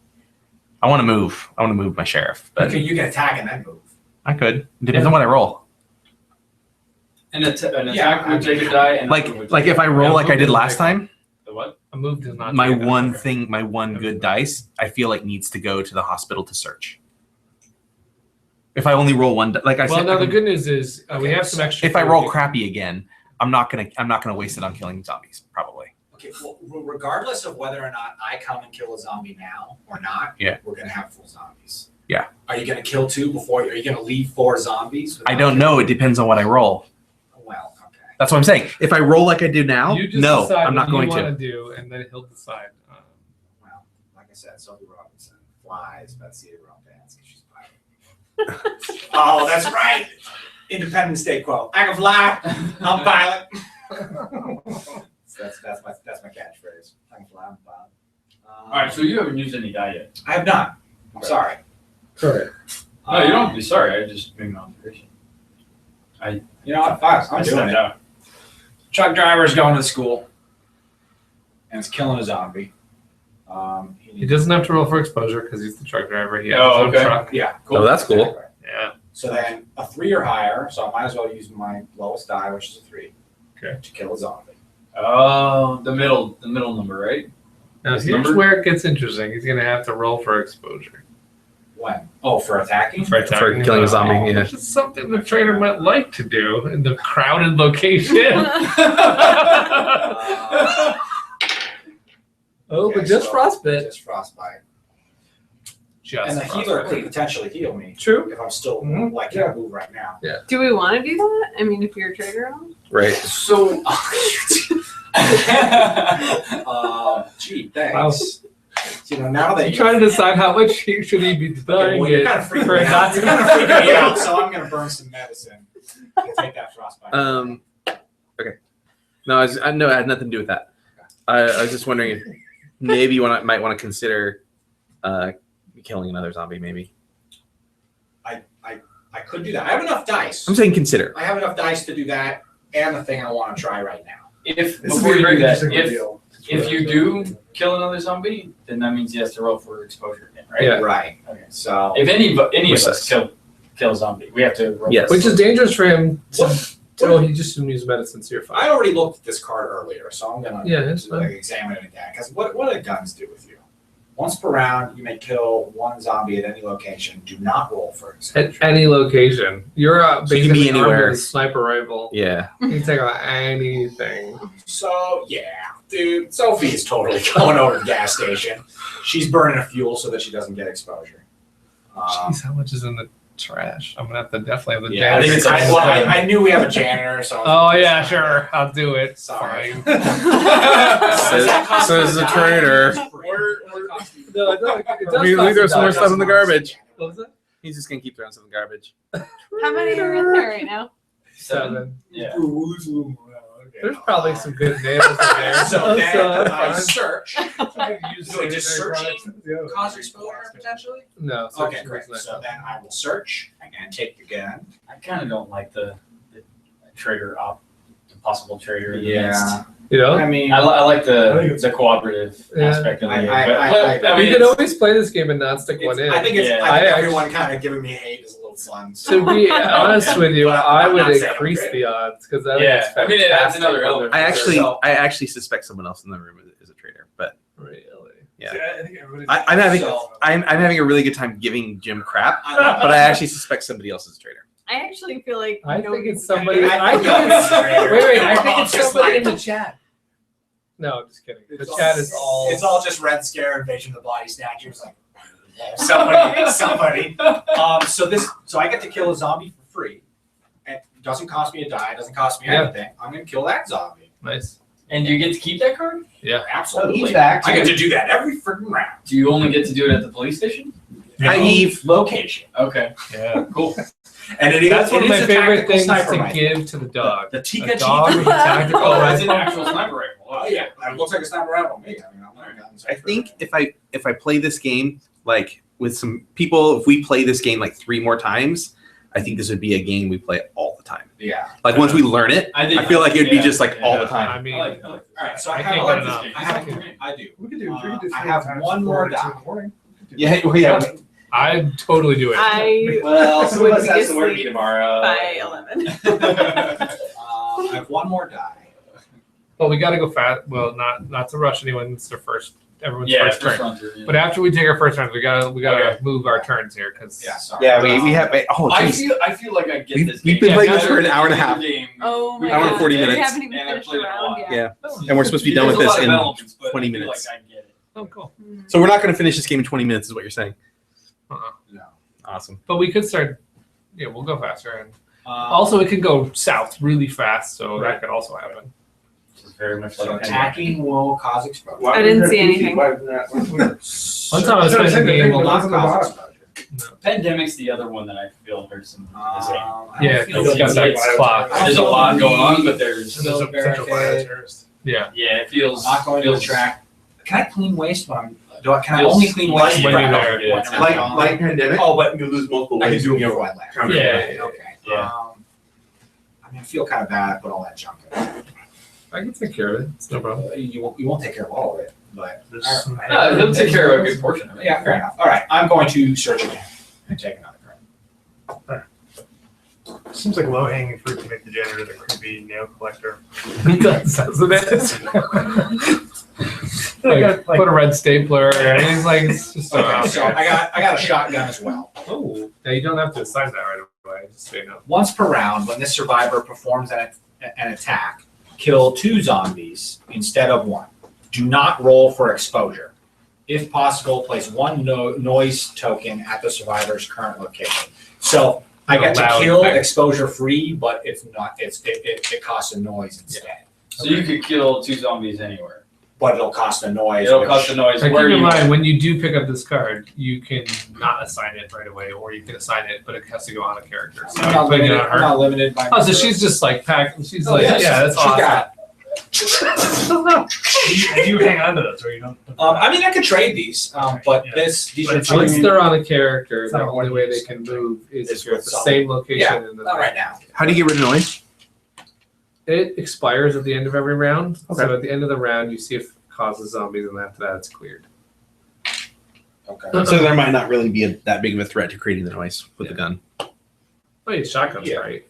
[SPEAKER 10] I want to move. I want to move my sheriff, but
[SPEAKER 9] You can attack and then move.
[SPEAKER 10] I could. It depends on what I roll.
[SPEAKER 11] An attack
[SPEAKER 9] Yeah,
[SPEAKER 11] would take a die, and
[SPEAKER 10] Like if I roll like I did last time,
[SPEAKER 11] the what?
[SPEAKER 2] A move does not.
[SPEAKER 10] my
[SPEAKER 2] take a
[SPEAKER 10] one
[SPEAKER 2] number.
[SPEAKER 10] thing, my one good dice, I feel like needs to go to the hospital to search. If I only roll one, like I
[SPEAKER 2] Well,
[SPEAKER 10] said,
[SPEAKER 2] no. The good news is we have some extra.
[SPEAKER 10] if I roll
[SPEAKER 2] food.
[SPEAKER 10] crappy again, I'm not gonna waste it on killing zombies. Probably.
[SPEAKER 9] Okay, well, regardless of whether or not I come and kill a zombie now or not,
[SPEAKER 10] Yeah.
[SPEAKER 9] we're gonna have full zombies.
[SPEAKER 10] Yeah.
[SPEAKER 9] Are you gonna kill 2 before? Are you gonna leave 4 zombies?
[SPEAKER 10] I don't know. It depends on what I roll.
[SPEAKER 9] Well, okay.
[SPEAKER 10] That's what I'm saying. If I roll like I do now,
[SPEAKER 2] You just
[SPEAKER 10] no,
[SPEAKER 2] decide
[SPEAKER 10] I'm not
[SPEAKER 2] what
[SPEAKER 10] going
[SPEAKER 2] you
[SPEAKER 10] to.
[SPEAKER 2] want to do, and then he'll decide.
[SPEAKER 9] Well, like I said, Sophie Robinson flies Betsy her own dance because she's a pilot. Oh, that's right. Independence Day quote. I can fly. I'm a pilot. that's my catchphrase. I can fly. I'm a pilot.
[SPEAKER 11] All right, so you haven't used any die yet.
[SPEAKER 9] I have not. I'm sorry.
[SPEAKER 2] Correct.
[SPEAKER 11] No, you don't have to be sorry. I just made an observation.
[SPEAKER 9] You know what? Fine. I'm doing it. Truck driver's going to school, and it's killing a zombie.
[SPEAKER 2] He doesn't have to roll for exposure because he's the truck driver. He has
[SPEAKER 11] Oh,
[SPEAKER 2] his own
[SPEAKER 11] okay.
[SPEAKER 2] truck.
[SPEAKER 9] Yeah.
[SPEAKER 10] Oh, that's cool.
[SPEAKER 9] Exactly.
[SPEAKER 2] Yeah.
[SPEAKER 9] So then a 3 or higher, so I might as well use my lowest die, which is a 3.
[SPEAKER 2] Okay.
[SPEAKER 9] To kill a zombie.
[SPEAKER 11] Oh, the middle number, right?
[SPEAKER 2] Now
[SPEAKER 11] This
[SPEAKER 2] here's
[SPEAKER 11] number?
[SPEAKER 2] where it gets interesting. He's gonna have to roll for exposure.
[SPEAKER 9] When? Oh, for attacking?
[SPEAKER 2] For
[SPEAKER 10] killing a zombie, yeah.
[SPEAKER 2] Which is something the trainer might like to do in the crowded location. Oh,
[SPEAKER 9] Okay,
[SPEAKER 2] but just
[SPEAKER 9] so
[SPEAKER 2] frostbite.
[SPEAKER 9] Just frostbite.
[SPEAKER 2] Just
[SPEAKER 9] And the healer
[SPEAKER 2] frostbite.
[SPEAKER 9] could potentially heal me
[SPEAKER 2] True.
[SPEAKER 9] if I'm still
[SPEAKER 2] Mhm.
[SPEAKER 9] like can't move right now.
[SPEAKER 7] Do we want to do that? I mean, if you're a trader,
[SPEAKER 10] Right.
[SPEAKER 9] So, gee, thanks. You know, now that
[SPEAKER 2] You trying to decide how much should he be
[SPEAKER 9] Okay,
[SPEAKER 2] buying
[SPEAKER 9] well, you're
[SPEAKER 2] it
[SPEAKER 9] kind of freaking
[SPEAKER 2] for
[SPEAKER 9] me
[SPEAKER 2] it
[SPEAKER 9] out.
[SPEAKER 2] not to
[SPEAKER 9] You're kind of freaking me out, so I'm gonna burn some medicine to take that frostbite.
[SPEAKER 10] Okay. No, I no, it had nothing to do with that. I was just wondering if maybe you might want to consider killing another zombie. Maybe.
[SPEAKER 3] I could do that. I have enough dice.
[SPEAKER 10] I'm saying consider.
[SPEAKER 3] I have enough dice to do that and the thing I want to try right now.
[SPEAKER 11] If
[SPEAKER 5] This
[SPEAKER 11] before
[SPEAKER 5] is
[SPEAKER 11] you
[SPEAKER 5] a
[SPEAKER 11] do that,
[SPEAKER 5] interesting
[SPEAKER 11] if
[SPEAKER 5] reveal.
[SPEAKER 11] if you do kill another zombie, then that means he has to roll for exposure again, right?
[SPEAKER 2] Yeah.
[SPEAKER 3] Right.
[SPEAKER 11] Okay.
[SPEAKER 3] So
[SPEAKER 11] If any of
[SPEAKER 10] Which
[SPEAKER 11] us kill a zombie, we have to roll.
[SPEAKER 10] Yes.
[SPEAKER 2] Which is dangerous for him.
[SPEAKER 3] What-
[SPEAKER 2] Oh, he just didn't use medicine, so you're
[SPEAKER 3] I
[SPEAKER 2] fine.
[SPEAKER 3] already looked at this card earlier, so I'm gonna
[SPEAKER 2] Yeah, it's fine.
[SPEAKER 3] examine it again. Because what do guns do with you? Once per round, you may kill one zombie at any location. Do not roll for
[SPEAKER 2] At
[SPEAKER 3] exposure.
[SPEAKER 2] any location, you're
[SPEAKER 10] So you can be
[SPEAKER 2] basically armed
[SPEAKER 10] anywhere.
[SPEAKER 2] with a sniper rifle.
[SPEAKER 10] Yeah.
[SPEAKER 2] You can take out anything.
[SPEAKER 3] So yeah, dude, Sophie is totally going over to the gas station. She's burning a fuel so that she doesn't get exposure.
[SPEAKER 2] Jeez, how much is in the trash? I'm gonna have to definitely have the
[SPEAKER 3] Yeah, I think
[SPEAKER 2] janitor.
[SPEAKER 3] it's. I knew we have a janitor, so.
[SPEAKER 2] Oh yeah, sure, I'll do it.
[SPEAKER 3] Sorry.
[SPEAKER 2] Fine.
[SPEAKER 10] Says the trader.
[SPEAKER 2] No, it does
[SPEAKER 10] We
[SPEAKER 2] cost
[SPEAKER 10] throw some more
[SPEAKER 2] $1.
[SPEAKER 10] stuff in the garbage.
[SPEAKER 2] What was it?
[SPEAKER 10] He's just gonna keep throwing stuff in the garbage.
[SPEAKER 7] How many are in there right now?
[SPEAKER 2] 7.
[SPEAKER 11] Yeah.
[SPEAKER 2] There's probably some good nails in there.
[SPEAKER 3] So then I
[SPEAKER 2] fine.
[SPEAKER 3] search.
[SPEAKER 2] Use
[SPEAKER 3] So just searching
[SPEAKER 5] Yeah.
[SPEAKER 3] cause exposure potentially?
[SPEAKER 2] No.
[SPEAKER 3] Okay,
[SPEAKER 2] search
[SPEAKER 3] great.
[SPEAKER 2] was
[SPEAKER 3] So
[SPEAKER 2] nice.
[SPEAKER 3] then I will search. Again, take the gun.
[SPEAKER 11] I kind of don't like the trader the possible trader. in the
[SPEAKER 3] Yeah.
[SPEAKER 11] midst.
[SPEAKER 2] You know,
[SPEAKER 3] I mean,
[SPEAKER 11] I like
[SPEAKER 5] I think
[SPEAKER 11] the
[SPEAKER 5] it's-
[SPEAKER 11] cooperative
[SPEAKER 2] Yeah.
[SPEAKER 11] aspect of the game.
[SPEAKER 3] I
[SPEAKER 11] but
[SPEAKER 2] we
[SPEAKER 11] mean,
[SPEAKER 2] could
[SPEAKER 11] it's-
[SPEAKER 2] always play this game and not stick one in.
[SPEAKER 3] I think it's.
[SPEAKER 11] Yeah.
[SPEAKER 3] I think
[SPEAKER 2] I
[SPEAKER 3] everyone kind of giving me hate is a little fun.
[SPEAKER 2] To be honest with you,
[SPEAKER 3] But
[SPEAKER 2] I
[SPEAKER 3] I'm
[SPEAKER 2] would
[SPEAKER 3] not saying I'm
[SPEAKER 2] increase
[SPEAKER 3] great.
[SPEAKER 2] the odds because I
[SPEAKER 11] Yeah,
[SPEAKER 2] think it's
[SPEAKER 11] I mean, it adds
[SPEAKER 2] fantastic
[SPEAKER 11] another
[SPEAKER 2] when
[SPEAKER 11] element.
[SPEAKER 2] they're-
[SPEAKER 10] I actually suspect someone else in the room is a traitor, but
[SPEAKER 2] Really?
[SPEAKER 10] Yeah.
[SPEAKER 5] I think everybody's.
[SPEAKER 10] I'm having
[SPEAKER 3] So-
[SPEAKER 10] I'm having a really good time giving Jim crap,
[SPEAKER 3] I-
[SPEAKER 10] but I actually suspect somebody else is a traitor.
[SPEAKER 7] I actually feel like
[SPEAKER 2] I
[SPEAKER 7] no
[SPEAKER 2] think
[SPEAKER 7] one-
[SPEAKER 2] it's somebody.
[SPEAKER 3] I
[SPEAKER 2] I
[SPEAKER 3] think
[SPEAKER 2] think
[SPEAKER 3] it's
[SPEAKER 2] it's
[SPEAKER 3] a traitor.
[SPEAKER 2] wait. I
[SPEAKER 3] We're
[SPEAKER 2] think
[SPEAKER 3] all
[SPEAKER 2] it's
[SPEAKER 3] just
[SPEAKER 2] somebody
[SPEAKER 3] like-
[SPEAKER 2] in the chat. No, I'm just kidding. The
[SPEAKER 3] It's
[SPEAKER 2] chat
[SPEAKER 3] all-
[SPEAKER 2] is all.
[SPEAKER 3] It's all just Red Scare, Invasion of the Body Snatchers. Like somebody. So I get to kill a zombie for free. It doesn't cost me a die. It doesn't cost me
[SPEAKER 2] Yeah.
[SPEAKER 3] anything. I'm gonna kill that zombie.
[SPEAKER 2] Nice.
[SPEAKER 11] And you get to keep that card?
[SPEAKER 3] Absolutely. I get to do that every freaking round.
[SPEAKER 11] Do you only get to do it at the police station?
[SPEAKER 10] Hi, Eve.
[SPEAKER 3] Location.
[SPEAKER 11] Okay.
[SPEAKER 2] Yeah.
[SPEAKER 11] Cool.
[SPEAKER 3] And it
[SPEAKER 2] That's
[SPEAKER 3] is,
[SPEAKER 2] one
[SPEAKER 3] it
[SPEAKER 2] of my
[SPEAKER 3] is a
[SPEAKER 2] favorite
[SPEAKER 3] tactical
[SPEAKER 2] things
[SPEAKER 3] sniper
[SPEAKER 2] to
[SPEAKER 3] rifle.
[SPEAKER 2] give to the dog.
[SPEAKER 3] The
[SPEAKER 2] A
[SPEAKER 3] Tika
[SPEAKER 2] dog with a tactical
[SPEAKER 11] Oh, that's an
[SPEAKER 2] rifle.
[SPEAKER 11] actual sniper rifle.
[SPEAKER 3] Oh yeah, it looks like a sniper rifle to me. I mean, I'm not a gun
[SPEAKER 10] I
[SPEAKER 3] sniper.
[SPEAKER 10] think if I play this game like with some people, if we play this game like 3 more times, I think this would be a game we play all the time.
[SPEAKER 3] Yeah.
[SPEAKER 10] Like once we learn it, I feel like it would be just like all the
[SPEAKER 2] I
[SPEAKER 10] time.
[SPEAKER 2] mean,
[SPEAKER 11] I like
[SPEAKER 3] All right, so
[SPEAKER 2] I
[SPEAKER 3] I
[SPEAKER 2] can't
[SPEAKER 3] have.
[SPEAKER 2] get
[SPEAKER 3] I
[SPEAKER 2] enough.
[SPEAKER 3] I do.
[SPEAKER 5] We could do. We could do.
[SPEAKER 3] I
[SPEAKER 5] 3
[SPEAKER 3] have
[SPEAKER 5] times
[SPEAKER 3] one more
[SPEAKER 5] before
[SPEAKER 3] die.
[SPEAKER 5] 2 in the morning. We could do-
[SPEAKER 10] Yeah, well, yeah.
[SPEAKER 2] I'd totally do it.
[SPEAKER 7] I
[SPEAKER 3] Well, some of
[SPEAKER 7] would
[SPEAKER 3] us
[SPEAKER 7] be
[SPEAKER 3] have somewhere to
[SPEAKER 7] asleep
[SPEAKER 3] be tomorrow.
[SPEAKER 7] by 11.
[SPEAKER 3] I have one more die.
[SPEAKER 2] But we got to go fast. Well, not to rush anyone. It's their first. Everyone's
[SPEAKER 11] Yeah,
[SPEAKER 2] first turn.
[SPEAKER 11] front, yeah.
[SPEAKER 2] But after we take our first turns, we gotta
[SPEAKER 11] Okay.
[SPEAKER 2] move our turns here because
[SPEAKER 3] Yeah, sorry.
[SPEAKER 10] Yeah, we have. Oh,
[SPEAKER 11] I
[SPEAKER 10] geez.
[SPEAKER 11] feel like I get
[SPEAKER 10] We've-
[SPEAKER 11] this.
[SPEAKER 10] we've
[SPEAKER 11] game.
[SPEAKER 10] been playing
[SPEAKER 11] Yeah,
[SPEAKER 10] this for an hour and a half.
[SPEAKER 11] Game.
[SPEAKER 7] Oh my
[SPEAKER 10] Hour and
[SPEAKER 7] god.
[SPEAKER 10] 40
[SPEAKER 7] We
[SPEAKER 10] minutes.
[SPEAKER 7] haven't even
[SPEAKER 11] And I
[SPEAKER 7] finished
[SPEAKER 11] played
[SPEAKER 7] the
[SPEAKER 11] it a
[SPEAKER 7] round
[SPEAKER 11] lot.
[SPEAKER 7] yet.
[SPEAKER 10] Yeah. And we're supposed to be done
[SPEAKER 11] There's
[SPEAKER 10] with
[SPEAKER 11] a
[SPEAKER 10] this
[SPEAKER 11] lot of
[SPEAKER 10] in
[SPEAKER 11] elements, but
[SPEAKER 10] 20
[SPEAKER 11] I feel
[SPEAKER 10] minutes.
[SPEAKER 11] Like I get it.
[SPEAKER 2] oh cool.
[SPEAKER 10] So we're not going to finish this game in 20 minutes, is what you're saying.
[SPEAKER 3] No.
[SPEAKER 10] Awesome.
[SPEAKER 2] But we could start. Yeah, we'll go faster. And
[SPEAKER 3] Also,
[SPEAKER 2] also, it can go south really fast, so
[SPEAKER 11] Right.
[SPEAKER 2] that could also happen.
[SPEAKER 11] Which is very much like
[SPEAKER 3] so
[SPEAKER 11] a
[SPEAKER 3] attacking will cause exposure.
[SPEAKER 7] I didn't see anything.
[SPEAKER 2] One time I was
[SPEAKER 5] Should've
[SPEAKER 2] playing
[SPEAKER 5] said
[SPEAKER 2] the
[SPEAKER 5] the
[SPEAKER 2] game.
[SPEAKER 5] thing
[SPEAKER 3] will
[SPEAKER 5] that
[SPEAKER 3] not
[SPEAKER 5] was on the
[SPEAKER 3] cause
[SPEAKER 5] bottom.
[SPEAKER 3] exposure.
[SPEAKER 11] Pandemic's the other one that I feel hurts some.
[SPEAKER 3] I
[SPEAKER 2] Yeah,
[SPEAKER 3] don't feel
[SPEAKER 2] it's got that
[SPEAKER 11] it's-
[SPEAKER 2] clock.
[SPEAKER 11] There's a lot going on, but there's
[SPEAKER 5] And there's a potential fire
[SPEAKER 3] barricade.
[SPEAKER 5] terrorist.
[SPEAKER 2] Yeah.
[SPEAKER 11] yeah, it feels.
[SPEAKER 3] I'm not going to the
[SPEAKER 11] feels-
[SPEAKER 3] track. Can I clean waste when I'm? Can I
[SPEAKER 11] Feels
[SPEAKER 3] only clean waste
[SPEAKER 2] when you're there,
[SPEAKER 11] yeah.
[SPEAKER 3] when I'm gone?
[SPEAKER 4] pandemic.
[SPEAKER 3] Oh, but
[SPEAKER 4] you lose multiple
[SPEAKER 3] I can do them before I left.
[SPEAKER 11] Yeah.
[SPEAKER 3] Okay.
[SPEAKER 11] Yeah.
[SPEAKER 3] I mean, I feel kind of bad. I put all that junk in.
[SPEAKER 2] I can take care of it. It's no problem.
[SPEAKER 3] You won't take care of all of it, but
[SPEAKER 5] There's
[SPEAKER 3] all
[SPEAKER 5] some-
[SPEAKER 3] right.
[SPEAKER 11] No, he'll take care of a good portion of it.
[SPEAKER 3] Yeah, fair enough. All right, I'm going to search again and take another card.
[SPEAKER 5] Seems like low hanging fruit to make the janitor the creepy nail collector.
[SPEAKER 2] Doesn't it? Like, put a red stapler, and he's like, it's just
[SPEAKER 3] Okay, so I got a shotgun as well.
[SPEAKER 2] Oh, yeah, you don't have to assign that right away. Just so you know.
[SPEAKER 3] Once per round, when this survivor performs an attack, kill 2 zombies instead of 1. Do not roll for exposure. If possible, place 1 noise token at the survivor's current location. So I get to
[SPEAKER 2] Loud
[SPEAKER 3] kill
[SPEAKER 2] effect.
[SPEAKER 3] exposure free, but it's not. It costs a noise instead.
[SPEAKER 11] So you could kill 2 zombies anywhere.
[SPEAKER 3] But it'll cost a noise.
[SPEAKER 11] It'll
[SPEAKER 3] which-
[SPEAKER 11] cost a noise.
[SPEAKER 2] Now, keep
[SPEAKER 11] Where
[SPEAKER 2] in
[SPEAKER 11] you
[SPEAKER 2] mind, when you do pick up this card, you can not assign it right away, or you can assign it, but it has to go on a character. So
[SPEAKER 3] I'm
[SPEAKER 2] I'm
[SPEAKER 3] not
[SPEAKER 2] putting it
[SPEAKER 3] limited.
[SPEAKER 2] on
[SPEAKER 3] I'm
[SPEAKER 2] her.
[SPEAKER 3] not limited by.
[SPEAKER 2] Oh, so she's just like packed. She's
[SPEAKER 3] Oh,
[SPEAKER 2] like,
[SPEAKER 3] yeah,
[SPEAKER 2] yeah, that's
[SPEAKER 3] she's
[SPEAKER 2] awesome.
[SPEAKER 3] got
[SPEAKER 5] And you hang on to those, or you don't.
[SPEAKER 9] I mean, I could trade these, but
[SPEAKER 5] Yeah.
[SPEAKER 9] these
[SPEAKER 5] But
[SPEAKER 9] are
[SPEAKER 5] it's
[SPEAKER 2] Once
[SPEAKER 9] two
[SPEAKER 2] they're on a character,
[SPEAKER 5] It's
[SPEAKER 2] the
[SPEAKER 5] not
[SPEAKER 2] only
[SPEAKER 5] one
[SPEAKER 2] way they
[SPEAKER 5] use.
[SPEAKER 2] can move is
[SPEAKER 9] It's
[SPEAKER 2] if you're at
[SPEAKER 9] with
[SPEAKER 2] the
[SPEAKER 9] some-
[SPEAKER 2] same location.
[SPEAKER 9] Yeah,
[SPEAKER 2] in the
[SPEAKER 9] not right now.
[SPEAKER 10] How do you get rid of noise?
[SPEAKER 2] It expires at the end of every round.
[SPEAKER 10] Okay.
[SPEAKER 2] So at the end of the round, you see if it causes zombies, and after that, it's cleared.
[SPEAKER 9] Okay.
[SPEAKER 10] So there might not really be that big of a threat to creating the noise with the gun.
[SPEAKER 2] Oh, yeah, shotgun's
[SPEAKER 9] Yeah.
[SPEAKER 2] right.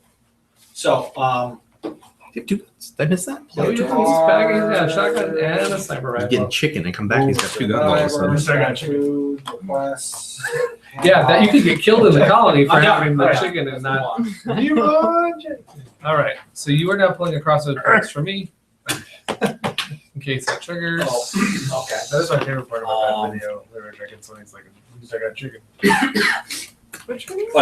[SPEAKER 9] So,
[SPEAKER 10] You have two guns. Did I miss that?
[SPEAKER 2] Oh, yeah, he's back. He's got a shotgun and a sniper
[SPEAKER 10] He's
[SPEAKER 2] rifle.
[SPEAKER 10] getting chicken and come back. He's got two guns all of a sudden.
[SPEAKER 5] Still got
[SPEAKER 9] food requests.
[SPEAKER 2] Yeah, that you could get killed in the colony for
[SPEAKER 9] I'm done.
[SPEAKER 2] having the
[SPEAKER 9] Yeah.
[SPEAKER 2] chicken and not.
[SPEAKER 5] You are
[SPEAKER 2] All right, so you are now pulling a crossroad points for me. In case that triggers.
[SPEAKER 9] Oh, okay.
[SPEAKER 5] That is my favorite part about that video. They were drinking something like, I got chicken.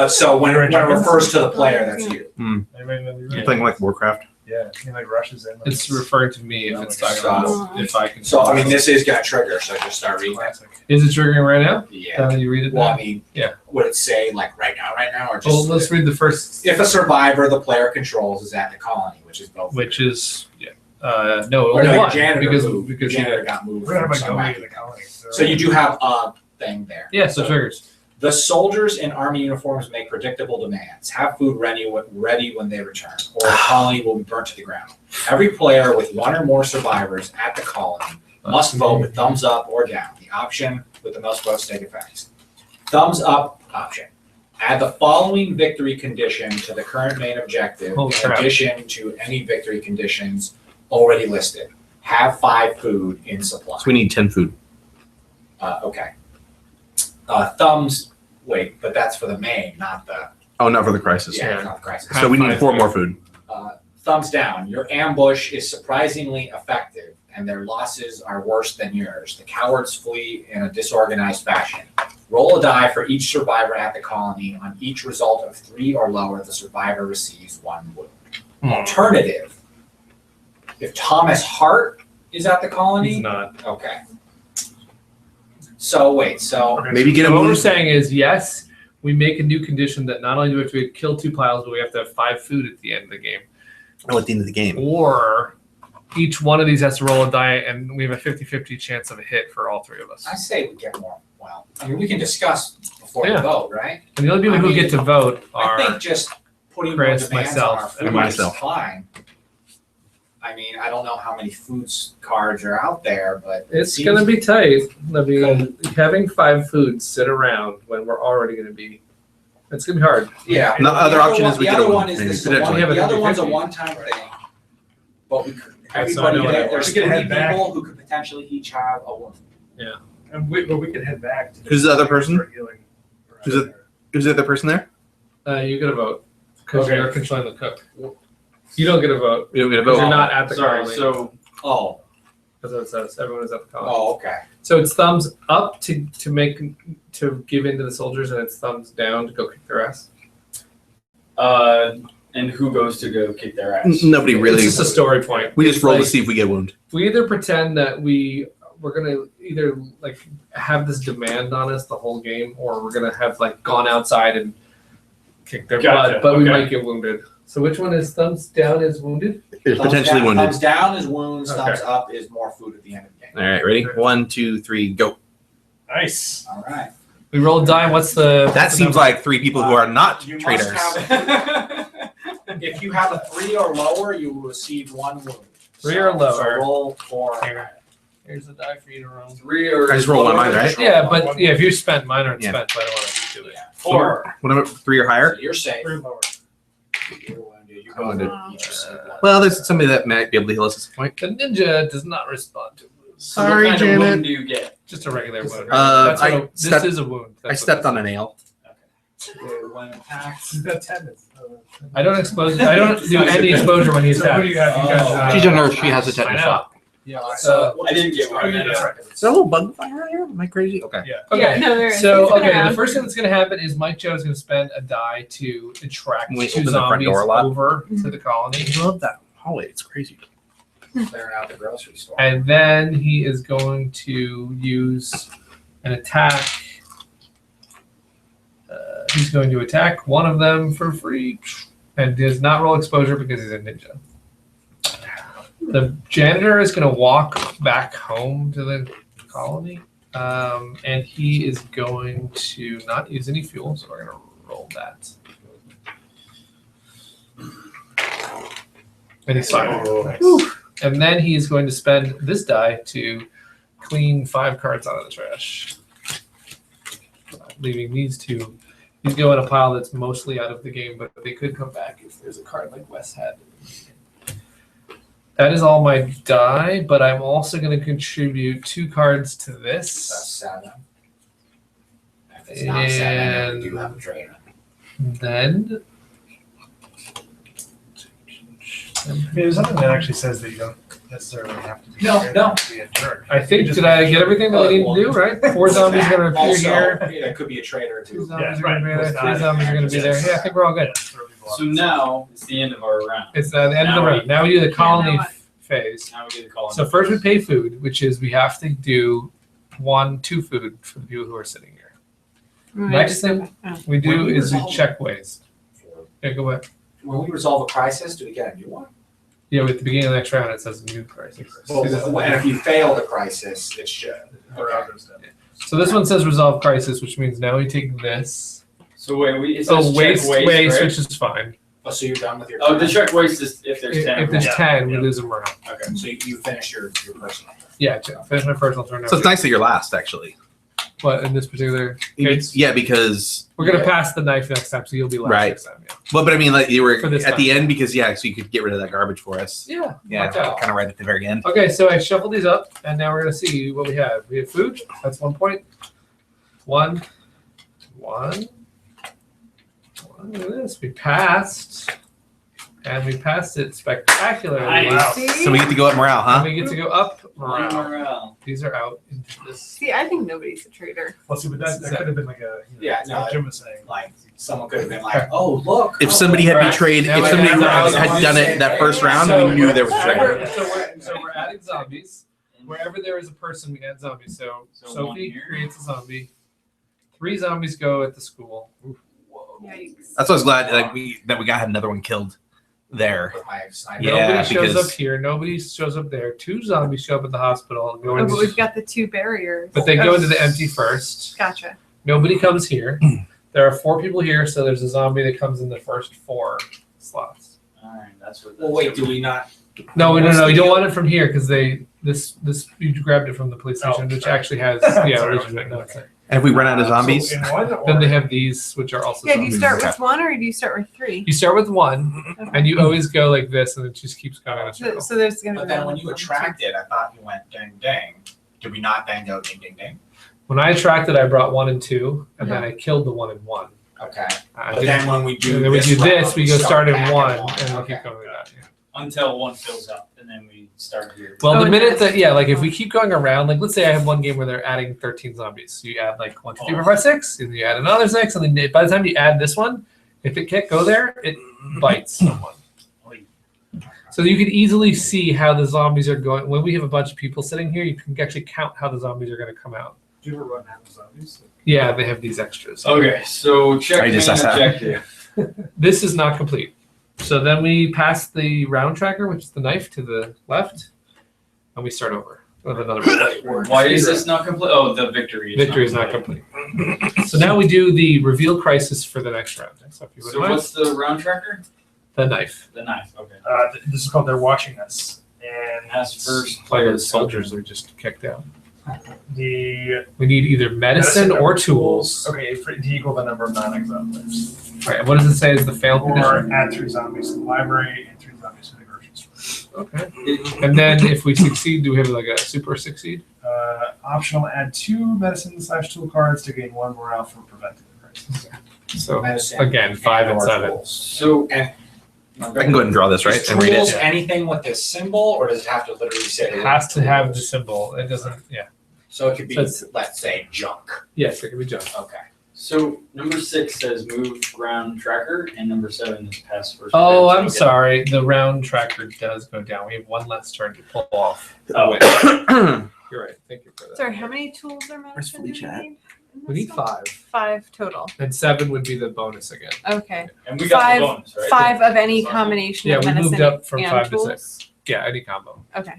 [SPEAKER 9] So when it refers to the player, that's you.
[SPEAKER 10] You're playing like Warcraft.
[SPEAKER 5] Yeah, he like rushes in.
[SPEAKER 2] It's referring to me if it's talking about if I can.
[SPEAKER 9] So I mean, this is gonna trigger. So just start reading.
[SPEAKER 5] Classic.
[SPEAKER 2] Is it triggering right now?
[SPEAKER 9] Yeah.
[SPEAKER 2] You read it
[SPEAKER 9] Well,
[SPEAKER 2] now?
[SPEAKER 9] I mean,
[SPEAKER 2] Yeah.
[SPEAKER 9] Would it say like right now, or just?
[SPEAKER 2] Well, let's read the first,
[SPEAKER 9] If a survivor the player controls is at the colony, which is both.
[SPEAKER 2] which is no,
[SPEAKER 9] Or
[SPEAKER 2] only
[SPEAKER 9] no,
[SPEAKER 2] one
[SPEAKER 9] janitor
[SPEAKER 2] because
[SPEAKER 9] moved.
[SPEAKER 2] because
[SPEAKER 9] janitor got moved.
[SPEAKER 5] We're gonna
[SPEAKER 9] from
[SPEAKER 5] have a
[SPEAKER 9] somewhere.
[SPEAKER 5] go to the colony.
[SPEAKER 9] So you do have a thing there.
[SPEAKER 2] yeah, so triggers.
[SPEAKER 9] The soldiers in army uniforms make predictable demands. Have food ready when they return, or the colony will be burnt to the ground. Every player with one or more survivors at the colony must vote with thumbs up or down. The option with the most votes take effect. Thumbs up option. Add the following victory condition to the current main objective
[SPEAKER 2] Holy
[SPEAKER 9] in
[SPEAKER 2] crap.
[SPEAKER 9] addition to any victory conditions already listed. Have 5 food in supply.
[SPEAKER 10] So we need 10 food.
[SPEAKER 9] Okay. Thumbs, wait, but that's for the main, not the,
[SPEAKER 10] Oh, not for the crisis.
[SPEAKER 9] yeah, not the crisis.
[SPEAKER 10] So we need
[SPEAKER 2] Five
[SPEAKER 10] 4
[SPEAKER 2] food.
[SPEAKER 10] more food.
[SPEAKER 9] Thumbs down. Your ambush is surprisingly effective, and their losses are worse than yours. The cowards flee in a disorganized fashion. Roll a die for each survivor at the colony. On each result of 3 or lower, the survivor receives 1 wound. Alternative, if Thomas Hart is at the colony,
[SPEAKER 2] He's not.
[SPEAKER 9] okay. So wait, so
[SPEAKER 10] Maybe get
[SPEAKER 2] So
[SPEAKER 10] him.
[SPEAKER 2] what we're saying is yes, we make a new condition that not only do we have to kill 2 piles, but we have to have 5 food at the end of the game.
[SPEAKER 10] Oh, at the end of the game.
[SPEAKER 2] Or each one of these has to roll a die, and we have a 50-50 chance of a hit for all 3 of us.
[SPEAKER 9] I say we get more. Well, I mean, we can discuss before
[SPEAKER 2] Yeah.
[SPEAKER 9] we vote, right?
[SPEAKER 2] And the only people
[SPEAKER 9] I
[SPEAKER 2] who
[SPEAKER 9] mean,
[SPEAKER 2] get to vote
[SPEAKER 9] I
[SPEAKER 2] are
[SPEAKER 9] think just putting more
[SPEAKER 2] Chris,
[SPEAKER 9] demands
[SPEAKER 2] myself,
[SPEAKER 9] on our food
[SPEAKER 10] and myself.
[SPEAKER 9] is fine. I mean, I don't know how many foods cards are out there, but
[SPEAKER 2] it's going to be tight. I mean, having 5 foods sit around when we're already going to be, it's going to be hard.
[SPEAKER 9] Yeah.
[SPEAKER 10] The other option is we
[SPEAKER 9] the
[SPEAKER 10] get
[SPEAKER 9] other
[SPEAKER 10] a
[SPEAKER 9] one is this is a
[SPEAKER 10] potentially.
[SPEAKER 9] one, the other one's a
[SPEAKER 2] 50-50.
[SPEAKER 9] one-time thing. But we could,
[SPEAKER 2] Okay, so I
[SPEAKER 9] everybody,
[SPEAKER 2] know what I
[SPEAKER 9] there's
[SPEAKER 5] want. We could
[SPEAKER 9] 3
[SPEAKER 5] head back.
[SPEAKER 9] people who could potentially each have a wound.
[SPEAKER 5] But we could head back. To
[SPEAKER 10] Who's the other person?
[SPEAKER 5] for healing.
[SPEAKER 10] Who's it? Who's the other person there?
[SPEAKER 2] You get a vote because
[SPEAKER 11] Okay.
[SPEAKER 2] you're controlling the cook. You don't get a vote
[SPEAKER 10] We don't get a
[SPEAKER 2] because
[SPEAKER 10] vote.
[SPEAKER 2] you're not at the
[SPEAKER 11] Sorry,
[SPEAKER 2] colony.
[SPEAKER 11] so
[SPEAKER 9] Oh,
[SPEAKER 2] That's what it says. Everyone is at the colony.
[SPEAKER 9] oh, okay.
[SPEAKER 2] So it's thumbs up to give in to the soldiers, and it's thumbs down to go kick their ass.
[SPEAKER 11] and who goes to go kick their ass?
[SPEAKER 10] Nobody really.
[SPEAKER 2] It's just a story point.
[SPEAKER 10] We just roll to
[SPEAKER 2] Like,
[SPEAKER 10] see if we get a wound.
[SPEAKER 2] we either pretend that we're gonna either like have this demand on us the whole game, or we're gonna have like gone outside and kicked their
[SPEAKER 11] Gotcha,
[SPEAKER 2] butt, but we
[SPEAKER 11] okay.
[SPEAKER 2] might get wounded. So which one is thumbs down is wounded?
[SPEAKER 10] It's
[SPEAKER 9] Thumbs
[SPEAKER 10] potentially
[SPEAKER 9] down,
[SPEAKER 10] wounded.
[SPEAKER 9] Thumbs down is wounds,
[SPEAKER 2] Okay.
[SPEAKER 9] thumbs up is more food at the end of the game.
[SPEAKER 10] All right, ready? 1, 2, 3, go.
[SPEAKER 5] Nice.
[SPEAKER 9] All right.
[SPEAKER 2] We roll a die. What's the?
[SPEAKER 10] That seems like 3 people who are not
[SPEAKER 9] You must
[SPEAKER 10] traitors.
[SPEAKER 9] have- if you have a 3 or lower, you will receive 1 wound.
[SPEAKER 2] 3 or
[SPEAKER 9] So
[SPEAKER 2] lower.
[SPEAKER 9] roll for.
[SPEAKER 2] Here's the die for you to roll.
[SPEAKER 11] 3 or
[SPEAKER 10] I just roll one mine, right?
[SPEAKER 2] Yeah, but yeah, if you spent mine aren't
[SPEAKER 10] Yeah.
[SPEAKER 2] spent, so I don't want to do it.
[SPEAKER 9] Yeah.
[SPEAKER 11] 4.
[SPEAKER 10] Whatever, 3 or higher.
[SPEAKER 9] So you're safe.
[SPEAKER 5] Three lower.
[SPEAKER 9] You're wounded. You
[SPEAKER 10] I'm wounded.
[SPEAKER 9] each receive 1.
[SPEAKER 10] Well, there's somebody that might be able to heal us at some point.
[SPEAKER 2] The ninja does not respond to wounds.
[SPEAKER 11] So what
[SPEAKER 10] Sorry,
[SPEAKER 11] kind of
[SPEAKER 10] Janet.
[SPEAKER 11] wound do you get?
[SPEAKER 2] Just a regular wound.
[SPEAKER 10] I
[SPEAKER 2] This
[SPEAKER 10] stepped-
[SPEAKER 2] is a wound.
[SPEAKER 10] I stepped on a nail.
[SPEAKER 9] When attacked.
[SPEAKER 5] He's got 10 minutes.
[SPEAKER 2] I don't expose. I don't do any exposure when he's
[SPEAKER 5] So what do
[SPEAKER 2] attacked.
[SPEAKER 5] you have? You got,
[SPEAKER 10] She's a nurse. She has a
[SPEAKER 2] I
[SPEAKER 10] tetanus
[SPEAKER 2] know.
[SPEAKER 10] shot.
[SPEAKER 5] Yeah.
[SPEAKER 9] So
[SPEAKER 11] I didn't get
[SPEAKER 5] Oh,
[SPEAKER 11] one.
[SPEAKER 5] yeah, that's right.
[SPEAKER 10] Is there a little bug fire here? Am I crazy? Okay.
[SPEAKER 5] Yeah.
[SPEAKER 2] Okay.
[SPEAKER 6] Yeah, no, there is.
[SPEAKER 2] So
[SPEAKER 6] It's been
[SPEAKER 2] okay,
[SPEAKER 6] around.
[SPEAKER 2] the first thing that's going to happen is Mike Joe is going to spend a die to attract
[SPEAKER 10] We
[SPEAKER 2] 2
[SPEAKER 10] open the front
[SPEAKER 2] zombies
[SPEAKER 10] door a lot.
[SPEAKER 2] over to the colony,
[SPEAKER 10] I love that hallway. It's crazy.
[SPEAKER 9] clearing out the grocery store.
[SPEAKER 2] and then he is going to use an attack. He's going to attack one of them for free, and does not roll exposure because he's a ninja. The janitor is going to walk back home to the colony, and he is going to not use any fuel, so we're going to roll that. And he's fine. And then he's going to spend this die to clean 5 cards out of the trash. Leaving these 2. These go in a pile that's mostly out of the game, but they could come back if there's a card like Wes had. That is all my die, but I'm also going to contribute 2 cards to this.
[SPEAKER 9] That's 7. If it's not 7, then you do have a trainer.
[SPEAKER 2] Then
[SPEAKER 5] There's something that actually says that you don't necessarily have to be be a jerk.
[SPEAKER 2] I think, did I get everything that we need to do, right? 4 zombies are going to appear
[SPEAKER 3] Also,
[SPEAKER 2] here.
[SPEAKER 3] yeah, it could be a traitor
[SPEAKER 2] 2
[SPEAKER 3] too.
[SPEAKER 2] zombies
[SPEAKER 5] Yeah,
[SPEAKER 2] are going to be
[SPEAKER 5] right.
[SPEAKER 2] there. 3 zombies are going to be there. Yeah, I think we're all good.
[SPEAKER 11] So now it's the end of our round.
[SPEAKER 2] It's the end of the
[SPEAKER 11] Now
[SPEAKER 2] round. Now we do the colony phase.
[SPEAKER 11] Now we do the colony.
[SPEAKER 2] So first we pay food, which is we have to do 2 food for the people who are sitting here. Next thing we do is we check waste. Yeah, go ahead.
[SPEAKER 9] When we resolve a crisis, do we get a new one?
[SPEAKER 2] Yeah, at the beginning of the next round it says new crisis.
[SPEAKER 9] Well, and if you fail the crisis, it's shit. Okay.
[SPEAKER 2] So this one says resolve crisis, which means now we take this.
[SPEAKER 11] So wait, it
[SPEAKER 2] Oh,
[SPEAKER 11] says
[SPEAKER 2] waste,
[SPEAKER 11] check waste, right?
[SPEAKER 2] which is fine.
[SPEAKER 9] Oh, so you're done with your.
[SPEAKER 11] Oh, the check waste is if there's 10.
[SPEAKER 2] If there's
[SPEAKER 11] Yeah.
[SPEAKER 2] 10, we
[SPEAKER 11] Yeah.
[SPEAKER 2] lose a morale.
[SPEAKER 9] Okay, so you finish your personal.
[SPEAKER 2] Yeah, finish my personal turn.
[SPEAKER 10] So it's nice that you're last, actually.
[SPEAKER 2] What, in this particular case?
[SPEAKER 10] Yeah, because
[SPEAKER 2] We're going to pass the knife next time, so you'll be last
[SPEAKER 10] Right.
[SPEAKER 2] next time. Yeah.
[SPEAKER 10] well, but I mean, like you were
[SPEAKER 2] For this
[SPEAKER 10] at the
[SPEAKER 2] time.
[SPEAKER 10] end because so you could get rid of that garbage for us.
[SPEAKER 2] Yeah.
[SPEAKER 10] Yeah,
[SPEAKER 2] watch out.
[SPEAKER 10] kind of right at the very end.
[SPEAKER 2] Okay, so I shuffled these up, and now we're going to see what we have. We have food. That's 1 point. 1. Look at this. We passed. And we passed it spectacularly.
[SPEAKER 11] Nice.
[SPEAKER 10] So we get to go up morale,
[SPEAKER 2] And
[SPEAKER 10] huh?
[SPEAKER 2] we get to go up
[SPEAKER 11] Morale.
[SPEAKER 2] morale. These are out into this.
[SPEAKER 7] See, I think nobody's a traitor.
[SPEAKER 5] Well, see, but that could have been like a,
[SPEAKER 9] Yeah, no,
[SPEAKER 5] like Jim was saying.
[SPEAKER 9] like someone could have been like, "Oh, look."
[SPEAKER 10] If somebody had
[SPEAKER 2] Right.
[SPEAKER 10] betrayed,
[SPEAKER 2] Now
[SPEAKER 10] if
[SPEAKER 2] we
[SPEAKER 10] somebody
[SPEAKER 2] have-
[SPEAKER 10] had done it that first round,
[SPEAKER 2] So-
[SPEAKER 10] we knew there was a
[SPEAKER 2] So
[SPEAKER 10] traitor.
[SPEAKER 2] we're adding zombies. Wherever there is a person, we add zombies. So
[SPEAKER 11] So one
[SPEAKER 2] Sophie
[SPEAKER 11] here.
[SPEAKER 2] creates a zombie. 3 zombies go at the school.
[SPEAKER 7] Yikes.
[SPEAKER 10] That's why I was glad that we got another one killed there.
[SPEAKER 9] With my sniper.
[SPEAKER 10] Yeah,
[SPEAKER 2] Nobody shows
[SPEAKER 10] because-
[SPEAKER 2] up here. Nobody shows up there. 2 zombies show up at the hospital. Go
[SPEAKER 7] Oh,
[SPEAKER 2] into,
[SPEAKER 7] but we've got the 2 barriers.
[SPEAKER 2] but they go into the empty first.
[SPEAKER 7] Gotcha.
[SPEAKER 2] Nobody comes here. There are 4 people here, so there's a zombie that comes in the first 4 slots.
[SPEAKER 11] All right, that's what.
[SPEAKER 9] Well, wait, do we not?
[SPEAKER 2] No, you don't want it from here because this you grabbed it from the police station, which actually has legitimate notes.
[SPEAKER 10] And if we run out of zombies,
[SPEAKER 5] So in one
[SPEAKER 2] Then they
[SPEAKER 5] or-
[SPEAKER 2] have these, which are also
[SPEAKER 7] Yeah, do you
[SPEAKER 2] zombies.
[SPEAKER 7] start with 1 or do you start with 3?
[SPEAKER 2] You start with 1, and you always go like this, and it just keeps going in a
[SPEAKER 7] So,
[SPEAKER 2] circle.
[SPEAKER 7] so there's gonna
[SPEAKER 9] But
[SPEAKER 7] be
[SPEAKER 9] then
[SPEAKER 7] one
[SPEAKER 9] when you
[SPEAKER 7] with
[SPEAKER 9] attract it, I thought you went ding ding. Did we not then go ding ding ding?
[SPEAKER 2] When I attracted, I brought 1 and 2, and then I killed the 1 and 1.
[SPEAKER 9] Okay.
[SPEAKER 2] I
[SPEAKER 9] But
[SPEAKER 2] didn't-
[SPEAKER 9] then when we do
[SPEAKER 2] and then we
[SPEAKER 9] this
[SPEAKER 2] do this,
[SPEAKER 9] round,
[SPEAKER 2] we go start in
[SPEAKER 9] back at
[SPEAKER 2] 1,
[SPEAKER 9] one.
[SPEAKER 2] and we'll
[SPEAKER 9] Okay.
[SPEAKER 2] keep going like that. Yeah.
[SPEAKER 11] Until one fills up, and then we start here.
[SPEAKER 2] Well,
[SPEAKER 7] Oh,
[SPEAKER 2] the
[SPEAKER 7] and
[SPEAKER 2] minute
[SPEAKER 7] that's-
[SPEAKER 2] that like if we keep going around, like let's say I have one game where they're adding 13 zombies, so you add like 1, 2, 3, 4, 5, 6, and you add another 6, and then by the time you add this one, if it can't go there, it bites someone. So you can easily see how the zombies are going. When we have a bunch of people sitting here, you can actually count how the zombies are going to come out.
[SPEAKER 5] Do you ever run out of zombies?
[SPEAKER 2] Yeah, they have these extras.
[SPEAKER 11] Okay, so check
[SPEAKER 10] I just
[SPEAKER 11] main
[SPEAKER 10] asked that.
[SPEAKER 11] objective.
[SPEAKER 2] This is not complete. So then we pass the round tracker, which is the knife, to the left, and we start over with another round.
[SPEAKER 11] Why is this not complete? Oh, the victory.
[SPEAKER 2] Victory is not complete. So now we do the reveal crisis for the next round. So, if you
[SPEAKER 11] So
[SPEAKER 2] wouldn't mind,
[SPEAKER 11] what's the round tracker?
[SPEAKER 2] the knife.
[SPEAKER 11] The knife. Okay.
[SPEAKER 5] This is called They're Watching Us. And
[SPEAKER 11] As first
[SPEAKER 2] Player
[SPEAKER 11] player
[SPEAKER 2] soldiers are just kicked out.
[SPEAKER 5] the
[SPEAKER 2] We need either medicine or tools.
[SPEAKER 5] Okay, to equal the number of non-exiled players.
[SPEAKER 2] All right, and what does it say is the failed condition?
[SPEAKER 5] Or add 3 zombies to the library and 3 zombies to the grocery store.
[SPEAKER 2] Okay. And then if we succeed, do we have like a super succeed?
[SPEAKER 5] Optional, add 2 medicine/tool cards to gain 1 morale from preventing the crisis.
[SPEAKER 2] So
[SPEAKER 9] Medicine
[SPEAKER 2] again, 5 and
[SPEAKER 9] or
[SPEAKER 2] 7.
[SPEAKER 9] tools.
[SPEAKER 11] So
[SPEAKER 9] And
[SPEAKER 10] I can go ahead and draw this, right,
[SPEAKER 9] is
[SPEAKER 10] and read
[SPEAKER 9] tools
[SPEAKER 10] it.
[SPEAKER 9] anything with this symbol, or does it have to literally say?
[SPEAKER 2] It has to have the symbol. It doesn't. Yeah.
[SPEAKER 9] So it could be,
[SPEAKER 2] So it's-
[SPEAKER 9] let's say, junk.
[SPEAKER 2] Yes, it can be junk.
[SPEAKER 9] Okay.
[SPEAKER 11] So number 6 says move ground tracker, and number 7 is pass first.
[SPEAKER 2] Oh,
[SPEAKER 11] turn.
[SPEAKER 2] I'm
[SPEAKER 11] Okay.
[SPEAKER 2] sorry. The round tracker does go down. We have 1 less turn to pull off.
[SPEAKER 11] Oh,
[SPEAKER 2] Wait, you're right. Thank you for that.
[SPEAKER 7] Sorry, how many tools are
[SPEAKER 10] Where's
[SPEAKER 7] mentioned?
[SPEAKER 10] Felicia at?
[SPEAKER 2] We need 5,
[SPEAKER 7] 5 total.
[SPEAKER 2] and 7 would be the bonus again.
[SPEAKER 7] Okay.
[SPEAKER 11] And we got
[SPEAKER 7] 5
[SPEAKER 11] the bonus, right?
[SPEAKER 7] 5 of any combination
[SPEAKER 2] Yeah,
[SPEAKER 7] of
[SPEAKER 2] we
[SPEAKER 7] medicine
[SPEAKER 2] moved up from
[SPEAKER 7] and
[SPEAKER 2] 5 to
[SPEAKER 7] tools.
[SPEAKER 2] 6. Yeah, any combo.
[SPEAKER 7] Okay.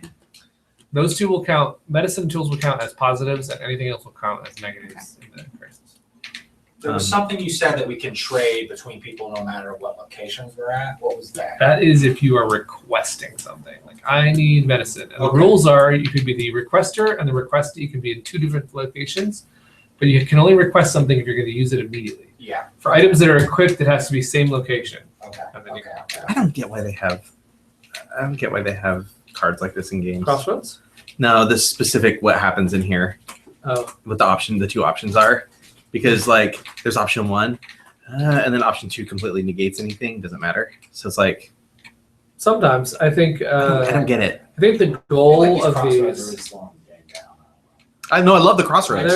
[SPEAKER 2] Those two will count. Medicine tools will count as positives, and anything else will count as negatives in the crisis.
[SPEAKER 9] There was something you said that we can trade between people no matter what locations we're at. What was that?
[SPEAKER 2] That is if you are requesting something. Like, I need medicine. And the
[SPEAKER 9] Okay.
[SPEAKER 2] rules are you could be the requester, and the requestee can be in 2 different locations, but you can only request something if you're going to use it immediately.
[SPEAKER 9] Yeah.
[SPEAKER 2] For items that are equipped, it has to be same location.
[SPEAKER 9] Okay.
[SPEAKER 2] And then you
[SPEAKER 9] Okay.
[SPEAKER 10] I don't get why they have. I don't get why they have cards like this in games.
[SPEAKER 2] Crossroads?
[SPEAKER 10] No, this specific what happens in here.
[SPEAKER 2] Oh.
[SPEAKER 10] What the 2 options are, because like there's option 1, and then option 2 completely negates anything. Doesn't matter. So it's like
[SPEAKER 2] Sometimes. I think
[SPEAKER 10] I don't get it.
[SPEAKER 2] I think the
[SPEAKER 9] I feel
[SPEAKER 2] goal
[SPEAKER 9] like these
[SPEAKER 2] of
[SPEAKER 9] crossroads are
[SPEAKER 2] these
[SPEAKER 9] really slowing the game down.
[SPEAKER 10] I know I love the crossroads.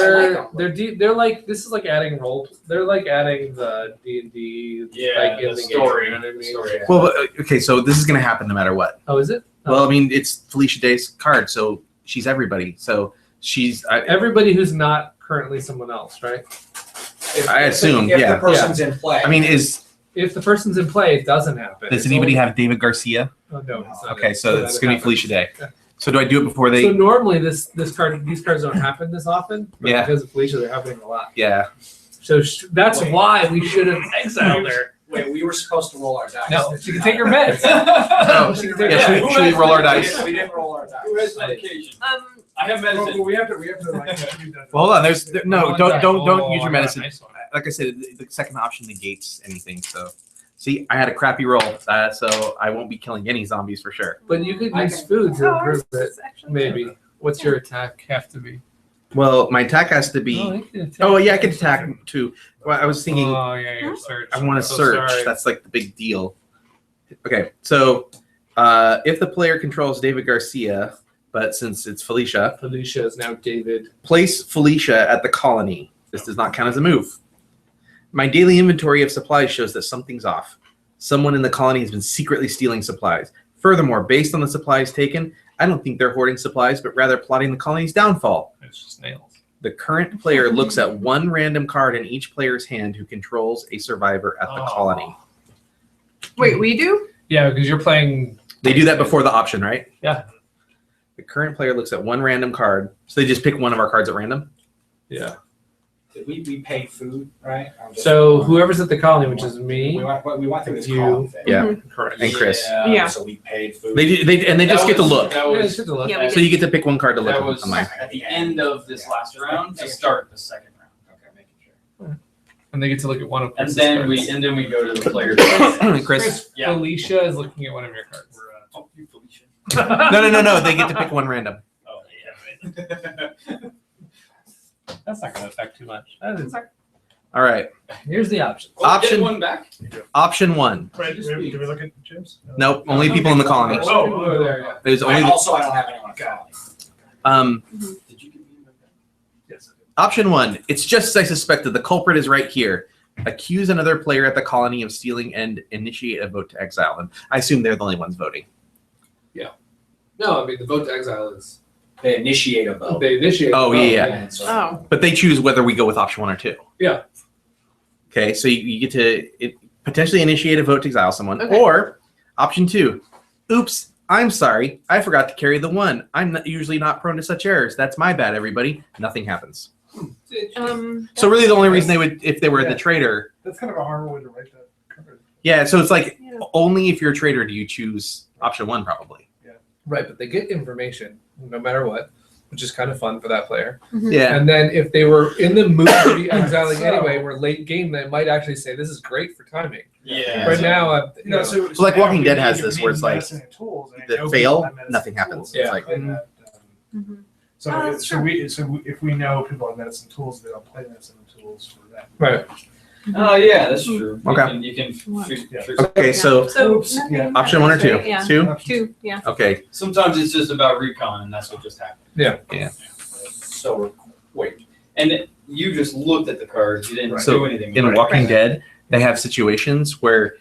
[SPEAKER 2] they're deep. They're like this is like adding role. They're like adding the D&D like in the
[SPEAKER 11] story.
[SPEAKER 2] game. You know what I mean?
[SPEAKER 11] Story.
[SPEAKER 10] Well, okay, so this is gonna happen no matter what.
[SPEAKER 2] Oh, is it?
[SPEAKER 10] Well, I mean, it's Felicia Day's card, so she's everybody. So she's
[SPEAKER 2] Everybody who's not currently someone else, right?
[SPEAKER 10] I assume,
[SPEAKER 9] if
[SPEAKER 10] yeah.
[SPEAKER 9] the person's in play.
[SPEAKER 10] I mean,
[SPEAKER 2] If the person's in play, it doesn't happen.
[SPEAKER 10] does
[SPEAKER 2] It's
[SPEAKER 10] anybody
[SPEAKER 2] only-
[SPEAKER 10] have David Garcia?
[SPEAKER 2] Oh no. It's not
[SPEAKER 10] Okay,
[SPEAKER 2] it.
[SPEAKER 10] so
[SPEAKER 2] that
[SPEAKER 10] it's gonna be
[SPEAKER 2] happens.
[SPEAKER 10] Felicia Day.
[SPEAKER 2] Yeah.
[SPEAKER 10] So do I do it before they?
[SPEAKER 2] So normally these cards don't happen this often, but
[SPEAKER 10] Yeah.
[SPEAKER 2] because of Felicia, they're happening a lot.
[SPEAKER 10] Yeah.
[SPEAKER 2] So that's
[SPEAKER 9] Wait.
[SPEAKER 2] why we should have exiled her.
[SPEAKER 9] Wait, we were supposed to roll our dice.
[SPEAKER 2] No, she can take her meds.
[SPEAKER 10] Oh,
[SPEAKER 2] She can take
[SPEAKER 10] yeah,
[SPEAKER 2] her
[SPEAKER 10] should
[SPEAKER 2] meds.
[SPEAKER 10] should we roll our dice?
[SPEAKER 9] We didn't roll our dice.
[SPEAKER 11] Who has medication?
[SPEAKER 7] Um,
[SPEAKER 11] I have
[SPEAKER 5] Well,
[SPEAKER 11] medicine.
[SPEAKER 5] we have to like. do that.
[SPEAKER 10] Well, hold on. No,
[SPEAKER 2] One
[SPEAKER 10] don't
[SPEAKER 2] die.
[SPEAKER 10] don't
[SPEAKER 2] Oh,
[SPEAKER 10] use your
[SPEAKER 2] I got a
[SPEAKER 10] medicine.
[SPEAKER 2] nice one.
[SPEAKER 10] Like I said, the second option negates anything. So, see, I had a crappy roll, so I won't be killing any zombies for sure.
[SPEAKER 2] But you could
[SPEAKER 9] I
[SPEAKER 2] use
[SPEAKER 9] can-
[SPEAKER 2] food to
[SPEAKER 7] oh,
[SPEAKER 2] improve
[SPEAKER 7] ours
[SPEAKER 2] it.
[SPEAKER 7] is actually
[SPEAKER 2] Maybe. What's your attack have to be?
[SPEAKER 10] Well, my attack has to be.
[SPEAKER 2] you can attack.
[SPEAKER 10] Oh yeah, I can attack too. Well, I was thinking.
[SPEAKER 2] Oh yeah, your search.
[SPEAKER 10] I want to
[SPEAKER 2] So
[SPEAKER 10] search.
[SPEAKER 2] sorry.
[SPEAKER 10] That's like the big deal. Okay, so if the player controls David Garcia, but since it's Felicia,
[SPEAKER 2] Felicia is now David.
[SPEAKER 10] place Felicia at the colony. This does not count as a move. My daily inventory of supplies shows that something's off. Someone in the colony has been secretly stealing supplies. Furthermore, based on the supplies taken, I don't think they're hoarding supplies, but rather plotting the colony's downfall.
[SPEAKER 2] It's just nails.
[SPEAKER 10] The current player looks at one random card in each player's hand who controls a survivor at the colony.
[SPEAKER 7] wait, we do?
[SPEAKER 2] Yeah, because you're playing.
[SPEAKER 10] They do that before the option, right?
[SPEAKER 2] Yeah.
[SPEAKER 10] The current player looks at one random card. So they just pick one of our cards at random?
[SPEAKER 2] Yeah.
[SPEAKER 9] We paid food, right?
[SPEAKER 2] So whoever's at the colony, which is me,
[SPEAKER 9] we went through this
[SPEAKER 2] you-
[SPEAKER 9] colony thing.
[SPEAKER 10] Yeah.
[SPEAKER 2] correct.
[SPEAKER 10] And Chris.
[SPEAKER 7] Yeah.
[SPEAKER 9] So we paid food.
[SPEAKER 10] They just get to look.
[SPEAKER 11] That
[SPEAKER 2] Yeah,
[SPEAKER 11] was,
[SPEAKER 2] it's good to look.
[SPEAKER 7] Yeah, we
[SPEAKER 10] So you get to pick one card to look
[SPEAKER 11] that
[SPEAKER 10] at.
[SPEAKER 11] was
[SPEAKER 10] I'm like,
[SPEAKER 11] at the end of this last round to start the second round.
[SPEAKER 9] Okay, making sure.
[SPEAKER 2] And they get to look at one of
[SPEAKER 11] And
[SPEAKER 2] Chris's
[SPEAKER 11] then
[SPEAKER 2] cards.
[SPEAKER 11] we go to the player's.
[SPEAKER 10] Chris.
[SPEAKER 11] Yeah.
[SPEAKER 2] Felicia is looking at one of your cards.
[SPEAKER 11] Oh, you Felicia.
[SPEAKER 10] No. They get to pick one random.
[SPEAKER 11] Oh, yeah.
[SPEAKER 2] That's not going to affect too much. That is,
[SPEAKER 10] All right.
[SPEAKER 2] here's the option.
[SPEAKER 10] Option-
[SPEAKER 11] Get one back.
[SPEAKER 10] Option 1.
[SPEAKER 5] Right, do we look at Jim's?
[SPEAKER 10] Nope. Only people in the colony.
[SPEAKER 2] Oh, over there, yeah.
[SPEAKER 10] There's only
[SPEAKER 9] I don't have anyone in colony.
[SPEAKER 11] Did you give me a
[SPEAKER 5] Yes.
[SPEAKER 10] option 1. It's just as I suspected. The culprit is right here. Accuse another player at the colony of stealing and initiate a vote to exile them. I assume they're the only ones voting.
[SPEAKER 2] No, I mean, the vote to exile is.
[SPEAKER 9] They initiate a vote.
[SPEAKER 2] They initiate.
[SPEAKER 10] Oh,
[SPEAKER 2] the vote.
[SPEAKER 10] yeah.
[SPEAKER 9] And so-
[SPEAKER 7] Oh.
[SPEAKER 10] But they choose whether we go with option 1 or 2.
[SPEAKER 2] Yeah.
[SPEAKER 10] Okay, so you get to potentially initiate a vote to exile someone.
[SPEAKER 7] Okay.
[SPEAKER 10] Or option 2. Oops, I'm sorry. I forgot to carry the 1. I'm usually not prone to such errors. That's my bad, everybody. Nothing happens. So really the only reason they would, if they were the traitor,
[SPEAKER 5] That's kind of a horrible way to write that card.
[SPEAKER 10] yeah, so it's like
[SPEAKER 7] Yeah.
[SPEAKER 10] only if you're a traitor do you choose option 1 probably.
[SPEAKER 2] Right, but they get information no matter what, which is kind of fun for that player.
[SPEAKER 10] Yeah.
[SPEAKER 2] And then if they were in the mood to be exiling
[SPEAKER 5] So-
[SPEAKER 2] anyway, we're late game, they might actually say, this is great for timing.
[SPEAKER 11] Yeah.
[SPEAKER 2] Right now,
[SPEAKER 5] You know, so
[SPEAKER 10] like
[SPEAKER 5] now
[SPEAKER 10] Walking
[SPEAKER 5] we
[SPEAKER 10] Dead
[SPEAKER 5] need-
[SPEAKER 10] has
[SPEAKER 5] we
[SPEAKER 10] this
[SPEAKER 5] need
[SPEAKER 10] where it's like
[SPEAKER 5] medicine and tools, and I
[SPEAKER 10] the
[SPEAKER 5] know
[SPEAKER 10] fail,
[SPEAKER 5] people have medicine
[SPEAKER 10] nothing
[SPEAKER 5] and
[SPEAKER 10] happens.
[SPEAKER 5] tools,
[SPEAKER 2] Yeah.
[SPEAKER 10] It's like
[SPEAKER 5] and that, So,
[SPEAKER 7] Oh, that's
[SPEAKER 5] so if we know people have medicine tools, they don't play medicine tools for that.
[SPEAKER 2] right.
[SPEAKER 11] Oh yeah, that's true.
[SPEAKER 10] Okay.
[SPEAKER 11] You can
[SPEAKER 7] What?
[SPEAKER 10] okay, so
[SPEAKER 7] So
[SPEAKER 5] Oops,
[SPEAKER 7] nothing
[SPEAKER 5] yeah.
[SPEAKER 10] option 1 or 2?
[SPEAKER 7] right? Yeah.
[SPEAKER 10] 2?
[SPEAKER 7] Two, yeah.
[SPEAKER 10] Okay.
[SPEAKER 11] Sometimes it's just about recon, and that's what just happened.
[SPEAKER 2] Yeah.
[SPEAKER 11] So we're quick. And you just looked at the cards. You didn't
[SPEAKER 10] So
[SPEAKER 11] do anything.
[SPEAKER 10] In
[SPEAKER 11] with it.
[SPEAKER 10] Walking Dead, they have situations where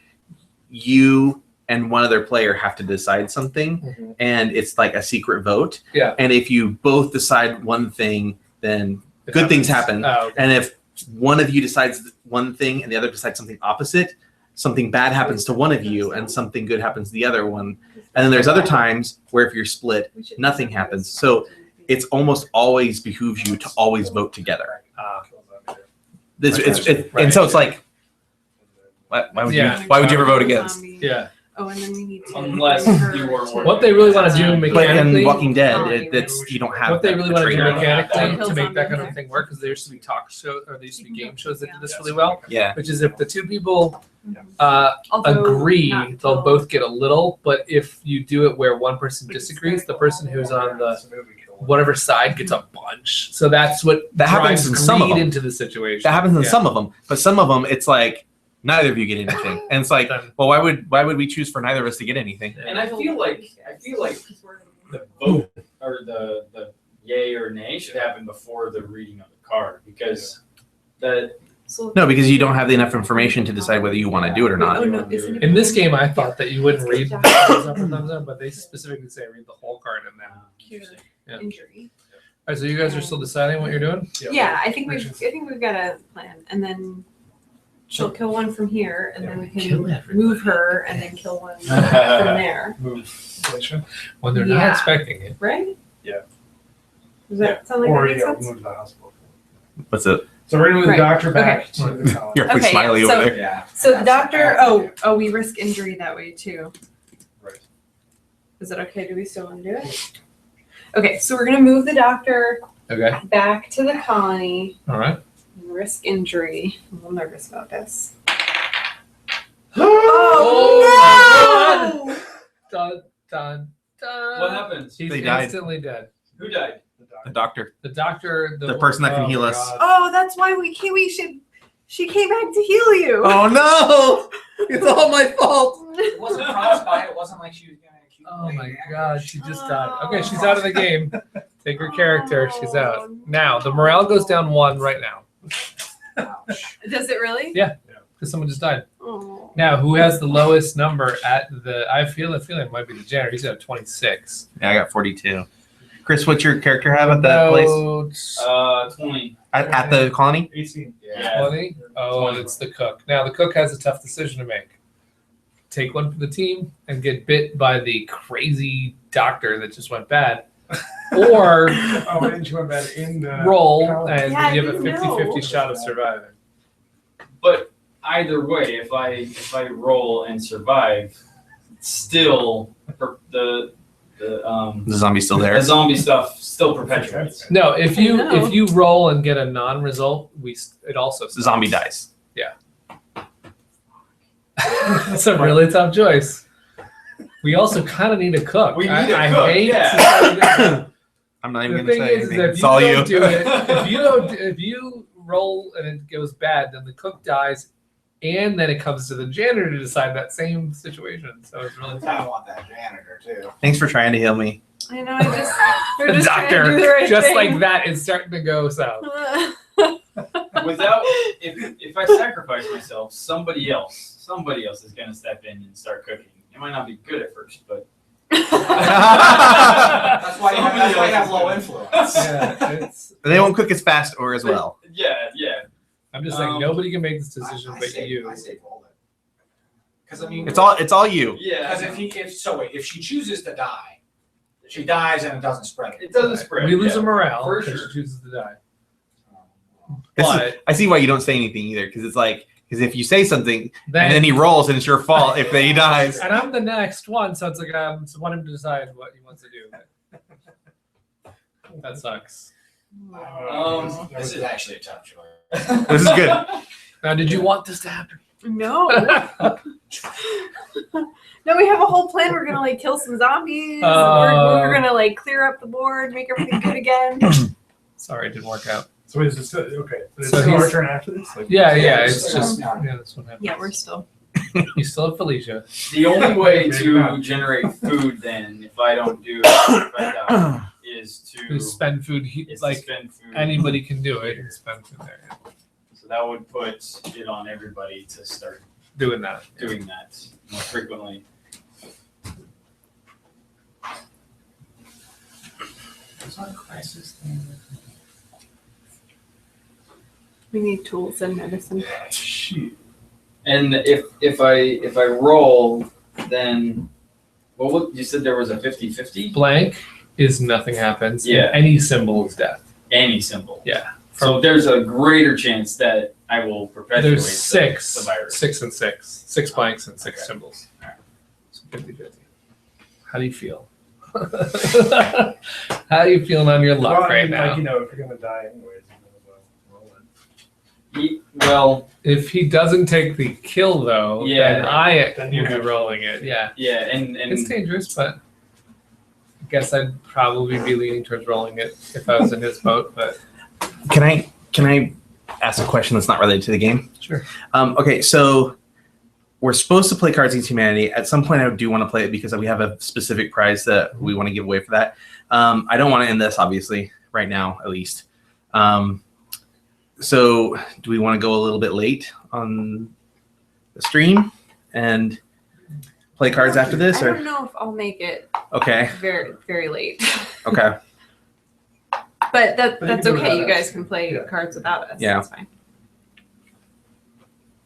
[SPEAKER 10] you and one other player have to decide something and it's like a secret vote.
[SPEAKER 2] Yeah.
[SPEAKER 10] And if you both decide one thing, then good things happen.
[SPEAKER 2] Oh, okay.
[SPEAKER 10] And if one of you decides one thing and the other decides something opposite, something bad happens to one of you and something good happens to the other one. And then there's other times where if you're split, nothing happens. So it's almost always behooves you to always vote together. And so it's like, why would you ever vote against?
[SPEAKER 2] Yeah.
[SPEAKER 7] Oh, and then we need to.
[SPEAKER 11] Unless you were
[SPEAKER 2] What they really want to do
[SPEAKER 10] But
[SPEAKER 2] mechanically.
[SPEAKER 10] in Walking Dead, you don't have
[SPEAKER 2] What they really
[SPEAKER 10] the
[SPEAKER 2] want to do
[SPEAKER 10] trigger.
[SPEAKER 2] mechanically
[SPEAKER 7] Kills
[SPEAKER 2] to make that
[SPEAKER 7] zombies.
[SPEAKER 2] kind of thing work, because there used to be talk shows, or there used to be game shows that did this really well.
[SPEAKER 10] Yeah.
[SPEAKER 2] Which is if the two people
[SPEAKER 7] Although
[SPEAKER 2] agree,
[SPEAKER 7] not
[SPEAKER 2] they'll
[SPEAKER 7] kill.
[SPEAKER 2] both get a little. But if you do it where one person disagrees, the person who's on the whatever side gets a bunch. So that's what
[SPEAKER 10] That happens
[SPEAKER 2] drives
[SPEAKER 10] in some of
[SPEAKER 2] greed
[SPEAKER 10] them.
[SPEAKER 2] into the situation.
[SPEAKER 10] That happens in
[SPEAKER 2] Yeah.
[SPEAKER 10] some of them, but some of them it's like neither of you get anything, and it's like, well, why would we choose for neither of us to get anything?
[SPEAKER 11] And I feel like the vote or the yay or nay should happen before the reading of the card, because
[SPEAKER 10] No, because you don't have enough information to decide whether you want to do it or not.
[SPEAKER 2] In this game, I thought that you wouldn't read the thumbs up or thumbs up, but they specifically say read the whole card and then. Yeah.
[SPEAKER 7] Injury.
[SPEAKER 2] All right, so you guys are still deciding what you're doing?
[SPEAKER 7] Yeah, I think we've got a plan, and then she'll kill one from here, and then we can move her, and then kill one from there.
[SPEAKER 2] When they're not expecting it.
[SPEAKER 7] Right?
[SPEAKER 5] Yeah.
[SPEAKER 7] Does that sound like
[SPEAKER 5] Or
[SPEAKER 7] that makes sense?
[SPEAKER 5] move to the hospital.
[SPEAKER 10] What's it?
[SPEAKER 5] So we're gonna move
[SPEAKER 7] Right.
[SPEAKER 5] the doctor back
[SPEAKER 7] Okay.
[SPEAKER 5] to the colony.
[SPEAKER 10] You're
[SPEAKER 7] Okay,
[SPEAKER 10] smiley
[SPEAKER 7] so-
[SPEAKER 10] over there.
[SPEAKER 3] Yeah.
[SPEAKER 7] So the doctor, oh, we risk injury that way too.
[SPEAKER 5] Right.
[SPEAKER 7] Is that okay? Do we still want to do it? Okay, so we're gonna move the doctor
[SPEAKER 2] Okay.
[SPEAKER 7] back to the colony,
[SPEAKER 2] All right.
[SPEAKER 7] risk injury. I'm a little nervous about this.
[SPEAKER 2] Oh, my God. Dun, dun, dun.
[SPEAKER 11] what happens?
[SPEAKER 2] He's
[SPEAKER 10] They died.
[SPEAKER 2] instantly dead.
[SPEAKER 11] Who died?
[SPEAKER 10] The doctor,
[SPEAKER 2] The doctor,
[SPEAKER 10] the person that can
[SPEAKER 2] oh
[SPEAKER 10] heal
[SPEAKER 2] my
[SPEAKER 10] us.
[SPEAKER 2] God.
[SPEAKER 7] Oh, that's why she came back to heal you.
[SPEAKER 10] Oh no! It's all my fault.
[SPEAKER 3] It wasn't frostbite. It wasn't like she was gonna accumulate.
[SPEAKER 2] Oh my God, she just died. Okay, she's out of the game. Take her character. She's out.
[SPEAKER 7] Oh,
[SPEAKER 2] Now, the morale goes down 1 right now.
[SPEAKER 7] Does it really?
[SPEAKER 2] Yeah. Because someone just died.
[SPEAKER 7] Oh.
[SPEAKER 2] Now, who has the lowest number at the? I feel it might be the janitor. He's at 26.
[SPEAKER 10] Yeah, I got 42. Chris, what's your character have at that place?
[SPEAKER 11] 20.
[SPEAKER 10] At the colony?
[SPEAKER 5] 18.
[SPEAKER 11] Yeah.
[SPEAKER 2] 20? Oh, it's the cook. Now, the cook has a tough decision to make. Take one for the team and get bit by the crazy doctor that just went bad. Or
[SPEAKER 5] Oh, and she went back in the
[SPEAKER 2] roll
[SPEAKER 5] colony.
[SPEAKER 2] and
[SPEAKER 7] Yeah,
[SPEAKER 2] you have a
[SPEAKER 7] I didn't
[SPEAKER 2] 50-50
[SPEAKER 7] know.
[SPEAKER 2] shot of surviving.
[SPEAKER 11] But either way, if I roll and survive, still the
[SPEAKER 10] The zombie's still there.
[SPEAKER 11] the zombie stuff still perpetuates.
[SPEAKER 2] No, if you
[SPEAKER 7] I know.
[SPEAKER 2] if you roll and get a non-result, it also
[SPEAKER 10] The zombie dies.
[SPEAKER 2] That's a really tough choice. We also kind of need a cook.
[SPEAKER 11] We need
[SPEAKER 2] I
[SPEAKER 11] a cook,
[SPEAKER 2] hate
[SPEAKER 11] yeah.
[SPEAKER 2] to say this.
[SPEAKER 10] I'm not
[SPEAKER 2] The
[SPEAKER 10] even
[SPEAKER 2] thing
[SPEAKER 10] gonna say
[SPEAKER 2] is
[SPEAKER 10] anything.
[SPEAKER 2] that if
[SPEAKER 10] It's
[SPEAKER 2] you
[SPEAKER 10] all
[SPEAKER 2] don't
[SPEAKER 10] you.
[SPEAKER 2] do it, if you roll and it goes bad, then the cook dies, and then it comes to the janitor to decide that same situation. So it's really
[SPEAKER 3] I
[SPEAKER 2] tough.
[SPEAKER 3] want that janitor too.
[SPEAKER 10] Thanks for trying to heal me.
[SPEAKER 7] I know. We're
[SPEAKER 2] The
[SPEAKER 7] just trying to do
[SPEAKER 2] doctor,
[SPEAKER 7] the right
[SPEAKER 2] just
[SPEAKER 7] thing.
[SPEAKER 2] like that, is starting to go south.
[SPEAKER 11] Without if I sacrifice myself, somebody else is gonna step in and start cooking. It might not be good at first, but
[SPEAKER 3] That's why you have low influence.
[SPEAKER 2] Yeah, it's.
[SPEAKER 10] They won't cook as fast or as well.
[SPEAKER 11] yeah.
[SPEAKER 2] I'm just saying, nobody can make this decision but you.
[SPEAKER 3] I say roll it. Because I mean,
[SPEAKER 10] It's all you.
[SPEAKER 11] Yeah.
[SPEAKER 3] Because if she chooses to die, she dies and it doesn't spread.
[SPEAKER 11] It doesn't spread.
[SPEAKER 2] We lose
[SPEAKER 11] yeah.
[SPEAKER 2] a morale
[SPEAKER 11] For
[SPEAKER 2] because
[SPEAKER 11] sure.
[SPEAKER 2] she chooses to die.
[SPEAKER 10] This is-
[SPEAKER 2] But
[SPEAKER 10] I see why you don't say anything either, because it's like, because if you say something
[SPEAKER 2] then,
[SPEAKER 10] and then he rolls and it's your fault if he dies.
[SPEAKER 2] and I'm the next one, so it's like I want him to decide what he wants to do. That sucks.
[SPEAKER 3] This is actually a tough choice.
[SPEAKER 10] This is good.
[SPEAKER 2] Now, did you want this to happen?
[SPEAKER 7] No. No, we have a whole plan. We're gonna like kill some zombies. We're gonna like clear up the board, make everything good again.
[SPEAKER 2] Sorry, it didn't work out.
[SPEAKER 5] So wait, is it still okay? But
[SPEAKER 2] So
[SPEAKER 5] it's still our
[SPEAKER 2] he's-
[SPEAKER 5] turn after this? Like,
[SPEAKER 2] Yeah,
[SPEAKER 3] Yeah,
[SPEAKER 2] it's
[SPEAKER 3] it's
[SPEAKER 2] just
[SPEAKER 3] just-
[SPEAKER 2] that's what happens.
[SPEAKER 7] Yeah, we're still.
[SPEAKER 2] You still have Felicia.
[SPEAKER 11] The only way
[SPEAKER 5] Maybe
[SPEAKER 11] to
[SPEAKER 5] not.
[SPEAKER 11] generate food then, if I don't do it, if I die, is
[SPEAKER 2] To
[SPEAKER 11] to
[SPEAKER 2] spend food,
[SPEAKER 11] is to
[SPEAKER 2] like
[SPEAKER 11] spend food.
[SPEAKER 2] anybody can do it. And spend food there.
[SPEAKER 11] So that would put it on everybody to start
[SPEAKER 2] Doing that.
[SPEAKER 11] doing that more frequently.
[SPEAKER 3] It's not a crisis thing.
[SPEAKER 7] We need tools and medicine.
[SPEAKER 5] Shoot.
[SPEAKER 11] And if I roll, then what you said there was a 50-50?
[SPEAKER 2] Blank is nothing happens.
[SPEAKER 11] Yeah.
[SPEAKER 2] And any symbol is death.
[SPEAKER 11] Any symbol.
[SPEAKER 2] Yeah.
[SPEAKER 11] So there's a greater chance that I will perpetuate
[SPEAKER 2] There's
[SPEAKER 11] the virus.
[SPEAKER 2] 6 and 6. 6 blanks and 6
[SPEAKER 11] Okay.
[SPEAKER 2] symbols.
[SPEAKER 11] Alright.
[SPEAKER 2] So 50-50. How do you feel? How are you feeling on your luck
[SPEAKER 5] Well, I
[SPEAKER 2] right
[SPEAKER 5] mean,
[SPEAKER 2] now?
[SPEAKER 5] Like, if you're gonna die anyways, you might as well roll it.
[SPEAKER 11] Well,
[SPEAKER 2] If he doesn't take the kill though,
[SPEAKER 11] Yeah.
[SPEAKER 2] then you'd be rolling it. Yeah.
[SPEAKER 11] yeah, and
[SPEAKER 2] It's dangerous, but I guess I'd probably be leaning towards rolling it if I was in his boat, but
[SPEAKER 10] Can I ask a question that's not related to the game?
[SPEAKER 2] sure.
[SPEAKER 10] Okay, so we're supposed to play Cards Against Humanity. At some point, I do want to play it because we have a specific prize that we want to give away for that. I don't want to end this, obviously, right now, at least. So do we want to go a little bit late on the stream and play cards after this?
[SPEAKER 7] I
[SPEAKER 10] Or
[SPEAKER 7] don't know if I'll make it
[SPEAKER 10] okay,
[SPEAKER 7] very, very late.
[SPEAKER 10] okay.
[SPEAKER 7] But
[SPEAKER 5] But you
[SPEAKER 7] that's
[SPEAKER 5] can do it
[SPEAKER 7] okay. You
[SPEAKER 5] without
[SPEAKER 7] guys
[SPEAKER 5] us.
[SPEAKER 7] can play
[SPEAKER 5] Yeah.
[SPEAKER 7] cards without us.
[SPEAKER 10] Yeah.
[SPEAKER 7] That's fine.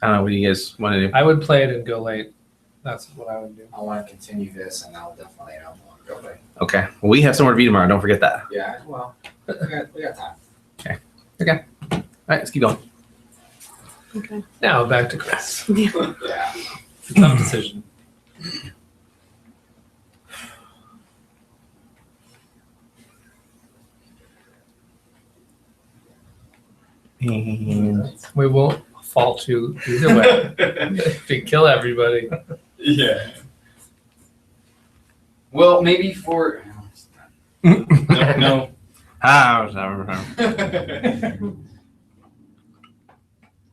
[SPEAKER 10] I don't know. What do you guys want to do?
[SPEAKER 2] I would play it and go late. That's what I would do.
[SPEAKER 9] I want to continue this, and I'll definitely want to go late.
[SPEAKER 10] Okay. Well, we have somewhere to be tomorrow. Don't forget that.
[SPEAKER 9] Yeah, well, we got time.
[SPEAKER 10] All right, let's keep going.
[SPEAKER 7] Okay.
[SPEAKER 2] Now back to Chris.
[SPEAKER 9] Yeah.
[SPEAKER 2] Tough decision.
[SPEAKER 10] And
[SPEAKER 2] We won't fault you either way. If you kill everybody.
[SPEAKER 11] yeah. Well, maybe for no.
[SPEAKER 10] ah,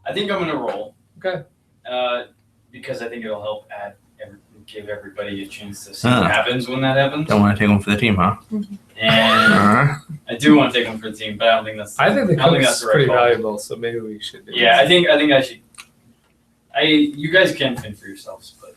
[SPEAKER 11] I think I'm gonna roll.
[SPEAKER 2] Okay.
[SPEAKER 11] Because I think it'll help give everybody a chance to see what happens when that happens.
[SPEAKER 10] don't want to take one for the team, huh?
[SPEAKER 11] And I do want to take one for the team, but I don't think that's.
[SPEAKER 2] I think the
[SPEAKER 11] I don't think
[SPEAKER 2] cook's
[SPEAKER 11] that's the right
[SPEAKER 2] pretty
[SPEAKER 11] call.
[SPEAKER 2] valuable, so maybe we should do
[SPEAKER 11] Yeah, I think I should. You guys can fend for yourselves, but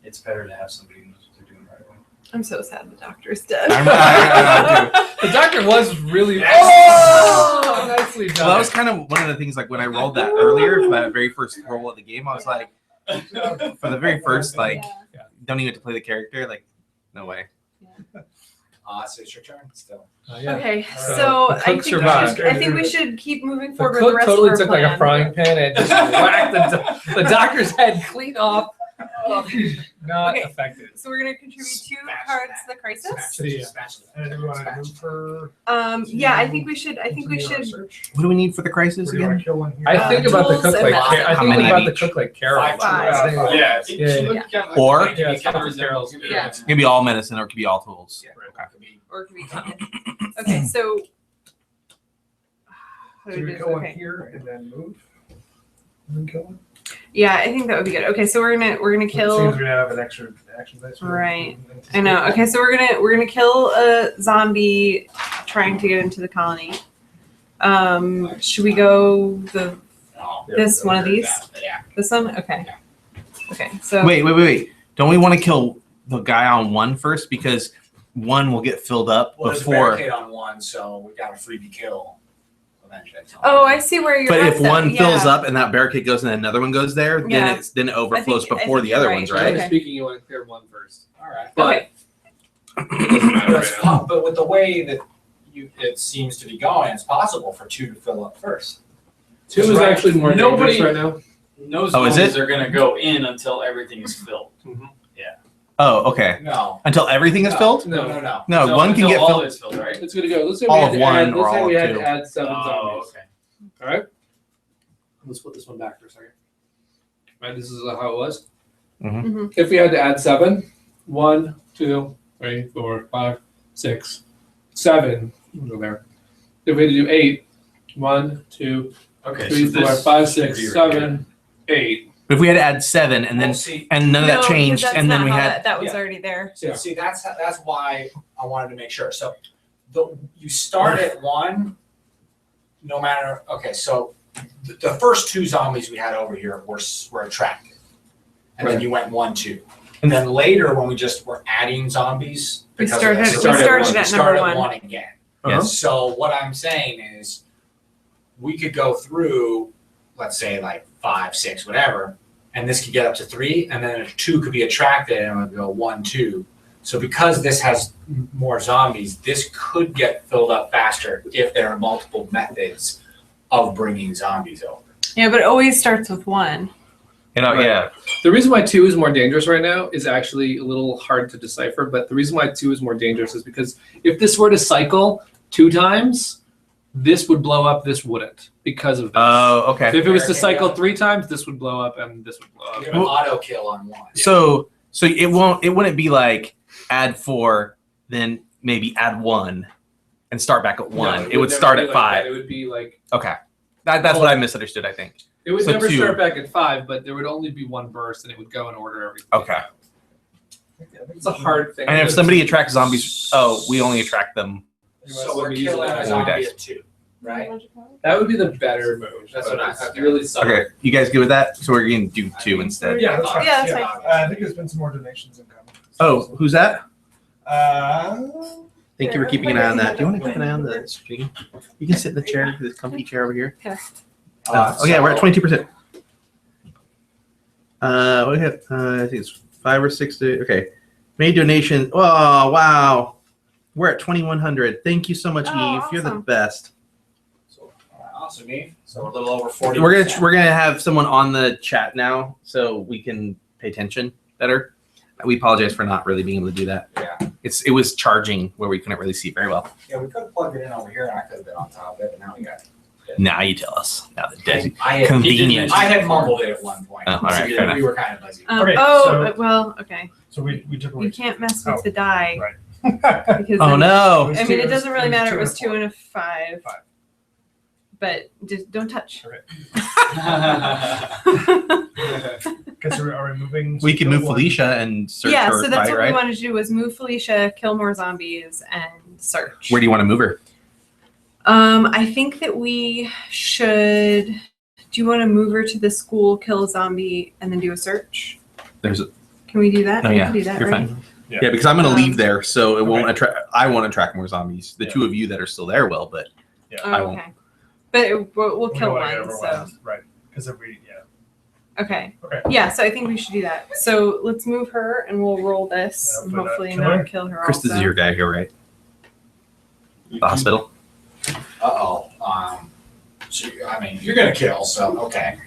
[SPEAKER 11] it's better to have somebody who knows what they're doing right away.
[SPEAKER 7] I'm so sad the doctor's dead.
[SPEAKER 2] The doctor was really nicely done.
[SPEAKER 10] Well, that was kind of one of the things. Like when I rolled that earlier, for that very first roll of the game, I was like, for the very first, like, don't even have to play the character. Like, no way.
[SPEAKER 9] So it's your turn still.
[SPEAKER 2] Yeah.
[SPEAKER 7] Okay,
[SPEAKER 2] So,
[SPEAKER 7] so
[SPEAKER 2] the
[SPEAKER 7] I
[SPEAKER 2] cook
[SPEAKER 7] think,
[SPEAKER 2] survived.
[SPEAKER 7] I think we should keep moving
[SPEAKER 2] The
[SPEAKER 7] forward with the
[SPEAKER 2] cook
[SPEAKER 7] rest
[SPEAKER 2] totally
[SPEAKER 7] of our
[SPEAKER 2] took
[SPEAKER 7] plan.
[SPEAKER 2] like a frying pan and just whacked the doctor's head clean off. Not
[SPEAKER 7] Okay.
[SPEAKER 2] effective.
[SPEAKER 7] So we're gonna contribute 2 cards to the crisis.
[SPEAKER 5] And do we want to move for?
[SPEAKER 7] Yeah, I think we should. I think we should.
[SPEAKER 5] Research?
[SPEAKER 10] What do we need for the crisis
[SPEAKER 5] Or do you want
[SPEAKER 10] again?
[SPEAKER 5] to kill one here?
[SPEAKER 2] I think about the
[SPEAKER 7] tools
[SPEAKER 2] cook
[SPEAKER 7] and
[SPEAKER 2] like
[SPEAKER 7] methods.
[SPEAKER 2] I
[SPEAKER 10] How
[SPEAKER 2] think
[SPEAKER 10] many
[SPEAKER 2] about the
[SPEAKER 10] each?
[SPEAKER 2] cook like Carol.
[SPEAKER 7] Five.
[SPEAKER 11] Yeah.
[SPEAKER 2] Yeah.
[SPEAKER 10] Or-
[SPEAKER 2] Yeah, it's couple Carols.
[SPEAKER 7] Yeah.
[SPEAKER 10] It can be all medicine or it can be all tools.
[SPEAKER 7] Or it could be taken. Okay, so. How do
[SPEAKER 5] Do
[SPEAKER 7] we
[SPEAKER 5] we
[SPEAKER 7] do
[SPEAKER 5] kill
[SPEAKER 7] this?
[SPEAKER 5] one
[SPEAKER 7] Okay.
[SPEAKER 5] here and then move? And then kill one?
[SPEAKER 7] Yeah, I think that would be good. Okay, so we're gonna
[SPEAKER 5] It seems
[SPEAKER 7] kill.
[SPEAKER 5] we have an extra action dice.
[SPEAKER 7] Right. I know. Okay, so we're gonna kill a zombie trying to get into the colony. Should we go this one of these?
[SPEAKER 9] Yeah.
[SPEAKER 7] This one? Okay. Okay. So
[SPEAKER 10] Wait. Don't we want to kill the guy on one first because one will get filled up
[SPEAKER 9] Well, there's a
[SPEAKER 10] before?
[SPEAKER 9] barricade on one, so we got a freebie kill eventually.
[SPEAKER 7] Oh, I see where you're
[SPEAKER 10] But
[SPEAKER 7] at.
[SPEAKER 10] if one
[SPEAKER 7] yeah.
[SPEAKER 10] fills up and that barricicade goes and another one goes there,
[SPEAKER 7] Yeah.
[SPEAKER 10] then it overflows
[SPEAKER 7] I
[SPEAKER 10] before
[SPEAKER 7] think
[SPEAKER 10] the other
[SPEAKER 7] you're
[SPEAKER 10] ones,
[SPEAKER 7] right.
[SPEAKER 10] right?
[SPEAKER 7] Okay.
[SPEAKER 2] Speaking, you want to clear one first.
[SPEAKER 9] All right.
[SPEAKER 7] Okay.
[SPEAKER 9] But with the way that it seems to be going, it's possible for 2 to fill up first.
[SPEAKER 2] 2 is
[SPEAKER 9] Right.
[SPEAKER 2] actually more
[SPEAKER 11] Nobody-
[SPEAKER 2] dangerous right now.
[SPEAKER 11] No
[SPEAKER 10] Oh, is
[SPEAKER 11] zombies
[SPEAKER 10] it?
[SPEAKER 11] are gonna go in until everything is filled.
[SPEAKER 10] Oh, okay.
[SPEAKER 9] No.
[SPEAKER 10] Until everything is filled?
[SPEAKER 9] No.
[SPEAKER 10] No,
[SPEAKER 11] So
[SPEAKER 10] one can
[SPEAKER 11] until
[SPEAKER 10] get
[SPEAKER 11] all
[SPEAKER 10] filled.
[SPEAKER 11] is filled, right?
[SPEAKER 2] It's gonna go. Let's say
[SPEAKER 10] All
[SPEAKER 2] we
[SPEAKER 10] of
[SPEAKER 2] had to
[SPEAKER 10] one
[SPEAKER 2] add,
[SPEAKER 10] or
[SPEAKER 2] let's say
[SPEAKER 10] all
[SPEAKER 2] we
[SPEAKER 10] of
[SPEAKER 2] had
[SPEAKER 10] two.
[SPEAKER 2] to add 7
[SPEAKER 11] Oh,
[SPEAKER 2] zombies.
[SPEAKER 11] okay.
[SPEAKER 2] All right. Let's put this one back for a second. Right, this is how it was.
[SPEAKER 7] Mhm.
[SPEAKER 2] If we had to add 7, 1, 2, 3, 4, 5, 6, 7. We'll go there. If we had to do 8, 1, 2,
[SPEAKER 11] Okay.
[SPEAKER 2] 3,
[SPEAKER 11] so
[SPEAKER 2] 4,
[SPEAKER 11] this
[SPEAKER 2] 5,
[SPEAKER 11] should
[SPEAKER 2] 6,
[SPEAKER 11] be right
[SPEAKER 2] 7, 8.
[SPEAKER 10] If we had to add 7 and then
[SPEAKER 9] Well, see,
[SPEAKER 10] and none of
[SPEAKER 7] No,
[SPEAKER 10] that
[SPEAKER 7] 'cause
[SPEAKER 10] changed,
[SPEAKER 7] that's
[SPEAKER 10] and then
[SPEAKER 7] not
[SPEAKER 10] we
[SPEAKER 7] how
[SPEAKER 10] had
[SPEAKER 7] that was
[SPEAKER 9] Yeah.
[SPEAKER 7] already there.
[SPEAKER 9] see, that's why I wanted to make sure. So you start at 1, no matter. Okay, so the first 2 zombies we had over here were attracted, and then
[SPEAKER 2] Right.
[SPEAKER 9] you went 1, 2, and then later when we just were adding zombies,
[SPEAKER 7] We
[SPEAKER 9] because of
[SPEAKER 7] started-
[SPEAKER 9] this,
[SPEAKER 7] we started
[SPEAKER 9] we
[SPEAKER 7] at number
[SPEAKER 9] started
[SPEAKER 7] 1.
[SPEAKER 9] 1 again.
[SPEAKER 10] Uh-huh.
[SPEAKER 9] So what I'm saying is, we could go through, let's say like 5, 6, whatever, and this could get up to 3, and then 2 could be attracted, and it would go 1, 2. So because this has more zombies, this could get filled up faster if there are multiple methods of bringing zombies over.
[SPEAKER 7] Yeah, but it always starts with 1.
[SPEAKER 10] Yeah.
[SPEAKER 2] The reason why 2 is more dangerous right now is actually a little hard to decipher, but the reason why 2 is more dangerous is because if this were to cycle 2 times, this would blow up, this wouldn't, because of this.
[SPEAKER 10] Oh, okay.
[SPEAKER 2] If it was to cycle 3 times, this would blow up and this would blow up.
[SPEAKER 9] You have an auto kill on 1.
[SPEAKER 10] So it wouldn't be like add 4, then maybe add 1 and start back at 1.
[SPEAKER 2] No,
[SPEAKER 10] it would start at 5.
[SPEAKER 2] It would be like
[SPEAKER 10] Okay. That's what I misunderstood, I think.
[SPEAKER 2] it would
[SPEAKER 10] So
[SPEAKER 2] never
[SPEAKER 10] 2.
[SPEAKER 2] start back at 5, but there would only be 1 burst and it would go in order every
[SPEAKER 10] Okay.
[SPEAKER 2] It's a hard thing.
[SPEAKER 10] And if somebody attracts zombies, we only attract them.
[SPEAKER 9] So we're
[SPEAKER 2] Somebody
[SPEAKER 9] killing a
[SPEAKER 2] uses
[SPEAKER 9] zombie
[SPEAKER 10] dice.
[SPEAKER 9] at 2, right?
[SPEAKER 2] that would be the better move.
[SPEAKER 9] That's
[SPEAKER 2] but
[SPEAKER 9] what I-
[SPEAKER 2] it's
[SPEAKER 9] okay.
[SPEAKER 2] really subtle.
[SPEAKER 10] Okay, you guys good with that? So we're going to do 2 instead.
[SPEAKER 5] Yeah, that's fine.
[SPEAKER 7] Yeah, that's fine.
[SPEAKER 5] I think there's been some more donations incoming.
[SPEAKER 10] Oh, who's that?
[SPEAKER 5] Uh,
[SPEAKER 10] Thank you for keeping an eye on that. Do you want to keep an eye on the screen? You can sit in the chair, this comfy chair over here.
[SPEAKER 7] Okay.
[SPEAKER 10] Yeah, we're at 22%. We have, I think it's 5 or 6. Okay. Made donation. Oh, wow. We're at 2,100. Thank you so much,
[SPEAKER 7] Oh,
[SPEAKER 10] Eve. You're the
[SPEAKER 7] awesome.
[SPEAKER 10] best.
[SPEAKER 9] Awesome, Eve. So we're a little over 40.
[SPEAKER 10] We're gonna have someone on the chat now, so we can pay attention better. We apologize for not really being able to do that.
[SPEAKER 9] Yeah.
[SPEAKER 10] It was charging where we couldn't really see very well.
[SPEAKER 9] Yeah, we could have plugged it in over here, and I could have been on top of it, but now we got it.
[SPEAKER 10] Now you tell us. Now the dead.
[SPEAKER 9] I had,
[SPEAKER 10] Convenient.
[SPEAKER 9] I had mumbled it at one point.
[SPEAKER 10] Oh, all right,
[SPEAKER 9] So
[SPEAKER 10] fair enough.
[SPEAKER 9] we were kind of busy.
[SPEAKER 5] Okay,
[SPEAKER 7] Oh,
[SPEAKER 5] so-
[SPEAKER 7] well, okay.
[SPEAKER 5] so we took away.
[SPEAKER 7] You can't mess with
[SPEAKER 5] Oh,
[SPEAKER 7] the die.
[SPEAKER 5] right.
[SPEAKER 7] Because
[SPEAKER 10] Oh
[SPEAKER 7] then-
[SPEAKER 10] no!
[SPEAKER 5] was
[SPEAKER 7] I
[SPEAKER 5] two-
[SPEAKER 7] mean,
[SPEAKER 5] it
[SPEAKER 7] it
[SPEAKER 5] was-
[SPEAKER 7] doesn't really
[SPEAKER 5] it was
[SPEAKER 7] matter.
[SPEAKER 5] 2
[SPEAKER 7] It was
[SPEAKER 5] and a
[SPEAKER 7] 2 and a 5.
[SPEAKER 5] Five.
[SPEAKER 7] But just don't touch.
[SPEAKER 5] Because are we moving?
[SPEAKER 10] We can move
[SPEAKER 5] one?
[SPEAKER 10] Felicia and search
[SPEAKER 7] Yeah,
[SPEAKER 10] her
[SPEAKER 7] so that's
[SPEAKER 10] fight,
[SPEAKER 7] what
[SPEAKER 10] right?
[SPEAKER 7] we wanted to do was move Felicia, kill more zombies, and search.
[SPEAKER 10] Where do you want to move her?
[SPEAKER 7] I think that we should. Do you want to move her to the school, kill a zombie, and then do a search?
[SPEAKER 10] There's a,
[SPEAKER 7] Can we do that?
[SPEAKER 10] no,
[SPEAKER 7] We
[SPEAKER 10] yeah,
[SPEAKER 7] can do that,
[SPEAKER 10] you're
[SPEAKER 7] right?
[SPEAKER 10] fine.
[SPEAKER 5] Yeah.
[SPEAKER 10] Yeah, because I'm going to leave
[SPEAKER 7] Um,
[SPEAKER 10] there, so it won't
[SPEAKER 5] okay.
[SPEAKER 10] attract. I won't attract more zombies. The
[SPEAKER 5] Yeah.
[SPEAKER 10] 2 of you that are still there will, but
[SPEAKER 7] Oh,
[SPEAKER 10] I won't.
[SPEAKER 7] okay. But we'll
[SPEAKER 5] We
[SPEAKER 7] kill
[SPEAKER 5] don't wanna get
[SPEAKER 7] one. So
[SPEAKER 5] overwhelmed. Right. Because if we,
[SPEAKER 7] okay.
[SPEAKER 5] Okay.
[SPEAKER 7] Yeah, so I think we should do that. So let's move her, and we'll roll this,
[SPEAKER 5] Yeah,
[SPEAKER 7] and
[SPEAKER 5] but,
[SPEAKER 7] hopefully
[SPEAKER 5] kill
[SPEAKER 7] not
[SPEAKER 5] her?
[SPEAKER 7] kill her.
[SPEAKER 10] Chris, this
[SPEAKER 7] also.
[SPEAKER 10] is your guy here, right? The hospital.
[SPEAKER 9] Uh-oh. So, I mean, you're going to kill, so okay.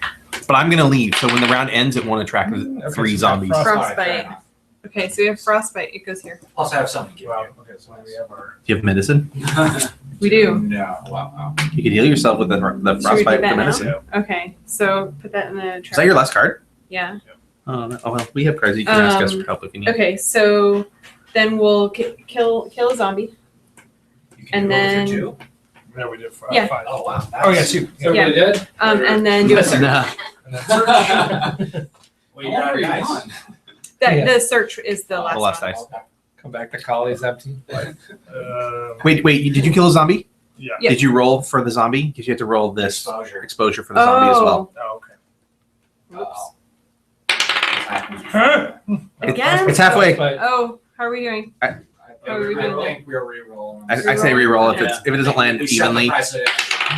[SPEAKER 10] But I'm going to leave, so when the round ends, it won't attract
[SPEAKER 5] Okay,
[SPEAKER 10] 3
[SPEAKER 5] so we have
[SPEAKER 10] zombies.
[SPEAKER 5] frost-
[SPEAKER 7] Frostbite.
[SPEAKER 9] Fair enough.
[SPEAKER 7] Okay, so we have frostbite. It goes here.
[SPEAKER 9] Plus, I have something to give
[SPEAKER 5] well, okay, so we have our.
[SPEAKER 10] Do you have medicine?
[SPEAKER 9] you.
[SPEAKER 7] We do.
[SPEAKER 9] No. Wow.
[SPEAKER 10] You could heal yourself with the
[SPEAKER 7] Should we do
[SPEAKER 10] frostbite
[SPEAKER 7] that
[SPEAKER 10] with the
[SPEAKER 7] now?
[SPEAKER 10] medicine.
[SPEAKER 7] Okay, so put that in the.
[SPEAKER 10] Is that your last card?
[SPEAKER 7] Yeah.
[SPEAKER 10] Oh, no. Oh, well, we have cards. You can ask us for help if you need.
[SPEAKER 7] Okay, so then we'll kill a zombie.
[SPEAKER 9] You can
[SPEAKER 7] And
[SPEAKER 9] do over
[SPEAKER 7] then-
[SPEAKER 9] 2?
[SPEAKER 5] Yeah, we did
[SPEAKER 7] Yeah.
[SPEAKER 5] 5.
[SPEAKER 9] Oh, wow.
[SPEAKER 5] Oh, yeah, 2.
[SPEAKER 2] Is everybody dead?
[SPEAKER 7] And then do a search.
[SPEAKER 10] Nah.
[SPEAKER 5] And then search.
[SPEAKER 9] Well, you got a nice.
[SPEAKER 7] The search is the
[SPEAKER 10] The
[SPEAKER 7] last
[SPEAKER 10] last
[SPEAKER 7] one.
[SPEAKER 10] dice.
[SPEAKER 2] Come back to Collie's empty.
[SPEAKER 10] Wait. Did you kill a zombie?
[SPEAKER 5] Yeah.
[SPEAKER 7] Yeah.
[SPEAKER 10] Did you roll for the zombie? Because you have to roll this
[SPEAKER 9] Exposure.
[SPEAKER 10] exposure for the zombie as well.
[SPEAKER 5] Oh, okay.
[SPEAKER 7] Oops.
[SPEAKER 5] Huh?
[SPEAKER 7] Again?
[SPEAKER 10] It's halfway.
[SPEAKER 7] Oh, how are we doing?
[SPEAKER 9] I
[SPEAKER 7] Oh, we
[SPEAKER 9] think
[SPEAKER 7] did
[SPEAKER 9] we're re-rolling.
[SPEAKER 10] I say re-roll if it doesn't land
[SPEAKER 9] We set the
[SPEAKER 10] evenly.
[SPEAKER 9] precedent.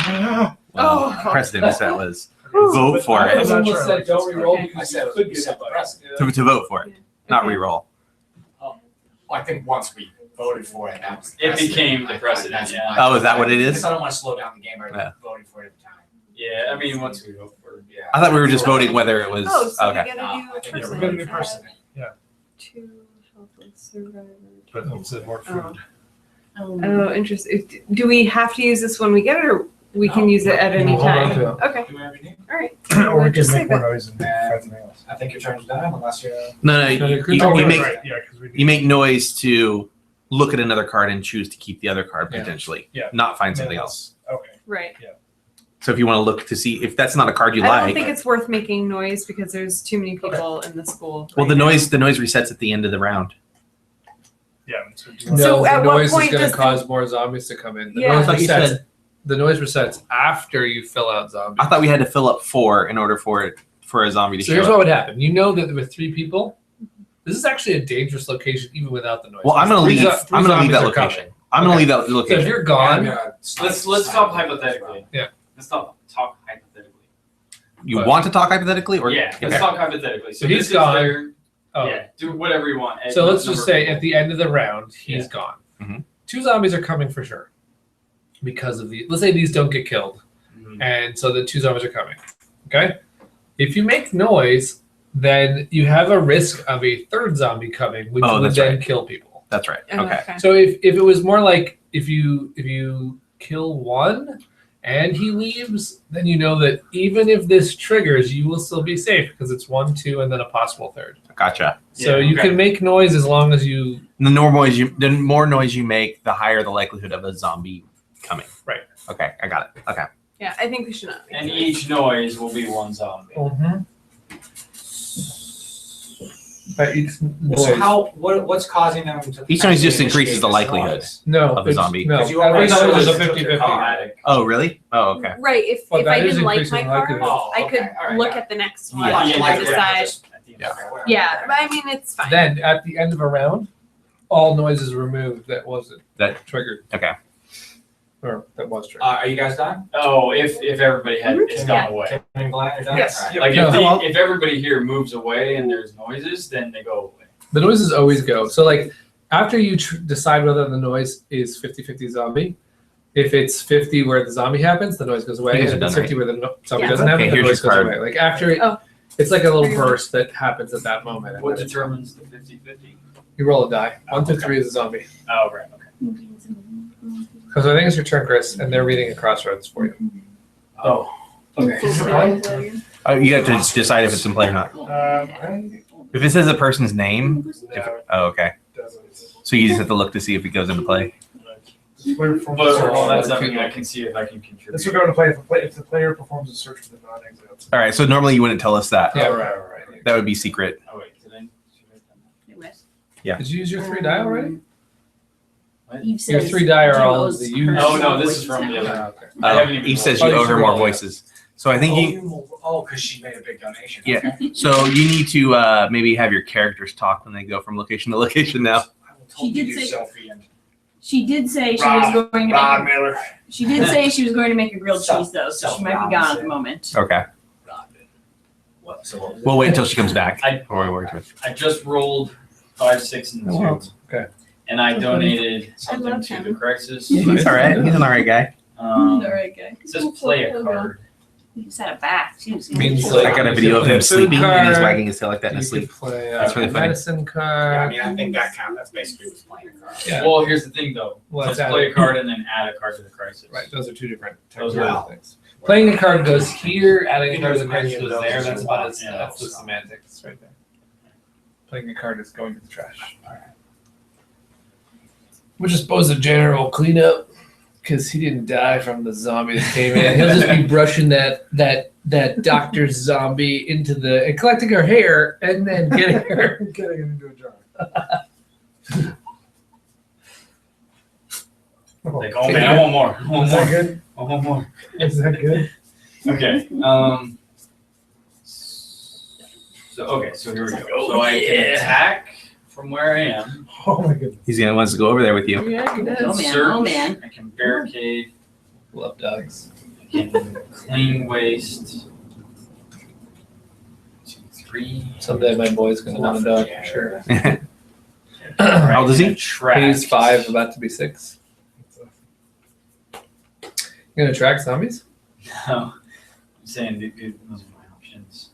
[SPEAKER 10] Well,
[SPEAKER 7] Oh.
[SPEAKER 10] precedent that was
[SPEAKER 7] Whew.
[SPEAKER 10] vote for
[SPEAKER 2] I
[SPEAKER 10] it.
[SPEAKER 2] almost said don't re-roll
[SPEAKER 7] Okay.
[SPEAKER 2] because
[SPEAKER 9] I said
[SPEAKER 2] you could
[SPEAKER 9] we
[SPEAKER 2] get
[SPEAKER 9] set the
[SPEAKER 2] somebody.
[SPEAKER 9] precedent.
[SPEAKER 10] To vote for it, not
[SPEAKER 7] Okay.
[SPEAKER 10] re-roll.
[SPEAKER 9] Well, I think once we voted for it, that was the
[SPEAKER 11] It
[SPEAKER 9] precedent.
[SPEAKER 11] became the
[SPEAKER 9] I-
[SPEAKER 11] precedent,
[SPEAKER 9] that's
[SPEAKER 11] yeah.
[SPEAKER 9] why-
[SPEAKER 10] Oh, is that what it is?
[SPEAKER 9] Because I don't want to slow down the game by
[SPEAKER 10] Yeah.
[SPEAKER 9] voting for it at the time.
[SPEAKER 11] Yeah, I mean, once we vote for it.
[SPEAKER 9] Yeah.
[SPEAKER 10] I thought we were just voting whether it was.
[SPEAKER 7] Oh, so
[SPEAKER 10] Okay.
[SPEAKER 7] we gotta
[SPEAKER 9] No,
[SPEAKER 7] do
[SPEAKER 9] I
[SPEAKER 7] a
[SPEAKER 9] think we're
[SPEAKER 7] person.
[SPEAKER 5] gonna do person.
[SPEAKER 7] Two helpless survivors.
[SPEAKER 5] But it's more food.
[SPEAKER 7] Oh, interesting. Do we have to use this when we get it, or we can
[SPEAKER 9] No.
[SPEAKER 7] use it at any
[SPEAKER 2] We'll hold on
[SPEAKER 7] time?
[SPEAKER 2] to it.
[SPEAKER 7] Okay,
[SPEAKER 9] Do whatever you need.
[SPEAKER 7] all right.
[SPEAKER 5] Or we
[SPEAKER 7] We'll
[SPEAKER 5] can
[SPEAKER 7] just
[SPEAKER 5] make
[SPEAKER 7] save
[SPEAKER 5] more
[SPEAKER 7] it.
[SPEAKER 5] noise and find something else.
[SPEAKER 9] I think your turn's done unless you're.
[SPEAKER 10] No,
[SPEAKER 2] No,
[SPEAKER 10] you,
[SPEAKER 2] you're
[SPEAKER 10] you
[SPEAKER 5] Oh,
[SPEAKER 10] make
[SPEAKER 5] right, yeah, 'cause we
[SPEAKER 10] you make noise to look at another card and choose to keep the other card
[SPEAKER 2] Yeah.
[SPEAKER 10] potentially,
[SPEAKER 5] Yeah.
[SPEAKER 10] not find something else.
[SPEAKER 5] Okay.
[SPEAKER 7] Right.
[SPEAKER 10] So if you want to look to see if that's not a card you
[SPEAKER 7] I
[SPEAKER 10] like,
[SPEAKER 7] don't think it's worth making noise because there's too many people in the school.
[SPEAKER 10] well,
[SPEAKER 7] right
[SPEAKER 10] the
[SPEAKER 7] now.
[SPEAKER 10] noise resets at the end of the round.
[SPEAKER 5] Yeah. So do you
[SPEAKER 2] No,
[SPEAKER 5] want-
[SPEAKER 7] So
[SPEAKER 2] the
[SPEAKER 7] at what
[SPEAKER 2] noise
[SPEAKER 7] point
[SPEAKER 2] is going
[SPEAKER 7] does
[SPEAKER 2] to
[SPEAKER 7] the-
[SPEAKER 2] cause more zombies to come in. The
[SPEAKER 7] Yeah.
[SPEAKER 10] I
[SPEAKER 2] noise
[SPEAKER 10] thought you
[SPEAKER 2] resets.
[SPEAKER 10] said.
[SPEAKER 2] The noise resets after you fill out zombies.
[SPEAKER 10] I thought we had to fill up 4 in order for a zombie to
[SPEAKER 2] So
[SPEAKER 10] show
[SPEAKER 2] here's
[SPEAKER 10] up.
[SPEAKER 2] what would happen. You know that with 3 people, this is actually a dangerous location even without the noise.
[SPEAKER 10] Well, I'm gonna
[SPEAKER 2] Three
[SPEAKER 10] leave.
[SPEAKER 2] zo- three
[SPEAKER 10] I'm gonna leave
[SPEAKER 2] zombies
[SPEAKER 10] that
[SPEAKER 2] are coming.
[SPEAKER 10] location. I'm gonna
[SPEAKER 2] Okay.
[SPEAKER 10] leave that
[SPEAKER 2] So if
[SPEAKER 10] location.
[SPEAKER 2] you're gone,
[SPEAKER 11] Let's talk hypothetically.
[SPEAKER 2] Yeah.
[SPEAKER 11] Let's talk hypothetically.
[SPEAKER 10] You
[SPEAKER 2] But-
[SPEAKER 10] want to talk hypothetically, or
[SPEAKER 11] Yeah, let's talk hypothetically. So
[SPEAKER 2] He's
[SPEAKER 11] this is
[SPEAKER 2] gone.
[SPEAKER 11] their,
[SPEAKER 2] Oh.
[SPEAKER 11] yeah, do whatever you want.
[SPEAKER 2] So let's just
[SPEAKER 11] Number
[SPEAKER 2] say
[SPEAKER 11] four.
[SPEAKER 2] at the end of the round, he's
[SPEAKER 11] Yeah.
[SPEAKER 2] gone.
[SPEAKER 10] Mhm.
[SPEAKER 2] 2 zombies are coming for sure because of the. Let's say these don't get killed,
[SPEAKER 11] Mhm.
[SPEAKER 2] and so the 2 zombies are coming. Okay, if you make noise, then you have a risk of a 3rd zombie coming, which
[SPEAKER 10] Oh,
[SPEAKER 2] would
[SPEAKER 10] that's
[SPEAKER 2] then
[SPEAKER 10] right.
[SPEAKER 2] kill people.
[SPEAKER 10] That's right.
[SPEAKER 7] Oh,
[SPEAKER 10] Okay.
[SPEAKER 2] So if it was more like if you kill 1 and he leaves, then you know that even if this triggers, you will still be safe because it's 1, 2, and then a possible 3rd.
[SPEAKER 10] Gotcha.
[SPEAKER 2] So
[SPEAKER 11] Yeah,
[SPEAKER 2] you
[SPEAKER 11] okay.
[SPEAKER 2] can make noise as long as you.
[SPEAKER 10] The more noise you make, the higher the likelihood of a zombie coming.
[SPEAKER 2] Right.
[SPEAKER 10] Okay, I got it. Okay.
[SPEAKER 7] Yeah, I think we should not.
[SPEAKER 11] And each noise will be 1 zombie.
[SPEAKER 2] But each
[SPEAKER 3] So how, what's causing them to?
[SPEAKER 10] Each noise just
[SPEAKER 3] actually
[SPEAKER 10] increases the
[SPEAKER 3] initiate this
[SPEAKER 10] likelihood.
[SPEAKER 3] noise?
[SPEAKER 2] no
[SPEAKER 10] of a
[SPEAKER 2] it's-
[SPEAKER 10] zombie.
[SPEAKER 2] No,
[SPEAKER 3] 'Cause you
[SPEAKER 2] every
[SPEAKER 3] already
[SPEAKER 2] noise is a
[SPEAKER 3] said you took
[SPEAKER 2] 50-50.
[SPEAKER 3] your car.
[SPEAKER 11] Automatic.
[SPEAKER 10] Oh, really? Oh, okay.
[SPEAKER 7] Right, if
[SPEAKER 2] Well, that
[SPEAKER 7] I
[SPEAKER 2] is
[SPEAKER 7] didn't like my
[SPEAKER 2] increasing
[SPEAKER 7] car,
[SPEAKER 2] likelihood.
[SPEAKER 3] Oh,
[SPEAKER 7] I could
[SPEAKER 3] okay, all right,
[SPEAKER 7] look
[SPEAKER 3] yeah.
[SPEAKER 7] at the next one
[SPEAKER 10] Yeah,
[SPEAKER 7] and
[SPEAKER 3] like
[SPEAKER 7] decide.
[SPEAKER 10] Yeah.
[SPEAKER 7] Yeah, but I mean, it's fine.
[SPEAKER 2] Then at the end of a round, all noises removed that wasn't
[SPEAKER 10] That-
[SPEAKER 2] triggered.
[SPEAKER 10] Okay.
[SPEAKER 2] Or that was triggered.
[SPEAKER 3] Are you guys done?
[SPEAKER 11] Oh, if everybody had it's
[SPEAKER 7] Yeah.
[SPEAKER 11] gone away.
[SPEAKER 3] Kim and Glenn are done?
[SPEAKER 7] Yes.
[SPEAKER 3] All right.
[SPEAKER 11] Like
[SPEAKER 2] No.
[SPEAKER 11] if everybody here moves away and there's noises, then they go away.
[SPEAKER 2] The noises always go. So like after you decide whether the noise is 50-50 zombie, if it's 50 where the zombie happens, the noise goes away.
[SPEAKER 10] You guys
[SPEAKER 2] And
[SPEAKER 10] are
[SPEAKER 2] if it's
[SPEAKER 10] done,
[SPEAKER 2] 50 where the zombie
[SPEAKER 7] Yeah.
[SPEAKER 2] doesn't
[SPEAKER 10] Okay,
[SPEAKER 2] happen, the
[SPEAKER 10] here's
[SPEAKER 2] noise
[SPEAKER 10] your
[SPEAKER 2] goes
[SPEAKER 10] card.
[SPEAKER 2] away. Like after
[SPEAKER 7] Oh.
[SPEAKER 2] it's like a little burst that happens at that moment. and
[SPEAKER 11] What
[SPEAKER 2] then it's-
[SPEAKER 11] determines the 50-50?
[SPEAKER 2] You roll a die. 1 through
[SPEAKER 11] okay.
[SPEAKER 2] 3 is a zombie.
[SPEAKER 11] Oh, right. Okay.
[SPEAKER 2] Because I think it's your turn, Chris, and they're reading a crossroads for you.
[SPEAKER 11] Oh. Okay.
[SPEAKER 10] You have to decide if it's in play or not. If it says a person's name, oh, okay. So you just have to look to see if it goes into play.
[SPEAKER 11] But well, that's something I can see if I can contribute.
[SPEAKER 5] This would go into play if the player performs a search for the non-exit.
[SPEAKER 10] All right. So normally you wouldn't tell us that.
[SPEAKER 2] Yeah,
[SPEAKER 5] right.
[SPEAKER 10] That would be secret.
[SPEAKER 11] Oh wait, did I?
[SPEAKER 10] Yeah.
[SPEAKER 2] Did you use your 3 die already?
[SPEAKER 8] Eve
[SPEAKER 2] Your
[SPEAKER 8] says
[SPEAKER 2] 3 die are all
[SPEAKER 8] Jim's
[SPEAKER 2] the use.
[SPEAKER 11] Oh no, this is from the other.
[SPEAKER 2] Okay.
[SPEAKER 11] I haven't even
[SPEAKER 10] Eve says
[SPEAKER 11] rolled.
[SPEAKER 10] you
[SPEAKER 2] Oh,
[SPEAKER 10] owe
[SPEAKER 2] you
[SPEAKER 10] her
[SPEAKER 2] should
[SPEAKER 10] more
[SPEAKER 2] roll, yeah.
[SPEAKER 10] voices. So I think you.
[SPEAKER 3] Because she made a big donation.
[SPEAKER 10] Yeah.
[SPEAKER 3] Okay.
[SPEAKER 10] So you need to maybe have your characters talk when they go from location to location now.
[SPEAKER 3] I will
[SPEAKER 8] She
[SPEAKER 3] totally
[SPEAKER 8] did
[SPEAKER 3] do
[SPEAKER 8] say-
[SPEAKER 3] selfie and
[SPEAKER 8] She did say she
[SPEAKER 3] Rob-
[SPEAKER 8] was going to
[SPEAKER 3] Ron
[SPEAKER 8] make.
[SPEAKER 3] Miller.
[SPEAKER 8] She did say she was going to make a grilled
[SPEAKER 3] So-
[SPEAKER 8] cheese though, so
[SPEAKER 3] so
[SPEAKER 8] she might be gone at the moment.
[SPEAKER 10] Okay.
[SPEAKER 3] What? So what was it?
[SPEAKER 10] We'll wait until she comes back.
[SPEAKER 11] I-
[SPEAKER 10] Before we work with.
[SPEAKER 11] I just rolled 5, 6, and 2.
[SPEAKER 2] Oh, wow. Okay.
[SPEAKER 11] And I donated
[SPEAKER 8] I
[SPEAKER 11] something
[SPEAKER 8] love
[SPEAKER 11] to
[SPEAKER 8] him.
[SPEAKER 11] the crisis.
[SPEAKER 10] He's all right. He's an all right guy.
[SPEAKER 8] Alright, guy.
[SPEAKER 11] It says play a card.
[SPEAKER 8] He just had a bath. She was
[SPEAKER 2] Means
[SPEAKER 10] I got a video of him
[SPEAKER 2] Food
[SPEAKER 10] sleeping and he's
[SPEAKER 2] card.
[SPEAKER 10] wagging his tail like that in
[SPEAKER 2] You
[SPEAKER 10] his sleep.
[SPEAKER 2] could play
[SPEAKER 10] That's really funny.
[SPEAKER 2] medicine
[SPEAKER 3] Yeah, I
[SPEAKER 2] card.
[SPEAKER 3] mean, I think that counts. That's basically what's playing a card.
[SPEAKER 2] Yeah.
[SPEAKER 11] Well, here's the thing though.
[SPEAKER 2] Well,
[SPEAKER 11] Let's
[SPEAKER 2] it's
[SPEAKER 11] play
[SPEAKER 2] added.
[SPEAKER 11] a card and then add a card to the crisis.
[SPEAKER 2] Right, those are 2 different
[SPEAKER 11] Those
[SPEAKER 2] technical
[SPEAKER 3] are-
[SPEAKER 2] things. Playing a card goes here, adding a card to the
[SPEAKER 3] Many
[SPEAKER 2] crisis
[SPEAKER 3] of
[SPEAKER 2] goes
[SPEAKER 3] those
[SPEAKER 2] there.
[SPEAKER 3] as
[SPEAKER 2] That's
[SPEAKER 3] well.
[SPEAKER 2] about it.
[SPEAKER 11] Yeah.
[SPEAKER 2] That's the semantics right there. Playing a card is going to the trash. We're just supposed to general cleanup because he didn't die from the zombie that came in. He'll just be brushing that doctor's zombie into the and collecting her hair and then getting her.
[SPEAKER 5] Getting it into a jar.
[SPEAKER 11] Like, oh man, I want more. I want
[SPEAKER 5] Is that
[SPEAKER 11] more.
[SPEAKER 5] good?
[SPEAKER 11] I want more.
[SPEAKER 5] Is that good?
[SPEAKER 11] Okay. So here we go. So I can attack from where I am.
[SPEAKER 5] Oh my goodness.
[SPEAKER 10] He's gonna wants to go over there with you.
[SPEAKER 2] Yeah, he
[SPEAKER 8] Oh
[SPEAKER 2] does.
[SPEAKER 8] man,
[SPEAKER 11] Search.
[SPEAKER 8] oh man.
[SPEAKER 11] I can barricade.
[SPEAKER 2] Love dogs.
[SPEAKER 11] I can clean waste. 2, 3.
[SPEAKER 2] Someday my boy's gonna want a dog for sure.
[SPEAKER 10] How old is he?
[SPEAKER 2] He's 5, about to be 6. You gonna track zombies?
[SPEAKER 11] No, I'm saying those are my options.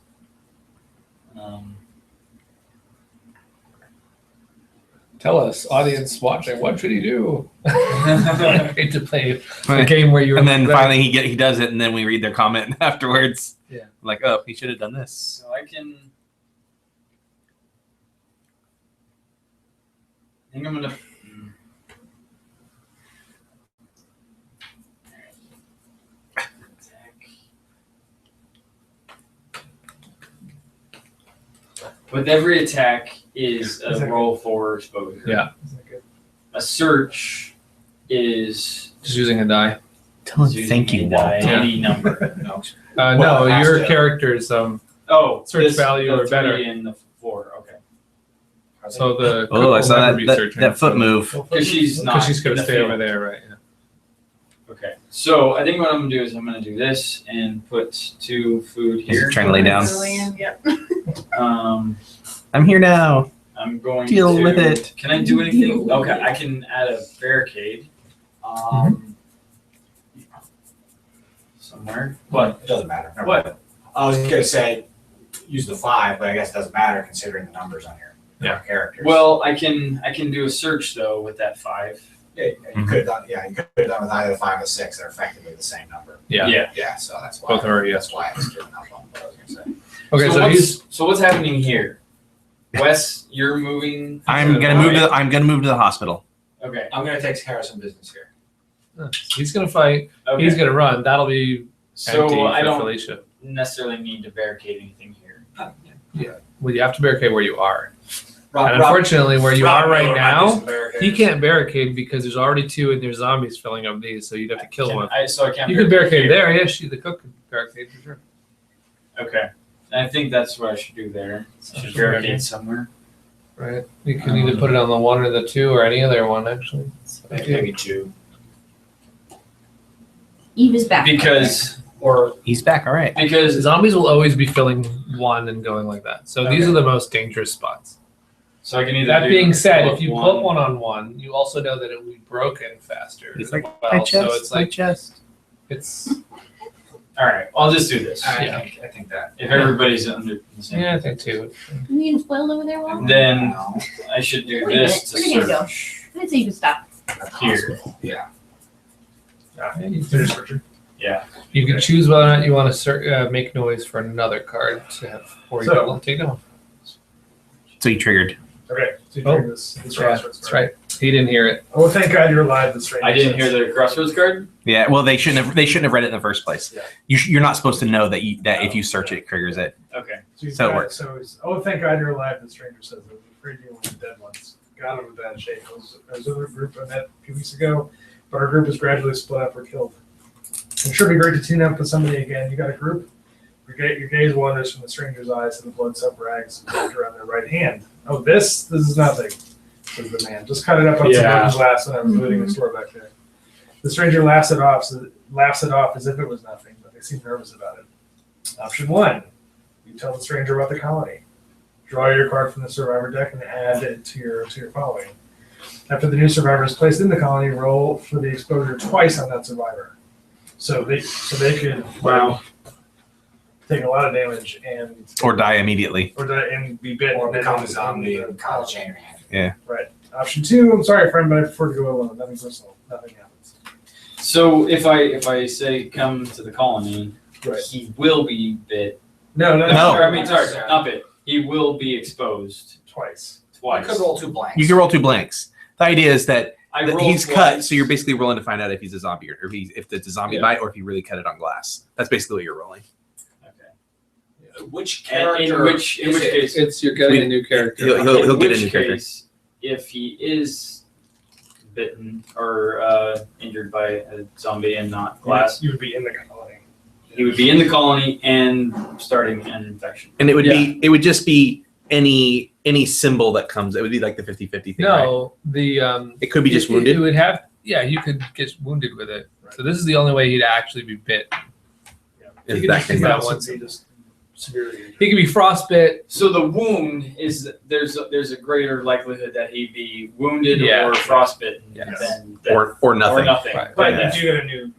[SPEAKER 2] Tell us, audience watching, what should he do? I hate to play a game where you're
[SPEAKER 10] And then finally he does it, and then we read their comment afterwards.
[SPEAKER 2] Yeah.
[SPEAKER 10] Like, oh, he should have done this.
[SPEAKER 11] So I can. I think I'm gonna. With every attack is
[SPEAKER 5] Is
[SPEAKER 11] a
[SPEAKER 5] that
[SPEAKER 11] roll for exposure.
[SPEAKER 2] Yeah.
[SPEAKER 5] Is that good?
[SPEAKER 11] A search is
[SPEAKER 2] Just using a die.
[SPEAKER 10] Tell him
[SPEAKER 11] using
[SPEAKER 10] thank you,
[SPEAKER 11] a die,
[SPEAKER 10] Walt.
[SPEAKER 11] any number. No.
[SPEAKER 2] No,
[SPEAKER 3] Well, it has
[SPEAKER 2] your
[SPEAKER 3] to-
[SPEAKER 2] character's
[SPEAKER 11] Oh,
[SPEAKER 2] Search value
[SPEAKER 11] the
[SPEAKER 2] or better.
[SPEAKER 11] 3 and the 4. Okay.
[SPEAKER 2] so the
[SPEAKER 10] Oh, I
[SPEAKER 2] cook
[SPEAKER 10] saw
[SPEAKER 2] will never
[SPEAKER 10] that,
[SPEAKER 2] be
[SPEAKER 10] that,
[SPEAKER 2] searching.
[SPEAKER 10] that foot move.
[SPEAKER 11] Because she's not.
[SPEAKER 2] Because she's
[SPEAKER 11] in
[SPEAKER 2] gonna
[SPEAKER 11] the
[SPEAKER 2] stay
[SPEAKER 11] field.
[SPEAKER 2] over there, right? Yeah.
[SPEAKER 11] Okay. So I think what I'm gonna do is I'm gonna do this and put 2 food here.
[SPEAKER 10] Trying to lay down.
[SPEAKER 7] Yep.
[SPEAKER 10] I'm here now.
[SPEAKER 11] I'm going
[SPEAKER 10] Deal
[SPEAKER 11] to
[SPEAKER 10] with it.
[SPEAKER 11] Can I do anything? Okay, I can add a barricade somewhere. But
[SPEAKER 3] It doesn't matter. Never
[SPEAKER 11] what?
[SPEAKER 3] mind. I was gonna say, use the 5, but I guess it doesn't matter considering the numbers on your characters.
[SPEAKER 11] Well, I can do a search though with that 5.
[SPEAKER 3] Yeah, you could have done. Yeah, you could have done with either the 5 or 6. They're effectively the same number.
[SPEAKER 11] Yeah.
[SPEAKER 3] Yeah, so that's why.
[SPEAKER 2] Both are,
[SPEAKER 3] That's why I was giving up on what I was gonna say.
[SPEAKER 2] Okay, so
[SPEAKER 11] what's happening here? Wes, you're moving.
[SPEAKER 10] I'm gonna move to the hospital.
[SPEAKER 11] Okay.
[SPEAKER 3] I'm gonna take care of some business here.
[SPEAKER 2] he's gonna fight.
[SPEAKER 11] Okay.
[SPEAKER 2] He's gonna run. That'll be empty
[SPEAKER 11] So I
[SPEAKER 2] for
[SPEAKER 11] don't
[SPEAKER 2] Felicia.
[SPEAKER 11] necessarily need to barricade anything here.
[SPEAKER 2] Well, you have to barricade where you are.
[SPEAKER 3] Rob,
[SPEAKER 2] And unfortunately, where you are right
[SPEAKER 3] Miller might
[SPEAKER 2] now,
[SPEAKER 3] do some barricades.
[SPEAKER 2] he can't barricade because there's already 2 and there's zombies filling up these, so you'd have to kill one.
[SPEAKER 11] So I can't.
[SPEAKER 2] You could barricade
[SPEAKER 11] here.
[SPEAKER 2] there. Yeah, the cook could barricade for sure.
[SPEAKER 11] Okay. I think that's what I should do there. I should barricade somewhere.
[SPEAKER 2] Right. You can either put it on the 1 or the 2 or any other one actually.
[SPEAKER 3] Maybe 2.
[SPEAKER 8] Eve is back.
[SPEAKER 11] Because
[SPEAKER 10] He's back. All right.
[SPEAKER 11] because
[SPEAKER 2] Zombies will always be filling 1 and going like that. So these
[SPEAKER 11] Okay.
[SPEAKER 2] are the most dangerous spots.
[SPEAKER 11] so I can either.
[SPEAKER 2] That
[SPEAKER 11] do
[SPEAKER 2] being said, if you
[SPEAKER 11] one-
[SPEAKER 2] put 1 on 1, you also know that it will be broken faster.
[SPEAKER 10] He's
[SPEAKER 2] as
[SPEAKER 10] like,
[SPEAKER 2] well.
[SPEAKER 10] my chest,
[SPEAKER 2] So it's
[SPEAKER 10] my
[SPEAKER 2] like
[SPEAKER 10] chest.
[SPEAKER 2] it's
[SPEAKER 11] All right, I'll just do this.
[SPEAKER 2] Yeah.
[SPEAKER 3] I think that.
[SPEAKER 11] If everybody's under the same.
[SPEAKER 2] yeah, I think too.
[SPEAKER 8] You getting spoiled over there, Walt?
[SPEAKER 11] Then I should do
[SPEAKER 8] Wait a minute,
[SPEAKER 11] this to
[SPEAKER 8] where did he go?
[SPEAKER 11] search
[SPEAKER 8] I didn't say you could stop.
[SPEAKER 11] here.
[SPEAKER 3] Yeah.
[SPEAKER 2] You finish searching.
[SPEAKER 11] Yeah.
[SPEAKER 2] You can choose whether or not you want to make noise for another card to have, or you
[SPEAKER 5] So-
[SPEAKER 2] can take it off.
[SPEAKER 10] So you triggered.
[SPEAKER 5] Okay, so you
[SPEAKER 2] Oh.
[SPEAKER 5] trigger this
[SPEAKER 2] Yeah,
[SPEAKER 5] crossroads
[SPEAKER 2] that's
[SPEAKER 5] card.
[SPEAKER 2] right. He didn't hear it.
[SPEAKER 5] Oh, thank God you're alive. The stranger
[SPEAKER 11] I didn't
[SPEAKER 5] says.
[SPEAKER 11] hear the crossroads card.
[SPEAKER 10] Yeah. Well, they shouldn't have read it in the first place.
[SPEAKER 5] Yeah.
[SPEAKER 10] You're not supposed to know that if you search it triggers it.
[SPEAKER 11] Okay.
[SPEAKER 10] So it works.
[SPEAKER 5] So it's, oh, thank God you're alive. The stranger says, I was afraid you were the dead ones. God, I'm in bad shape. I was with a group I met a few weeks ago, but our group is gradually split up or killed. It should be great to team up with somebody again. You got a group? Your gaze wanders from the stranger's eyes to the blood-soaked rags wrapped around their right hand. Oh, this is nothing, says the man. Just cut it up on some
[SPEAKER 11] Yeah.
[SPEAKER 5] broken glass when I was looting the store back there. The stranger laughs it off as if it was nothing, but they seem nervous about it. Option 1, you tell the stranger about the colony. Draw your card from the survivor deck and add it to your following. After the new survivor is placed in the colony, roll for the exposure twice on that survivor. So they could take a lot of damage and
[SPEAKER 10] Or die immediately.
[SPEAKER 5] and be bitten
[SPEAKER 3] Or
[SPEAKER 5] and
[SPEAKER 3] become a
[SPEAKER 5] then-
[SPEAKER 3] zombie and call a chain reaction.
[SPEAKER 5] Right. Option 2, I'm sorry, friend, but I prefer to go alone. Nothing personal. Nothing happens.
[SPEAKER 11] So if I say come to the colony,
[SPEAKER 5] Right.
[SPEAKER 11] he will be bit.
[SPEAKER 5] No.
[SPEAKER 11] I mean, sorry, not bit. He will be exposed
[SPEAKER 5] Twice.
[SPEAKER 3] I
[SPEAKER 11] twice.
[SPEAKER 3] could roll 2 blanks.
[SPEAKER 10] You can roll 2 blanks. The idea is that
[SPEAKER 11] I rolled
[SPEAKER 10] he's
[SPEAKER 11] twice.
[SPEAKER 10] cut, so you're basically rolling to find out if he's a zombie or if it's a zombie
[SPEAKER 11] Yeah.
[SPEAKER 10] bite or if you really cut it on glass. That's basically what you're rolling.
[SPEAKER 11] Okay.
[SPEAKER 3] Which
[SPEAKER 11] And
[SPEAKER 3] character?
[SPEAKER 11] in which
[SPEAKER 3] is it?
[SPEAKER 11] case,
[SPEAKER 2] It's you're getting a new character.
[SPEAKER 10] He'll
[SPEAKER 11] in
[SPEAKER 10] get a
[SPEAKER 11] which
[SPEAKER 10] new character.
[SPEAKER 11] case, if he is bitten or injured by a zombie and not glass,
[SPEAKER 5] You would be in the colony.
[SPEAKER 11] he would be in the colony and starting an infection.
[SPEAKER 10] And it would just be any symbol that comes. It would be like the 50-50 thing. Right?
[SPEAKER 2] No,
[SPEAKER 10] It could be just wounded.
[SPEAKER 2] It would have, yeah, you could get wounded with it. So this is the only way he'd actually be bit.
[SPEAKER 10] Is
[SPEAKER 2] He
[SPEAKER 10] that
[SPEAKER 2] could
[SPEAKER 10] thing
[SPEAKER 2] that
[SPEAKER 10] that
[SPEAKER 2] one.
[SPEAKER 5] Be just severely injured.
[SPEAKER 2] He could be frostbite.
[SPEAKER 11] So the wound is there's a greater likelihood that he'd be wounded
[SPEAKER 2] Yeah.
[SPEAKER 11] or frostbitten
[SPEAKER 2] Yes.
[SPEAKER 11] than
[SPEAKER 10] or nothing.
[SPEAKER 11] Or nothing.
[SPEAKER 2] Right.
[SPEAKER 5] But
[SPEAKER 11] Yeah.
[SPEAKER 5] you do get a new.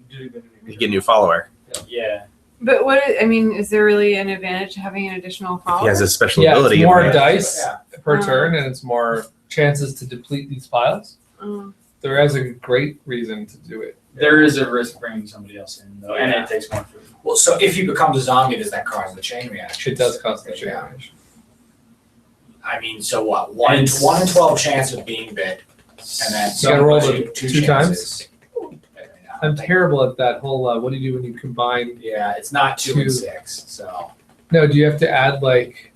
[SPEAKER 10] You get a new follower.
[SPEAKER 11] Yeah.
[SPEAKER 7] But is there really an advantage to having an additional follower?
[SPEAKER 10] He has a special
[SPEAKER 2] Yeah,
[SPEAKER 10] ability.
[SPEAKER 2] it's more
[SPEAKER 10] in there.
[SPEAKER 2] dice
[SPEAKER 3] Yeah.
[SPEAKER 2] per turn, and it's more chances to deplete these piles.
[SPEAKER 7] Oh.
[SPEAKER 2] There is a great reason to do it.
[SPEAKER 11] There is a risk bringing somebody else in though, and
[SPEAKER 3] Yeah.
[SPEAKER 11] it takes more food.
[SPEAKER 3] Well, so if he becomes a zombie, does that cause the chain reaction?
[SPEAKER 2] It does cost the
[SPEAKER 3] Yeah.
[SPEAKER 2] change.
[SPEAKER 3] I mean, so what? 1 in
[SPEAKER 11] It's-
[SPEAKER 3] 1 in 12 chance of being bit, and then
[SPEAKER 2] You gotta roll
[SPEAKER 3] two-
[SPEAKER 2] the
[SPEAKER 3] two
[SPEAKER 2] 2
[SPEAKER 3] chances.
[SPEAKER 2] I'm terrible at that whole. What do you do when you combine?
[SPEAKER 3] Yeah, it's not 2
[SPEAKER 2] Two.
[SPEAKER 3] and 6. So
[SPEAKER 2] No, do you have to add like?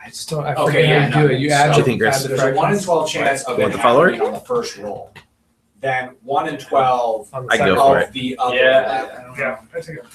[SPEAKER 2] I just don't. I forget
[SPEAKER 3] Okay, yeah,
[SPEAKER 2] how you do
[SPEAKER 3] no,
[SPEAKER 2] it. You
[SPEAKER 3] so-
[SPEAKER 2] add.
[SPEAKER 10] What do you think,
[SPEAKER 2] add
[SPEAKER 10] Chris?
[SPEAKER 2] the
[SPEAKER 3] there's a 1 in
[SPEAKER 2] fractions
[SPEAKER 3] 12 chance of
[SPEAKER 10] Want
[SPEAKER 3] it
[SPEAKER 10] the follower?
[SPEAKER 3] happening on the first roll. Then 1 in 12
[SPEAKER 2] on the
[SPEAKER 10] I go
[SPEAKER 2] second
[SPEAKER 10] for
[SPEAKER 2] roll.
[SPEAKER 10] it.
[SPEAKER 3] of the other
[SPEAKER 11] Yeah.
[SPEAKER 3] 11.
[SPEAKER 5] Yeah, I take it.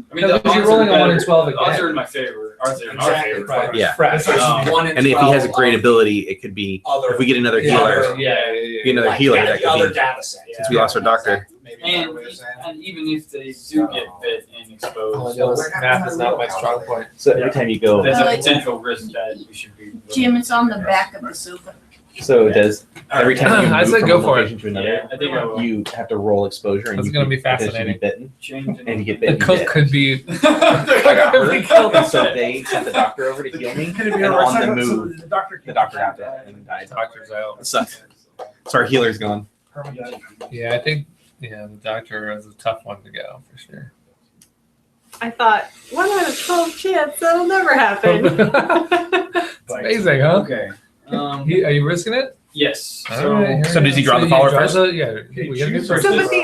[SPEAKER 11] I mean,
[SPEAKER 2] No,
[SPEAKER 11] the
[SPEAKER 2] because you're
[SPEAKER 11] odds
[SPEAKER 2] rolling
[SPEAKER 11] are
[SPEAKER 2] a 1 in
[SPEAKER 11] better.
[SPEAKER 2] 12
[SPEAKER 11] The odds
[SPEAKER 2] again.
[SPEAKER 11] are in my favor. Odds are in our
[SPEAKER 3] Exactly.
[SPEAKER 11] favor.
[SPEAKER 2] Right.
[SPEAKER 10] Yeah.
[SPEAKER 2] Fresh.
[SPEAKER 5] That's
[SPEAKER 11] Um,
[SPEAKER 5] what
[SPEAKER 3] 1 in
[SPEAKER 10] And if
[SPEAKER 3] 12
[SPEAKER 10] he has a great
[SPEAKER 3] of
[SPEAKER 10] ability, it could be
[SPEAKER 3] other,
[SPEAKER 10] if we get another
[SPEAKER 2] Yeah,
[SPEAKER 10] healer.
[SPEAKER 2] yeah.
[SPEAKER 10] Get another
[SPEAKER 3] like,
[SPEAKER 10] healer
[SPEAKER 3] yeah,
[SPEAKER 10] that
[SPEAKER 3] the
[SPEAKER 10] could
[SPEAKER 3] other
[SPEAKER 10] be.
[SPEAKER 3] data set.
[SPEAKER 10] Since we lost our doctor.
[SPEAKER 3] Maybe
[SPEAKER 11] And, and even if they do get bit and exposed,
[SPEAKER 2] Math is not my strong point.
[SPEAKER 10] So every time you go,
[SPEAKER 11] there's a potential risk that we should be.
[SPEAKER 8] Jim, it's on the back of the sofa.
[SPEAKER 10] so does every time you
[SPEAKER 2] I
[SPEAKER 10] move
[SPEAKER 2] said
[SPEAKER 10] from
[SPEAKER 2] go
[SPEAKER 10] one
[SPEAKER 2] for it.
[SPEAKER 10] location to another,
[SPEAKER 11] Yeah, I think I will.
[SPEAKER 10] you have to roll exposure, and
[SPEAKER 2] That's
[SPEAKER 10] you
[SPEAKER 2] gonna be
[SPEAKER 10] could potentially
[SPEAKER 2] fascinating.
[SPEAKER 10] be bitten.
[SPEAKER 11] Change
[SPEAKER 10] And if you get
[SPEAKER 2] The
[SPEAKER 10] bitten,
[SPEAKER 2] cook
[SPEAKER 10] you
[SPEAKER 2] could be.
[SPEAKER 10] I got hurt, and so they sent the doctor over to heal me,
[SPEAKER 5] Could it be
[SPEAKER 10] and
[SPEAKER 5] a
[SPEAKER 10] on the
[SPEAKER 5] so
[SPEAKER 10] move,
[SPEAKER 5] the doctor
[SPEAKER 10] the doctor got bit and died.
[SPEAKER 2] Doctor's out.
[SPEAKER 10] It sucks. So our healer's gone.
[SPEAKER 2] Yeah, I think the doctor is a tough one to go for sure.
[SPEAKER 7] I thought 1 out of 12 chance that'll never happen.
[SPEAKER 2] It's amazing, huh?
[SPEAKER 11] Okay.
[SPEAKER 2] Are you risking it?
[SPEAKER 11] Yes.
[SPEAKER 2] All right,
[SPEAKER 10] So does he draw the
[SPEAKER 2] you
[SPEAKER 10] follower
[SPEAKER 2] draw
[SPEAKER 10] first?
[SPEAKER 2] Yeah, we gotta get
[SPEAKER 7] so,
[SPEAKER 2] first.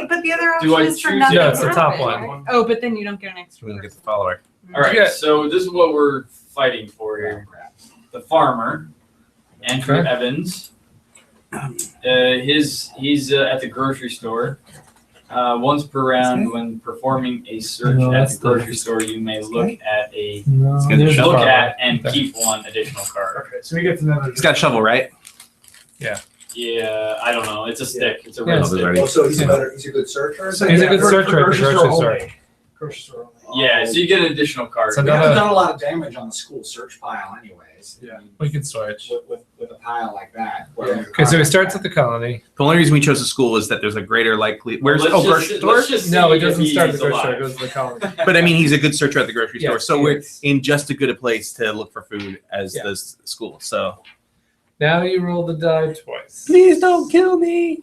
[SPEAKER 7] but the other
[SPEAKER 11] Do
[SPEAKER 7] option
[SPEAKER 11] I
[SPEAKER 7] is for
[SPEAKER 11] choose
[SPEAKER 7] nothing.
[SPEAKER 11] it?
[SPEAKER 2] No, it's the
[SPEAKER 7] to
[SPEAKER 2] top
[SPEAKER 7] happen,
[SPEAKER 2] one.
[SPEAKER 7] right? Oh, but then you don't get an extra.
[SPEAKER 10] We don't get
[SPEAKER 7] person.
[SPEAKER 10] the follower.
[SPEAKER 11] All right.
[SPEAKER 2] Yeah.
[SPEAKER 11] So this is what we're fighting for here. The farmer, Andrew
[SPEAKER 2] Okay.
[SPEAKER 11] Evans. He's at the grocery store. Once per round, when performing a search
[SPEAKER 2] No,
[SPEAKER 11] at
[SPEAKER 2] that's
[SPEAKER 11] the grocery
[SPEAKER 2] the-
[SPEAKER 11] store, you may look at
[SPEAKER 2] No,
[SPEAKER 10] gonna
[SPEAKER 2] there's the
[SPEAKER 11] look
[SPEAKER 2] farmer.
[SPEAKER 11] at and
[SPEAKER 2] Okay.
[SPEAKER 11] keep one additional card.
[SPEAKER 5] Okay, so we get to know.
[SPEAKER 10] He's got a shovel, right?
[SPEAKER 11] Yeah, I don't know. It's a stick. It's a
[SPEAKER 2] Yeah.
[SPEAKER 11] red
[SPEAKER 10] Oh,
[SPEAKER 11] stick.
[SPEAKER 10] already.
[SPEAKER 12] So he's
[SPEAKER 2] Yeah.
[SPEAKER 12] a better, he's a good searcher?
[SPEAKER 5] So,
[SPEAKER 2] He's a
[SPEAKER 5] yeah,
[SPEAKER 2] good
[SPEAKER 5] for
[SPEAKER 2] searcher at the grocery store.
[SPEAKER 5] only. Grocery store only.
[SPEAKER 11] Yeah, so you get an additional card.
[SPEAKER 2] So
[SPEAKER 3] We
[SPEAKER 2] another-
[SPEAKER 3] haven't done a lot of damage on the school search pile anyways.
[SPEAKER 5] Yeah.
[SPEAKER 2] We can switch.
[SPEAKER 3] With a pile like that.
[SPEAKER 2] Okay, so he starts at the colony.
[SPEAKER 10] The only reason we chose the school is that there's a greater likely. Where's
[SPEAKER 11] Let's
[SPEAKER 10] grocery
[SPEAKER 11] just-
[SPEAKER 10] store?
[SPEAKER 11] let's just
[SPEAKER 2] No,
[SPEAKER 11] see
[SPEAKER 2] it doesn't
[SPEAKER 11] if
[SPEAKER 2] start at the
[SPEAKER 11] he's
[SPEAKER 2] grocery store. It
[SPEAKER 11] alive.
[SPEAKER 2] goes to the colony.
[SPEAKER 10] But I mean, he's a good searcher at the grocery store,
[SPEAKER 2] Yes,
[SPEAKER 10] so
[SPEAKER 2] he
[SPEAKER 10] we're
[SPEAKER 2] is.
[SPEAKER 10] in just as good a place to look for food as
[SPEAKER 2] Yeah.
[SPEAKER 10] the school. So
[SPEAKER 2] Now you roll the die twice.
[SPEAKER 10] please don't kill me.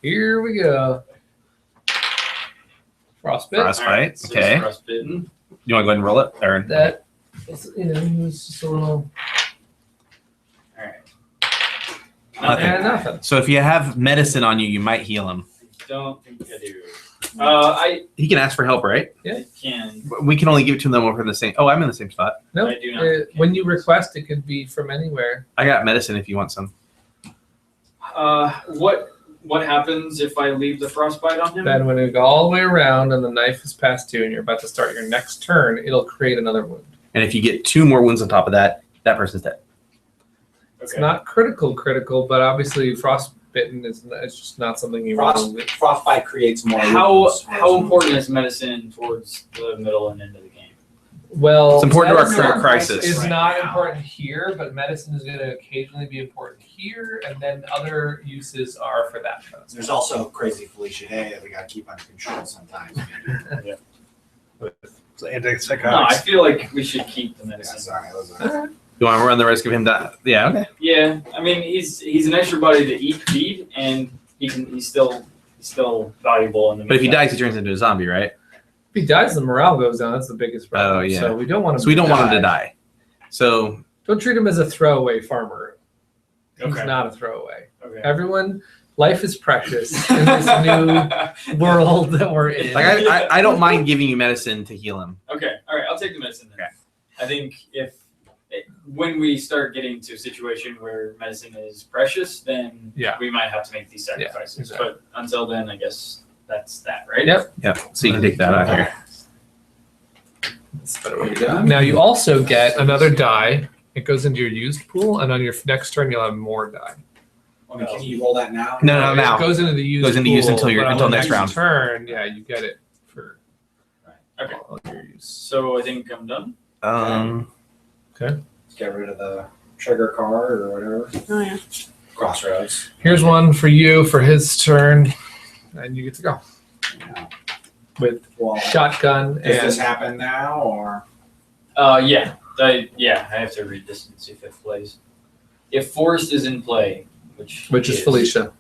[SPEAKER 2] Here we go. Frostbite.
[SPEAKER 10] Frostbite.
[SPEAKER 11] So
[SPEAKER 10] Okay.
[SPEAKER 11] it's frostbitten.
[SPEAKER 10] You want to go ahead and roll it? Or
[SPEAKER 2] That is, it's just a little.
[SPEAKER 11] All right.
[SPEAKER 10] Nothing.
[SPEAKER 2] Yeah, nothing.
[SPEAKER 10] So if you have medicine on you, you might heal him.
[SPEAKER 11] Don't think I do. I
[SPEAKER 10] He can ask for help, right?
[SPEAKER 11] can.
[SPEAKER 10] We can only give it to them over in the same. Oh, I'm in the same spot.
[SPEAKER 2] No,
[SPEAKER 11] I do not.
[SPEAKER 2] when you request, it could be from anywhere.
[SPEAKER 10] I got medicine if you want some.
[SPEAKER 11] What happens if I leave the frostbite on him?
[SPEAKER 2] Then when you go all the way around and the knife is past you and you're about to start your next turn, it'll create another wound.
[SPEAKER 10] And if you get 2 more wounds on top of that, that person's dead.
[SPEAKER 2] It's not critical, but obviously frostbitten is it's just not something you want to.
[SPEAKER 3] Frostbite creates more.
[SPEAKER 11] How
[SPEAKER 3] wounds.
[SPEAKER 11] important is medicine towards the middle and end of the game?
[SPEAKER 2] Well,
[SPEAKER 10] It's important to our
[SPEAKER 2] medicine
[SPEAKER 10] current crisis.
[SPEAKER 2] is
[SPEAKER 3] right
[SPEAKER 2] not
[SPEAKER 3] now.
[SPEAKER 2] important here, but medicine is going to occasionally be important here, and then other uses are for that.
[SPEAKER 3] There's also crazy Felicia Day that we gotta keep under control sometimes.
[SPEAKER 5] So antipsychotics.
[SPEAKER 11] No, I feel like we should keep the
[SPEAKER 3] Yeah,
[SPEAKER 11] medicine.
[SPEAKER 3] sorry.
[SPEAKER 10] You want to run the risk of him dying? Yeah, okay.
[SPEAKER 11] Yeah, I mean he's an extra body to feed, and he's still valuable in the.
[SPEAKER 10] But if he
[SPEAKER 11] meantime.
[SPEAKER 10] dies, he turns into a zombie, right?
[SPEAKER 2] If he dies, the morale goes down. That's the biggest problem.
[SPEAKER 10] Oh, yeah.
[SPEAKER 2] So we don't want him.
[SPEAKER 10] So we don't want him to die. So
[SPEAKER 2] Don't treat him as a throwaway farmer. He's
[SPEAKER 11] Okay.
[SPEAKER 2] not a throwaway.
[SPEAKER 11] Okay.
[SPEAKER 2] Everyone, life is precious in this new world that we're in.
[SPEAKER 10] like I don't mind giving you medicine to heal him.
[SPEAKER 11] Okay, all right, I'll take the medicine then.
[SPEAKER 10] Okay.
[SPEAKER 11] I think when we start getting to a situation where medicine is precious, then
[SPEAKER 2] Yeah.
[SPEAKER 11] we might have to make these sacrifices.
[SPEAKER 2] exactly.
[SPEAKER 11] But until then, I guess that's that, right?
[SPEAKER 2] Yep.
[SPEAKER 10] Yep. So you can take that out here.
[SPEAKER 2] That's a better way to go. Now you also get another die. It goes into your used pool, and on your next turn you'll have more die.
[SPEAKER 3] I mean, can you roll that now?
[SPEAKER 10] No,
[SPEAKER 2] It
[SPEAKER 10] now.
[SPEAKER 2] goes into the used.
[SPEAKER 10] Goes into used
[SPEAKER 2] pool,
[SPEAKER 10] until your-
[SPEAKER 2] but on
[SPEAKER 10] until
[SPEAKER 2] the
[SPEAKER 10] next round.
[SPEAKER 2] Turn, yeah, you get it for
[SPEAKER 11] Okay.
[SPEAKER 2] all your use.
[SPEAKER 11] So I think I'm done.
[SPEAKER 3] Get rid of the trigger card or whatever.
[SPEAKER 7] Oh yeah.
[SPEAKER 3] Crossroads.
[SPEAKER 2] Here's one for you for his turn, and you get to go
[SPEAKER 3] Yeah.
[SPEAKER 2] with
[SPEAKER 3] Well,
[SPEAKER 2] shotgun
[SPEAKER 3] does this
[SPEAKER 2] and
[SPEAKER 3] happen now or?
[SPEAKER 11] Yeah. I have to read this and see if it plays. If Forest is in play, which
[SPEAKER 2] is Felicia.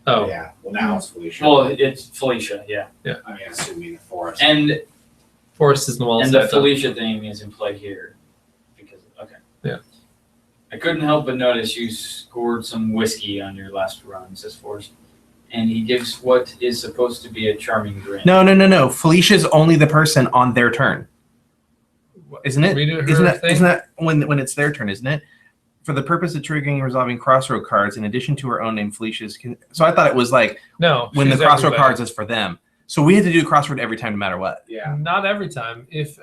[SPEAKER 2] Oh,
[SPEAKER 3] Yeah. Well, now it's Felicia.
[SPEAKER 11] Well, it's Felicia, yeah.
[SPEAKER 3] I mean, assuming the forest.
[SPEAKER 11] And
[SPEAKER 2] Forrest is the wall.
[SPEAKER 11] the Felicia thing is in play here. Because okay.
[SPEAKER 2] Yeah.
[SPEAKER 11] I couldn't help but notice you scored some whiskey on your last run, says Forrest. And he gives what is supposed to be a charming grin.
[SPEAKER 10] No. Felicia's only the person on their turn, isn't it?
[SPEAKER 2] Read her
[SPEAKER 10] Isn't
[SPEAKER 2] thing.
[SPEAKER 10] that when it's their turn, isn't it? For the purpose of triggering and resolving crossroad cards, in addition to her own name, Felicia's. So I thought it was like
[SPEAKER 2] No,
[SPEAKER 10] when the
[SPEAKER 2] she's
[SPEAKER 10] crossroad
[SPEAKER 2] everybody.
[SPEAKER 10] cards is for them. So we had to do crossroad every time, no matter what.
[SPEAKER 3] Yeah.
[SPEAKER 2] Not every time. If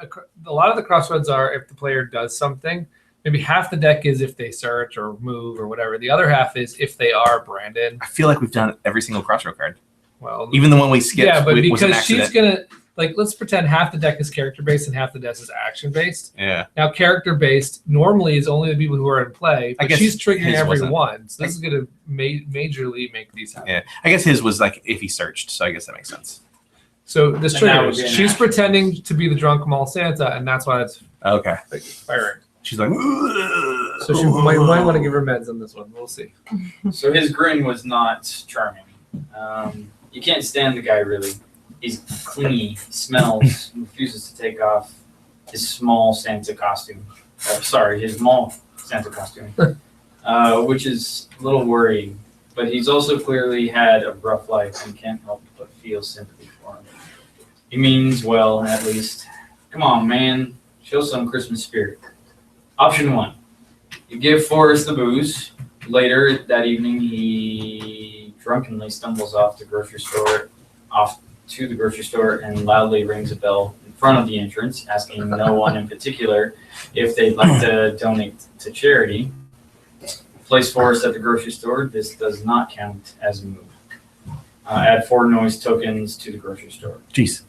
[SPEAKER 2] a lot of the crossroads are if the player does something, maybe half the deck is if they search or move or whatever. The other half is if they are Brandon.
[SPEAKER 10] I feel like we've done every single crossroad card.
[SPEAKER 2] Well,
[SPEAKER 10] Even the one we skipped.
[SPEAKER 2] yeah, but
[SPEAKER 10] was an
[SPEAKER 2] because she's
[SPEAKER 10] accident.
[SPEAKER 2] gonna like, let's pretend half the deck is character based and half the deck is action based.
[SPEAKER 10] Yeah.
[SPEAKER 2] Now, character based normally is only the people who are in play,
[SPEAKER 10] I
[SPEAKER 2] but
[SPEAKER 10] guess
[SPEAKER 2] she's triggering
[SPEAKER 10] his wasn't.
[SPEAKER 2] everyone. So this is gonna majorly make these happen.
[SPEAKER 10] Yeah. I guess his was like if he searched, so I guess that makes sense.
[SPEAKER 2] So this
[SPEAKER 11] And that would
[SPEAKER 2] triggers.
[SPEAKER 11] be an
[SPEAKER 2] She's
[SPEAKER 11] action.
[SPEAKER 2] pretending to be the drunk mall Santa, and that's why it's
[SPEAKER 10] Okay.
[SPEAKER 2] like, firing.
[SPEAKER 10] She's like.
[SPEAKER 2] So she might want to give her meds on this one. We'll see.
[SPEAKER 11] So his grin was not charming. You can't stand the guy really. He's clingy, smells, refuses to take off his small Santa costume. His small Santa costume, which is a little worrying. But he's also clearly had a rough life and can't help but feel sympathy for him. He means well, at least. Come on, man. Show some Christmas spirit. Option 1. You give Forrest the booze. Later that evening, he drunkenly stumbles off to the grocery store and loudly rings a bell in front of the entrance, asking no one in particular if they'd like to donate to charity. Place Forrest at the grocery store. This does not count as a move. Add 4 noise tokens to the grocery store.
[SPEAKER 10] Jeez.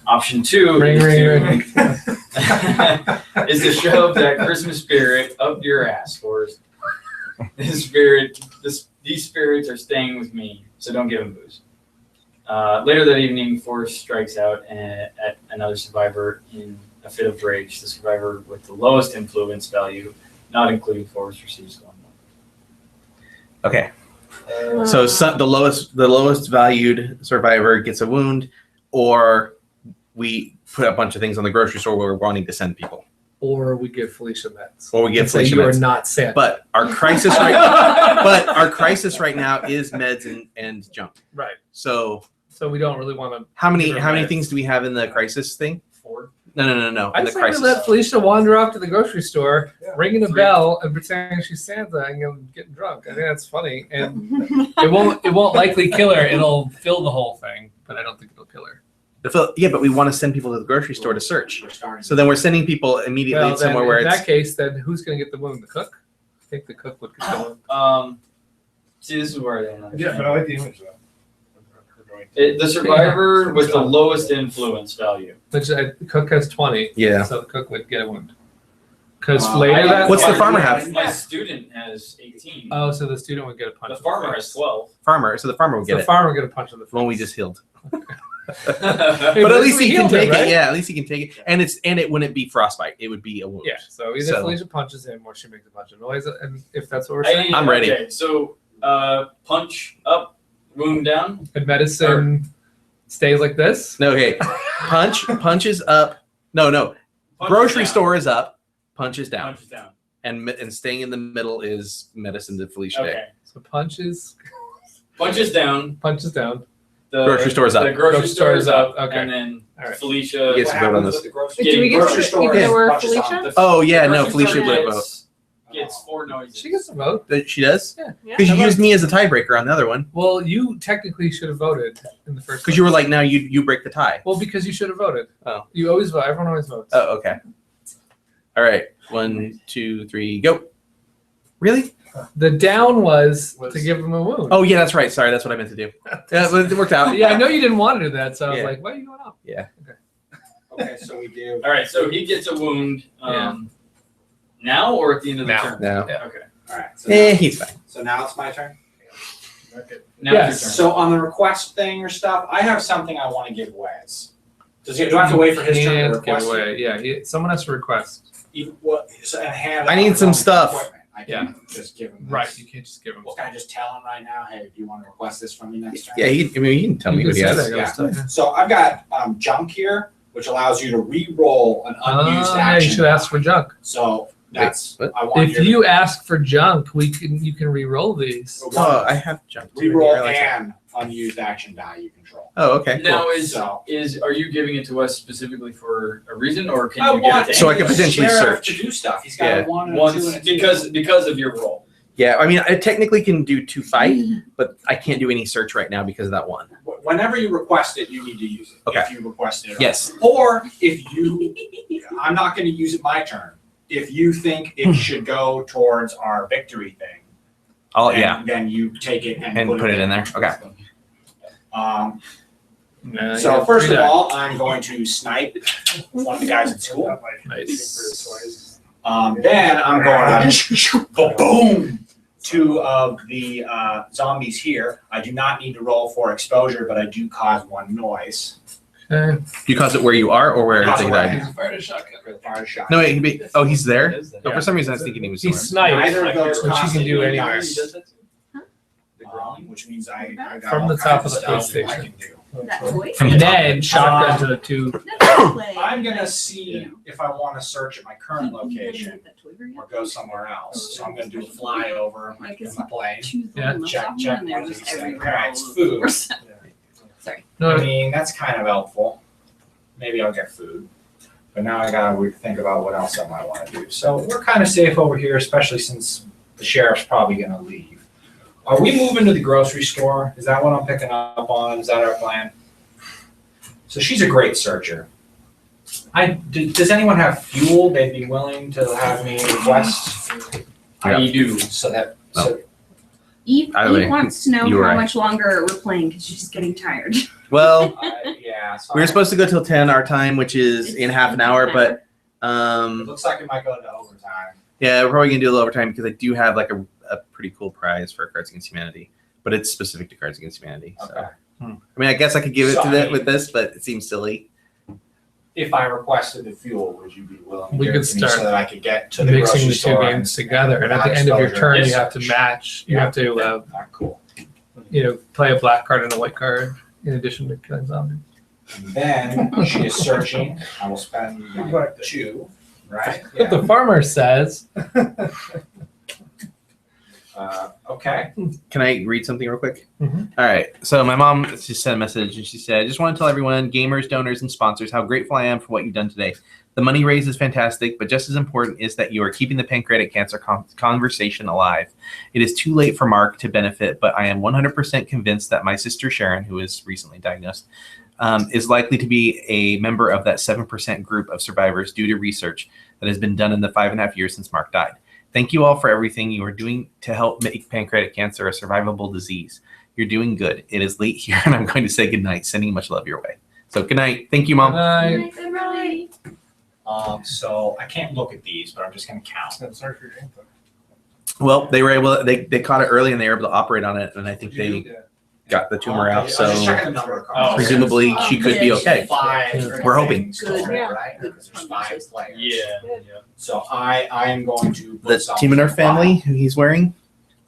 [SPEAKER 11] Option 2
[SPEAKER 2] Ring,
[SPEAKER 11] is,
[SPEAKER 2] ring,
[SPEAKER 11] to, is to shove that Christmas spirit up your ass, Forrest. These spirits are staying with me, so don't give him booze. Later that evening, Forrest strikes out at another survivor in a fit of rage. The survivor with the lowest influence value, not including Forrest, receives 1 more.
[SPEAKER 10] Okay. So the lowest valued survivor gets a wound, or we put a bunch of things on the grocery store where we're wanting to send people.
[SPEAKER 2] Or we give Felicia meds.
[SPEAKER 10] Or we give
[SPEAKER 2] And say
[SPEAKER 10] Felicia
[SPEAKER 2] you are
[SPEAKER 10] meds.
[SPEAKER 2] not Santa.
[SPEAKER 10] But our crisis right now is meds and junk.
[SPEAKER 2] Right.
[SPEAKER 10] So
[SPEAKER 2] we don't really want to.
[SPEAKER 10] how many
[SPEAKER 2] give her meds.
[SPEAKER 10] things do we have in the crisis thing?
[SPEAKER 11] 4.
[SPEAKER 10] No.
[SPEAKER 2] I
[SPEAKER 10] In the
[SPEAKER 2] say we
[SPEAKER 10] crisis.
[SPEAKER 2] let Felicia wander off to the grocery store,
[SPEAKER 5] Yeah.
[SPEAKER 2] ringing a
[SPEAKER 11] 3.
[SPEAKER 2] bell and pretending she's Santa and getting drunk. I think that's funny, and it won't likely kill her. It'll fill the whole thing, but I don't think it'll kill her.
[SPEAKER 10] Yeah, but we want to send people to the grocery store to search.
[SPEAKER 3] We're starting.
[SPEAKER 10] So then we're sending people immediately
[SPEAKER 2] Well, then,
[SPEAKER 10] somewhere where
[SPEAKER 2] in
[SPEAKER 10] it's
[SPEAKER 2] that case, then who's going to get the wound? The cook? I think the cook would get the wound.
[SPEAKER 11] See, this is where I don't
[SPEAKER 5] Yeah,
[SPEAKER 11] understand.
[SPEAKER 5] but I like the image though.
[SPEAKER 11] The survivor with the lowest influence value.
[SPEAKER 2] Which the cook has 20.
[SPEAKER 10] Yeah.
[SPEAKER 2] So the cook would get a wound. Because
[SPEAKER 3] Wow.
[SPEAKER 2] later that.
[SPEAKER 10] What's the farmer have?
[SPEAKER 11] My student has 18.
[SPEAKER 2] Oh, so the student would get a punch.
[SPEAKER 11] The
[SPEAKER 2] in
[SPEAKER 11] farmer
[SPEAKER 2] face.
[SPEAKER 11] has 12.
[SPEAKER 10] farmer. So the farmer will
[SPEAKER 2] So
[SPEAKER 10] get
[SPEAKER 2] the
[SPEAKER 10] it.
[SPEAKER 2] farmer would get a punch in the face.
[SPEAKER 10] The one we just healed.
[SPEAKER 2] Hey,
[SPEAKER 10] But at least
[SPEAKER 2] we
[SPEAKER 10] he can
[SPEAKER 2] healed him,
[SPEAKER 10] take
[SPEAKER 2] right?
[SPEAKER 10] it. Yeah, at least he can take it. And it wouldn't be frostbite. It would be a wound.
[SPEAKER 2] Yeah, so either
[SPEAKER 10] So-
[SPEAKER 2] Felicia punches him or she makes a bunch of noise, and if that's what we're saying,
[SPEAKER 10] I'm ready.
[SPEAKER 11] Okay, so punch up, wound down.
[SPEAKER 2] and medicine stays like this.
[SPEAKER 10] No, okay. Punch is up. No.
[SPEAKER 11] Punch
[SPEAKER 10] Grocery
[SPEAKER 11] down.
[SPEAKER 10] store is up. Punch is down.
[SPEAKER 11] Punch down.
[SPEAKER 10] And staying in the middle is medicine to Felicia Day.
[SPEAKER 11] Okay.
[SPEAKER 2] So punches
[SPEAKER 11] Punches down. The
[SPEAKER 10] Grocery store is up.
[SPEAKER 11] The grocery store is up.
[SPEAKER 2] Okay.
[SPEAKER 11] And then
[SPEAKER 2] All right.
[SPEAKER 11] Felicia.
[SPEAKER 10] Yes,
[SPEAKER 3] What
[SPEAKER 10] vote on
[SPEAKER 3] happens
[SPEAKER 10] this.
[SPEAKER 3] with the grocery
[SPEAKER 11] Do we
[SPEAKER 7] get
[SPEAKER 3] grocery
[SPEAKER 7] to
[SPEAKER 3] store
[SPEAKER 7] even
[SPEAKER 3] is
[SPEAKER 7] though we're
[SPEAKER 3] punches on
[SPEAKER 7] Felicia?
[SPEAKER 3] the-
[SPEAKER 10] Oh yeah, no,
[SPEAKER 11] Grocery
[SPEAKER 10] Felicia
[SPEAKER 11] store
[SPEAKER 10] would vote.
[SPEAKER 11] Gets 4 noises.
[SPEAKER 2] She gets a vote.
[SPEAKER 10] She does?
[SPEAKER 2] Yeah.
[SPEAKER 10] Because you used me as a tiebreaker on the other one.
[SPEAKER 2] Well, you technically should have voted in the first.
[SPEAKER 10] Because you were
[SPEAKER 2] place.
[SPEAKER 10] like, now you break the tie.
[SPEAKER 2] Well, because you should have voted.
[SPEAKER 10] Oh.
[SPEAKER 2] You always vote. Everyone always votes.
[SPEAKER 10] Oh, okay. All right. 1, 2, 3, go. Really?
[SPEAKER 2] The down was to give him a wound.
[SPEAKER 10] Oh yeah, that's right. Sorry, that's what I meant to do. Yeah, but it worked out.
[SPEAKER 2] Yeah, I know you didn't want to do that, so I was
[SPEAKER 10] Yeah.
[SPEAKER 2] like, why are you going up?
[SPEAKER 10] Yeah.
[SPEAKER 3] Okay, so we do.
[SPEAKER 11] All right, so he gets a wound. Now or at the end of the
[SPEAKER 2] Now.
[SPEAKER 11] turn?
[SPEAKER 10] Now.
[SPEAKER 2] Yeah.
[SPEAKER 11] Okay.
[SPEAKER 3] All right. So now,
[SPEAKER 10] He's fine.
[SPEAKER 3] so now it's my turn.
[SPEAKER 11] Now
[SPEAKER 2] Yes.
[SPEAKER 11] it's your turn.
[SPEAKER 3] So on the request thing or stuff, I have something I want to give Wes. Do I have to wait for his turn to
[SPEAKER 2] Can't give
[SPEAKER 3] request
[SPEAKER 2] away.
[SPEAKER 3] it?
[SPEAKER 2] Yeah, someone has to request.
[SPEAKER 10] I need some stuff.
[SPEAKER 3] I can just give him. This.
[SPEAKER 2] Right, you can't just give him.
[SPEAKER 3] Well, can I just tell him right now? Hey, do you want to request this from me next turn?
[SPEAKER 10] Yeah, he can tell me
[SPEAKER 2] You
[SPEAKER 10] what he
[SPEAKER 2] can say
[SPEAKER 10] has.
[SPEAKER 2] that,
[SPEAKER 3] Yeah.
[SPEAKER 2] kind of stuff.
[SPEAKER 3] So I've got junk here, which allows you to re-roll an unused
[SPEAKER 2] Yeah,
[SPEAKER 3] action.
[SPEAKER 2] you should ask for junk.
[SPEAKER 3] So that's
[SPEAKER 10] Wait,
[SPEAKER 3] I want
[SPEAKER 2] If you ask for junk, you can re-roll these.
[SPEAKER 10] Oh, I have junk. too. I
[SPEAKER 3] re-roll
[SPEAKER 10] didn't realize that.
[SPEAKER 3] and unused action die you control.
[SPEAKER 10] Oh, okay. Cool.
[SPEAKER 11] Now
[SPEAKER 3] So-
[SPEAKER 11] are you giving it to us specifically for a reason, or can
[SPEAKER 3] I
[SPEAKER 11] you give
[SPEAKER 3] want
[SPEAKER 11] it to
[SPEAKER 10] So I
[SPEAKER 11] anyone?
[SPEAKER 10] can potentially
[SPEAKER 3] sheriff
[SPEAKER 10] search.
[SPEAKER 3] to do stuff. He's got
[SPEAKER 10] Yeah.
[SPEAKER 3] a 1 and a 2
[SPEAKER 11] once
[SPEAKER 3] and a 2.
[SPEAKER 11] because of your role?
[SPEAKER 10] Yeah, I mean, I technically can do 2 fight, but I can't do any search right now because of that one.
[SPEAKER 3] Whenever you request it, you need to use it.
[SPEAKER 10] Okay.
[SPEAKER 3] If you request it.
[SPEAKER 10] Yes.
[SPEAKER 3] Or if you, I'm not going to use it my turn. If you think it should go towards our victory thing,
[SPEAKER 10] Oh,
[SPEAKER 3] then,
[SPEAKER 10] yeah.
[SPEAKER 3] then you take it and
[SPEAKER 10] And put it in there. Okay.
[SPEAKER 3] So first of all, I'm going to snipe one of the guys at school.
[SPEAKER 2] Nice.
[SPEAKER 3] Then I'm going to boom 2 of the zombies here. I do not need to roll for exposure, but I do cause 1 noise.
[SPEAKER 2] Okay.
[SPEAKER 10] Do you cause it where you are or where
[SPEAKER 3] Cause
[SPEAKER 10] they
[SPEAKER 3] it
[SPEAKER 10] died?
[SPEAKER 3] where-
[SPEAKER 1] Fired a shotgun.
[SPEAKER 3] Fire shot.
[SPEAKER 10] No, wait. He's there.
[SPEAKER 2] Yeah.
[SPEAKER 10] Oh, for some reason, I was thinking he was.
[SPEAKER 2] He's
[SPEAKER 10] somewhere.
[SPEAKER 2] sniped,
[SPEAKER 3] Neither of those
[SPEAKER 2] which you can do
[SPEAKER 3] constitute
[SPEAKER 2] anywhere.
[SPEAKER 3] dice.
[SPEAKER 11] The growing.
[SPEAKER 3] Which means I got
[SPEAKER 2] From
[SPEAKER 3] all
[SPEAKER 2] the top
[SPEAKER 3] kinds
[SPEAKER 2] of the
[SPEAKER 3] stuff
[SPEAKER 2] police
[SPEAKER 3] I
[SPEAKER 2] station.
[SPEAKER 3] can do.
[SPEAKER 8] That toy?
[SPEAKER 10] From the
[SPEAKER 2] And
[SPEAKER 10] top.
[SPEAKER 2] then shotgun to the 2.
[SPEAKER 3] I'm gonna see if I want to search at my current location or go somewhere else. So I'm gonna do a flyover in my plane.
[SPEAKER 2] Yeah.
[SPEAKER 3] Check
[SPEAKER 8] and they're
[SPEAKER 3] what
[SPEAKER 8] just
[SPEAKER 3] these things
[SPEAKER 8] everywhere.
[SPEAKER 3] are. It's food.
[SPEAKER 8] Sorry.
[SPEAKER 3] I
[SPEAKER 2] No,
[SPEAKER 3] mean, that's kind of helpful. Maybe I'll get food. But now I gotta think about what else I might want to do. So we're kind of safe over here, especially since the sheriff's probably gonna leave. Are we moving to the grocery store? Is that what I'm picking up on? Is that our plan? So she's a great searcher. Does anyone have fuel they'd be willing to have me request?
[SPEAKER 10] Yeah.
[SPEAKER 11] I do, so that, so
[SPEAKER 8] Eve,
[SPEAKER 10] Either way,
[SPEAKER 8] wants to know
[SPEAKER 10] you were
[SPEAKER 8] how
[SPEAKER 10] right.
[SPEAKER 8] much longer we're playing because she's getting tired.
[SPEAKER 10] Well,
[SPEAKER 3] Yeah. So
[SPEAKER 10] we were supposed to go till 10 our time, which is in half an hour, but
[SPEAKER 3] It looks like it might go into overtime.
[SPEAKER 10] yeah, we're probably gonna do a little overtime because I do have like a pretty cool prize for Cards Against Humanity, but it's specific to Cards Against Humanity. So
[SPEAKER 3] Okay.
[SPEAKER 10] I mean, I guess I could give it
[SPEAKER 3] So,
[SPEAKER 10] to
[SPEAKER 3] I
[SPEAKER 10] that
[SPEAKER 3] mean-
[SPEAKER 10] with this, but it seems silly.
[SPEAKER 3] If I requested the fuel, would you be willing to
[SPEAKER 2] We
[SPEAKER 3] give
[SPEAKER 2] could
[SPEAKER 3] it to me
[SPEAKER 2] start
[SPEAKER 3] so that I could get to the
[SPEAKER 2] mixing
[SPEAKER 3] grocery
[SPEAKER 2] the 2
[SPEAKER 3] store
[SPEAKER 2] games together, and at the
[SPEAKER 3] without
[SPEAKER 2] end of your
[SPEAKER 3] exposure?
[SPEAKER 2] turn,
[SPEAKER 3] Yes,
[SPEAKER 2] you have to
[SPEAKER 3] sir.
[SPEAKER 2] match. You
[SPEAKER 3] Yeah.
[SPEAKER 2] have to,
[SPEAKER 3] Alright, cool.
[SPEAKER 2] play a black card and a white card in addition to killing zombies.
[SPEAKER 3] And then she is searching. I will spend my 2, right?
[SPEAKER 2] What the farmer says.
[SPEAKER 3] Okay.
[SPEAKER 10] Can I read something real quick?
[SPEAKER 2] Mhm.
[SPEAKER 10] All right. So my mom just sent a message and she said, I just want to tell everyone, gamers, donors, and sponsors, how grateful I am for what you've done today. The money raised is fantastic, but just as important is that you are keeping the pancreatic cancer conversation alive. It is too late for Mark to benefit, but I am 100% convinced that my sister Sharon, who is recently diagnosed, is likely to be a member of that 7% group of survivors due to research that has been done in the 5.5 years since Mark died. Thank you all for everything you are doing to help make pancreatic cancer a survivable disease. You're doing good. It is late here, and I'm going to say goodnight, sending much love your way. So good night. Thank you, Mom.
[SPEAKER 3] So I can't look at these, but I'm just gonna count.
[SPEAKER 5] Sorry for your input.
[SPEAKER 10] Well, they were able. They caught it early, and they were able to operate on it, and I think they got the tumor out.
[SPEAKER 3] I was just
[SPEAKER 10] So
[SPEAKER 3] checking the number of
[SPEAKER 11] Oh,
[SPEAKER 3] cards.
[SPEAKER 10] presumably she could be okay.
[SPEAKER 3] 5.
[SPEAKER 10] We're hoping.
[SPEAKER 3] Good.
[SPEAKER 8] Yeah.
[SPEAKER 3] Right? Because there's 5 players.
[SPEAKER 11] yeah.
[SPEAKER 3] So I am going to put
[SPEAKER 10] The
[SPEAKER 3] something
[SPEAKER 10] Timoner
[SPEAKER 3] in the
[SPEAKER 10] family, who he's wearing,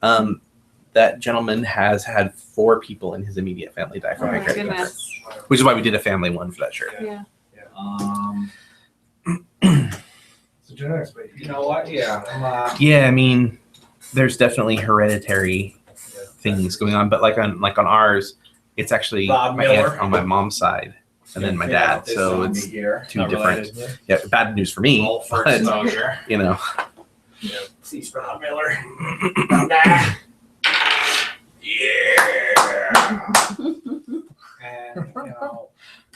[SPEAKER 10] that gentleman has had 4 people in his immediate family die from
[SPEAKER 7] Oh my
[SPEAKER 10] pancreatic cancer,
[SPEAKER 7] goodness.
[SPEAKER 10] which is why we did a family one for that shirt.
[SPEAKER 7] Yeah.
[SPEAKER 5] It's a genetics, but
[SPEAKER 3] You know what? Yeah.
[SPEAKER 10] Yeah, I mean, there's definitely hereditary things going on, but like on ours, it's actually
[SPEAKER 3] Bob
[SPEAKER 10] my aunt
[SPEAKER 3] Miller.
[SPEAKER 10] on my mom's side, and then my
[SPEAKER 3] Figure out
[SPEAKER 10] dad.
[SPEAKER 3] this
[SPEAKER 10] So
[SPEAKER 3] zombie
[SPEAKER 10] it's
[SPEAKER 3] here.
[SPEAKER 10] 2
[SPEAKER 11] Not
[SPEAKER 10] different.
[SPEAKER 11] related.
[SPEAKER 10] Yeah, bad news for me,
[SPEAKER 3] Roll for
[SPEAKER 10] but
[SPEAKER 3] exposure.
[SPEAKER 10] you know.
[SPEAKER 3] Please, Bob Miller. Come back. Yeah. And you know,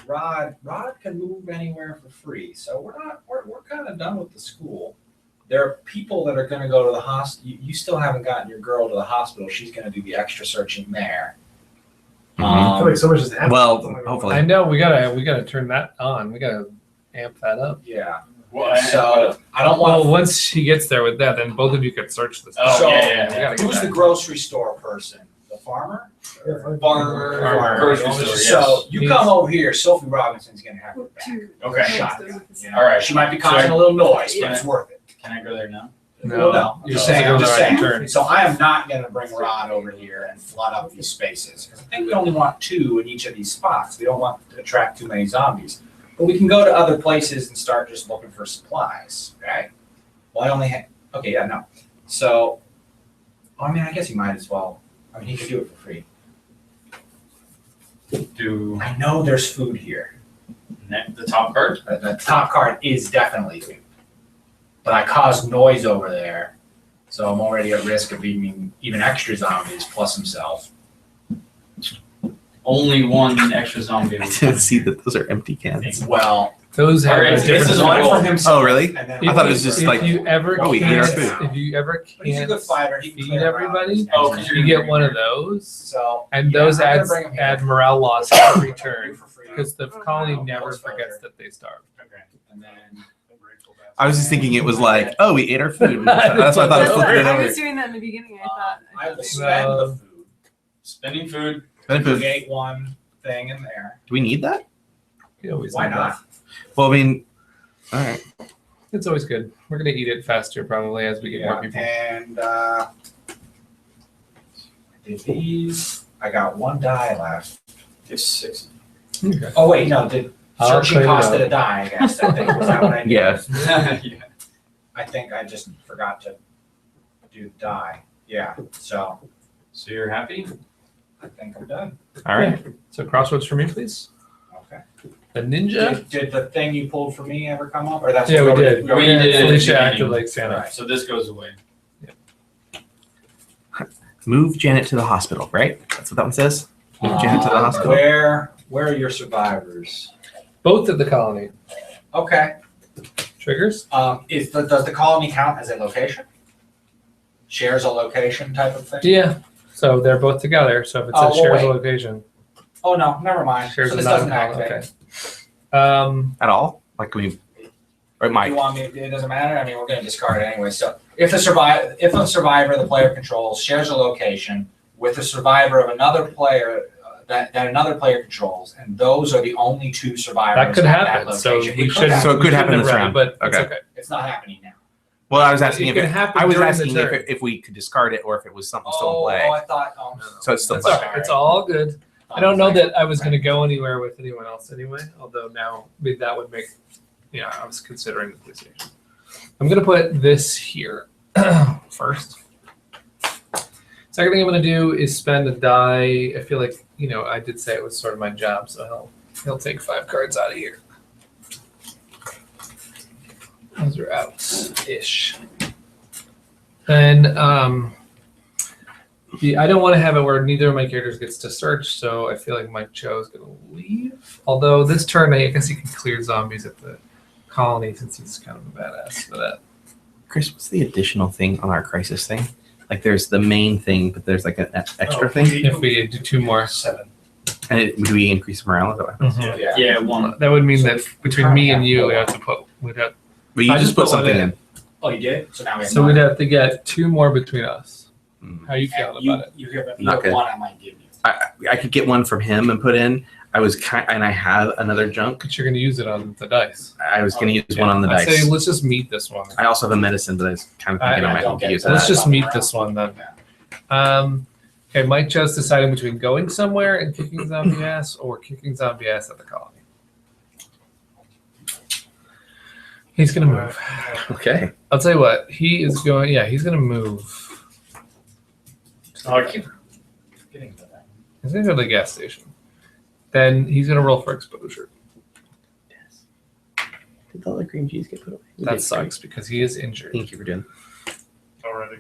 [SPEAKER 3] Rod can move anywhere for free. So we're kind of done with the school. There are people that are going to go to the hospital. You still haven't gotten your girl to the hospital. She's going to do the extra searching there.
[SPEAKER 5] I feel like so much has happened.
[SPEAKER 10] Well,
[SPEAKER 5] Something like
[SPEAKER 10] hopefully.
[SPEAKER 2] I know we gotta turn that on. We gotta amp that up.
[SPEAKER 3] Yeah.
[SPEAKER 11] Well,
[SPEAKER 3] So I don't
[SPEAKER 2] Well,
[SPEAKER 3] want.
[SPEAKER 2] once she gets there with that, then both of you could search this.
[SPEAKER 11] Oh,
[SPEAKER 3] So,
[SPEAKER 11] yeah.
[SPEAKER 2] We gotta get
[SPEAKER 3] who's the
[SPEAKER 2] that.
[SPEAKER 3] grocery store person? The farmer?
[SPEAKER 5] Yeah,
[SPEAKER 3] Farmer.
[SPEAKER 2] Farmer.
[SPEAKER 11] Grocery store, yes.
[SPEAKER 3] So you come over here. Sophie Robinson's going to have your back.
[SPEAKER 11] Okay.
[SPEAKER 3] Shotgun.
[SPEAKER 11] All right.
[SPEAKER 3] She might be causing a little noise, but
[SPEAKER 11] Yeah.
[SPEAKER 3] it's worth it.
[SPEAKER 11] Can I go there now?
[SPEAKER 2] No,
[SPEAKER 3] No,
[SPEAKER 2] you're
[SPEAKER 3] no,
[SPEAKER 2] saying
[SPEAKER 3] I'm
[SPEAKER 2] on the
[SPEAKER 3] just
[SPEAKER 2] right
[SPEAKER 3] saying.
[SPEAKER 2] turn.
[SPEAKER 3] So I am not going to bring Rod over here and flood up these spaces. 'Cause I think we only want 2 in each of these spots. We don't want to attract too many zombies. But we can go to other places and start just looking for supplies, right? Well, I only have. Okay, yeah, no. So, I mean, I guess he might as well. I mean, he could do it for free.
[SPEAKER 11] Do
[SPEAKER 3] I know there's food here.
[SPEAKER 11] the top card?
[SPEAKER 3] The top card is definitely food. But I caused noise over there, so I'm already at risk of even extra zombies plus himself.
[SPEAKER 11] only one extra zombie.
[SPEAKER 10] I didn't see that those are empty cans.
[SPEAKER 3] Well,
[SPEAKER 2] Those have
[SPEAKER 11] Alright,
[SPEAKER 2] a
[SPEAKER 11] so
[SPEAKER 2] different
[SPEAKER 11] this is
[SPEAKER 3] one
[SPEAKER 11] one
[SPEAKER 3] for himself.
[SPEAKER 10] Oh, really?
[SPEAKER 3] And then
[SPEAKER 10] I thought it was just
[SPEAKER 2] if
[SPEAKER 10] like,
[SPEAKER 2] you ever
[SPEAKER 10] oh, we ate our
[SPEAKER 2] can't,
[SPEAKER 10] food.
[SPEAKER 2] if you ever
[SPEAKER 3] But he's a
[SPEAKER 2] can't
[SPEAKER 3] good fighter. He can
[SPEAKER 2] feed
[SPEAKER 3] play around.
[SPEAKER 2] everybody,
[SPEAKER 11] Oh, 'cause
[SPEAKER 2] you get one of those,
[SPEAKER 3] So
[SPEAKER 2] and
[SPEAKER 3] yeah,
[SPEAKER 2] those
[SPEAKER 3] I'm gonna
[SPEAKER 2] adds
[SPEAKER 3] bring him here.
[SPEAKER 2] add morale loss every turn
[SPEAKER 3] For free.
[SPEAKER 2] because the
[SPEAKER 7] Oh,
[SPEAKER 2] colony
[SPEAKER 7] wow.
[SPEAKER 2] never
[SPEAKER 3] That's
[SPEAKER 2] forgets
[SPEAKER 3] better.
[SPEAKER 2] that they starved.
[SPEAKER 3] Okay.
[SPEAKER 11] And then
[SPEAKER 10] I was just thinking it was like, oh, we ate our food. That's why I thought I was
[SPEAKER 7] That's
[SPEAKER 10] flipping
[SPEAKER 7] what
[SPEAKER 10] it
[SPEAKER 7] I
[SPEAKER 10] over.
[SPEAKER 7] was doing that in the beginning. I thought.
[SPEAKER 3] I will
[SPEAKER 7] maybe-
[SPEAKER 3] spend the food.
[SPEAKER 11] spending food.
[SPEAKER 10] Spending food.
[SPEAKER 3] Create one thing in there.
[SPEAKER 10] Do we need that?
[SPEAKER 2] You always
[SPEAKER 3] Why
[SPEAKER 2] need
[SPEAKER 3] not?
[SPEAKER 2] that.
[SPEAKER 10] Well, I mean, all right.
[SPEAKER 2] It's always good. We're gonna eat it faster probably as we get more people.
[SPEAKER 3] And I did these. I got one die left.
[SPEAKER 11] It's 6.
[SPEAKER 2] Okay.
[SPEAKER 3] Oh wait, no, did
[SPEAKER 2] I'll
[SPEAKER 3] searching
[SPEAKER 2] trade it
[SPEAKER 3] costed
[SPEAKER 2] out.
[SPEAKER 3] a die, I guess. I think was that what I did?
[SPEAKER 10] Yeah.
[SPEAKER 11] Yeah.
[SPEAKER 3] I think I just forgot to do the die. Yeah. So
[SPEAKER 11] So you're happy?
[SPEAKER 3] I think I'm done.
[SPEAKER 10] All right.
[SPEAKER 2] So crossroads for me, please.
[SPEAKER 3] Okay.
[SPEAKER 2] The ninja.
[SPEAKER 3] Did the thing you pulled for me ever come up? Or that's
[SPEAKER 2] Yeah, we
[SPEAKER 3] what
[SPEAKER 2] did.
[SPEAKER 11] we did it at the
[SPEAKER 2] Felicia
[SPEAKER 11] beginning.
[SPEAKER 2] acted like Santa.
[SPEAKER 3] Right.
[SPEAKER 11] So this goes away.
[SPEAKER 10] Move Janet to the hospital, right? That's what that one says. Move Janet to the hospital.
[SPEAKER 3] Where are your survivors?
[SPEAKER 2] Both at the colony.
[SPEAKER 3] Okay.
[SPEAKER 2] Triggers?
[SPEAKER 3] Does the colony count as a location? Shares a location type of thing?
[SPEAKER 2] Yeah. So they're both together. So if it
[SPEAKER 3] Oh,
[SPEAKER 2] says
[SPEAKER 3] well,
[SPEAKER 2] shares a
[SPEAKER 3] wait.
[SPEAKER 2] location,
[SPEAKER 3] Oh no, never mind.
[SPEAKER 2] shares
[SPEAKER 3] So
[SPEAKER 2] a
[SPEAKER 3] this doesn't
[SPEAKER 2] non-colony.
[SPEAKER 3] activate.
[SPEAKER 2] Okay.
[SPEAKER 10] At all? Like we, or it
[SPEAKER 3] You
[SPEAKER 10] might.
[SPEAKER 3] want me? It doesn't matter. I mean, we're going to discard it anyway. So if a survivor the player controls shares a location with a survivor of another player that another player controls, and those are the only two survivors
[SPEAKER 2] That could
[SPEAKER 3] at
[SPEAKER 2] happen.
[SPEAKER 3] that
[SPEAKER 2] So
[SPEAKER 3] location.
[SPEAKER 2] we
[SPEAKER 3] It
[SPEAKER 2] should.
[SPEAKER 10] So it could happen this round.
[SPEAKER 2] but it's
[SPEAKER 10] Okay.
[SPEAKER 2] okay.
[SPEAKER 3] It's not happening now.
[SPEAKER 10] Well, I was asking
[SPEAKER 2] It
[SPEAKER 10] if
[SPEAKER 2] can happen
[SPEAKER 10] I was
[SPEAKER 2] during the
[SPEAKER 10] asking
[SPEAKER 2] turn.
[SPEAKER 10] if we could discard it or if it was something still in
[SPEAKER 3] Oh,
[SPEAKER 10] play.
[SPEAKER 3] I thought. Oh,
[SPEAKER 10] So it's still
[SPEAKER 2] That's
[SPEAKER 10] play.
[SPEAKER 2] all right. It's all good. I don't know that I was going to go anywhere with anyone else anyway. Although now that would make. Yeah, I was considering the police station. I'm going to put this here first. Second thing I'm going to do is spend a die. I feel like, I did say it was sort of my job, so he'll take 5 cards out of here. Those are out-ish. And I don't want to have it where neither of my characters gets to search, so I feel like Mike Cho is going to leave. Although this turn, I guess he can clear zombies at the colony since he's kind of a badass for that.
[SPEAKER 10] Chris, what's the additional thing on our crisis thing? Like there's the main thing, but there's like an extra thing.
[SPEAKER 2] If we do 2 more.
[SPEAKER 3] 7.
[SPEAKER 10] And do we increase morale? Is that what happens?
[SPEAKER 2] Mhm.
[SPEAKER 3] Yeah.
[SPEAKER 11] Yeah, 1.
[SPEAKER 2] That would mean
[SPEAKER 3] So
[SPEAKER 2] that
[SPEAKER 3] we
[SPEAKER 2] between
[SPEAKER 3] currently
[SPEAKER 2] me and
[SPEAKER 3] have
[SPEAKER 2] you,
[SPEAKER 3] four.
[SPEAKER 2] we have to put.
[SPEAKER 10] But you
[SPEAKER 2] I
[SPEAKER 10] just
[SPEAKER 2] just
[SPEAKER 10] put
[SPEAKER 2] put one
[SPEAKER 10] something
[SPEAKER 2] in.
[SPEAKER 10] in.
[SPEAKER 3] Oh, you did. So now we have.
[SPEAKER 2] So
[SPEAKER 3] 9.
[SPEAKER 2] we'd have to get 2 more between us.
[SPEAKER 10] Mm.
[SPEAKER 2] How you
[SPEAKER 3] And
[SPEAKER 2] feeling
[SPEAKER 3] you,
[SPEAKER 2] about it?
[SPEAKER 3] you have,
[SPEAKER 10] Not good.
[SPEAKER 3] one I might give you.
[SPEAKER 10] I could get one from him and put in. And I have another junk.
[SPEAKER 2] Because you're going to use it on the dice.
[SPEAKER 10] I was going to use one on the
[SPEAKER 2] I
[SPEAKER 10] dice.
[SPEAKER 2] say let's just meet this one.
[SPEAKER 10] I also have a medicine, but I was kind of thinking I
[SPEAKER 3] I
[SPEAKER 10] might
[SPEAKER 3] don't
[SPEAKER 10] need to
[SPEAKER 3] get
[SPEAKER 10] use
[SPEAKER 3] that.
[SPEAKER 10] that.
[SPEAKER 2] Let's just meet this one then.
[SPEAKER 3] Yeah.
[SPEAKER 2] Okay, Mike Cho's deciding between going somewhere and kicking zombie ass or kicking zombie ass at the colony. He's going to move.
[SPEAKER 10] Okay.
[SPEAKER 2] I'll tell you what, he is going, he's going to move.
[SPEAKER 11] Oh, I keep getting to that.
[SPEAKER 2] He's going to go to the gas station. Then he's going to roll for exposure.
[SPEAKER 10] Did all the cream cheese get put away?
[SPEAKER 2] That sucks because he is injured.
[SPEAKER 10] Thank you for doing
[SPEAKER 5] Already.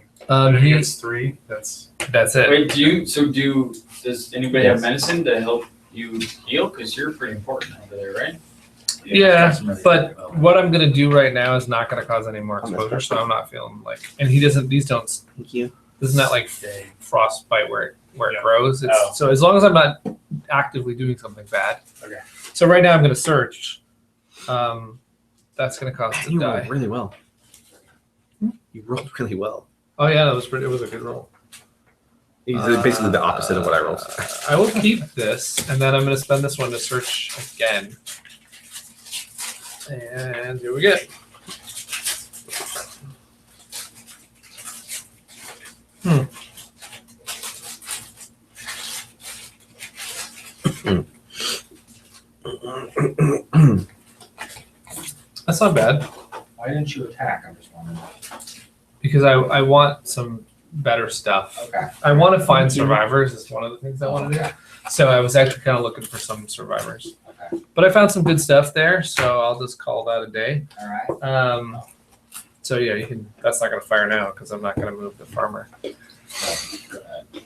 [SPEAKER 2] He,
[SPEAKER 5] Against 3. That's
[SPEAKER 2] that's it.
[SPEAKER 11] Wait, does anybody have medicine to help you heal? Because you're pretty important over there, right?
[SPEAKER 2] Yeah, but what I'm going to do right now is not going to cause any more
[SPEAKER 10] Oh, that's
[SPEAKER 2] exposure,
[SPEAKER 10] fair.
[SPEAKER 2] so I'm not feeling like, and he doesn't, these don't,
[SPEAKER 10] Thank you.
[SPEAKER 2] isn't that like frostbite where it
[SPEAKER 5] Yeah.
[SPEAKER 2] grows? It's,
[SPEAKER 5] Oh.
[SPEAKER 2] So as long as I'm not actively doing something bad.
[SPEAKER 5] Okay.
[SPEAKER 2] So right now I'm going to search. That's going to cause
[SPEAKER 10] Man,
[SPEAKER 2] to
[SPEAKER 10] you
[SPEAKER 2] die.
[SPEAKER 10] rolled really well. You rolled really well.
[SPEAKER 2] Oh yeah, it was a good roll.
[SPEAKER 10] It's basically the opposite of what I rolled.
[SPEAKER 2] I will keep this, and then I'm going to spend this one to search again. And here we go. That's not bad
[SPEAKER 3] Why didn't you attack? I'm just wondering.
[SPEAKER 2] because I want some better stuff.
[SPEAKER 3] Okay.
[SPEAKER 2] I want to find survivors is one of the things I want to do. So I was actually kind of looking for some survivors.
[SPEAKER 3] Okay.
[SPEAKER 2] But I found some good stuff there, so I'll just call that a day.
[SPEAKER 3] All right.
[SPEAKER 2] So yeah, you can. That's not going to fire now because I'm not going to move the farmer.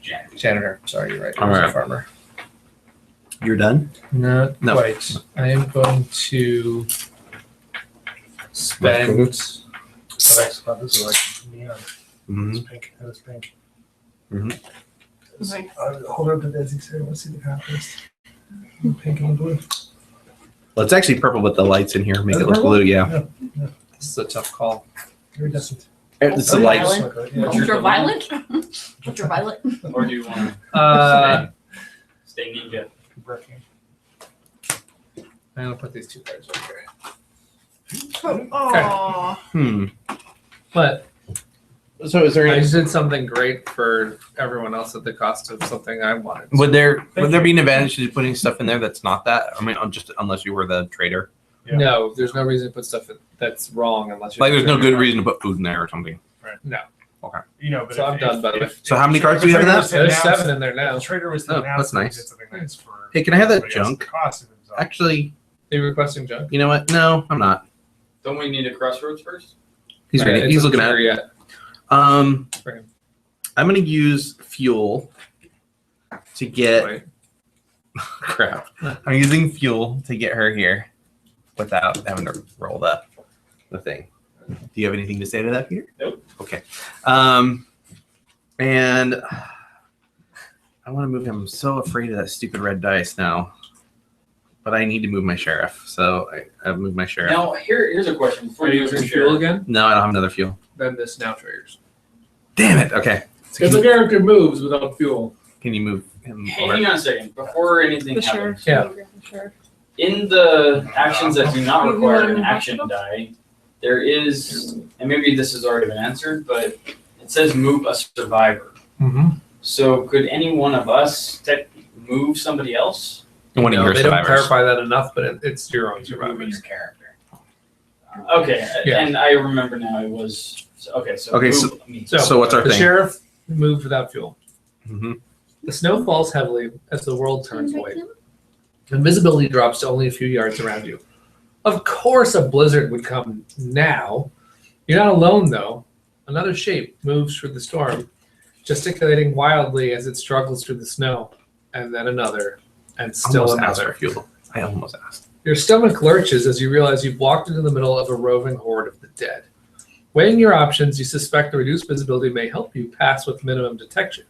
[SPEAKER 3] Janet.
[SPEAKER 2] Janitor. Sorry, you're right.
[SPEAKER 10] All
[SPEAKER 2] It was a
[SPEAKER 10] right.
[SPEAKER 2] farmer.
[SPEAKER 10] You're done?
[SPEAKER 2] Not
[SPEAKER 10] No.
[SPEAKER 2] quite. I am going to spend.
[SPEAKER 5] This is like neon.
[SPEAKER 10] Mhm.
[SPEAKER 5] It's pink. That is pink.
[SPEAKER 10] Mhm.
[SPEAKER 5] Hold up to Desi's here. Let's see the contrast. Pink and blue.
[SPEAKER 10] Well, it's actually purple, but the lights in here make
[SPEAKER 5] Is
[SPEAKER 10] it
[SPEAKER 5] it
[SPEAKER 10] look
[SPEAKER 5] purple?
[SPEAKER 10] blue. Yeah.
[SPEAKER 2] This is a tough call.
[SPEAKER 5] Very decent.
[SPEAKER 10] It's the
[SPEAKER 8] Oh,
[SPEAKER 10] lights.
[SPEAKER 8] Violet.
[SPEAKER 5] Yeah.
[SPEAKER 8] Ultraviolet? Ultraviolet?
[SPEAKER 11] Or do you want
[SPEAKER 2] Uh,
[SPEAKER 11] to stay ninja?
[SPEAKER 5] Working.
[SPEAKER 2] I'm gonna put these 2 cards right here.
[SPEAKER 7] Oh.
[SPEAKER 2] But
[SPEAKER 10] So is there
[SPEAKER 2] I
[SPEAKER 10] any?
[SPEAKER 2] just did something great for everyone else at the cost of something I wanted.
[SPEAKER 10] Would there be an advantage to putting stuff in there that's not that? I mean, just unless you were the trader.
[SPEAKER 5] Yeah.
[SPEAKER 2] No, there's no reason to put stuff that's wrong unless you're
[SPEAKER 10] Like, there's no good reason to put food in there or something.
[SPEAKER 2] No.
[SPEAKER 5] You know, but
[SPEAKER 2] So I'm done, by the way.
[SPEAKER 10] So how many cards do we have in that?
[SPEAKER 2] There's 7 in there now.
[SPEAKER 5] The trader was to
[SPEAKER 10] Oh,
[SPEAKER 5] announce
[SPEAKER 10] that's
[SPEAKER 5] that he
[SPEAKER 10] nice.
[SPEAKER 5] did something nice for.
[SPEAKER 10] Hey, can I have that
[SPEAKER 5] somebody else at
[SPEAKER 10] junk?
[SPEAKER 5] the cost of himself.
[SPEAKER 10] Actually,
[SPEAKER 2] Are you requesting junk?
[SPEAKER 10] you know what? No, I'm not.
[SPEAKER 11] Don't we need a crossroads first?
[SPEAKER 10] He's ready.
[SPEAKER 2] It's
[SPEAKER 10] He's
[SPEAKER 2] a
[SPEAKER 10] looking at
[SPEAKER 2] jury
[SPEAKER 10] it.
[SPEAKER 2] yet. For him.
[SPEAKER 10] I'm gonna use fuel to get
[SPEAKER 2] Wait.
[SPEAKER 10] crap. I'm using fuel to get her here without having to roll the thing. Do you have anything to say to that, Peter?
[SPEAKER 11] Nope.
[SPEAKER 10] Okay. And I want to move him. I'm so afraid of that stupid red dice now. But I need to move my sheriff, so I've moved my sheriff.
[SPEAKER 11] Now, here's a question. Before
[SPEAKER 2] Are you
[SPEAKER 11] you
[SPEAKER 2] using fuel again?
[SPEAKER 10] No, I don't have another fuel.
[SPEAKER 2] Then this now triggers.
[SPEAKER 10] Damn it. Okay. So
[SPEAKER 2] If the character moves without fuel.
[SPEAKER 10] can you move him
[SPEAKER 11] Hang
[SPEAKER 10] over?
[SPEAKER 11] on a second. Before anything
[SPEAKER 8] The
[SPEAKER 11] happens,
[SPEAKER 8] sheriff.
[SPEAKER 2] Yeah.
[SPEAKER 11] in the actions that do not
[SPEAKER 8] You
[SPEAKER 11] require
[SPEAKER 8] want him
[SPEAKER 11] an
[SPEAKER 8] in
[SPEAKER 11] action
[SPEAKER 8] hospital?
[SPEAKER 11] die, there is, and maybe this has already been answered, but it says move a survivor.
[SPEAKER 2] Mm-hmm.
[SPEAKER 11] So could any one of us move somebody else?
[SPEAKER 10] One of your
[SPEAKER 2] they don't
[SPEAKER 10] survivors.
[SPEAKER 2] clarify that enough, but it's your own
[SPEAKER 9] You're moving
[SPEAKER 2] survivors.
[SPEAKER 9] your character.
[SPEAKER 11] Okay,
[SPEAKER 2] Yeah.
[SPEAKER 11] and I remember now it was, okay, so
[SPEAKER 10] Okay,
[SPEAKER 11] move me.
[SPEAKER 10] So what's our
[SPEAKER 2] the
[SPEAKER 10] thing?
[SPEAKER 2] sheriff moved without fuel.
[SPEAKER 10] Mm-hmm.
[SPEAKER 2] The snow falls heavily as the world turns white. Invisibility drops to only a few yards around you. Of course, a blizzard would come now. You're not alone, though. Another shape moves through the storm, gesticulating wildly as it struggles through the snow, and then another, and still
[SPEAKER 10] Almost asked
[SPEAKER 2] another.
[SPEAKER 10] for fuel. I almost asked.
[SPEAKER 2] Your stomach lurches as you realize you've walked into the middle of a roving horde of the dead. Weighing your options, you suspect the reduced visibility may help you pass with minimum detection.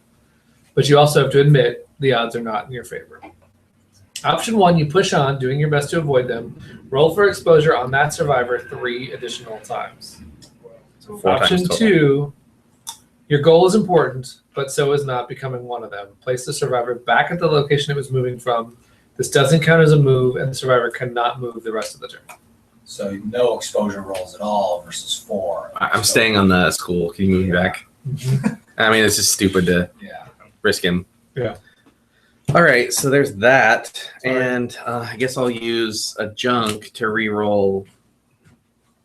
[SPEAKER 2] But you also have to admit the odds are not in your favor. Option 1, you push on, doing your best to avoid them. Roll for exposure on that survivor 3 additional times.
[SPEAKER 10] So 4
[SPEAKER 2] Option
[SPEAKER 10] times total.
[SPEAKER 2] 2, your goal is important, but so is not becoming one of them. Place the survivor back at the location it was moving from. This doesn't count as a move, and the survivor cannot move the rest of the turn.
[SPEAKER 9] So no exposure rolls at all versus 4.
[SPEAKER 10] I'm staying on the school. Can you move me back? I mean, it's just stupid to
[SPEAKER 9] Yeah.
[SPEAKER 10] risk him.
[SPEAKER 2] Yeah.
[SPEAKER 10] All right, so there's that, and I guess I'll use a junk to re-roll.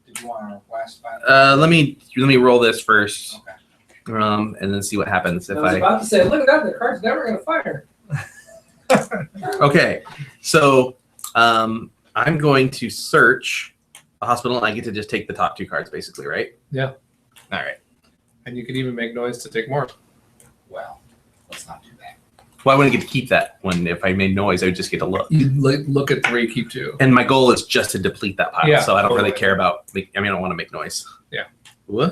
[SPEAKER 9] Did you want to request by
[SPEAKER 10] Let me roll this first,
[SPEAKER 9] Okay.
[SPEAKER 10] and then see what happens if
[SPEAKER 2] I was
[SPEAKER 10] I.
[SPEAKER 2] about to say, look at that, the card's never going to fire.
[SPEAKER 10] Okay, so I'm going to search a hospital, and I get to just take the top 2 cards, basically, right?
[SPEAKER 2] Yeah.
[SPEAKER 10] All right.
[SPEAKER 2] And you could even make noise to take more.
[SPEAKER 9] Well, let's not do that.
[SPEAKER 10] Well, I wouldn't get to keep that one. If I made noise, I would just get to look.
[SPEAKER 2] You look at 3, keep 2.
[SPEAKER 10] And my goal is just to deplete that pile,
[SPEAKER 2] Yeah,
[SPEAKER 10] so I don't really
[SPEAKER 2] totally.
[SPEAKER 10] care about. I don't want to make noise.
[SPEAKER 2] Yeah.
[SPEAKER 10] What?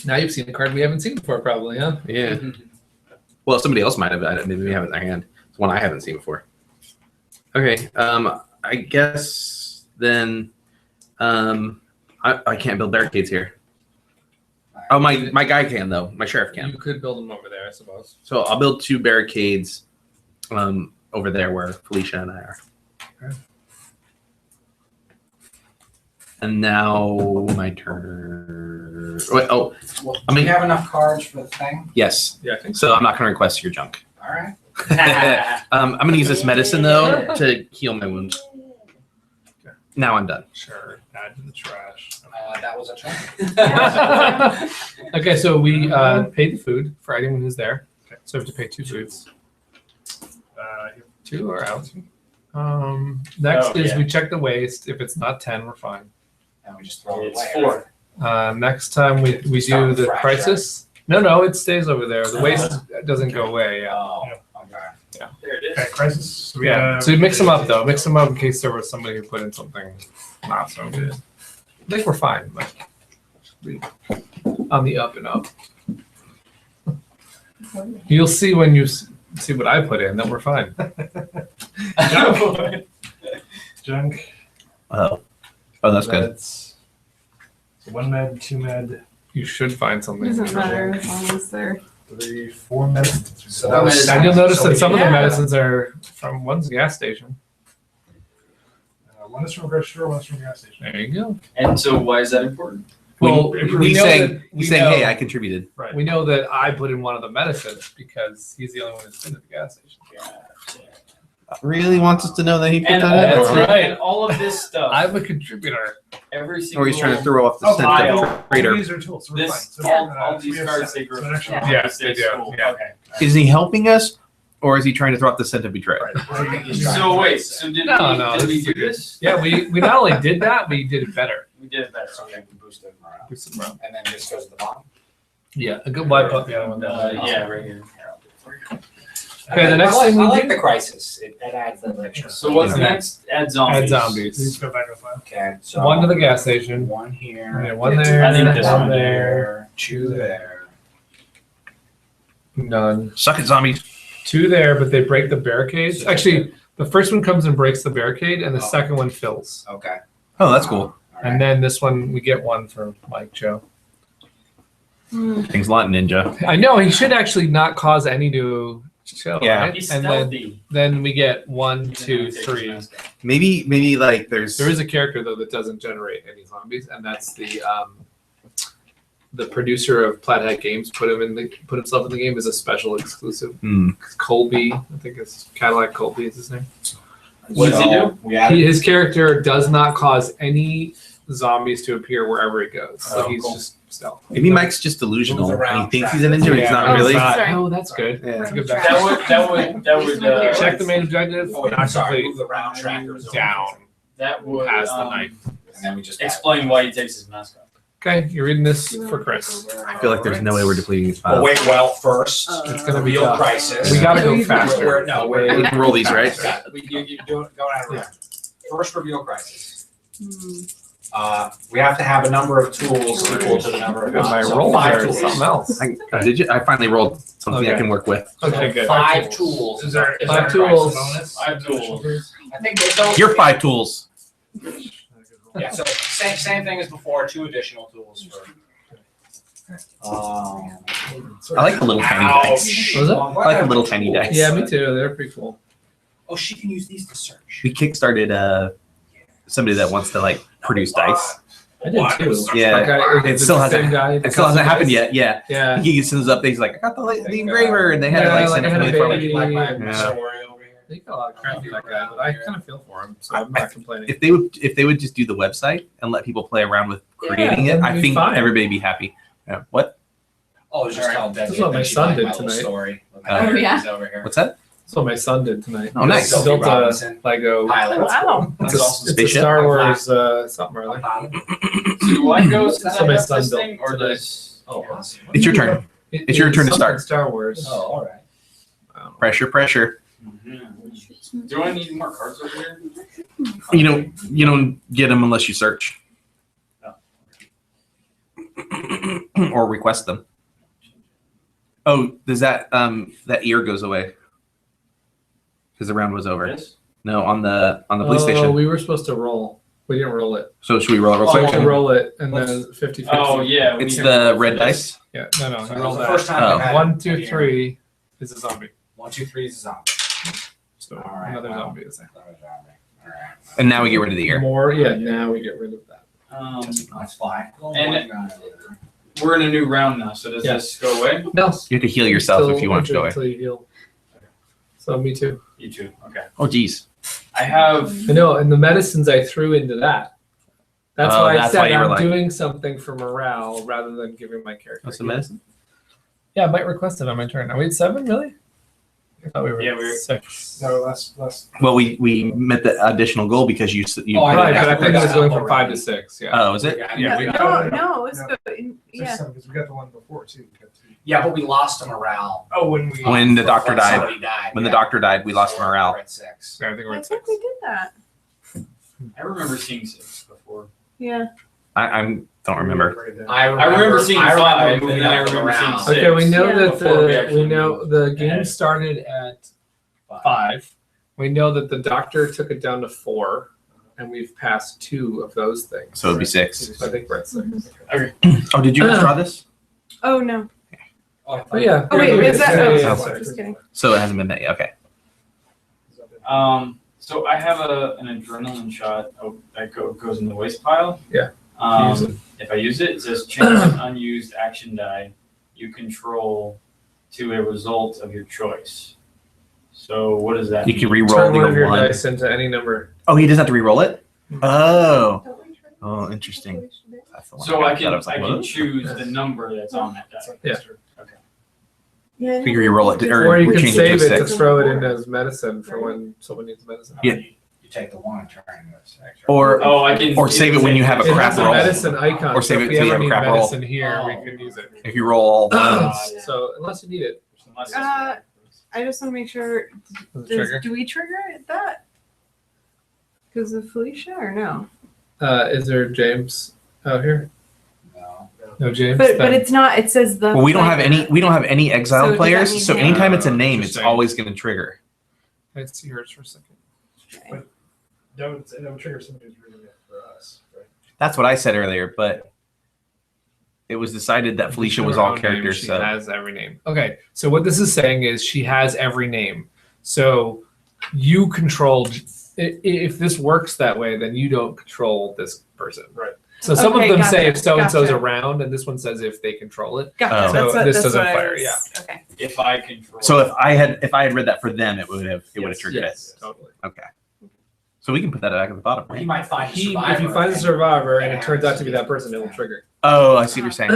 [SPEAKER 2] Now you've seen a card we haven't seen before, probably, huh?
[SPEAKER 10] Yeah. Well, somebody else might have. Maybe we have it in their hand. It's one I haven't seen before. Okay. I guess then. I can't build barricades here. Oh, my guy can though. My sheriff can.
[SPEAKER 2] You could build them over there, I suppose.
[SPEAKER 10] So I'll build 2 barricades, over there where Felicia and I are.
[SPEAKER 2] Okay.
[SPEAKER 10] And now my turn. Wait, oh,
[SPEAKER 9] Well,
[SPEAKER 10] I mean-
[SPEAKER 9] do you have enough cards for the thing?
[SPEAKER 10] yes.
[SPEAKER 2] Yeah, I think so.
[SPEAKER 10] So I'm not going to request your junk.
[SPEAKER 9] All right.
[SPEAKER 10] I'm going to use this medicine though to heal my wounds. Now I'm done.
[SPEAKER 5] Sure. Add to the trash.
[SPEAKER 9] That was a check.
[SPEAKER 2] Okay, so we paid the food for anyone who's there. So we have to pay 2 foods. 2 are out. Next
[SPEAKER 11] Oh,
[SPEAKER 2] is
[SPEAKER 11] yeah.
[SPEAKER 2] we check the waste. If it's not 10, we're fine.
[SPEAKER 9] And we just throw it
[SPEAKER 11] It's
[SPEAKER 9] away.
[SPEAKER 11] 4.
[SPEAKER 2] Next time we do
[SPEAKER 9] Start
[SPEAKER 2] the
[SPEAKER 9] fresh,
[SPEAKER 2] crisis No, it stays over there. The waste doesn't go away. Yeah.
[SPEAKER 9] Oh, okay.
[SPEAKER 11] There it is.
[SPEAKER 5] Okay, crisis. So we
[SPEAKER 2] Yeah.
[SPEAKER 5] have-
[SPEAKER 2] So you mix them up though. Mix them up in case there was somebody who put in something not so good. I think we're fine. But on the up and up. You'll see when you see what I put in that we're fine.
[SPEAKER 5] Junk.
[SPEAKER 10] Oh, that's good.
[SPEAKER 5] Meds. So 1 med, 2 med,
[SPEAKER 2] You should find something.
[SPEAKER 7] Doesn't matter as long as they're.
[SPEAKER 5] 3, 4 medicines.
[SPEAKER 9] So that was-
[SPEAKER 2] And you'll notice that some of the
[SPEAKER 7] Yeah.
[SPEAKER 2] medicines are from one's gas station.
[SPEAKER 5] One is from a grocery store, one is from a gas station.
[SPEAKER 2] There you go.
[SPEAKER 11] And so why is that important?
[SPEAKER 2] Well,
[SPEAKER 10] He's
[SPEAKER 2] we know
[SPEAKER 10] saying,
[SPEAKER 2] that-
[SPEAKER 10] he's
[SPEAKER 2] we
[SPEAKER 10] saying,
[SPEAKER 2] know-
[SPEAKER 10] hey, I contributed.
[SPEAKER 5] Right.
[SPEAKER 2] We know that I put in one of the medicines because he's the only one who's been at the gas station.
[SPEAKER 10] Really wants us to know that he put
[SPEAKER 11] And
[SPEAKER 10] that
[SPEAKER 11] all,
[SPEAKER 10] in?
[SPEAKER 2] That's
[SPEAKER 11] of,
[SPEAKER 2] right.
[SPEAKER 11] and all of this stuff,
[SPEAKER 2] I'm a contributor.
[SPEAKER 11] every single
[SPEAKER 10] Or he's trying to throw off the
[SPEAKER 5] Oh,
[SPEAKER 10] scent
[SPEAKER 11] file.
[SPEAKER 10] of trader.
[SPEAKER 5] These are tools, so we're
[SPEAKER 11] this,
[SPEAKER 5] fine. So,
[SPEAKER 11] all
[SPEAKER 5] we
[SPEAKER 11] these
[SPEAKER 5] have
[SPEAKER 11] cards
[SPEAKER 5] seven.
[SPEAKER 11] they grow
[SPEAKER 5] So actually,
[SPEAKER 11] from.
[SPEAKER 2] Yes, they do.
[SPEAKER 11] Cool.
[SPEAKER 2] Yeah.
[SPEAKER 11] Okay.
[SPEAKER 10] Is he helping us, or is he trying to throw off the scent of betrayal?
[SPEAKER 5] Right.
[SPEAKER 11] So wait, so did
[SPEAKER 2] No,
[SPEAKER 11] did we
[SPEAKER 2] this
[SPEAKER 11] do
[SPEAKER 2] is good.
[SPEAKER 11] this?
[SPEAKER 2] Yeah, we not only did that, we did it better.
[SPEAKER 11] We did it better.
[SPEAKER 9] So we
[SPEAKER 11] Okay.
[SPEAKER 9] can boost it around.
[SPEAKER 2] Boost it around.
[SPEAKER 9] And then this goes to the bottom.
[SPEAKER 2] Yeah, a good wipe up the other one down.
[SPEAKER 11] Yeah, right here.
[SPEAKER 2] Okay, the next
[SPEAKER 9] I like,
[SPEAKER 2] thing we
[SPEAKER 9] I like
[SPEAKER 2] do-
[SPEAKER 9] the crisis. It adds the extra.
[SPEAKER 11] So what's
[SPEAKER 2] Okay.
[SPEAKER 11] next? Add zombies.
[SPEAKER 2] Add zombies.
[SPEAKER 5] Please go back to the file.
[SPEAKER 9] Okay, so
[SPEAKER 2] One to the gas station.
[SPEAKER 9] one here.
[SPEAKER 2] Yeah, one there.
[SPEAKER 11] I think this
[SPEAKER 2] one
[SPEAKER 11] one
[SPEAKER 2] there.
[SPEAKER 9] Two there.
[SPEAKER 2] None.
[SPEAKER 10] Suck it, zombies.
[SPEAKER 2] 2 there, but they break the barricades. Actually, the first one comes and breaks the barricade, and the second one fills.
[SPEAKER 9] Okay.
[SPEAKER 10] Oh, that's cool.
[SPEAKER 9] All right.
[SPEAKER 2] And then this one, we get 1 for Mike Joe.
[SPEAKER 10] Thanks a lot, Ninja.
[SPEAKER 2] I know he should actually not cause any to show.
[SPEAKER 10] Yeah.
[SPEAKER 2] Right?
[SPEAKER 11] He's
[SPEAKER 2] And then,
[SPEAKER 11] stealthy.
[SPEAKER 2] then we get 1,
[SPEAKER 11] Even
[SPEAKER 2] 2,
[SPEAKER 11] though he takes
[SPEAKER 2] 3.
[SPEAKER 11] his mask off.
[SPEAKER 10] Maybe like there's.
[SPEAKER 2] There is a character though that doesn't generate any zombies, and that's the producer of Plathead Games put himself in the game as a special exclusive. Colby, I think it's Cadillac Colby is his name.
[SPEAKER 11] What does he do?
[SPEAKER 9] We added.
[SPEAKER 2] His character does not cause any zombies to appear wherever he goes. So
[SPEAKER 9] Oh,
[SPEAKER 2] he's
[SPEAKER 9] cool.
[SPEAKER 2] just stealth.
[SPEAKER 10] Maybe Mike's just delusional
[SPEAKER 9] Moves
[SPEAKER 10] and he
[SPEAKER 9] around
[SPEAKER 10] thinks he's a ninja, but he's not
[SPEAKER 7] Oh,
[SPEAKER 10] really.
[SPEAKER 7] sorry.
[SPEAKER 2] Oh, that's good.
[SPEAKER 10] Yeah.
[SPEAKER 2] That's a good
[SPEAKER 11] That
[SPEAKER 2] background.
[SPEAKER 11] would
[SPEAKER 2] Check the main objective.
[SPEAKER 9] Oh, I'm
[SPEAKER 2] Not
[SPEAKER 9] sorry.
[SPEAKER 2] complete.
[SPEAKER 9] Move the round trackers over.
[SPEAKER 2] Down.
[SPEAKER 11] that would
[SPEAKER 2] Past the knife.
[SPEAKER 9] And then we just
[SPEAKER 11] explain why he takes his mask off.
[SPEAKER 2] Okay, you're reading this for Chris.
[SPEAKER 10] I feel like there's no way we're depleting these
[SPEAKER 9] Well,
[SPEAKER 10] files.
[SPEAKER 9] wait, well, first,
[SPEAKER 2] It's gonna be
[SPEAKER 9] real
[SPEAKER 2] tough.
[SPEAKER 9] crisis.
[SPEAKER 2] We gotta go
[SPEAKER 9] We're-
[SPEAKER 2] faster.
[SPEAKER 9] No,
[SPEAKER 10] We
[SPEAKER 9] we're.
[SPEAKER 10] can roll these, right?
[SPEAKER 9] Yeah, you do it, go out of round. First reveal crisis. We have to have a number of tools equal to the number of.
[SPEAKER 2] My
[SPEAKER 9] so
[SPEAKER 2] roll
[SPEAKER 9] 5
[SPEAKER 2] there is
[SPEAKER 9] tools.
[SPEAKER 2] something else.
[SPEAKER 10] Did you? I finally rolled something I
[SPEAKER 2] Okay.
[SPEAKER 10] can work with.
[SPEAKER 2] Okay, good.
[SPEAKER 9] 5 tools.
[SPEAKER 5] Is there,
[SPEAKER 9] is
[SPEAKER 2] Five
[SPEAKER 9] our
[SPEAKER 2] tools.
[SPEAKER 9] crisis.
[SPEAKER 11] 5 tools.
[SPEAKER 9] I think so.
[SPEAKER 10] Your 5 tools.
[SPEAKER 9] Yeah, so same thing as before, 2 additional tools for.
[SPEAKER 10] I like the little tiny dice.
[SPEAKER 2] What was it?
[SPEAKER 10] I like the little tiny dice.
[SPEAKER 2] Yeah, me too. They're pretty cool.
[SPEAKER 9] Oh, she can use these to search.
[SPEAKER 10] We kickstarted somebody that wants to like produce dice.
[SPEAKER 2] I did too.
[SPEAKER 10] Yeah.
[SPEAKER 2] Like,
[SPEAKER 10] It still hasn't. It still hasn't happened yet. Yeah.
[SPEAKER 2] Yeah.
[SPEAKER 10] He sends up. He's like, I got the engraver, and they had
[SPEAKER 2] Yeah,
[SPEAKER 10] to like
[SPEAKER 2] like
[SPEAKER 10] send
[SPEAKER 2] I
[SPEAKER 10] it
[SPEAKER 2] had a
[SPEAKER 10] really far.
[SPEAKER 2] baby.
[SPEAKER 9] Like my
[SPEAKER 10] Yeah.
[SPEAKER 9] story over here.
[SPEAKER 2] He got a lot of crap like that, but I kind of feel for him, so I'm not complaining.
[SPEAKER 10] If they would just do the website and let people play around with creating
[SPEAKER 2] Yeah,
[SPEAKER 10] it,
[SPEAKER 2] that'd
[SPEAKER 10] I
[SPEAKER 2] be
[SPEAKER 10] think
[SPEAKER 2] fine.
[SPEAKER 10] everybody would be happy. Yeah. What?
[SPEAKER 9] Oh, just
[SPEAKER 11] Alright.
[SPEAKER 9] tell Debbie.
[SPEAKER 2] That's what
[SPEAKER 9] that
[SPEAKER 2] my
[SPEAKER 9] she
[SPEAKER 2] son
[SPEAKER 9] liked
[SPEAKER 2] did
[SPEAKER 9] my little
[SPEAKER 2] tonight.
[SPEAKER 9] Story.
[SPEAKER 10] Oh,
[SPEAKER 7] yeah.
[SPEAKER 9] Over here.
[SPEAKER 10] What's that?
[SPEAKER 2] That's what my son did tonight.
[SPEAKER 10] Oh, nice.
[SPEAKER 2] He built a
[SPEAKER 9] Robinson.
[SPEAKER 2] Lego.
[SPEAKER 9] Pilot.
[SPEAKER 7] Wow.
[SPEAKER 2] It's a,
[SPEAKER 9] That's
[SPEAKER 2] it's a
[SPEAKER 10] spaceship?
[SPEAKER 2] Star Wars something or other.
[SPEAKER 11] So do I go since
[SPEAKER 2] That's
[SPEAKER 11] I
[SPEAKER 2] what my
[SPEAKER 11] have
[SPEAKER 2] son
[SPEAKER 11] this
[SPEAKER 2] built
[SPEAKER 11] thing, or
[SPEAKER 2] today.
[SPEAKER 11] does?
[SPEAKER 9] Oh, awesome.
[SPEAKER 10] It's your turn. It's your turn to
[SPEAKER 2] something
[SPEAKER 10] start.
[SPEAKER 2] Star Wars.
[SPEAKER 9] Oh, all right.
[SPEAKER 10] Pressure, pressure.
[SPEAKER 11] Do I need more cards over here?
[SPEAKER 10] You don't get them unless you search or request them. Oh, does that ear goes away because the round was over?
[SPEAKER 11] This?
[SPEAKER 10] No, on the police
[SPEAKER 2] Oh,
[SPEAKER 10] station.
[SPEAKER 2] we were supposed to roll. We didn't roll it.
[SPEAKER 10] So should we roll it real
[SPEAKER 2] So we
[SPEAKER 10] quick?
[SPEAKER 2] should roll it and then 50-50.
[SPEAKER 11] Oh yeah. we
[SPEAKER 10] It's
[SPEAKER 11] need
[SPEAKER 10] the
[SPEAKER 11] to-
[SPEAKER 10] red dice.
[SPEAKER 2] Yeah, no, you
[SPEAKER 9] That
[SPEAKER 2] roll
[SPEAKER 9] was the
[SPEAKER 2] that.
[SPEAKER 9] first time
[SPEAKER 10] Oh.
[SPEAKER 9] I've had
[SPEAKER 2] 1,
[SPEAKER 9] it
[SPEAKER 2] 2,
[SPEAKER 9] here.
[SPEAKER 2] 3 is a zombie.
[SPEAKER 9] 1, 2, 3 is a zombie.
[SPEAKER 2] So
[SPEAKER 9] All right,
[SPEAKER 2] another
[SPEAKER 9] well.
[SPEAKER 2] zombie is there.
[SPEAKER 9] Another zombie. All right.
[SPEAKER 10] And now we get rid of the ear.
[SPEAKER 2] More, yeah, now we get rid of that.
[SPEAKER 9] Let's fly.
[SPEAKER 11] And- We're in a new round now, so does
[SPEAKER 2] Yeah.
[SPEAKER 11] this go away?
[SPEAKER 2] No.
[SPEAKER 10] You have to heal yourself if you want to go away.
[SPEAKER 2] Until you heal. So me too.
[SPEAKER 11] You too. Okay.
[SPEAKER 10] Oh, geez.
[SPEAKER 11] I have.
[SPEAKER 2] I know, and the medicines I threw into that. That's
[SPEAKER 10] Oh,
[SPEAKER 2] why I
[SPEAKER 10] that's
[SPEAKER 2] said
[SPEAKER 10] why you were
[SPEAKER 2] I'm
[SPEAKER 10] like-
[SPEAKER 2] doing something for morale rather than giving my character.
[SPEAKER 10] What's the medicine?
[SPEAKER 2] Yeah, I might request it on my turn. Are we at 7, really? I thought we were
[SPEAKER 11] Yeah,
[SPEAKER 2] at
[SPEAKER 11] we're-
[SPEAKER 2] 6.
[SPEAKER 5] No, less.
[SPEAKER 10] Well, we met the additional goal because you.
[SPEAKER 9] Oh, I
[SPEAKER 2] Right,
[SPEAKER 9] know.
[SPEAKER 2] but I think it was going from
[SPEAKER 9] Already.
[SPEAKER 2] 5 to 6. Yeah.
[SPEAKER 10] Oh, is it?
[SPEAKER 2] Yeah, we
[SPEAKER 7] No,
[SPEAKER 2] got
[SPEAKER 7] no, it's good. Yeah.
[SPEAKER 5] Because we got the one before too. We got two.
[SPEAKER 3] Yeah, but we lost morale.
[SPEAKER 5] Oh,
[SPEAKER 10] When the doctor died.
[SPEAKER 3] Somebody died.
[SPEAKER 10] When the
[SPEAKER 3] yeah.
[SPEAKER 10] doctor died, we lost
[SPEAKER 3] So
[SPEAKER 10] morale.
[SPEAKER 3] we're at 6.
[SPEAKER 2] I think we're
[SPEAKER 7] I
[SPEAKER 2] at
[SPEAKER 7] think
[SPEAKER 2] 6.
[SPEAKER 7] we did that.
[SPEAKER 11] I remember seeing 6 before.
[SPEAKER 7] Yeah.
[SPEAKER 10] I don't remember.
[SPEAKER 3] I
[SPEAKER 11] remember seeing 5,
[SPEAKER 3] moving
[SPEAKER 11] and then I
[SPEAKER 3] up the
[SPEAKER 11] remember seeing
[SPEAKER 3] morale.
[SPEAKER 11] 6.
[SPEAKER 2] Okay, we know
[SPEAKER 7] Yeah.
[SPEAKER 2] that
[SPEAKER 11] Before we
[SPEAKER 2] the
[SPEAKER 11] actually
[SPEAKER 2] we know
[SPEAKER 11] moved
[SPEAKER 2] the game
[SPEAKER 11] ahead.
[SPEAKER 2] started at 5. We know that the doctor took it down to 4, and we've passed 2 of those things.
[SPEAKER 10] So it'd be 6.
[SPEAKER 2] So I think we're at 6.
[SPEAKER 10] Oh, did you guys draw this?
[SPEAKER 7] Oh no.
[SPEAKER 2] But yeah.
[SPEAKER 7] Oh wait, is that?
[SPEAKER 2] Yeah,
[SPEAKER 7] Oh,
[SPEAKER 2] yeah, yeah,
[SPEAKER 7] sorry, just kidding.
[SPEAKER 10] So it hasn't been that yet. Okay.
[SPEAKER 11] So I have an adrenaline shot that goes in the waste pile.
[SPEAKER 2] Yeah. Use it.
[SPEAKER 11] If I use it, it says change an unused action die you control to a result of your choice. So what does that
[SPEAKER 10] You
[SPEAKER 11] mean?
[SPEAKER 10] can re-roll
[SPEAKER 2] Turn one of
[SPEAKER 10] the
[SPEAKER 2] your
[SPEAKER 10] 1.
[SPEAKER 2] dice into any number.
[SPEAKER 10] Oh, he doesn't have to re-roll it? Oh. Oh, interesting. That's the one
[SPEAKER 11] So I can
[SPEAKER 10] was like,
[SPEAKER 11] can
[SPEAKER 10] what?
[SPEAKER 11] choose the number that's on that die.
[SPEAKER 2] Yeah.
[SPEAKER 11] Okay.
[SPEAKER 7] Yeah.
[SPEAKER 10] You can re-roll it,
[SPEAKER 2] Or you can
[SPEAKER 10] change
[SPEAKER 2] save
[SPEAKER 10] to
[SPEAKER 2] it
[SPEAKER 10] a
[SPEAKER 2] to
[SPEAKER 10] 6.
[SPEAKER 2] throw it in as medicine for when someone needs medicine.
[SPEAKER 10] Yeah.
[SPEAKER 3] You take the 1 and turn it into a 6. Right?
[SPEAKER 10] Or
[SPEAKER 11] Oh, I can.
[SPEAKER 10] Or save it when you have a
[SPEAKER 2] It
[SPEAKER 10] crap
[SPEAKER 2] has a
[SPEAKER 10] roll.
[SPEAKER 2] medicine icon.
[SPEAKER 10] Or save
[SPEAKER 2] so
[SPEAKER 10] it
[SPEAKER 2] if we
[SPEAKER 10] till you
[SPEAKER 2] ever
[SPEAKER 10] have a
[SPEAKER 2] need
[SPEAKER 10] crap roll.
[SPEAKER 2] medicine here, we can use it.
[SPEAKER 10] if you roll all the ones.
[SPEAKER 2] So unless you need it,
[SPEAKER 7] I just want to make sure.
[SPEAKER 2] does it trigger.
[SPEAKER 7] Do we trigger that? Because of Felicia or no?
[SPEAKER 2] Is there James out here?
[SPEAKER 3] No.
[SPEAKER 2] No James.
[SPEAKER 7] But
[SPEAKER 2] Then-
[SPEAKER 7] it's not. It says the.
[SPEAKER 10] Well, we don't have any
[SPEAKER 7] So
[SPEAKER 10] exiled
[SPEAKER 7] does that
[SPEAKER 10] players,
[SPEAKER 7] mean
[SPEAKER 10] so
[SPEAKER 7] him?
[SPEAKER 10] anytime it's a name, it's
[SPEAKER 2] Interesting.
[SPEAKER 10] always going to trigger.
[SPEAKER 2] Let's see yours for a second.
[SPEAKER 5] That would trigger somebody who's reading it for us, right?
[SPEAKER 10] That's what I said earlier, but it was decided that Felicia was all
[SPEAKER 2] Her own
[SPEAKER 10] characters.
[SPEAKER 2] name, she
[SPEAKER 10] So
[SPEAKER 2] has every name. Okay, so what this is saying is she has every name. So you controlled. If this works that way, then you don't control this person.
[SPEAKER 5] Right.
[SPEAKER 2] So some
[SPEAKER 7] Okay,
[SPEAKER 2] of them
[SPEAKER 7] gotcha,
[SPEAKER 2] say if so and so's
[SPEAKER 7] gotcha.
[SPEAKER 2] around, and this one says if they control it.
[SPEAKER 7] Gotcha.
[SPEAKER 10] Oh.
[SPEAKER 2] So
[SPEAKER 7] That's what,
[SPEAKER 2] this
[SPEAKER 7] that's
[SPEAKER 2] doesn't
[SPEAKER 7] what I
[SPEAKER 2] fire,
[SPEAKER 7] was-
[SPEAKER 2] yeah.
[SPEAKER 7] Okay.
[SPEAKER 11] If I control.
[SPEAKER 10] So if I had read that for them, it would have triggered
[SPEAKER 2] Yes,
[SPEAKER 10] it.
[SPEAKER 2] totally.
[SPEAKER 10] Okay. So we can put that back at the bottom,
[SPEAKER 3] He
[SPEAKER 10] right?
[SPEAKER 3] might find a
[SPEAKER 2] If
[SPEAKER 3] survivor.
[SPEAKER 2] you find a survivor and it turns out to be that person, it will trigger.
[SPEAKER 10] Oh, I see what you're saying.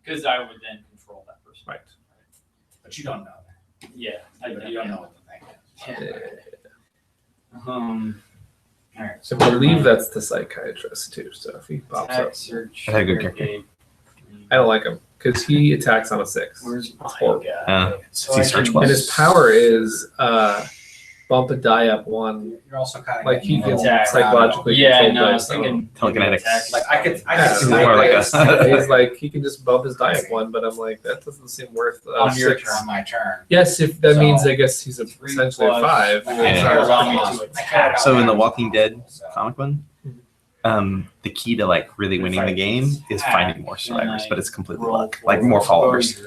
[SPEAKER 11] Because I would then control that person.
[SPEAKER 2] Right.
[SPEAKER 3] But you don't know that.
[SPEAKER 11] Yeah.
[SPEAKER 3] You don't know what the thing is.
[SPEAKER 11] All right.
[SPEAKER 2] So I believe that's the psychiatrist too. So if he pops up,
[SPEAKER 11] Attack, search.
[SPEAKER 10] I had a good character.
[SPEAKER 11] Barricade.
[SPEAKER 2] I don't like him because he attacks on a 6.
[SPEAKER 11] Where's
[SPEAKER 2] It's horrible.
[SPEAKER 10] See search
[SPEAKER 2] And
[SPEAKER 10] plus.
[SPEAKER 2] his power is bump a die up 1.
[SPEAKER 3] You're also kind of
[SPEAKER 2] Like he can
[SPEAKER 11] Attack.
[SPEAKER 2] psychologically
[SPEAKER 11] Yeah,
[SPEAKER 2] control
[SPEAKER 11] no, I was
[SPEAKER 2] dice.
[SPEAKER 11] thinking
[SPEAKER 10] Telekinetics.
[SPEAKER 11] attack.
[SPEAKER 3] like I could
[SPEAKER 2] Yeah,
[SPEAKER 3] see
[SPEAKER 10] more like
[SPEAKER 2] he's like he can just bump his die up 1, but I'm like that doesn't seem worth
[SPEAKER 3] on your
[SPEAKER 2] 6.
[SPEAKER 3] turn, on my turn.
[SPEAKER 2] Yes, if that
[SPEAKER 3] So,
[SPEAKER 2] means I guess he's
[SPEAKER 11] 3
[SPEAKER 2] essentially a
[SPEAKER 11] plus-
[SPEAKER 2] 5.
[SPEAKER 10] Yeah.
[SPEAKER 11] Allow me to attack.
[SPEAKER 10] So in the Walking Dead
[SPEAKER 3] So,
[SPEAKER 10] comic one, the key to like really winning the game is finding more survivors, but it's completely luck, like more followers.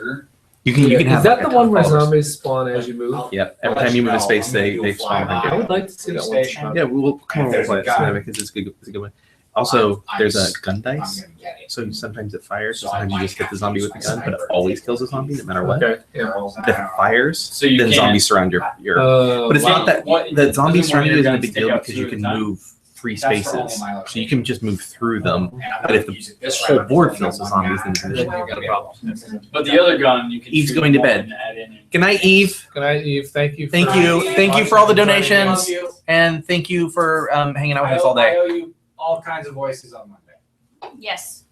[SPEAKER 10] You can
[SPEAKER 2] Is
[SPEAKER 10] have
[SPEAKER 2] that
[SPEAKER 10] like
[SPEAKER 2] the
[SPEAKER 10] a
[SPEAKER 2] one
[SPEAKER 10] ton
[SPEAKER 2] where
[SPEAKER 10] of followers.
[SPEAKER 2] zombies spawn as you move?
[SPEAKER 10] Yep. Every time you move a space, they spawn.
[SPEAKER 2] I would like to see that one.
[SPEAKER 3] Station.
[SPEAKER 10] Yeah, we'll come over
[SPEAKER 3] There's
[SPEAKER 10] and
[SPEAKER 3] a
[SPEAKER 10] play it
[SPEAKER 3] guy.
[SPEAKER 10] sometime because it's a good one. Also,
[SPEAKER 3] I'm
[SPEAKER 10] there's a
[SPEAKER 3] s-
[SPEAKER 10] gun
[SPEAKER 3] I'm
[SPEAKER 10] dice.
[SPEAKER 3] gonna get it.
[SPEAKER 10] So sometimes it fires,
[SPEAKER 3] So I
[SPEAKER 10] sometimes you
[SPEAKER 3] might
[SPEAKER 10] just hit
[SPEAKER 3] have
[SPEAKER 10] the
[SPEAKER 3] to
[SPEAKER 10] zombie
[SPEAKER 3] use
[SPEAKER 10] with the
[SPEAKER 3] my
[SPEAKER 10] gun, but it
[SPEAKER 3] sniper.
[SPEAKER 10] always kills a zombie no matter what.
[SPEAKER 2] Okay. Yeah.
[SPEAKER 10] If it fires,
[SPEAKER 11] So you
[SPEAKER 10] then
[SPEAKER 11] can't-
[SPEAKER 10] zombies surround your
[SPEAKER 2] But
[SPEAKER 10] But it's not that
[SPEAKER 11] What-
[SPEAKER 10] the zombie
[SPEAKER 11] doesn't one of
[SPEAKER 10] surrounding
[SPEAKER 11] your
[SPEAKER 10] you isn't a
[SPEAKER 11] guns
[SPEAKER 10] big
[SPEAKER 11] take
[SPEAKER 10] deal
[SPEAKER 11] up
[SPEAKER 10] because you
[SPEAKER 11] two
[SPEAKER 10] can
[SPEAKER 11] at a time?
[SPEAKER 10] move 3
[SPEAKER 3] That's for only
[SPEAKER 10] spaces,
[SPEAKER 3] my
[SPEAKER 10] so you can just move through them.
[SPEAKER 3] And I'm
[SPEAKER 10] But
[SPEAKER 3] gonna
[SPEAKER 10] if the
[SPEAKER 3] use it this
[SPEAKER 10] whole
[SPEAKER 3] way,
[SPEAKER 10] board
[SPEAKER 3] but
[SPEAKER 10] fills with
[SPEAKER 3] one
[SPEAKER 10] zombies,
[SPEAKER 3] guy.
[SPEAKER 10] then
[SPEAKER 2] Then you got a problem.
[SPEAKER 11] But the other gun, you can.
[SPEAKER 10] Eve's
[SPEAKER 11] shoot
[SPEAKER 10] going to
[SPEAKER 11] one
[SPEAKER 10] bed.
[SPEAKER 11] and add in.
[SPEAKER 10] Good night, Eve.
[SPEAKER 2] Good night, Eve. Thank you.
[SPEAKER 10] Thank
[SPEAKER 2] for
[SPEAKER 10] you. Thank you for all the
[SPEAKER 2] watching and joining
[SPEAKER 10] donations.
[SPEAKER 2] us.
[SPEAKER 10] And thank you for hanging out with us all
[SPEAKER 3] I
[SPEAKER 10] day.
[SPEAKER 3] owe you all kinds of voices on Monday.
[SPEAKER 8] Yes.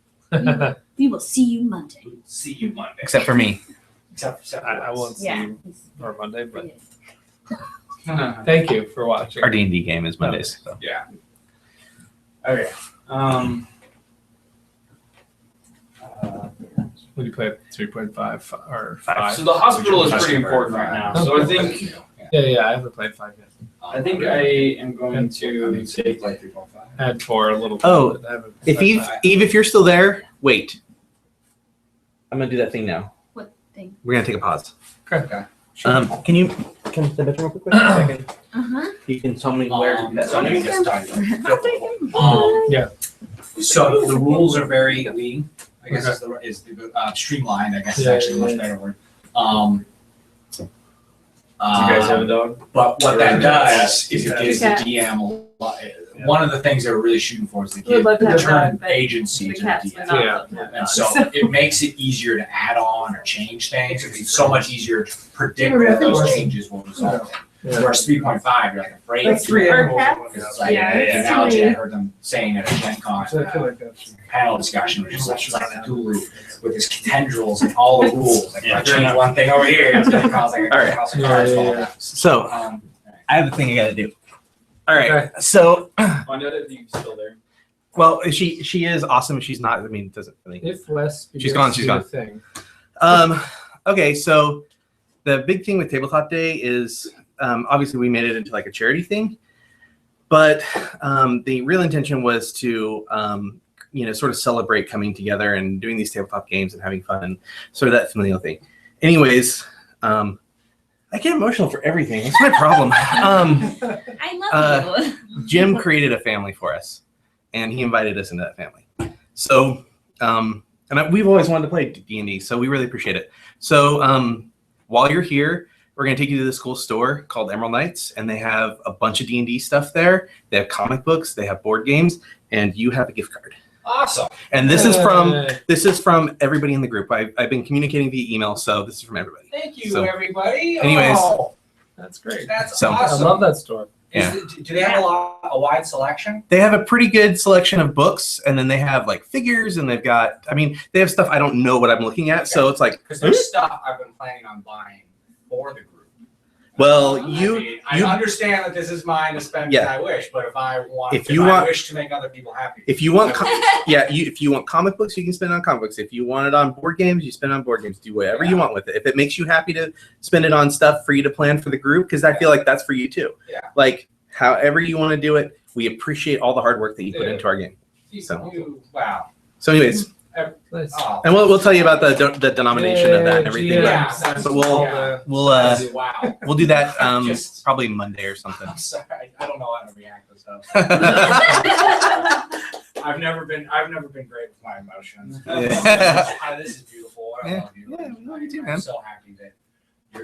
[SPEAKER 8] We will see you Monday.
[SPEAKER 3] See you Monday.
[SPEAKER 10] Except for me.
[SPEAKER 3] Except for
[SPEAKER 2] I won't see
[SPEAKER 8] Yeah.
[SPEAKER 2] you on Monday, but thank you for watching.
[SPEAKER 10] Our D&D game is Mondays. So.
[SPEAKER 3] Yeah.
[SPEAKER 11] Okay.
[SPEAKER 2] Would you play 3.5 or 5?
[SPEAKER 11] So the hospital is pretty important right now. So I think
[SPEAKER 2] Yeah, I haven't played 5 yet.
[SPEAKER 11] I am going to take
[SPEAKER 3] like 3.5.
[SPEAKER 2] Had 4 a little bit.
[SPEAKER 10] Oh,
[SPEAKER 2] but I haven't
[SPEAKER 10] If
[SPEAKER 2] played
[SPEAKER 10] Eve, if you're still there, wait. I'm gonna do that thing now.
[SPEAKER 8] What thing?
[SPEAKER 10] We're gonna take a pause.
[SPEAKER 3] Okay.
[SPEAKER 10] Can you come to the bedroom real quick? A second.
[SPEAKER 8] Uh-huh.
[SPEAKER 10] You can tell me where.
[SPEAKER 3] So let me just tell you.
[SPEAKER 2] Yeah.
[SPEAKER 3] So the rules are very lean. I guess is the streamlined. I guess is
[SPEAKER 2] Yeah,
[SPEAKER 3] actually a
[SPEAKER 2] yeah,
[SPEAKER 3] much
[SPEAKER 2] yeah.
[SPEAKER 3] better word.
[SPEAKER 11] Do you guys have a dog?
[SPEAKER 3] But what that does is it gives the
[SPEAKER 7] Cat.
[SPEAKER 3] DM a lot. One of the things they were really shooting for is to
[SPEAKER 7] Would
[SPEAKER 3] give
[SPEAKER 7] love to have a
[SPEAKER 3] turn
[SPEAKER 7] dog, but
[SPEAKER 3] agency
[SPEAKER 7] The
[SPEAKER 3] to the
[SPEAKER 7] cats would
[SPEAKER 3] DM.
[SPEAKER 7] not
[SPEAKER 2] Yeah.
[SPEAKER 7] love to have
[SPEAKER 3] And
[SPEAKER 7] dogs.
[SPEAKER 3] so it makes it easier to add on or change things. It's so much easier to predict what those changes will result in.
[SPEAKER 2] Yeah.
[SPEAKER 3] Whereas 3.5, you're like afraid.
[SPEAKER 5] That's
[SPEAKER 3] to
[SPEAKER 5] three
[SPEAKER 3] do it.
[SPEAKER 5] animals.
[SPEAKER 3] Because it's like
[SPEAKER 8] Yeah,
[SPEAKER 3] the
[SPEAKER 8] it's
[SPEAKER 3] analogy I
[SPEAKER 8] really-
[SPEAKER 3] heard them saying at a Gen Con
[SPEAKER 5] So I feel like that's.
[SPEAKER 3] panel discussion, which is like Cthulhu with his tendrils and all the rules. Like, if I change one thing over here, it's going to cause like a
[SPEAKER 10] All right.
[SPEAKER 3] house of cards fall down.
[SPEAKER 10] So I have a thing I got to do. All right.
[SPEAKER 2] Okay.
[SPEAKER 10] So,
[SPEAKER 11] Find out if you're still there.
[SPEAKER 10] well, she is awesome. If she's not, I mean, it doesn't really.
[SPEAKER 2] If less,
[SPEAKER 10] She's gone, she's gone.
[SPEAKER 2] Thing.
[SPEAKER 10] Okay, so the big thing with Tabletop Day is obviously we made it into like a charity thing, but the real intention was to sort of celebrate coming together and doing these tabletop games and having fun and sort of that familial thing. Anyways, I get emotional for everything. That's my problem.
[SPEAKER 8] I love you.
[SPEAKER 10] Jim created a family for us, and he invited us into that family. So, we've always wanted to play D&D, so we really appreciate it. So, while you're here, we're going to take you to this cool store called Emerald Knights, and they have a bunch of D&D stuff there. They have comic books, they have board games, and you have a gift card.
[SPEAKER 3] Awesome.
[SPEAKER 10] And this is from everybody in the group. I've been communicating via email, so this is from everybody.
[SPEAKER 3] Thank you,
[SPEAKER 10] So,
[SPEAKER 3] everybody.
[SPEAKER 10] anyways.
[SPEAKER 3] Oh,
[SPEAKER 2] That's great.
[SPEAKER 3] that's
[SPEAKER 10] So-
[SPEAKER 2] I
[SPEAKER 3] awesome.
[SPEAKER 2] love that store.
[SPEAKER 10] Yeah.
[SPEAKER 3] Do they have a wide selection?
[SPEAKER 10] They have a pretty good selection of books, and then they have like figures, and they've got, they have stuff I don't know what I'm looking at, so it's like,
[SPEAKER 3] Because there's stuff I've been planning on buying for the group.
[SPEAKER 10] well,
[SPEAKER 3] I understand that this is mine to spend as I wish, but if I wish to make other people happy.
[SPEAKER 10] if you want, if you want comic books, you can spend on comic books. If you want it on board games, you spend on board games. Do whatever you want with it. If it makes you happy to spend it on stuff for you to plan for the group, because I feel like that's for you too.
[SPEAKER 3] Yeah.
[SPEAKER 10] Like however you want to do it, we appreciate all the hard work that you put into our game.
[SPEAKER 3] Wow.
[SPEAKER 10] So, anyways,
[SPEAKER 2] Nice.
[SPEAKER 3] Oh,
[SPEAKER 10] and we'll tell you about the denomination of that and everything.
[SPEAKER 3] Yeah.
[SPEAKER 10] But we'll do that
[SPEAKER 3] Just-
[SPEAKER 10] probably Monday or something.
[SPEAKER 3] I'm sorry. I don't know how to react to stuff. I've never been great with my emotions.
[SPEAKER 10] Yeah.
[SPEAKER 3] This is beautiful. I
[SPEAKER 10] Yeah.
[SPEAKER 3] love you.
[SPEAKER 10] Yeah, we love you too,
[SPEAKER 3] I'm
[SPEAKER 10] man.
[SPEAKER 3] so happy that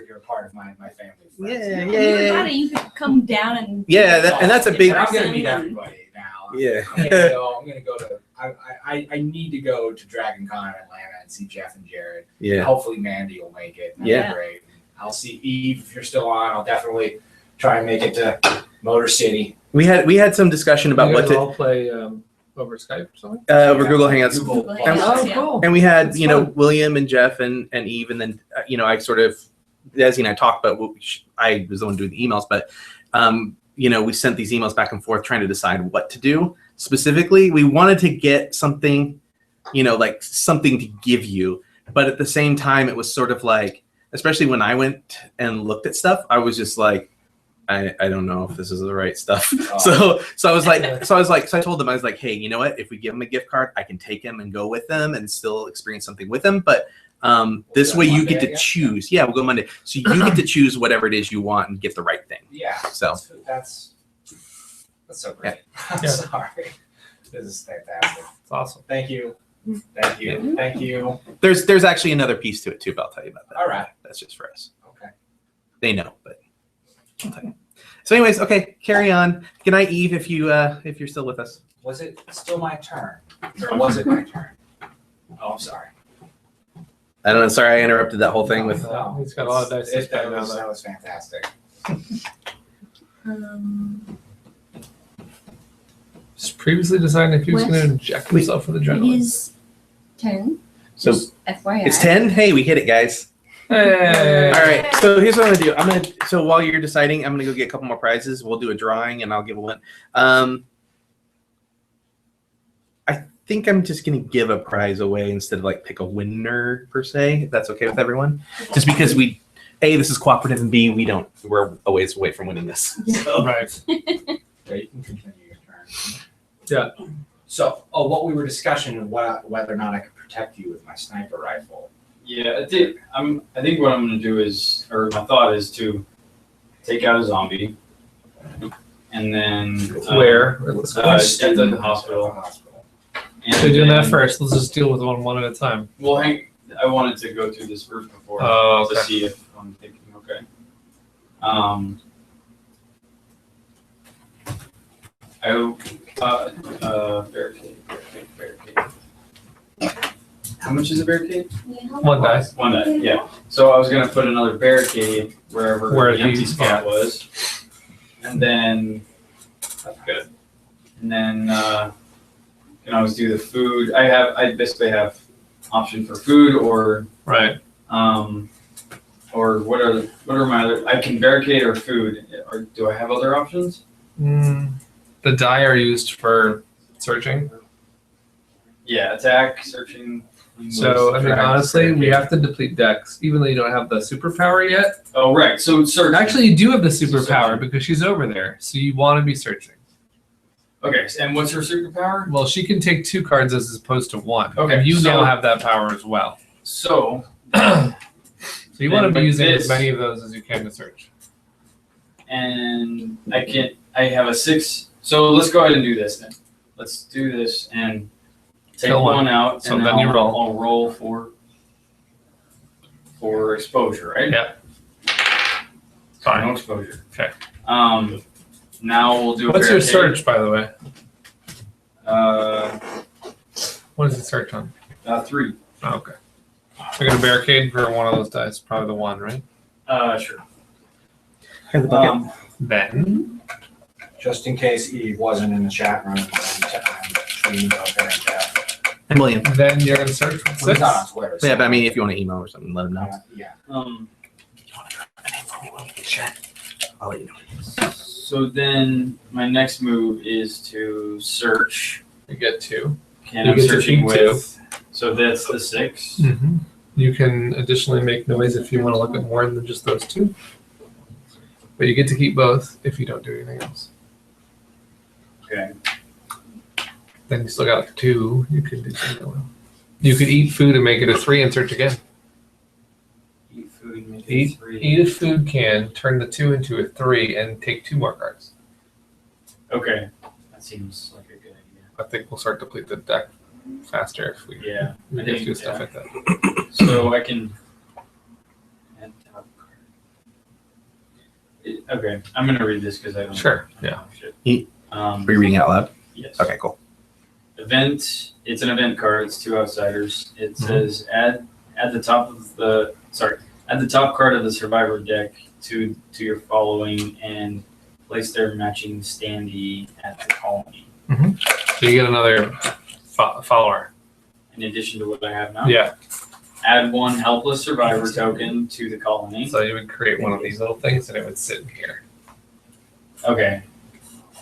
[SPEAKER 3] you're a part of my family.
[SPEAKER 10] Yeah,
[SPEAKER 8] You were glad that you could come down and
[SPEAKER 10] Yeah, and that's a big.
[SPEAKER 3] And I'm gonna meet everybody now.
[SPEAKER 10] Yeah.
[SPEAKER 3] I'm gonna go to. I need to go to Dragon Con in Atlanta and see Jeff and Jared.
[SPEAKER 10] Yeah.
[SPEAKER 3] Hopefully Mandy will make it. That'd
[SPEAKER 10] Yeah.
[SPEAKER 3] be great. I'll see Eve if you're still on. I'll definitely try and make it to Motor City.
[SPEAKER 10] We had some discussion about
[SPEAKER 2] you
[SPEAKER 10] what
[SPEAKER 2] guys
[SPEAKER 10] to
[SPEAKER 2] all play over Skype or something.
[SPEAKER 10] over Google Hangouts.
[SPEAKER 3] Google.
[SPEAKER 2] Oh, cool.
[SPEAKER 10] And we had,
[SPEAKER 2] That's
[SPEAKER 10] William and Jeff and Eve, and then, I sort of, Desi and I talked, but I was the one doing the emails, but, we sent these emails back and forth trying to decide what to do. Specifically, we wanted to get something, like something to give you, but at the same time, it was sort of like, especially when I went and looked at stuff, I was just like, I don't know if this is the right stuff. So I told them, I was like, hey, you know what? If we give them a gift card, I can take them and go with them and still experience something with them. But this way you get to choose. Yeah, we'll go Monday. So you get to choose whatever it is you want and get the right thing.
[SPEAKER 3] Yeah.
[SPEAKER 10] So
[SPEAKER 3] that's so great. I'm
[SPEAKER 2] Yeah.
[SPEAKER 3] sorry. This is fantastic.
[SPEAKER 2] It's awesome.
[SPEAKER 3] Thank you. Thank you. Thank you.
[SPEAKER 10] there's actually another piece to it too, but I'll tell you about that.
[SPEAKER 3] All right.
[SPEAKER 10] That's just for us.
[SPEAKER 3] Okay.
[SPEAKER 10] They know, but I'll tell you. So anyways, okay, carry on. Good night, Eve, if you're still with us.
[SPEAKER 3] Was it still my turn? Or was it my turn? Oh, I'm sorry.
[SPEAKER 10] I don't know. Sorry, I interrupted that whole thing with.
[SPEAKER 3] No,
[SPEAKER 2] He's got a lot of dice to spend now, though.
[SPEAKER 3] that was fantastic.
[SPEAKER 2] Just previously decided if he was
[SPEAKER 8] Wes?
[SPEAKER 2] going to inject himself with
[SPEAKER 8] it
[SPEAKER 2] adrenaline.
[SPEAKER 8] is 10.
[SPEAKER 10] So
[SPEAKER 8] Just FYI.
[SPEAKER 10] it's 10. Hey, we hit it, guys.
[SPEAKER 2] Hey.
[SPEAKER 10] All right. So here's what I'm gonna do. So while you're deciding, I'm gonna go get a couple more prizes. We'll do a drawing, and I'll give a one. I think I'm just gonna give a prize away instead of like pick a winner per se. If that's okay with everyone. Just because this is cooperative, and B, we're a ways away from winning this. So.
[SPEAKER 2] Right.
[SPEAKER 3] Yeah, you can continue your turn.
[SPEAKER 2] Yeah.
[SPEAKER 3] So, what we were discussing whether or not I could protect you with my sniper rifle.
[SPEAKER 11] Yeah, I think what I'm gonna do is, or my thought is to take out a zombie, and then
[SPEAKER 2] Where? At the school?
[SPEAKER 11] at the hospital. And
[SPEAKER 2] So doing that
[SPEAKER 11] then-
[SPEAKER 2] first. Let's just deal with one at a time.
[SPEAKER 11] Well, I wanted to go through this first before
[SPEAKER 2] Oh,
[SPEAKER 11] to
[SPEAKER 2] okay.
[SPEAKER 11] see if I'm thinking okay. Barricade. How much is a barricade?
[SPEAKER 2] One die.
[SPEAKER 11] One die, yeah. So I was gonna put another barricade wherever
[SPEAKER 2] Where
[SPEAKER 11] the empty
[SPEAKER 2] these-
[SPEAKER 11] spot
[SPEAKER 2] yeah.
[SPEAKER 11] was. And then, that's good. And then, can always do the food. I basically have option for food or,
[SPEAKER 2] Right.
[SPEAKER 11] or what are my other, I can barricade or food. Or do I have other options?
[SPEAKER 2] The die are used for searching.
[SPEAKER 11] Yeah, attack, searching.
[SPEAKER 2] So, I mean,
[SPEAKER 11] subtract,
[SPEAKER 2] honestly, we
[SPEAKER 11] barricade.
[SPEAKER 2] have to deplete Dex, even though you don't have the superpower yet.
[SPEAKER 11] Oh, right. So search.
[SPEAKER 2] Actually, you do have the
[SPEAKER 11] So
[SPEAKER 2] superpower
[SPEAKER 11] searching.
[SPEAKER 2] because she's over there. So you want to be searching.
[SPEAKER 11] Okay, and what's her superpower?
[SPEAKER 2] Well, she can take 2 cards as opposed to 1.
[SPEAKER 11] Okay,
[SPEAKER 2] And you
[SPEAKER 11] so-
[SPEAKER 2] now have that power as well.
[SPEAKER 11] So,
[SPEAKER 2] So you want to be
[SPEAKER 11] with
[SPEAKER 2] using
[SPEAKER 11] this-
[SPEAKER 2] as many of those as you can to search.
[SPEAKER 11] and I have a 6. So let's go ahead and do this then. Let's do this and take
[SPEAKER 2] Kill one.
[SPEAKER 11] one out,
[SPEAKER 2] So
[SPEAKER 11] and
[SPEAKER 2] then you roll.
[SPEAKER 11] I'll roll for exposure, right?
[SPEAKER 2] Yeah.
[SPEAKER 11] No
[SPEAKER 2] Fine.
[SPEAKER 11] exposure.
[SPEAKER 2] Okay.
[SPEAKER 11] Now we'll do. A
[SPEAKER 2] What's your
[SPEAKER 11] barricade.
[SPEAKER 2] search, by the way? What is the search on?
[SPEAKER 11] 3.
[SPEAKER 2] Oh, okay. So I got a barricade for one of those dice. Probably the 1, right?
[SPEAKER 11] Sure.
[SPEAKER 4] Here's the bucket.
[SPEAKER 2] Then
[SPEAKER 3] Just in case Eve wasn't in the chat room, tweeting about her and Jeff.
[SPEAKER 10] And William.
[SPEAKER 2] then you're gonna search with
[SPEAKER 3] Well,
[SPEAKER 2] 6.
[SPEAKER 3] he's not on Twitter.
[SPEAKER 10] Yeah, but I mean, if you want to email or something, let him know.
[SPEAKER 3] Yeah.
[SPEAKER 10] I'll let you know.
[SPEAKER 11] So then my next move is to search.
[SPEAKER 2] You get 2.
[SPEAKER 11] And
[SPEAKER 2] You
[SPEAKER 11] I'm
[SPEAKER 2] get to
[SPEAKER 11] searching
[SPEAKER 2] keep 2.
[SPEAKER 11] with. So that's the 6.
[SPEAKER 2] Mm-hmm. You can additionally make noise if you want to look at more than just those 2. But you get to keep both if you don't do anything else.
[SPEAKER 11] Okay.
[SPEAKER 2] Then you still got 2. You could do something else. You could eat food and make it a 3 and search again.
[SPEAKER 11] Eat food, make it
[SPEAKER 2] Eat
[SPEAKER 11] 3.
[SPEAKER 2] Eat a food can, turn the 2 into a 3, and take 2 more cards.
[SPEAKER 11] Okay. That seems like a good idea.
[SPEAKER 2] I think we'll start to deplete the deck faster if we
[SPEAKER 11] Yeah.
[SPEAKER 2] we
[SPEAKER 11] I
[SPEAKER 2] get
[SPEAKER 11] think,
[SPEAKER 2] do stuff
[SPEAKER 11] yeah.
[SPEAKER 2] like that.
[SPEAKER 11] So I can add top card. Okay, I'm gonna read this because I don't.
[SPEAKER 2] Sure, yeah.
[SPEAKER 11] Shit.
[SPEAKER 10] Are
[SPEAKER 11] Um,
[SPEAKER 10] you reading out loud?
[SPEAKER 11] yes.
[SPEAKER 10] Okay, cool.
[SPEAKER 11] Event. It's an event card. It's 2 outsiders. It
[SPEAKER 2] Mhm.
[SPEAKER 11] says add the top of the add the top card of the survivor deck to your following and place their matching standee at the colony.
[SPEAKER 2] So you get another follower.
[SPEAKER 11] In addition to what I have now.
[SPEAKER 2] Yeah.
[SPEAKER 11] Add 1 helpless survivor token to the colony.
[SPEAKER 2] So you would create one of these little things and it would sit in here.
[SPEAKER 11] Okay.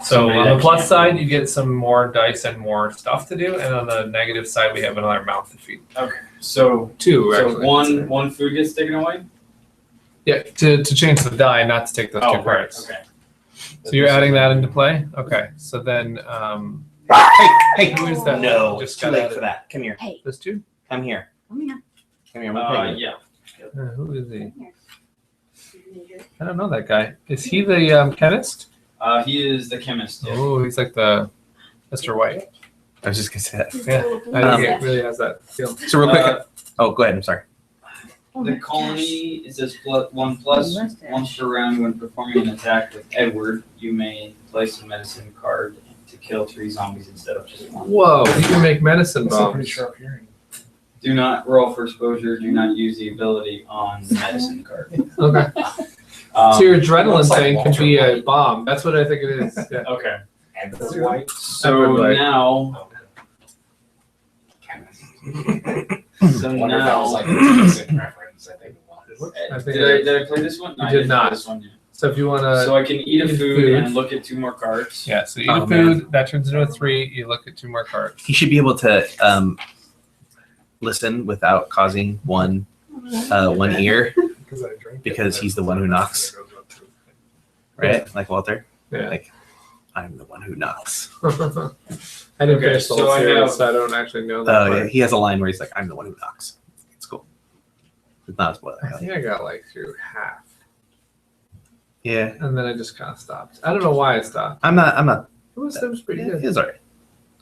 [SPEAKER 2] So
[SPEAKER 11] Somebody
[SPEAKER 2] on
[SPEAKER 11] that
[SPEAKER 2] the plus
[SPEAKER 11] can't
[SPEAKER 2] side,
[SPEAKER 11] move.
[SPEAKER 2] you get some more dice and more stuff to do, and on the negative side, we have another mouth to feed.
[SPEAKER 11] Okay. So
[SPEAKER 2] 2,
[SPEAKER 11] So
[SPEAKER 2] actually.
[SPEAKER 11] one food gets taken away?
[SPEAKER 2] Yeah, to change the die, not to take those 2
[SPEAKER 11] Oh, right,
[SPEAKER 2] cards.
[SPEAKER 11] okay.
[SPEAKER 2] So you're adding that into play? Okay. So then,
[SPEAKER 10] Hey,
[SPEAKER 2] who is that?
[SPEAKER 10] No,
[SPEAKER 2] Just
[SPEAKER 10] too
[SPEAKER 2] got
[SPEAKER 10] late
[SPEAKER 2] added.
[SPEAKER 10] for that. Come here.
[SPEAKER 2] Those 2?
[SPEAKER 10] Come here.
[SPEAKER 8] Come here.
[SPEAKER 10] Come here. I'm gonna pay you.
[SPEAKER 11] Yeah.
[SPEAKER 2] Who is he? I don't know that guy. Is he the chemist?
[SPEAKER 11] He is the chemist. Yeah.
[SPEAKER 2] Oh, he's like the Mr. White.
[SPEAKER 10] I was just gonna say that.
[SPEAKER 2] Yeah, I think it really has that feel.
[SPEAKER 10] So real quick. Oh, go ahead. I'm sorry.
[SPEAKER 11] The colony is this +1/+. Once per round, when performing an attack with Edward, you may place a medicine card to kill 3 zombies instead of just 1.
[SPEAKER 2] Whoa, you can make medicine
[SPEAKER 5] That's a pretty
[SPEAKER 2] bombs.
[SPEAKER 5] sharp hearing.
[SPEAKER 11] Do not roll for exposure. Do not use the ability on the medicine card.
[SPEAKER 2] Okay.
[SPEAKER 11] Um,
[SPEAKER 2] So your adrenaline
[SPEAKER 3] looks like
[SPEAKER 2] thing can
[SPEAKER 3] Walter
[SPEAKER 2] be a
[SPEAKER 3] White.
[SPEAKER 2] bomb. That's what I think it is. Yeah.
[SPEAKER 11] okay.
[SPEAKER 3] And the white
[SPEAKER 11] So
[SPEAKER 2] Edward.
[SPEAKER 11] now,
[SPEAKER 3] chemist.
[SPEAKER 11] so
[SPEAKER 3] Wonder if that was like a
[SPEAKER 11] now.
[SPEAKER 3] recent reference. I think it was.
[SPEAKER 2] I think
[SPEAKER 11] Did I play this one?
[SPEAKER 2] You
[SPEAKER 11] No, I
[SPEAKER 2] did
[SPEAKER 11] didn't play
[SPEAKER 2] not.
[SPEAKER 11] This one yet.
[SPEAKER 2] So if you want to,
[SPEAKER 11] So I can eat a
[SPEAKER 2] eat
[SPEAKER 11] food
[SPEAKER 2] food.
[SPEAKER 11] and look at 2 more cards.
[SPEAKER 2] yeah. So you eat
[SPEAKER 10] Oh,
[SPEAKER 2] a food that turns into a 3. You look at 2 more cards.
[SPEAKER 10] He should be able to listen without causing one ear,
[SPEAKER 5] Because I drink
[SPEAKER 10] because he's the one who knocks, right? Like Walter.
[SPEAKER 2] Yeah.
[SPEAKER 10] Like, I'm the one who knocks.
[SPEAKER 2] I didn't
[SPEAKER 11] Okay,
[SPEAKER 2] finish the
[SPEAKER 11] so
[SPEAKER 2] whole
[SPEAKER 11] I
[SPEAKER 2] series,
[SPEAKER 11] have-
[SPEAKER 2] so I don't actually know that.
[SPEAKER 10] Oh, yeah.
[SPEAKER 2] part.
[SPEAKER 10] He has a line where he's like, "I'm the one who knocks." It's cool. It's not a spoiler.
[SPEAKER 2] I think I got like through half,
[SPEAKER 10] Yeah,
[SPEAKER 2] and then I just kind of stopped. I don't know why I stopped.
[SPEAKER 10] I'm not.
[SPEAKER 2] It was pretty
[SPEAKER 10] Yeah,
[SPEAKER 2] good.
[SPEAKER 10] it's alright.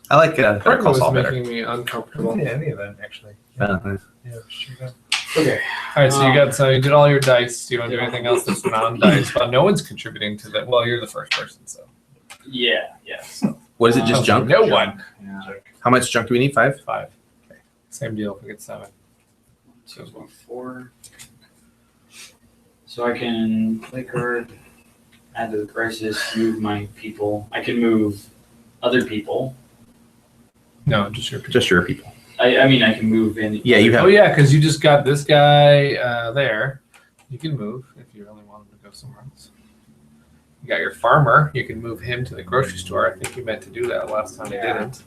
[SPEAKER 10] I like Better
[SPEAKER 2] Part
[SPEAKER 10] Call
[SPEAKER 2] was
[SPEAKER 10] Saul better.
[SPEAKER 2] making me uncomfortable.
[SPEAKER 5] Yeah, any of them actually.
[SPEAKER 10] Uh,
[SPEAKER 5] Yeah, sure.
[SPEAKER 11] Okay.
[SPEAKER 2] All right, so you did all your dice. Do you want to do anything else that's non-dice? Well, no one's contributing to that. Well, you're the first person, so.
[SPEAKER 11] Yeah. Yeah. So
[SPEAKER 10] what is it? Just junk?
[SPEAKER 2] No one.
[SPEAKER 3] Yeah.
[SPEAKER 10] How much junk do we need? 5?
[SPEAKER 2] 5. Same deal if we get 7.
[SPEAKER 11] 2, 4. So I can play card, add to the crisis, move my people. I can move other people.
[SPEAKER 2] No, just your people.
[SPEAKER 10] Just your people.
[SPEAKER 11] I mean, I can move in.
[SPEAKER 10] Yeah, you have.
[SPEAKER 2] Oh yeah, because you just got this guy there. You can move if you really want him to go somewhere else. You got your farmer. You can move him to the grocery store. I think you meant to do that last time.
[SPEAKER 3] Yeah.
[SPEAKER 2] You didn't.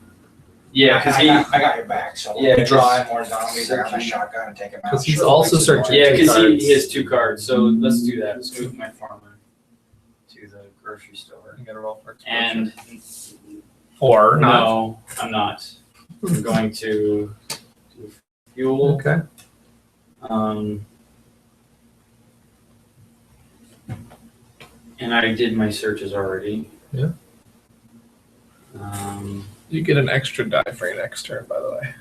[SPEAKER 11] Yeah, because
[SPEAKER 3] I got your back. So
[SPEAKER 11] Yeah,
[SPEAKER 3] we draw
[SPEAKER 11] because-
[SPEAKER 3] in more zombies. I got my shotgun and take him out.
[SPEAKER 2] Because he's also searching.
[SPEAKER 11] Yeah,
[SPEAKER 2] two
[SPEAKER 11] because
[SPEAKER 2] cards.
[SPEAKER 11] he has 2 cards. So let's do that. Let's move my farmer to the grocery store.
[SPEAKER 2] You gotta roll for
[SPEAKER 11] And
[SPEAKER 2] or not.
[SPEAKER 11] no, I'm not. I'm going to do fuel.
[SPEAKER 2] Okay.
[SPEAKER 11] And I did my searches already.
[SPEAKER 2] Yeah. You get an extra die for your next turn, by the way.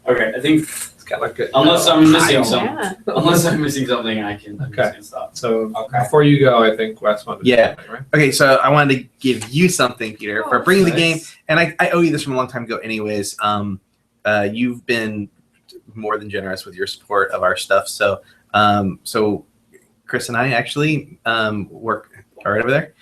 [SPEAKER 11] Okay, I think
[SPEAKER 2] It's kind of good.
[SPEAKER 11] unless I'm missing something,
[SPEAKER 7] Yeah.
[SPEAKER 11] unless I'm missing something, I can
[SPEAKER 2] Okay.
[SPEAKER 11] stop.
[SPEAKER 2] So
[SPEAKER 3] Okay.
[SPEAKER 2] before you go, I think Wes wanted to
[SPEAKER 10] Yeah.
[SPEAKER 2] say something, right?
[SPEAKER 10] Okay, so I wanted to give you something, Peter, for
[SPEAKER 7] Oh,
[SPEAKER 10] bringing the
[SPEAKER 2] Nice.
[SPEAKER 10] game, and I owe you this from a long time ago. Anyways, you've been more than generous with your support of our stuff. So, so Chris and I actually work right over there.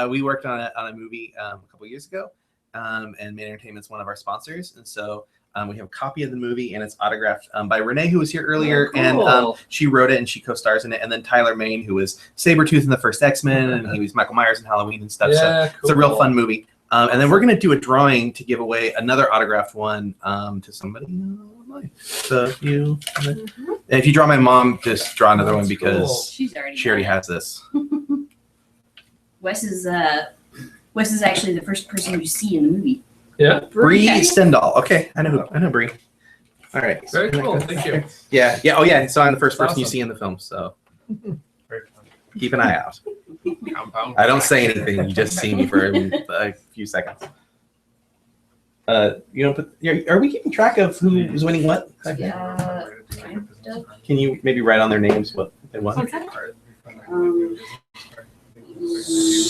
[SPEAKER 10] We worked on a movie a couple years ago, and Main Entertainment's one of our sponsors, and so we have a copy of the movie, and it's autographed by Renee, who was here earlier, and she wrote it and she co-stars in it, and then Tyler Main, who was Sabretooth in the first X-Men, and he was Michael Myers in Halloween and stuff. So
[SPEAKER 2] Yeah,
[SPEAKER 10] it's a real fun movie. And then we're gonna do a drawing to give away another autographed one to somebody online. So if you draw my mom, just draw another one because
[SPEAKER 8] She's already.
[SPEAKER 10] she already
[SPEAKER 8] done
[SPEAKER 10] has this.
[SPEAKER 8] it. Wes is actually the first person you see in the movie.
[SPEAKER 2] Yeah.
[SPEAKER 10] Bree Stendhal. Okay, I know Bree. All right.
[SPEAKER 2] Very cool. Thank you.
[SPEAKER 10] Yeah. Oh yeah. So I'm the first person you
[SPEAKER 2] Awesome.
[SPEAKER 10] see in the film. So
[SPEAKER 5] Very fun.
[SPEAKER 10] keep an eye out.
[SPEAKER 2] Compound.
[SPEAKER 10] I don't say anything. You just see me for a few seconds. You know, but are we keeping track of who's winning what?
[SPEAKER 8] Yeah.
[SPEAKER 10] Can you maybe write on their names what they won?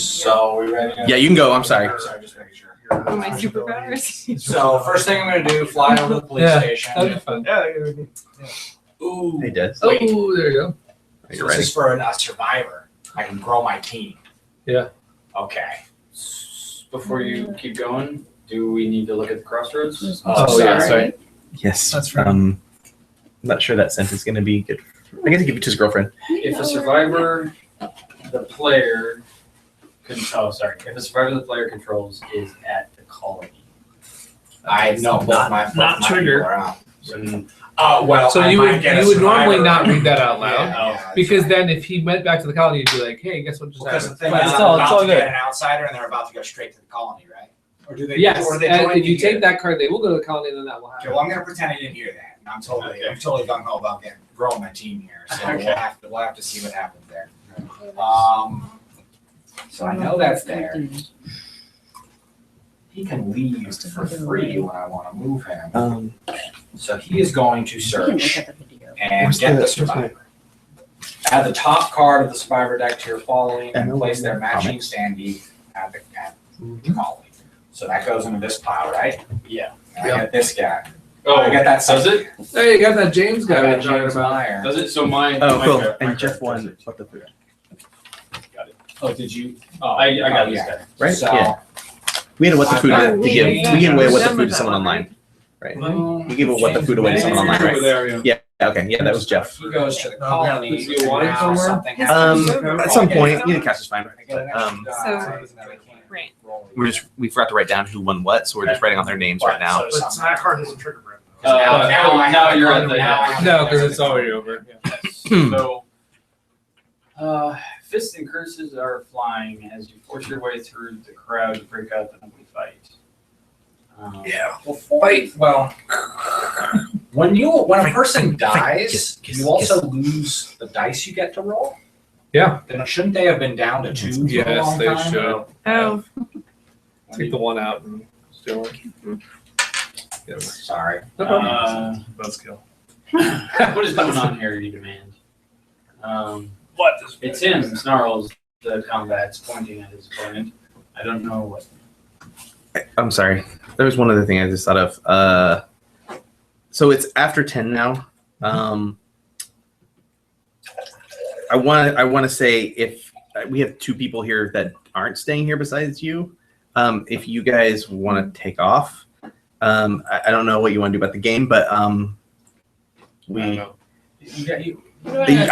[SPEAKER 3] So we ready?
[SPEAKER 10] Yeah, you can go. I'm sorry.
[SPEAKER 3] Sorry, just making sure.
[SPEAKER 7] Oh, my superpowers.
[SPEAKER 3] So first thing I'm gonna do, fly over to the police
[SPEAKER 2] That'd be
[SPEAKER 3] station.
[SPEAKER 2] fun.
[SPEAKER 3] Ooh.
[SPEAKER 10] Hey, Des.
[SPEAKER 2] Oh, there you go.
[SPEAKER 10] You're
[SPEAKER 3] So
[SPEAKER 10] ready.
[SPEAKER 3] this is for a survivor. I can grow my team.
[SPEAKER 2] Yeah.
[SPEAKER 3] Okay.
[SPEAKER 11] Before you keep going, do we need to look at the crossroads?
[SPEAKER 2] Oh, yeah, sorry.
[SPEAKER 10] Yes.
[SPEAKER 2] That's right.
[SPEAKER 10] I'm not sure that sentence is going to be good. I guess give it to his girlfriend.
[SPEAKER 11] If a survivor, the player, if a survivor the player controls is at the colony.
[SPEAKER 3] I know both my
[SPEAKER 2] trigger.
[SPEAKER 3] people are out.
[SPEAKER 11] When,
[SPEAKER 3] Well,
[SPEAKER 2] So
[SPEAKER 3] I
[SPEAKER 2] you
[SPEAKER 3] might
[SPEAKER 2] would
[SPEAKER 3] get a
[SPEAKER 2] normally
[SPEAKER 3] survivor.
[SPEAKER 2] not read that out loud.
[SPEAKER 3] Yeah,
[SPEAKER 2] Because then if he went back to the colony, you'd be like, hey, guess what just
[SPEAKER 3] because the
[SPEAKER 2] happened?
[SPEAKER 3] thing
[SPEAKER 2] But
[SPEAKER 3] is,
[SPEAKER 2] it's
[SPEAKER 3] I'm
[SPEAKER 2] all
[SPEAKER 3] about to
[SPEAKER 2] good.
[SPEAKER 3] get an outsider, and they're about to go straight to the colony, right? Or do they?
[SPEAKER 2] Yes,
[SPEAKER 3] Or do they
[SPEAKER 2] and
[SPEAKER 3] join
[SPEAKER 2] if you
[SPEAKER 3] me here?
[SPEAKER 2] take that card, they will go to the colony, and then that will
[SPEAKER 3] Okay,
[SPEAKER 2] happen.
[SPEAKER 3] well, I'm gonna pretend I didn't hear that. And I'm totally gung ho about growing my team here. So
[SPEAKER 11] Okay.
[SPEAKER 3] we'll have to see what happens there. So I know that's there. He can leave for free when I want to move him. So he is going to
[SPEAKER 8] We can look
[SPEAKER 3] search
[SPEAKER 8] at the video.
[SPEAKER 3] and
[SPEAKER 10] Where's
[SPEAKER 3] get
[SPEAKER 10] the-
[SPEAKER 3] the
[SPEAKER 10] where's the-
[SPEAKER 3] survivor. Add the top card of the survivor deck to your following and
[SPEAKER 10] And
[SPEAKER 3] place their
[SPEAKER 10] then
[SPEAKER 3] matching standee at the colony. So that goes into this pile, right?
[SPEAKER 11] Yeah.
[SPEAKER 3] And I get this guy.
[SPEAKER 11] oh,
[SPEAKER 3] I get that.
[SPEAKER 11] does it?
[SPEAKER 2] Hey, you got that James guy
[SPEAKER 3] I
[SPEAKER 2] we
[SPEAKER 3] got
[SPEAKER 2] were talking
[SPEAKER 3] James
[SPEAKER 2] about.
[SPEAKER 3] Meyer.
[SPEAKER 11] Does it? So my
[SPEAKER 10] Oh,
[SPEAKER 11] my
[SPEAKER 10] cool.
[SPEAKER 11] my
[SPEAKER 10] And Jeff
[SPEAKER 11] character
[SPEAKER 10] won.
[SPEAKER 11] does it.
[SPEAKER 10] What the food?
[SPEAKER 3] Oh, did you?
[SPEAKER 11] I got this
[SPEAKER 3] yeah.
[SPEAKER 11] guy.
[SPEAKER 10] Right?
[SPEAKER 3] So,
[SPEAKER 10] Yeah. We had a what the food to
[SPEAKER 7] we-
[SPEAKER 10] give.
[SPEAKER 7] we-
[SPEAKER 10] We gave away what the
[SPEAKER 7] done
[SPEAKER 10] food
[SPEAKER 7] with
[SPEAKER 10] to someone
[SPEAKER 7] that one,
[SPEAKER 10] online. Right. We gave a what the food away to someone online, right?
[SPEAKER 2] there,
[SPEAKER 10] Yeah. Okay. Yeah, that was Jeff.
[SPEAKER 3] He goes to the
[SPEAKER 2] Oh,
[SPEAKER 3] colony.
[SPEAKER 2] yeah. Do you want it
[SPEAKER 3] now
[SPEAKER 2] somewhere?
[SPEAKER 3] something happens.
[SPEAKER 10] At some point, yeah, the cast is fine.
[SPEAKER 3] I get an
[SPEAKER 10] But,
[SPEAKER 3] extra die,
[SPEAKER 7] right.
[SPEAKER 10] we forgot to write down who won what, so we're just writing on their names right now.
[SPEAKER 3] So
[SPEAKER 5] But that card doesn't trigger Brent.
[SPEAKER 11] Now you're at the
[SPEAKER 2] No, because it's already over.
[SPEAKER 11] So, fists and curses are flying as you force your way through the crowd to break out the ugly fight.
[SPEAKER 2] Yeah.
[SPEAKER 3] Well, when a person dies,
[SPEAKER 10] Kiss,
[SPEAKER 3] you also lose the dice you get to roll.
[SPEAKER 2] Yeah.
[SPEAKER 3] Then shouldn't they have been down to 2 for a
[SPEAKER 2] Yes,
[SPEAKER 3] long
[SPEAKER 2] they
[SPEAKER 3] time?
[SPEAKER 2] should.
[SPEAKER 7] Oh,
[SPEAKER 2] Take the one out and steal it. Yes.
[SPEAKER 3] Sorry.
[SPEAKER 2] No problem.
[SPEAKER 5] Buzzkill.
[SPEAKER 11] What is going on here, you demand?
[SPEAKER 2] What?
[SPEAKER 11] It's him, Snarls, the combat's pointing at his opponent. I don't know what.
[SPEAKER 10] I'm sorry. There was one other thing I just thought of. So it's after 10 now. I want to say if we have 2 people here that aren't staying here besides you, if you guys want to take off, I don't know what you want to do about the game, but I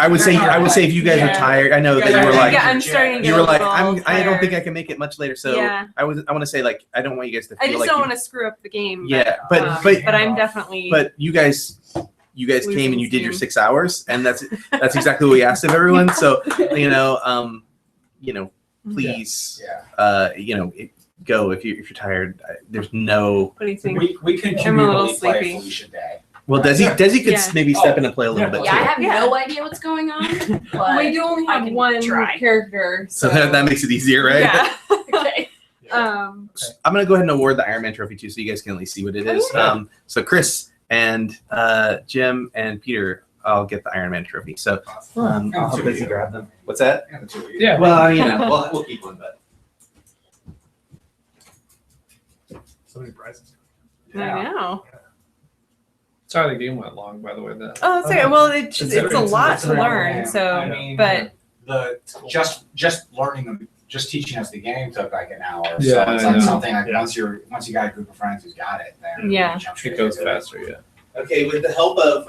[SPEAKER 10] would say if you guys are tired, I know that you were like,
[SPEAKER 7] I'm starting to get
[SPEAKER 10] you were like,
[SPEAKER 7] a little
[SPEAKER 10] I don't think I
[SPEAKER 7] tired.
[SPEAKER 10] can make it much later. So
[SPEAKER 7] Yeah.
[SPEAKER 10] I want to say like, I don't want you guys to feel
[SPEAKER 7] I just
[SPEAKER 10] like
[SPEAKER 7] don't
[SPEAKER 10] you-
[SPEAKER 7] want to screw up the game.
[SPEAKER 10] Yeah, but
[SPEAKER 7] but I'm definitely.
[SPEAKER 10] But you guys
[SPEAKER 7] Losing
[SPEAKER 10] came and you did your
[SPEAKER 7] steam.
[SPEAKER 10] 6 hours, and that's exactly what we asked of everyone. So please, go if you're tired. There's no.
[SPEAKER 7] What do you think?
[SPEAKER 9] We can
[SPEAKER 7] I'm a little
[SPEAKER 9] communally play
[SPEAKER 7] sleepy.
[SPEAKER 9] Felicia Day.
[SPEAKER 10] Well, Desi could
[SPEAKER 7] Yeah.
[SPEAKER 10] maybe step in and play a little bit
[SPEAKER 8] Yeah, I
[SPEAKER 10] too.
[SPEAKER 8] have
[SPEAKER 7] Yeah.
[SPEAKER 8] no idea what's going on. But
[SPEAKER 7] We do only
[SPEAKER 8] I
[SPEAKER 7] have
[SPEAKER 8] can
[SPEAKER 7] one
[SPEAKER 8] try.
[SPEAKER 7] character.
[SPEAKER 10] So that makes it easier, right?
[SPEAKER 7] Yeah.
[SPEAKER 8] Okay.
[SPEAKER 10] I'm gonna go ahead and award the Iron Man trophy too, so you guys can at least see what it is.
[SPEAKER 7] yeah.
[SPEAKER 10] So Chris and Jim and Peter, I'll get the Iron Man trophy. So I'll help Desi grab them. What's that?
[SPEAKER 2] Yeah.
[SPEAKER 10] Well, we'll keep one, but.
[SPEAKER 5] So many prizes.
[SPEAKER 7] I know.
[SPEAKER 2] Sorry, the game went long, by the way.
[SPEAKER 7] Oh, that's okay. Well, it's a lot to
[SPEAKER 9] Yeah.
[SPEAKER 7] learn. So,
[SPEAKER 9] I mean,
[SPEAKER 7] but
[SPEAKER 9] just learning them, just teaching us the game took like an hour.
[SPEAKER 2] Yeah,
[SPEAKER 9] So it's
[SPEAKER 2] I
[SPEAKER 9] like
[SPEAKER 2] know.
[SPEAKER 9] something like
[SPEAKER 5] Yeah.
[SPEAKER 9] once you got a group of friends who's got it, then
[SPEAKER 7] Yeah.
[SPEAKER 9] you jump straight
[SPEAKER 2] It goes
[SPEAKER 9] into it.
[SPEAKER 2] faster, yeah.
[SPEAKER 10] Okay, with the help of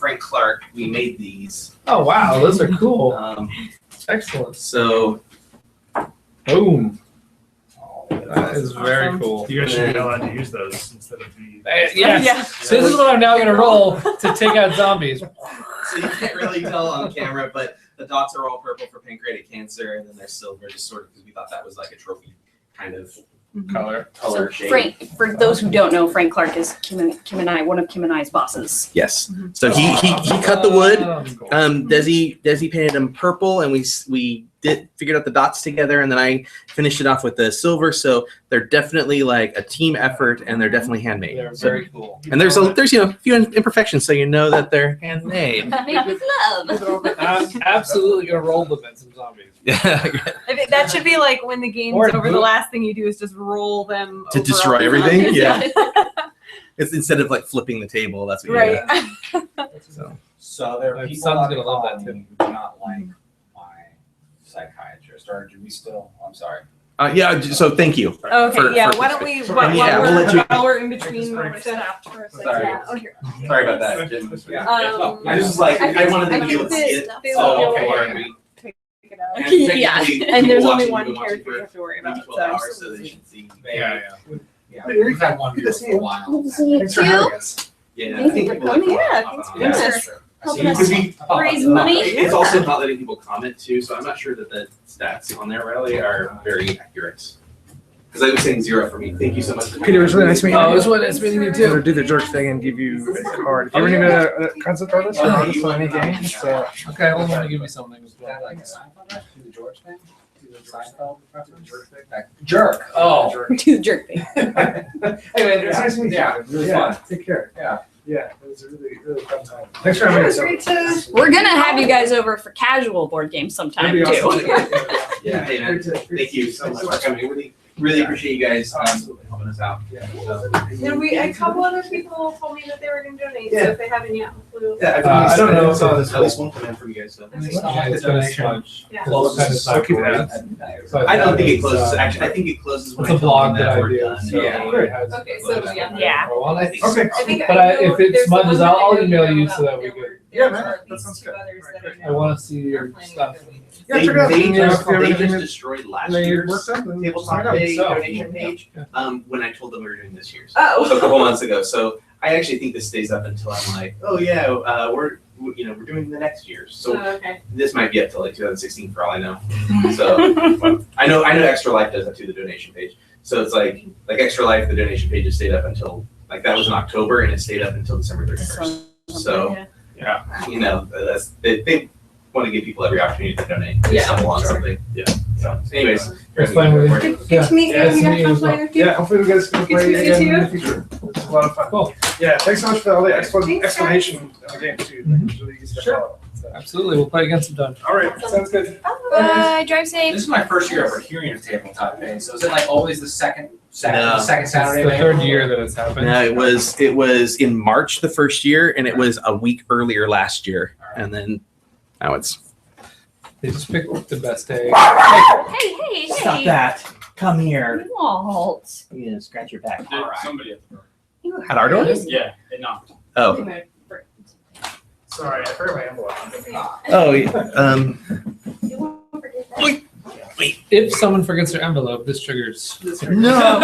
[SPEAKER 10] Frank Clark, we made these.
[SPEAKER 2] Oh wow, those are cool. Excellent.
[SPEAKER 10] So
[SPEAKER 2] Boom.
[SPEAKER 9] Oh,
[SPEAKER 2] That is very
[SPEAKER 7] Awesome.
[SPEAKER 2] cool.
[SPEAKER 5] You guys should be allowed to use those instead of the.
[SPEAKER 2] Yes.
[SPEAKER 7] Yeah.
[SPEAKER 2] So this is what I'm now going to roll to take out zombies.
[SPEAKER 10] So you can't really tell on camera, but the dots are all purple for pancreatic cancer, and then they're silver, just sort of because we thought that was like a trophy kind of
[SPEAKER 2] Color.
[SPEAKER 10] color
[SPEAKER 8] So
[SPEAKER 10] shade.
[SPEAKER 8] Frank, for those who don't know, Frank Clark is Kim and I, one of Kim and I's bosses.
[SPEAKER 10] Yes. So he cut the wood.
[SPEAKER 2] Cool.
[SPEAKER 10] Desi painted them purple, and we figured out the dots together, and then I finished it off with the silver. So they're definitely like a team effort, and they're definitely handmade.
[SPEAKER 2] They're
[SPEAKER 10] So-
[SPEAKER 2] very cool.
[SPEAKER 10] and there's a few imperfections, so you know that they're handmade.
[SPEAKER 8] Made with love.
[SPEAKER 2] I'm absolutely going to roll them in some zombies.
[SPEAKER 10] Yeah.
[SPEAKER 7] I think that should be like when the game's
[SPEAKER 2] Or
[SPEAKER 7] over, the
[SPEAKER 2] boot.
[SPEAKER 7] last thing you do is just roll them
[SPEAKER 10] To
[SPEAKER 7] over
[SPEAKER 10] destroy
[SPEAKER 7] all the
[SPEAKER 10] everything?
[SPEAKER 7] zombies.
[SPEAKER 10] Yeah. It's instead of like flipping the table. That's what you
[SPEAKER 7] Right.
[SPEAKER 10] do. So.
[SPEAKER 9] So there are
[SPEAKER 2] My
[SPEAKER 9] people
[SPEAKER 2] son's
[SPEAKER 9] that
[SPEAKER 2] gonna love that
[SPEAKER 9] call
[SPEAKER 2] too.
[SPEAKER 9] me who do not like my psychiatrist, or do we still? I'm sorry.
[SPEAKER 10] Yeah. So thank you.
[SPEAKER 7] Okay,
[SPEAKER 10] For-
[SPEAKER 7] yeah.
[SPEAKER 10] for-
[SPEAKER 7] Why don't we?
[SPEAKER 10] for-
[SPEAKER 7] While,
[SPEAKER 10] yeah, we'll let you-
[SPEAKER 7] while we're in between
[SPEAKER 5] Just
[SPEAKER 7] stuff.
[SPEAKER 10] Sorry.
[SPEAKER 7] Yeah, oh, here.
[SPEAKER 10] Sorry about that, Jim.
[SPEAKER 7] I
[SPEAKER 10] just was like, I wanted them to be able to see it.
[SPEAKER 7] They
[SPEAKER 10] So
[SPEAKER 7] will
[SPEAKER 10] okay,
[SPEAKER 7] be able
[SPEAKER 10] and
[SPEAKER 7] to
[SPEAKER 10] we-
[SPEAKER 7] pick it up.
[SPEAKER 10] and
[SPEAKER 8] Yeah.
[SPEAKER 10] technically,
[SPEAKER 7] And there's
[SPEAKER 10] people
[SPEAKER 7] only
[SPEAKER 10] watching,
[SPEAKER 7] one
[SPEAKER 10] you've been watching
[SPEAKER 7] character you
[SPEAKER 10] for
[SPEAKER 7] have to worry
[SPEAKER 10] maybe
[SPEAKER 7] about.
[SPEAKER 10] 12 hours, so they should see.
[SPEAKER 2] Yeah.
[SPEAKER 9] Yeah, we've had one viewer for a while.
[SPEAKER 5] Thanks for having us.
[SPEAKER 10] Yeah.
[SPEAKER 8] Thank
[SPEAKER 10] I think
[SPEAKER 8] you for
[SPEAKER 10] people
[SPEAKER 8] coming.
[SPEAKER 10] like
[SPEAKER 7] Yeah,
[SPEAKER 10] to
[SPEAKER 7] thanks for
[SPEAKER 10] comment.
[SPEAKER 7] doing
[SPEAKER 10] Yeah.
[SPEAKER 7] this.
[SPEAKER 8] Helping us
[SPEAKER 10] Because we-
[SPEAKER 8] raise money.
[SPEAKER 10] It's also not letting people comment too, so I'm not sure that the stats on there really are very accurate. Because I was saying 0 for me. Thank you so much. For
[SPEAKER 5] Peter, it was really nice meeting you.
[SPEAKER 2] Oh, this one is meeting you
[SPEAKER 5] I'm gonna
[SPEAKER 2] too.
[SPEAKER 5] do the jerk thing and give you a card. If you ever need a concept artist or artist on any game, just
[SPEAKER 2] Okay, hold on to give me something as
[SPEAKER 9] Is that
[SPEAKER 2] well.
[SPEAKER 9] like a Seinfeld reference? Do the George thing? Do the Seinfeld reference? Jerk. Oh.
[SPEAKER 8] Do the jerk thing.
[SPEAKER 5] Anyway, it's nice to meet you.
[SPEAKER 9] Yeah, really
[SPEAKER 5] Yeah,
[SPEAKER 9] fun.
[SPEAKER 5] take care.
[SPEAKER 9] Yeah.
[SPEAKER 5] Yeah, it was a really fun time. Thanks for having us.
[SPEAKER 8] We're gonna have you guys over for casual board games sometime
[SPEAKER 5] That'd be
[SPEAKER 8] too.
[SPEAKER 5] awesome.
[SPEAKER 10] Yeah, hey man, thank you so much for coming. Really appreciate you guys helping us out.
[SPEAKER 7] And a couple other people told me that they were going to donate. So
[SPEAKER 10] Yeah.
[SPEAKER 7] if they haven't yet, we'll.
[SPEAKER 10] Yeah,
[SPEAKER 2] I don't know if all this
[SPEAKER 10] At least one come in from you guys. So.
[SPEAKER 2] Yeah, it's been a bunch.
[SPEAKER 7] Yeah.
[SPEAKER 2] Well, kind of
[SPEAKER 5] So keep
[SPEAKER 2] not
[SPEAKER 5] it
[SPEAKER 2] great.
[SPEAKER 5] up.
[SPEAKER 10] I don't think it closes. Actually, I think it closes when
[SPEAKER 2] It's a
[SPEAKER 10] I tell
[SPEAKER 2] blog
[SPEAKER 10] them
[SPEAKER 2] that I
[SPEAKER 10] we're
[SPEAKER 2] do.
[SPEAKER 10] done.
[SPEAKER 2] So
[SPEAKER 10] Yeah.
[SPEAKER 2] it has-
[SPEAKER 7] Okay, so yeah.
[SPEAKER 2] Well, I think
[SPEAKER 5] Okay.
[SPEAKER 7] I think
[SPEAKER 2] But
[SPEAKER 7] I
[SPEAKER 2] if
[SPEAKER 7] know
[SPEAKER 2] it
[SPEAKER 7] there's
[SPEAKER 2] smudges
[SPEAKER 7] the one
[SPEAKER 2] out, I'll
[SPEAKER 7] that I
[SPEAKER 2] email
[SPEAKER 7] know
[SPEAKER 2] you
[SPEAKER 7] about.
[SPEAKER 2] so that we
[SPEAKER 7] There
[SPEAKER 2] could-
[SPEAKER 7] were-
[SPEAKER 5] Yeah,
[SPEAKER 7] there
[SPEAKER 5] man,
[SPEAKER 7] were at
[SPEAKER 5] that
[SPEAKER 7] least
[SPEAKER 5] sounds
[SPEAKER 7] two
[SPEAKER 5] good.
[SPEAKER 7] others that I
[SPEAKER 2] I
[SPEAKER 7] know
[SPEAKER 2] want to see
[SPEAKER 7] are
[SPEAKER 2] your
[SPEAKER 7] planning
[SPEAKER 2] stuff.
[SPEAKER 7] to donate.
[SPEAKER 5] Yeah, check it out.
[SPEAKER 10] They
[SPEAKER 5] If you have
[SPEAKER 10] just
[SPEAKER 5] anything
[SPEAKER 10] destroyed last
[SPEAKER 5] that
[SPEAKER 10] year's
[SPEAKER 5] works out, then
[SPEAKER 10] Tabletop
[SPEAKER 5] sign up.
[SPEAKER 10] Day
[SPEAKER 5] So-
[SPEAKER 10] donation page when I told them we were doing this year's.
[SPEAKER 7] Oh.
[SPEAKER 10] So a couple months ago. So I actually think this stays up until I'm like, oh yeah, we're doing the next year's. So
[SPEAKER 7] Okay.
[SPEAKER 10] this might be up till like 2016 for all I know. So I know Extra Life does that too, the donation page. So it's like Extra Life, the donation page has stayed up until like that was in October and it stayed up until December 31st. So they want to give people every opportunity to donate. They
[SPEAKER 7] Yeah.
[SPEAKER 10] stumble on something. Yeah. So anyways,
[SPEAKER 2] It's fine with you.
[SPEAKER 7] Good to meet you.
[SPEAKER 2] Yeah,
[SPEAKER 7] You
[SPEAKER 2] nice to meet you
[SPEAKER 7] got
[SPEAKER 2] as well.
[SPEAKER 7] fun with you.
[SPEAKER 5] Yeah, hopefully we guys can
[SPEAKER 7] Good to
[SPEAKER 5] play
[SPEAKER 7] meet you
[SPEAKER 5] again in the
[SPEAKER 7] too.
[SPEAKER 5] future. It's a lot of fun.
[SPEAKER 2] Cool.
[SPEAKER 5] Yeah, thanks so much for all the
[SPEAKER 7] Thanks, guys.
[SPEAKER 5] explanation of the game too. It was really easy to
[SPEAKER 2] Sure.
[SPEAKER 5] follow. So-
[SPEAKER 2] Absolutely, we'll play again sometime.
[SPEAKER 5] All right, sounds good.
[SPEAKER 7] Oh,
[SPEAKER 8] Bye. Drive safe.
[SPEAKER 9] This is my first year ever hearing of tabletop day. So is it like always the second
[SPEAKER 10] No.
[SPEAKER 9] the second
[SPEAKER 2] It's
[SPEAKER 9] Saturday?
[SPEAKER 2] the
[SPEAKER 9] of
[SPEAKER 2] third
[SPEAKER 9] April?
[SPEAKER 2] year that it's happened.
[SPEAKER 10] No, it was in March the first year, and it was a week earlier last year, and then now it's.
[SPEAKER 2] They just picked the best day.
[SPEAKER 8] Hey.
[SPEAKER 10] Stop that! Come here.
[SPEAKER 8] Walt.
[SPEAKER 10] I'm gonna scratch your back.
[SPEAKER 9] All right. Somebody at the door.
[SPEAKER 8] You
[SPEAKER 10] At our door?
[SPEAKER 9] Yeah, it knocked.
[SPEAKER 10] Oh.
[SPEAKER 5] Sorry, I forgot my envelope.
[SPEAKER 10] Oh. Yeah.
[SPEAKER 2] If someone forgets their envelope, this triggers.
[SPEAKER 10] No.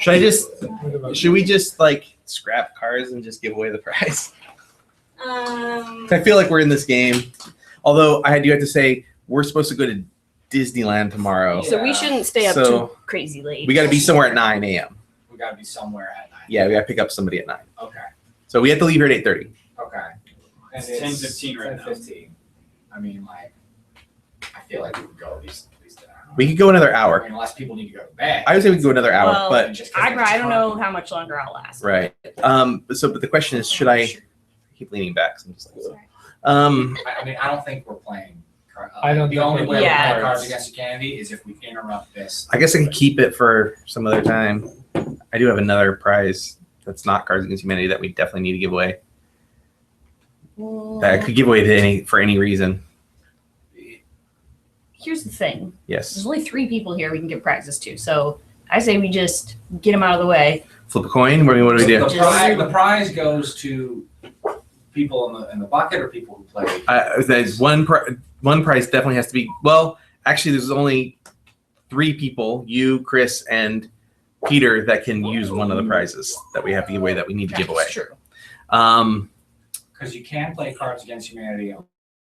[SPEAKER 10] Should we just like scrap cars and just give away the prize? I feel like we're in this game. Although I do have to say we're supposed to go to Disneyland tomorrow.
[SPEAKER 8] So we shouldn't stay up
[SPEAKER 10] So,
[SPEAKER 8] too crazy late.
[SPEAKER 10] We got to be somewhere at 9 a.m.
[SPEAKER 9] We gotta be somewhere at 9.
[SPEAKER 10] Yeah, we got to pick up somebody at 9.
[SPEAKER 9] Okay.
[SPEAKER 10] So we have to leave here at 8:30.
[SPEAKER 9] Okay.
[SPEAKER 11] And
[SPEAKER 9] It's
[SPEAKER 11] it's
[SPEAKER 9] 10:15 right now.
[SPEAKER 11] 10:15.
[SPEAKER 9] I mean, like, I feel like we could go at least an hour.
[SPEAKER 10] We could go another
[SPEAKER 9] I
[SPEAKER 10] hour.
[SPEAKER 9] mean, unless people need to go to bed.
[SPEAKER 10] I would say we could go another hour,
[SPEAKER 8] Well,
[SPEAKER 10] but
[SPEAKER 9] Just 'cause
[SPEAKER 8] I
[SPEAKER 9] it's
[SPEAKER 8] don't know
[SPEAKER 9] fun.
[SPEAKER 8] how much longer I'll last.
[SPEAKER 10] right. But the question is, should I keep leaning back? So I'm just like,
[SPEAKER 9] I mean, I don't think we're playing.
[SPEAKER 2] I don't
[SPEAKER 9] The
[SPEAKER 2] think
[SPEAKER 9] only
[SPEAKER 2] we're
[SPEAKER 9] way we
[SPEAKER 8] playing
[SPEAKER 9] play
[SPEAKER 2] cards.
[SPEAKER 9] Cards Against Humanity is if we interrupt this.
[SPEAKER 10] I guess I could keep it for some other time. I do have another prize that's not Cards Against Humanity that we definitely need to give away. That I could give away for any reason.
[SPEAKER 8] Here's the thing.
[SPEAKER 10] Yes.
[SPEAKER 8] There's only 3 people here we can give prizes to. So I say we just get them out of the way.
[SPEAKER 10] Flip a coin. What do we do?
[SPEAKER 9] The prize goes to people in the bucket or people who play.
[SPEAKER 10] There's one prize definitely has to be. Well, actually, there's only 3 people: you, Chris, and Peter that can use one of the prizes that we have to give away that we need to give away.
[SPEAKER 8] That's true.
[SPEAKER 9] Because you can play Cards Against Humanity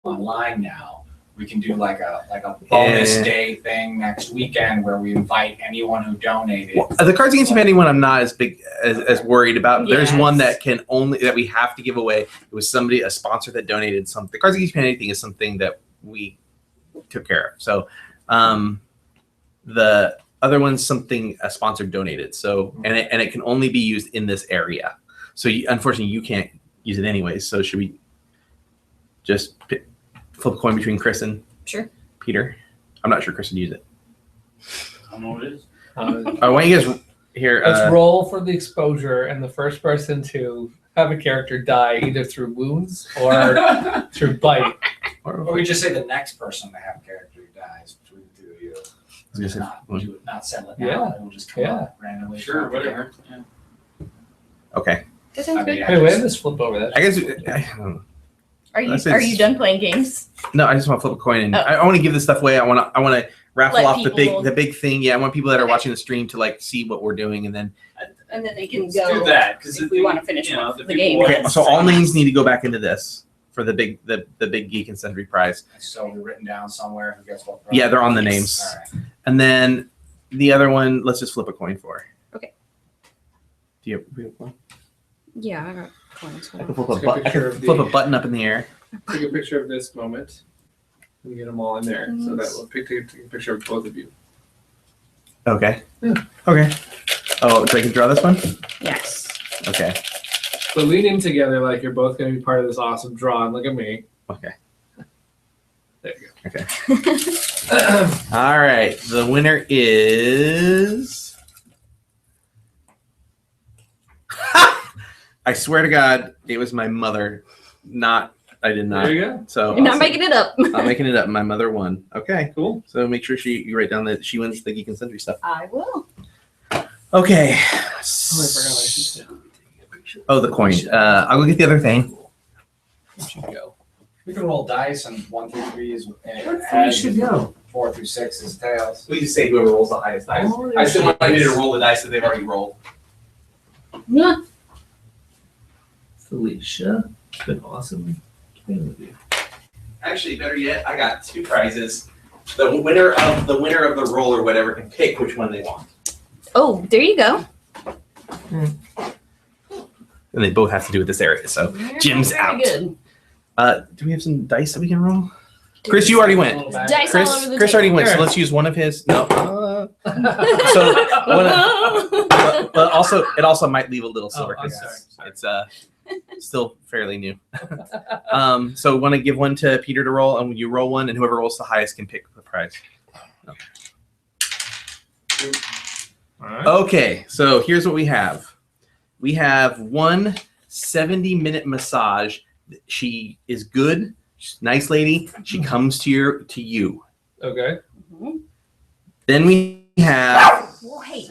[SPEAKER 9] online now. We can do like a bonus day thing next weekend where we invite anyone who donated.
[SPEAKER 10] The Cards Against Humanity one, I'm not as big as worried about. There's
[SPEAKER 8] Yes.
[SPEAKER 10] one that we have to give away. It was a sponsor that donated something. The Cards Against Humanity thing is something that we took care of. So, the other one's something a sponsor donated. So, and it can only be used in this area. So, unfortunately, you can't use it anyways. So, should we just flip a coin between Chris and Peter? I'm not sure Chris would use it.
[SPEAKER 11] I don't know what it is.
[SPEAKER 10] Why don't you guys here?
[SPEAKER 2] Let's roll for the exposure, and the first person to have a character die either through wounds or through bite.
[SPEAKER 9] Or we just say the next person to have a character who dies between the 2 of you.
[SPEAKER 10] I was gonna say,
[SPEAKER 9] Not settle it
[SPEAKER 2] Yeah.
[SPEAKER 9] now. It will just come
[SPEAKER 2] Yeah.
[SPEAKER 9] up randomly.
[SPEAKER 11] Sure, whatever. Yeah.
[SPEAKER 10] okay.
[SPEAKER 8] That sounds
[SPEAKER 9] I mean,
[SPEAKER 8] good.
[SPEAKER 2] Hey, we have this flip over that.
[SPEAKER 10] I guess. I don't know.
[SPEAKER 8] Are you
[SPEAKER 10] Let's
[SPEAKER 8] are
[SPEAKER 10] say-
[SPEAKER 8] you done playing games?
[SPEAKER 10] No, I just want to flip a coin, and
[SPEAKER 8] Oh.
[SPEAKER 10] I want to give this stuff away. I want to raffle
[SPEAKER 8] Let
[SPEAKER 10] off the
[SPEAKER 8] people-
[SPEAKER 10] big thing. Yeah, I want people that are
[SPEAKER 8] Okay.
[SPEAKER 10] watching the stream to like see what we're doing, and then
[SPEAKER 8] And then they can
[SPEAKER 11] Let's
[SPEAKER 8] go
[SPEAKER 11] do that because
[SPEAKER 8] if we want to finish
[SPEAKER 11] the
[SPEAKER 8] the
[SPEAKER 11] people
[SPEAKER 8] game.
[SPEAKER 11] want-
[SPEAKER 10] okay. So all names need to go back into this for the big Geek and Sundry prize,
[SPEAKER 9] So we're written down somewhere. Who gets what?
[SPEAKER 10] Yeah, they're on the names.
[SPEAKER 9] All right.
[SPEAKER 10] and then the other one. Let's just flip a coin for.
[SPEAKER 8] Okay.
[SPEAKER 10] Do you have a coin?
[SPEAKER 8] Yeah, I got coins.
[SPEAKER 10] I can flip
[SPEAKER 2] Let's get a picture of
[SPEAKER 10] flip a
[SPEAKER 2] the-
[SPEAKER 10] button up in the air.
[SPEAKER 2] Take a picture of this moment and get them all in there, so that we'll take a picture of both of you.
[SPEAKER 10] Okay.
[SPEAKER 2] Yeah.
[SPEAKER 10] Okay. Oh, so I can draw this one.
[SPEAKER 8] Yes.
[SPEAKER 10] Okay.
[SPEAKER 2] So lean in together like you're both going to be part of this awesome draw, and look at me.
[SPEAKER 10] Okay.
[SPEAKER 2] There you go.
[SPEAKER 10] Okay. All right. The winner is. I swear to God, it was my mother. I did not.
[SPEAKER 2] There you go.
[SPEAKER 10] So
[SPEAKER 8] You're not making it up.
[SPEAKER 10] I'm making it up. My mother won. Okay.
[SPEAKER 2] Cool.
[SPEAKER 10] So make sure you write down that she wins the Geek and Sundry stuff.
[SPEAKER 8] I will.
[SPEAKER 10] Okay.
[SPEAKER 2] Oh, I forgot I should take a picture.
[SPEAKER 10] Oh, the coin. I'll go get the other thing.
[SPEAKER 2] Where'd you go?
[SPEAKER 9] We can roll dice, and 1 through 3 is
[SPEAKER 2] You should go.
[SPEAKER 9] 4 through 6 is tails.
[SPEAKER 10] We just say whoever rolls the highest dice.
[SPEAKER 2] Oh,
[SPEAKER 10] I still want you to roll the dice that they've already rolled.
[SPEAKER 8] Yeah.
[SPEAKER 2] Felicia, it's been awesome playing with you.
[SPEAKER 10] Actually, better yet, I got 2 prizes. The winner of the roll or whatever can pick which one they want.
[SPEAKER 8] Oh, there you go.
[SPEAKER 10] And they both have to do with this area. So Jim's
[SPEAKER 8] Very
[SPEAKER 10] out.
[SPEAKER 8] Good.
[SPEAKER 10] Do we have some dice that we can roll? Chris, you already went.
[SPEAKER 8] Dice all
[SPEAKER 10] Chris
[SPEAKER 8] over the
[SPEAKER 10] already
[SPEAKER 8] table.
[SPEAKER 10] went. So let's use one of his. No. So, but also it also might leave a little silver
[SPEAKER 2] I'm
[SPEAKER 10] because
[SPEAKER 2] sorry.
[SPEAKER 10] it's still fairly new. So want to give one to Peter to roll, and you roll one, and whoever rolls the highest can pick the prize.
[SPEAKER 5] All right.
[SPEAKER 10] Okay, so here's what we have. We have one 70-minute massage. She is good. She's a nice lady. She comes to you.
[SPEAKER 2] Okay.
[SPEAKER 10] Then we have
[SPEAKER 8] Well, hey.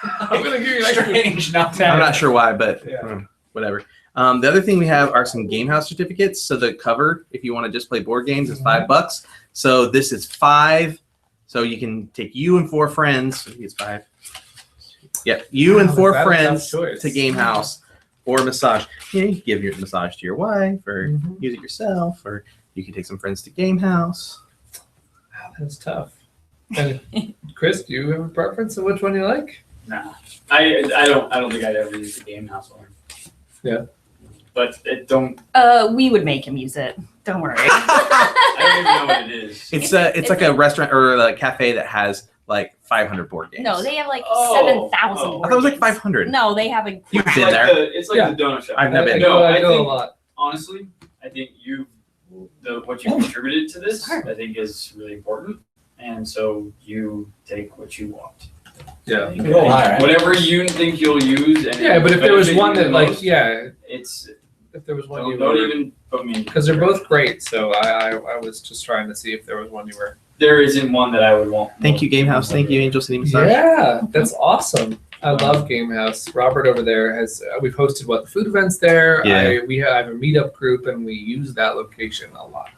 [SPEAKER 2] I'm gonna give you like
[SPEAKER 9] Strange, not
[SPEAKER 10] I'm not sure why, but
[SPEAKER 5] Yeah.
[SPEAKER 10] whatever. The other thing we have are some game house certificates. So the cover, if you want to just play board games, is $5. So this is 5. So you can take you and 4 friends. I think it's 5. Yep, you and 4
[SPEAKER 2] That's a tough
[SPEAKER 10] friends
[SPEAKER 2] choice.
[SPEAKER 10] to game house or massage. You can give your massage to your wife, or use it yourself, or you can take some friends to game house.
[SPEAKER 2] Wow, that's tough. And Chris, do you have a preference of which one you like?
[SPEAKER 11] Nah, I don't think I'd ever use the game house one.
[SPEAKER 2] Yeah.
[SPEAKER 11] But it don't.
[SPEAKER 8] We would make him use it. Don't worry.
[SPEAKER 11] I don't even know what it is.
[SPEAKER 10] It's like a restaurant or a cafe that has like 500 board games.
[SPEAKER 8] No, they have like
[SPEAKER 11] Oh,
[SPEAKER 8] 7,000.
[SPEAKER 11] oh.
[SPEAKER 10] I thought it was like 500.
[SPEAKER 8] No, they have a.
[SPEAKER 10] You've
[SPEAKER 11] It's
[SPEAKER 10] been
[SPEAKER 11] like
[SPEAKER 10] there.
[SPEAKER 11] It's like
[SPEAKER 2] Yeah.
[SPEAKER 11] the donut shop.
[SPEAKER 10] I've never been.
[SPEAKER 11] No,
[SPEAKER 2] I
[SPEAKER 11] I
[SPEAKER 2] go
[SPEAKER 11] think
[SPEAKER 2] a lot.
[SPEAKER 11] honestly, I think what you contributed to this, I think is really important, and so you take what you want.
[SPEAKER 2] Yeah.
[SPEAKER 9] Roll high, right?
[SPEAKER 11] Whatever you think you'll use, and
[SPEAKER 2] Yeah, but if there was
[SPEAKER 11] benefit
[SPEAKER 2] one
[SPEAKER 11] you
[SPEAKER 2] that
[SPEAKER 11] the
[SPEAKER 2] like,
[SPEAKER 11] most,
[SPEAKER 2] yeah,
[SPEAKER 11] it's
[SPEAKER 2] if there was one you
[SPEAKER 11] don't
[SPEAKER 2] were,
[SPEAKER 11] even put me.
[SPEAKER 2] because they're both great. So I was just trying to see if there was one you were.
[SPEAKER 11] There isn't one that I would want.
[SPEAKER 10] Thank you, Game House. Thank you, Angel City Massage.
[SPEAKER 2] Yeah, that's awesome. I love Game House. Robert over there has we've hosted the food events there.
[SPEAKER 10] Yeah.
[SPEAKER 2] We have a meetup group and we use that location a lot.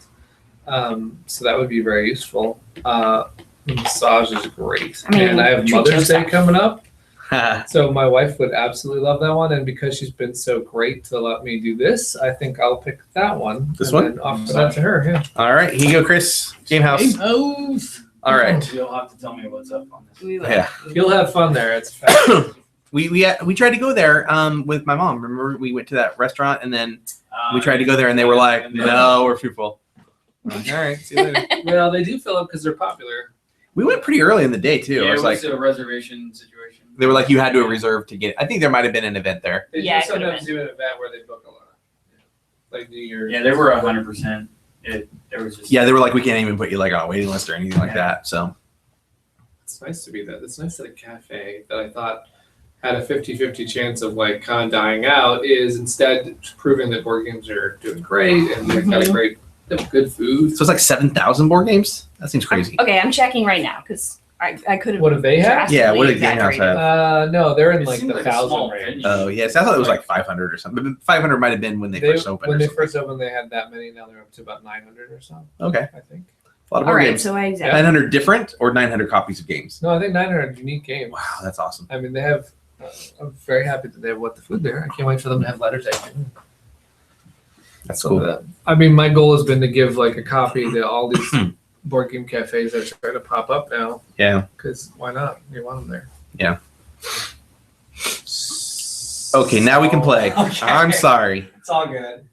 [SPEAKER 2] So that would be very useful. The massage is great.
[SPEAKER 8] I mean,
[SPEAKER 2] and I have
[SPEAKER 8] treat
[SPEAKER 2] Mother's Day
[SPEAKER 8] yourself.
[SPEAKER 2] coming up. So my wife would absolutely love that one, and because she's been so great to let me do this, I think I'll pick that one.
[SPEAKER 10] This
[SPEAKER 2] and
[SPEAKER 10] one?
[SPEAKER 2] then offer that to her. Yeah.
[SPEAKER 10] All right, here you go, Chris. Game House. All right.
[SPEAKER 11] You'll have to tell me what's up on this.
[SPEAKER 8] We will.
[SPEAKER 10] Yeah.
[SPEAKER 2] You'll have fun there. It's fun.
[SPEAKER 10] We tried to go there with my mom. Remember, we went to that restaurant, and then we tried to go there, and they were like, "No, we're too full." I'm like, all right, see you later.
[SPEAKER 2] Well, they do fill up because they're popular.
[SPEAKER 10] We went pretty early in the day too.
[SPEAKER 11] Yeah,
[SPEAKER 10] I
[SPEAKER 11] it
[SPEAKER 10] was
[SPEAKER 11] was
[SPEAKER 10] like,
[SPEAKER 11] a reservation situation.
[SPEAKER 10] they were like, you had to reserve to get. I think there might have been an event there.
[SPEAKER 2] They
[SPEAKER 8] Yeah,
[SPEAKER 2] do
[SPEAKER 8] it could've
[SPEAKER 2] sometimes do an event where they book a lot. Like New Year's.
[SPEAKER 11] Yeah, they were 100%. There was just
[SPEAKER 10] Yeah, they were like, we can't even put you like on a waiting list or anything like that. So
[SPEAKER 2] It's nice to be that. It's nice that a cafe that I thought had a 50-50 chance of like kind of dying out is instead proving that board games are doing great and they've got a great, they have good food.
[SPEAKER 10] so it's like 7,000 board games. That seems crazy.
[SPEAKER 8] Okay, I'm checking right now because I could have.
[SPEAKER 2] What do they have?
[SPEAKER 10] Yeah, what did Game House have?
[SPEAKER 2] No, they're in
[SPEAKER 11] It
[SPEAKER 2] like
[SPEAKER 11] seemed
[SPEAKER 2] the
[SPEAKER 11] like a
[SPEAKER 2] 1,000
[SPEAKER 11] small
[SPEAKER 2] range.
[SPEAKER 11] venue.
[SPEAKER 10] Oh yes, I thought it was like 500 or something. But 500 might have been when they first opened.
[SPEAKER 2] When
[SPEAKER 10] or
[SPEAKER 2] they
[SPEAKER 10] something.
[SPEAKER 2] first opened, they had that many. Now they're up to about 900 or so.
[SPEAKER 10] Okay,
[SPEAKER 2] I think.
[SPEAKER 10] a lot of
[SPEAKER 8] All
[SPEAKER 10] board
[SPEAKER 8] right,
[SPEAKER 10] games.
[SPEAKER 8] so I exactly.
[SPEAKER 10] 900 different or 900 copies of games.
[SPEAKER 2] No, I think 900 unique games.
[SPEAKER 10] Wow, that's awesome.
[SPEAKER 2] I mean, they have. I'm very happy that they have the food there. I can't wait for them to have letters.
[SPEAKER 10] That's
[SPEAKER 2] So
[SPEAKER 10] cool.
[SPEAKER 2] that- I mean, my goal has been to give like a copy to all these board game cafes that are starting to pop up now.
[SPEAKER 10] Yeah.
[SPEAKER 2] Because why not? You want them there.
[SPEAKER 10] Yeah. Okay, now we can play.
[SPEAKER 9] Okay.
[SPEAKER 10] I'm sorry.
[SPEAKER 9] It's all good. It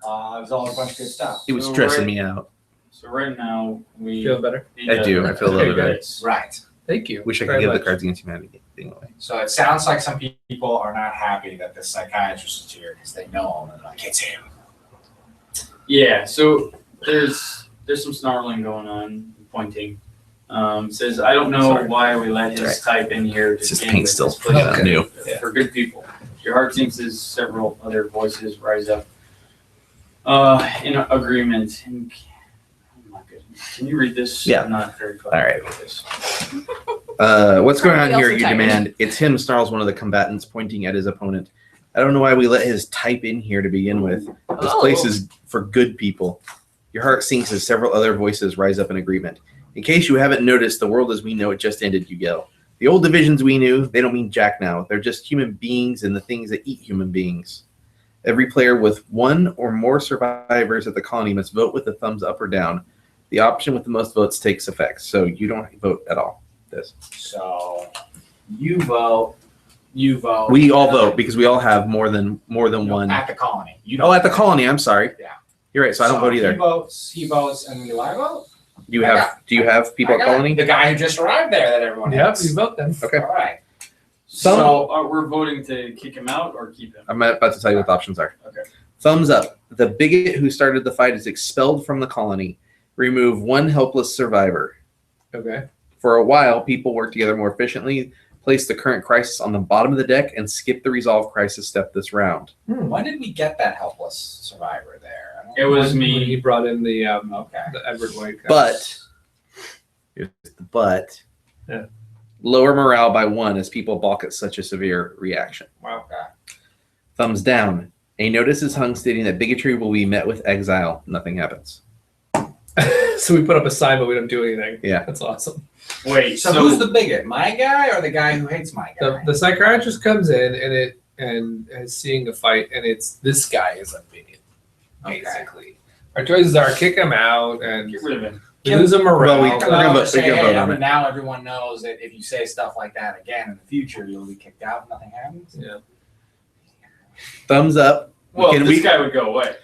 [SPEAKER 9] was all a bunch of good stuff.
[SPEAKER 10] It was
[SPEAKER 11] So
[SPEAKER 10] stressing
[SPEAKER 11] right-
[SPEAKER 10] me out.
[SPEAKER 11] So right now we
[SPEAKER 2] Feel better?
[SPEAKER 11] need
[SPEAKER 10] I
[SPEAKER 11] to-
[SPEAKER 10] do. I feel a little bit better.
[SPEAKER 11] Yes.
[SPEAKER 9] Right.
[SPEAKER 2] Thank you.
[SPEAKER 10] Wish I could
[SPEAKER 2] very
[SPEAKER 10] give the
[SPEAKER 2] much.
[SPEAKER 10] Cards Against Humanity thing away.
[SPEAKER 9] So it sounds like some people are not happy that the psychiatrist is here because they know him and they're like, it's him.
[SPEAKER 11] Yeah. So there's some snarling going on, pointing. Says I don't know
[SPEAKER 2] Sorry.
[SPEAKER 11] why we let his type in here. To
[SPEAKER 10] It's just
[SPEAKER 11] begin
[SPEAKER 10] paint
[SPEAKER 11] with.
[SPEAKER 10] still
[SPEAKER 11] This place is
[SPEAKER 10] new.
[SPEAKER 11] for good people. Your heart sinks as several other voices rise up. In agreement. And, I'm not good. Can you read this?
[SPEAKER 10] Yeah.
[SPEAKER 11] I'm not very clever
[SPEAKER 10] All right.
[SPEAKER 11] with this.
[SPEAKER 10] What's going on
[SPEAKER 8] Probably
[SPEAKER 10] here?
[SPEAKER 8] also
[SPEAKER 10] You
[SPEAKER 8] tired.
[SPEAKER 10] demand. It's him, snarls one of the combatants, pointing at his opponent. I don't know why we let his type in here to begin with. This place is for good people. Your heart sinks as several other voices rise up in agreement. In case you haven't noticed, the world as we know it just ended, you yell. The old divisions we knew, they don't mean jack now. They're just human beings and the things that eat human beings. Every player with one or more survivors at the colony must vote with the thumbs up or down. The option with the most votes takes effect, so you don't vote at all. This.
[SPEAKER 9] So you vote.
[SPEAKER 10] We all vote because we all have more than one.
[SPEAKER 9] At the colony. You
[SPEAKER 10] Oh, at the colony. I'm sorry.
[SPEAKER 9] Yeah.
[SPEAKER 10] You're right. So I don't vote either.
[SPEAKER 9] He votes, and then do I vote?
[SPEAKER 10] Do you have people at Colony?
[SPEAKER 9] The guy who just arrived there that everyone
[SPEAKER 2] Yep,
[SPEAKER 9] hates.
[SPEAKER 2] you vote them.
[SPEAKER 10] Okay.
[SPEAKER 9] All right.
[SPEAKER 11] So we're voting to kick him out or keep him.
[SPEAKER 10] I'm about to tell you what the options are.
[SPEAKER 11] Okay.
[SPEAKER 10] Thumbs up. The bigot who started the fight is expelled from the colony. Remove one helpless survivor.
[SPEAKER 2] Okay.
[SPEAKER 10] For a while, people work together more efficiently. Place the current crisis on the bottom of the deck and skip the resolve crisis step this round.
[SPEAKER 9] When did we get that helpless survivor there?
[SPEAKER 11] It was
[SPEAKER 2] When he
[SPEAKER 11] me.
[SPEAKER 2] brought in the
[SPEAKER 9] Okay.
[SPEAKER 2] the Edward White guy.
[SPEAKER 10] But here's the but.
[SPEAKER 2] Yeah.
[SPEAKER 10] Lower morale by 1 as people balk at such a severe reaction.
[SPEAKER 2] Wow.
[SPEAKER 10] Thumbs down. A notice is hung stating that bigotry will be met with exile. Nothing happens.
[SPEAKER 2] So we put up a sign, but we don't do anything.
[SPEAKER 10] Yeah.
[SPEAKER 2] That's awesome.
[SPEAKER 11] Wait,
[SPEAKER 9] So who's the bigot? My guy or the guy who hates my guy?
[SPEAKER 2] The psychiatrist comes in and is seeing a fight, and it's this guy is a bigot, basically. Our choices are kick him out and
[SPEAKER 11] Get rid of him.
[SPEAKER 2] lose him around.
[SPEAKER 10] Well, we're gonna vote- we can vote on it.
[SPEAKER 9] Now everyone knows that if you say stuff like that again in the future, you'll be kicked out and nothing happens.
[SPEAKER 2] Yeah.
[SPEAKER 10] Thumbs up.
[SPEAKER 11] Well,
[SPEAKER 10] Can
[SPEAKER 11] this
[SPEAKER 10] we-
[SPEAKER 11] guy would go away.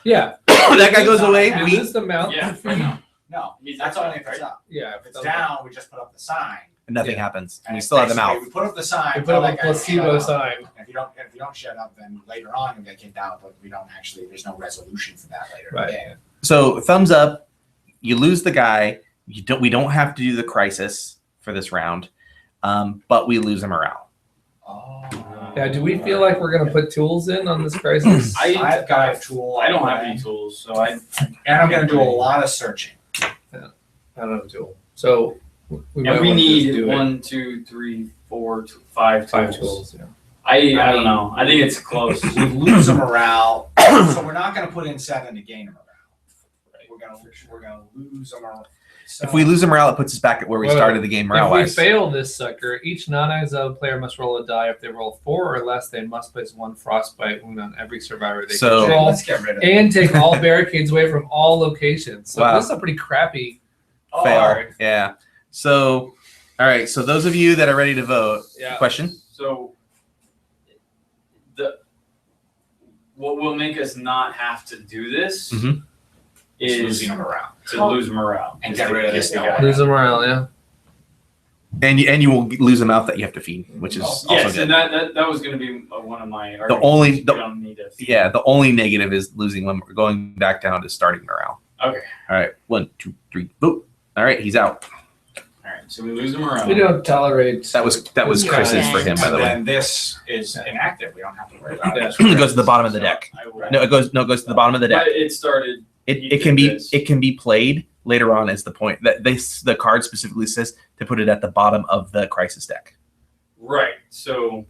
[SPEAKER 2] Yeah.
[SPEAKER 10] That guy goes away.
[SPEAKER 2] We
[SPEAKER 10] We,
[SPEAKER 2] lose them out.
[SPEAKER 11] Yeah, I know.
[SPEAKER 9] No,
[SPEAKER 11] He's
[SPEAKER 9] that's
[SPEAKER 11] outside,
[SPEAKER 9] only if it's
[SPEAKER 11] right?
[SPEAKER 9] up.
[SPEAKER 2] Yeah.
[SPEAKER 9] If it's down, we just put up the sign.
[SPEAKER 10] nothing
[SPEAKER 2] Yeah.
[SPEAKER 10] happens. And
[SPEAKER 9] And
[SPEAKER 10] we
[SPEAKER 9] it's
[SPEAKER 10] still have them out.
[SPEAKER 9] basically, we put up the sign.
[SPEAKER 2] We put
[SPEAKER 9] tell
[SPEAKER 2] up a
[SPEAKER 9] that guy to shut
[SPEAKER 2] placebo
[SPEAKER 9] up.
[SPEAKER 2] sign.
[SPEAKER 9] And if you don't shut up, then later on you'll get kicked out. But we don't actually. There's no resolution for that later.
[SPEAKER 2] Right.
[SPEAKER 9] In the game.
[SPEAKER 10] So thumbs up. You lose the guy. We don't have to do the crisis for this round, but we lose the morale.
[SPEAKER 9] Oh.
[SPEAKER 2] Yeah. Do we feel like we're gonna put tools in on this crisis?
[SPEAKER 9] I've got a tool.
[SPEAKER 11] I don't have
[SPEAKER 9] anyway,
[SPEAKER 11] any tools, so I.
[SPEAKER 9] And I'm going to do a lot of searching.
[SPEAKER 2] I don't have a tool. So might
[SPEAKER 11] And we
[SPEAKER 2] wanna just
[SPEAKER 11] need
[SPEAKER 2] do it.
[SPEAKER 11] 1, 2, 3, 4, 5
[SPEAKER 2] 5 tools. Yeah.
[SPEAKER 11] I don't know. I think it's close.
[SPEAKER 9] We lose a morale, so we're not going to put in 7 to gain a morale. We're going to lose a morale. So,
[SPEAKER 10] If we lose the morale, it puts us back at where we
[SPEAKER 2] Well,
[SPEAKER 10] started the game morale
[SPEAKER 2] If we
[SPEAKER 10] wise.
[SPEAKER 2] fail this sucker, each non-exiled player must roll a die. If they roll 4 or less, they must place 1 frostbite wound on every survivor they
[SPEAKER 10] So-
[SPEAKER 2] control,
[SPEAKER 9] let's get rid of it.
[SPEAKER 2] and take all barricades away from all locations. So
[SPEAKER 10] Wow.
[SPEAKER 2] this is a pretty crappy
[SPEAKER 10] Fail.
[SPEAKER 2] card.
[SPEAKER 10] Yeah. So, all right. So those of you that are ready to vote,
[SPEAKER 2] Yeah.
[SPEAKER 10] question.
[SPEAKER 11] So, what will make us not have to do this
[SPEAKER 10] Mhm.
[SPEAKER 9] It's
[SPEAKER 11] is
[SPEAKER 9] losing a morale.
[SPEAKER 11] to lose morale
[SPEAKER 9] And
[SPEAKER 11] Is
[SPEAKER 9] get
[SPEAKER 11] to
[SPEAKER 9] rid of this
[SPEAKER 11] the
[SPEAKER 9] guy.
[SPEAKER 11] guy.
[SPEAKER 2] Lose the morale, yeah.
[SPEAKER 10] And you will lose a mouth that you have to feed, which is
[SPEAKER 9] Oh,
[SPEAKER 10] also
[SPEAKER 11] Yes,
[SPEAKER 10] good.
[SPEAKER 11] and that was going to be one of my arguments.
[SPEAKER 10] only-
[SPEAKER 11] We don't need to feed.
[SPEAKER 10] Yeah. The only negative is losing one. We're going back down to starting morale.
[SPEAKER 11] Okay.
[SPEAKER 10] All right. 1, 2, 3. Vote. All right. He's out.
[SPEAKER 11] All right. So we lose the morale.
[SPEAKER 2] We don't tolerate.
[SPEAKER 10] That was Chris's for him, by
[SPEAKER 9] And
[SPEAKER 10] the way.
[SPEAKER 9] then this is inactive. We don't have to worry about it.
[SPEAKER 10] It goes to the bottom of the deck.
[SPEAKER 11] I will-
[SPEAKER 10] No, it goes to the bottom of the deck.
[SPEAKER 11] But it started.
[SPEAKER 10] It can be played later on. Is the point that the card specifically says to put it at the bottom of the crisis deck.
[SPEAKER 11] Right. So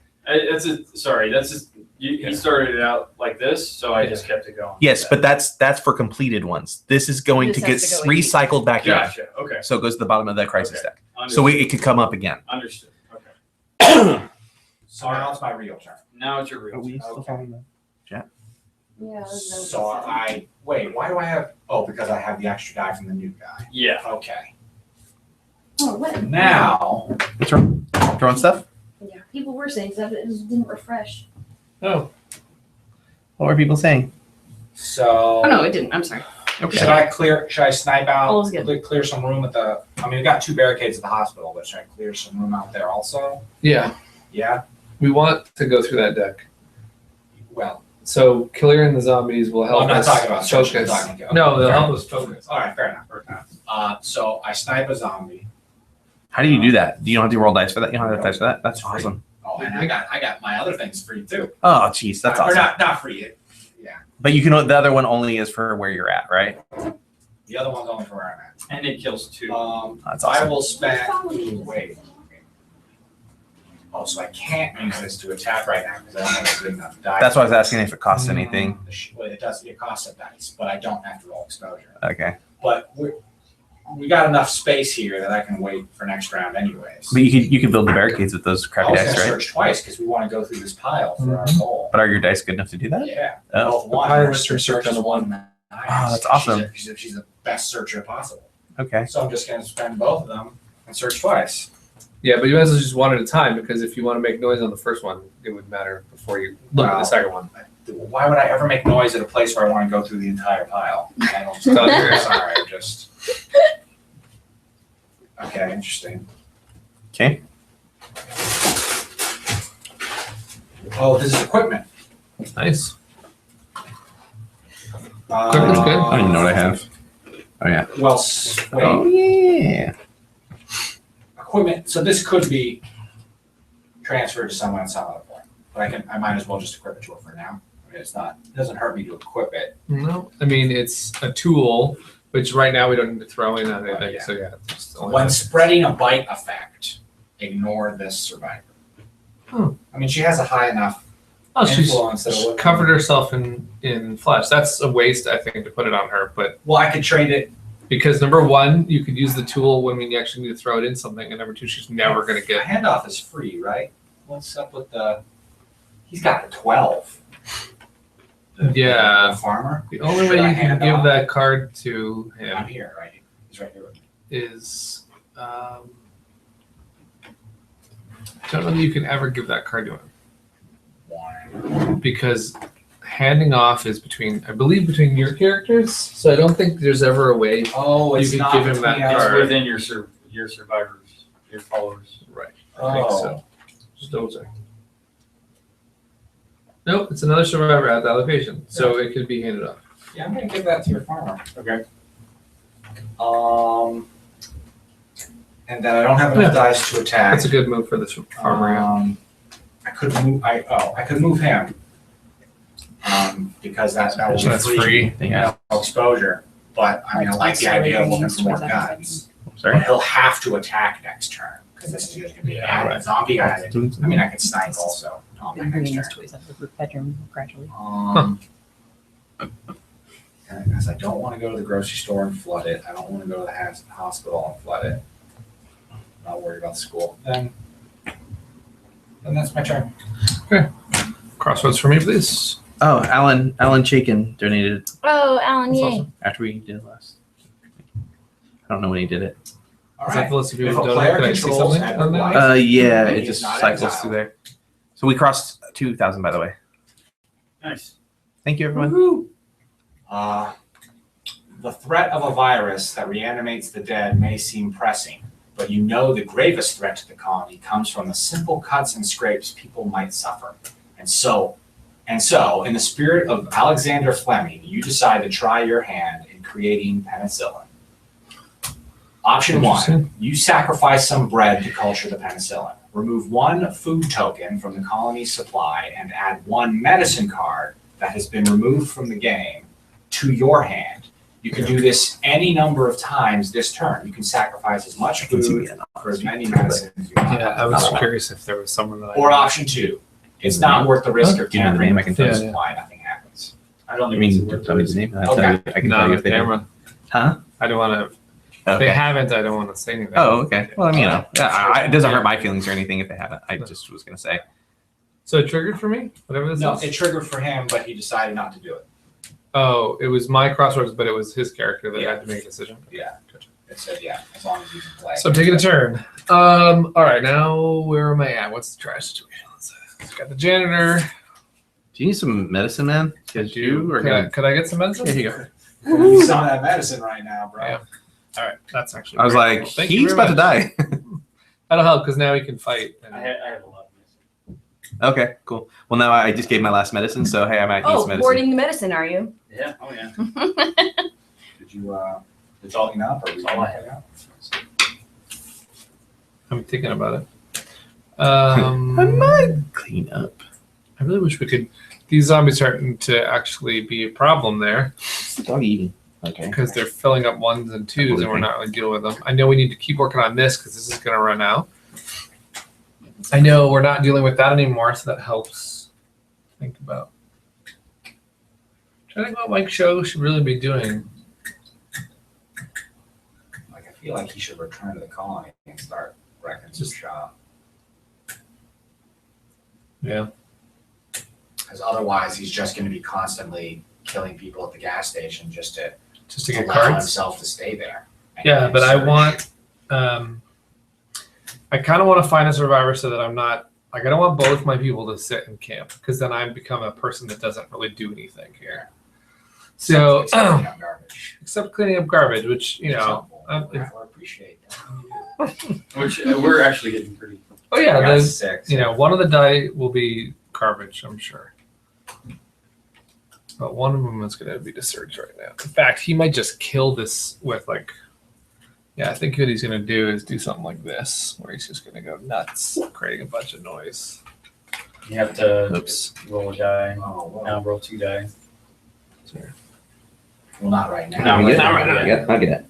[SPEAKER 11] he started it out like this, so I just kept it going.
[SPEAKER 10] Yes, but that's for completed ones. This is going
[SPEAKER 8] This
[SPEAKER 10] to get
[SPEAKER 8] has to go in.
[SPEAKER 10] recycled back in.
[SPEAKER 11] Gotcha. Okay.
[SPEAKER 10] So it goes to the bottom of the crisis
[SPEAKER 11] Okay.
[SPEAKER 10] deck.
[SPEAKER 11] Understood.
[SPEAKER 10] So it could come up again.
[SPEAKER 11] Understood. Okay.
[SPEAKER 9] So now it's my real turn.
[SPEAKER 11] Now it's your real.
[SPEAKER 8] Yeah.
[SPEAKER 9] So wait. Why do I have? Oh, because I have the extra die from the new guy.
[SPEAKER 11] Yeah.
[SPEAKER 9] Okay.
[SPEAKER 8] Oh, what?
[SPEAKER 9] Now
[SPEAKER 10] What's wrong? Throwing stuff?
[SPEAKER 8] Yeah, people were saying stuff. It just didn't refresh.
[SPEAKER 2] Oh,
[SPEAKER 10] What were people saying?
[SPEAKER 9] So
[SPEAKER 8] Oh no, it didn't. I'm sorry.
[SPEAKER 9] should I snipe
[SPEAKER 8] All
[SPEAKER 9] out?
[SPEAKER 8] is good.
[SPEAKER 9] Clear some room at the. I mean, we got 2 barricades at the hospital, but should I clear some room out there also?
[SPEAKER 2] yeah.
[SPEAKER 9] Yeah.
[SPEAKER 2] We want to go through that deck.
[SPEAKER 9] Well,
[SPEAKER 2] So clearing the zombies will help
[SPEAKER 9] I'm not
[SPEAKER 2] us
[SPEAKER 9] talking about searching, I'm
[SPEAKER 2] focus.
[SPEAKER 9] talking-
[SPEAKER 2] No, they'll
[SPEAKER 9] fair
[SPEAKER 2] help
[SPEAKER 9] enough.
[SPEAKER 2] us focus.
[SPEAKER 9] All right, fair enough. So I snipe a zombie.
[SPEAKER 10] How do you do that? Do you don't have to roll dice for that? You don't have to dice for that? That's awesome.
[SPEAKER 9] Oh, and I got my other things free too.
[SPEAKER 10] Oh, jeez, that's
[SPEAKER 9] Or
[SPEAKER 10] awesome.
[SPEAKER 9] not free. Yeah.
[SPEAKER 10] But you can. The other one only is for where you're at, right?
[SPEAKER 9] The other one's only for where I'm at.
[SPEAKER 11] And it kills 2.
[SPEAKER 10] That's
[SPEAKER 9] I
[SPEAKER 10] awesome.
[SPEAKER 9] will spend. Wait. Oh, so I can't use this to attack right now because I don't have a good enough die.
[SPEAKER 10] That's why I was asking if it costs anything.
[SPEAKER 9] Well, it does. It costs a dice, but I don't have to roll exposure.
[SPEAKER 10] Okay.
[SPEAKER 9] But we got enough space here that I can wait for next round anyways.
[SPEAKER 10] But you can build the barricades with those
[SPEAKER 9] I
[SPEAKER 10] crappy
[SPEAKER 9] was
[SPEAKER 10] dice,
[SPEAKER 9] gonna
[SPEAKER 10] right?
[SPEAKER 9] search twice because we want to go through this pile for our goal.
[SPEAKER 10] But are your dice good enough to do that?
[SPEAKER 9] Yeah.
[SPEAKER 10] Oh.
[SPEAKER 9] Both one.
[SPEAKER 2] pilot
[SPEAKER 9] Her
[SPEAKER 2] search
[SPEAKER 9] search
[SPEAKER 2] on
[SPEAKER 9] is
[SPEAKER 2] a
[SPEAKER 9] 1.
[SPEAKER 10] Oh, that's awesome.
[SPEAKER 9] She's the best searcher possible.
[SPEAKER 10] Okay.
[SPEAKER 9] So I'm just gonna spend both of them and search twice.
[SPEAKER 2] Yeah, but you might as well just one at a time because if you want to make noise on the first one, it would matter before you look at the second one.
[SPEAKER 9] Why would I ever make noise at a place where I want to go through the entire pile? I don't.
[SPEAKER 2] Done here.
[SPEAKER 9] Sorry, just.
[SPEAKER 3] Okay, interesting.
[SPEAKER 10] Okay.
[SPEAKER 3] Oh, this is equipment.
[SPEAKER 2] Nice.
[SPEAKER 10] Equipment's good. I don't even know what I have. Oh yeah.
[SPEAKER 3] Well, wait.
[SPEAKER 10] Oh yeah.
[SPEAKER 3] Equipment. So this could be transferred to someone at some other point, but I might as well just equip it to it for now. I mean, it doesn't hurt me to equip it.
[SPEAKER 2] No, I mean it's a tool, which right now we don't need to throw in on anything.
[SPEAKER 3] Yeah.
[SPEAKER 2] So yeah, just only
[SPEAKER 3] When
[SPEAKER 2] that.
[SPEAKER 3] spreading a bite effect, ignore this survivor. I mean, she has a high enough
[SPEAKER 2] Oh, she's
[SPEAKER 3] influence that it wouldn't-
[SPEAKER 2] covered herself in flesh. That's a waste, I think, to put it on her. But
[SPEAKER 3] Well, I could trade it.
[SPEAKER 2] because number one, you could use the tool when we actually need to throw it in something, and number two, she's never going to
[SPEAKER 3] A
[SPEAKER 2] get.
[SPEAKER 3] handoff is free, right? What's up with the? He's got the 12.
[SPEAKER 2] Yeah.
[SPEAKER 3] The farmer.
[SPEAKER 2] The only
[SPEAKER 3] Should
[SPEAKER 2] way
[SPEAKER 3] I
[SPEAKER 2] you can
[SPEAKER 3] hand
[SPEAKER 2] give
[SPEAKER 3] off?
[SPEAKER 2] that card to
[SPEAKER 3] I'm
[SPEAKER 2] him
[SPEAKER 3] here, right? He's right here with me.
[SPEAKER 2] is. I don't know that you can ever give that card to him
[SPEAKER 3] One.
[SPEAKER 2] because handing off is between, I believe, between your characters. So I don't think there's ever a way.
[SPEAKER 3] Oh,
[SPEAKER 2] You
[SPEAKER 3] it's
[SPEAKER 2] could
[SPEAKER 3] not
[SPEAKER 2] give him that
[SPEAKER 3] between us.
[SPEAKER 2] card.
[SPEAKER 11] It's within your survivors, your followers.
[SPEAKER 2] Right. I think
[SPEAKER 3] Oh.
[SPEAKER 2] so. Just double check. Nope, it's another survivor at that location, so it could be handed off.
[SPEAKER 3] Yeah, I'm gonna give that to your farmer.
[SPEAKER 11] Okay.
[SPEAKER 3] And then I don't have enough dice to attack.
[SPEAKER 2] That's a good move for this farmer. Yeah.
[SPEAKER 3] I could move. I could move him. Because that will be
[SPEAKER 2] That's free.
[SPEAKER 10] Yeah.
[SPEAKER 3] exposure. But I mean, I like the idea of looking for more guns.
[SPEAKER 10] Sorry.
[SPEAKER 3] But he'll have to attack next turn because this is just gonna be a zombie guy. I mean, I could snipe also on my
[SPEAKER 8] Been bringing
[SPEAKER 3] next
[SPEAKER 8] these
[SPEAKER 3] turn.
[SPEAKER 8] toys out of the group bedroom gradually.
[SPEAKER 3] Because I don't want to go to the grocery store and flood it. I don't want to go to the hospital and flood it. I'm not worried about school. Then that's my turn.
[SPEAKER 2] Crossroads for me, please.
[SPEAKER 10] Oh, Alan Chaikin donated
[SPEAKER 8] Oh, Alan,
[SPEAKER 2] That's
[SPEAKER 8] yay.
[SPEAKER 2] awesome.
[SPEAKER 10] after we did it last. I don't know when he did it.
[SPEAKER 3] All
[SPEAKER 2] Is that
[SPEAKER 3] right.
[SPEAKER 2] the list of
[SPEAKER 3] If
[SPEAKER 2] people
[SPEAKER 3] a
[SPEAKER 2] who
[SPEAKER 3] player
[SPEAKER 2] donated? Can I see
[SPEAKER 3] controls
[SPEAKER 2] something
[SPEAKER 3] at
[SPEAKER 2] on that?
[SPEAKER 3] life-
[SPEAKER 10] Yeah,
[SPEAKER 3] He
[SPEAKER 10] it
[SPEAKER 3] is
[SPEAKER 10] just
[SPEAKER 3] not
[SPEAKER 10] cycles
[SPEAKER 3] exiled.
[SPEAKER 10] through there. So we crossed 2,000, by the way.
[SPEAKER 11] Nice.
[SPEAKER 10] Thank you, everyone.
[SPEAKER 3] The threat of a virus that reanimates the dead may seem pressing, but you know the gravest threat to the colony comes from the simple cuts and scrapes people might suffer. And so, in the spirit of Alexander Fleming, you decide to try your hand in creating penicillin. Option one,
[SPEAKER 2] Interesting.
[SPEAKER 3] you sacrifice some bread to culture the penicillin. Remove one food token from the colony's supply and add one medicine card that has been removed from the game to your hand. You can do this any number of times this turn. You can sacrifice as much food for as many medicines as you want.
[SPEAKER 2] Yeah, I was curious if there was someone that.
[SPEAKER 3] Or option two, it's not worth the risk of
[SPEAKER 10] Do you know the
[SPEAKER 3] tampering
[SPEAKER 10] name? I
[SPEAKER 3] with
[SPEAKER 10] can
[SPEAKER 3] the
[SPEAKER 10] tell
[SPEAKER 3] food
[SPEAKER 10] you.
[SPEAKER 3] supply, nothing happens.
[SPEAKER 11] I don't
[SPEAKER 10] I
[SPEAKER 11] think
[SPEAKER 10] mean,
[SPEAKER 11] it's
[SPEAKER 10] tell me the name. I'll tell you. I can tell
[SPEAKER 2] No,
[SPEAKER 10] you
[SPEAKER 2] the
[SPEAKER 10] if they did.
[SPEAKER 2] camera.
[SPEAKER 10] Huh?
[SPEAKER 2] I don't want to. If
[SPEAKER 10] Okay.
[SPEAKER 2] they haven't, I don't want to say anything.
[SPEAKER 10] Oh, okay. Well, I mean, it doesn't hurt my feelings or anything if they haven't. I just was gonna say.
[SPEAKER 2] So it triggered for me? Whatever this
[SPEAKER 3] No,
[SPEAKER 2] is?
[SPEAKER 3] it triggered for him, but he decided not to do it.
[SPEAKER 2] Oh, it was my crossroads, but it was his character that
[SPEAKER 3] Yeah.
[SPEAKER 2] had to make a decision.
[SPEAKER 3] Yeah. It said, yeah, as long as he's in play.
[SPEAKER 2] So I'm taking a turn. All right, now where am I at? What's the trash situation? Got the janitor.
[SPEAKER 10] Do you need some medicine, man? Because you are gonna.
[SPEAKER 2] Could I get some medicine?
[SPEAKER 10] Here you go.
[SPEAKER 3] You need some of that medicine right now, bro.
[SPEAKER 2] Yeah. All right, that's actually.
[SPEAKER 10] I was
[SPEAKER 2] great.
[SPEAKER 10] like,
[SPEAKER 2] Thank you
[SPEAKER 10] he's
[SPEAKER 2] very
[SPEAKER 10] about to
[SPEAKER 2] much.
[SPEAKER 10] die.
[SPEAKER 2] That'll help because now he can fight.
[SPEAKER 11] I have a lot of medicine.
[SPEAKER 10] Okay, cool. Well, now I just gave my last medicine, so hey, I might need
[SPEAKER 8] Oh,
[SPEAKER 10] some medicine.
[SPEAKER 8] hoarding the medicine, are you?
[SPEAKER 11] Yeah. Oh yeah.
[SPEAKER 3] Did you clean up or?
[SPEAKER 11] That's all I have.
[SPEAKER 2] I'm thinking about it.
[SPEAKER 10] I might clean up.
[SPEAKER 2] I really wish we could. These zombies are starting to actually be a problem there
[SPEAKER 10] What's the dog eating? Okay.
[SPEAKER 2] because they're filling up ones and twos, and we're not really dealing with them. I know we need to keep working on this because this is going to run out. I know we're not dealing with that anymore, so that helps think about. Trying to think what Mike Show should really be doing.
[SPEAKER 3] Like, I feel like he should return to the colony and start wrecking some shop.
[SPEAKER 2] Yeah.
[SPEAKER 3] Because otherwise, he's just going to be constantly killing people at the gas station just to
[SPEAKER 2] Get
[SPEAKER 3] allow
[SPEAKER 2] cards.
[SPEAKER 3] himself to stay there. And
[SPEAKER 2] Yeah, but I
[SPEAKER 3] search.
[SPEAKER 2] want. I kind of want to find a survivor so that I'm not like I don't want both my people to sit in camp because then I become a person that doesn't really do anything here. So
[SPEAKER 3] Except cleaning up garbage.
[SPEAKER 2] except cleaning up garbage, which
[SPEAKER 3] It's helpful.
[SPEAKER 11] I appreciate that. Which we're actually getting pretty.
[SPEAKER 2] Oh yeah,
[SPEAKER 11] got
[SPEAKER 2] there's,
[SPEAKER 11] 6.
[SPEAKER 2] you know, one of the die will be garbage, I'm sure. But one of them is going to be the surge right now. In fact, he might just kill this with like, yeah, I think what he's going to do is do something like this, where he's just going to go nuts, creating a bunch of noise.
[SPEAKER 11] You have to
[SPEAKER 2] Oops.
[SPEAKER 11] roll a die.
[SPEAKER 3] Oh, well.
[SPEAKER 11] Now roll 2 die.
[SPEAKER 3] Well, not right now.
[SPEAKER 10] No,
[SPEAKER 2] we
[SPEAKER 10] not
[SPEAKER 2] get-
[SPEAKER 10] right now.
[SPEAKER 11] Yeah.
[SPEAKER 10] I'll get it.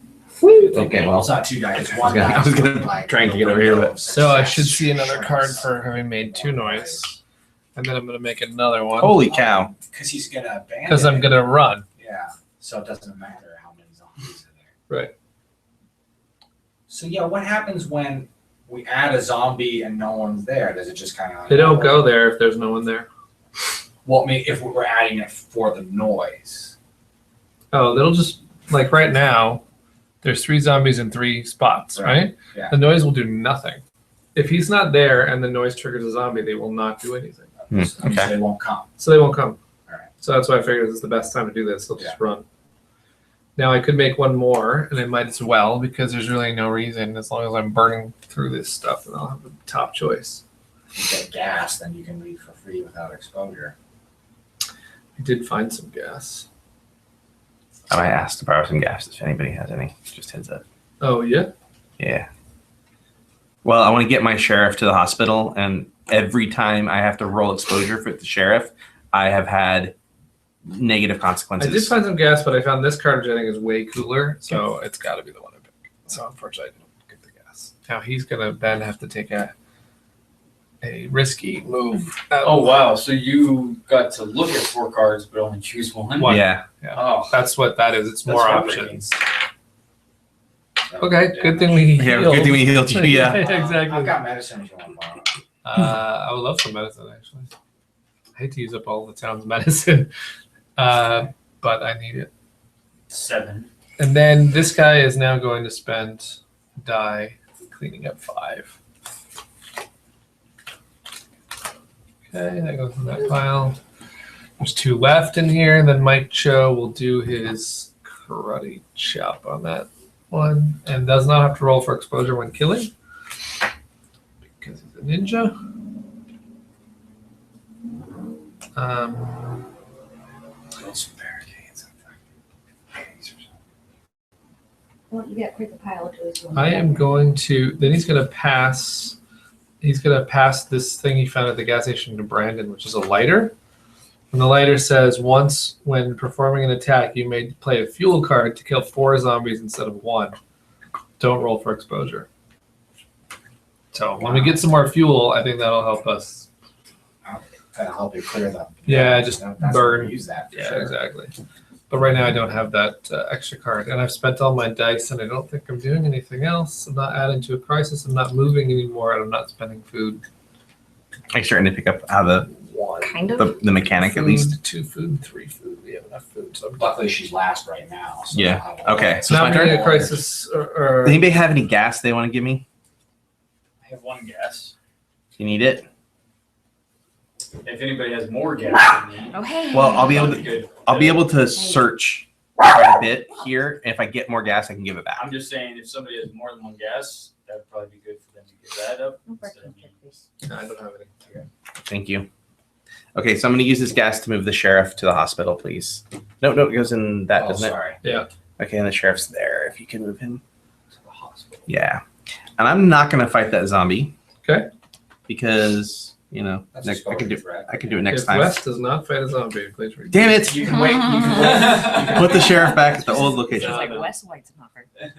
[SPEAKER 10] Okay, well,
[SPEAKER 3] It's not 2 dice, it's
[SPEAKER 10] I
[SPEAKER 3] 1
[SPEAKER 10] was gonna-
[SPEAKER 3] die.
[SPEAKER 10] I was gonna
[SPEAKER 3] Like,
[SPEAKER 10] trying to get over here, but-
[SPEAKER 2] So I should see another card for having made 2 noise. And then I'm going to make another one.
[SPEAKER 10] holy cow.
[SPEAKER 3] Because he's gonna abandon.
[SPEAKER 2] Because I'm
[SPEAKER 3] it.
[SPEAKER 2] going to run.
[SPEAKER 3] Yeah, so it doesn't matter how many zombies are there.
[SPEAKER 2] Right.
[SPEAKER 3] So yeah, what happens when we add a zombie and no one's there? Does it just kind of?
[SPEAKER 2] They don't go there if there's no one there.
[SPEAKER 3] Well, I mean, if we're adding it for the noise.
[SPEAKER 2] Oh, they'll just, like right now, there's 3 zombies in 3 spots, right?
[SPEAKER 3] Yeah.
[SPEAKER 2] The noise will do nothing. If he's not there and the noise triggers a zombie, they will not do anything.
[SPEAKER 3] So they won't come.
[SPEAKER 2] So they won't come.
[SPEAKER 3] All right.
[SPEAKER 2] So that's why I figured this is the best time to do this. They'll just
[SPEAKER 3] Yeah.
[SPEAKER 2] run. Now I could make one more, and I might as well, because there's really no reason, as long as I'm burning through this stuff, and I'll have the top choice.
[SPEAKER 3] If you get gas, then you can leave for free without exposure.
[SPEAKER 2] I did find some gas.
[SPEAKER 10] I might ask to borrow some gas if anybody has any. Just heads up.
[SPEAKER 2] Oh, yeah?
[SPEAKER 10] Yeah. Well, I want to get my sheriff to the hospital, and every time I have to roll exposure for the sheriff, I have had negative
[SPEAKER 2] I
[SPEAKER 10] consequences.
[SPEAKER 2] did find some gas, but I found this card, which I think is way cooler, so it's got to be the one I picked. So unfortunately, I didn't get the gas. Now he's going to then have to take a risky move.
[SPEAKER 11] Oh wow! So you got to look at 4 cards, but only choose one.
[SPEAKER 2] One.
[SPEAKER 10] Yeah.
[SPEAKER 11] Oh,
[SPEAKER 2] That's what that is. It's
[SPEAKER 11] That's
[SPEAKER 2] more
[SPEAKER 11] heartbreaking.
[SPEAKER 2] options. Okay, good thing we
[SPEAKER 10] Yeah,
[SPEAKER 2] healed.
[SPEAKER 10] good thing we healed you. Yeah.
[SPEAKER 2] Exactly.
[SPEAKER 3] I've got medicine if you want to borrow.
[SPEAKER 2] I would love some medicine, actually. I hate to use up all the town's medicine, but I need it.
[SPEAKER 11] 7.
[SPEAKER 2] And then this guy is now going to spend die cleaning up 5. Okay, that goes in that pile. There's 2 left in here. And then Mike Cho will do his karate chop on that one, and does not have to roll for exposure when killing because he's a ninja.
[SPEAKER 3] Some barricades.
[SPEAKER 8] Well, you got quite the pile to his one.
[SPEAKER 2] I am going to. Then he's going to pass. He's going to pass this thing he found at the gas station to Brandon, which is a lighter. And the lighter says, once when performing an attack, you may play a fuel card to kill 4 zombies instead of 1. Don't roll for exposure. So when we get some more fuel, I think that'll help us.
[SPEAKER 3] That'll help you clear them.
[SPEAKER 2] Yeah, just
[SPEAKER 3] That's what
[SPEAKER 2] burn.
[SPEAKER 3] we use that for
[SPEAKER 2] Yeah,
[SPEAKER 3] sure.
[SPEAKER 2] exactly. But right now I don't have that extra card. And I've spent all my dice, and I don't think I'm doing anything else. I'm not adding to a crisis. I'm not moving anymore, and I'm not spending food.
[SPEAKER 10] I'm starting to pick up how the
[SPEAKER 8] Kind of.
[SPEAKER 10] the mechanic at least.
[SPEAKER 2] 2 food, 3 food. We have enough food. So I'm
[SPEAKER 3] Luckily, she's last right now. So
[SPEAKER 10] Yeah.
[SPEAKER 3] I'll have a-
[SPEAKER 10] Okay. So
[SPEAKER 2] not
[SPEAKER 10] it's my
[SPEAKER 2] really
[SPEAKER 10] turn.
[SPEAKER 2] a crisis. Or
[SPEAKER 10] Does anybody have any gas they want to give me?
[SPEAKER 11] I have 1 gas.
[SPEAKER 10] You need it?
[SPEAKER 11] If anybody has more gas than me,
[SPEAKER 8] Oh, hey.
[SPEAKER 10] Well, I'll be able
[SPEAKER 11] that'd
[SPEAKER 10] to.
[SPEAKER 11] good.
[SPEAKER 10] I'll be able to search quite a bit here. And if I get more gas, I can give it back.
[SPEAKER 11] I'm just saying, if somebody has more than 1 gas, that would probably be good for them to give that up. instead of me.
[SPEAKER 2] no, I don't have any.
[SPEAKER 10] Thank you. Okay, so I'm going to use this gas to move the sheriff to the hospital, please. No, it goes in that,
[SPEAKER 3] Oh,
[SPEAKER 10] doesn't
[SPEAKER 3] sorry.
[SPEAKER 2] Yeah.
[SPEAKER 10] it? Okay, and the sheriff's there. If you can move him.
[SPEAKER 3] To the hospital.
[SPEAKER 10] Yeah. And I'm not going to fight that zombie.
[SPEAKER 2] Okay.
[SPEAKER 10] Because,
[SPEAKER 3] That's
[SPEAKER 10] next,
[SPEAKER 3] a
[SPEAKER 10] I can do
[SPEAKER 3] threat.
[SPEAKER 10] it next
[SPEAKER 2] If
[SPEAKER 10] time.
[SPEAKER 2] West does not fight a zombie, please read.
[SPEAKER 10] Damn it!
[SPEAKER 3] You can wait. You can wait.
[SPEAKER 10] Put the sheriff back at the old
[SPEAKER 8] Sounds
[SPEAKER 10] location.
[SPEAKER 8] like Wes Weizenhofer.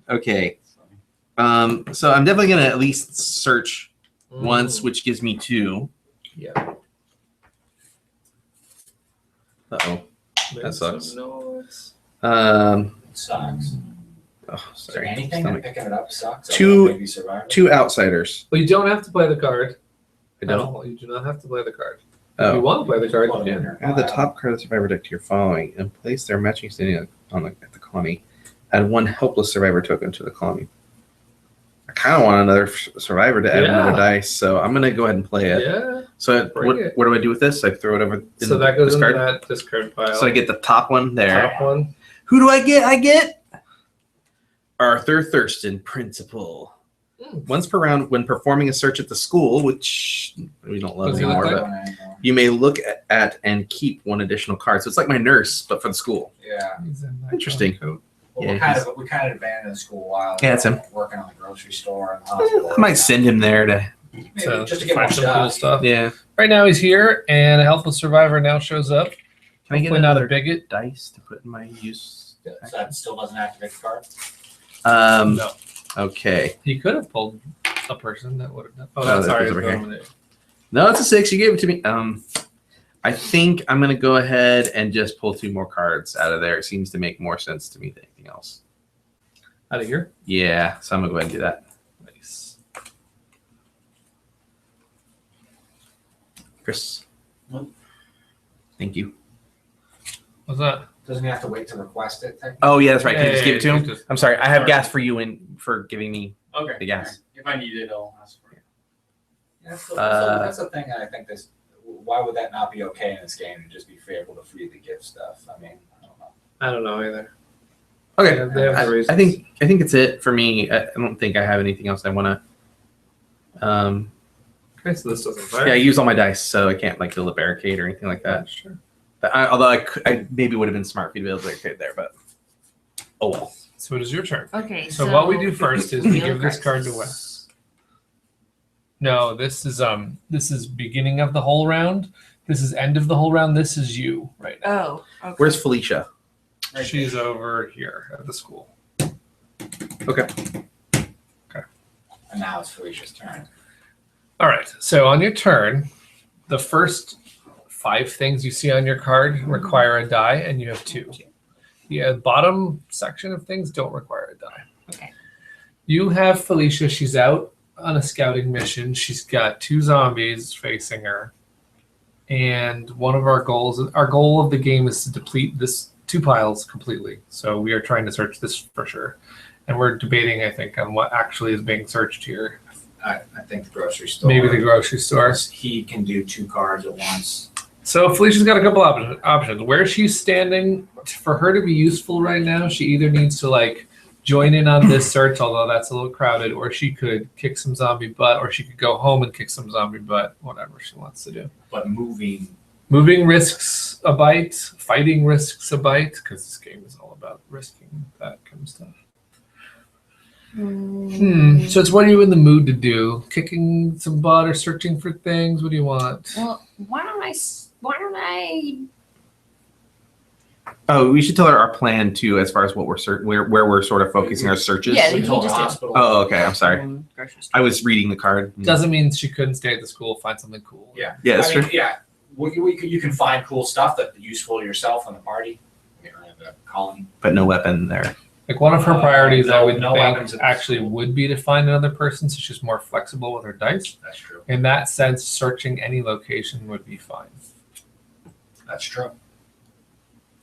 [SPEAKER 10] Okay. So I'm definitely going to at least search once, which gives me 2.
[SPEAKER 2] Yeah.
[SPEAKER 10] Uh-oh.
[SPEAKER 2] Make
[SPEAKER 10] That sucks.
[SPEAKER 2] some noise.
[SPEAKER 3] Sucks.
[SPEAKER 10] Oh,
[SPEAKER 3] So
[SPEAKER 10] sorry.
[SPEAKER 3] anything
[SPEAKER 10] Stomach.
[SPEAKER 3] that picking it up sucks.
[SPEAKER 10] Two-
[SPEAKER 3] Maybe survival.
[SPEAKER 10] 2 outsiders.
[SPEAKER 2] Well, you don't have to play the card.
[SPEAKER 10] I
[SPEAKER 2] at
[SPEAKER 10] don't.
[SPEAKER 2] all. You do not have to play the card. If you
[SPEAKER 10] Oh.
[SPEAKER 2] want to play the card,
[SPEAKER 3] Put
[SPEAKER 2] you
[SPEAKER 3] it in
[SPEAKER 2] can.
[SPEAKER 3] your
[SPEAKER 10] Add the
[SPEAKER 3] pile.
[SPEAKER 10] top card of the survivor deck to your following and place their matching standing at the colony. Add 1 helpless survivor token to the colony. I kind of want another survivor to add
[SPEAKER 2] Yeah.
[SPEAKER 10] another dice, so I'm going to go ahead and play it.
[SPEAKER 2] Yeah.
[SPEAKER 10] So
[SPEAKER 2] Bring
[SPEAKER 10] what,
[SPEAKER 2] it.
[SPEAKER 10] what do I do with this? I throw it over in
[SPEAKER 2] So that goes
[SPEAKER 10] this
[SPEAKER 2] into
[SPEAKER 10] card.
[SPEAKER 2] that discard pile.
[SPEAKER 10] So I get the top one there.
[SPEAKER 2] top one.
[SPEAKER 10] Who do I get? I get Arthur Thurston, principal. Once per round, when performing a search at the school, which we don't love
[SPEAKER 2] Does he look
[SPEAKER 10] anymore,
[SPEAKER 2] like?
[SPEAKER 10] but you may look at and keep one additional card. So it's like my nurse, but for the school.
[SPEAKER 9] Yeah.
[SPEAKER 10] Interesting.
[SPEAKER 9] Well,
[SPEAKER 10] Yeah,
[SPEAKER 9] we kind of abandoned the school a while ago.
[SPEAKER 10] Yeah, it's him.
[SPEAKER 9] Working on the grocery store and the hospital.
[SPEAKER 10] I might send him there to.
[SPEAKER 9] Maybe
[SPEAKER 2] So
[SPEAKER 9] just to get more
[SPEAKER 2] find some cool
[SPEAKER 9] stuff.
[SPEAKER 2] stuff.
[SPEAKER 10] Yeah.
[SPEAKER 2] Right now he's here, and a helpless survivor now shows up.
[SPEAKER 10] Can I get
[SPEAKER 2] Hopefully not a
[SPEAKER 10] another
[SPEAKER 2] bigot.
[SPEAKER 10] dice to put in my use?
[SPEAKER 9] So that still doesn't activate the card.
[SPEAKER 2] No,
[SPEAKER 10] Okay.
[SPEAKER 2] he could have pulled a person that would have done. Oh,
[SPEAKER 10] Oh,
[SPEAKER 2] that's
[SPEAKER 10] that
[SPEAKER 2] sorry.
[SPEAKER 10] goes over
[SPEAKER 2] it's
[SPEAKER 10] here.
[SPEAKER 2] going
[SPEAKER 10] No, it's a 6. You gave it to me. I think I'm gonna go ahead and just pull 2 more cards out of there. It seems to make more sense to me than anything else.
[SPEAKER 2] out of here.
[SPEAKER 10] Yeah, so I'm gonna go ahead and do that.
[SPEAKER 2] Nice.
[SPEAKER 10] Chris.
[SPEAKER 9] What?
[SPEAKER 10] Thank you.
[SPEAKER 2] What's that?
[SPEAKER 9] Doesn't he have to wait to request it? Technically?
[SPEAKER 10] Oh yeah, that's right. Can you
[SPEAKER 2] Yeah,
[SPEAKER 10] just give it to
[SPEAKER 2] yeah,
[SPEAKER 10] him?
[SPEAKER 2] just-
[SPEAKER 10] I'm sorry. I have
[SPEAKER 2] Sorry.
[SPEAKER 10] gas for you for giving me
[SPEAKER 9] Okay.
[SPEAKER 10] the gas.
[SPEAKER 9] If I need it, I'll ask for it. Yeah, so
[SPEAKER 10] Uh,
[SPEAKER 9] that's the thing. I think this. Why would that not be okay in this game and just be able to freely give stuff? I mean, I don't know.
[SPEAKER 2] I don't know either.
[SPEAKER 10] Okay.
[SPEAKER 2] Yeah, they have the reasons.
[SPEAKER 10] I think it's it for me. I don't think I have anything else I want to.
[SPEAKER 2] Okay, so this doesn't fire.
[SPEAKER 10] Yeah, I used all my dice, so I can't like build a barricade or anything like that.
[SPEAKER 2] Sure.
[SPEAKER 10] But although I maybe would have been smart for you to build a barricade there, but oh well.
[SPEAKER 2] So it is your turn.
[SPEAKER 8] Okay.
[SPEAKER 2] So what we do first is we give this card to
[SPEAKER 8] Wes.
[SPEAKER 2] Wes. No, this is beginning of the whole round. This is end of the whole round. This is you right now.
[SPEAKER 8] Oh. Okay.
[SPEAKER 10] Where's Felicia?
[SPEAKER 9] Right.
[SPEAKER 2] She's over here at the school.
[SPEAKER 10] Okay.
[SPEAKER 9] And now it's Felicia's turn.
[SPEAKER 2] All right. So on your turn, the first 5 things you see on your card require a die, and you have 2. The bottom section of things don't require a die.
[SPEAKER 8] Okay.
[SPEAKER 2] You have Felicia. She's out on a scouting mission. She's got 2 zombies facing her. And one of our goal of the game is to deplete this 2 piles completely. So we are trying to search this for sure. And we're debating, I think, on what actually is being searched here.
[SPEAKER 9] I think the grocery store.
[SPEAKER 2] Maybe the grocery store.
[SPEAKER 9] He can do 2 cards at once.
[SPEAKER 2] So Felicia's got a couple options. Where she's standing, for her to be useful right now, she either needs to like join in on this search, although that's a little crowded, or she could kick some zombie butt, or she could go home and kick some zombie butt, whatever she wants to do.
[SPEAKER 9] But moving.
[SPEAKER 2] Moving risks a bite, fighting risks a bite, because this game is all about risking that kind of stuff. So it's what are you in the mood to do? Kicking some butt or searching for things? What do you want?
[SPEAKER 8] Well, why don't I?
[SPEAKER 10] Oh, we should tell her our plan too, as far as what where we're sort of focusing our searches.
[SPEAKER 8] Yeah,
[SPEAKER 9] We
[SPEAKER 8] you
[SPEAKER 9] told
[SPEAKER 8] just
[SPEAKER 9] the
[SPEAKER 8] did.
[SPEAKER 9] hospital.
[SPEAKER 10] Oh, okay. I'm sorry.
[SPEAKER 8] Grocery store.
[SPEAKER 10] I was reading the card.
[SPEAKER 2] Doesn't mean she couldn't stay at the school, find something cool.
[SPEAKER 9] Yeah.
[SPEAKER 10] Yeah, that's
[SPEAKER 9] I mean,
[SPEAKER 10] true.
[SPEAKER 9] Yeah. You can find cool stuff that's useful to yourself on the party. You know, the colony.
[SPEAKER 10] But no weapon there.
[SPEAKER 2] Like one of her priorities, I would
[SPEAKER 9] no weapons
[SPEAKER 2] think,
[SPEAKER 9] at the
[SPEAKER 2] actually
[SPEAKER 9] school.
[SPEAKER 2] would be to find another person, so she's more flexible with her dice.
[SPEAKER 9] That's true.
[SPEAKER 2] In that sense, searching any location would be fine.
[SPEAKER 9] That's true.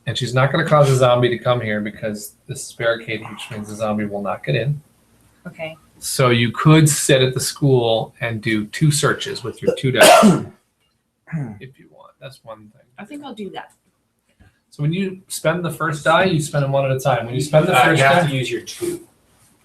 [SPEAKER 2] And she's not going to cause a zombie to come here because this is barricaded, which means the zombie will not get in.
[SPEAKER 8] Okay.
[SPEAKER 2] So you could sit at the school and do 2 searches with your 2 dice if you want. That's one thing.
[SPEAKER 8] I think I'll do that.
[SPEAKER 2] So when you spend the first die, you spend them one at a time. When you spend the first
[SPEAKER 9] you have
[SPEAKER 2] die,
[SPEAKER 9] to use your 2.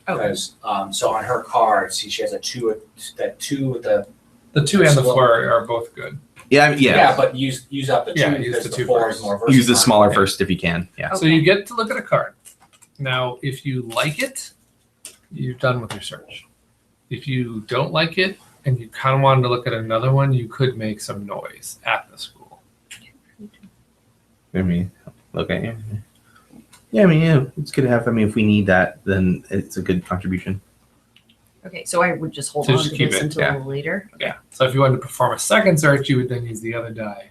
[SPEAKER 8] Okay.
[SPEAKER 9] Because so on her card, see, she has a 2. That 2 with the.
[SPEAKER 2] the 2 and the 4 are both good.
[SPEAKER 10] Yeah, yeah.
[SPEAKER 9] But use up the 2
[SPEAKER 2] Yeah, use
[SPEAKER 9] because
[SPEAKER 2] the
[SPEAKER 9] the
[SPEAKER 2] 2
[SPEAKER 9] 4
[SPEAKER 2] first.
[SPEAKER 9] is more
[SPEAKER 10] Use the
[SPEAKER 9] versatile.
[SPEAKER 10] smaller first if you can. Yeah.
[SPEAKER 2] So you get to look at a card. Now, if you like it, you're done with your search. If you don't like it and you kind of wanted to look at another one, you could make some noise at the school.
[SPEAKER 10] I mean, okay. Yeah, I mean, yeah, it's good to have. I mean, if we need that, then it's a good contribution.
[SPEAKER 8] Okay, so I would just hold
[SPEAKER 2] So
[SPEAKER 8] on
[SPEAKER 2] just
[SPEAKER 8] to
[SPEAKER 2] keep
[SPEAKER 8] this
[SPEAKER 2] it,
[SPEAKER 8] until
[SPEAKER 2] yeah.
[SPEAKER 8] later.
[SPEAKER 2] Yeah. So if you wanted to perform a second search, you would then use the other die.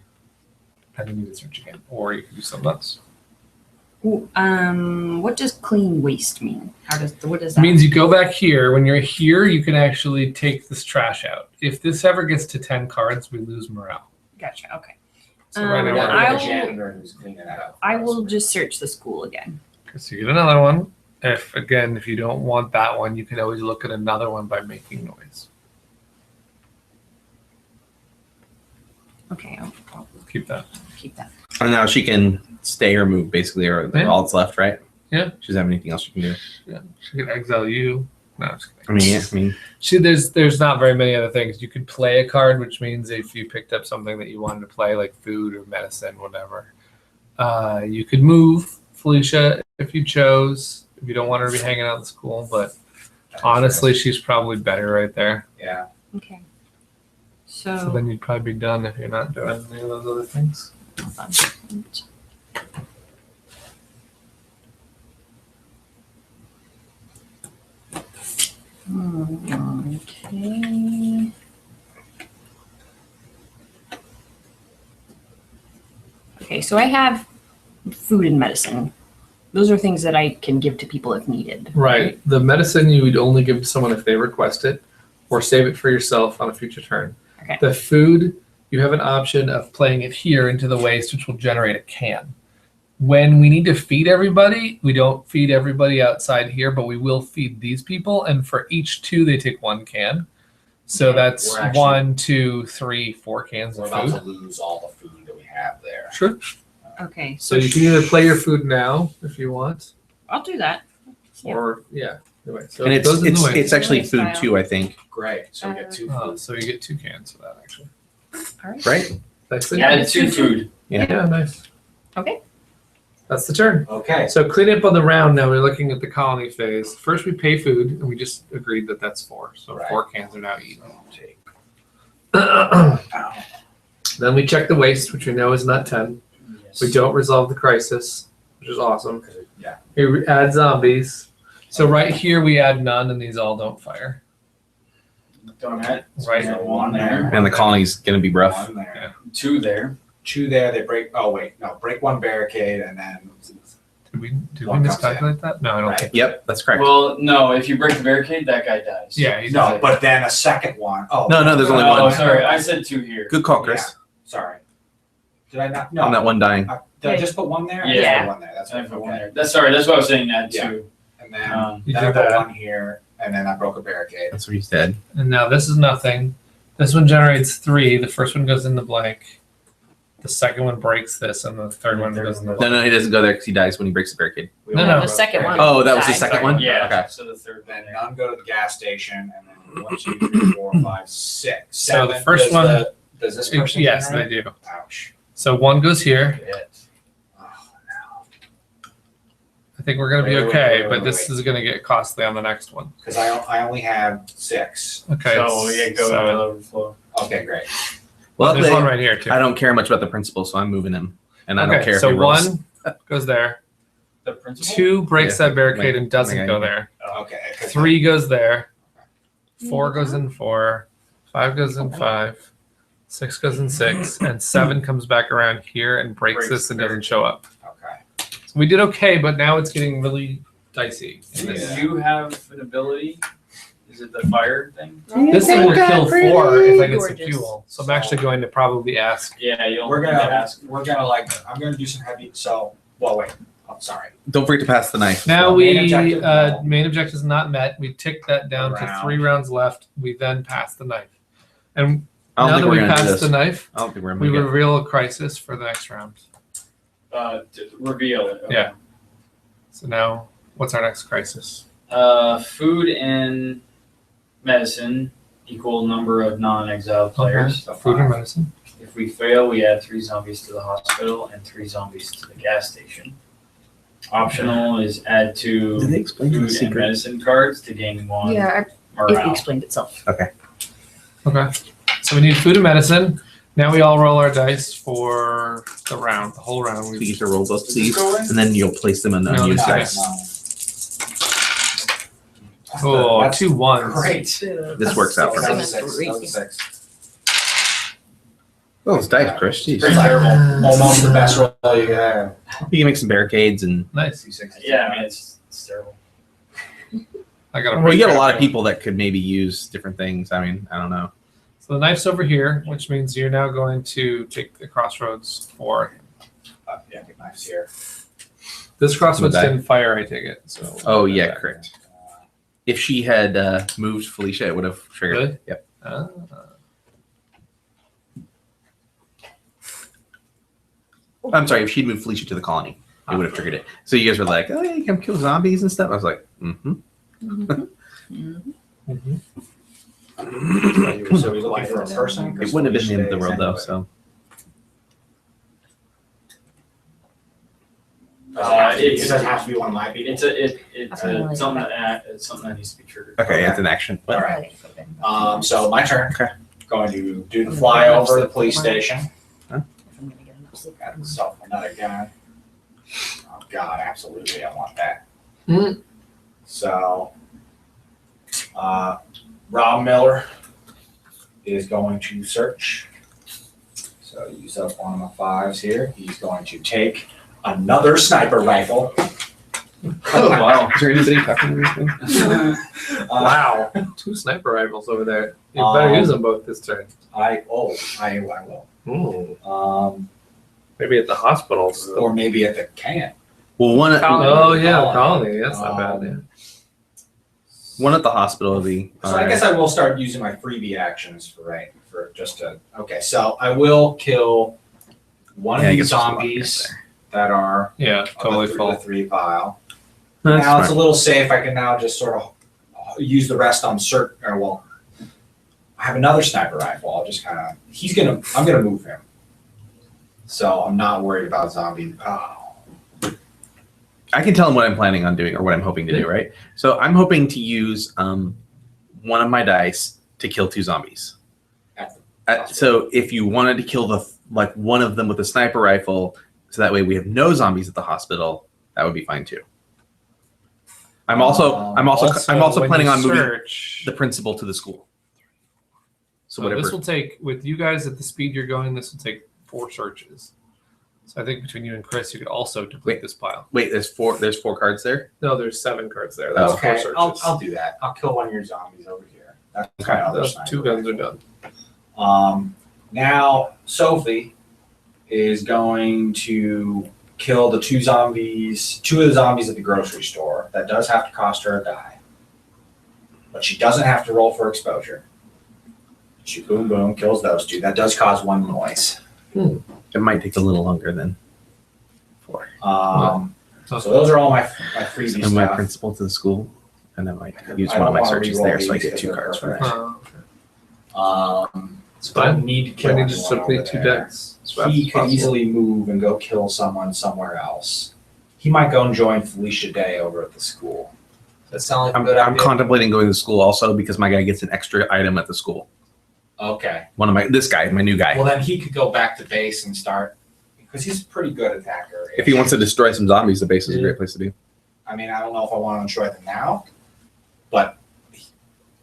[SPEAKER 2] And then you would search again. Or you could do something else.
[SPEAKER 8] Ooh, what does clean waste mean? What does
[SPEAKER 2] It
[SPEAKER 8] that
[SPEAKER 2] means you go back here. When you're here, you can actually take this trash out. If this ever gets to 10 cards, we lose morale.
[SPEAKER 8] Gotcha. Okay.
[SPEAKER 2] So right now
[SPEAKER 9] Yeah,
[SPEAKER 2] we're
[SPEAKER 9] we have
[SPEAKER 8] I
[SPEAKER 9] a
[SPEAKER 8] will-
[SPEAKER 9] janitor who's cleaning that up.
[SPEAKER 8] I will just search the school again.
[SPEAKER 2] Okay, so you get another one. If you don't want that one, you can always look at another one by making noise.
[SPEAKER 8] Okay, I'll
[SPEAKER 2] Keep that.
[SPEAKER 8] keep that.
[SPEAKER 10] And now she can stay or move, basically, or
[SPEAKER 2] Yeah.
[SPEAKER 10] all that's left, right?
[SPEAKER 2] Yeah.
[SPEAKER 10] She doesn't have anything else she can do.
[SPEAKER 2] Yeah. She can exile you. No, I'm just kidding.
[SPEAKER 10] I mean,
[SPEAKER 2] There's not very many other things. You could play a card, which means if you picked up something that you wanted to play, like food or medicine, whatever, you could move Felicia if you chose. If you don't want her to be hanging out in school, but honestly, she's probably better right there.
[SPEAKER 3] Yeah.
[SPEAKER 8] Okay.
[SPEAKER 2] So then you'd probably be done if you're not doing any of those other things.
[SPEAKER 8] Okay. Okay, so I have food and medicine. Those are things that I can give to people if needed.
[SPEAKER 2] Right. The medicine you would only give to someone if they request it, or save it for yourself on a future turn.
[SPEAKER 8] Okay.
[SPEAKER 2] The food, you have an option of playing it here into the waste, which will generate a can. When we need to feed everybody, we don't feed everybody outside here, but we will feed these people. And for each 2, they take 1 can. So that's
[SPEAKER 9] We're actually-
[SPEAKER 2] 1, 2, 3, 4 cans
[SPEAKER 9] We're
[SPEAKER 2] of
[SPEAKER 9] about
[SPEAKER 2] food.
[SPEAKER 9] to lose all the food that we have there.
[SPEAKER 2] Sure.
[SPEAKER 8] Okay.
[SPEAKER 2] So you can either play your food now if you want,
[SPEAKER 8] I'll do that.
[SPEAKER 2] or yeah. Anyway, so
[SPEAKER 10] and
[SPEAKER 2] it goes in the waste.
[SPEAKER 10] it's actually
[SPEAKER 8] Waste
[SPEAKER 10] food
[SPEAKER 8] pile.
[SPEAKER 10] too, I think.
[SPEAKER 9] Great. So we get 2
[SPEAKER 2] Oh,
[SPEAKER 9] food.
[SPEAKER 2] so you get 2 cans of that actually.
[SPEAKER 8] All right.
[SPEAKER 10] Right?
[SPEAKER 2] That's it.
[SPEAKER 11] Add 2 food.
[SPEAKER 2] Yeah, nice.
[SPEAKER 8] Okay.
[SPEAKER 2] That's the turn.
[SPEAKER 3] Okay.
[SPEAKER 2] So clean up on the round now. We're looking at the colony phase. First, we pay food, and we just agreed that that's 4. So
[SPEAKER 3] Right.
[SPEAKER 2] 4 cans are now eaten.
[SPEAKER 3] Ow.
[SPEAKER 2] Then we check the waste, which we know is not 10.
[SPEAKER 11] Yes.
[SPEAKER 2] We don't resolve the crisis, which is awesome.
[SPEAKER 3] Yeah.
[SPEAKER 2] We add zombies. So right here, we add none, and these all don't fire.
[SPEAKER 11] Don't add.
[SPEAKER 2] Right.
[SPEAKER 11] So 1 there.
[SPEAKER 10] And the colony's going to be rough.
[SPEAKER 3] 1 there.
[SPEAKER 11] 2 there.
[SPEAKER 3] 2 there. They break. Oh wait, no. Break 1 barricade and then.
[SPEAKER 2] Did we
[SPEAKER 3] One comes
[SPEAKER 2] miscalculate that? No, I don't
[SPEAKER 3] Right.
[SPEAKER 2] think.
[SPEAKER 10] Yep, that's correct.
[SPEAKER 11] Well, no. If you break the barricade, that guy dies.
[SPEAKER 2] Yeah, he's
[SPEAKER 3] No, but then a second one. Oh.
[SPEAKER 10] No, there's only
[SPEAKER 11] Oh,
[SPEAKER 10] one.
[SPEAKER 11] sorry. I said 2 here.
[SPEAKER 10] Good call, Chris.
[SPEAKER 3] Sorry. Did I not? No.
[SPEAKER 10] On that one dying.
[SPEAKER 3] Did I just put 1 there? I
[SPEAKER 11] Yeah.
[SPEAKER 3] just put 1 there. That's
[SPEAKER 11] I
[SPEAKER 3] right.
[SPEAKER 11] put 1
[SPEAKER 3] Okay.
[SPEAKER 11] there. That's sorry. That's what I was saying. Add
[SPEAKER 3] Yeah.
[SPEAKER 11] 2.
[SPEAKER 3] And then,
[SPEAKER 2] You
[SPEAKER 3] then I
[SPEAKER 2] did
[SPEAKER 3] put
[SPEAKER 2] that.
[SPEAKER 3] 1 here, and then I broke a barricade.
[SPEAKER 10] That's what he said.
[SPEAKER 2] And now this is nothing. This one generates 3. The first one goes in the blank. The second one breaks this, and the third one goes in the
[SPEAKER 10] No,
[SPEAKER 2] blank.
[SPEAKER 10] he doesn't go there because he dies when he breaks the barricade.
[SPEAKER 2] No.
[SPEAKER 8] The second one.
[SPEAKER 10] Oh, that was the
[SPEAKER 8] died.
[SPEAKER 10] second one?
[SPEAKER 11] Yeah.
[SPEAKER 10] Okay.
[SPEAKER 11] So the third one
[SPEAKER 3] Then
[SPEAKER 11] there.
[SPEAKER 3] none go to the gas station, and then 1, 2, 3, 4, 5, 6.
[SPEAKER 2] So the
[SPEAKER 3] 7.
[SPEAKER 2] first
[SPEAKER 3] Does
[SPEAKER 2] one-
[SPEAKER 3] does this person?
[SPEAKER 2] Yes, they
[SPEAKER 3] generate?
[SPEAKER 2] do.
[SPEAKER 3] Ouch.
[SPEAKER 2] So 1 goes here.
[SPEAKER 11] Shit.
[SPEAKER 3] Oh, no.
[SPEAKER 2] I think we're going to be
[SPEAKER 3] Wait,
[SPEAKER 2] okay,
[SPEAKER 3] wait,
[SPEAKER 2] but this is going to get costly on the next one.
[SPEAKER 3] Because I only have 6.
[SPEAKER 2] Okay.
[SPEAKER 11] So yeah, go
[SPEAKER 2] so-
[SPEAKER 11] to overflow.
[SPEAKER 3] Okay, great.
[SPEAKER 10] Well,
[SPEAKER 2] There's one right here, too.
[SPEAKER 10] I don't care much about the principal, so I'm moving him. And I don't
[SPEAKER 2] Okay,
[SPEAKER 10] care
[SPEAKER 2] so
[SPEAKER 10] if he rolls.
[SPEAKER 2] 1 goes there.
[SPEAKER 11] The principal.
[SPEAKER 2] 2 breaks
[SPEAKER 10] Yeah.
[SPEAKER 2] that barricade
[SPEAKER 10] Like-
[SPEAKER 2] and doesn't
[SPEAKER 10] like I-
[SPEAKER 2] go there.
[SPEAKER 3] Okay. 'cause
[SPEAKER 2] 3 goes there. 4 goes in 4. 5 goes in 5. 6 goes in 6. And 7 comes back around here and breaks this and doesn't show up.
[SPEAKER 3] Okay.
[SPEAKER 2] So we did okay, but now it's getting really dicey.
[SPEAKER 11] Do you have an ability? Is it the fire thing?
[SPEAKER 2] This thing will kill 4 if I get some
[SPEAKER 8] Gorgeous.
[SPEAKER 2] fuel. So I'm actually going to probably ask.
[SPEAKER 11] Yeah, you'll
[SPEAKER 3] We're
[SPEAKER 11] need
[SPEAKER 3] gonna
[SPEAKER 11] to ask.
[SPEAKER 3] I'm gonna do some heavy. So, well, wait. I'm sorry.
[SPEAKER 10] Don't forget to pass the knife.
[SPEAKER 2] Now
[SPEAKER 3] Well, main objective, no.
[SPEAKER 2] main objective is not met. We tick that down to
[SPEAKER 3] Round.
[SPEAKER 2] 3 rounds left. We then pass the knife. And
[SPEAKER 10] I don't
[SPEAKER 2] now
[SPEAKER 10] think
[SPEAKER 2] that
[SPEAKER 10] we're
[SPEAKER 2] we
[SPEAKER 10] going to do
[SPEAKER 2] passed
[SPEAKER 10] this.
[SPEAKER 2] the knife,
[SPEAKER 10] I don't think we're
[SPEAKER 2] we
[SPEAKER 10] going to
[SPEAKER 2] reveal a crisis for the next round.
[SPEAKER 11] Reveal it. Okay.
[SPEAKER 2] Yeah. So now, what's our next crisis?
[SPEAKER 11] Food and medicine equal number of non-exiled players.
[SPEAKER 3] So
[SPEAKER 2] Food and
[SPEAKER 3] 5.
[SPEAKER 2] medicine.
[SPEAKER 11] If we fail, we add 3 zombies to the hospital and 3 zombies to the gas station. Optional is add 2
[SPEAKER 10] Did they explain the
[SPEAKER 11] food and
[SPEAKER 10] secret?
[SPEAKER 11] medicine cards to gain 1
[SPEAKER 8] Yeah, it
[SPEAKER 11] morale.
[SPEAKER 8] explained itself.
[SPEAKER 2] Okay. So we need food and medicine. Now we all roll our dice for the round, the whole round.
[SPEAKER 10] So you
[SPEAKER 2] We
[SPEAKER 10] get to roll both of these,
[SPEAKER 11] go in?
[SPEAKER 10] and then you'll place them on the
[SPEAKER 2] No,
[SPEAKER 10] unused
[SPEAKER 2] this
[SPEAKER 10] dice.
[SPEAKER 2] oh,
[SPEAKER 3] That's
[SPEAKER 2] 2 ones.
[SPEAKER 3] Great.
[SPEAKER 10] This works out for
[SPEAKER 3] That
[SPEAKER 10] me.
[SPEAKER 3] was 6. That was 6.
[SPEAKER 10] Oh, it's dice, Chris. Jeez.
[SPEAKER 3] Pretty terrible. Almost the best roll you can have.
[SPEAKER 10] You can make some barricades, and
[SPEAKER 2] Nice.
[SPEAKER 11] Yeah, I mean, it's terrible.
[SPEAKER 2] I got a
[SPEAKER 10] well, you got a lot of people that could maybe use different things. I mean, I don't know.
[SPEAKER 2] So the knife's over here, which means you're now going to take the crossroads for
[SPEAKER 3] Yeah, get knives here.
[SPEAKER 2] this crossroads
[SPEAKER 10] Die.
[SPEAKER 2] didn't fire. I take it. So.
[SPEAKER 10] Oh yeah, correct. If she had moved Felicia, it would have triggered.
[SPEAKER 2] Really?
[SPEAKER 10] Yep. I'm sorry. If she'd moved Felicia to the colony, it would have triggered it. So you guys were like, "Oh yeah, you can kill zombies and stuff." I was like, "Mm-hmm."
[SPEAKER 9] So we looking for a person?
[SPEAKER 10] It wouldn't have been the end of the world though. So
[SPEAKER 9] It doesn't have to be one of my people. It's something that needs to be triggered.
[SPEAKER 10] okay, it's an action.
[SPEAKER 9] All right. So my turn. Okay. Going to do the flyover the police station. Got myself another gun. Oh God, absolutely, I want that. So, Rob Miller is going to search. So use up one of my 5s here. He's going to take another sniper rifle.
[SPEAKER 2] Oh wow!
[SPEAKER 10] Is there anybody talking to anything?
[SPEAKER 2] Wow, 2 sniper rifles over there. You better use them both this turn.
[SPEAKER 9] I will.
[SPEAKER 2] Maybe at the hospitals.
[SPEAKER 9] Or maybe at the camp.
[SPEAKER 10] Well, one.
[SPEAKER 2] Oh yeah, the colony. That's not bad. Yeah.
[SPEAKER 10] One at the hospital would be.
[SPEAKER 9] So I guess I will start using my freebie actions okay. So I will kill one of these zombies that are
[SPEAKER 2] totally full.
[SPEAKER 9] the 3 pile.
[SPEAKER 10] That's
[SPEAKER 9] now it's a
[SPEAKER 10] fine.
[SPEAKER 9] little safe. I can now just sort of use the rest on I have another sniper rifle. I'll just kind of, I'm gonna move him. So I'm not worried about zombie.
[SPEAKER 10] I can tell him what I'm planning on doing or what I'm hoping to do, right? So I'm hoping to use one of my dice to kill 2 zombies. So if you wanted to kill one of them with a sniper rifle, so that way we have no zombies at the hospital, that would be fine too. I'm also planning on moving the principal to the school.
[SPEAKER 2] So this will take, with you guys at the speed you're going, this will take 4 searches. So I think between you and Chris, you could also deplete this pile.
[SPEAKER 10] Wait, there's 4 cards there?
[SPEAKER 2] No, there's 7 cards there. That's 4 searches.
[SPEAKER 9] I'll do that. I'll kill one of your zombies over here. That's
[SPEAKER 2] Okay, those 2 guns are done.
[SPEAKER 9] Now Sophie is going to kill the 2 of the zombies at the grocery store. That does have to cost her a die. But she doesn't have to roll for exposure. She boom boom kills those 2. That does cause 1 noise.
[SPEAKER 10] It might take a little longer than 4.
[SPEAKER 9] So those are all my freebies.
[SPEAKER 10] And my principal to the school, and I might use one of my searches there, so I get 2 cards for that.
[SPEAKER 2] It's fine.
[SPEAKER 9] Need to kill
[SPEAKER 2] I need to deplete 2 decks.
[SPEAKER 9] He could easily move and go kill someone somewhere else. He might go and join Felicia Day over at the school. Does that sound like a good idea?
[SPEAKER 10] I'm contemplating going to school also because my guy gets an extra item at the school.
[SPEAKER 9] Okay.
[SPEAKER 10] This guy, my new guy.
[SPEAKER 9] Well, then he could go back to base and start, because he's a pretty good attacker.
[SPEAKER 10] If he wants to destroy some zombies, the base is a great place to be.
[SPEAKER 9] I mean, I don't know if I want to destroy them now, but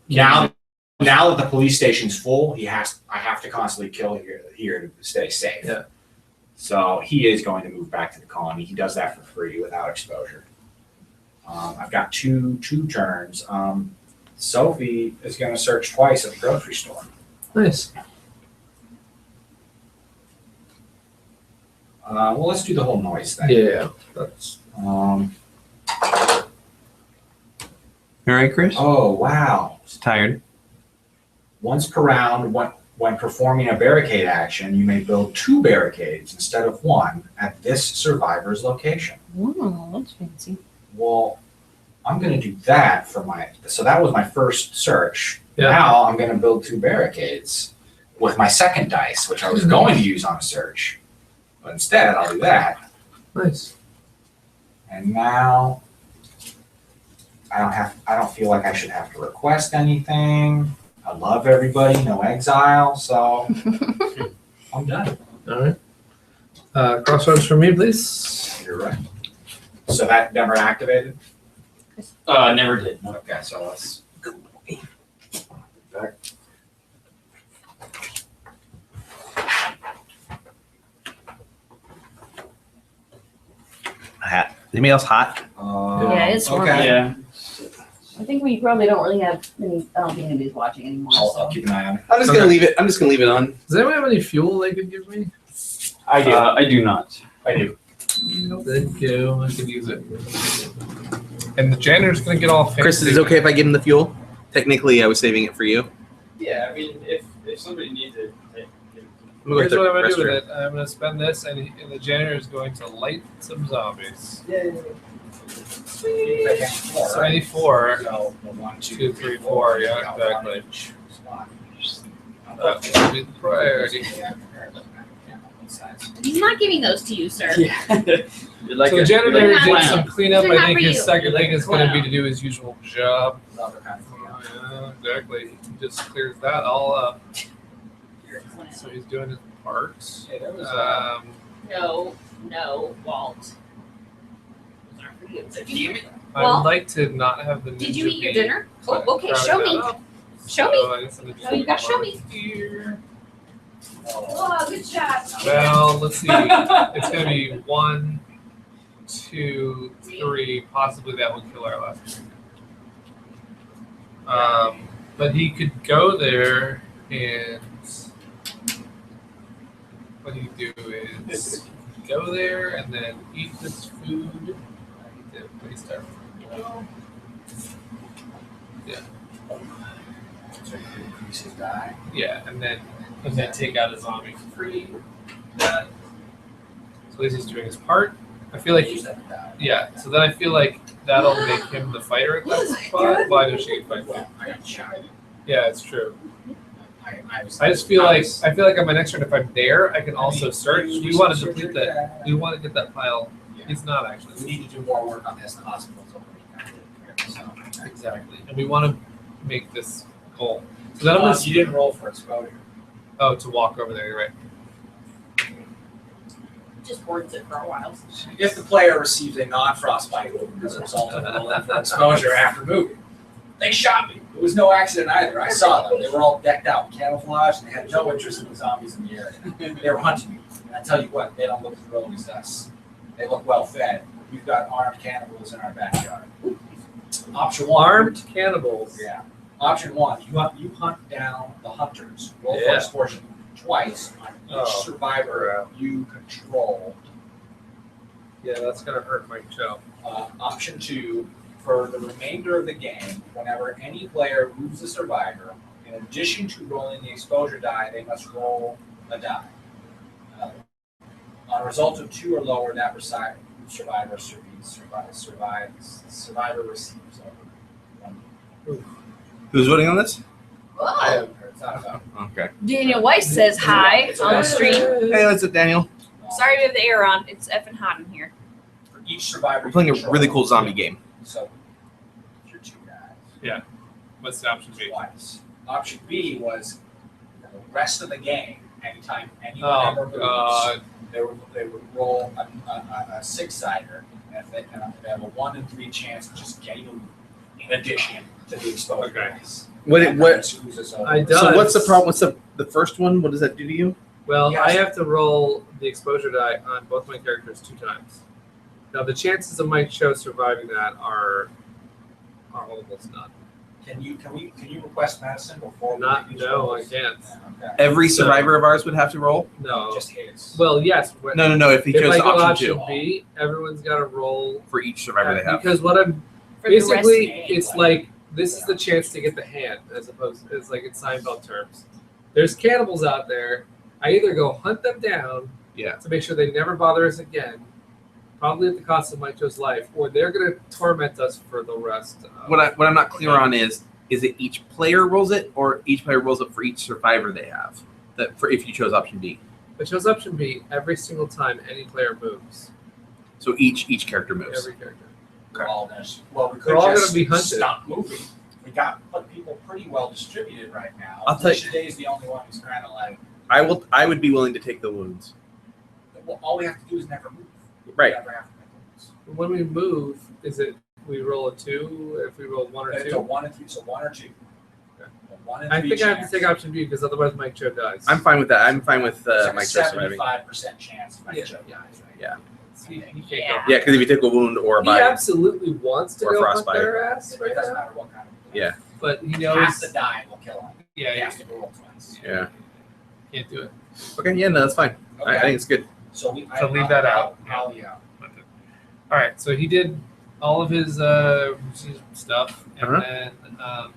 [SPEAKER 9] now that the police station's full, I have to constantly kill here to stay safe.
[SPEAKER 2] Yeah.
[SPEAKER 9] So he is going to move back to the colony. He does that for free without exposure. I've got two turns. Sophie is going to search twice at the grocery store.
[SPEAKER 2] Nice.
[SPEAKER 9] Well, let's do the whole noise thing.
[SPEAKER 2] Yeah, that's.
[SPEAKER 10] All right, Chris?
[SPEAKER 9] Oh, wow.
[SPEAKER 10] Tired.
[SPEAKER 9] Once per round, when performing a barricade action, you may build 2 barricades instead of 1 at this survivor's location.
[SPEAKER 8] Oh, that's fancy.
[SPEAKER 9] Well, I'm going to do that so that was my first search.
[SPEAKER 2] Yeah.
[SPEAKER 9] Now I'm going to build 2 barricades with my second dice, which I was going to use on a search. But instead, I'll do that.
[SPEAKER 2] Nice.
[SPEAKER 9] And now I don't feel like I should have to request anything. I love everybody, no exile, so I'm done.
[SPEAKER 2] All right. Crossroads for me, please.
[SPEAKER 9] You're right. So that never activated?
[SPEAKER 11] Never did.
[SPEAKER 9] Okay, so let's go back.
[SPEAKER 10] Hot. Anybody else hot?
[SPEAKER 8] Yeah, it's warm.
[SPEAKER 9] Okay.
[SPEAKER 11] Yeah.
[SPEAKER 8] I think we probably don't really have any. I don't think anybody's watching anymore.
[SPEAKER 9] I'll keep an eye on it.
[SPEAKER 10] I'm just gonna leave it. I'm just gonna leave it on.
[SPEAKER 2] Does anyone have any fuel they could give me?
[SPEAKER 11] I do. I do not.
[SPEAKER 9] I do.
[SPEAKER 2] Thank you. I could use it. And the janitor's gonna get all fancy.
[SPEAKER 10] Chris, is it okay if I give him the fuel? Technically, I was saving it for you.
[SPEAKER 11] Yeah, I mean, if somebody needs it, they
[SPEAKER 2] Here's what I'm gonna do with it. I'm gonna spend this, and the janitor is going to light some zombies.
[SPEAKER 9] Sweet.
[SPEAKER 2] So I need 4.
[SPEAKER 9] So, 1,
[SPEAKER 2] 2, 3, 4. Yeah, exactly. That would be the priority.
[SPEAKER 6] He's not giving those to you, sir.
[SPEAKER 11] You're like
[SPEAKER 2] So the
[SPEAKER 11] a-
[SPEAKER 2] janitor
[SPEAKER 11] you're like a
[SPEAKER 2] did
[SPEAKER 11] clown.
[SPEAKER 2] some cleanup.
[SPEAKER 6] They're
[SPEAKER 2] I
[SPEAKER 6] not
[SPEAKER 2] think
[SPEAKER 6] for
[SPEAKER 2] his
[SPEAKER 6] you.
[SPEAKER 2] second
[SPEAKER 11] You're like
[SPEAKER 2] thing
[SPEAKER 11] a
[SPEAKER 2] is going to be
[SPEAKER 11] clown.
[SPEAKER 2] to do his usual job.
[SPEAKER 9] Another kind of
[SPEAKER 2] Yeah, exactly. He just clears that all up. So he's doing his parts.
[SPEAKER 9] Yeah, that was,
[SPEAKER 6] No, Walt. Those aren't for you.
[SPEAKER 9] damn it.
[SPEAKER 2] I
[SPEAKER 6] Well,
[SPEAKER 2] would like to not have the.
[SPEAKER 6] Did you
[SPEAKER 2] ninja
[SPEAKER 6] eat your
[SPEAKER 2] be
[SPEAKER 6] dinner? Oh, okay,
[SPEAKER 2] crowded
[SPEAKER 6] show me.
[SPEAKER 2] out.
[SPEAKER 6] Show me.
[SPEAKER 2] So I guess I'm just
[SPEAKER 6] No, you gotta show me.
[SPEAKER 2] here.
[SPEAKER 6] Oh, good shot.
[SPEAKER 2] Well, let's see. It's gonna be 1, 2, 3. Possibly that would kill our last. But he could go there and what he do is go there and then eat this food. I need to waste our food. Yeah.
[SPEAKER 9] So you increase his die.
[SPEAKER 2] Yeah, and then take out a zombie for free. That. So at least he's doing his part. I feel like
[SPEAKER 9] Use that die.
[SPEAKER 2] yeah. So then I feel like that'll make him the fighter at that spot. Why does she fight?
[SPEAKER 9] Well, I got shot.
[SPEAKER 2] Yeah, it's true.
[SPEAKER 9] I was.
[SPEAKER 2] I just feel like my next turn if I'm there, I can also search. We want to deplete that. We want to get that pile.
[SPEAKER 9] Yeah.
[SPEAKER 2] He's not actually.
[SPEAKER 9] We need to do more work on this. The hospital's already kind of so.
[SPEAKER 2] Exactly, and we want to make this goal. So then I'm gonna.
[SPEAKER 9] You didn't roll for exposure.
[SPEAKER 2] Oh, to walk over there. You're right.
[SPEAKER 6] Just words it for a while.
[SPEAKER 9] If the player receives a non-frostbite wound as a result of rolling for exposure after moving, they shot me. It was no accident either. I saw them. They were all decked out, camouflaged, and they had no interest in the zombies in the area. They were hunting me. And I tell you what, they don't look as rogue as us. They look well fed. We've got armed cannibals in our backyard. Option 1.
[SPEAKER 2] Armed cannibals.
[SPEAKER 9] Yeah. Option 1, you hunt down the hunters. Roll for
[SPEAKER 2] Yeah.
[SPEAKER 9] extortion twice on each survivor you control.
[SPEAKER 2] Yeah, that's gonna hurt my show.
[SPEAKER 9] Option 2, for the remainder of the game, whenever any player moves a survivor, in addition to rolling the exposure die, they must roll a die. On a result of 2 or lower, that survivor receives one.
[SPEAKER 10] Who's voting on this?
[SPEAKER 9] I
[SPEAKER 6] Whoa.
[SPEAKER 9] haven't heard. It's not about.
[SPEAKER 10] Okay.
[SPEAKER 8] Daniel Weiss says hi on the stream.
[SPEAKER 10] Hey, what's up, Daniel?
[SPEAKER 8] Sorry we have the air on. It's effing hot in here.
[SPEAKER 9] For each survivor,
[SPEAKER 10] We're playing
[SPEAKER 9] you
[SPEAKER 10] a
[SPEAKER 9] control,
[SPEAKER 10] really cool zombie game.
[SPEAKER 9] So, your 2 guys.
[SPEAKER 2] What's the option B?
[SPEAKER 9] Twice. Option B was the rest of the game. Anytime anyone
[SPEAKER 2] Oh
[SPEAKER 9] ever moves,
[SPEAKER 2] God.
[SPEAKER 9] they would roll a 6-sider, and if they have a 1 in 3 chance of just getting a loot in addition to the exposure
[SPEAKER 2] Okay.
[SPEAKER 9] dice.
[SPEAKER 10] What?
[SPEAKER 9] That
[SPEAKER 10] What?
[SPEAKER 9] screws us over.
[SPEAKER 2] I
[SPEAKER 10] So
[SPEAKER 2] does.
[SPEAKER 10] what's the problem? What's the first one? What does that do to you?
[SPEAKER 2] Well,
[SPEAKER 9] Yes.
[SPEAKER 2] I have to roll the exposure die on both my characters 2 times. Now the chances of my show surviving that are almost none.
[SPEAKER 9] Can you request medicine before we
[SPEAKER 2] Not
[SPEAKER 9] make these
[SPEAKER 2] no, I
[SPEAKER 9] rolls?
[SPEAKER 2] can't.
[SPEAKER 9] Okay.
[SPEAKER 10] Every
[SPEAKER 2] So-
[SPEAKER 10] survivor of ours would have to roll.
[SPEAKER 2] No.
[SPEAKER 9] Just his.
[SPEAKER 2] Well, yes. When,
[SPEAKER 10] No. If he
[SPEAKER 2] if
[SPEAKER 10] chose
[SPEAKER 2] I go
[SPEAKER 10] option
[SPEAKER 2] option
[SPEAKER 10] 2
[SPEAKER 2] B, everyone's got to roll
[SPEAKER 10] for each survivor they have.
[SPEAKER 2] because what I'm
[SPEAKER 8] For the rest
[SPEAKER 2] basically
[SPEAKER 9] game,
[SPEAKER 2] it's like this is the chance to get the hand as opposed to it's like in Seinfeld terms. There's cannibals out there. I either go hunt them down
[SPEAKER 10] Yeah.
[SPEAKER 2] to make sure they never bother us again, probably at the cost of my Joe's life, or they're gonna torment us for the rest.
[SPEAKER 10] What I'm not clear on is it each player rolls it or each player rolls it for each survivor they have? That for if you chose option B.
[SPEAKER 2] I chose option B every single time any player moves.
[SPEAKER 10] So each character moves.
[SPEAKER 2] Every character.
[SPEAKER 9] We're all gonna, well, we
[SPEAKER 2] We're
[SPEAKER 9] could
[SPEAKER 2] all gonna
[SPEAKER 9] just
[SPEAKER 2] be hunted.
[SPEAKER 9] stop moving. We got people pretty well distributed right now.
[SPEAKER 10] I'll tell you-
[SPEAKER 9] Today's the only one who's kind of like,
[SPEAKER 10] I would be willing to take the wounds.
[SPEAKER 9] well, all we have to do is never move.
[SPEAKER 10] Right.
[SPEAKER 9] We never have to make moves.
[SPEAKER 2] When we move, is it we roll a 2? If we roll 1 or
[SPEAKER 9] It's a
[SPEAKER 2] 2?
[SPEAKER 9] 1 and 3, so 1 or 2.
[SPEAKER 2] Okay.
[SPEAKER 9] A 1 and
[SPEAKER 2] I
[SPEAKER 9] 3
[SPEAKER 2] think I have to
[SPEAKER 9] chance.
[SPEAKER 2] take option B because otherwise Mike Joe dies.
[SPEAKER 10] I'm fine with that. I'm fine with
[SPEAKER 9] It's like
[SPEAKER 10] my
[SPEAKER 9] a
[SPEAKER 10] choice surviving.
[SPEAKER 9] 75% chance of my
[SPEAKER 2] Yeah.
[SPEAKER 9] Joe dies, right?
[SPEAKER 10] Yeah.
[SPEAKER 2] He can't go.
[SPEAKER 8] Yeah.
[SPEAKER 10] Yeah, because if you take a wound or a
[SPEAKER 2] He
[SPEAKER 10] bite,
[SPEAKER 2] absolutely wants to
[SPEAKER 10] Or
[SPEAKER 2] go hunt
[SPEAKER 10] frostbite.
[SPEAKER 2] their ass
[SPEAKER 9] It
[SPEAKER 2] right
[SPEAKER 9] doesn't
[SPEAKER 2] now,
[SPEAKER 9] matter what kind of.
[SPEAKER 10] Yeah.
[SPEAKER 2] but he
[SPEAKER 9] Half
[SPEAKER 2] knows.
[SPEAKER 9] the die will kill him.
[SPEAKER 2] Yeah,
[SPEAKER 9] He
[SPEAKER 2] he
[SPEAKER 9] has to roll twice.
[SPEAKER 10] yeah.
[SPEAKER 2] can't do it.
[SPEAKER 10] Okay, yeah, no, that's fine. I think it's good.
[SPEAKER 9] So
[SPEAKER 2] So leave that out.
[SPEAKER 9] Yeah.
[SPEAKER 2] All right, so he did all of his stuff, and
[SPEAKER 10] Uh-huh.
[SPEAKER 2] then I'm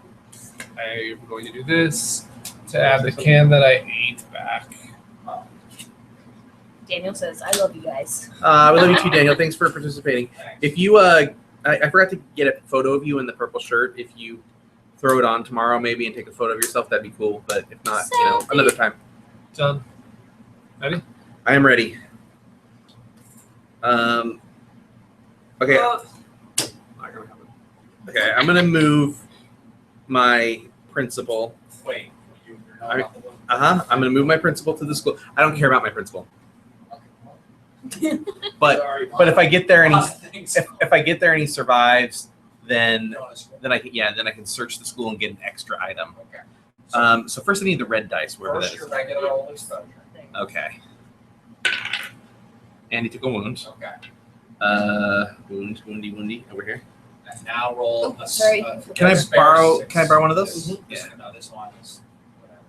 [SPEAKER 2] going to do this to add the can that I ate back.
[SPEAKER 9] Oh.
[SPEAKER 8] Daniel says, "I love you guys."
[SPEAKER 10] We love you too, Daniel. Thanks for participating. If you, I forgot to get a photo of you in the purple shirt. If you throw it on tomorrow, maybe, and take a photo of yourself, that'd be cool. But if not, another time.
[SPEAKER 2] Done. Ready?
[SPEAKER 10] I am ready. Okay. Okay, I'm gonna move my principal.
[SPEAKER 9] Wait, you're not
[SPEAKER 10] I-
[SPEAKER 9] about the one.
[SPEAKER 10] I'm gonna move my principal to the school. I don't care about my principal. But
[SPEAKER 9] Sorry,
[SPEAKER 10] if I get there and he
[SPEAKER 9] he
[SPEAKER 10] if I get there and he survives, then I can search the school and get an extra item.
[SPEAKER 9] Okay.
[SPEAKER 10] So first I need the red dice, wherever that
[SPEAKER 9] First,
[SPEAKER 10] is.
[SPEAKER 9] your regular old exposure.
[SPEAKER 10] Okay. And he took a wound.
[SPEAKER 9] Okay.
[SPEAKER 10] Woundy over here.
[SPEAKER 9] And now roll a.
[SPEAKER 8] Sorry.
[SPEAKER 10] Can I
[SPEAKER 9] spare
[SPEAKER 10] borrow?
[SPEAKER 9] six.
[SPEAKER 10] Can I borrow one of those?
[SPEAKER 9] This-
[SPEAKER 10] Yeah.
[SPEAKER 9] No, this one is whatever.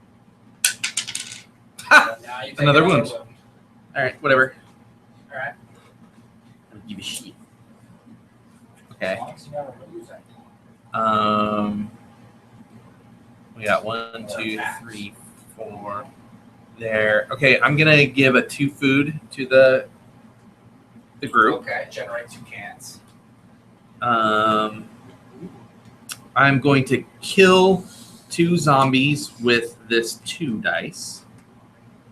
[SPEAKER 10] Ha!
[SPEAKER 9] Now you take
[SPEAKER 10] Another
[SPEAKER 9] another
[SPEAKER 10] wound. All right, whatever.
[SPEAKER 9] All right.
[SPEAKER 10] I don't give a shit.
[SPEAKER 9] As
[SPEAKER 10] Okay.
[SPEAKER 9] long as you never use that.
[SPEAKER 10] We got 1, 2, 3, 4. There. Okay, I'm gonna give a 2 food to the group.
[SPEAKER 9] Okay, generate 2 cans.
[SPEAKER 10] I'm going to kill 2 zombies with this 2 dice.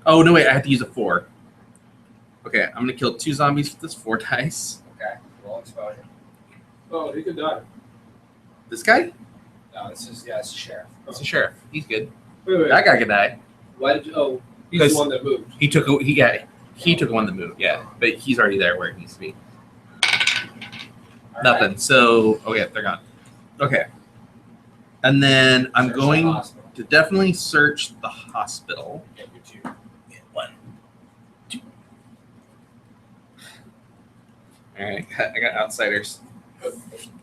[SPEAKER 10] Oh no, wait! I have to use a 4. Okay, I'm gonna kill 2 zombies with this 4 dice.
[SPEAKER 9] Okay, roll exposure.
[SPEAKER 2] Oh, he could die.
[SPEAKER 10] This guy?
[SPEAKER 9] No, this is, yeah, it's the sheriff.
[SPEAKER 10] It's the sheriff. He's good.
[SPEAKER 2] Wait.
[SPEAKER 10] That guy could die.
[SPEAKER 2] Why did you? Oh, he's
[SPEAKER 10] Because-
[SPEAKER 2] the one that moved.
[SPEAKER 10] He took one to move. Yeah, but he's already there where he needs to be.
[SPEAKER 9] All
[SPEAKER 10] Nothing.
[SPEAKER 9] right.
[SPEAKER 10] So okay, they're gone. Okay, and then I'm
[SPEAKER 9] Search the
[SPEAKER 10] going
[SPEAKER 9] hospital.
[SPEAKER 10] to definitely search the hospital.
[SPEAKER 9] Get your 2.
[SPEAKER 10] 1, 2. All right, I got outsiders.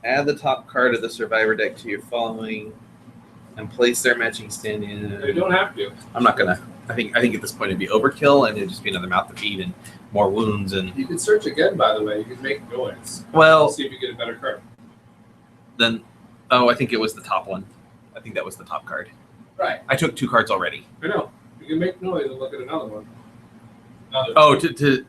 [SPEAKER 10] Add the top card of the survivor deck to your following, and place their matching stand in.
[SPEAKER 2] You don't have to.
[SPEAKER 10] I'm not gonna. I think at this point it'd be overkill, and it'd just be another mouth to feed and more wounds and
[SPEAKER 2] You can search again, by the way. You can make noise.
[SPEAKER 10] well.
[SPEAKER 2] See if you get a better card.
[SPEAKER 10] Then, oh, I think it was the top one. I think that was the top card.
[SPEAKER 9] Right.
[SPEAKER 10] I took 2 cards already.
[SPEAKER 2] I know. You can make noise and look at another one.
[SPEAKER 9] Another.
[SPEAKER 10] Oh, to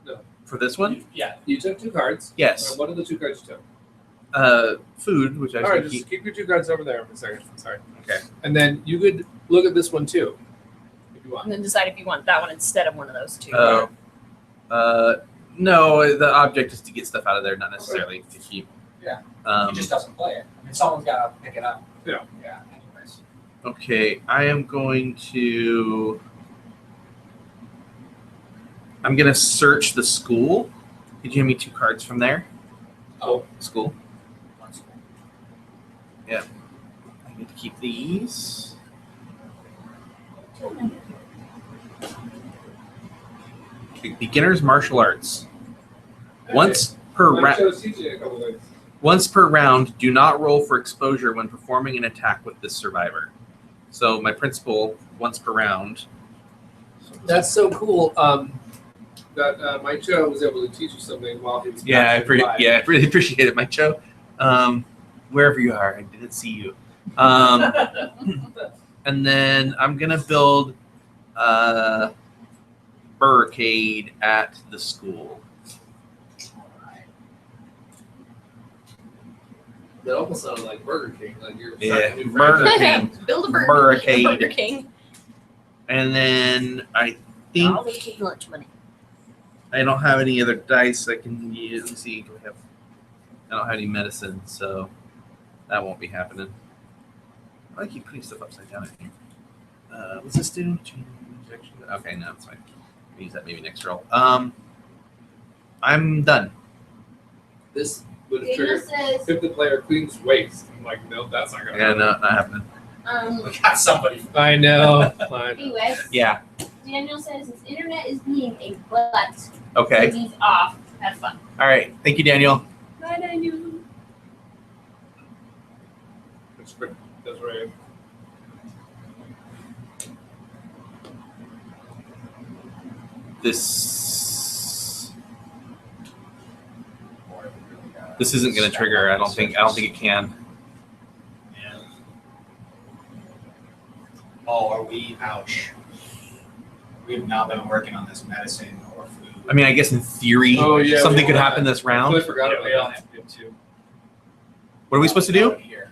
[SPEAKER 2] No.
[SPEAKER 10] for this one?
[SPEAKER 9] Yeah.
[SPEAKER 2] You took 2 cards.
[SPEAKER 10] Yes.
[SPEAKER 2] What are the 2 cards you took?
[SPEAKER 10] Food, which I
[SPEAKER 2] All
[SPEAKER 10] was
[SPEAKER 2] right,
[SPEAKER 10] gonna
[SPEAKER 2] just
[SPEAKER 10] keep.
[SPEAKER 2] keep your 2 cards over there for a second. Sorry.
[SPEAKER 10] Okay.
[SPEAKER 2] And then you could look at this one too, if you want.
[SPEAKER 8] And then decide if you want that one instead of one of those 2.
[SPEAKER 10] No, the object is to get stuff out of there, not necessarily to keep.
[SPEAKER 9] Yeah.
[SPEAKER 10] Um,
[SPEAKER 9] He just doesn't play it. I mean, someone's got to pick it up.
[SPEAKER 2] Yeah.
[SPEAKER 9] Yeah. Anyways.
[SPEAKER 10] okay, I'm gonna search the school. Could you give me 2 cards from there?
[SPEAKER 9] Oh.
[SPEAKER 10] School.
[SPEAKER 9] One school.
[SPEAKER 10] I get to keep these. Beginner's martial arts. Once per
[SPEAKER 2] Mike
[SPEAKER 10] round.
[SPEAKER 2] chose TJ a couple things.
[SPEAKER 10] Once per round, do not roll for exposure when performing an attack with this survivor. So my principal, once per round.
[SPEAKER 2] That's so cool. That Mike Cho was able to teach you something while he was
[SPEAKER 10] Yeah,
[SPEAKER 2] actually live.
[SPEAKER 10] I really appreciate it, Mike Cho. Wherever you are, I didn't see you. And then I'm gonna build a barricade at the school.
[SPEAKER 2] That almost sounded like Burger King, like you're
[SPEAKER 10] Yeah,
[SPEAKER 2] starting a new
[SPEAKER 10] Burger
[SPEAKER 2] franchise.
[SPEAKER 10] King.
[SPEAKER 8] Build a
[SPEAKER 10] Barricade.
[SPEAKER 8] Burger King.
[SPEAKER 10] And then I think
[SPEAKER 8] All the kid lunch money.
[SPEAKER 10] I don't have any other dice I can use. Let me see. I don't have any medicine, so that won't be happening. I keep putting stuff upside down in here. What's this do? Okay, no, it's fine. I'll use that maybe next roll. I'm done.
[SPEAKER 2] This would
[SPEAKER 6] Daniel
[SPEAKER 2] trigger
[SPEAKER 6] says,
[SPEAKER 2] if the player cleans waste. I'm like, nope, that's not gonna
[SPEAKER 10] Yeah,
[SPEAKER 2] happen.
[SPEAKER 10] no, not happening.
[SPEAKER 9] We got somebody.
[SPEAKER 2] I know. Fine.
[SPEAKER 6] anyway,
[SPEAKER 10] Yeah.
[SPEAKER 6] Daniel says his internet is being a butt.
[SPEAKER 10] Okay.
[SPEAKER 6] So he's off. Have fun.
[SPEAKER 10] All right. Thank you, Daniel.
[SPEAKER 6] Bye, Daniel.
[SPEAKER 2] That's right. That's right.
[SPEAKER 10] This isn't going to trigger. I don't think it can.
[SPEAKER 3] Oh, are we? Ouch. We have not been working on this medicine
[SPEAKER 9] or food.
[SPEAKER 10] I mean, I guess in theory,
[SPEAKER 11] Oh, yeah,
[SPEAKER 10] something
[SPEAKER 11] we
[SPEAKER 10] could
[SPEAKER 11] all
[SPEAKER 10] happen this round.
[SPEAKER 11] I forgot about that. Only have to give 2.
[SPEAKER 10] What are we supposed to do?
[SPEAKER 9] Here.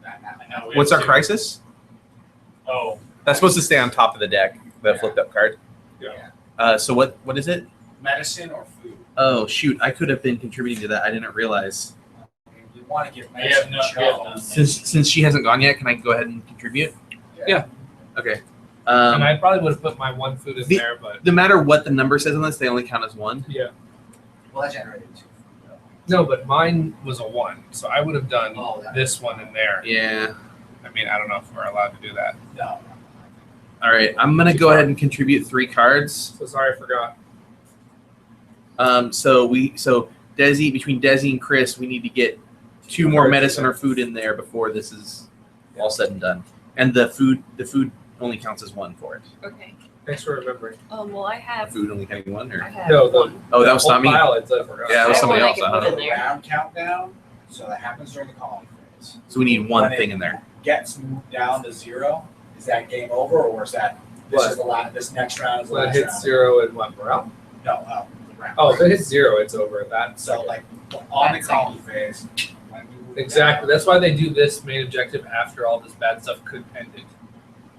[SPEAKER 9] That happened.
[SPEAKER 11] I know, we
[SPEAKER 10] What's
[SPEAKER 11] have
[SPEAKER 10] our
[SPEAKER 11] 2.
[SPEAKER 10] crisis?
[SPEAKER 11] Oh,
[SPEAKER 10] That's supposed to stay on top of the deck, the flipped up card.
[SPEAKER 11] Yeah.
[SPEAKER 10] So what is it?
[SPEAKER 9] Medicine or food.
[SPEAKER 10] Oh shoot, I could have been contributing to that. I didn't realize.
[SPEAKER 9] You want to give
[SPEAKER 11] we have
[SPEAKER 9] medicine
[SPEAKER 11] no.
[SPEAKER 9] to
[SPEAKER 11] We have
[SPEAKER 9] Joe.
[SPEAKER 11] none.
[SPEAKER 10] Since she hasn't gone yet, can I go ahead and contribute?
[SPEAKER 9] Yeah.
[SPEAKER 10] Okay.
[SPEAKER 2] And I probably would have put my 1 food in
[SPEAKER 10] the-
[SPEAKER 2] there, but
[SPEAKER 10] No matter what the number says on this, they only count as 1.
[SPEAKER 2] yeah.
[SPEAKER 9] Well, that generated 2.
[SPEAKER 2] No, but mine was a 1, so I would have done
[SPEAKER 9] Oh, that-
[SPEAKER 2] this one in there.
[SPEAKER 10] Yeah.
[SPEAKER 2] I mean, I don't know if we're allowed to do that.
[SPEAKER 9] No.
[SPEAKER 10] All right. I'm gonna go ahead and contribute 3 cards.
[SPEAKER 2] So sorry, I forgot.
[SPEAKER 10] So Desi, between Desi and Chris, we need to get 2 more medicine or food in there before this is all said and done. And the food only counts as 1 for it.
[SPEAKER 8] Okay.
[SPEAKER 2] Thanks for remembering.
[SPEAKER 8] Well, I have.
[SPEAKER 10] Food only counting 1,
[SPEAKER 8] I
[SPEAKER 10] or
[SPEAKER 8] have
[SPEAKER 2] No, the-
[SPEAKER 8] one.
[SPEAKER 10] oh, that was
[SPEAKER 2] Whole
[SPEAKER 10] not me.
[SPEAKER 2] pile, I forgot.
[SPEAKER 10] Yeah, it was
[SPEAKER 8] I
[SPEAKER 10] somebody
[SPEAKER 8] have
[SPEAKER 10] else.
[SPEAKER 8] one I
[SPEAKER 10] I
[SPEAKER 8] can
[SPEAKER 10] don't
[SPEAKER 8] put
[SPEAKER 10] know.
[SPEAKER 8] in there.
[SPEAKER 9] Round countdown. So that happens during the calling phase.
[SPEAKER 10] So we need one
[SPEAKER 9] When it
[SPEAKER 10] thing in there.
[SPEAKER 9] Gets moved down to 0. Is that game over, or is that this
[SPEAKER 2] What?
[SPEAKER 9] is the last? This next round is the
[SPEAKER 2] When it
[SPEAKER 9] last
[SPEAKER 2] hits
[SPEAKER 9] round?
[SPEAKER 2] 0 and 1 morale.
[SPEAKER 9] No, the round.
[SPEAKER 2] Oh, if it hits 0, it's over. That's
[SPEAKER 9] So like on the calling phase. when we move
[SPEAKER 2] exactly.
[SPEAKER 9] down-
[SPEAKER 2] That's why they do this main objective after all this bad stuff could end it.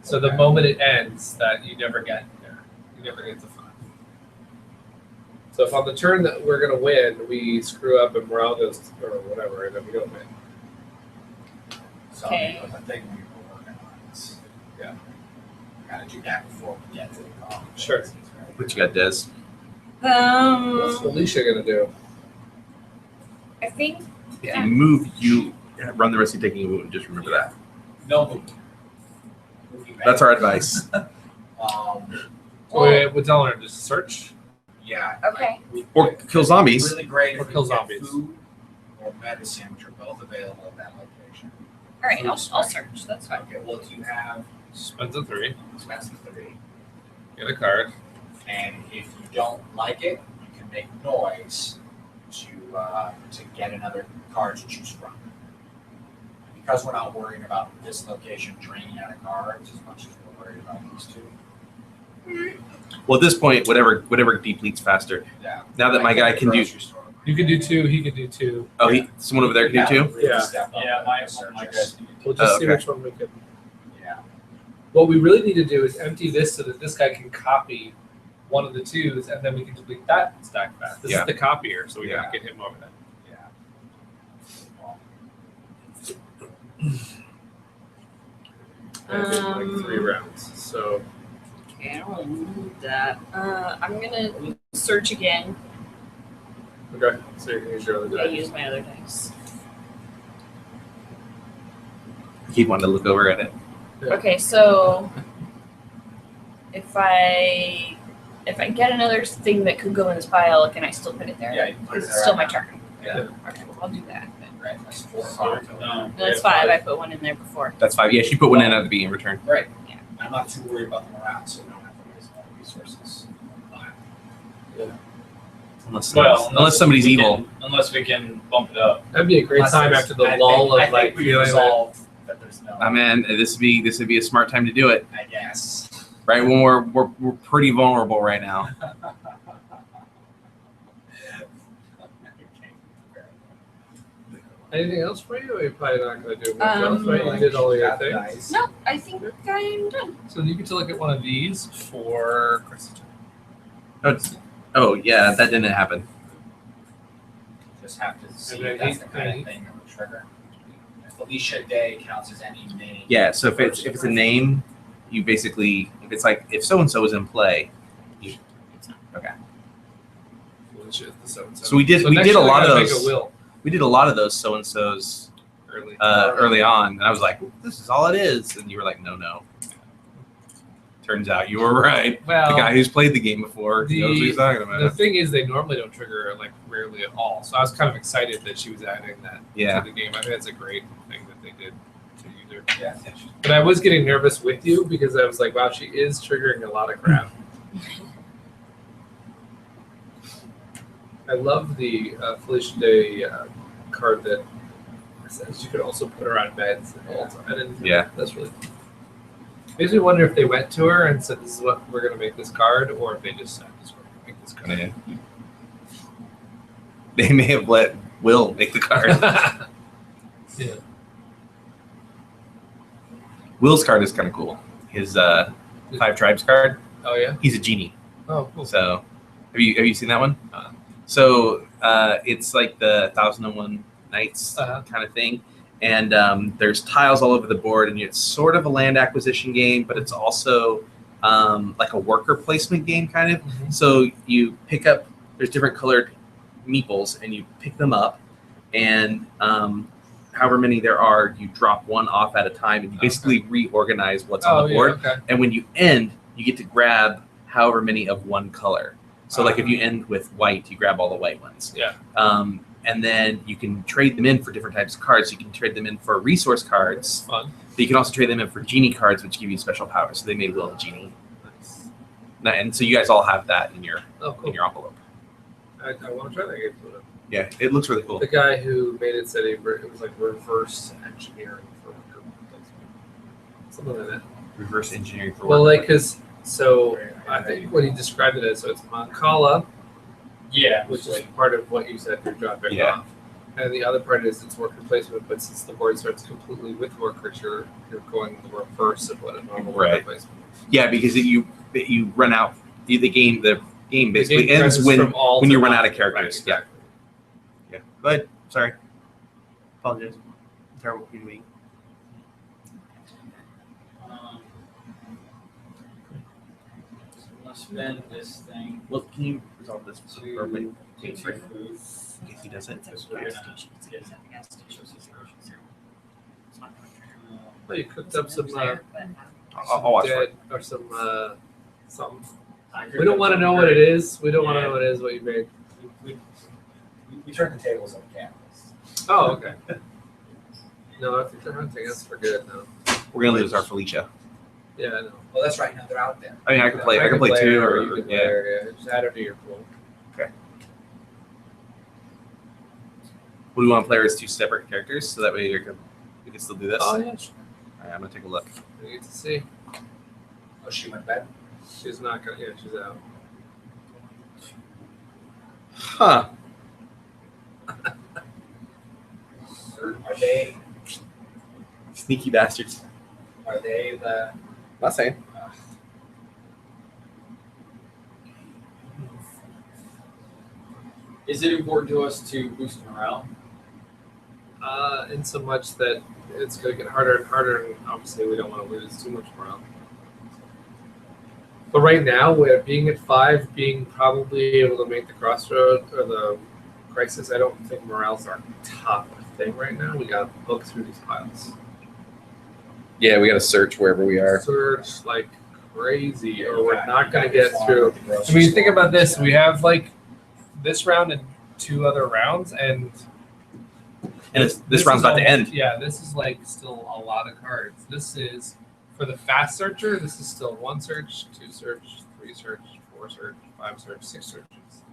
[SPEAKER 2] So the
[SPEAKER 9] Okay.
[SPEAKER 2] moment it ends, that you never get there. You never get to 5. So if on the turn that we're gonna win, we screw up and morale goes or whatever, and then we don't win.
[SPEAKER 9] So
[SPEAKER 8] Okay.
[SPEAKER 9] the thing we were working on is,
[SPEAKER 2] Yeah.
[SPEAKER 9] gotta do that before we get to the calling.
[SPEAKER 2] Sure.
[SPEAKER 9] phase, right?
[SPEAKER 10] What you got, Des?
[SPEAKER 2] What's Felicia gonna do?
[SPEAKER 8] I think.
[SPEAKER 10] If you move, you run the risk of taking a wound. Just remember that.
[SPEAKER 9] No movement. Moving back.
[SPEAKER 10] That's our advice.
[SPEAKER 2] We're telling her to search.
[SPEAKER 9] Yeah.
[SPEAKER 8] Okay.
[SPEAKER 10] Or kill zombies.
[SPEAKER 9] Really great
[SPEAKER 2] Or
[SPEAKER 9] if
[SPEAKER 2] kill
[SPEAKER 9] we get
[SPEAKER 2] zombies.
[SPEAKER 9] food or medicine, which are both available at that location.
[SPEAKER 8] All right. I'll search. That's fine.
[SPEAKER 9] Okay. Well, do you have
[SPEAKER 2] Spends a 3.
[SPEAKER 9] expensive 3?
[SPEAKER 2] Get a card.
[SPEAKER 9] And if you don't like it, you can make noise to get another card to choose from. Because we're not worrying about this location draining out of cards as much as we're worried about these 2.
[SPEAKER 10] Well, at this point, whatever depletes faster.
[SPEAKER 9] Yeah.
[SPEAKER 10] Now that my guy can do.
[SPEAKER 9] Grocery store.
[SPEAKER 2] You can do 2. He can do 2.
[SPEAKER 10] Oh, someone over there can do 2.
[SPEAKER 9] Really
[SPEAKER 2] Yeah.
[SPEAKER 9] step up
[SPEAKER 11] Yeah, my
[SPEAKER 9] the
[SPEAKER 11] guys.
[SPEAKER 2] We'll just
[SPEAKER 10] Oh,
[SPEAKER 2] see
[SPEAKER 10] okay.
[SPEAKER 2] which one we can.
[SPEAKER 9] Yeah.
[SPEAKER 2] What we really need to do is empty this so that this guy can copy one of the 2s, and then we can delete that stack fast. This
[SPEAKER 10] Yeah.
[SPEAKER 2] is the copier, so we
[SPEAKER 9] Yeah.
[SPEAKER 2] gotta get him over there.
[SPEAKER 9] Yeah. Well,
[SPEAKER 2] And it's like 3 rounds. So
[SPEAKER 8] Okay, I don't want to move that. I'm gonna search again.
[SPEAKER 2] okay, so you can use your other
[SPEAKER 8] I
[SPEAKER 2] die.
[SPEAKER 8] use my other dice.
[SPEAKER 10] Keep wanting to look over at it.
[SPEAKER 2] Yeah.
[SPEAKER 8] Okay, so if I get another thing that could go in this pile, can I still put it there?
[SPEAKER 9] Yeah, you can put it
[SPEAKER 8] It's
[SPEAKER 9] there
[SPEAKER 8] still
[SPEAKER 9] right
[SPEAKER 8] my
[SPEAKER 9] now.
[SPEAKER 8] turn.
[SPEAKER 9] Yeah.
[SPEAKER 8] Okay, I'll do that. Then.
[SPEAKER 9] Right. That's 4
[SPEAKER 2] So,
[SPEAKER 9] cards.
[SPEAKER 11] No,
[SPEAKER 8] That's 5. I put one in there before.
[SPEAKER 10] That's 5. Yeah, she put one in at the beginning return.
[SPEAKER 9] Right.
[SPEAKER 8] Yeah.
[SPEAKER 9] I'm not too worried about the morale, so we don't have to waste all the resources.
[SPEAKER 10] Unless somebody's
[SPEAKER 11] we
[SPEAKER 10] evil.
[SPEAKER 11] can- unless we can bump it up.
[SPEAKER 2] That'd be a great
[SPEAKER 9] Unless
[SPEAKER 2] time
[SPEAKER 9] there's-
[SPEAKER 2] after the
[SPEAKER 9] I
[SPEAKER 2] lull
[SPEAKER 9] think- I
[SPEAKER 2] of
[SPEAKER 9] think
[SPEAKER 2] like
[SPEAKER 9] we
[SPEAKER 2] feeling that.
[SPEAKER 9] resolved that there's no.
[SPEAKER 10] Man, this would be a smart time to do it.
[SPEAKER 9] I guess.
[SPEAKER 10] Right when we're pretty vulnerable right now.
[SPEAKER 2] Anything else for you? Or you're probably not gonna do much else, right? You
[SPEAKER 8] Um,
[SPEAKER 2] did all your
[SPEAKER 9] Got
[SPEAKER 2] things.
[SPEAKER 9] dice.
[SPEAKER 8] No, I think I'm done.
[SPEAKER 2] So you get to look at one of these for Chris.
[SPEAKER 10] Oh yeah, that didn't happen.
[SPEAKER 9] Just have to see
[SPEAKER 2] And then
[SPEAKER 9] if that's
[SPEAKER 2] he-
[SPEAKER 9] the kind of thing that would trigger. If Felicia Day counts as any name.
[SPEAKER 10] Yeah, so if it's a name, you basically if so and so is in play.
[SPEAKER 2] Which is the so-and-so.
[SPEAKER 10] So we did
[SPEAKER 2] next
[SPEAKER 10] a
[SPEAKER 2] year
[SPEAKER 10] lot of
[SPEAKER 2] gotta make
[SPEAKER 10] those.
[SPEAKER 2] a will
[SPEAKER 10] We did a lot of those so and so's
[SPEAKER 2] early.
[SPEAKER 10] early on, and I was like, "This is all it is," and you were like, "No." Turns out you were right.
[SPEAKER 2] Well,
[SPEAKER 10] The guy who's played the game before knows what he's talking
[SPEAKER 2] the
[SPEAKER 10] about.
[SPEAKER 2] thing is, they normally don't trigger like rarely at all. So I was kind of excited that she was adding that
[SPEAKER 10] Yeah.
[SPEAKER 2] to the game. I think that's a great thing that they did to use her.
[SPEAKER 9] Yeah.
[SPEAKER 2] But I was getting nervous with you because I was like, wow, she is triggering a lot of crap. I love the Felicia Day card that says you could also put her on beds the whole time. And
[SPEAKER 10] Yeah.
[SPEAKER 2] that's really cool. Makes me wonder if they went to her and said, this is what we're going to make this card, or if they just said, this is what we're going to make
[SPEAKER 10] It's kind of. They may have let Will make the card.
[SPEAKER 2] Yeah.
[SPEAKER 10] Will's card is kind of cool. His 5 tribes card.
[SPEAKER 2] Oh yeah.
[SPEAKER 10] He's a genie.
[SPEAKER 2] Oh, cool.
[SPEAKER 10] So, have you seen that one? So it's like the 1001 Nights kind of thing, and there's tiles all over the board, and it's sort of a land acquisition game, but it's also like a worker placement game kind of.
[SPEAKER 2] Mhm.
[SPEAKER 10] So you pick up. There's different colored meeples, and you pick them up, and however many there are, you drop one off at a time, and you basically reorganize what's on the board.
[SPEAKER 2] Yeah, okay.
[SPEAKER 10] And when you end, you get to grab however many of one color. So like if you end with white, you grab all the white ones.
[SPEAKER 2] Yeah.
[SPEAKER 10] And then you can trade them in for different types of cards. You can trade them in for resource cards.
[SPEAKER 2] Fun.
[SPEAKER 10] But you can also trade them in for genie cards, which give you special powers. So they made Will a genie.
[SPEAKER 2] Nice.
[SPEAKER 10] And so you guys all have that in your
[SPEAKER 2] Oh, cool.
[SPEAKER 10] in your envelope.
[SPEAKER 2] I want to try that game.
[SPEAKER 10] Yeah, it looks really cool.
[SPEAKER 2] The guy who made it said it was like reverse engineering for worker placement. Something like that.
[SPEAKER 10] Reverse engineering for
[SPEAKER 2] Well,
[SPEAKER 10] work.
[SPEAKER 2] like, because so I think what he described it as, so it's Mancala,
[SPEAKER 11] Yeah,
[SPEAKER 2] which is part of what you said you're dropping off. And the other part is it's worker placement, but since the board starts completely with workers, you're going the reverse of what a normal worker placement is.
[SPEAKER 10] Yeah, because you run out. The game basically
[SPEAKER 2] game
[SPEAKER 10] ends
[SPEAKER 2] progresses
[SPEAKER 10] when
[SPEAKER 2] from all
[SPEAKER 10] you
[SPEAKER 2] to
[SPEAKER 10] run
[SPEAKER 2] none.
[SPEAKER 10] out of characters.
[SPEAKER 2] Right, exactly.
[SPEAKER 10] Yeah. Go ahead. Sorry. Apologize. Terrible human being.
[SPEAKER 11] So I'm gonna spend this thing
[SPEAKER 10] Well, can you resolve this for me?
[SPEAKER 11] to get two food.
[SPEAKER 10] In case he doesn't.
[SPEAKER 2] Well, you cooked up some
[SPEAKER 10] I'll watch for
[SPEAKER 2] dead
[SPEAKER 10] it.
[SPEAKER 2] or some something. We don't want to know what it is. We don't want to know what it is. What you made.
[SPEAKER 3] We turn the tables on campus.
[SPEAKER 2] Oh, okay. No, if you're hunting, that's for good. No.
[SPEAKER 10] We're gonna lose our Felicia.
[SPEAKER 2] Yeah, I know.
[SPEAKER 9] Well, that's right. Now they're out there.
[SPEAKER 10] I mean, I can play 2,
[SPEAKER 2] her,
[SPEAKER 10] or
[SPEAKER 2] you can play
[SPEAKER 10] yeah.
[SPEAKER 2] her, yeah. Just add her to your pool.
[SPEAKER 10] Would we want to play her as 2 separate characters so that way we can still do this?
[SPEAKER 2] Oh yeah, sure.
[SPEAKER 10] All right, I'm gonna take a look.
[SPEAKER 2] We get to see.
[SPEAKER 9] Oh, she went back.
[SPEAKER 2] She's not gonna. Yeah, she's out.
[SPEAKER 10] Huh.
[SPEAKER 9] Are they?
[SPEAKER 10] Sneaky bastards.
[SPEAKER 9] Are they the?
[SPEAKER 10] Not saying.
[SPEAKER 11] Is it important to us to boost morale?
[SPEAKER 2] In so much that it's gonna get harder and harder, and obviously we don't want to lose too much morale. But right now, we're being at 5, being probably able to make the crossroad or the crisis. I don't think morale's our top thing right now. We got to look through these piles.
[SPEAKER 10] Yeah, we got to search wherever we are.
[SPEAKER 2] Search like crazy, or we're not going to get through. I mean, think about this. We have like this round and 2 other rounds, and
[SPEAKER 10] this round's
[SPEAKER 2] is
[SPEAKER 10] about to end.
[SPEAKER 2] Yeah, this is like still a lot of cards. This is for the fast searcher. This is still 1 search, 2 search, 3 search, 4 search, 5 search, 6 searches.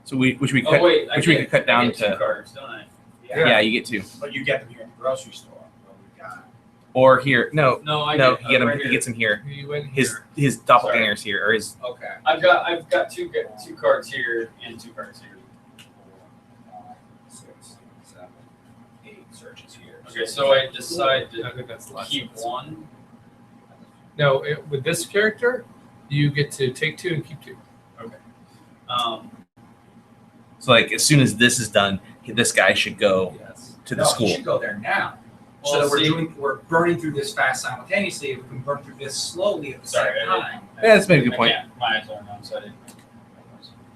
[SPEAKER 10] So which we
[SPEAKER 11] Oh
[SPEAKER 10] cut,
[SPEAKER 11] wait,
[SPEAKER 10] which we could cut down
[SPEAKER 11] I get 2
[SPEAKER 10] to.
[SPEAKER 11] cards, don't I?
[SPEAKER 10] Yeah, you get 2.
[SPEAKER 3] But you get them here at the grocery store. Well, we got.
[SPEAKER 10] Or here, no,
[SPEAKER 11] No, I
[SPEAKER 10] no,
[SPEAKER 11] get,
[SPEAKER 10] he, get him,
[SPEAKER 11] right
[SPEAKER 10] he
[SPEAKER 11] here.
[SPEAKER 10] gets him here.
[SPEAKER 2] You went
[SPEAKER 10] His
[SPEAKER 2] here.
[SPEAKER 10] doppelganger's here, or his.
[SPEAKER 9] Okay.
[SPEAKER 11] I've got two cards here and 2 cards here.
[SPEAKER 9] 4, 5, 6, 7, 8 searches here.
[SPEAKER 11] Okay, so I decide
[SPEAKER 2] I
[SPEAKER 11] to
[SPEAKER 2] think that's the last
[SPEAKER 11] keep one.
[SPEAKER 2] No, with this character, you get to take 2 and keep 2.
[SPEAKER 10] So like as soon as this is done, this guy should go
[SPEAKER 2] Yes.
[SPEAKER 10] to the
[SPEAKER 9] No,
[SPEAKER 10] school.
[SPEAKER 9] You should go there now.
[SPEAKER 11] Well,
[SPEAKER 9] So that
[SPEAKER 11] see-
[SPEAKER 9] we're burning through this fast simultaneously. We can burn through this slowly at the same
[SPEAKER 11] Sorry,
[SPEAKER 9] time.
[SPEAKER 10] Yeah, that's maybe a good
[SPEAKER 11] I
[SPEAKER 10] point.
[SPEAKER 11] can't. My eyes are on, so I didn't.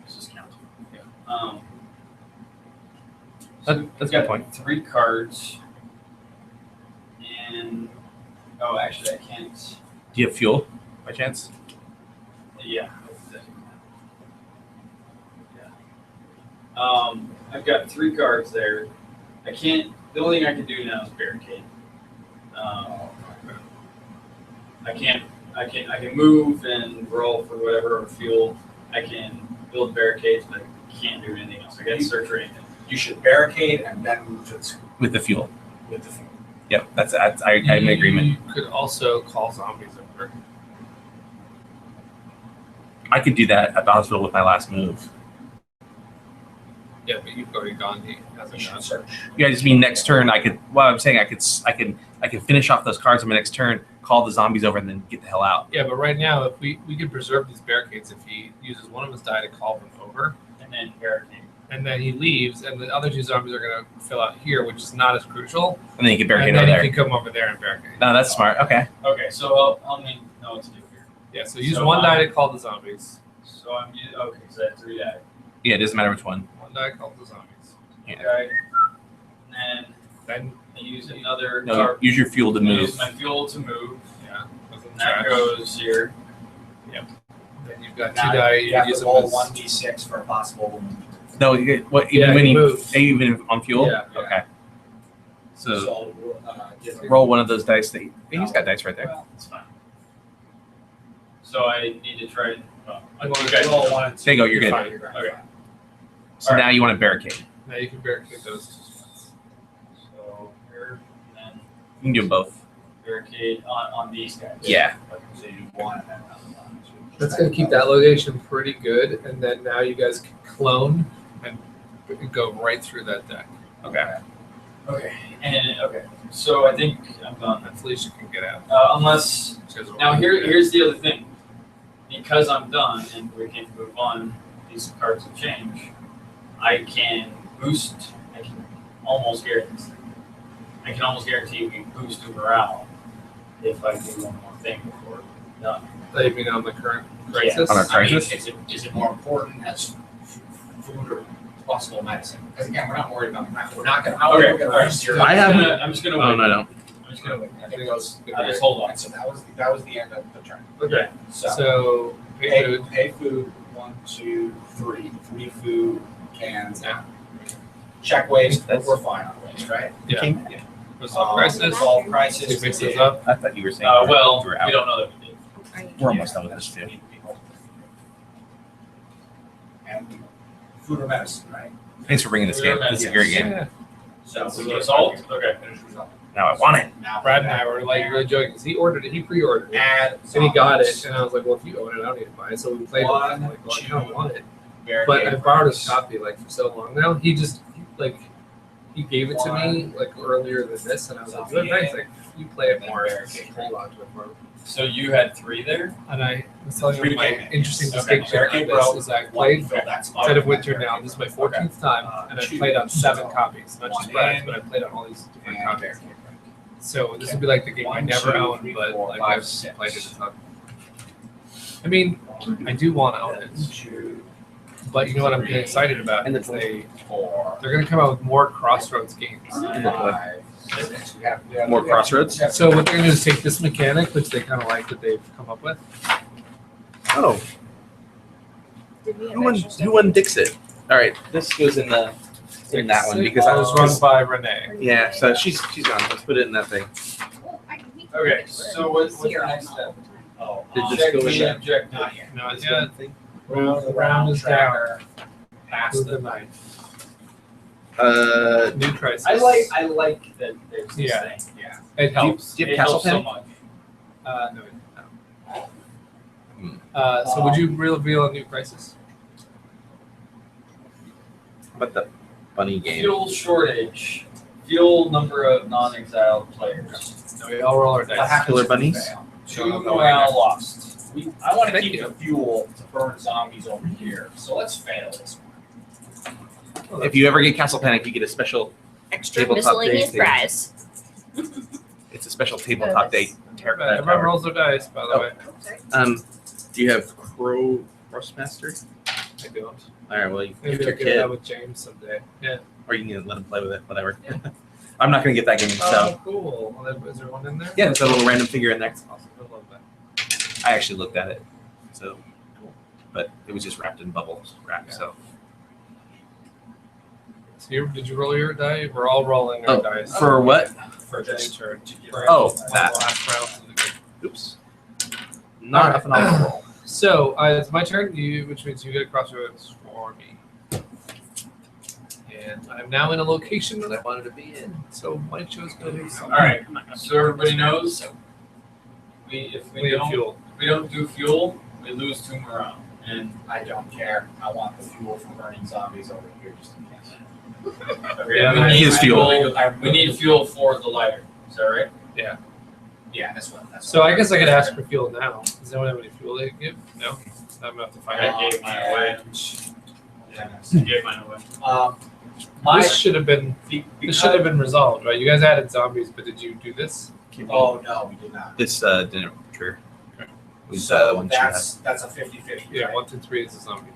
[SPEAKER 11] This just counts. So
[SPEAKER 10] That's
[SPEAKER 11] I've
[SPEAKER 10] a good
[SPEAKER 11] got
[SPEAKER 10] point.
[SPEAKER 11] 3 cards, and actually I can't.
[SPEAKER 10] Do you have fuel by chance?
[SPEAKER 11] Yeah. I've got 3 cards there. I can't. The only thing I can do now is barricade. I can move and roll for whatever or fuel. I can build barricades, but I can't do anything else. I got to search or anything.
[SPEAKER 9] You should barricade and then move to the school
[SPEAKER 10] With the fuel.
[SPEAKER 9] with the food.
[SPEAKER 10] Yep, I'm in agreement.
[SPEAKER 2] You could also call zombies over.
[SPEAKER 10] I could do that at the hospital with my last move.
[SPEAKER 2] Yeah, but you've already gone. He hasn't
[SPEAKER 9] Mission
[SPEAKER 2] gone.
[SPEAKER 9] search.
[SPEAKER 10] Yeah, I just mean next turn. I could. Well, I'm saying I could finish off those cards on my next turn, call the zombies over, and then get the hell out.
[SPEAKER 2] Yeah, but right now, if we could preserve these barricades if he uses one of his die to call them over,
[SPEAKER 11] And then barricade.
[SPEAKER 2] and then he leaves, and the other two zombies are going to fill out here, which is not as crucial.
[SPEAKER 10] And then you can barricade
[SPEAKER 2] and then
[SPEAKER 10] over
[SPEAKER 2] he
[SPEAKER 10] there.
[SPEAKER 2] can come over there and barricade.
[SPEAKER 10] No, that's smart. Okay.
[SPEAKER 11] Okay, so I'll know what to do here.
[SPEAKER 2] Yeah, so use
[SPEAKER 11] So
[SPEAKER 2] one die
[SPEAKER 11] I'm-
[SPEAKER 2] to call the zombies.
[SPEAKER 11] So I'm okay. So I have 3 die.
[SPEAKER 10] Yeah, it doesn't matter which one.
[SPEAKER 2] One die calls the zombies.
[SPEAKER 10] Yeah.
[SPEAKER 11] Okay. And
[SPEAKER 2] Then
[SPEAKER 11] I use another
[SPEAKER 10] No,
[SPEAKER 11] card.
[SPEAKER 10] use your fuel to
[SPEAKER 11] I
[SPEAKER 10] move.
[SPEAKER 11] use my fuel to move.
[SPEAKER 2] yeah, goes in
[SPEAKER 11] And that
[SPEAKER 2] trash.
[SPEAKER 11] goes here.
[SPEAKER 2] Then you've got two
[SPEAKER 9] Now
[SPEAKER 2] die.
[SPEAKER 9] you have
[SPEAKER 2] use
[SPEAKER 9] to
[SPEAKER 2] them
[SPEAKER 9] roll
[SPEAKER 2] as-
[SPEAKER 9] 1d6 for a possible.
[SPEAKER 10] No, you get, what? Even
[SPEAKER 2] Yeah,
[SPEAKER 10] when
[SPEAKER 2] he
[SPEAKER 10] you
[SPEAKER 2] moves.
[SPEAKER 10] even on fuel.
[SPEAKER 2] Yeah.
[SPEAKER 10] Okay. So
[SPEAKER 9] So, get
[SPEAKER 10] roll one of those dice. That he's got dice right there.
[SPEAKER 9] Well, it's fine.
[SPEAKER 11] So I need to try. Oh,
[SPEAKER 2] You
[SPEAKER 11] you
[SPEAKER 2] want
[SPEAKER 11] guys
[SPEAKER 2] to
[SPEAKER 9] Roll 1 and 2.
[SPEAKER 10] There you go, you're good.
[SPEAKER 9] fine, you're fine.
[SPEAKER 11] Okay.
[SPEAKER 10] So now you want to barricade.
[SPEAKER 2] Now you can barricade those.
[SPEAKER 11] So here, and then
[SPEAKER 10] You can do them both.
[SPEAKER 11] barricade on these guys.
[SPEAKER 10] Yeah.
[SPEAKER 9] So you do 1 and then another 1.
[SPEAKER 2] That's going to keep that location pretty good, and then now you guys can clone and go right through that deck.
[SPEAKER 10] Okay.
[SPEAKER 11] Okay. And okay. So I think I'm done.
[SPEAKER 2] And Felicia can get out.
[SPEAKER 11] Unless now here's the other thing. Because I'm done and we can move on, these cards will change. I can boost. I can almost guarantee we boost the morale if I do one more thing before we're done.
[SPEAKER 2] You mean on the current
[SPEAKER 11] Yeah.
[SPEAKER 2] crisis?
[SPEAKER 10] On our
[SPEAKER 9] I mean,
[SPEAKER 10] crisis?
[SPEAKER 9] is it more important as food or possible medicine? Because again, we're not worried about the map. We're not going to. How are we going to rest your?
[SPEAKER 10] I have-
[SPEAKER 11] I'm just gonna wait.
[SPEAKER 10] Oh no, no.
[SPEAKER 11] I'm just gonna wait.
[SPEAKER 9] I think those.
[SPEAKER 11] I just hold on.
[SPEAKER 9] So that was the end of the turn.
[SPEAKER 2] Okay.
[SPEAKER 9] So
[SPEAKER 2] So pay food.
[SPEAKER 9] pay food. 1, 2, 3. 3 food cans.
[SPEAKER 2] Yeah.
[SPEAKER 9] Check waste.
[SPEAKER 10] That's-
[SPEAKER 9] We're fine on waste, right?
[SPEAKER 2] Yeah. Resolve crisis.
[SPEAKER 9] Resolve crisis.
[SPEAKER 2] Two mixes
[SPEAKER 9] we did.
[SPEAKER 2] up.
[SPEAKER 10] I thought you were saying.
[SPEAKER 11] Well,
[SPEAKER 10] we're out.
[SPEAKER 11] we don't know that we did.
[SPEAKER 10] We're almost done with this too.
[SPEAKER 9] And food or medicine, right?
[SPEAKER 10] Thanks for bringing this game. This is a great game.
[SPEAKER 2] Yeah.
[SPEAKER 9] So
[SPEAKER 11] So result? Okay.
[SPEAKER 9] Finish result.
[SPEAKER 10] Now I want it.
[SPEAKER 9] Now
[SPEAKER 2] Brad and I were like really joking because he ordered it. He pre-ordered it.
[SPEAKER 9] add.
[SPEAKER 2] And he got it, and I was like, "Well, if you own it, I don't need to buy it." So we played it. I'm like, "Well, I kind of want it," but I borrowed his copy like for so long now. He gave it to me like earlier than this, and I was like, "Good, thanks." Like, you play it more, hold on to it more.
[SPEAKER 11] So you had 3 there?
[SPEAKER 2] And I was telling you
[SPEAKER 9] Three
[SPEAKER 2] my
[SPEAKER 9] games.
[SPEAKER 2] interesting
[SPEAKER 9] Okay,
[SPEAKER 2] distinction
[SPEAKER 9] barricade
[SPEAKER 2] on this
[SPEAKER 9] broke.
[SPEAKER 2] is I
[SPEAKER 9] One,
[SPEAKER 2] played
[SPEAKER 9] fill that spot.
[SPEAKER 2] Dead of Winter now. This is my 14th time, and I
[SPEAKER 9] Two.
[SPEAKER 2] played on 7 copies, not just
[SPEAKER 9] One
[SPEAKER 2] Brad's,
[SPEAKER 9] in,
[SPEAKER 2] but I played on all these different
[SPEAKER 9] And
[SPEAKER 2] copies.
[SPEAKER 9] barricade break.
[SPEAKER 2] So this would be like the game I
[SPEAKER 9] One,
[SPEAKER 2] never
[SPEAKER 9] two,
[SPEAKER 2] owned,
[SPEAKER 9] three,
[SPEAKER 2] but
[SPEAKER 9] four,
[SPEAKER 2] like
[SPEAKER 9] five,
[SPEAKER 2] I've
[SPEAKER 9] six.
[SPEAKER 2] played it a ton. I mean, I do want to own it,
[SPEAKER 9] 2,
[SPEAKER 2] but you know what I'm getting excited about?
[SPEAKER 10] And the
[SPEAKER 2] is
[SPEAKER 9] 4,
[SPEAKER 2] they're going to come out with more Crossroads games.
[SPEAKER 9] 5, 6. We have
[SPEAKER 10] More Crossroads?
[SPEAKER 2] So what they're going to do is take this mechanic, which they kind of like that they've come up with.
[SPEAKER 10] Oh, who won Dixit? All right, this goes in that one because
[SPEAKER 2] I was run by Renee.
[SPEAKER 10] Yeah, so she's gone. Let's put it in that thing.
[SPEAKER 11] Okay, so what's the next step?
[SPEAKER 9] Oh,
[SPEAKER 10] Did this
[SPEAKER 11] Check
[SPEAKER 10] go in
[SPEAKER 11] the
[SPEAKER 10] there?
[SPEAKER 11] objective.
[SPEAKER 9] not yet.
[SPEAKER 2] Not yet.
[SPEAKER 9] The
[SPEAKER 2] round is
[SPEAKER 9] tracker past
[SPEAKER 2] Move
[SPEAKER 9] the
[SPEAKER 2] the knife. New crisis.
[SPEAKER 11] I like that there's this
[SPEAKER 2] Yeah.
[SPEAKER 11] thing.
[SPEAKER 9] Yeah.
[SPEAKER 2] It helps.
[SPEAKER 10] Do you have
[SPEAKER 11] It
[SPEAKER 10] Castle
[SPEAKER 11] helps so
[SPEAKER 10] Panic?
[SPEAKER 11] much.
[SPEAKER 2] No. So would you reveal a new crisis?
[SPEAKER 10] But the bunny game.
[SPEAKER 11] Fuel shortage. Fuel number of non-exiled players.
[SPEAKER 2] No, we all roll our
[SPEAKER 9] What
[SPEAKER 2] dice.
[SPEAKER 9] happens
[SPEAKER 10] Killer
[SPEAKER 9] if we
[SPEAKER 10] bunnies?
[SPEAKER 9] fail?
[SPEAKER 11] 2 morale lost.
[SPEAKER 9] I want to
[SPEAKER 2] Thank
[SPEAKER 9] keep
[SPEAKER 2] you.
[SPEAKER 9] the fuel to burn zombies over here, so let's fail this one.
[SPEAKER 10] If you ever get Castle Panic, you get a special
[SPEAKER 8] Extra
[SPEAKER 10] tabletop day.
[SPEAKER 8] miscellaneous
[SPEAKER 10] thing.
[SPEAKER 8] prize.
[SPEAKER 10] It's a special tabletop day.
[SPEAKER 2] Everyone rolls their dice, by the
[SPEAKER 10] Oh.
[SPEAKER 2] way.
[SPEAKER 10] Do you have Crowmaster?
[SPEAKER 2] I don't.
[SPEAKER 10] All right, well, you
[SPEAKER 2] Maybe
[SPEAKER 10] give
[SPEAKER 2] I'll
[SPEAKER 10] your
[SPEAKER 2] get
[SPEAKER 10] kid,
[SPEAKER 2] that with James someday. Yeah.
[SPEAKER 10] or you can let him play with it, whatever. I'm not gonna get that game, so
[SPEAKER 2] Oh, cool. Well, is there one in there?
[SPEAKER 10] yeah, there's a little random figure in there.
[SPEAKER 2] Awesome. I love that.
[SPEAKER 10] I actually looked at it, so but it was just wrapped in bubbles wrap. So
[SPEAKER 2] So did you roll your die? We're all rolling our
[SPEAKER 10] Oh,
[SPEAKER 2] dice.
[SPEAKER 10] for what?
[SPEAKER 2] For the new turn.
[SPEAKER 10] Oh,
[SPEAKER 2] One of the
[SPEAKER 10] that.
[SPEAKER 2] last rounds of the game.
[SPEAKER 10] Oops. Not
[SPEAKER 2] Alright.
[SPEAKER 10] a phenomenal roll.
[SPEAKER 2] So it's my turn, which means you get a crossroads for me. And I'm now in a location that I wanted to be in. So my show's going to be
[SPEAKER 11] All right. So everybody knows. If
[SPEAKER 2] We have fuel.
[SPEAKER 11] we don't do fuel, we lose 2 morale.
[SPEAKER 9] And I don't care. I want the fuel for burning zombies over here just in case.
[SPEAKER 2] Yeah,
[SPEAKER 9] we
[SPEAKER 2] that
[SPEAKER 9] need
[SPEAKER 10] is fuel.
[SPEAKER 11] We need fuel for the lighter. Is that right?
[SPEAKER 9] Yeah, that's what. That's
[SPEAKER 2] So
[SPEAKER 9] what
[SPEAKER 2] I guess I could ask for fuel now. Does anyone have any fuel they can give? No? I'm gonna have to find out.
[SPEAKER 11] I gave mine away.
[SPEAKER 9] Yeah.
[SPEAKER 11] I gave mine away.
[SPEAKER 9] My
[SPEAKER 2] This should have been resolved, right? You guys added zombies, but did you do this?
[SPEAKER 9] Oh no, we did not.
[SPEAKER 10] This didn't trigger.
[SPEAKER 2] Okay.
[SPEAKER 10] We
[SPEAKER 9] So
[SPEAKER 10] one she had.
[SPEAKER 9] that's a 50-50.
[SPEAKER 2] Yeah,
[SPEAKER 9] right?
[SPEAKER 2] 1 through 3 is a zombie.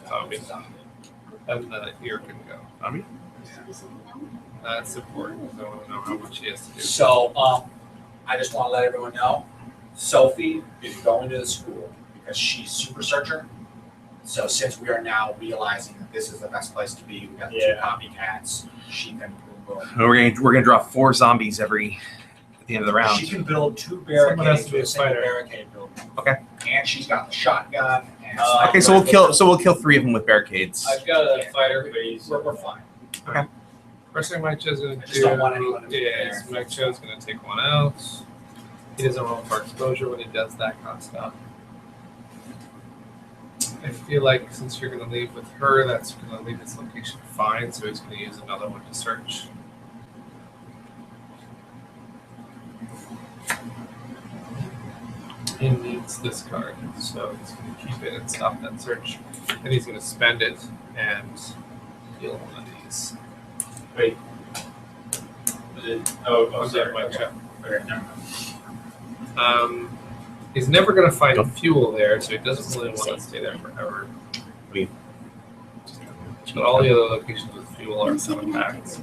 [SPEAKER 2] Zombie. And the ear can go.
[SPEAKER 10] Zombie?
[SPEAKER 2] That's important. I want to know how much he has to do.
[SPEAKER 9] So I just want to let everyone know, Sophie is going to the school because she's super searcher. So since we are now realizing that this is the best place to be, we got the two copycats. She can build.
[SPEAKER 10] We're gonna draw 4 zombies at the end of the round.
[SPEAKER 9] She can build 2
[SPEAKER 2] Someone has
[SPEAKER 9] barricades
[SPEAKER 2] to be
[SPEAKER 9] with
[SPEAKER 2] a
[SPEAKER 9] a single
[SPEAKER 2] fighter.
[SPEAKER 9] barricade building.
[SPEAKER 10] Okay.
[SPEAKER 9] And she's got the shotgun. And
[SPEAKER 10] Okay, so we'll kill 3 of them with barricades.
[SPEAKER 11] I've got a fighter, but he's
[SPEAKER 9] we're fine.
[SPEAKER 2] First thing Mike Cho's gonna
[SPEAKER 9] I just don't want anyone to
[SPEAKER 2] do
[SPEAKER 9] be
[SPEAKER 2] is
[SPEAKER 9] there.
[SPEAKER 2] Mike Cho's gonna take one out. He doesn't roll for exposure when he does that kind of stuff. I feel like since you're gonna leave with her, that's gonna leave his location fine, so he's gonna use another one to search. He needs this card, so he's gonna keep it and stop that search. And he's gonna spend it and deal one of these.
[SPEAKER 11] Wait. Oh, sorry.
[SPEAKER 2] Mike Cho.
[SPEAKER 11] Okay, never mind.
[SPEAKER 2] He's never going to find fuel there, so he doesn't really want to stay there forever.
[SPEAKER 10] We-
[SPEAKER 2] But all the other locations with fuel are semi-packed.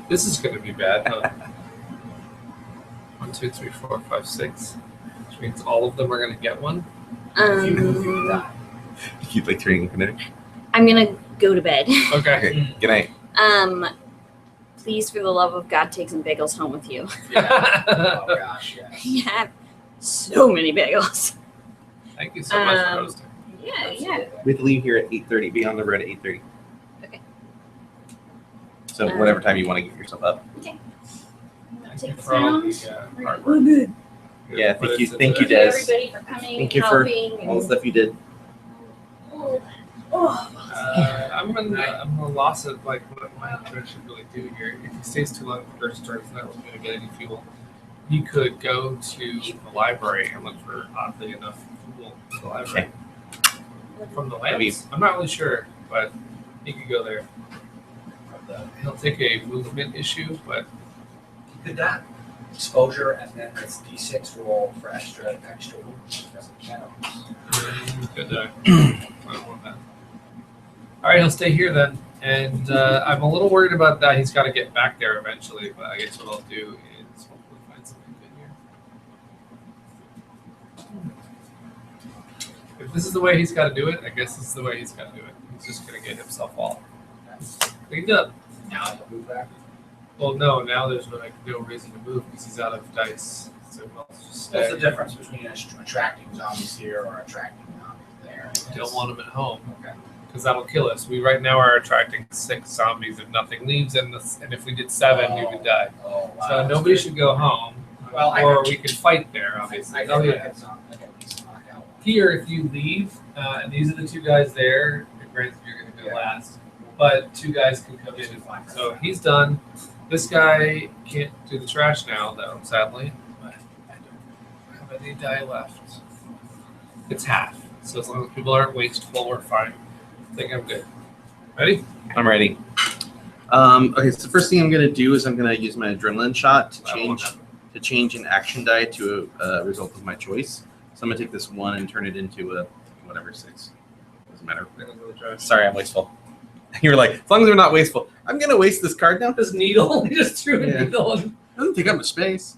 [SPEAKER 2] This is going to be bad, huh? 1, 2, 3, 4, 5, 6. Which means all of them are going to get one.
[SPEAKER 9] If you move, you die.
[SPEAKER 10] You keep like turning kinetic.
[SPEAKER 8] I'm gonna go to bed.
[SPEAKER 2] Okay.
[SPEAKER 10] Okay. Good night.
[SPEAKER 8] Please, for the love of God, take some bagels home with you.
[SPEAKER 9] Yeah. Oh gosh, yeah.
[SPEAKER 8] You have so many bagels.
[SPEAKER 2] Thank you so much for hosting.
[SPEAKER 8] Yeah, yeah.
[SPEAKER 10] We have to leave here at 8:30. Be on the road at 8:30.
[SPEAKER 8] Okay.
[SPEAKER 10] So whatever time you want to get yourself up.
[SPEAKER 8] Okay.
[SPEAKER 2] Thank
[SPEAKER 8] Take
[SPEAKER 2] you
[SPEAKER 8] the
[SPEAKER 2] for all
[SPEAKER 8] sound.
[SPEAKER 2] the hard work.
[SPEAKER 10] Yeah,
[SPEAKER 2] Put
[SPEAKER 10] thank
[SPEAKER 2] it
[SPEAKER 10] you,
[SPEAKER 2] to
[SPEAKER 10] thank
[SPEAKER 2] the-
[SPEAKER 10] you,
[SPEAKER 8] Thank you,
[SPEAKER 10] Des.
[SPEAKER 8] everybody, for coming
[SPEAKER 10] Thank
[SPEAKER 8] and
[SPEAKER 10] you for
[SPEAKER 8] helping.
[SPEAKER 10] all the stuff you did.
[SPEAKER 2] I'm gonna loss it like what my husband should really do here. If he stays too long, the first starts not really gonna get any fuel. He could go to the library and look for, oddly enough, fuel in the library. From the
[SPEAKER 10] Maybe.
[SPEAKER 2] lamps? I'm not really sure, but he could go there. He'll take a movement issue, but
[SPEAKER 9] Did that exposure and then it's D6 roll for extra wounds doesn't count.
[SPEAKER 2] he could I don't want that. Alright, he'll stay here then. And I'm a little worried about that. He's got to get back there eventually, but I guess what I'll do is hopefully find something good here. If this is the way he's got to do it, I guess this is the way he's got to do it. He's just going to get himself all cleaned up.
[SPEAKER 9] Now he'll move back.
[SPEAKER 2] Well, no, now there's like no reason to move because he's out of dice. So he'll just
[SPEAKER 9] What's
[SPEAKER 2] stay.
[SPEAKER 9] the difference between attracting zombies here or attracting zombies there?
[SPEAKER 2] Don't want him at home
[SPEAKER 9] Okay.
[SPEAKER 2] because that'll kill us. We right now are attracting 6 zombies if nothing leaves, and if we did 7, we would die.
[SPEAKER 9] Oh, wow.
[SPEAKER 2] So nobody should go home.
[SPEAKER 9] Well,
[SPEAKER 2] or we could fight there, obviously.
[SPEAKER 9] I
[SPEAKER 2] Oh
[SPEAKER 9] can
[SPEAKER 2] yeah.
[SPEAKER 9] at least knock out one.
[SPEAKER 2] Here, if you leave, and these are the 2 guys there. Granted, you're going to go
[SPEAKER 9] Yeah.
[SPEAKER 2] last, but 2 guys can come in and fight. So he's done. This guy can't do the trash now, though, sadly. But I don't have any die left. It's half. So as long as people aren't wasteful, we're fine. I think I'm good. Ready?
[SPEAKER 10] I'm ready. Okay, so the first thing I'm gonna do is I'm gonna use my adrenaline shot to change an action die to a result of my choice. So I'm gonna take this 1 and turn it into a whatever 6. Doesn't matter. Sorry, I'm wasteful. You were like, as long as they're not wasteful, I'm gonna waste this card now.
[SPEAKER 2] This needle. He just threw a
[SPEAKER 10] Yeah.
[SPEAKER 2] needle. And
[SPEAKER 10] Doesn't take up much space.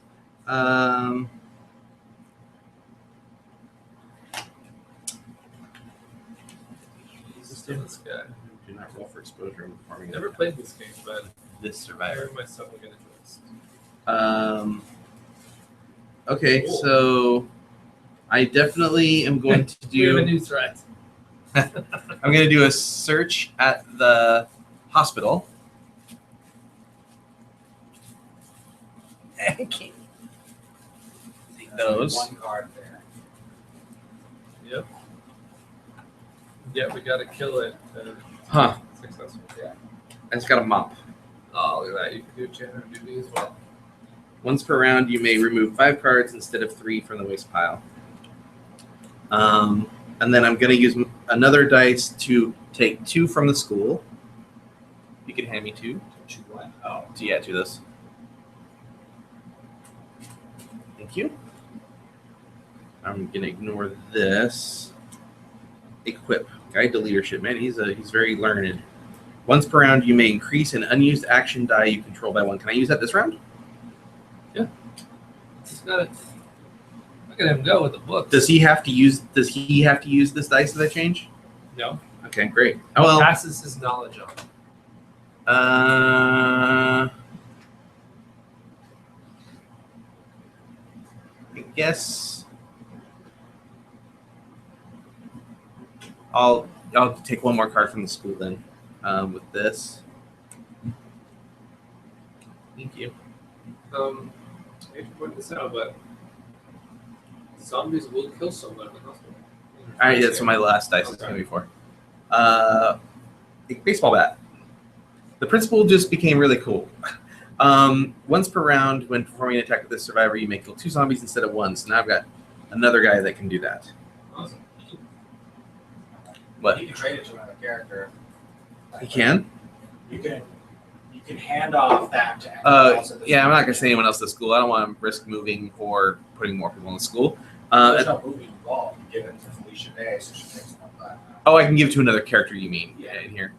[SPEAKER 2] this guy.
[SPEAKER 10] Do not roll for exposure. I'm performing
[SPEAKER 2] Never played this game, but
[SPEAKER 10] this
[SPEAKER 2] I
[SPEAKER 10] survivor.
[SPEAKER 2] heard myself will get into this.
[SPEAKER 10] Okay, so I definitely am going to
[SPEAKER 2] We have a
[SPEAKER 10] do.
[SPEAKER 2] new threat.
[SPEAKER 10] I'm going to do a search at the hospital. Take those.
[SPEAKER 9] One card there.
[SPEAKER 2] Yep. Yeah, we gotta kill it.
[SPEAKER 10] Huh.
[SPEAKER 2] Successful.
[SPEAKER 10] I just got a mop.
[SPEAKER 2] Oh, look at that. You can do general duty as well.
[SPEAKER 10] Once per round, you may remove 5 cards instead of 3 from the waste pile. And then I'm going to use another dice to take 2 from the school. You can hand me 2.
[SPEAKER 9] 2 what?
[SPEAKER 10] Oh, 2 of those. Thank you. I'm going to ignore this. Equip. Guide to leadership. Man, he's very learned. Once per round, you may increase an unused action die you control by 1. Can I use that this round?
[SPEAKER 2] Look at him go with the book.
[SPEAKER 10] Does he have to use this dice that I change?
[SPEAKER 2] No.
[SPEAKER 10] Okay, great. Oh well.
[SPEAKER 2] Passes his knowledge on.
[SPEAKER 10] I guess I'll take one more card from the school then. With this. Thank you.
[SPEAKER 2] I hate to point this out, but zombies will kill someone in the hospital.
[SPEAKER 10] All right, that's what my last dice is going to be for. A baseball bat. The principle just became really cool. Once per round, when performing an attack with this survivor, you may kill 2 zombies instead of 1. So now I've got another guy that can do that.
[SPEAKER 2] Awesome.
[SPEAKER 10] What?
[SPEAKER 9] You can trade it to another character.
[SPEAKER 10] He can?
[SPEAKER 9] You can hand off that to anyone else at the
[SPEAKER 10] Yeah, I'm
[SPEAKER 9] school.
[SPEAKER 10] not going to send anyone else to school. I don't want to risk moving or putting more people in the school.
[SPEAKER 9] There's no moving involved. You give it to Felicia Day, so she takes one back.
[SPEAKER 10] Oh, I can give it to another character, you mean?
[SPEAKER 9] Yeah.
[SPEAKER 10] In here.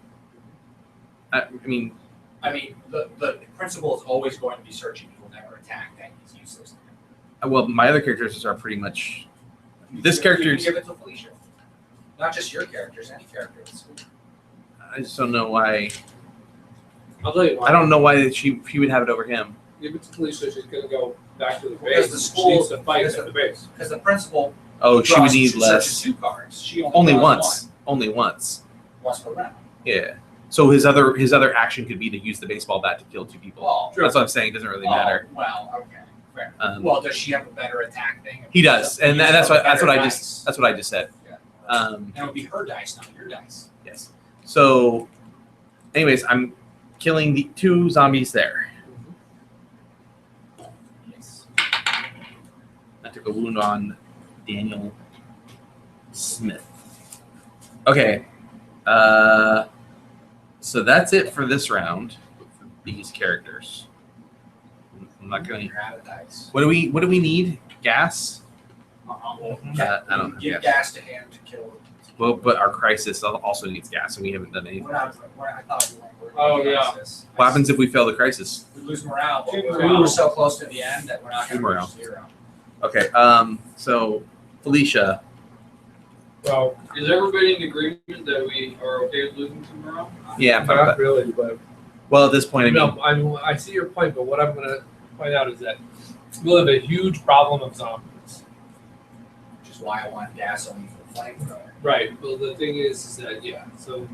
[SPEAKER 10] I mean,
[SPEAKER 9] The principal is always going to be searching. He will never attack that. He's useless.
[SPEAKER 10] well, my other characters are pretty much. This
[SPEAKER 9] You
[SPEAKER 10] character's.
[SPEAKER 9] can give it to Felicia. Not just your characters, any character at school.
[SPEAKER 10] I just don't know why.
[SPEAKER 2] I'll tell you why.
[SPEAKER 10] I don't know why she would have it over him.
[SPEAKER 2] Give it to Felicia. She's gonna go back to the
[SPEAKER 9] Because
[SPEAKER 2] base.
[SPEAKER 9] the
[SPEAKER 2] She
[SPEAKER 9] school-
[SPEAKER 2] needs to fight
[SPEAKER 9] because
[SPEAKER 2] at the base.
[SPEAKER 9] Because the principal
[SPEAKER 10] Oh, she would
[SPEAKER 9] draws
[SPEAKER 10] need
[SPEAKER 9] two
[SPEAKER 10] less.
[SPEAKER 9] sets of 2 cards. She
[SPEAKER 10] Only
[SPEAKER 9] draws
[SPEAKER 10] once. Only once.
[SPEAKER 9] Once per round.
[SPEAKER 10] Yeah. So his other action could be to use the baseball bat to kill 2 people.
[SPEAKER 9] Well,
[SPEAKER 10] That's what I'm saying. It doesn't really matter.
[SPEAKER 9] Well, okay. Fair.
[SPEAKER 10] Well,
[SPEAKER 9] Does she have a better attack thing?
[SPEAKER 10] he does, and
[SPEAKER 9] Use
[SPEAKER 10] that's
[SPEAKER 9] a
[SPEAKER 10] what
[SPEAKER 9] better
[SPEAKER 10] I
[SPEAKER 9] dice.
[SPEAKER 10] just that's what I just said.
[SPEAKER 9] Yeah.
[SPEAKER 10] Um,
[SPEAKER 9] And it would be her dice, not your dice.
[SPEAKER 10] yes. So, anyways, I'm killing the 2 zombies there.
[SPEAKER 9] Yes.
[SPEAKER 10] I took a wound on Daniel Smith. Okay. So that's it for this round for these characters. I'm not gonna.
[SPEAKER 9] You're out of dice.
[SPEAKER 10] What do we need? Gas?
[SPEAKER 9] Well,
[SPEAKER 10] I don't have
[SPEAKER 9] give
[SPEAKER 10] gas.
[SPEAKER 9] gas to him to kill.
[SPEAKER 10] Well, but our crisis also needs gas, and we haven't done anything.
[SPEAKER 9] I thought we were.
[SPEAKER 2] Oh, yeah.
[SPEAKER 10] What happens if we fail the crisis?
[SPEAKER 9] We lose morale, but
[SPEAKER 2] Keep
[SPEAKER 9] we
[SPEAKER 2] morale.
[SPEAKER 9] were so close to the end that we're not
[SPEAKER 10] Keep
[SPEAKER 9] going to
[SPEAKER 10] morale.
[SPEAKER 9] reach 0.
[SPEAKER 10] Okay. So Felicia.
[SPEAKER 2] Well, is everybody in agreement that we are okay with losing tomorrow?
[SPEAKER 10] Yeah. I'm fine with
[SPEAKER 2] Not
[SPEAKER 10] that.
[SPEAKER 2] really, but
[SPEAKER 10] Well, at this point, I mean,
[SPEAKER 2] I see your point. But what I'm gonna point out is that we'll have a huge problem of zombies.
[SPEAKER 9] Which is why I want gas only for flamethrower.
[SPEAKER 2] Right. Well, the thing is that so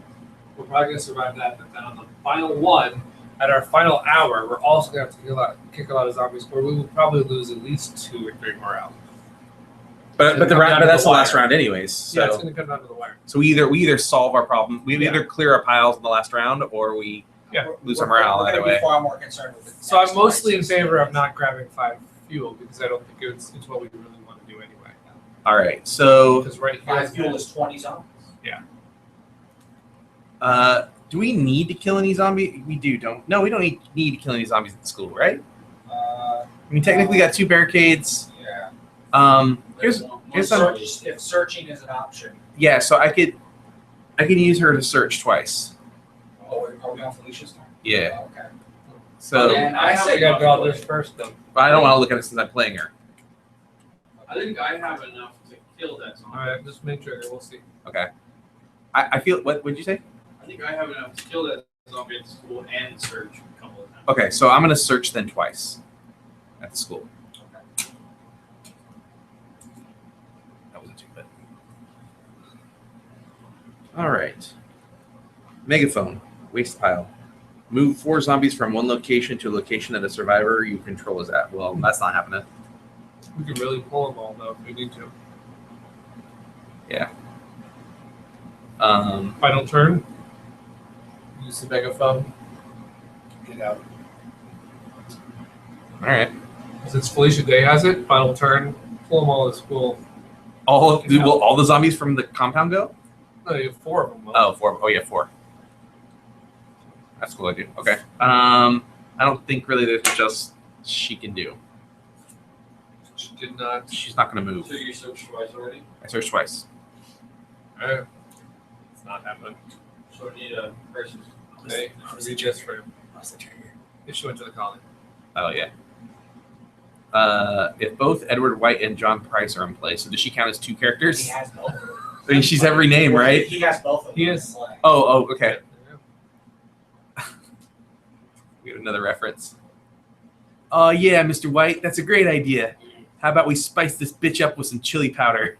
[SPEAKER 2] we're probably gonna survive that. But then on the final one, at our final hour, we're also gonna have to kick a lot of zombies, or we will probably lose at least 2 or 3 morale.
[SPEAKER 10] but
[SPEAKER 2] Come down to
[SPEAKER 10] that's
[SPEAKER 2] the
[SPEAKER 10] the last
[SPEAKER 2] wire.
[SPEAKER 10] round, anyways. So
[SPEAKER 2] Yeah, it's gonna come down to the wire.
[SPEAKER 10] so we either solve our problem, we either clear our piles in the last round, or we
[SPEAKER 2] Yeah.
[SPEAKER 10] lose our morale
[SPEAKER 9] We're
[SPEAKER 10] either
[SPEAKER 9] gonna be
[SPEAKER 10] way.
[SPEAKER 9] far more concerned with the
[SPEAKER 2] So I'm
[SPEAKER 9] next
[SPEAKER 2] mostly in
[SPEAKER 9] crisis.
[SPEAKER 2] favor of not grabbing 5 fuel because I don't think it's what we really want to do anyway.
[SPEAKER 10] All right. So
[SPEAKER 2] Because right here,
[SPEAKER 9] 5 fuel is 20 zombies.
[SPEAKER 10] do we need to kill any zombie? We do, don't? No, we don't need to kill any zombies at the school, right?
[SPEAKER 9] Uh,
[SPEAKER 10] I mean, technically, we got 2 barricades.
[SPEAKER 9] yeah.
[SPEAKER 10] Here's
[SPEAKER 9] If
[SPEAKER 10] some.
[SPEAKER 9] if searching is an option.
[SPEAKER 10] Yeah. So I could use her to search twice.
[SPEAKER 9] Oh, are we on Felicia's turn?
[SPEAKER 10] Yeah.
[SPEAKER 9] Okay.
[SPEAKER 10] So
[SPEAKER 9] Then
[SPEAKER 2] I
[SPEAKER 9] say
[SPEAKER 2] gotta draw
[SPEAKER 9] go
[SPEAKER 2] this first though.
[SPEAKER 10] I don't want to look at it since I'm playing her.
[SPEAKER 11] I think I have enough to kill that zombie.
[SPEAKER 2] All right, just make sure. We'll see.
[SPEAKER 10] Okay. I feel. What would you say?
[SPEAKER 11] I think I have enough to kill that zombie at school and search a couple of times.
[SPEAKER 10] Okay, so I'm gonna search then twice at the school. That wasn't too bad. All right. Megaphone, waste pile. Move 4 zombies from one location to a location that a survivor you control is at. Well, that's not happening.
[SPEAKER 2] We could really pull them all though if we need to.
[SPEAKER 10] Yeah.
[SPEAKER 2] Final turn. Use the megaphone.
[SPEAKER 3] Get out.
[SPEAKER 10] All right.
[SPEAKER 2] Since Felicia Day has it, final turn. Pull them all to school.
[SPEAKER 10] Will all the zombies from the compound go?
[SPEAKER 2] No, you have 4 of them.
[SPEAKER 10] Oh, 4. Oh, yeah, 4. That's a cool idea. Okay. I don't think really there's just she can do.
[SPEAKER 2] She did not.
[SPEAKER 10] She's not going to move.
[SPEAKER 11] So you searched twice already?
[SPEAKER 10] I searched twice.
[SPEAKER 2] It's not happening.
[SPEAKER 11] So we need a person.
[SPEAKER 2] Okay. Read this for him. If she went to the colony.
[SPEAKER 10] Oh, yeah. If both Edward White and John Price are in play, so does she count as 2 characters?
[SPEAKER 3] He has both.
[SPEAKER 10] I mean, she's every name, right?
[SPEAKER 3] He has both of them.
[SPEAKER 2] He is.
[SPEAKER 10] Oh, okay. We have another reference. Oh, yeah, Mr. White, that's a great idea. How about we spice this bitch up with some chili powder?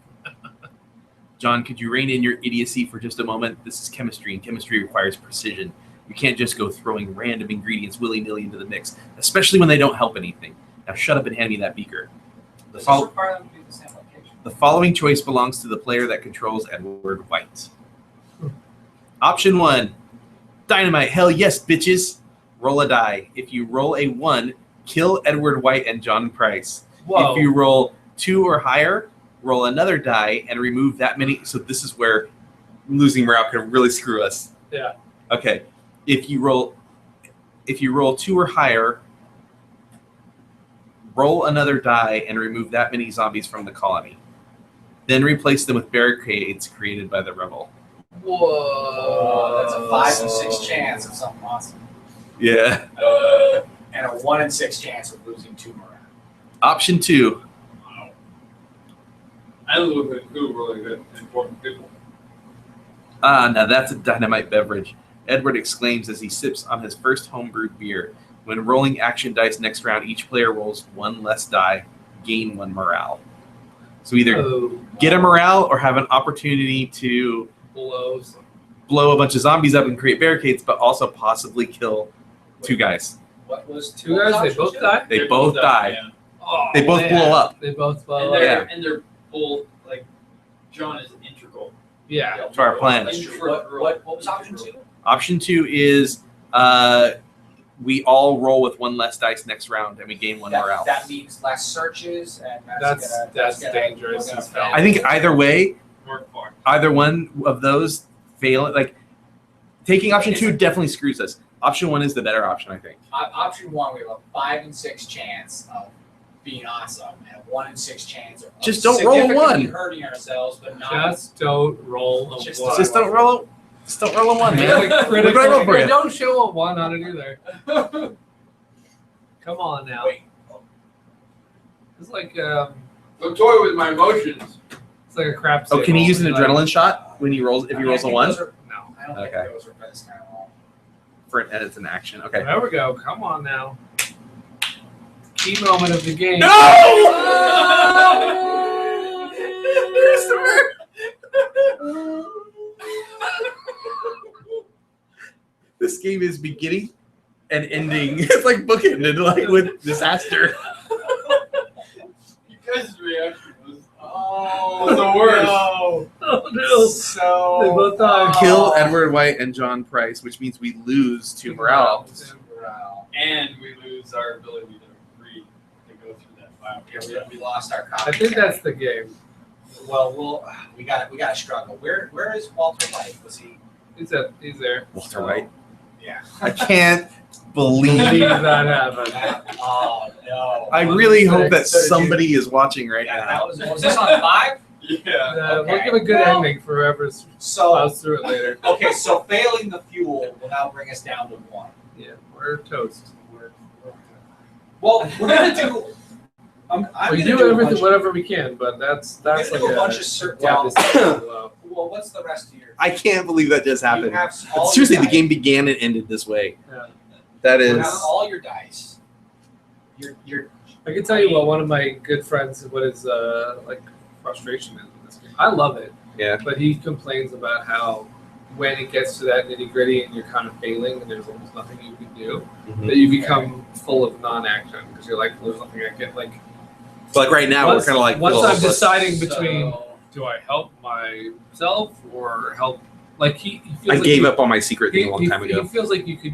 [SPEAKER 10] John, could you rein in your idiocy for just a moment? This is chemistry, and chemistry requires precision. You can't just go throwing random ingredients willy-nilly into the mix, especially when they don't help anything. Now shut up and hand me that beaker. The following choice belongs to the player that controls Edward White. Option 1, dynamite. Hell yes, bitches. Roll a die. If you roll a 1, kill Edward White and John Price.
[SPEAKER 2] Whoa.
[SPEAKER 10] If you roll 2 or higher, roll another die and remove that many. So this is where losing morale can really screw us.
[SPEAKER 2] Yeah.
[SPEAKER 10] Okay. If you roll 2 or higher, roll another die and remove that many zombies from the colony. Then replace them with barricades created by the rebel.
[SPEAKER 2] Whoa.
[SPEAKER 3] That's a 5 in 6 chance of something awesome.
[SPEAKER 10] Yeah.
[SPEAKER 3] And a 1 in 6 chance of losing 2 morale.
[SPEAKER 10] Option 2.
[SPEAKER 11] Wow. I look at 2 really good, important people.
[SPEAKER 10] Ah, now that's a dynamite beverage. Edward exclaims as he sips on his first homebrewed beer. When rolling action dice next round, each player rolls 1 less die, gain 1 morale. So either get a morale or have an opportunity to blow a bunch of zombies up and create barricades, but also possibly kill 2 guys.
[SPEAKER 3] What was
[SPEAKER 2] 2 guys? They both die?
[SPEAKER 10] They both die.
[SPEAKER 11] Yeah.
[SPEAKER 2] Oh,
[SPEAKER 10] They both blow up.
[SPEAKER 2] They both blow
[SPEAKER 11] And
[SPEAKER 2] up.
[SPEAKER 11] they're, and they're both, like, John is integral.
[SPEAKER 2] Yeah.
[SPEAKER 10] To our plan.
[SPEAKER 3] What was option 2?
[SPEAKER 10] Option 2 is we all roll with 1 less dice next round and we gain 1 morale.
[SPEAKER 3] That means less searches, and
[SPEAKER 2] That's dangerous as hell.
[SPEAKER 10] I think either way,
[SPEAKER 11] Work for.
[SPEAKER 10] either one of those fail. Like taking option 2 definitely screws us. Option 1 is the better option, I think.
[SPEAKER 3] Option 1, we have a 5 in 6 chance of being awesome, and a 1 in 6 chance of
[SPEAKER 10] Just don't roll a 1.
[SPEAKER 3] hurting ourselves, but not.
[SPEAKER 2] Just don't roll a
[SPEAKER 3] Just
[SPEAKER 2] 1.
[SPEAKER 10] Just don't roll a 1, man.
[SPEAKER 2] Like,
[SPEAKER 10] What do I roll for you?
[SPEAKER 2] Don't show a 1 on it either. Come on now.
[SPEAKER 3] Wait.
[SPEAKER 2] It's like
[SPEAKER 11] Don't toy with my emotions.
[SPEAKER 2] it's like a crap.
[SPEAKER 10] Oh, can he use an
[SPEAKER 2] table.
[SPEAKER 10] adrenaline shot when he rolls? If he rolls a 1,
[SPEAKER 2] No.
[SPEAKER 3] I don't
[SPEAKER 10] Okay.
[SPEAKER 3] think those are for this kind of roll.
[SPEAKER 10] and it's an action. Okay.
[SPEAKER 2] There we go. Come on now. Key moment of the game.
[SPEAKER 10] Christopher! This game is beginning and ending. It's like bookended, like with disaster.
[SPEAKER 11] You guys' reaction was
[SPEAKER 3] Oh,
[SPEAKER 11] the worst.
[SPEAKER 3] No.
[SPEAKER 2] Oh no.
[SPEAKER 3] So
[SPEAKER 2] They both died.
[SPEAKER 10] Kill Edward White and John Price, which means we lose 2 morale.
[SPEAKER 3] Morale.
[SPEAKER 11] And we lose our ability to read, to go through that file.
[SPEAKER 3] Yeah, we lost our copy.
[SPEAKER 2] I think that's the game.
[SPEAKER 3] Well, we got to struggle. Where is Walter White? Was he?
[SPEAKER 2] He's there.
[SPEAKER 10] Walter White.
[SPEAKER 3] Yeah.
[SPEAKER 10] I can't
[SPEAKER 2] Believe
[SPEAKER 10] believe.
[SPEAKER 2] that happened.
[SPEAKER 3] Oh no.
[SPEAKER 10] I really hope that
[SPEAKER 3] So did you-
[SPEAKER 10] somebody is watching right
[SPEAKER 3] Yeah,
[SPEAKER 10] now.
[SPEAKER 3] was this on 5?
[SPEAKER 11] Yeah.
[SPEAKER 2] We'll give a good ending for whoever's
[SPEAKER 3] So
[SPEAKER 2] plows through it later.
[SPEAKER 3] okay, so failing the fuel will now bring us down to 1.
[SPEAKER 2] Yeah, we're toast.
[SPEAKER 3] Well, we're gonna do. I'm
[SPEAKER 2] We
[SPEAKER 3] gonna
[SPEAKER 2] do
[SPEAKER 3] a
[SPEAKER 2] everything,
[SPEAKER 3] bunch-
[SPEAKER 2] whatever we can, but that's
[SPEAKER 3] we're
[SPEAKER 2] like
[SPEAKER 3] gonna do a bunch of
[SPEAKER 2] yeah,
[SPEAKER 3] well, what's the rest of your?
[SPEAKER 10] I can't believe that just
[SPEAKER 3] You
[SPEAKER 10] happened.
[SPEAKER 3] have all
[SPEAKER 10] Seriously,
[SPEAKER 3] your
[SPEAKER 10] the
[SPEAKER 3] dice.
[SPEAKER 10] game began and ended this way.
[SPEAKER 2] Yeah.
[SPEAKER 10] That
[SPEAKER 3] You
[SPEAKER 10] is.
[SPEAKER 3] have all your dice. You're
[SPEAKER 2] I can tell you what one of my good friends, what his like frustration is with this game. I love it.
[SPEAKER 10] Yeah.
[SPEAKER 2] But he complains about how when it gets to that nitty gritty and you're kind of failing and there's almost nothing you can do,
[SPEAKER 10] Mhm.
[SPEAKER 2] that you become full of non-action because you're like, there's nothing I can like.
[SPEAKER 10] So like right now, we're kind of like
[SPEAKER 2] once
[SPEAKER 10] Phil,
[SPEAKER 2] I'm
[SPEAKER 10] but-
[SPEAKER 2] deciding between
[SPEAKER 11] So,
[SPEAKER 2] do I help myself or help like he feels
[SPEAKER 10] I
[SPEAKER 2] like
[SPEAKER 10] gave
[SPEAKER 2] he-
[SPEAKER 10] up on my secret thing a long time ago.
[SPEAKER 2] He feels like you could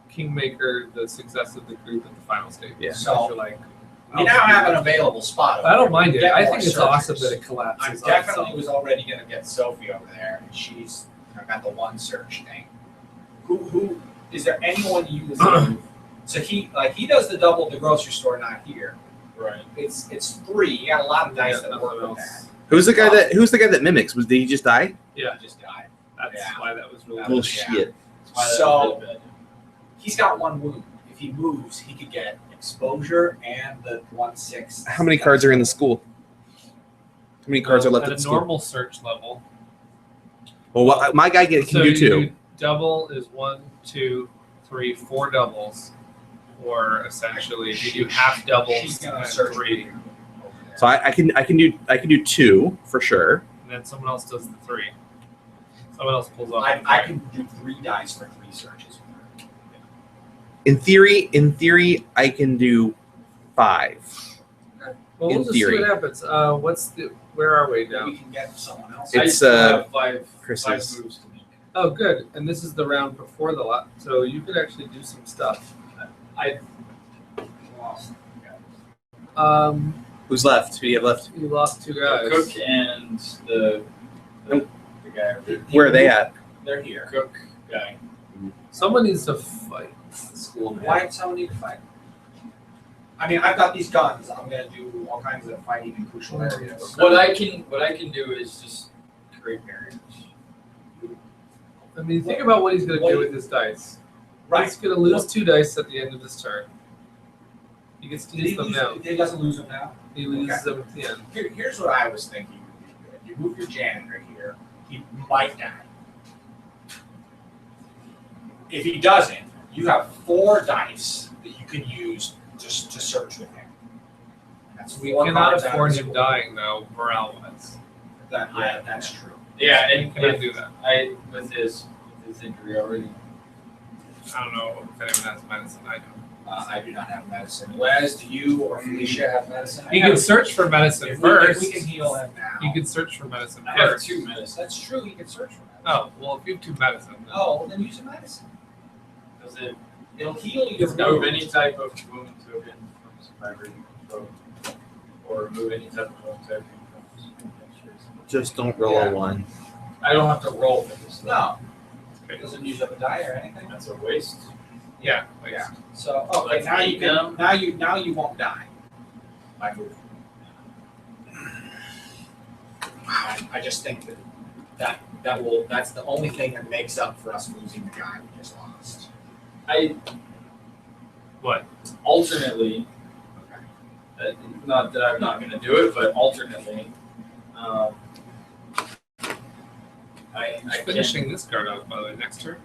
[SPEAKER 2] kingmaker the success of the group at the final stage.
[SPEAKER 10] Yeah.
[SPEAKER 9] So-
[SPEAKER 2] You're like,
[SPEAKER 9] We now have an available spot.
[SPEAKER 2] I don't mind it.
[SPEAKER 9] Get
[SPEAKER 2] I
[SPEAKER 9] more
[SPEAKER 2] think it's
[SPEAKER 9] searchers.
[SPEAKER 2] awesome that it
[SPEAKER 9] I
[SPEAKER 2] collapses. on
[SPEAKER 9] definitely
[SPEAKER 2] itself.
[SPEAKER 9] was already gonna get Sophie over there, and she's got the one search thing. Who is there anyone you would so he does the double at the grocery store, not here.
[SPEAKER 11] right.
[SPEAKER 9] It's 3. You got a lot of dice
[SPEAKER 2] Yeah,
[SPEAKER 9] that
[SPEAKER 2] nothing
[SPEAKER 9] work with
[SPEAKER 2] else.
[SPEAKER 9] that.
[SPEAKER 10] Who's the guy that mimics? Did he just die?
[SPEAKER 2] Yeah,
[SPEAKER 9] He just died.
[SPEAKER 2] that's
[SPEAKER 9] Yeah.
[SPEAKER 2] why that was really.
[SPEAKER 9] That
[SPEAKER 10] Bullshit.
[SPEAKER 9] was-
[SPEAKER 11] That's why that
[SPEAKER 9] So-
[SPEAKER 11] was really bad.
[SPEAKER 9] He's got 1 wound. If he moves, he could get exposure and the 1/6.
[SPEAKER 10] How many cards are in the school? How many cards are left
[SPEAKER 2] at
[SPEAKER 10] at
[SPEAKER 2] a
[SPEAKER 10] school?
[SPEAKER 2] normal search level.
[SPEAKER 10] Well, my guy can
[SPEAKER 2] So
[SPEAKER 10] do
[SPEAKER 2] you
[SPEAKER 10] 2.
[SPEAKER 2] double is 1, 2, 3, 4 doubles, or essentially if you do half
[SPEAKER 9] She's
[SPEAKER 2] doubles
[SPEAKER 9] gonna
[SPEAKER 2] and
[SPEAKER 9] search
[SPEAKER 2] 3,
[SPEAKER 9] over there.
[SPEAKER 10] So I can do 2 for sure.
[SPEAKER 2] and then someone else does the 3. Someone else pulls off. the
[SPEAKER 9] I
[SPEAKER 2] three.
[SPEAKER 9] can do 3 dice for 3 searches.
[SPEAKER 10] In theory, I can do 5.
[SPEAKER 2] Well, we'll
[SPEAKER 10] in
[SPEAKER 2] just
[SPEAKER 10] theory.
[SPEAKER 2] see what happens. Where are we now?
[SPEAKER 9] We can get someone else.
[SPEAKER 10] It's,
[SPEAKER 11] I still have five
[SPEAKER 10] Chris's.
[SPEAKER 11] moves to make.
[SPEAKER 2] Oh, good. And this is the round before the lot, so you could actually do some stuff.
[SPEAKER 11] I lost.
[SPEAKER 10] Who's left? Who do you have left?
[SPEAKER 2] You lost 2 guys.
[SPEAKER 11] Cook and the guy over there.
[SPEAKER 10] Where are they at?
[SPEAKER 9] They're here.
[SPEAKER 11] Cook guy.
[SPEAKER 2] Someone needs to fight.
[SPEAKER 9] School. Why does someone need to fight? I mean, I've got these guns. I'm gonna do all kinds of fighting in crucial areas.
[SPEAKER 11] What I can do is just create barriers.
[SPEAKER 2] I mean, think about what he's going to do with his dice.
[SPEAKER 9] Right.
[SPEAKER 2] He's going to lose 2 dice at the end of this turn. He gets to
[SPEAKER 9] Did he
[SPEAKER 2] use them
[SPEAKER 9] lose?
[SPEAKER 2] now.
[SPEAKER 9] He doesn't lose them now.
[SPEAKER 2] He loses them at the end.
[SPEAKER 9] Here's what I was thinking would be good. You move your janitor here. He might die. If he doesn't, you have 4 dice that you can use just to search with him. That's
[SPEAKER 2] We
[SPEAKER 9] 4
[SPEAKER 2] cannot
[SPEAKER 9] cards out of
[SPEAKER 2] afford
[SPEAKER 9] the
[SPEAKER 2] him
[SPEAKER 9] school.
[SPEAKER 2] dying, though, morale-wise.
[SPEAKER 9] That's true.
[SPEAKER 11] Yeah,
[SPEAKER 2] We
[SPEAKER 11] and
[SPEAKER 2] cannot do that.
[SPEAKER 11] with his injury already.
[SPEAKER 2] I don't know if anyone has medicine. I don't.
[SPEAKER 9] I do not have medicine. Les, do you or Felicia have medicine?
[SPEAKER 2] You can search for medicine
[SPEAKER 9] If
[SPEAKER 2] first.
[SPEAKER 9] we can heal him now.
[SPEAKER 2] You can search for medicine
[SPEAKER 11] I have
[SPEAKER 2] first.
[SPEAKER 11] 2 medicine.
[SPEAKER 9] That's true. You can search for medicine.
[SPEAKER 2] Oh, well, if you have 2 medicine, then
[SPEAKER 9] Oh, well, then use a medicine.
[SPEAKER 11] Does it
[SPEAKER 9] It'll heal your
[SPEAKER 11] remove
[SPEAKER 9] wound.
[SPEAKER 11] any type of wound token from survivor or remove any type of wound token from survivor?
[SPEAKER 10] Just don't roll
[SPEAKER 9] Yeah.
[SPEAKER 10] a 1.
[SPEAKER 11] I don't have to roll for this.
[SPEAKER 9] No. It doesn't use up a die or anything.
[SPEAKER 11] That's a waste.
[SPEAKER 2] yeah. Like,
[SPEAKER 9] Yeah. So okay,
[SPEAKER 11] Let's
[SPEAKER 9] now you
[SPEAKER 11] eat
[SPEAKER 9] can
[SPEAKER 11] them.
[SPEAKER 9] now you won't die. By moving. I just think that's the only thing that makes up for us losing the guy we just lost.
[SPEAKER 2] What?
[SPEAKER 11] Alternately, not that I'm not going to do it, but alternately, I
[SPEAKER 2] I'm finishing this card off, by the way, next turn.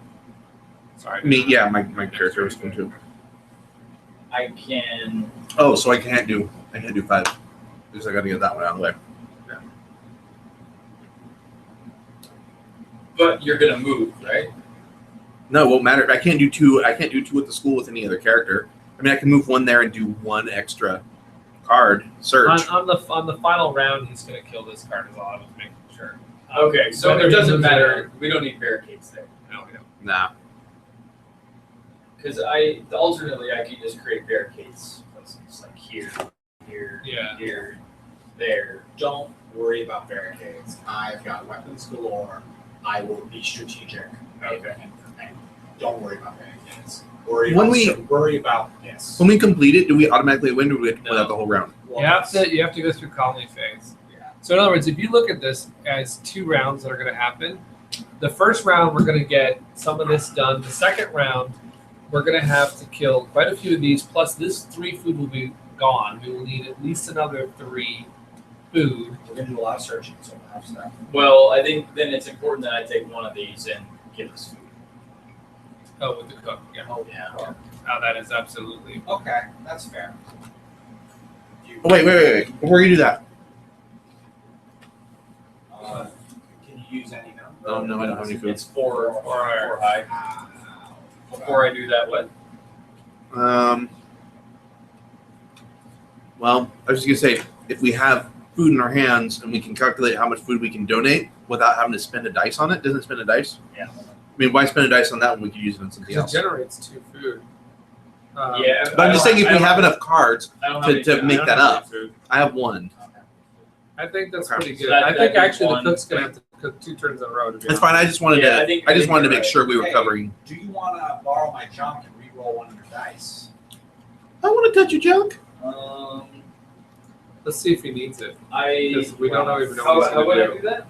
[SPEAKER 2] Sorry.
[SPEAKER 10] My character was going to.
[SPEAKER 11] I can.
[SPEAKER 10] Oh, so I can't do 5 because I got to get that one out of the way.
[SPEAKER 11] But you're going to move, right?
[SPEAKER 10] No, it won't matter. I can't do 2. I can't do 2 at the school with any other character. I mean, I can move 1 there and do 1 extra card search.
[SPEAKER 2] On the final round, he's going to kill this card. Is all I was making sure.
[SPEAKER 11] Okay, so
[SPEAKER 2] Whether
[SPEAKER 11] it
[SPEAKER 2] he
[SPEAKER 11] doesn't
[SPEAKER 2] moves
[SPEAKER 11] matter. We don't need barricades there.
[SPEAKER 2] No, we don't.
[SPEAKER 10] Nah.
[SPEAKER 11] Because alternately I could just create barricades places like here,
[SPEAKER 2] Yeah.
[SPEAKER 11] here, there.
[SPEAKER 9] Don't worry about barricades. I've got weapons galore. I will be strategic.
[SPEAKER 11] Okay.
[SPEAKER 9] And don't worry about barricades. Worry about this.
[SPEAKER 10] When we complete it, do we automatically win, or do we have to play out the whole round?
[SPEAKER 2] You have to go through colony phase.
[SPEAKER 9] Yeah.
[SPEAKER 2] So in other words, if you look at this as 2 rounds that are going to happen, the first round we're going to get some of this done. The second round we're going to have to kill quite a few of these. Plus, this 3 food will be gone. We will need at least another 3 food.
[SPEAKER 9] We're gonna do a lot of searching, so we'll have stuff.
[SPEAKER 11] Well, I think then it's important that I take one of these and give this food.
[SPEAKER 2] Oh, with the cook. Yeah.
[SPEAKER 9] Oh
[SPEAKER 11] Yeah.
[SPEAKER 2] Oh, that is absolutely.
[SPEAKER 9] Okay, that's fair.
[SPEAKER 10] Oh, wait. Before you do that,
[SPEAKER 9] Uh, can
[SPEAKER 3] you use any number?
[SPEAKER 10] Oh, no, I don't have any food.
[SPEAKER 11] It's four high. Before I do that, what?
[SPEAKER 10] Well, I was just gonna say, if we have food in our hands and we can calculate how much food we can donate without having to spend a dice on it, doesn't it spend a dice?
[SPEAKER 11] Yeah.
[SPEAKER 10] I mean, why spend a dice on that when we could use it on something
[SPEAKER 2] Because
[SPEAKER 10] else?
[SPEAKER 2] it generates 2 food.
[SPEAKER 11] Yeah.
[SPEAKER 10] But I'm just saying, if we have enough cards,
[SPEAKER 11] I don't
[SPEAKER 10] to
[SPEAKER 11] any-
[SPEAKER 10] make
[SPEAKER 11] I don't
[SPEAKER 10] that
[SPEAKER 11] have
[SPEAKER 10] up.
[SPEAKER 11] any food.
[SPEAKER 10] I have 1.
[SPEAKER 2] I think that's
[SPEAKER 10] Okay.
[SPEAKER 2] pretty
[SPEAKER 11] So
[SPEAKER 2] good.
[SPEAKER 11] that-
[SPEAKER 2] I
[SPEAKER 11] that'd
[SPEAKER 2] think
[SPEAKER 11] be
[SPEAKER 2] actually
[SPEAKER 11] one
[SPEAKER 2] the cook's gonna
[SPEAKER 11] thing.
[SPEAKER 2] have to cook 2 turns in a row to be
[SPEAKER 10] That's fine. I just wanted
[SPEAKER 11] Yeah,
[SPEAKER 10] to.
[SPEAKER 11] I think
[SPEAKER 10] I just wanted to
[SPEAKER 11] you're
[SPEAKER 10] make
[SPEAKER 11] right.
[SPEAKER 10] sure we were
[SPEAKER 3] Hey.
[SPEAKER 10] covering.
[SPEAKER 3] Do you want to borrow my junk and re-roll one of your dice?
[SPEAKER 10] I want to touch your junk.
[SPEAKER 2] Let's see if he needs it.
[SPEAKER 11] Because
[SPEAKER 2] we don't even know
[SPEAKER 11] How,
[SPEAKER 2] what he's
[SPEAKER 11] how
[SPEAKER 2] gonna
[SPEAKER 11] would I
[SPEAKER 2] do.
[SPEAKER 11] do that?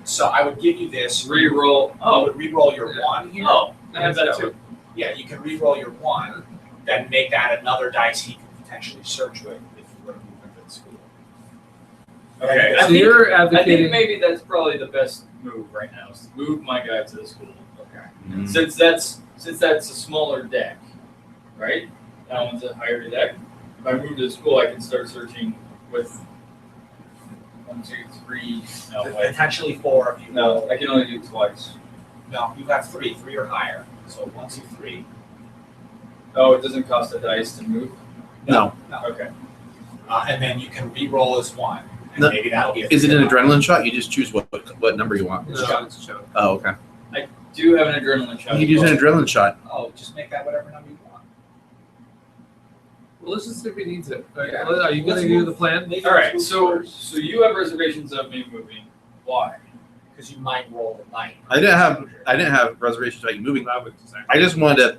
[SPEAKER 3] So I would give you this.
[SPEAKER 11] Re-roll.
[SPEAKER 3] I would re-roll your 1 here.
[SPEAKER 11] Oh, I have that too.
[SPEAKER 3] Yeah, you can re-roll your 1, then make that another dice he can potentially search with if you were to move into the school.
[SPEAKER 11] Okay.
[SPEAKER 2] So you're
[SPEAKER 11] I
[SPEAKER 2] advocating.
[SPEAKER 11] think maybe that's probably the best move right now is to move my guy to the school.
[SPEAKER 3] Okay.
[SPEAKER 11] Since that's a smaller deck, right? That one's a higher deck. If I move to the school, I can start searching with 1, 2, 3. No, wait.
[SPEAKER 3] Potentially 4 if you
[SPEAKER 11] No,
[SPEAKER 3] roll.
[SPEAKER 11] I can only do twice.
[SPEAKER 3] No, you have 3. 3 or higher. So 1, 2, 3.
[SPEAKER 11] Oh, it doesn't cost a dice to move.
[SPEAKER 10] No.
[SPEAKER 11] Okay.
[SPEAKER 3] And then you can re-roll as 1. And
[SPEAKER 10] No.
[SPEAKER 3] maybe that'll be a
[SPEAKER 10] Is it an
[SPEAKER 3] 3 or higher.
[SPEAKER 10] adrenaline shot? You just choose what number you want.
[SPEAKER 2] No, it's a show.
[SPEAKER 10] Oh, okay.
[SPEAKER 11] Do have an adrenaline shot.
[SPEAKER 10] You could use an adrenaline shot.
[SPEAKER 3] Oh, just make that whatever number you want.
[SPEAKER 2] Well, let's just see if he needs it. Are
[SPEAKER 3] Yeah.
[SPEAKER 2] are you
[SPEAKER 3] Let's
[SPEAKER 2] gonna do
[SPEAKER 3] move-
[SPEAKER 2] the plan?
[SPEAKER 11] All right. So you have reservations of me moving. Why?
[SPEAKER 3] Because you might roll at night.
[SPEAKER 10] I didn't have reservations about you moving.
[SPEAKER 2] I would say.
[SPEAKER 10] I just wanted to.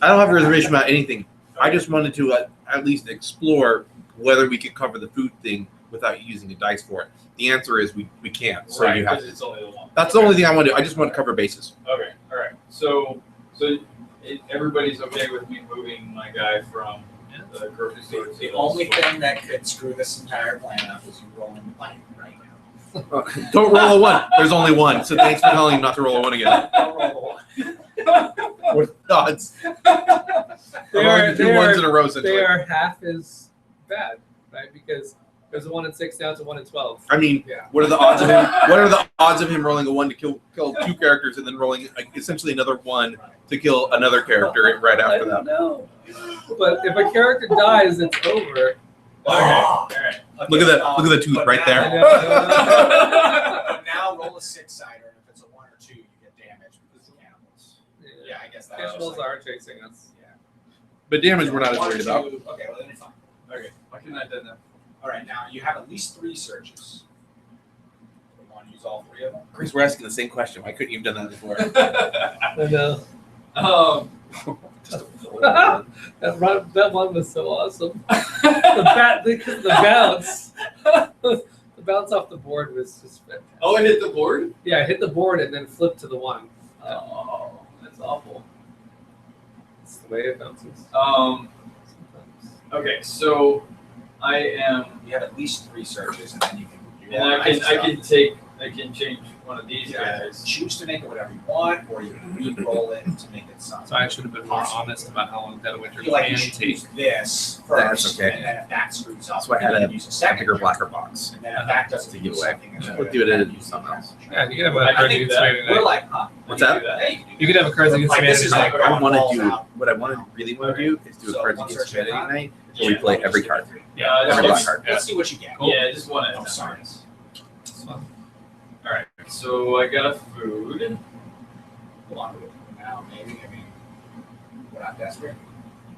[SPEAKER 10] I don't have a reservation about anything. I just wanted to at least explore whether we could cover the food thing without using a dice for it. The answer is we can't. So
[SPEAKER 11] right,
[SPEAKER 10] you have
[SPEAKER 11] because
[SPEAKER 10] to.
[SPEAKER 11] it's only the one.
[SPEAKER 10] That's the only thing I want to do. I just want to cover bases.
[SPEAKER 11] Okay. All right. So everybody's okay with me moving my guy from the grocery store to
[SPEAKER 3] The only thing that could screw this entire plan up is you rolling the bite right now.
[SPEAKER 10] Don't roll a 1. There's only 1. So thanks for telling him not to roll a 1 again.
[SPEAKER 3] Don't roll the
[SPEAKER 10] With odds.
[SPEAKER 2] They
[SPEAKER 10] I'm
[SPEAKER 2] are-
[SPEAKER 10] rolling 2
[SPEAKER 2] they
[SPEAKER 10] 1s
[SPEAKER 2] are-
[SPEAKER 10] in a row.
[SPEAKER 2] They
[SPEAKER 10] Essentially.
[SPEAKER 2] are half as bad, right? Because there's a 1 in 6 now to 1 in 12.
[SPEAKER 10] I mean,
[SPEAKER 3] Yeah.
[SPEAKER 10] what are the odds of him? What are the odds of him rolling a 1 to kill 2 characters and then rolling essentially another 1 to kill another character right
[SPEAKER 2] I
[SPEAKER 10] after
[SPEAKER 2] don't
[SPEAKER 10] that?
[SPEAKER 2] know. But if a character dies, it's over.
[SPEAKER 11] All right.
[SPEAKER 10] Look at that! Look at the tooth right
[SPEAKER 2] I
[SPEAKER 10] there.
[SPEAKER 2] know.
[SPEAKER 3] But now roll a 6-sider, and if it's a 1 or 2, you get damage because of cannibals. Yeah, I guess that's.
[SPEAKER 2] Cannibals are chasing us.
[SPEAKER 10] But damage we're not as
[SPEAKER 3] 1 or
[SPEAKER 10] worried about.
[SPEAKER 3] 2, okay, well then it's fine.
[SPEAKER 11] Okay. Why couldn't I do that?
[SPEAKER 3] All right, now you have at least 3 searches. You want to use all 3 of them?
[SPEAKER 10] Chris, we're asking the same question. Why couldn't you have done that before?
[SPEAKER 2] I know. That one was so awesome. The bounce. The bounce off the board was just fantastic.
[SPEAKER 11] Oh, it hit the board?
[SPEAKER 2] Yeah, I hit the board and then flipped to the 1.
[SPEAKER 11] Oh, that's awful.
[SPEAKER 2] That's the way it bounces.
[SPEAKER 11] Um.
[SPEAKER 2] Sometimes.
[SPEAKER 11] Okay, so I am,
[SPEAKER 3] You have at least 3 searches, and then you can.
[SPEAKER 11] and I can change one of these guys.
[SPEAKER 3] Choose to make it whatever you want, or you can re-roll it to make it something.
[SPEAKER 2] So I should have been more honest about how long Dead of
[SPEAKER 3] I
[SPEAKER 2] Winter
[SPEAKER 3] feel like
[SPEAKER 2] can
[SPEAKER 3] you should
[SPEAKER 2] take.
[SPEAKER 3] use this
[SPEAKER 10] That's
[SPEAKER 3] first,
[SPEAKER 10] okay.
[SPEAKER 3] and then if that screws up,
[SPEAKER 10] So I had
[SPEAKER 3] then
[SPEAKER 10] a
[SPEAKER 3] you use a second
[SPEAKER 10] bigger, blacker box.
[SPEAKER 3] And then if that doesn't
[SPEAKER 10] To
[SPEAKER 3] do
[SPEAKER 10] give away.
[SPEAKER 3] something, then
[SPEAKER 10] We'll do it
[SPEAKER 3] then
[SPEAKER 10] in
[SPEAKER 3] use
[SPEAKER 10] something else.
[SPEAKER 2] Yeah, you could have
[SPEAKER 11] I
[SPEAKER 2] a card
[SPEAKER 11] can
[SPEAKER 2] you
[SPEAKER 11] do
[SPEAKER 2] can
[SPEAKER 11] that.
[SPEAKER 2] spam
[SPEAKER 3] We're
[SPEAKER 2] tonight.
[SPEAKER 3] like, huh?
[SPEAKER 10] What's
[SPEAKER 11] I can
[SPEAKER 10] that?
[SPEAKER 11] do that.
[SPEAKER 3] Hey, you
[SPEAKER 2] You could have a card that you can
[SPEAKER 3] Like,
[SPEAKER 2] spam
[SPEAKER 3] this is
[SPEAKER 2] tonight.
[SPEAKER 3] like
[SPEAKER 10] I want
[SPEAKER 3] balls
[SPEAKER 10] to do
[SPEAKER 3] out.
[SPEAKER 10] what I want to really want to do is do a
[SPEAKER 3] So
[SPEAKER 10] Cards
[SPEAKER 3] one
[SPEAKER 10] Against
[SPEAKER 3] search at a
[SPEAKER 10] Humanity
[SPEAKER 3] time?
[SPEAKER 10] night where we play every card.
[SPEAKER 11] Yeah,
[SPEAKER 10] Every
[SPEAKER 11] just-
[SPEAKER 10] black card.
[SPEAKER 3] Let's see what you get.
[SPEAKER 11] Yeah, just one at a
[SPEAKER 3] I'm
[SPEAKER 11] time.
[SPEAKER 3] sorry.
[SPEAKER 2] It's fun.
[SPEAKER 11] All right, so I got a food.
[SPEAKER 3] Hold on to it for now, maybe. I mean, we're not desperate.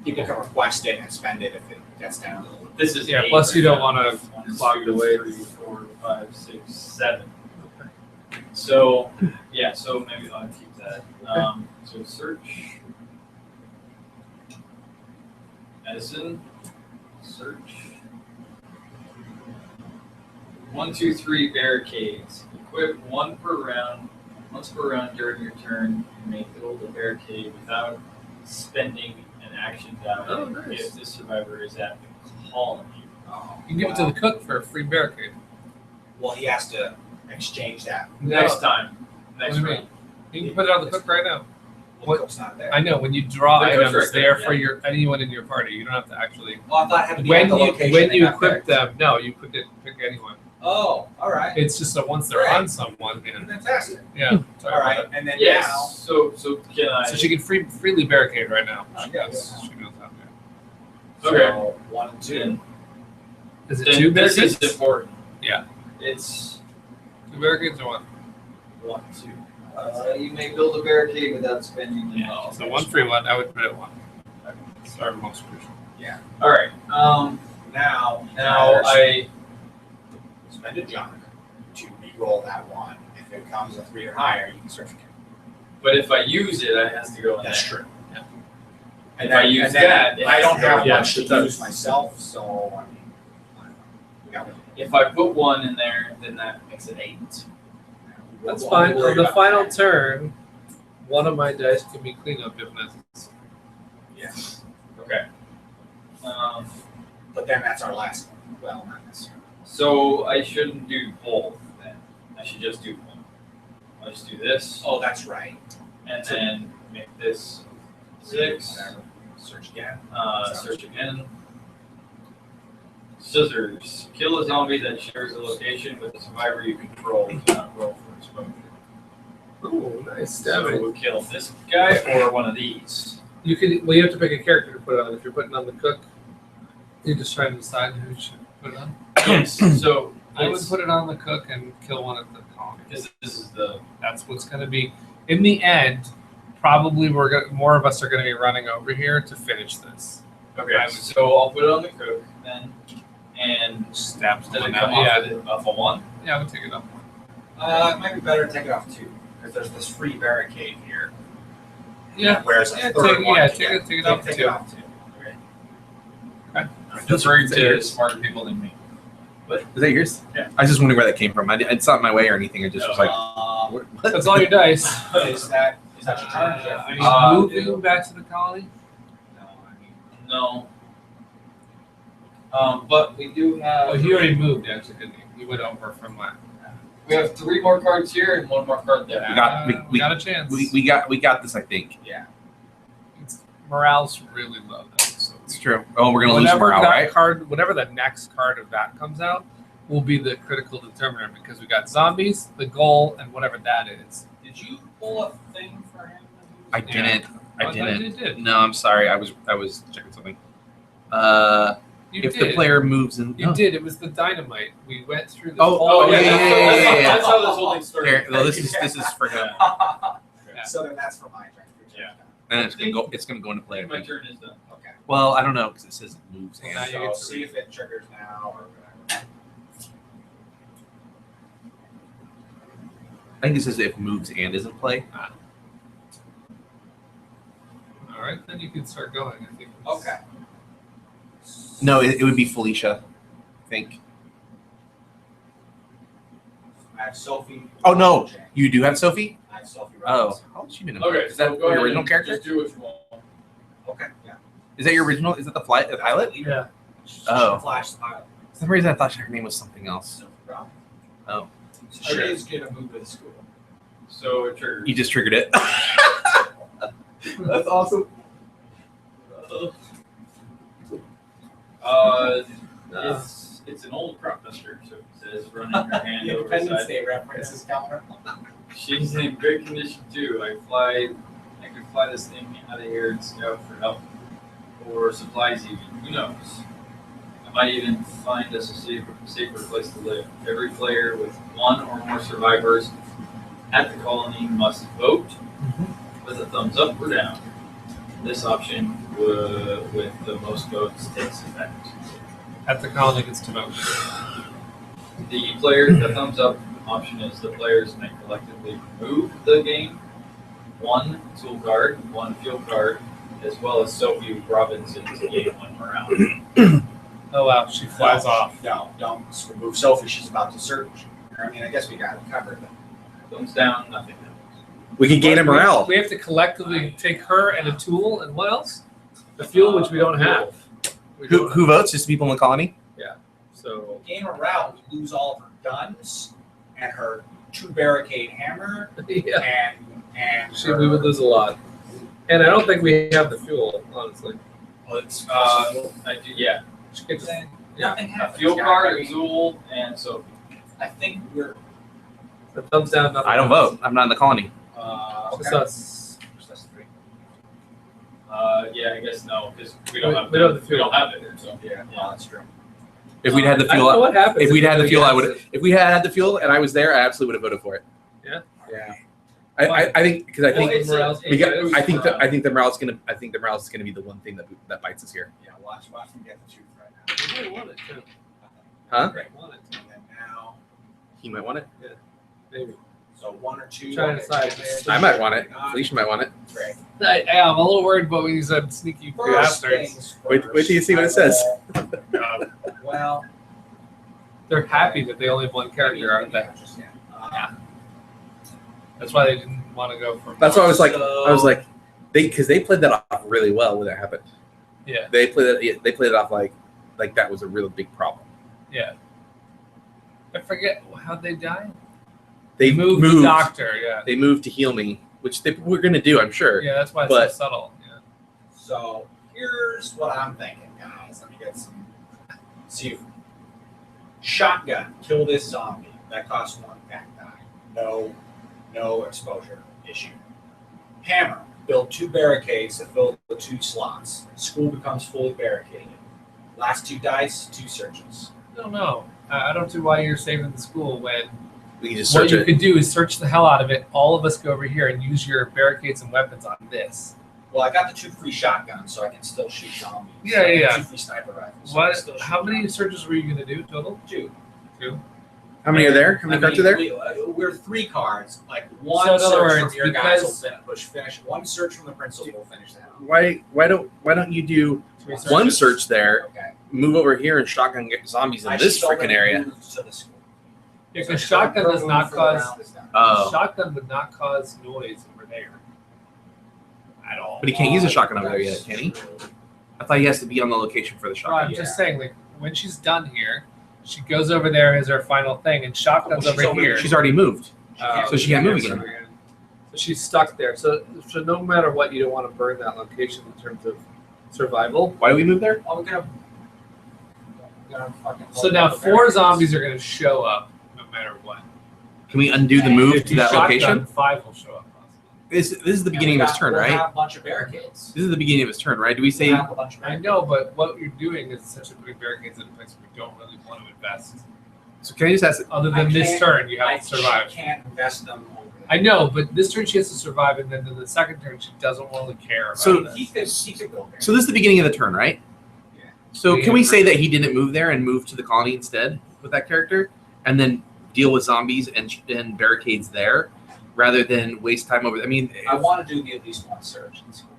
[SPEAKER 3] People can request it and spend it if it gets down.
[SPEAKER 11] This is
[SPEAKER 2] Yeah,
[SPEAKER 11] 8
[SPEAKER 2] plus you don't
[SPEAKER 11] right
[SPEAKER 2] wanna
[SPEAKER 11] now. 1,
[SPEAKER 2] clog
[SPEAKER 11] 2,
[SPEAKER 2] the way.
[SPEAKER 11] 3, 4, 5, 6, 7. So yeah, so maybe I'll keep that. So search, medicine, search. 1, 2, 3 barricades. Equip 1 per round. Once per round during your turn, you may build a barricade without spending an action value
[SPEAKER 2] Oh, nice.
[SPEAKER 11] if the survivor is at the colony.
[SPEAKER 3] Oh,
[SPEAKER 2] You can give it to the cook for a free barricade.
[SPEAKER 3] Well, he has to exchange that.
[SPEAKER 11] Next time. Next
[SPEAKER 2] What do you
[SPEAKER 11] round.
[SPEAKER 2] mean? You can put it on the cook right now.
[SPEAKER 3] Well, the cook's not there.
[SPEAKER 2] I know when you draw
[SPEAKER 11] The cook's
[SPEAKER 2] items,
[SPEAKER 11] right
[SPEAKER 2] they're
[SPEAKER 11] there,
[SPEAKER 2] for
[SPEAKER 11] yeah.
[SPEAKER 2] your anyone in your party. You don't have to actually.
[SPEAKER 3] Well, I thought it had to be
[SPEAKER 2] When
[SPEAKER 3] at the
[SPEAKER 2] you
[SPEAKER 3] location
[SPEAKER 2] when
[SPEAKER 3] they
[SPEAKER 2] you
[SPEAKER 3] got
[SPEAKER 2] equip
[SPEAKER 3] there.
[SPEAKER 2] them, no, you pick anyone.
[SPEAKER 3] Oh, all right.
[SPEAKER 2] It's just that once they're
[SPEAKER 3] Right.
[SPEAKER 2] on someone,
[SPEAKER 3] Fantastic.
[SPEAKER 2] yeah.
[SPEAKER 3] All right, and then
[SPEAKER 11] Yes.
[SPEAKER 3] now.
[SPEAKER 11] So can I?
[SPEAKER 2] So she can freely barricade right now.
[SPEAKER 3] Yes.
[SPEAKER 2] She knows how to.
[SPEAKER 11] Okay.
[SPEAKER 3] So 1 and 2.
[SPEAKER 11] Then,
[SPEAKER 2] Is it
[SPEAKER 11] then
[SPEAKER 2] two
[SPEAKER 11] this
[SPEAKER 2] barricades?
[SPEAKER 11] is important.
[SPEAKER 2] Yeah.
[SPEAKER 11] It's
[SPEAKER 2] 2 barricades or 1?
[SPEAKER 11] 1, 2.
[SPEAKER 12] You may build a barricade without spending the
[SPEAKER 11] Yeah.
[SPEAKER 2] So 1 free 1. I would put it 1. Sorry, most crucial.
[SPEAKER 11] All right.
[SPEAKER 3] Now
[SPEAKER 11] I
[SPEAKER 3] spend a junk to re-roll that 1. If it comes a 3 or higher, you can search again.
[SPEAKER 11] but if I use it, it has to go in
[SPEAKER 3] That's
[SPEAKER 11] there.
[SPEAKER 3] true.
[SPEAKER 11] Yeah.
[SPEAKER 3] And
[SPEAKER 11] If I use that, it
[SPEAKER 3] I
[SPEAKER 11] has
[SPEAKER 3] don't
[SPEAKER 11] to go
[SPEAKER 3] have
[SPEAKER 11] in.
[SPEAKER 3] much to
[SPEAKER 11] Yeah, it
[SPEAKER 3] use
[SPEAKER 11] does.
[SPEAKER 3] myself, so I mean, we got it.
[SPEAKER 11] If I put 1 in there, then that makes it 8.
[SPEAKER 2] That's
[SPEAKER 3] We'll
[SPEAKER 2] fine.
[SPEAKER 3] worry
[SPEAKER 2] On the
[SPEAKER 3] about
[SPEAKER 2] final
[SPEAKER 3] that.
[SPEAKER 2] turn, one of my dice can be cleanup if necessary.
[SPEAKER 3] Yes.
[SPEAKER 11] Okay.
[SPEAKER 3] But then that's our last one. Well, not necessarily.
[SPEAKER 11] So I shouldn't do both then. I should just do 1. I'll just do this,
[SPEAKER 3] Oh, that's right.
[SPEAKER 11] and then make this 6.
[SPEAKER 3] Whatever. Search again.
[SPEAKER 11] Search again. Scissors. Kill a zombie that shares a location with a survivor you control. Do not roll for exposure.
[SPEAKER 2] Oh, nice
[SPEAKER 11] So
[SPEAKER 2] stabbing.
[SPEAKER 11] we'll kill this guy or one of these.
[SPEAKER 2] You could. Well, you have to pick a character to put it on. If you're putting on the cook, you're just trying to decide who you should put it on.
[SPEAKER 11] Yes. So
[SPEAKER 2] I would put it on the cook and kill one at the colony.
[SPEAKER 11] this is the
[SPEAKER 2] That's what's going to be. In the end, probably more of us are going to be running over here to finish this.
[SPEAKER 11] okay. So I'll put it on the cook then, and
[SPEAKER 2] Stabs
[SPEAKER 11] does
[SPEAKER 2] one
[SPEAKER 11] it come
[SPEAKER 2] out.
[SPEAKER 11] off of a 1?
[SPEAKER 2] Yeah, I would take it off.
[SPEAKER 3] It might be better to take it off 2, because there's this free barricade here.
[SPEAKER 2] Yeah.
[SPEAKER 3] Whereas a
[SPEAKER 2] Yeah,
[SPEAKER 3] third
[SPEAKER 2] take-
[SPEAKER 3] one.
[SPEAKER 2] yeah,
[SPEAKER 3] can
[SPEAKER 2] take
[SPEAKER 3] get-
[SPEAKER 2] it- take it off
[SPEAKER 3] take
[SPEAKER 2] 2.
[SPEAKER 3] it off 2.
[SPEAKER 11] I'm deferring to smarter people than me.
[SPEAKER 10] Is that yours?
[SPEAKER 11] Yeah.
[SPEAKER 10] I was just wondering where that came from. It's not in my way or anything. I just was like, what?
[SPEAKER 2] That's all your dice.
[SPEAKER 3] Is that your turn, Jeff?
[SPEAKER 2] Are you moving back to the colony?
[SPEAKER 3] No, I mean,
[SPEAKER 11] No. But we do have.
[SPEAKER 2] Oh, he already moved, actually, didn't he? He went over from last.
[SPEAKER 11] We have 3 more cards here and 1 more card there.
[SPEAKER 10] We
[SPEAKER 2] got a chance.
[SPEAKER 10] we got this. I think
[SPEAKER 2] Morale's really low, though. So
[SPEAKER 10] it's true. Oh, we're gonna lose
[SPEAKER 2] whenever
[SPEAKER 10] morale,
[SPEAKER 2] that
[SPEAKER 10] right?
[SPEAKER 2] card, whenever the next card of that comes out, will be the critical determiner because we got zombies, the goal, and whatever that is.
[SPEAKER 9] Did you pull a thing for him?
[SPEAKER 10] I didn't. I
[SPEAKER 2] thought
[SPEAKER 10] didn't.
[SPEAKER 2] you did.
[SPEAKER 10] No, I'm sorry. I was checking something.
[SPEAKER 2] You
[SPEAKER 10] If
[SPEAKER 2] did.
[SPEAKER 10] the player moves in,
[SPEAKER 2] You did. It was the dynamite. We went through the
[SPEAKER 10] Oh, yeah.
[SPEAKER 11] That's how this whole thing started.
[SPEAKER 10] Here, well, this is for him,
[SPEAKER 3] So then that's for my turn.
[SPEAKER 11] Yeah.
[SPEAKER 10] and it's gonna go into play. I
[SPEAKER 11] My
[SPEAKER 10] think.
[SPEAKER 11] turn is done.
[SPEAKER 3] Okay.
[SPEAKER 10] Well, I don't know because it says it moves
[SPEAKER 2] Now
[SPEAKER 10] and.
[SPEAKER 2] you
[SPEAKER 3] So
[SPEAKER 2] get to
[SPEAKER 3] see if it triggers now or whatever.
[SPEAKER 10] I think it says if moves and is in play.
[SPEAKER 2] All right, then you can start going. I think.
[SPEAKER 3] Okay.
[SPEAKER 10] No, it would be Felicia. I think.
[SPEAKER 3] I have Sophie.
[SPEAKER 10] Oh no, you do have Sophie.
[SPEAKER 3] I have Sophie.
[SPEAKER 10] Oh,
[SPEAKER 3] Robbins.
[SPEAKER 10] how old she been in?
[SPEAKER 11] Okay,
[SPEAKER 10] Is that
[SPEAKER 11] so go
[SPEAKER 10] your
[SPEAKER 11] ahead
[SPEAKER 10] original
[SPEAKER 11] and
[SPEAKER 10] character?
[SPEAKER 11] Just do what you want.
[SPEAKER 3] Okay. Yeah.
[SPEAKER 10] Is that your original? Is that the pilot?
[SPEAKER 2] Yeah.
[SPEAKER 10] Oh.
[SPEAKER 3] Flash the pilot.
[SPEAKER 10] For some reason, I thought her name was something else.
[SPEAKER 3] Sophie Robbins.
[SPEAKER 10] Oh.
[SPEAKER 3] So she is gonna move to the school.
[SPEAKER 11] So it triggers.
[SPEAKER 10] You just triggered it. That's awesome.
[SPEAKER 11] It's an old crop duster, so it says running your hand over the
[SPEAKER 3] Independence
[SPEAKER 11] side.
[SPEAKER 3] Day references calendar.
[SPEAKER 11] She's in great condition too. I could fly this thing out of here and scout for help or supplies even. Who knows? I might even find us a safer place to live. Every player with 1 or more survivors at the colony must vote with a thumbs up or down. This option with the most votes takes effect.
[SPEAKER 2] At the colony gets to vote.
[SPEAKER 11] The thumbs up option is the players may collectively remove the game 1 tool card, 1 fuel card, as well as Sophie Robinson's game 1 morale.
[SPEAKER 2] Oh wow, she flies off.
[SPEAKER 3] No, don't remove Sophie. She's about to search. I mean, I guess we got it covered.
[SPEAKER 11] Thumbs down, nothing happens.
[SPEAKER 10] We can gain a morale.
[SPEAKER 2] We have to collectively take her and a tool and what else? The fuel, which we don't have. We don't
[SPEAKER 10] Who votes? Just people in the colony?
[SPEAKER 2] So
[SPEAKER 3] Gain morale, we lose all of her guns and her 2 barricade hammer
[SPEAKER 2] yeah,
[SPEAKER 3] and
[SPEAKER 2] we would lose a lot. And I don't think we have the fuel, honestly.
[SPEAKER 3] Well, it's
[SPEAKER 11] I do, yeah.
[SPEAKER 2] She gets
[SPEAKER 3] nothing
[SPEAKER 11] A
[SPEAKER 3] happens.
[SPEAKER 11] fuel
[SPEAKER 3] guys.
[SPEAKER 11] card,
[SPEAKER 3] I
[SPEAKER 11] a
[SPEAKER 3] mean,
[SPEAKER 11] tool, and Sophie.
[SPEAKER 9] I think we're,
[SPEAKER 2] So thumbs down. Nothing
[SPEAKER 10] I don't
[SPEAKER 2] else.
[SPEAKER 10] vote. I'm not in the colony.
[SPEAKER 2] It's just
[SPEAKER 9] okay.
[SPEAKER 2] us.
[SPEAKER 11] That's 3. Yeah, I guess no, because we don't have
[SPEAKER 2] We don't have the
[SPEAKER 11] we don't
[SPEAKER 2] fuel.
[SPEAKER 11] have it. So
[SPEAKER 9] Yeah, well, that's true.
[SPEAKER 10] If we'd had the
[SPEAKER 2] I don't know
[SPEAKER 10] fuel,
[SPEAKER 2] what happens.
[SPEAKER 10] if we'd had the fuel, I would.
[SPEAKER 2] Yes.
[SPEAKER 10] If we had the fuel and I was there, I absolutely would have voted for it.
[SPEAKER 2] Yeah?
[SPEAKER 10] Yeah. I think because I
[SPEAKER 2] Well,
[SPEAKER 10] think
[SPEAKER 2] it's morale's
[SPEAKER 10] we got.
[SPEAKER 2] good.
[SPEAKER 10] I think the morale's gonna. I think the morale's is gonna be the one thing that bites us here.
[SPEAKER 9] Yeah, watch them get the truth right now.
[SPEAKER 2] You might want it too.
[SPEAKER 10] Huh?
[SPEAKER 2] You might want it too.
[SPEAKER 9] And then now,
[SPEAKER 10] He might want it.
[SPEAKER 2] Maybe.
[SPEAKER 9] so 1 or 2.
[SPEAKER 2] Try to decide.
[SPEAKER 10] I might want it. Felicia might want it.
[SPEAKER 9] Great.
[SPEAKER 2] I'm a little worried about when you said sneaky
[SPEAKER 9] First
[SPEAKER 2] bastards.
[SPEAKER 9] things
[SPEAKER 10] Wait till you see what it says.
[SPEAKER 9] Well,
[SPEAKER 2] They're happy that they only have one character, aren't they?
[SPEAKER 9] Yeah.
[SPEAKER 2] That's why they didn't want to go for.
[SPEAKER 10] That's why I was like, because they played that off really well when that happened.
[SPEAKER 2] Yeah.
[SPEAKER 10] They played it off like that was a real big problem.
[SPEAKER 2] Yeah. I forget how they died.
[SPEAKER 10] They
[SPEAKER 2] moved the doctor. Yeah.
[SPEAKER 10] They moved to heal me, which they were going to do, I'm sure.
[SPEAKER 2] Yeah, that's why it's
[SPEAKER 10] But-
[SPEAKER 2] so subtle. Yeah.
[SPEAKER 9] So here's what I'm thinking, guys. Let me get some. See, shotgun, kill this zombie. That costs 1 pack die. No exposure issue. Hammer, build 2 barricades that fill the 2 slots. School becomes fully barricaded. Last 2 dice, 2 searches.
[SPEAKER 2] No. I don't see why you're saving the school when
[SPEAKER 10] We can just
[SPEAKER 2] what
[SPEAKER 10] search
[SPEAKER 2] you
[SPEAKER 10] it.
[SPEAKER 2] could do is search the hell out of it. All of us go over here and use your barricades and weapons on this.
[SPEAKER 9] Well, I got the 2 free shotguns, so I can still shoot zombies.
[SPEAKER 2] Yeah.
[SPEAKER 9] 2 free sniper rifles. so I can
[SPEAKER 2] What?
[SPEAKER 9] still shoot
[SPEAKER 2] How many
[SPEAKER 9] zombies.
[SPEAKER 2] searches were you going to do total?
[SPEAKER 9] 2.
[SPEAKER 2] 2.
[SPEAKER 10] How many are there? How many cards are there?
[SPEAKER 9] We're 3 cards. Like 1
[SPEAKER 2] So in other
[SPEAKER 9] search
[SPEAKER 2] words,
[SPEAKER 9] from your guys will
[SPEAKER 2] because-
[SPEAKER 9] finish. 1 search from the principal will finish that.
[SPEAKER 10] Why don't you do
[SPEAKER 2] 3
[SPEAKER 10] one
[SPEAKER 2] searches.
[SPEAKER 10] search there,
[SPEAKER 9] Okay.
[SPEAKER 10] move over here and shotgun get zombies in
[SPEAKER 9] I
[SPEAKER 10] this
[SPEAKER 9] should
[SPEAKER 10] freaking
[SPEAKER 9] already
[SPEAKER 10] area?
[SPEAKER 9] move to the school.
[SPEAKER 2] Yeah, because shotgun does not
[SPEAKER 9] For the
[SPEAKER 2] cause.
[SPEAKER 9] round is done.
[SPEAKER 10] Oh,
[SPEAKER 2] Shotgun would not cause noise over there at all.
[SPEAKER 10] but he can't use a shotgun over there yet, can he? I thought he has to be on the location for the
[SPEAKER 2] Right,
[SPEAKER 10] shotgun.
[SPEAKER 2] I'm just saying, like when she's done here, she goes over there as her final thing, and shotgun's
[SPEAKER 9] Well, she's
[SPEAKER 2] over
[SPEAKER 9] over
[SPEAKER 2] here.
[SPEAKER 10] She's already moved.
[SPEAKER 2] So
[SPEAKER 10] she can't move again.
[SPEAKER 2] So she's stuck there. So no matter what, you don't want to burn that location in terms of survival.
[SPEAKER 10] Why do we move there?
[SPEAKER 9] Oh, we're gonna fucking.
[SPEAKER 2] So now 4 zombies are going to show up no matter what.
[SPEAKER 10] Can we undo the move
[SPEAKER 2] If
[SPEAKER 10] to
[SPEAKER 2] you
[SPEAKER 10] that
[SPEAKER 2] shotgun,
[SPEAKER 10] location?
[SPEAKER 2] 5 will show up. Possibly.
[SPEAKER 10] This is the beginning of his turn,
[SPEAKER 9] We'll
[SPEAKER 10] right?
[SPEAKER 9] have a bunch of barricades.
[SPEAKER 10] This is the beginning of his turn, right? Do we say?
[SPEAKER 9] We'll have a bunch of
[SPEAKER 2] I
[SPEAKER 9] barricades.
[SPEAKER 2] know, but what you're doing is essentially putting barricades in a place we don't really want to invest.
[SPEAKER 10] So can I just ask?
[SPEAKER 2] Other
[SPEAKER 9] I
[SPEAKER 2] than this
[SPEAKER 9] can't-
[SPEAKER 2] turn, you
[SPEAKER 9] I
[SPEAKER 2] have to survive.
[SPEAKER 9] can't invest them over there.
[SPEAKER 2] I know, but this turn she has to survive, and then in the second turn she doesn't really care about
[SPEAKER 10] So
[SPEAKER 2] this.
[SPEAKER 9] He could go there.
[SPEAKER 10] So this is the beginning of the turn, right?
[SPEAKER 9] Yeah.
[SPEAKER 10] So can we say that he didn't move there and move to the colony instead with that character, and then deal with zombies and barricades there, rather than waste time over? I mean,
[SPEAKER 9] I want to do at least 1 search in school.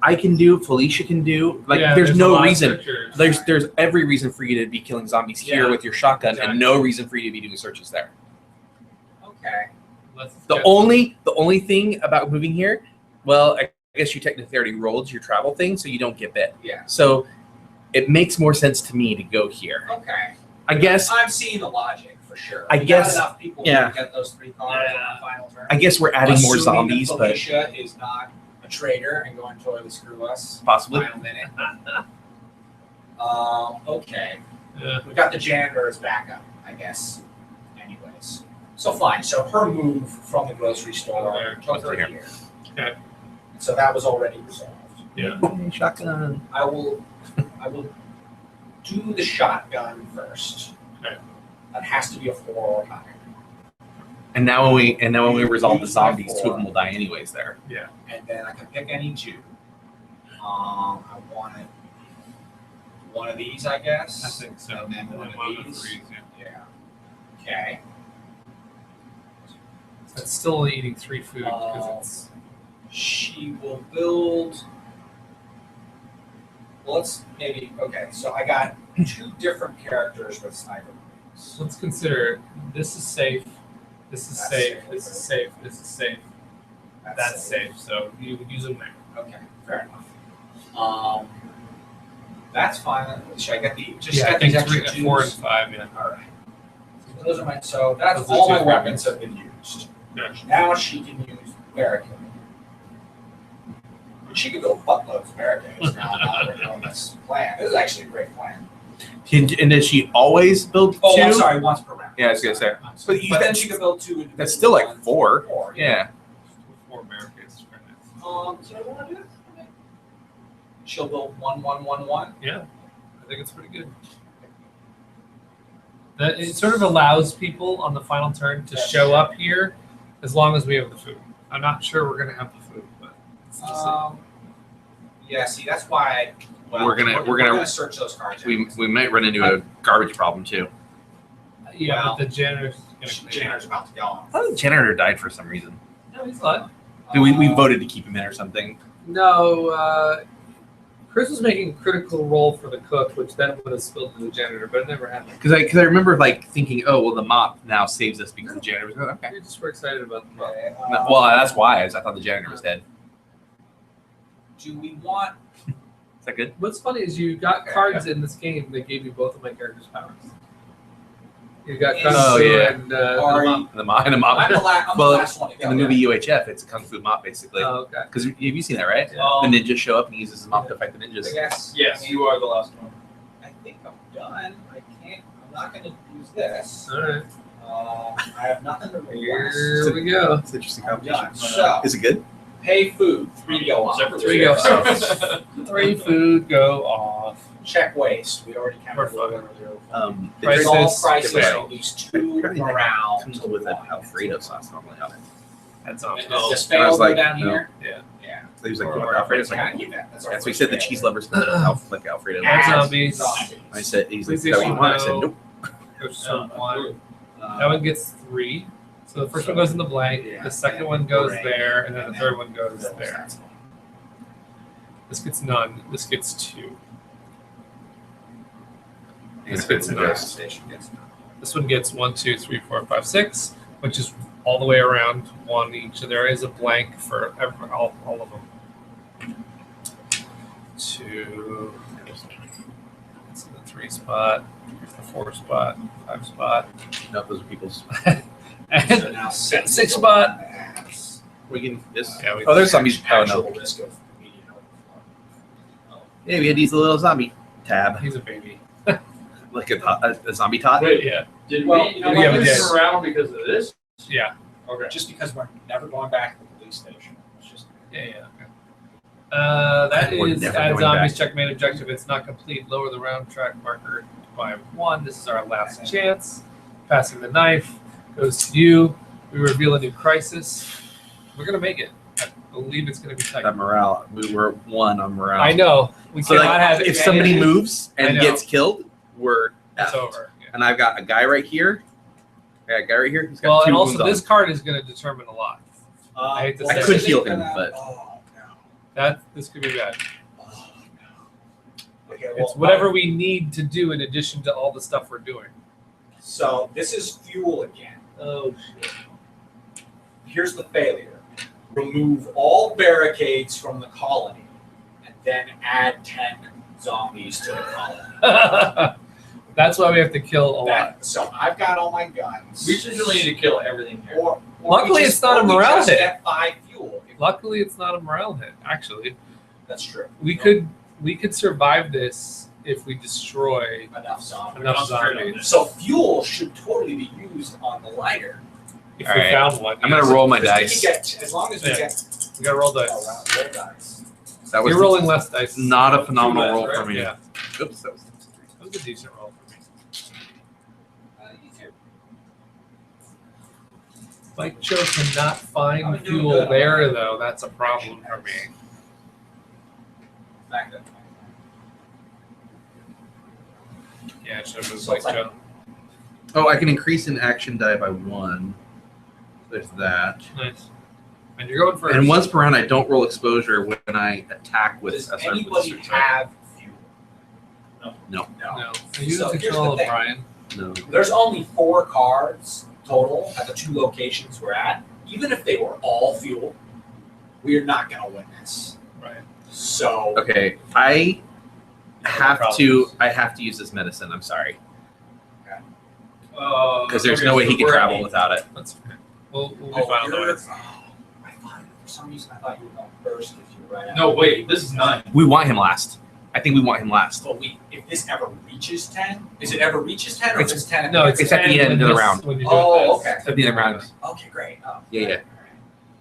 [SPEAKER 10] I can do. Felicia can do. Like,
[SPEAKER 2] Yeah,
[SPEAKER 10] there's
[SPEAKER 2] a
[SPEAKER 10] no
[SPEAKER 2] lot of
[SPEAKER 10] reason.
[SPEAKER 2] searchers.
[SPEAKER 10] There's every reason for you to be killing zombies here
[SPEAKER 2] Yeah,
[SPEAKER 10] with your shotgun,
[SPEAKER 2] exactly.
[SPEAKER 10] and no reason for you to be doing searches there.
[SPEAKER 9] Okay.
[SPEAKER 2] Let's
[SPEAKER 10] The
[SPEAKER 2] get-
[SPEAKER 10] only thing about moving here, well, I guess you technically already rolled your travel thing, so you don't get bit.
[SPEAKER 9] Yeah.
[SPEAKER 10] So it makes more sense to me to go here.
[SPEAKER 9] Okay.
[SPEAKER 10] I guess.
[SPEAKER 9] I'm seeing the logic for sure.
[SPEAKER 10] I
[SPEAKER 9] We
[SPEAKER 10] guess-
[SPEAKER 9] got enough people
[SPEAKER 10] yeah.
[SPEAKER 9] to get those 3 cards on the final turn.
[SPEAKER 10] I guess we're adding more
[SPEAKER 9] Assuming
[SPEAKER 10] zombies,
[SPEAKER 9] that
[SPEAKER 10] but
[SPEAKER 9] Felicia is not a traitor and going to totally screw us.
[SPEAKER 10] possibly.
[SPEAKER 9] Final minute. Okay.
[SPEAKER 2] Yeah.
[SPEAKER 9] We got the janitor as backup, I guess. Anyways. So fine. So her move from the grocery store took her here.
[SPEAKER 2] Okay.
[SPEAKER 9] So that was already resolved.
[SPEAKER 2] Yeah.
[SPEAKER 10] Shotgun.
[SPEAKER 9] I will do the shotgun first.
[SPEAKER 2] Okay.
[SPEAKER 9] That has to be a 4 or higher.
[SPEAKER 10] And now when we resolve the zombies, 2 of them will die anyways. There.
[SPEAKER 9] And then I can pick any 2. I wanted one of these, I guess.
[SPEAKER 2] I think so.
[SPEAKER 9] And then one
[SPEAKER 2] And
[SPEAKER 9] of
[SPEAKER 2] one of the
[SPEAKER 9] these.
[SPEAKER 2] threes, yeah.
[SPEAKER 9] Yeah. Okay.
[SPEAKER 2] It's still only eating 3 food because it's.
[SPEAKER 9] She will build. Well, let's maybe. Okay, so I got 2 different characters with sniper rifles.
[SPEAKER 2] Let's consider this is safe. This is
[SPEAKER 9] That's
[SPEAKER 2] safe.
[SPEAKER 9] safe.
[SPEAKER 2] This is safe. This is safe. That's safe. So you would use them there.
[SPEAKER 9] Okay, fair enough. That's fine. Should I get the just
[SPEAKER 2] Yeah, I
[SPEAKER 9] get
[SPEAKER 2] think
[SPEAKER 9] these extra
[SPEAKER 2] 3, 4, and
[SPEAKER 9] 2s?
[SPEAKER 2] 5. Yeah.
[SPEAKER 9] All right. So those are my. So that's
[SPEAKER 2] Those are
[SPEAKER 9] all
[SPEAKER 2] 2
[SPEAKER 9] my
[SPEAKER 2] weapons.
[SPEAKER 9] weapons have been used.
[SPEAKER 2] Yeah.
[SPEAKER 9] Now she can use barricade. She could go buttloads of barricades now that we're doing this plan. This is actually a great plan.
[SPEAKER 10] And does she always build two?
[SPEAKER 3] Oh, I'm sorry, once per round.
[SPEAKER 10] Yeah, I was gonna say.
[SPEAKER 3] But then she can build two.
[SPEAKER 10] That's still like
[SPEAKER 3] individual
[SPEAKER 10] four.
[SPEAKER 3] ones.
[SPEAKER 10] Yeah.
[SPEAKER 2] 4 barricades. Very nice.
[SPEAKER 3] So I want to do it. She'll build 1-1-1-1.
[SPEAKER 2] Yeah, I think it's pretty good. That it sort of allows people on the final turn to show up here as long as we have the food. I'm not sure we're gonna have the food, but it's just
[SPEAKER 3] Yeah, see, that's why. Well,
[SPEAKER 10] We're gonna
[SPEAKER 3] search those cards.
[SPEAKER 10] We might run into a garbage problem too.
[SPEAKER 2] yeah,
[SPEAKER 3] well,
[SPEAKER 2] but the janitor's
[SPEAKER 3] Janitor's about to go.
[SPEAKER 10] I thought the janitor died for some reason.
[SPEAKER 2] No, he's not.
[SPEAKER 10] We voted to keep him in or something.
[SPEAKER 2] No, Chris was making a critical role for the cook, which then would have spilled to the janitor, but it never happened.
[SPEAKER 10] Because I remember like thinking, oh well, the mop now saves us because the janitor was okay.
[SPEAKER 2] We just were excited about the mop.
[SPEAKER 10] No, well, that's why I thought the janitor was dead.
[SPEAKER 3] Do we want?
[SPEAKER 10] Is that good?
[SPEAKER 2] What's funny is you got cards in this game that gave you both of my characters' powers. You got Kung
[SPEAKER 10] Oh,
[SPEAKER 2] Fu
[SPEAKER 10] yeah.
[SPEAKER 2] and
[SPEAKER 3] Are you-
[SPEAKER 10] The mop.
[SPEAKER 3] I'm the
[SPEAKER 10] Well,
[SPEAKER 3] last one to go.
[SPEAKER 10] in the movie UHF, it's a kung fu mop basically.
[SPEAKER 2] Oh, okay.
[SPEAKER 10] Because have you seen that, right?
[SPEAKER 3] Um,
[SPEAKER 10] The ninjas show up and he uses his mop to fight the ninjas.
[SPEAKER 3] I guess.
[SPEAKER 11] Yes, you are the last one.
[SPEAKER 3] I think I'm done. I can't. I'm not going to use this.
[SPEAKER 2] All right.
[SPEAKER 3] I have nothing to
[SPEAKER 2] Here
[SPEAKER 3] request.
[SPEAKER 2] we go.
[SPEAKER 10] It's an interesting
[SPEAKER 3] I'm
[SPEAKER 10] competition.
[SPEAKER 3] done. So
[SPEAKER 10] Is it good?
[SPEAKER 3] pay food. 3 go on.
[SPEAKER 11] Separate
[SPEAKER 2] 3 go off. 3 food go off.
[SPEAKER 3] Check waste. We already covered
[SPEAKER 2] We're
[SPEAKER 3] that.
[SPEAKER 10] The
[SPEAKER 2] Crisis.
[SPEAKER 3] Resolve crisis.
[SPEAKER 10] Yeah.
[SPEAKER 3] At least 2
[SPEAKER 10] Apparently that
[SPEAKER 3] rounds.
[SPEAKER 10] comes with an Alfredo sauce normally on it.
[SPEAKER 2] That's all.
[SPEAKER 3] Does this
[SPEAKER 10] I
[SPEAKER 3] fail
[SPEAKER 10] was like,
[SPEAKER 3] down
[SPEAKER 10] no.
[SPEAKER 3] here?
[SPEAKER 2] Yeah.
[SPEAKER 3] Yeah.
[SPEAKER 10] So he was like,
[SPEAKER 2] Or-
[SPEAKER 10] "What, Alfredo?"
[SPEAKER 3] Can I
[SPEAKER 10] Like,
[SPEAKER 3] keep that? That's
[SPEAKER 10] yeah, so he said the cheese lovers like Alfredo.
[SPEAKER 2] Add zombies.
[SPEAKER 10] I said, he's like,
[SPEAKER 2] Please
[SPEAKER 10] "Is that what you want?" I said,
[SPEAKER 2] no.
[SPEAKER 10] nope.
[SPEAKER 2] Goes to one.
[SPEAKER 3] Uh,
[SPEAKER 2] That one gets 3. So the first one goes in the blank, the second one goes there, and then the third one goes there. This gets none. This gets 2. This gets none. This one gets 1, 2, 3, 4, 5, 6, which is all the way around 1 each. So there is a blank for all of them. 2. It's in the 3 spot. Here's the 4 spot. 5 spot.
[SPEAKER 10] No, those are people's.
[SPEAKER 2] And
[SPEAKER 3] So now
[SPEAKER 2] 6 spot.
[SPEAKER 10] We can this.
[SPEAKER 2] Yeah, we
[SPEAKER 10] Oh, there's zombies. Oh
[SPEAKER 3] Actual
[SPEAKER 10] no.
[SPEAKER 3] risk of immediate overflow.
[SPEAKER 10] Yeah, we had these little zombie tab,
[SPEAKER 2] He's a baby.
[SPEAKER 10] like a zombie tot.
[SPEAKER 11] Wait,
[SPEAKER 2] Yeah.
[SPEAKER 11] did
[SPEAKER 3] Well,
[SPEAKER 11] we
[SPEAKER 3] you know
[SPEAKER 11] did
[SPEAKER 2] what,
[SPEAKER 11] we
[SPEAKER 2] yes.
[SPEAKER 11] move around because of this?
[SPEAKER 2] Yeah.
[SPEAKER 11] Okay.
[SPEAKER 3] Just because we're never going back to the police station. It's just
[SPEAKER 2] Yeah. That
[SPEAKER 10] We're
[SPEAKER 2] is
[SPEAKER 10] never
[SPEAKER 2] add
[SPEAKER 10] going
[SPEAKER 2] zombies
[SPEAKER 10] back.
[SPEAKER 2] check main objective. It's not complete. Lower the round track marker by 1. This is our last chance. Passing the knife goes to you. We reveal a new crisis. We're gonna make it. I believe it's gonna be tight.
[SPEAKER 10] That morale. We were 1 on morale.
[SPEAKER 2] I know. We
[SPEAKER 10] So
[SPEAKER 2] cannot
[SPEAKER 10] like,
[SPEAKER 2] have
[SPEAKER 10] if somebody
[SPEAKER 2] any-
[SPEAKER 10] moves
[SPEAKER 2] I
[SPEAKER 10] and
[SPEAKER 2] know.
[SPEAKER 10] gets killed, we're
[SPEAKER 2] It's
[SPEAKER 10] effed.
[SPEAKER 2] over. Yeah.
[SPEAKER 10] And I've got a guy right here. I got a guy right here. He's got
[SPEAKER 2] Well,
[SPEAKER 10] 2
[SPEAKER 2] and
[SPEAKER 10] wounds
[SPEAKER 2] also
[SPEAKER 10] on
[SPEAKER 2] this
[SPEAKER 10] him.
[SPEAKER 2] card is gonna determine a lot. I hate to
[SPEAKER 10] I
[SPEAKER 2] say
[SPEAKER 10] could
[SPEAKER 2] it.
[SPEAKER 10] heal him, but
[SPEAKER 3] Oh
[SPEAKER 2] This could be bad.
[SPEAKER 3] no. Okay, well,
[SPEAKER 2] It's whatever we need to do in addition to all the stuff we're doing.
[SPEAKER 3] So this is fuel again.
[SPEAKER 2] Oh shit.
[SPEAKER 3] Here's the failure. Remove all barricades from the colony and then add 10 zombies to the colony.
[SPEAKER 2] That's why we have to kill a lot.
[SPEAKER 3] So I've got all my guns.
[SPEAKER 11] We just really need to kill everything here.
[SPEAKER 3] Or
[SPEAKER 2] Luckily,
[SPEAKER 3] we
[SPEAKER 2] it's not a
[SPEAKER 3] or we
[SPEAKER 2] morale
[SPEAKER 3] just
[SPEAKER 2] hit.
[SPEAKER 3] get 5 fuel.
[SPEAKER 2] Luckily, it's not a morale hit. Actually,
[SPEAKER 3] That's true.
[SPEAKER 2] we could survive this if we destroy
[SPEAKER 3] Enough zombies.
[SPEAKER 2] enough zombies.
[SPEAKER 3] So fuel should totally be used on the lighter.
[SPEAKER 2] If
[SPEAKER 10] All
[SPEAKER 2] we
[SPEAKER 10] right.
[SPEAKER 2] found one,
[SPEAKER 10] I'm gonna roll my
[SPEAKER 3] Because we
[SPEAKER 10] dice.
[SPEAKER 3] can get- as long as we
[SPEAKER 2] Yeah.
[SPEAKER 3] get
[SPEAKER 2] we gotta roll dice.
[SPEAKER 3] roll dice.
[SPEAKER 10] That was
[SPEAKER 2] You're rolling less dice.
[SPEAKER 10] not a phenomenal
[SPEAKER 11] Two
[SPEAKER 10] roll
[SPEAKER 11] less,
[SPEAKER 10] for
[SPEAKER 11] right?
[SPEAKER 10] me.
[SPEAKER 2] Yeah,
[SPEAKER 10] Oops, that was.
[SPEAKER 2] that was a decent roll for me. Mike Cho cannot find
[SPEAKER 3] I'm doing
[SPEAKER 2] fuel
[SPEAKER 3] good.
[SPEAKER 2] there, though. That's a problem for me.
[SPEAKER 3] Back then.
[SPEAKER 2] Yeah, it should have moved
[SPEAKER 3] So it's
[SPEAKER 2] Mike
[SPEAKER 3] like-
[SPEAKER 2] Cho.
[SPEAKER 10] Oh, I can increase an action die by 1. There's that.
[SPEAKER 2] Nice. And you're going first.
[SPEAKER 10] And once per round, I don't roll exposure when I attack with.
[SPEAKER 3] Does
[SPEAKER 10] with
[SPEAKER 3] anybody
[SPEAKER 10] search.
[SPEAKER 3] have fuel?
[SPEAKER 10] No.
[SPEAKER 3] No.
[SPEAKER 2] No. Are you
[SPEAKER 3] So
[SPEAKER 2] in
[SPEAKER 3] here's
[SPEAKER 2] control
[SPEAKER 3] the
[SPEAKER 2] of
[SPEAKER 3] thing.
[SPEAKER 2] Brian?
[SPEAKER 10] No.
[SPEAKER 3] There's only 4 cards total at the 2 locations we're at. Even if they were all fuel, we're not going to win this.
[SPEAKER 2] Right.
[SPEAKER 3] So
[SPEAKER 10] Okay, I have to use this medicine. I'm sorry, because there's no way he can travel without it.
[SPEAKER 2] That's okay. We'll be
[SPEAKER 3] oh,
[SPEAKER 2] fine
[SPEAKER 3] you're-
[SPEAKER 2] otherwise.
[SPEAKER 3] I thought for some reason I thought you were going first if you were right.
[SPEAKER 11] No,
[SPEAKER 3] after
[SPEAKER 11] wait,
[SPEAKER 3] me.
[SPEAKER 11] this is 9.
[SPEAKER 10] We want him last. I think we want him last.
[SPEAKER 9] But if this ever reaches 10, is it ever reaches 10 or
[SPEAKER 10] It's-
[SPEAKER 9] is 10 at
[SPEAKER 2] No,
[SPEAKER 9] the
[SPEAKER 10] it's at the end of the round.
[SPEAKER 2] When you're
[SPEAKER 9] Oh,
[SPEAKER 2] doing
[SPEAKER 9] okay.
[SPEAKER 2] this.
[SPEAKER 10] At the end of the round.
[SPEAKER 9] Okay, great. Oh,
[SPEAKER 10] Yeah, yeah.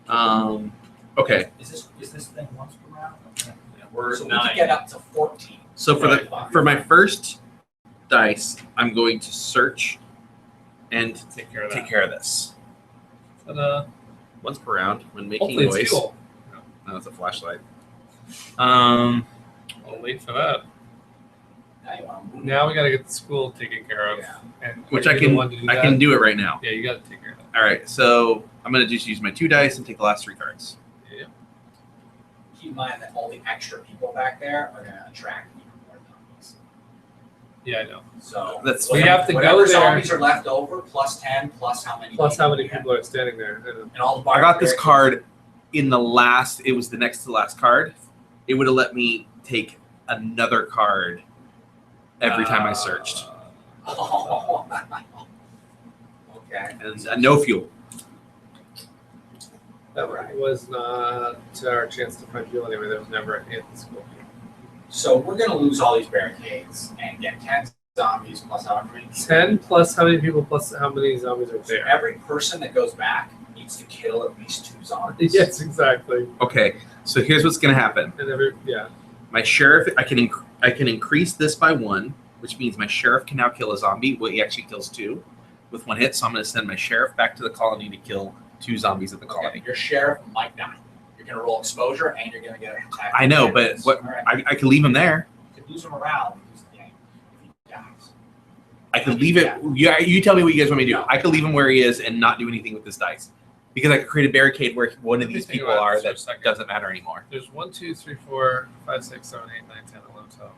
[SPEAKER 9] all right.
[SPEAKER 10] Okay.
[SPEAKER 9] Is this thing once per round? Okay.
[SPEAKER 11] We're
[SPEAKER 9] So we
[SPEAKER 11] 9.
[SPEAKER 9] could get up to 14.
[SPEAKER 10] So
[SPEAKER 9] Right.
[SPEAKER 10] for my first dice, I'm going to search and
[SPEAKER 2] Take care of that.
[SPEAKER 10] take care of this.
[SPEAKER 2] Ta-da.
[SPEAKER 10] Once per round when making
[SPEAKER 2] Hopefully
[SPEAKER 10] noise.
[SPEAKER 2] it's fuel.
[SPEAKER 10] No, it's a flashlight.
[SPEAKER 2] I'll wait for that.
[SPEAKER 9] Now you want to move.
[SPEAKER 2] Now we gotta get the school taken care of.
[SPEAKER 9] Yeah.
[SPEAKER 2] And
[SPEAKER 10] Which
[SPEAKER 2] are
[SPEAKER 10] I
[SPEAKER 2] you the
[SPEAKER 10] can
[SPEAKER 2] one to do
[SPEAKER 10] I
[SPEAKER 2] that?
[SPEAKER 10] can do it right now.
[SPEAKER 2] Yeah, you gotta take care of that.
[SPEAKER 10] All right, so I'm gonna just use my 2 dice and take the last 3 cards.
[SPEAKER 2] Yeah.
[SPEAKER 9] Keep in mind that all the extra people back there are going to attract even more zombies.
[SPEAKER 2] Yeah, I know.
[SPEAKER 9] So
[SPEAKER 10] That's
[SPEAKER 2] We have to go
[SPEAKER 9] whatever
[SPEAKER 2] there.
[SPEAKER 9] zombies are left over, plus 10, plus how many
[SPEAKER 2] Plus how many
[SPEAKER 9] we have.
[SPEAKER 2] people are standing there.
[SPEAKER 9] And all the
[SPEAKER 10] I got this
[SPEAKER 9] barriers.
[SPEAKER 10] card in the last. It was the next to the last card. It would have let me take another card every time I searched,
[SPEAKER 9] Oh. Okay.
[SPEAKER 10] and no fuel.
[SPEAKER 2] That was not our chance to find fuel anyway. There was never a hit in school.
[SPEAKER 9] So we're going to lose all these barricades and get 10 zombies plus however many.
[SPEAKER 2] 10 plus how many people plus how many zombies are
[SPEAKER 9] So
[SPEAKER 2] there?
[SPEAKER 9] every person that goes back needs to kill at least 2 zombies.
[SPEAKER 2] Yes, exactly.
[SPEAKER 10] Okay, so here's what's gonna happen.
[SPEAKER 2] And
[SPEAKER 10] My sheriff, I can increase this by 1, which means my sheriff can now kill a zombie. Well, he actually kills 2 with 1 hit. So I'm gonna send my sheriff back to the colony to kill 2 zombies at the colony.
[SPEAKER 9] Okay, your sheriff might die. You're going to roll exposure and you're going to get an attack.
[SPEAKER 10] I know, but what
[SPEAKER 9] All right.
[SPEAKER 10] I can leave him there.
[SPEAKER 9] You could lose him around and lose the game if he dies.
[SPEAKER 10] I could leave it. You tell me what you guys want me to do. I could leave him where he is and not do anything with this dice, because I could create a barricade where one of these
[SPEAKER 2] Think
[SPEAKER 10] people
[SPEAKER 2] about
[SPEAKER 10] are
[SPEAKER 2] this for a
[SPEAKER 10] that
[SPEAKER 2] second.
[SPEAKER 10] doesn't matter anymore.
[SPEAKER 2] there's 1, 2, 3, 4, 5, 6, 7, 8, 9, 10, 11, 12,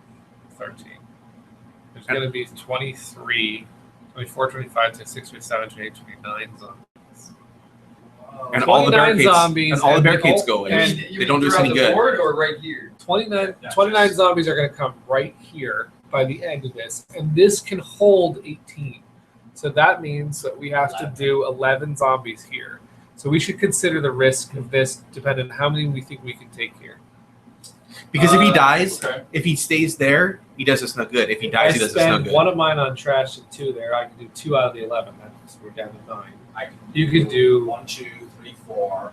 [SPEAKER 2] 13. There's going to be 23, 24, 25, 26, 27, 28, 29 zombies.
[SPEAKER 10] And all the
[SPEAKER 2] 29
[SPEAKER 10] barricades,
[SPEAKER 2] zombies
[SPEAKER 10] and all the
[SPEAKER 2] and
[SPEAKER 10] barricades go away.
[SPEAKER 2] and
[SPEAKER 10] They don't do us any good.
[SPEAKER 11] Board or right here?
[SPEAKER 2] 29 zombies are going to come right here by the end of this, and this can hold 18. So that means that we have to do 11 zombies here. So we should consider the risk of this depending on how many we think we can take here.
[SPEAKER 10] Because if he dies,
[SPEAKER 11] Okay.
[SPEAKER 10] if he stays there, he does us no good. If he dies, he does us no
[SPEAKER 2] spend
[SPEAKER 10] good.
[SPEAKER 2] one of mine on trash and 2 there. I can do 2 out of the 11. That's we're down to 9.
[SPEAKER 9] I can
[SPEAKER 2] You could do
[SPEAKER 9] 1, 2, 3, 4,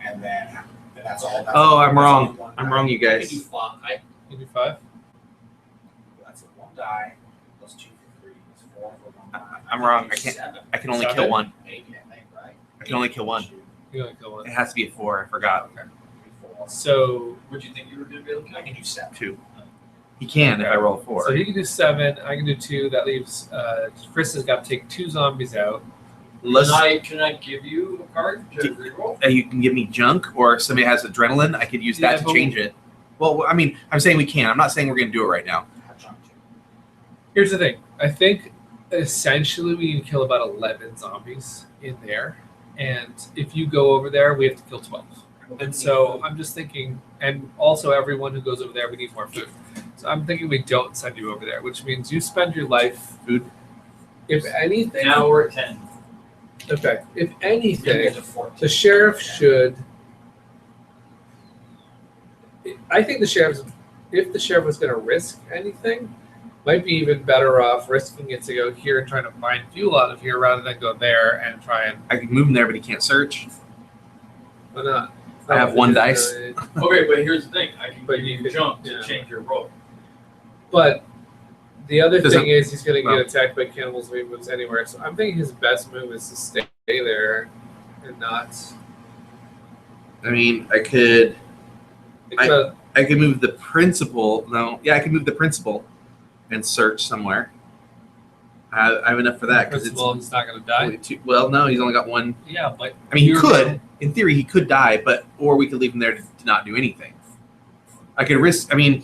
[SPEAKER 9] and then that's all. That's
[SPEAKER 10] Oh, I'm
[SPEAKER 9] that's
[SPEAKER 10] wrong.
[SPEAKER 9] only one
[SPEAKER 10] I'm
[SPEAKER 9] die.
[SPEAKER 10] wrong, you
[SPEAKER 9] I can
[SPEAKER 10] guys.
[SPEAKER 9] do 5.
[SPEAKER 2] you do 5.
[SPEAKER 9] That's 1 die plus 2 for 3 is 4 for 1 die.
[SPEAKER 10] I'm wrong. I can't.
[SPEAKER 9] 7,
[SPEAKER 10] I can only
[SPEAKER 2] 7?
[SPEAKER 10] kill 1.
[SPEAKER 9] 8, I think, right?
[SPEAKER 10] I can only kill 1.
[SPEAKER 2] You only kill 1.
[SPEAKER 10] It has to be a 4. I forgot.
[SPEAKER 9] Okay. 3, 4.
[SPEAKER 2] So
[SPEAKER 11] Would you think you were going to be able to
[SPEAKER 9] I can do 7.
[SPEAKER 10] 2. He can if I roll a 4.
[SPEAKER 2] So he can do 7. I can do 2. That leaves Chris has got to take 2 zombies out.
[SPEAKER 10] Let's.
[SPEAKER 11] Can I give you a card to reroll?
[SPEAKER 10] You can give me junk, or if somebody has adrenaline, I could use
[SPEAKER 2] Yeah,
[SPEAKER 10] that to
[SPEAKER 2] but-
[SPEAKER 10] change it. Well, I mean, I'm saying we can. I'm not saying we're going to do it right now.
[SPEAKER 9] I have junk too.
[SPEAKER 2] Here's the thing. I think essentially we need to kill about 11 zombies in there. And if you go over there, we have to kill 12. And so I'm just thinking, and also everyone who goes over there, we need more food. So I'm thinking we don't send you over there, which means you spend your life
[SPEAKER 10] Food.
[SPEAKER 2] If anything,
[SPEAKER 11] Now we're at 10.
[SPEAKER 2] okay. If
[SPEAKER 9] You're gonna
[SPEAKER 2] anything,
[SPEAKER 9] get to 14.
[SPEAKER 2] the sheriff should. I think if the sheriff was going to risk anything, might be even better off risking it to go here and trying to find fuel out of here rather than go there and try and.
[SPEAKER 10] I can move him there, but he can't search.
[SPEAKER 2] Why not?
[SPEAKER 10] I have 1 dice.
[SPEAKER 11] Okay, but here's the thing. I can
[SPEAKER 2] But
[SPEAKER 11] give
[SPEAKER 2] you
[SPEAKER 11] you
[SPEAKER 2] could-
[SPEAKER 11] jump to
[SPEAKER 2] yeah.
[SPEAKER 11] change your roll.
[SPEAKER 2] But the other
[SPEAKER 10] Doesn't-
[SPEAKER 2] thing is he's going to
[SPEAKER 10] well.
[SPEAKER 2] get attacked by cannibals if he moves anywhere. So I'm thinking his best move is to stay there and not.
[SPEAKER 10] I mean, I could
[SPEAKER 2] Because
[SPEAKER 10] move the principal. No, yeah, I could move the principal and search somewhere. I have enough for that because it's
[SPEAKER 2] principal is not going to die.
[SPEAKER 10] only 2. Well, no, he's only got 1.
[SPEAKER 2] Yeah, but
[SPEAKER 10] I mean, he
[SPEAKER 2] you're
[SPEAKER 10] could.
[SPEAKER 2] gonna-
[SPEAKER 10] In theory, he could die, or we could leave him there to not do anything. I could risk. I mean,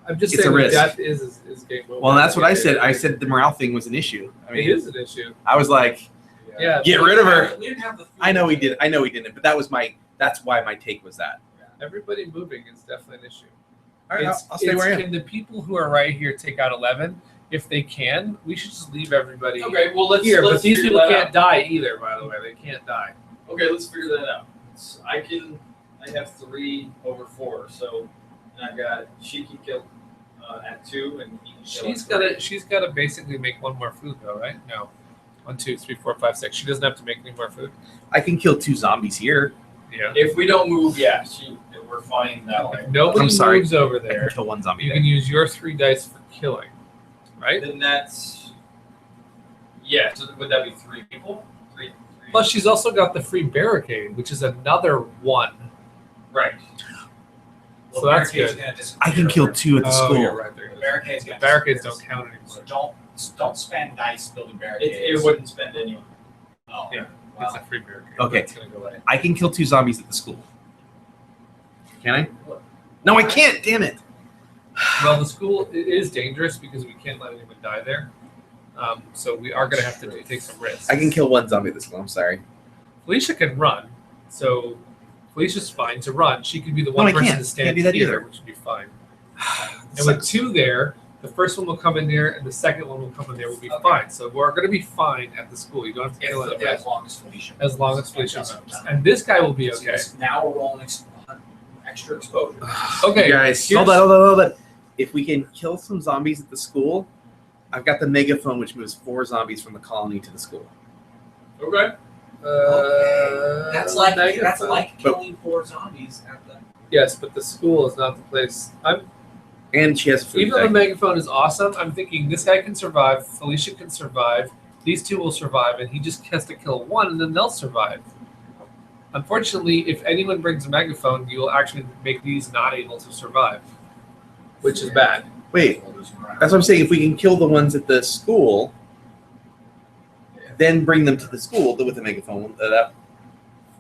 [SPEAKER 2] I'm just
[SPEAKER 10] It's a
[SPEAKER 2] saying
[SPEAKER 10] risk.
[SPEAKER 2] death is game over.
[SPEAKER 10] well, that's what I said. I said the morale thing was an issue. I
[SPEAKER 2] It
[SPEAKER 10] mean,
[SPEAKER 2] is an issue.
[SPEAKER 10] I was like,
[SPEAKER 2] Yeah.
[SPEAKER 10] get rid of her.
[SPEAKER 9] We didn't have the food.
[SPEAKER 10] I know he did. I know he didn't. But that's why my take was that.
[SPEAKER 2] Everybody moving is definitely an issue.
[SPEAKER 10] All right,
[SPEAKER 2] It's-
[SPEAKER 10] I'll stay where I am.
[SPEAKER 2] Can the people who are right here take out 11? If they can, we should just leave everybody
[SPEAKER 11] Okay, well let's
[SPEAKER 2] here.
[SPEAKER 11] let's
[SPEAKER 2] But these
[SPEAKER 11] figure
[SPEAKER 2] people
[SPEAKER 11] that
[SPEAKER 2] can't
[SPEAKER 11] out.
[SPEAKER 2] die either. By the way, they can't die.
[SPEAKER 11] Okay, let's figure that out. I have 3 over 4, so And I've got she can kill at 2, and he can kill
[SPEAKER 2] She's gotta basically make one more food though, right? No. 1, 2, 3, 4, 5, 6. She doesn't have to make any more food.
[SPEAKER 10] I can kill 2 zombies here.
[SPEAKER 2] Yeah.
[SPEAKER 11] If we don't move, yeah, we're fine that way.
[SPEAKER 2] If nobody
[SPEAKER 10] I'm sorry.
[SPEAKER 2] moves over
[SPEAKER 10] I can
[SPEAKER 2] there,
[SPEAKER 10] kill 1 zombie.
[SPEAKER 2] you
[SPEAKER 10] there.
[SPEAKER 2] can use your 3 dice for killing. Right?
[SPEAKER 11] Then that's so would that be 3 people? Three.
[SPEAKER 2] Plus she's also got the free barricade, which is another 1.
[SPEAKER 11] Right.
[SPEAKER 2] So that's
[SPEAKER 9] barricade's
[SPEAKER 2] good.
[SPEAKER 9] gonna disappear.
[SPEAKER 10] I can kill 2 at the
[SPEAKER 2] Oh,
[SPEAKER 10] school.
[SPEAKER 2] you're right there.
[SPEAKER 9] The barricade's
[SPEAKER 2] The
[SPEAKER 9] gonna
[SPEAKER 2] barricades
[SPEAKER 9] disappear.
[SPEAKER 2] don't count anymore.
[SPEAKER 9] So don't spend dice building barricades.
[SPEAKER 11] It wouldn't spend anyone.
[SPEAKER 9] Oh,
[SPEAKER 2] Yeah.
[SPEAKER 9] well,
[SPEAKER 2] It's a free barricade.
[SPEAKER 10] Okay.
[SPEAKER 2] It's gonna go away.
[SPEAKER 10] I can kill 2 zombies at the school. Can I? No, I can't. Damn it.
[SPEAKER 2] Well, the school is dangerous because we can't let anyone die there. So we are going to have to take some risks.
[SPEAKER 10] I can kill 1 zombie at the school. I'm sorry.
[SPEAKER 2] Felicia can run, so Felicia's fine to run. She could be the one
[SPEAKER 10] No, I
[SPEAKER 2] person
[SPEAKER 10] can't.
[SPEAKER 2] to stand
[SPEAKER 10] Can't do that
[SPEAKER 2] here,
[SPEAKER 10] either.
[SPEAKER 2] which would be fine. And with 2 there, the first one will come in there, and the second one will come in there. Will be fine. So we're going to be fine at the school. You don't have to kill it
[SPEAKER 9] as long as Felicia.
[SPEAKER 2] as long as Felicia's. And this guy will be okay.
[SPEAKER 9] Now we're rolling extra exposure.
[SPEAKER 2] Okay,
[SPEAKER 10] You guys,
[SPEAKER 2] here's-
[SPEAKER 10] hold on. If we can kill some zombies at the school, I've got the megaphone, which moves 4 zombies from the colony to the school.
[SPEAKER 2] Okay.
[SPEAKER 9] That's like
[SPEAKER 2] Megaphone.
[SPEAKER 9] killing 4 zombies at the.
[SPEAKER 2] Yes, but the school is not the place.
[SPEAKER 10] And she has food.
[SPEAKER 2] Even though the megaphone is awesome, I'm thinking this guy can survive, Felicia can survive, these 2 will survive, and he just has to kill 1, and then they'll survive. Unfortunately, if anyone brings a megaphone, you will actually make these not able to survive, which is bad.
[SPEAKER 10] Wait, that's what I'm saying. If we can kill the ones at the school, then bring them to the school with the megaphone.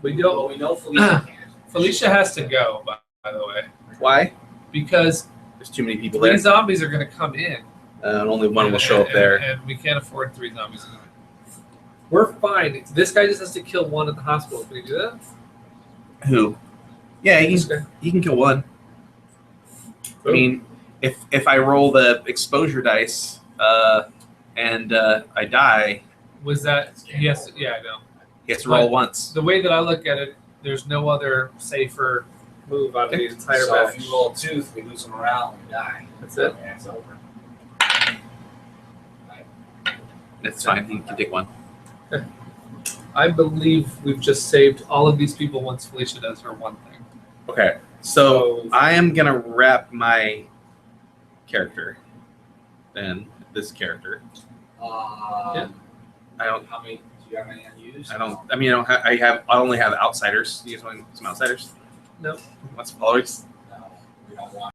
[SPEAKER 2] We don't.
[SPEAKER 9] Well, we know Felicia can't.
[SPEAKER 2] Felicia has to go, by the way,
[SPEAKER 10] Why?
[SPEAKER 2] because
[SPEAKER 10] There's too many people
[SPEAKER 2] 3
[SPEAKER 10] there,
[SPEAKER 2] zombies are going to come in.
[SPEAKER 10] and only 1 will show up
[SPEAKER 2] And-
[SPEAKER 10] there.
[SPEAKER 2] and we can't afford 3 zombies. We're fine. This guy just has to kill 1 at the hospital. Can he do that?
[SPEAKER 10] Who? Yeah,
[SPEAKER 2] This guy?
[SPEAKER 10] he can kill 1. I mean, if I roll the exposure dice and I die,
[SPEAKER 2] Was that? Yes. Yeah, I know.
[SPEAKER 10] he has to roll
[SPEAKER 2] But-
[SPEAKER 10] once.
[SPEAKER 2] The way that I look at it, there's no other safer move on the entire
[SPEAKER 9] So
[SPEAKER 2] match.
[SPEAKER 9] if you roll a tooth, we lose a morale and we die.
[SPEAKER 2] That's it.
[SPEAKER 9] Yeah, it's over.
[SPEAKER 10] It's fine. He can take 1.
[SPEAKER 2] I believe we've just saved all of these people once Felicia does her one thing.
[SPEAKER 10] Okay, so I am gonna wrap character. Then this character.
[SPEAKER 2] Yeah.
[SPEAKER 10] I don't.
[SPEAKER 9] How many? Do you have any unused?
[SPEAKER 10] I don't. I mean, I don't. I only have outsiders. You guys want some outsiders?
[SPEAKER 2] No.
[SPEAKER 10] What's followers?
[SPEAKER 9] No, we don't want.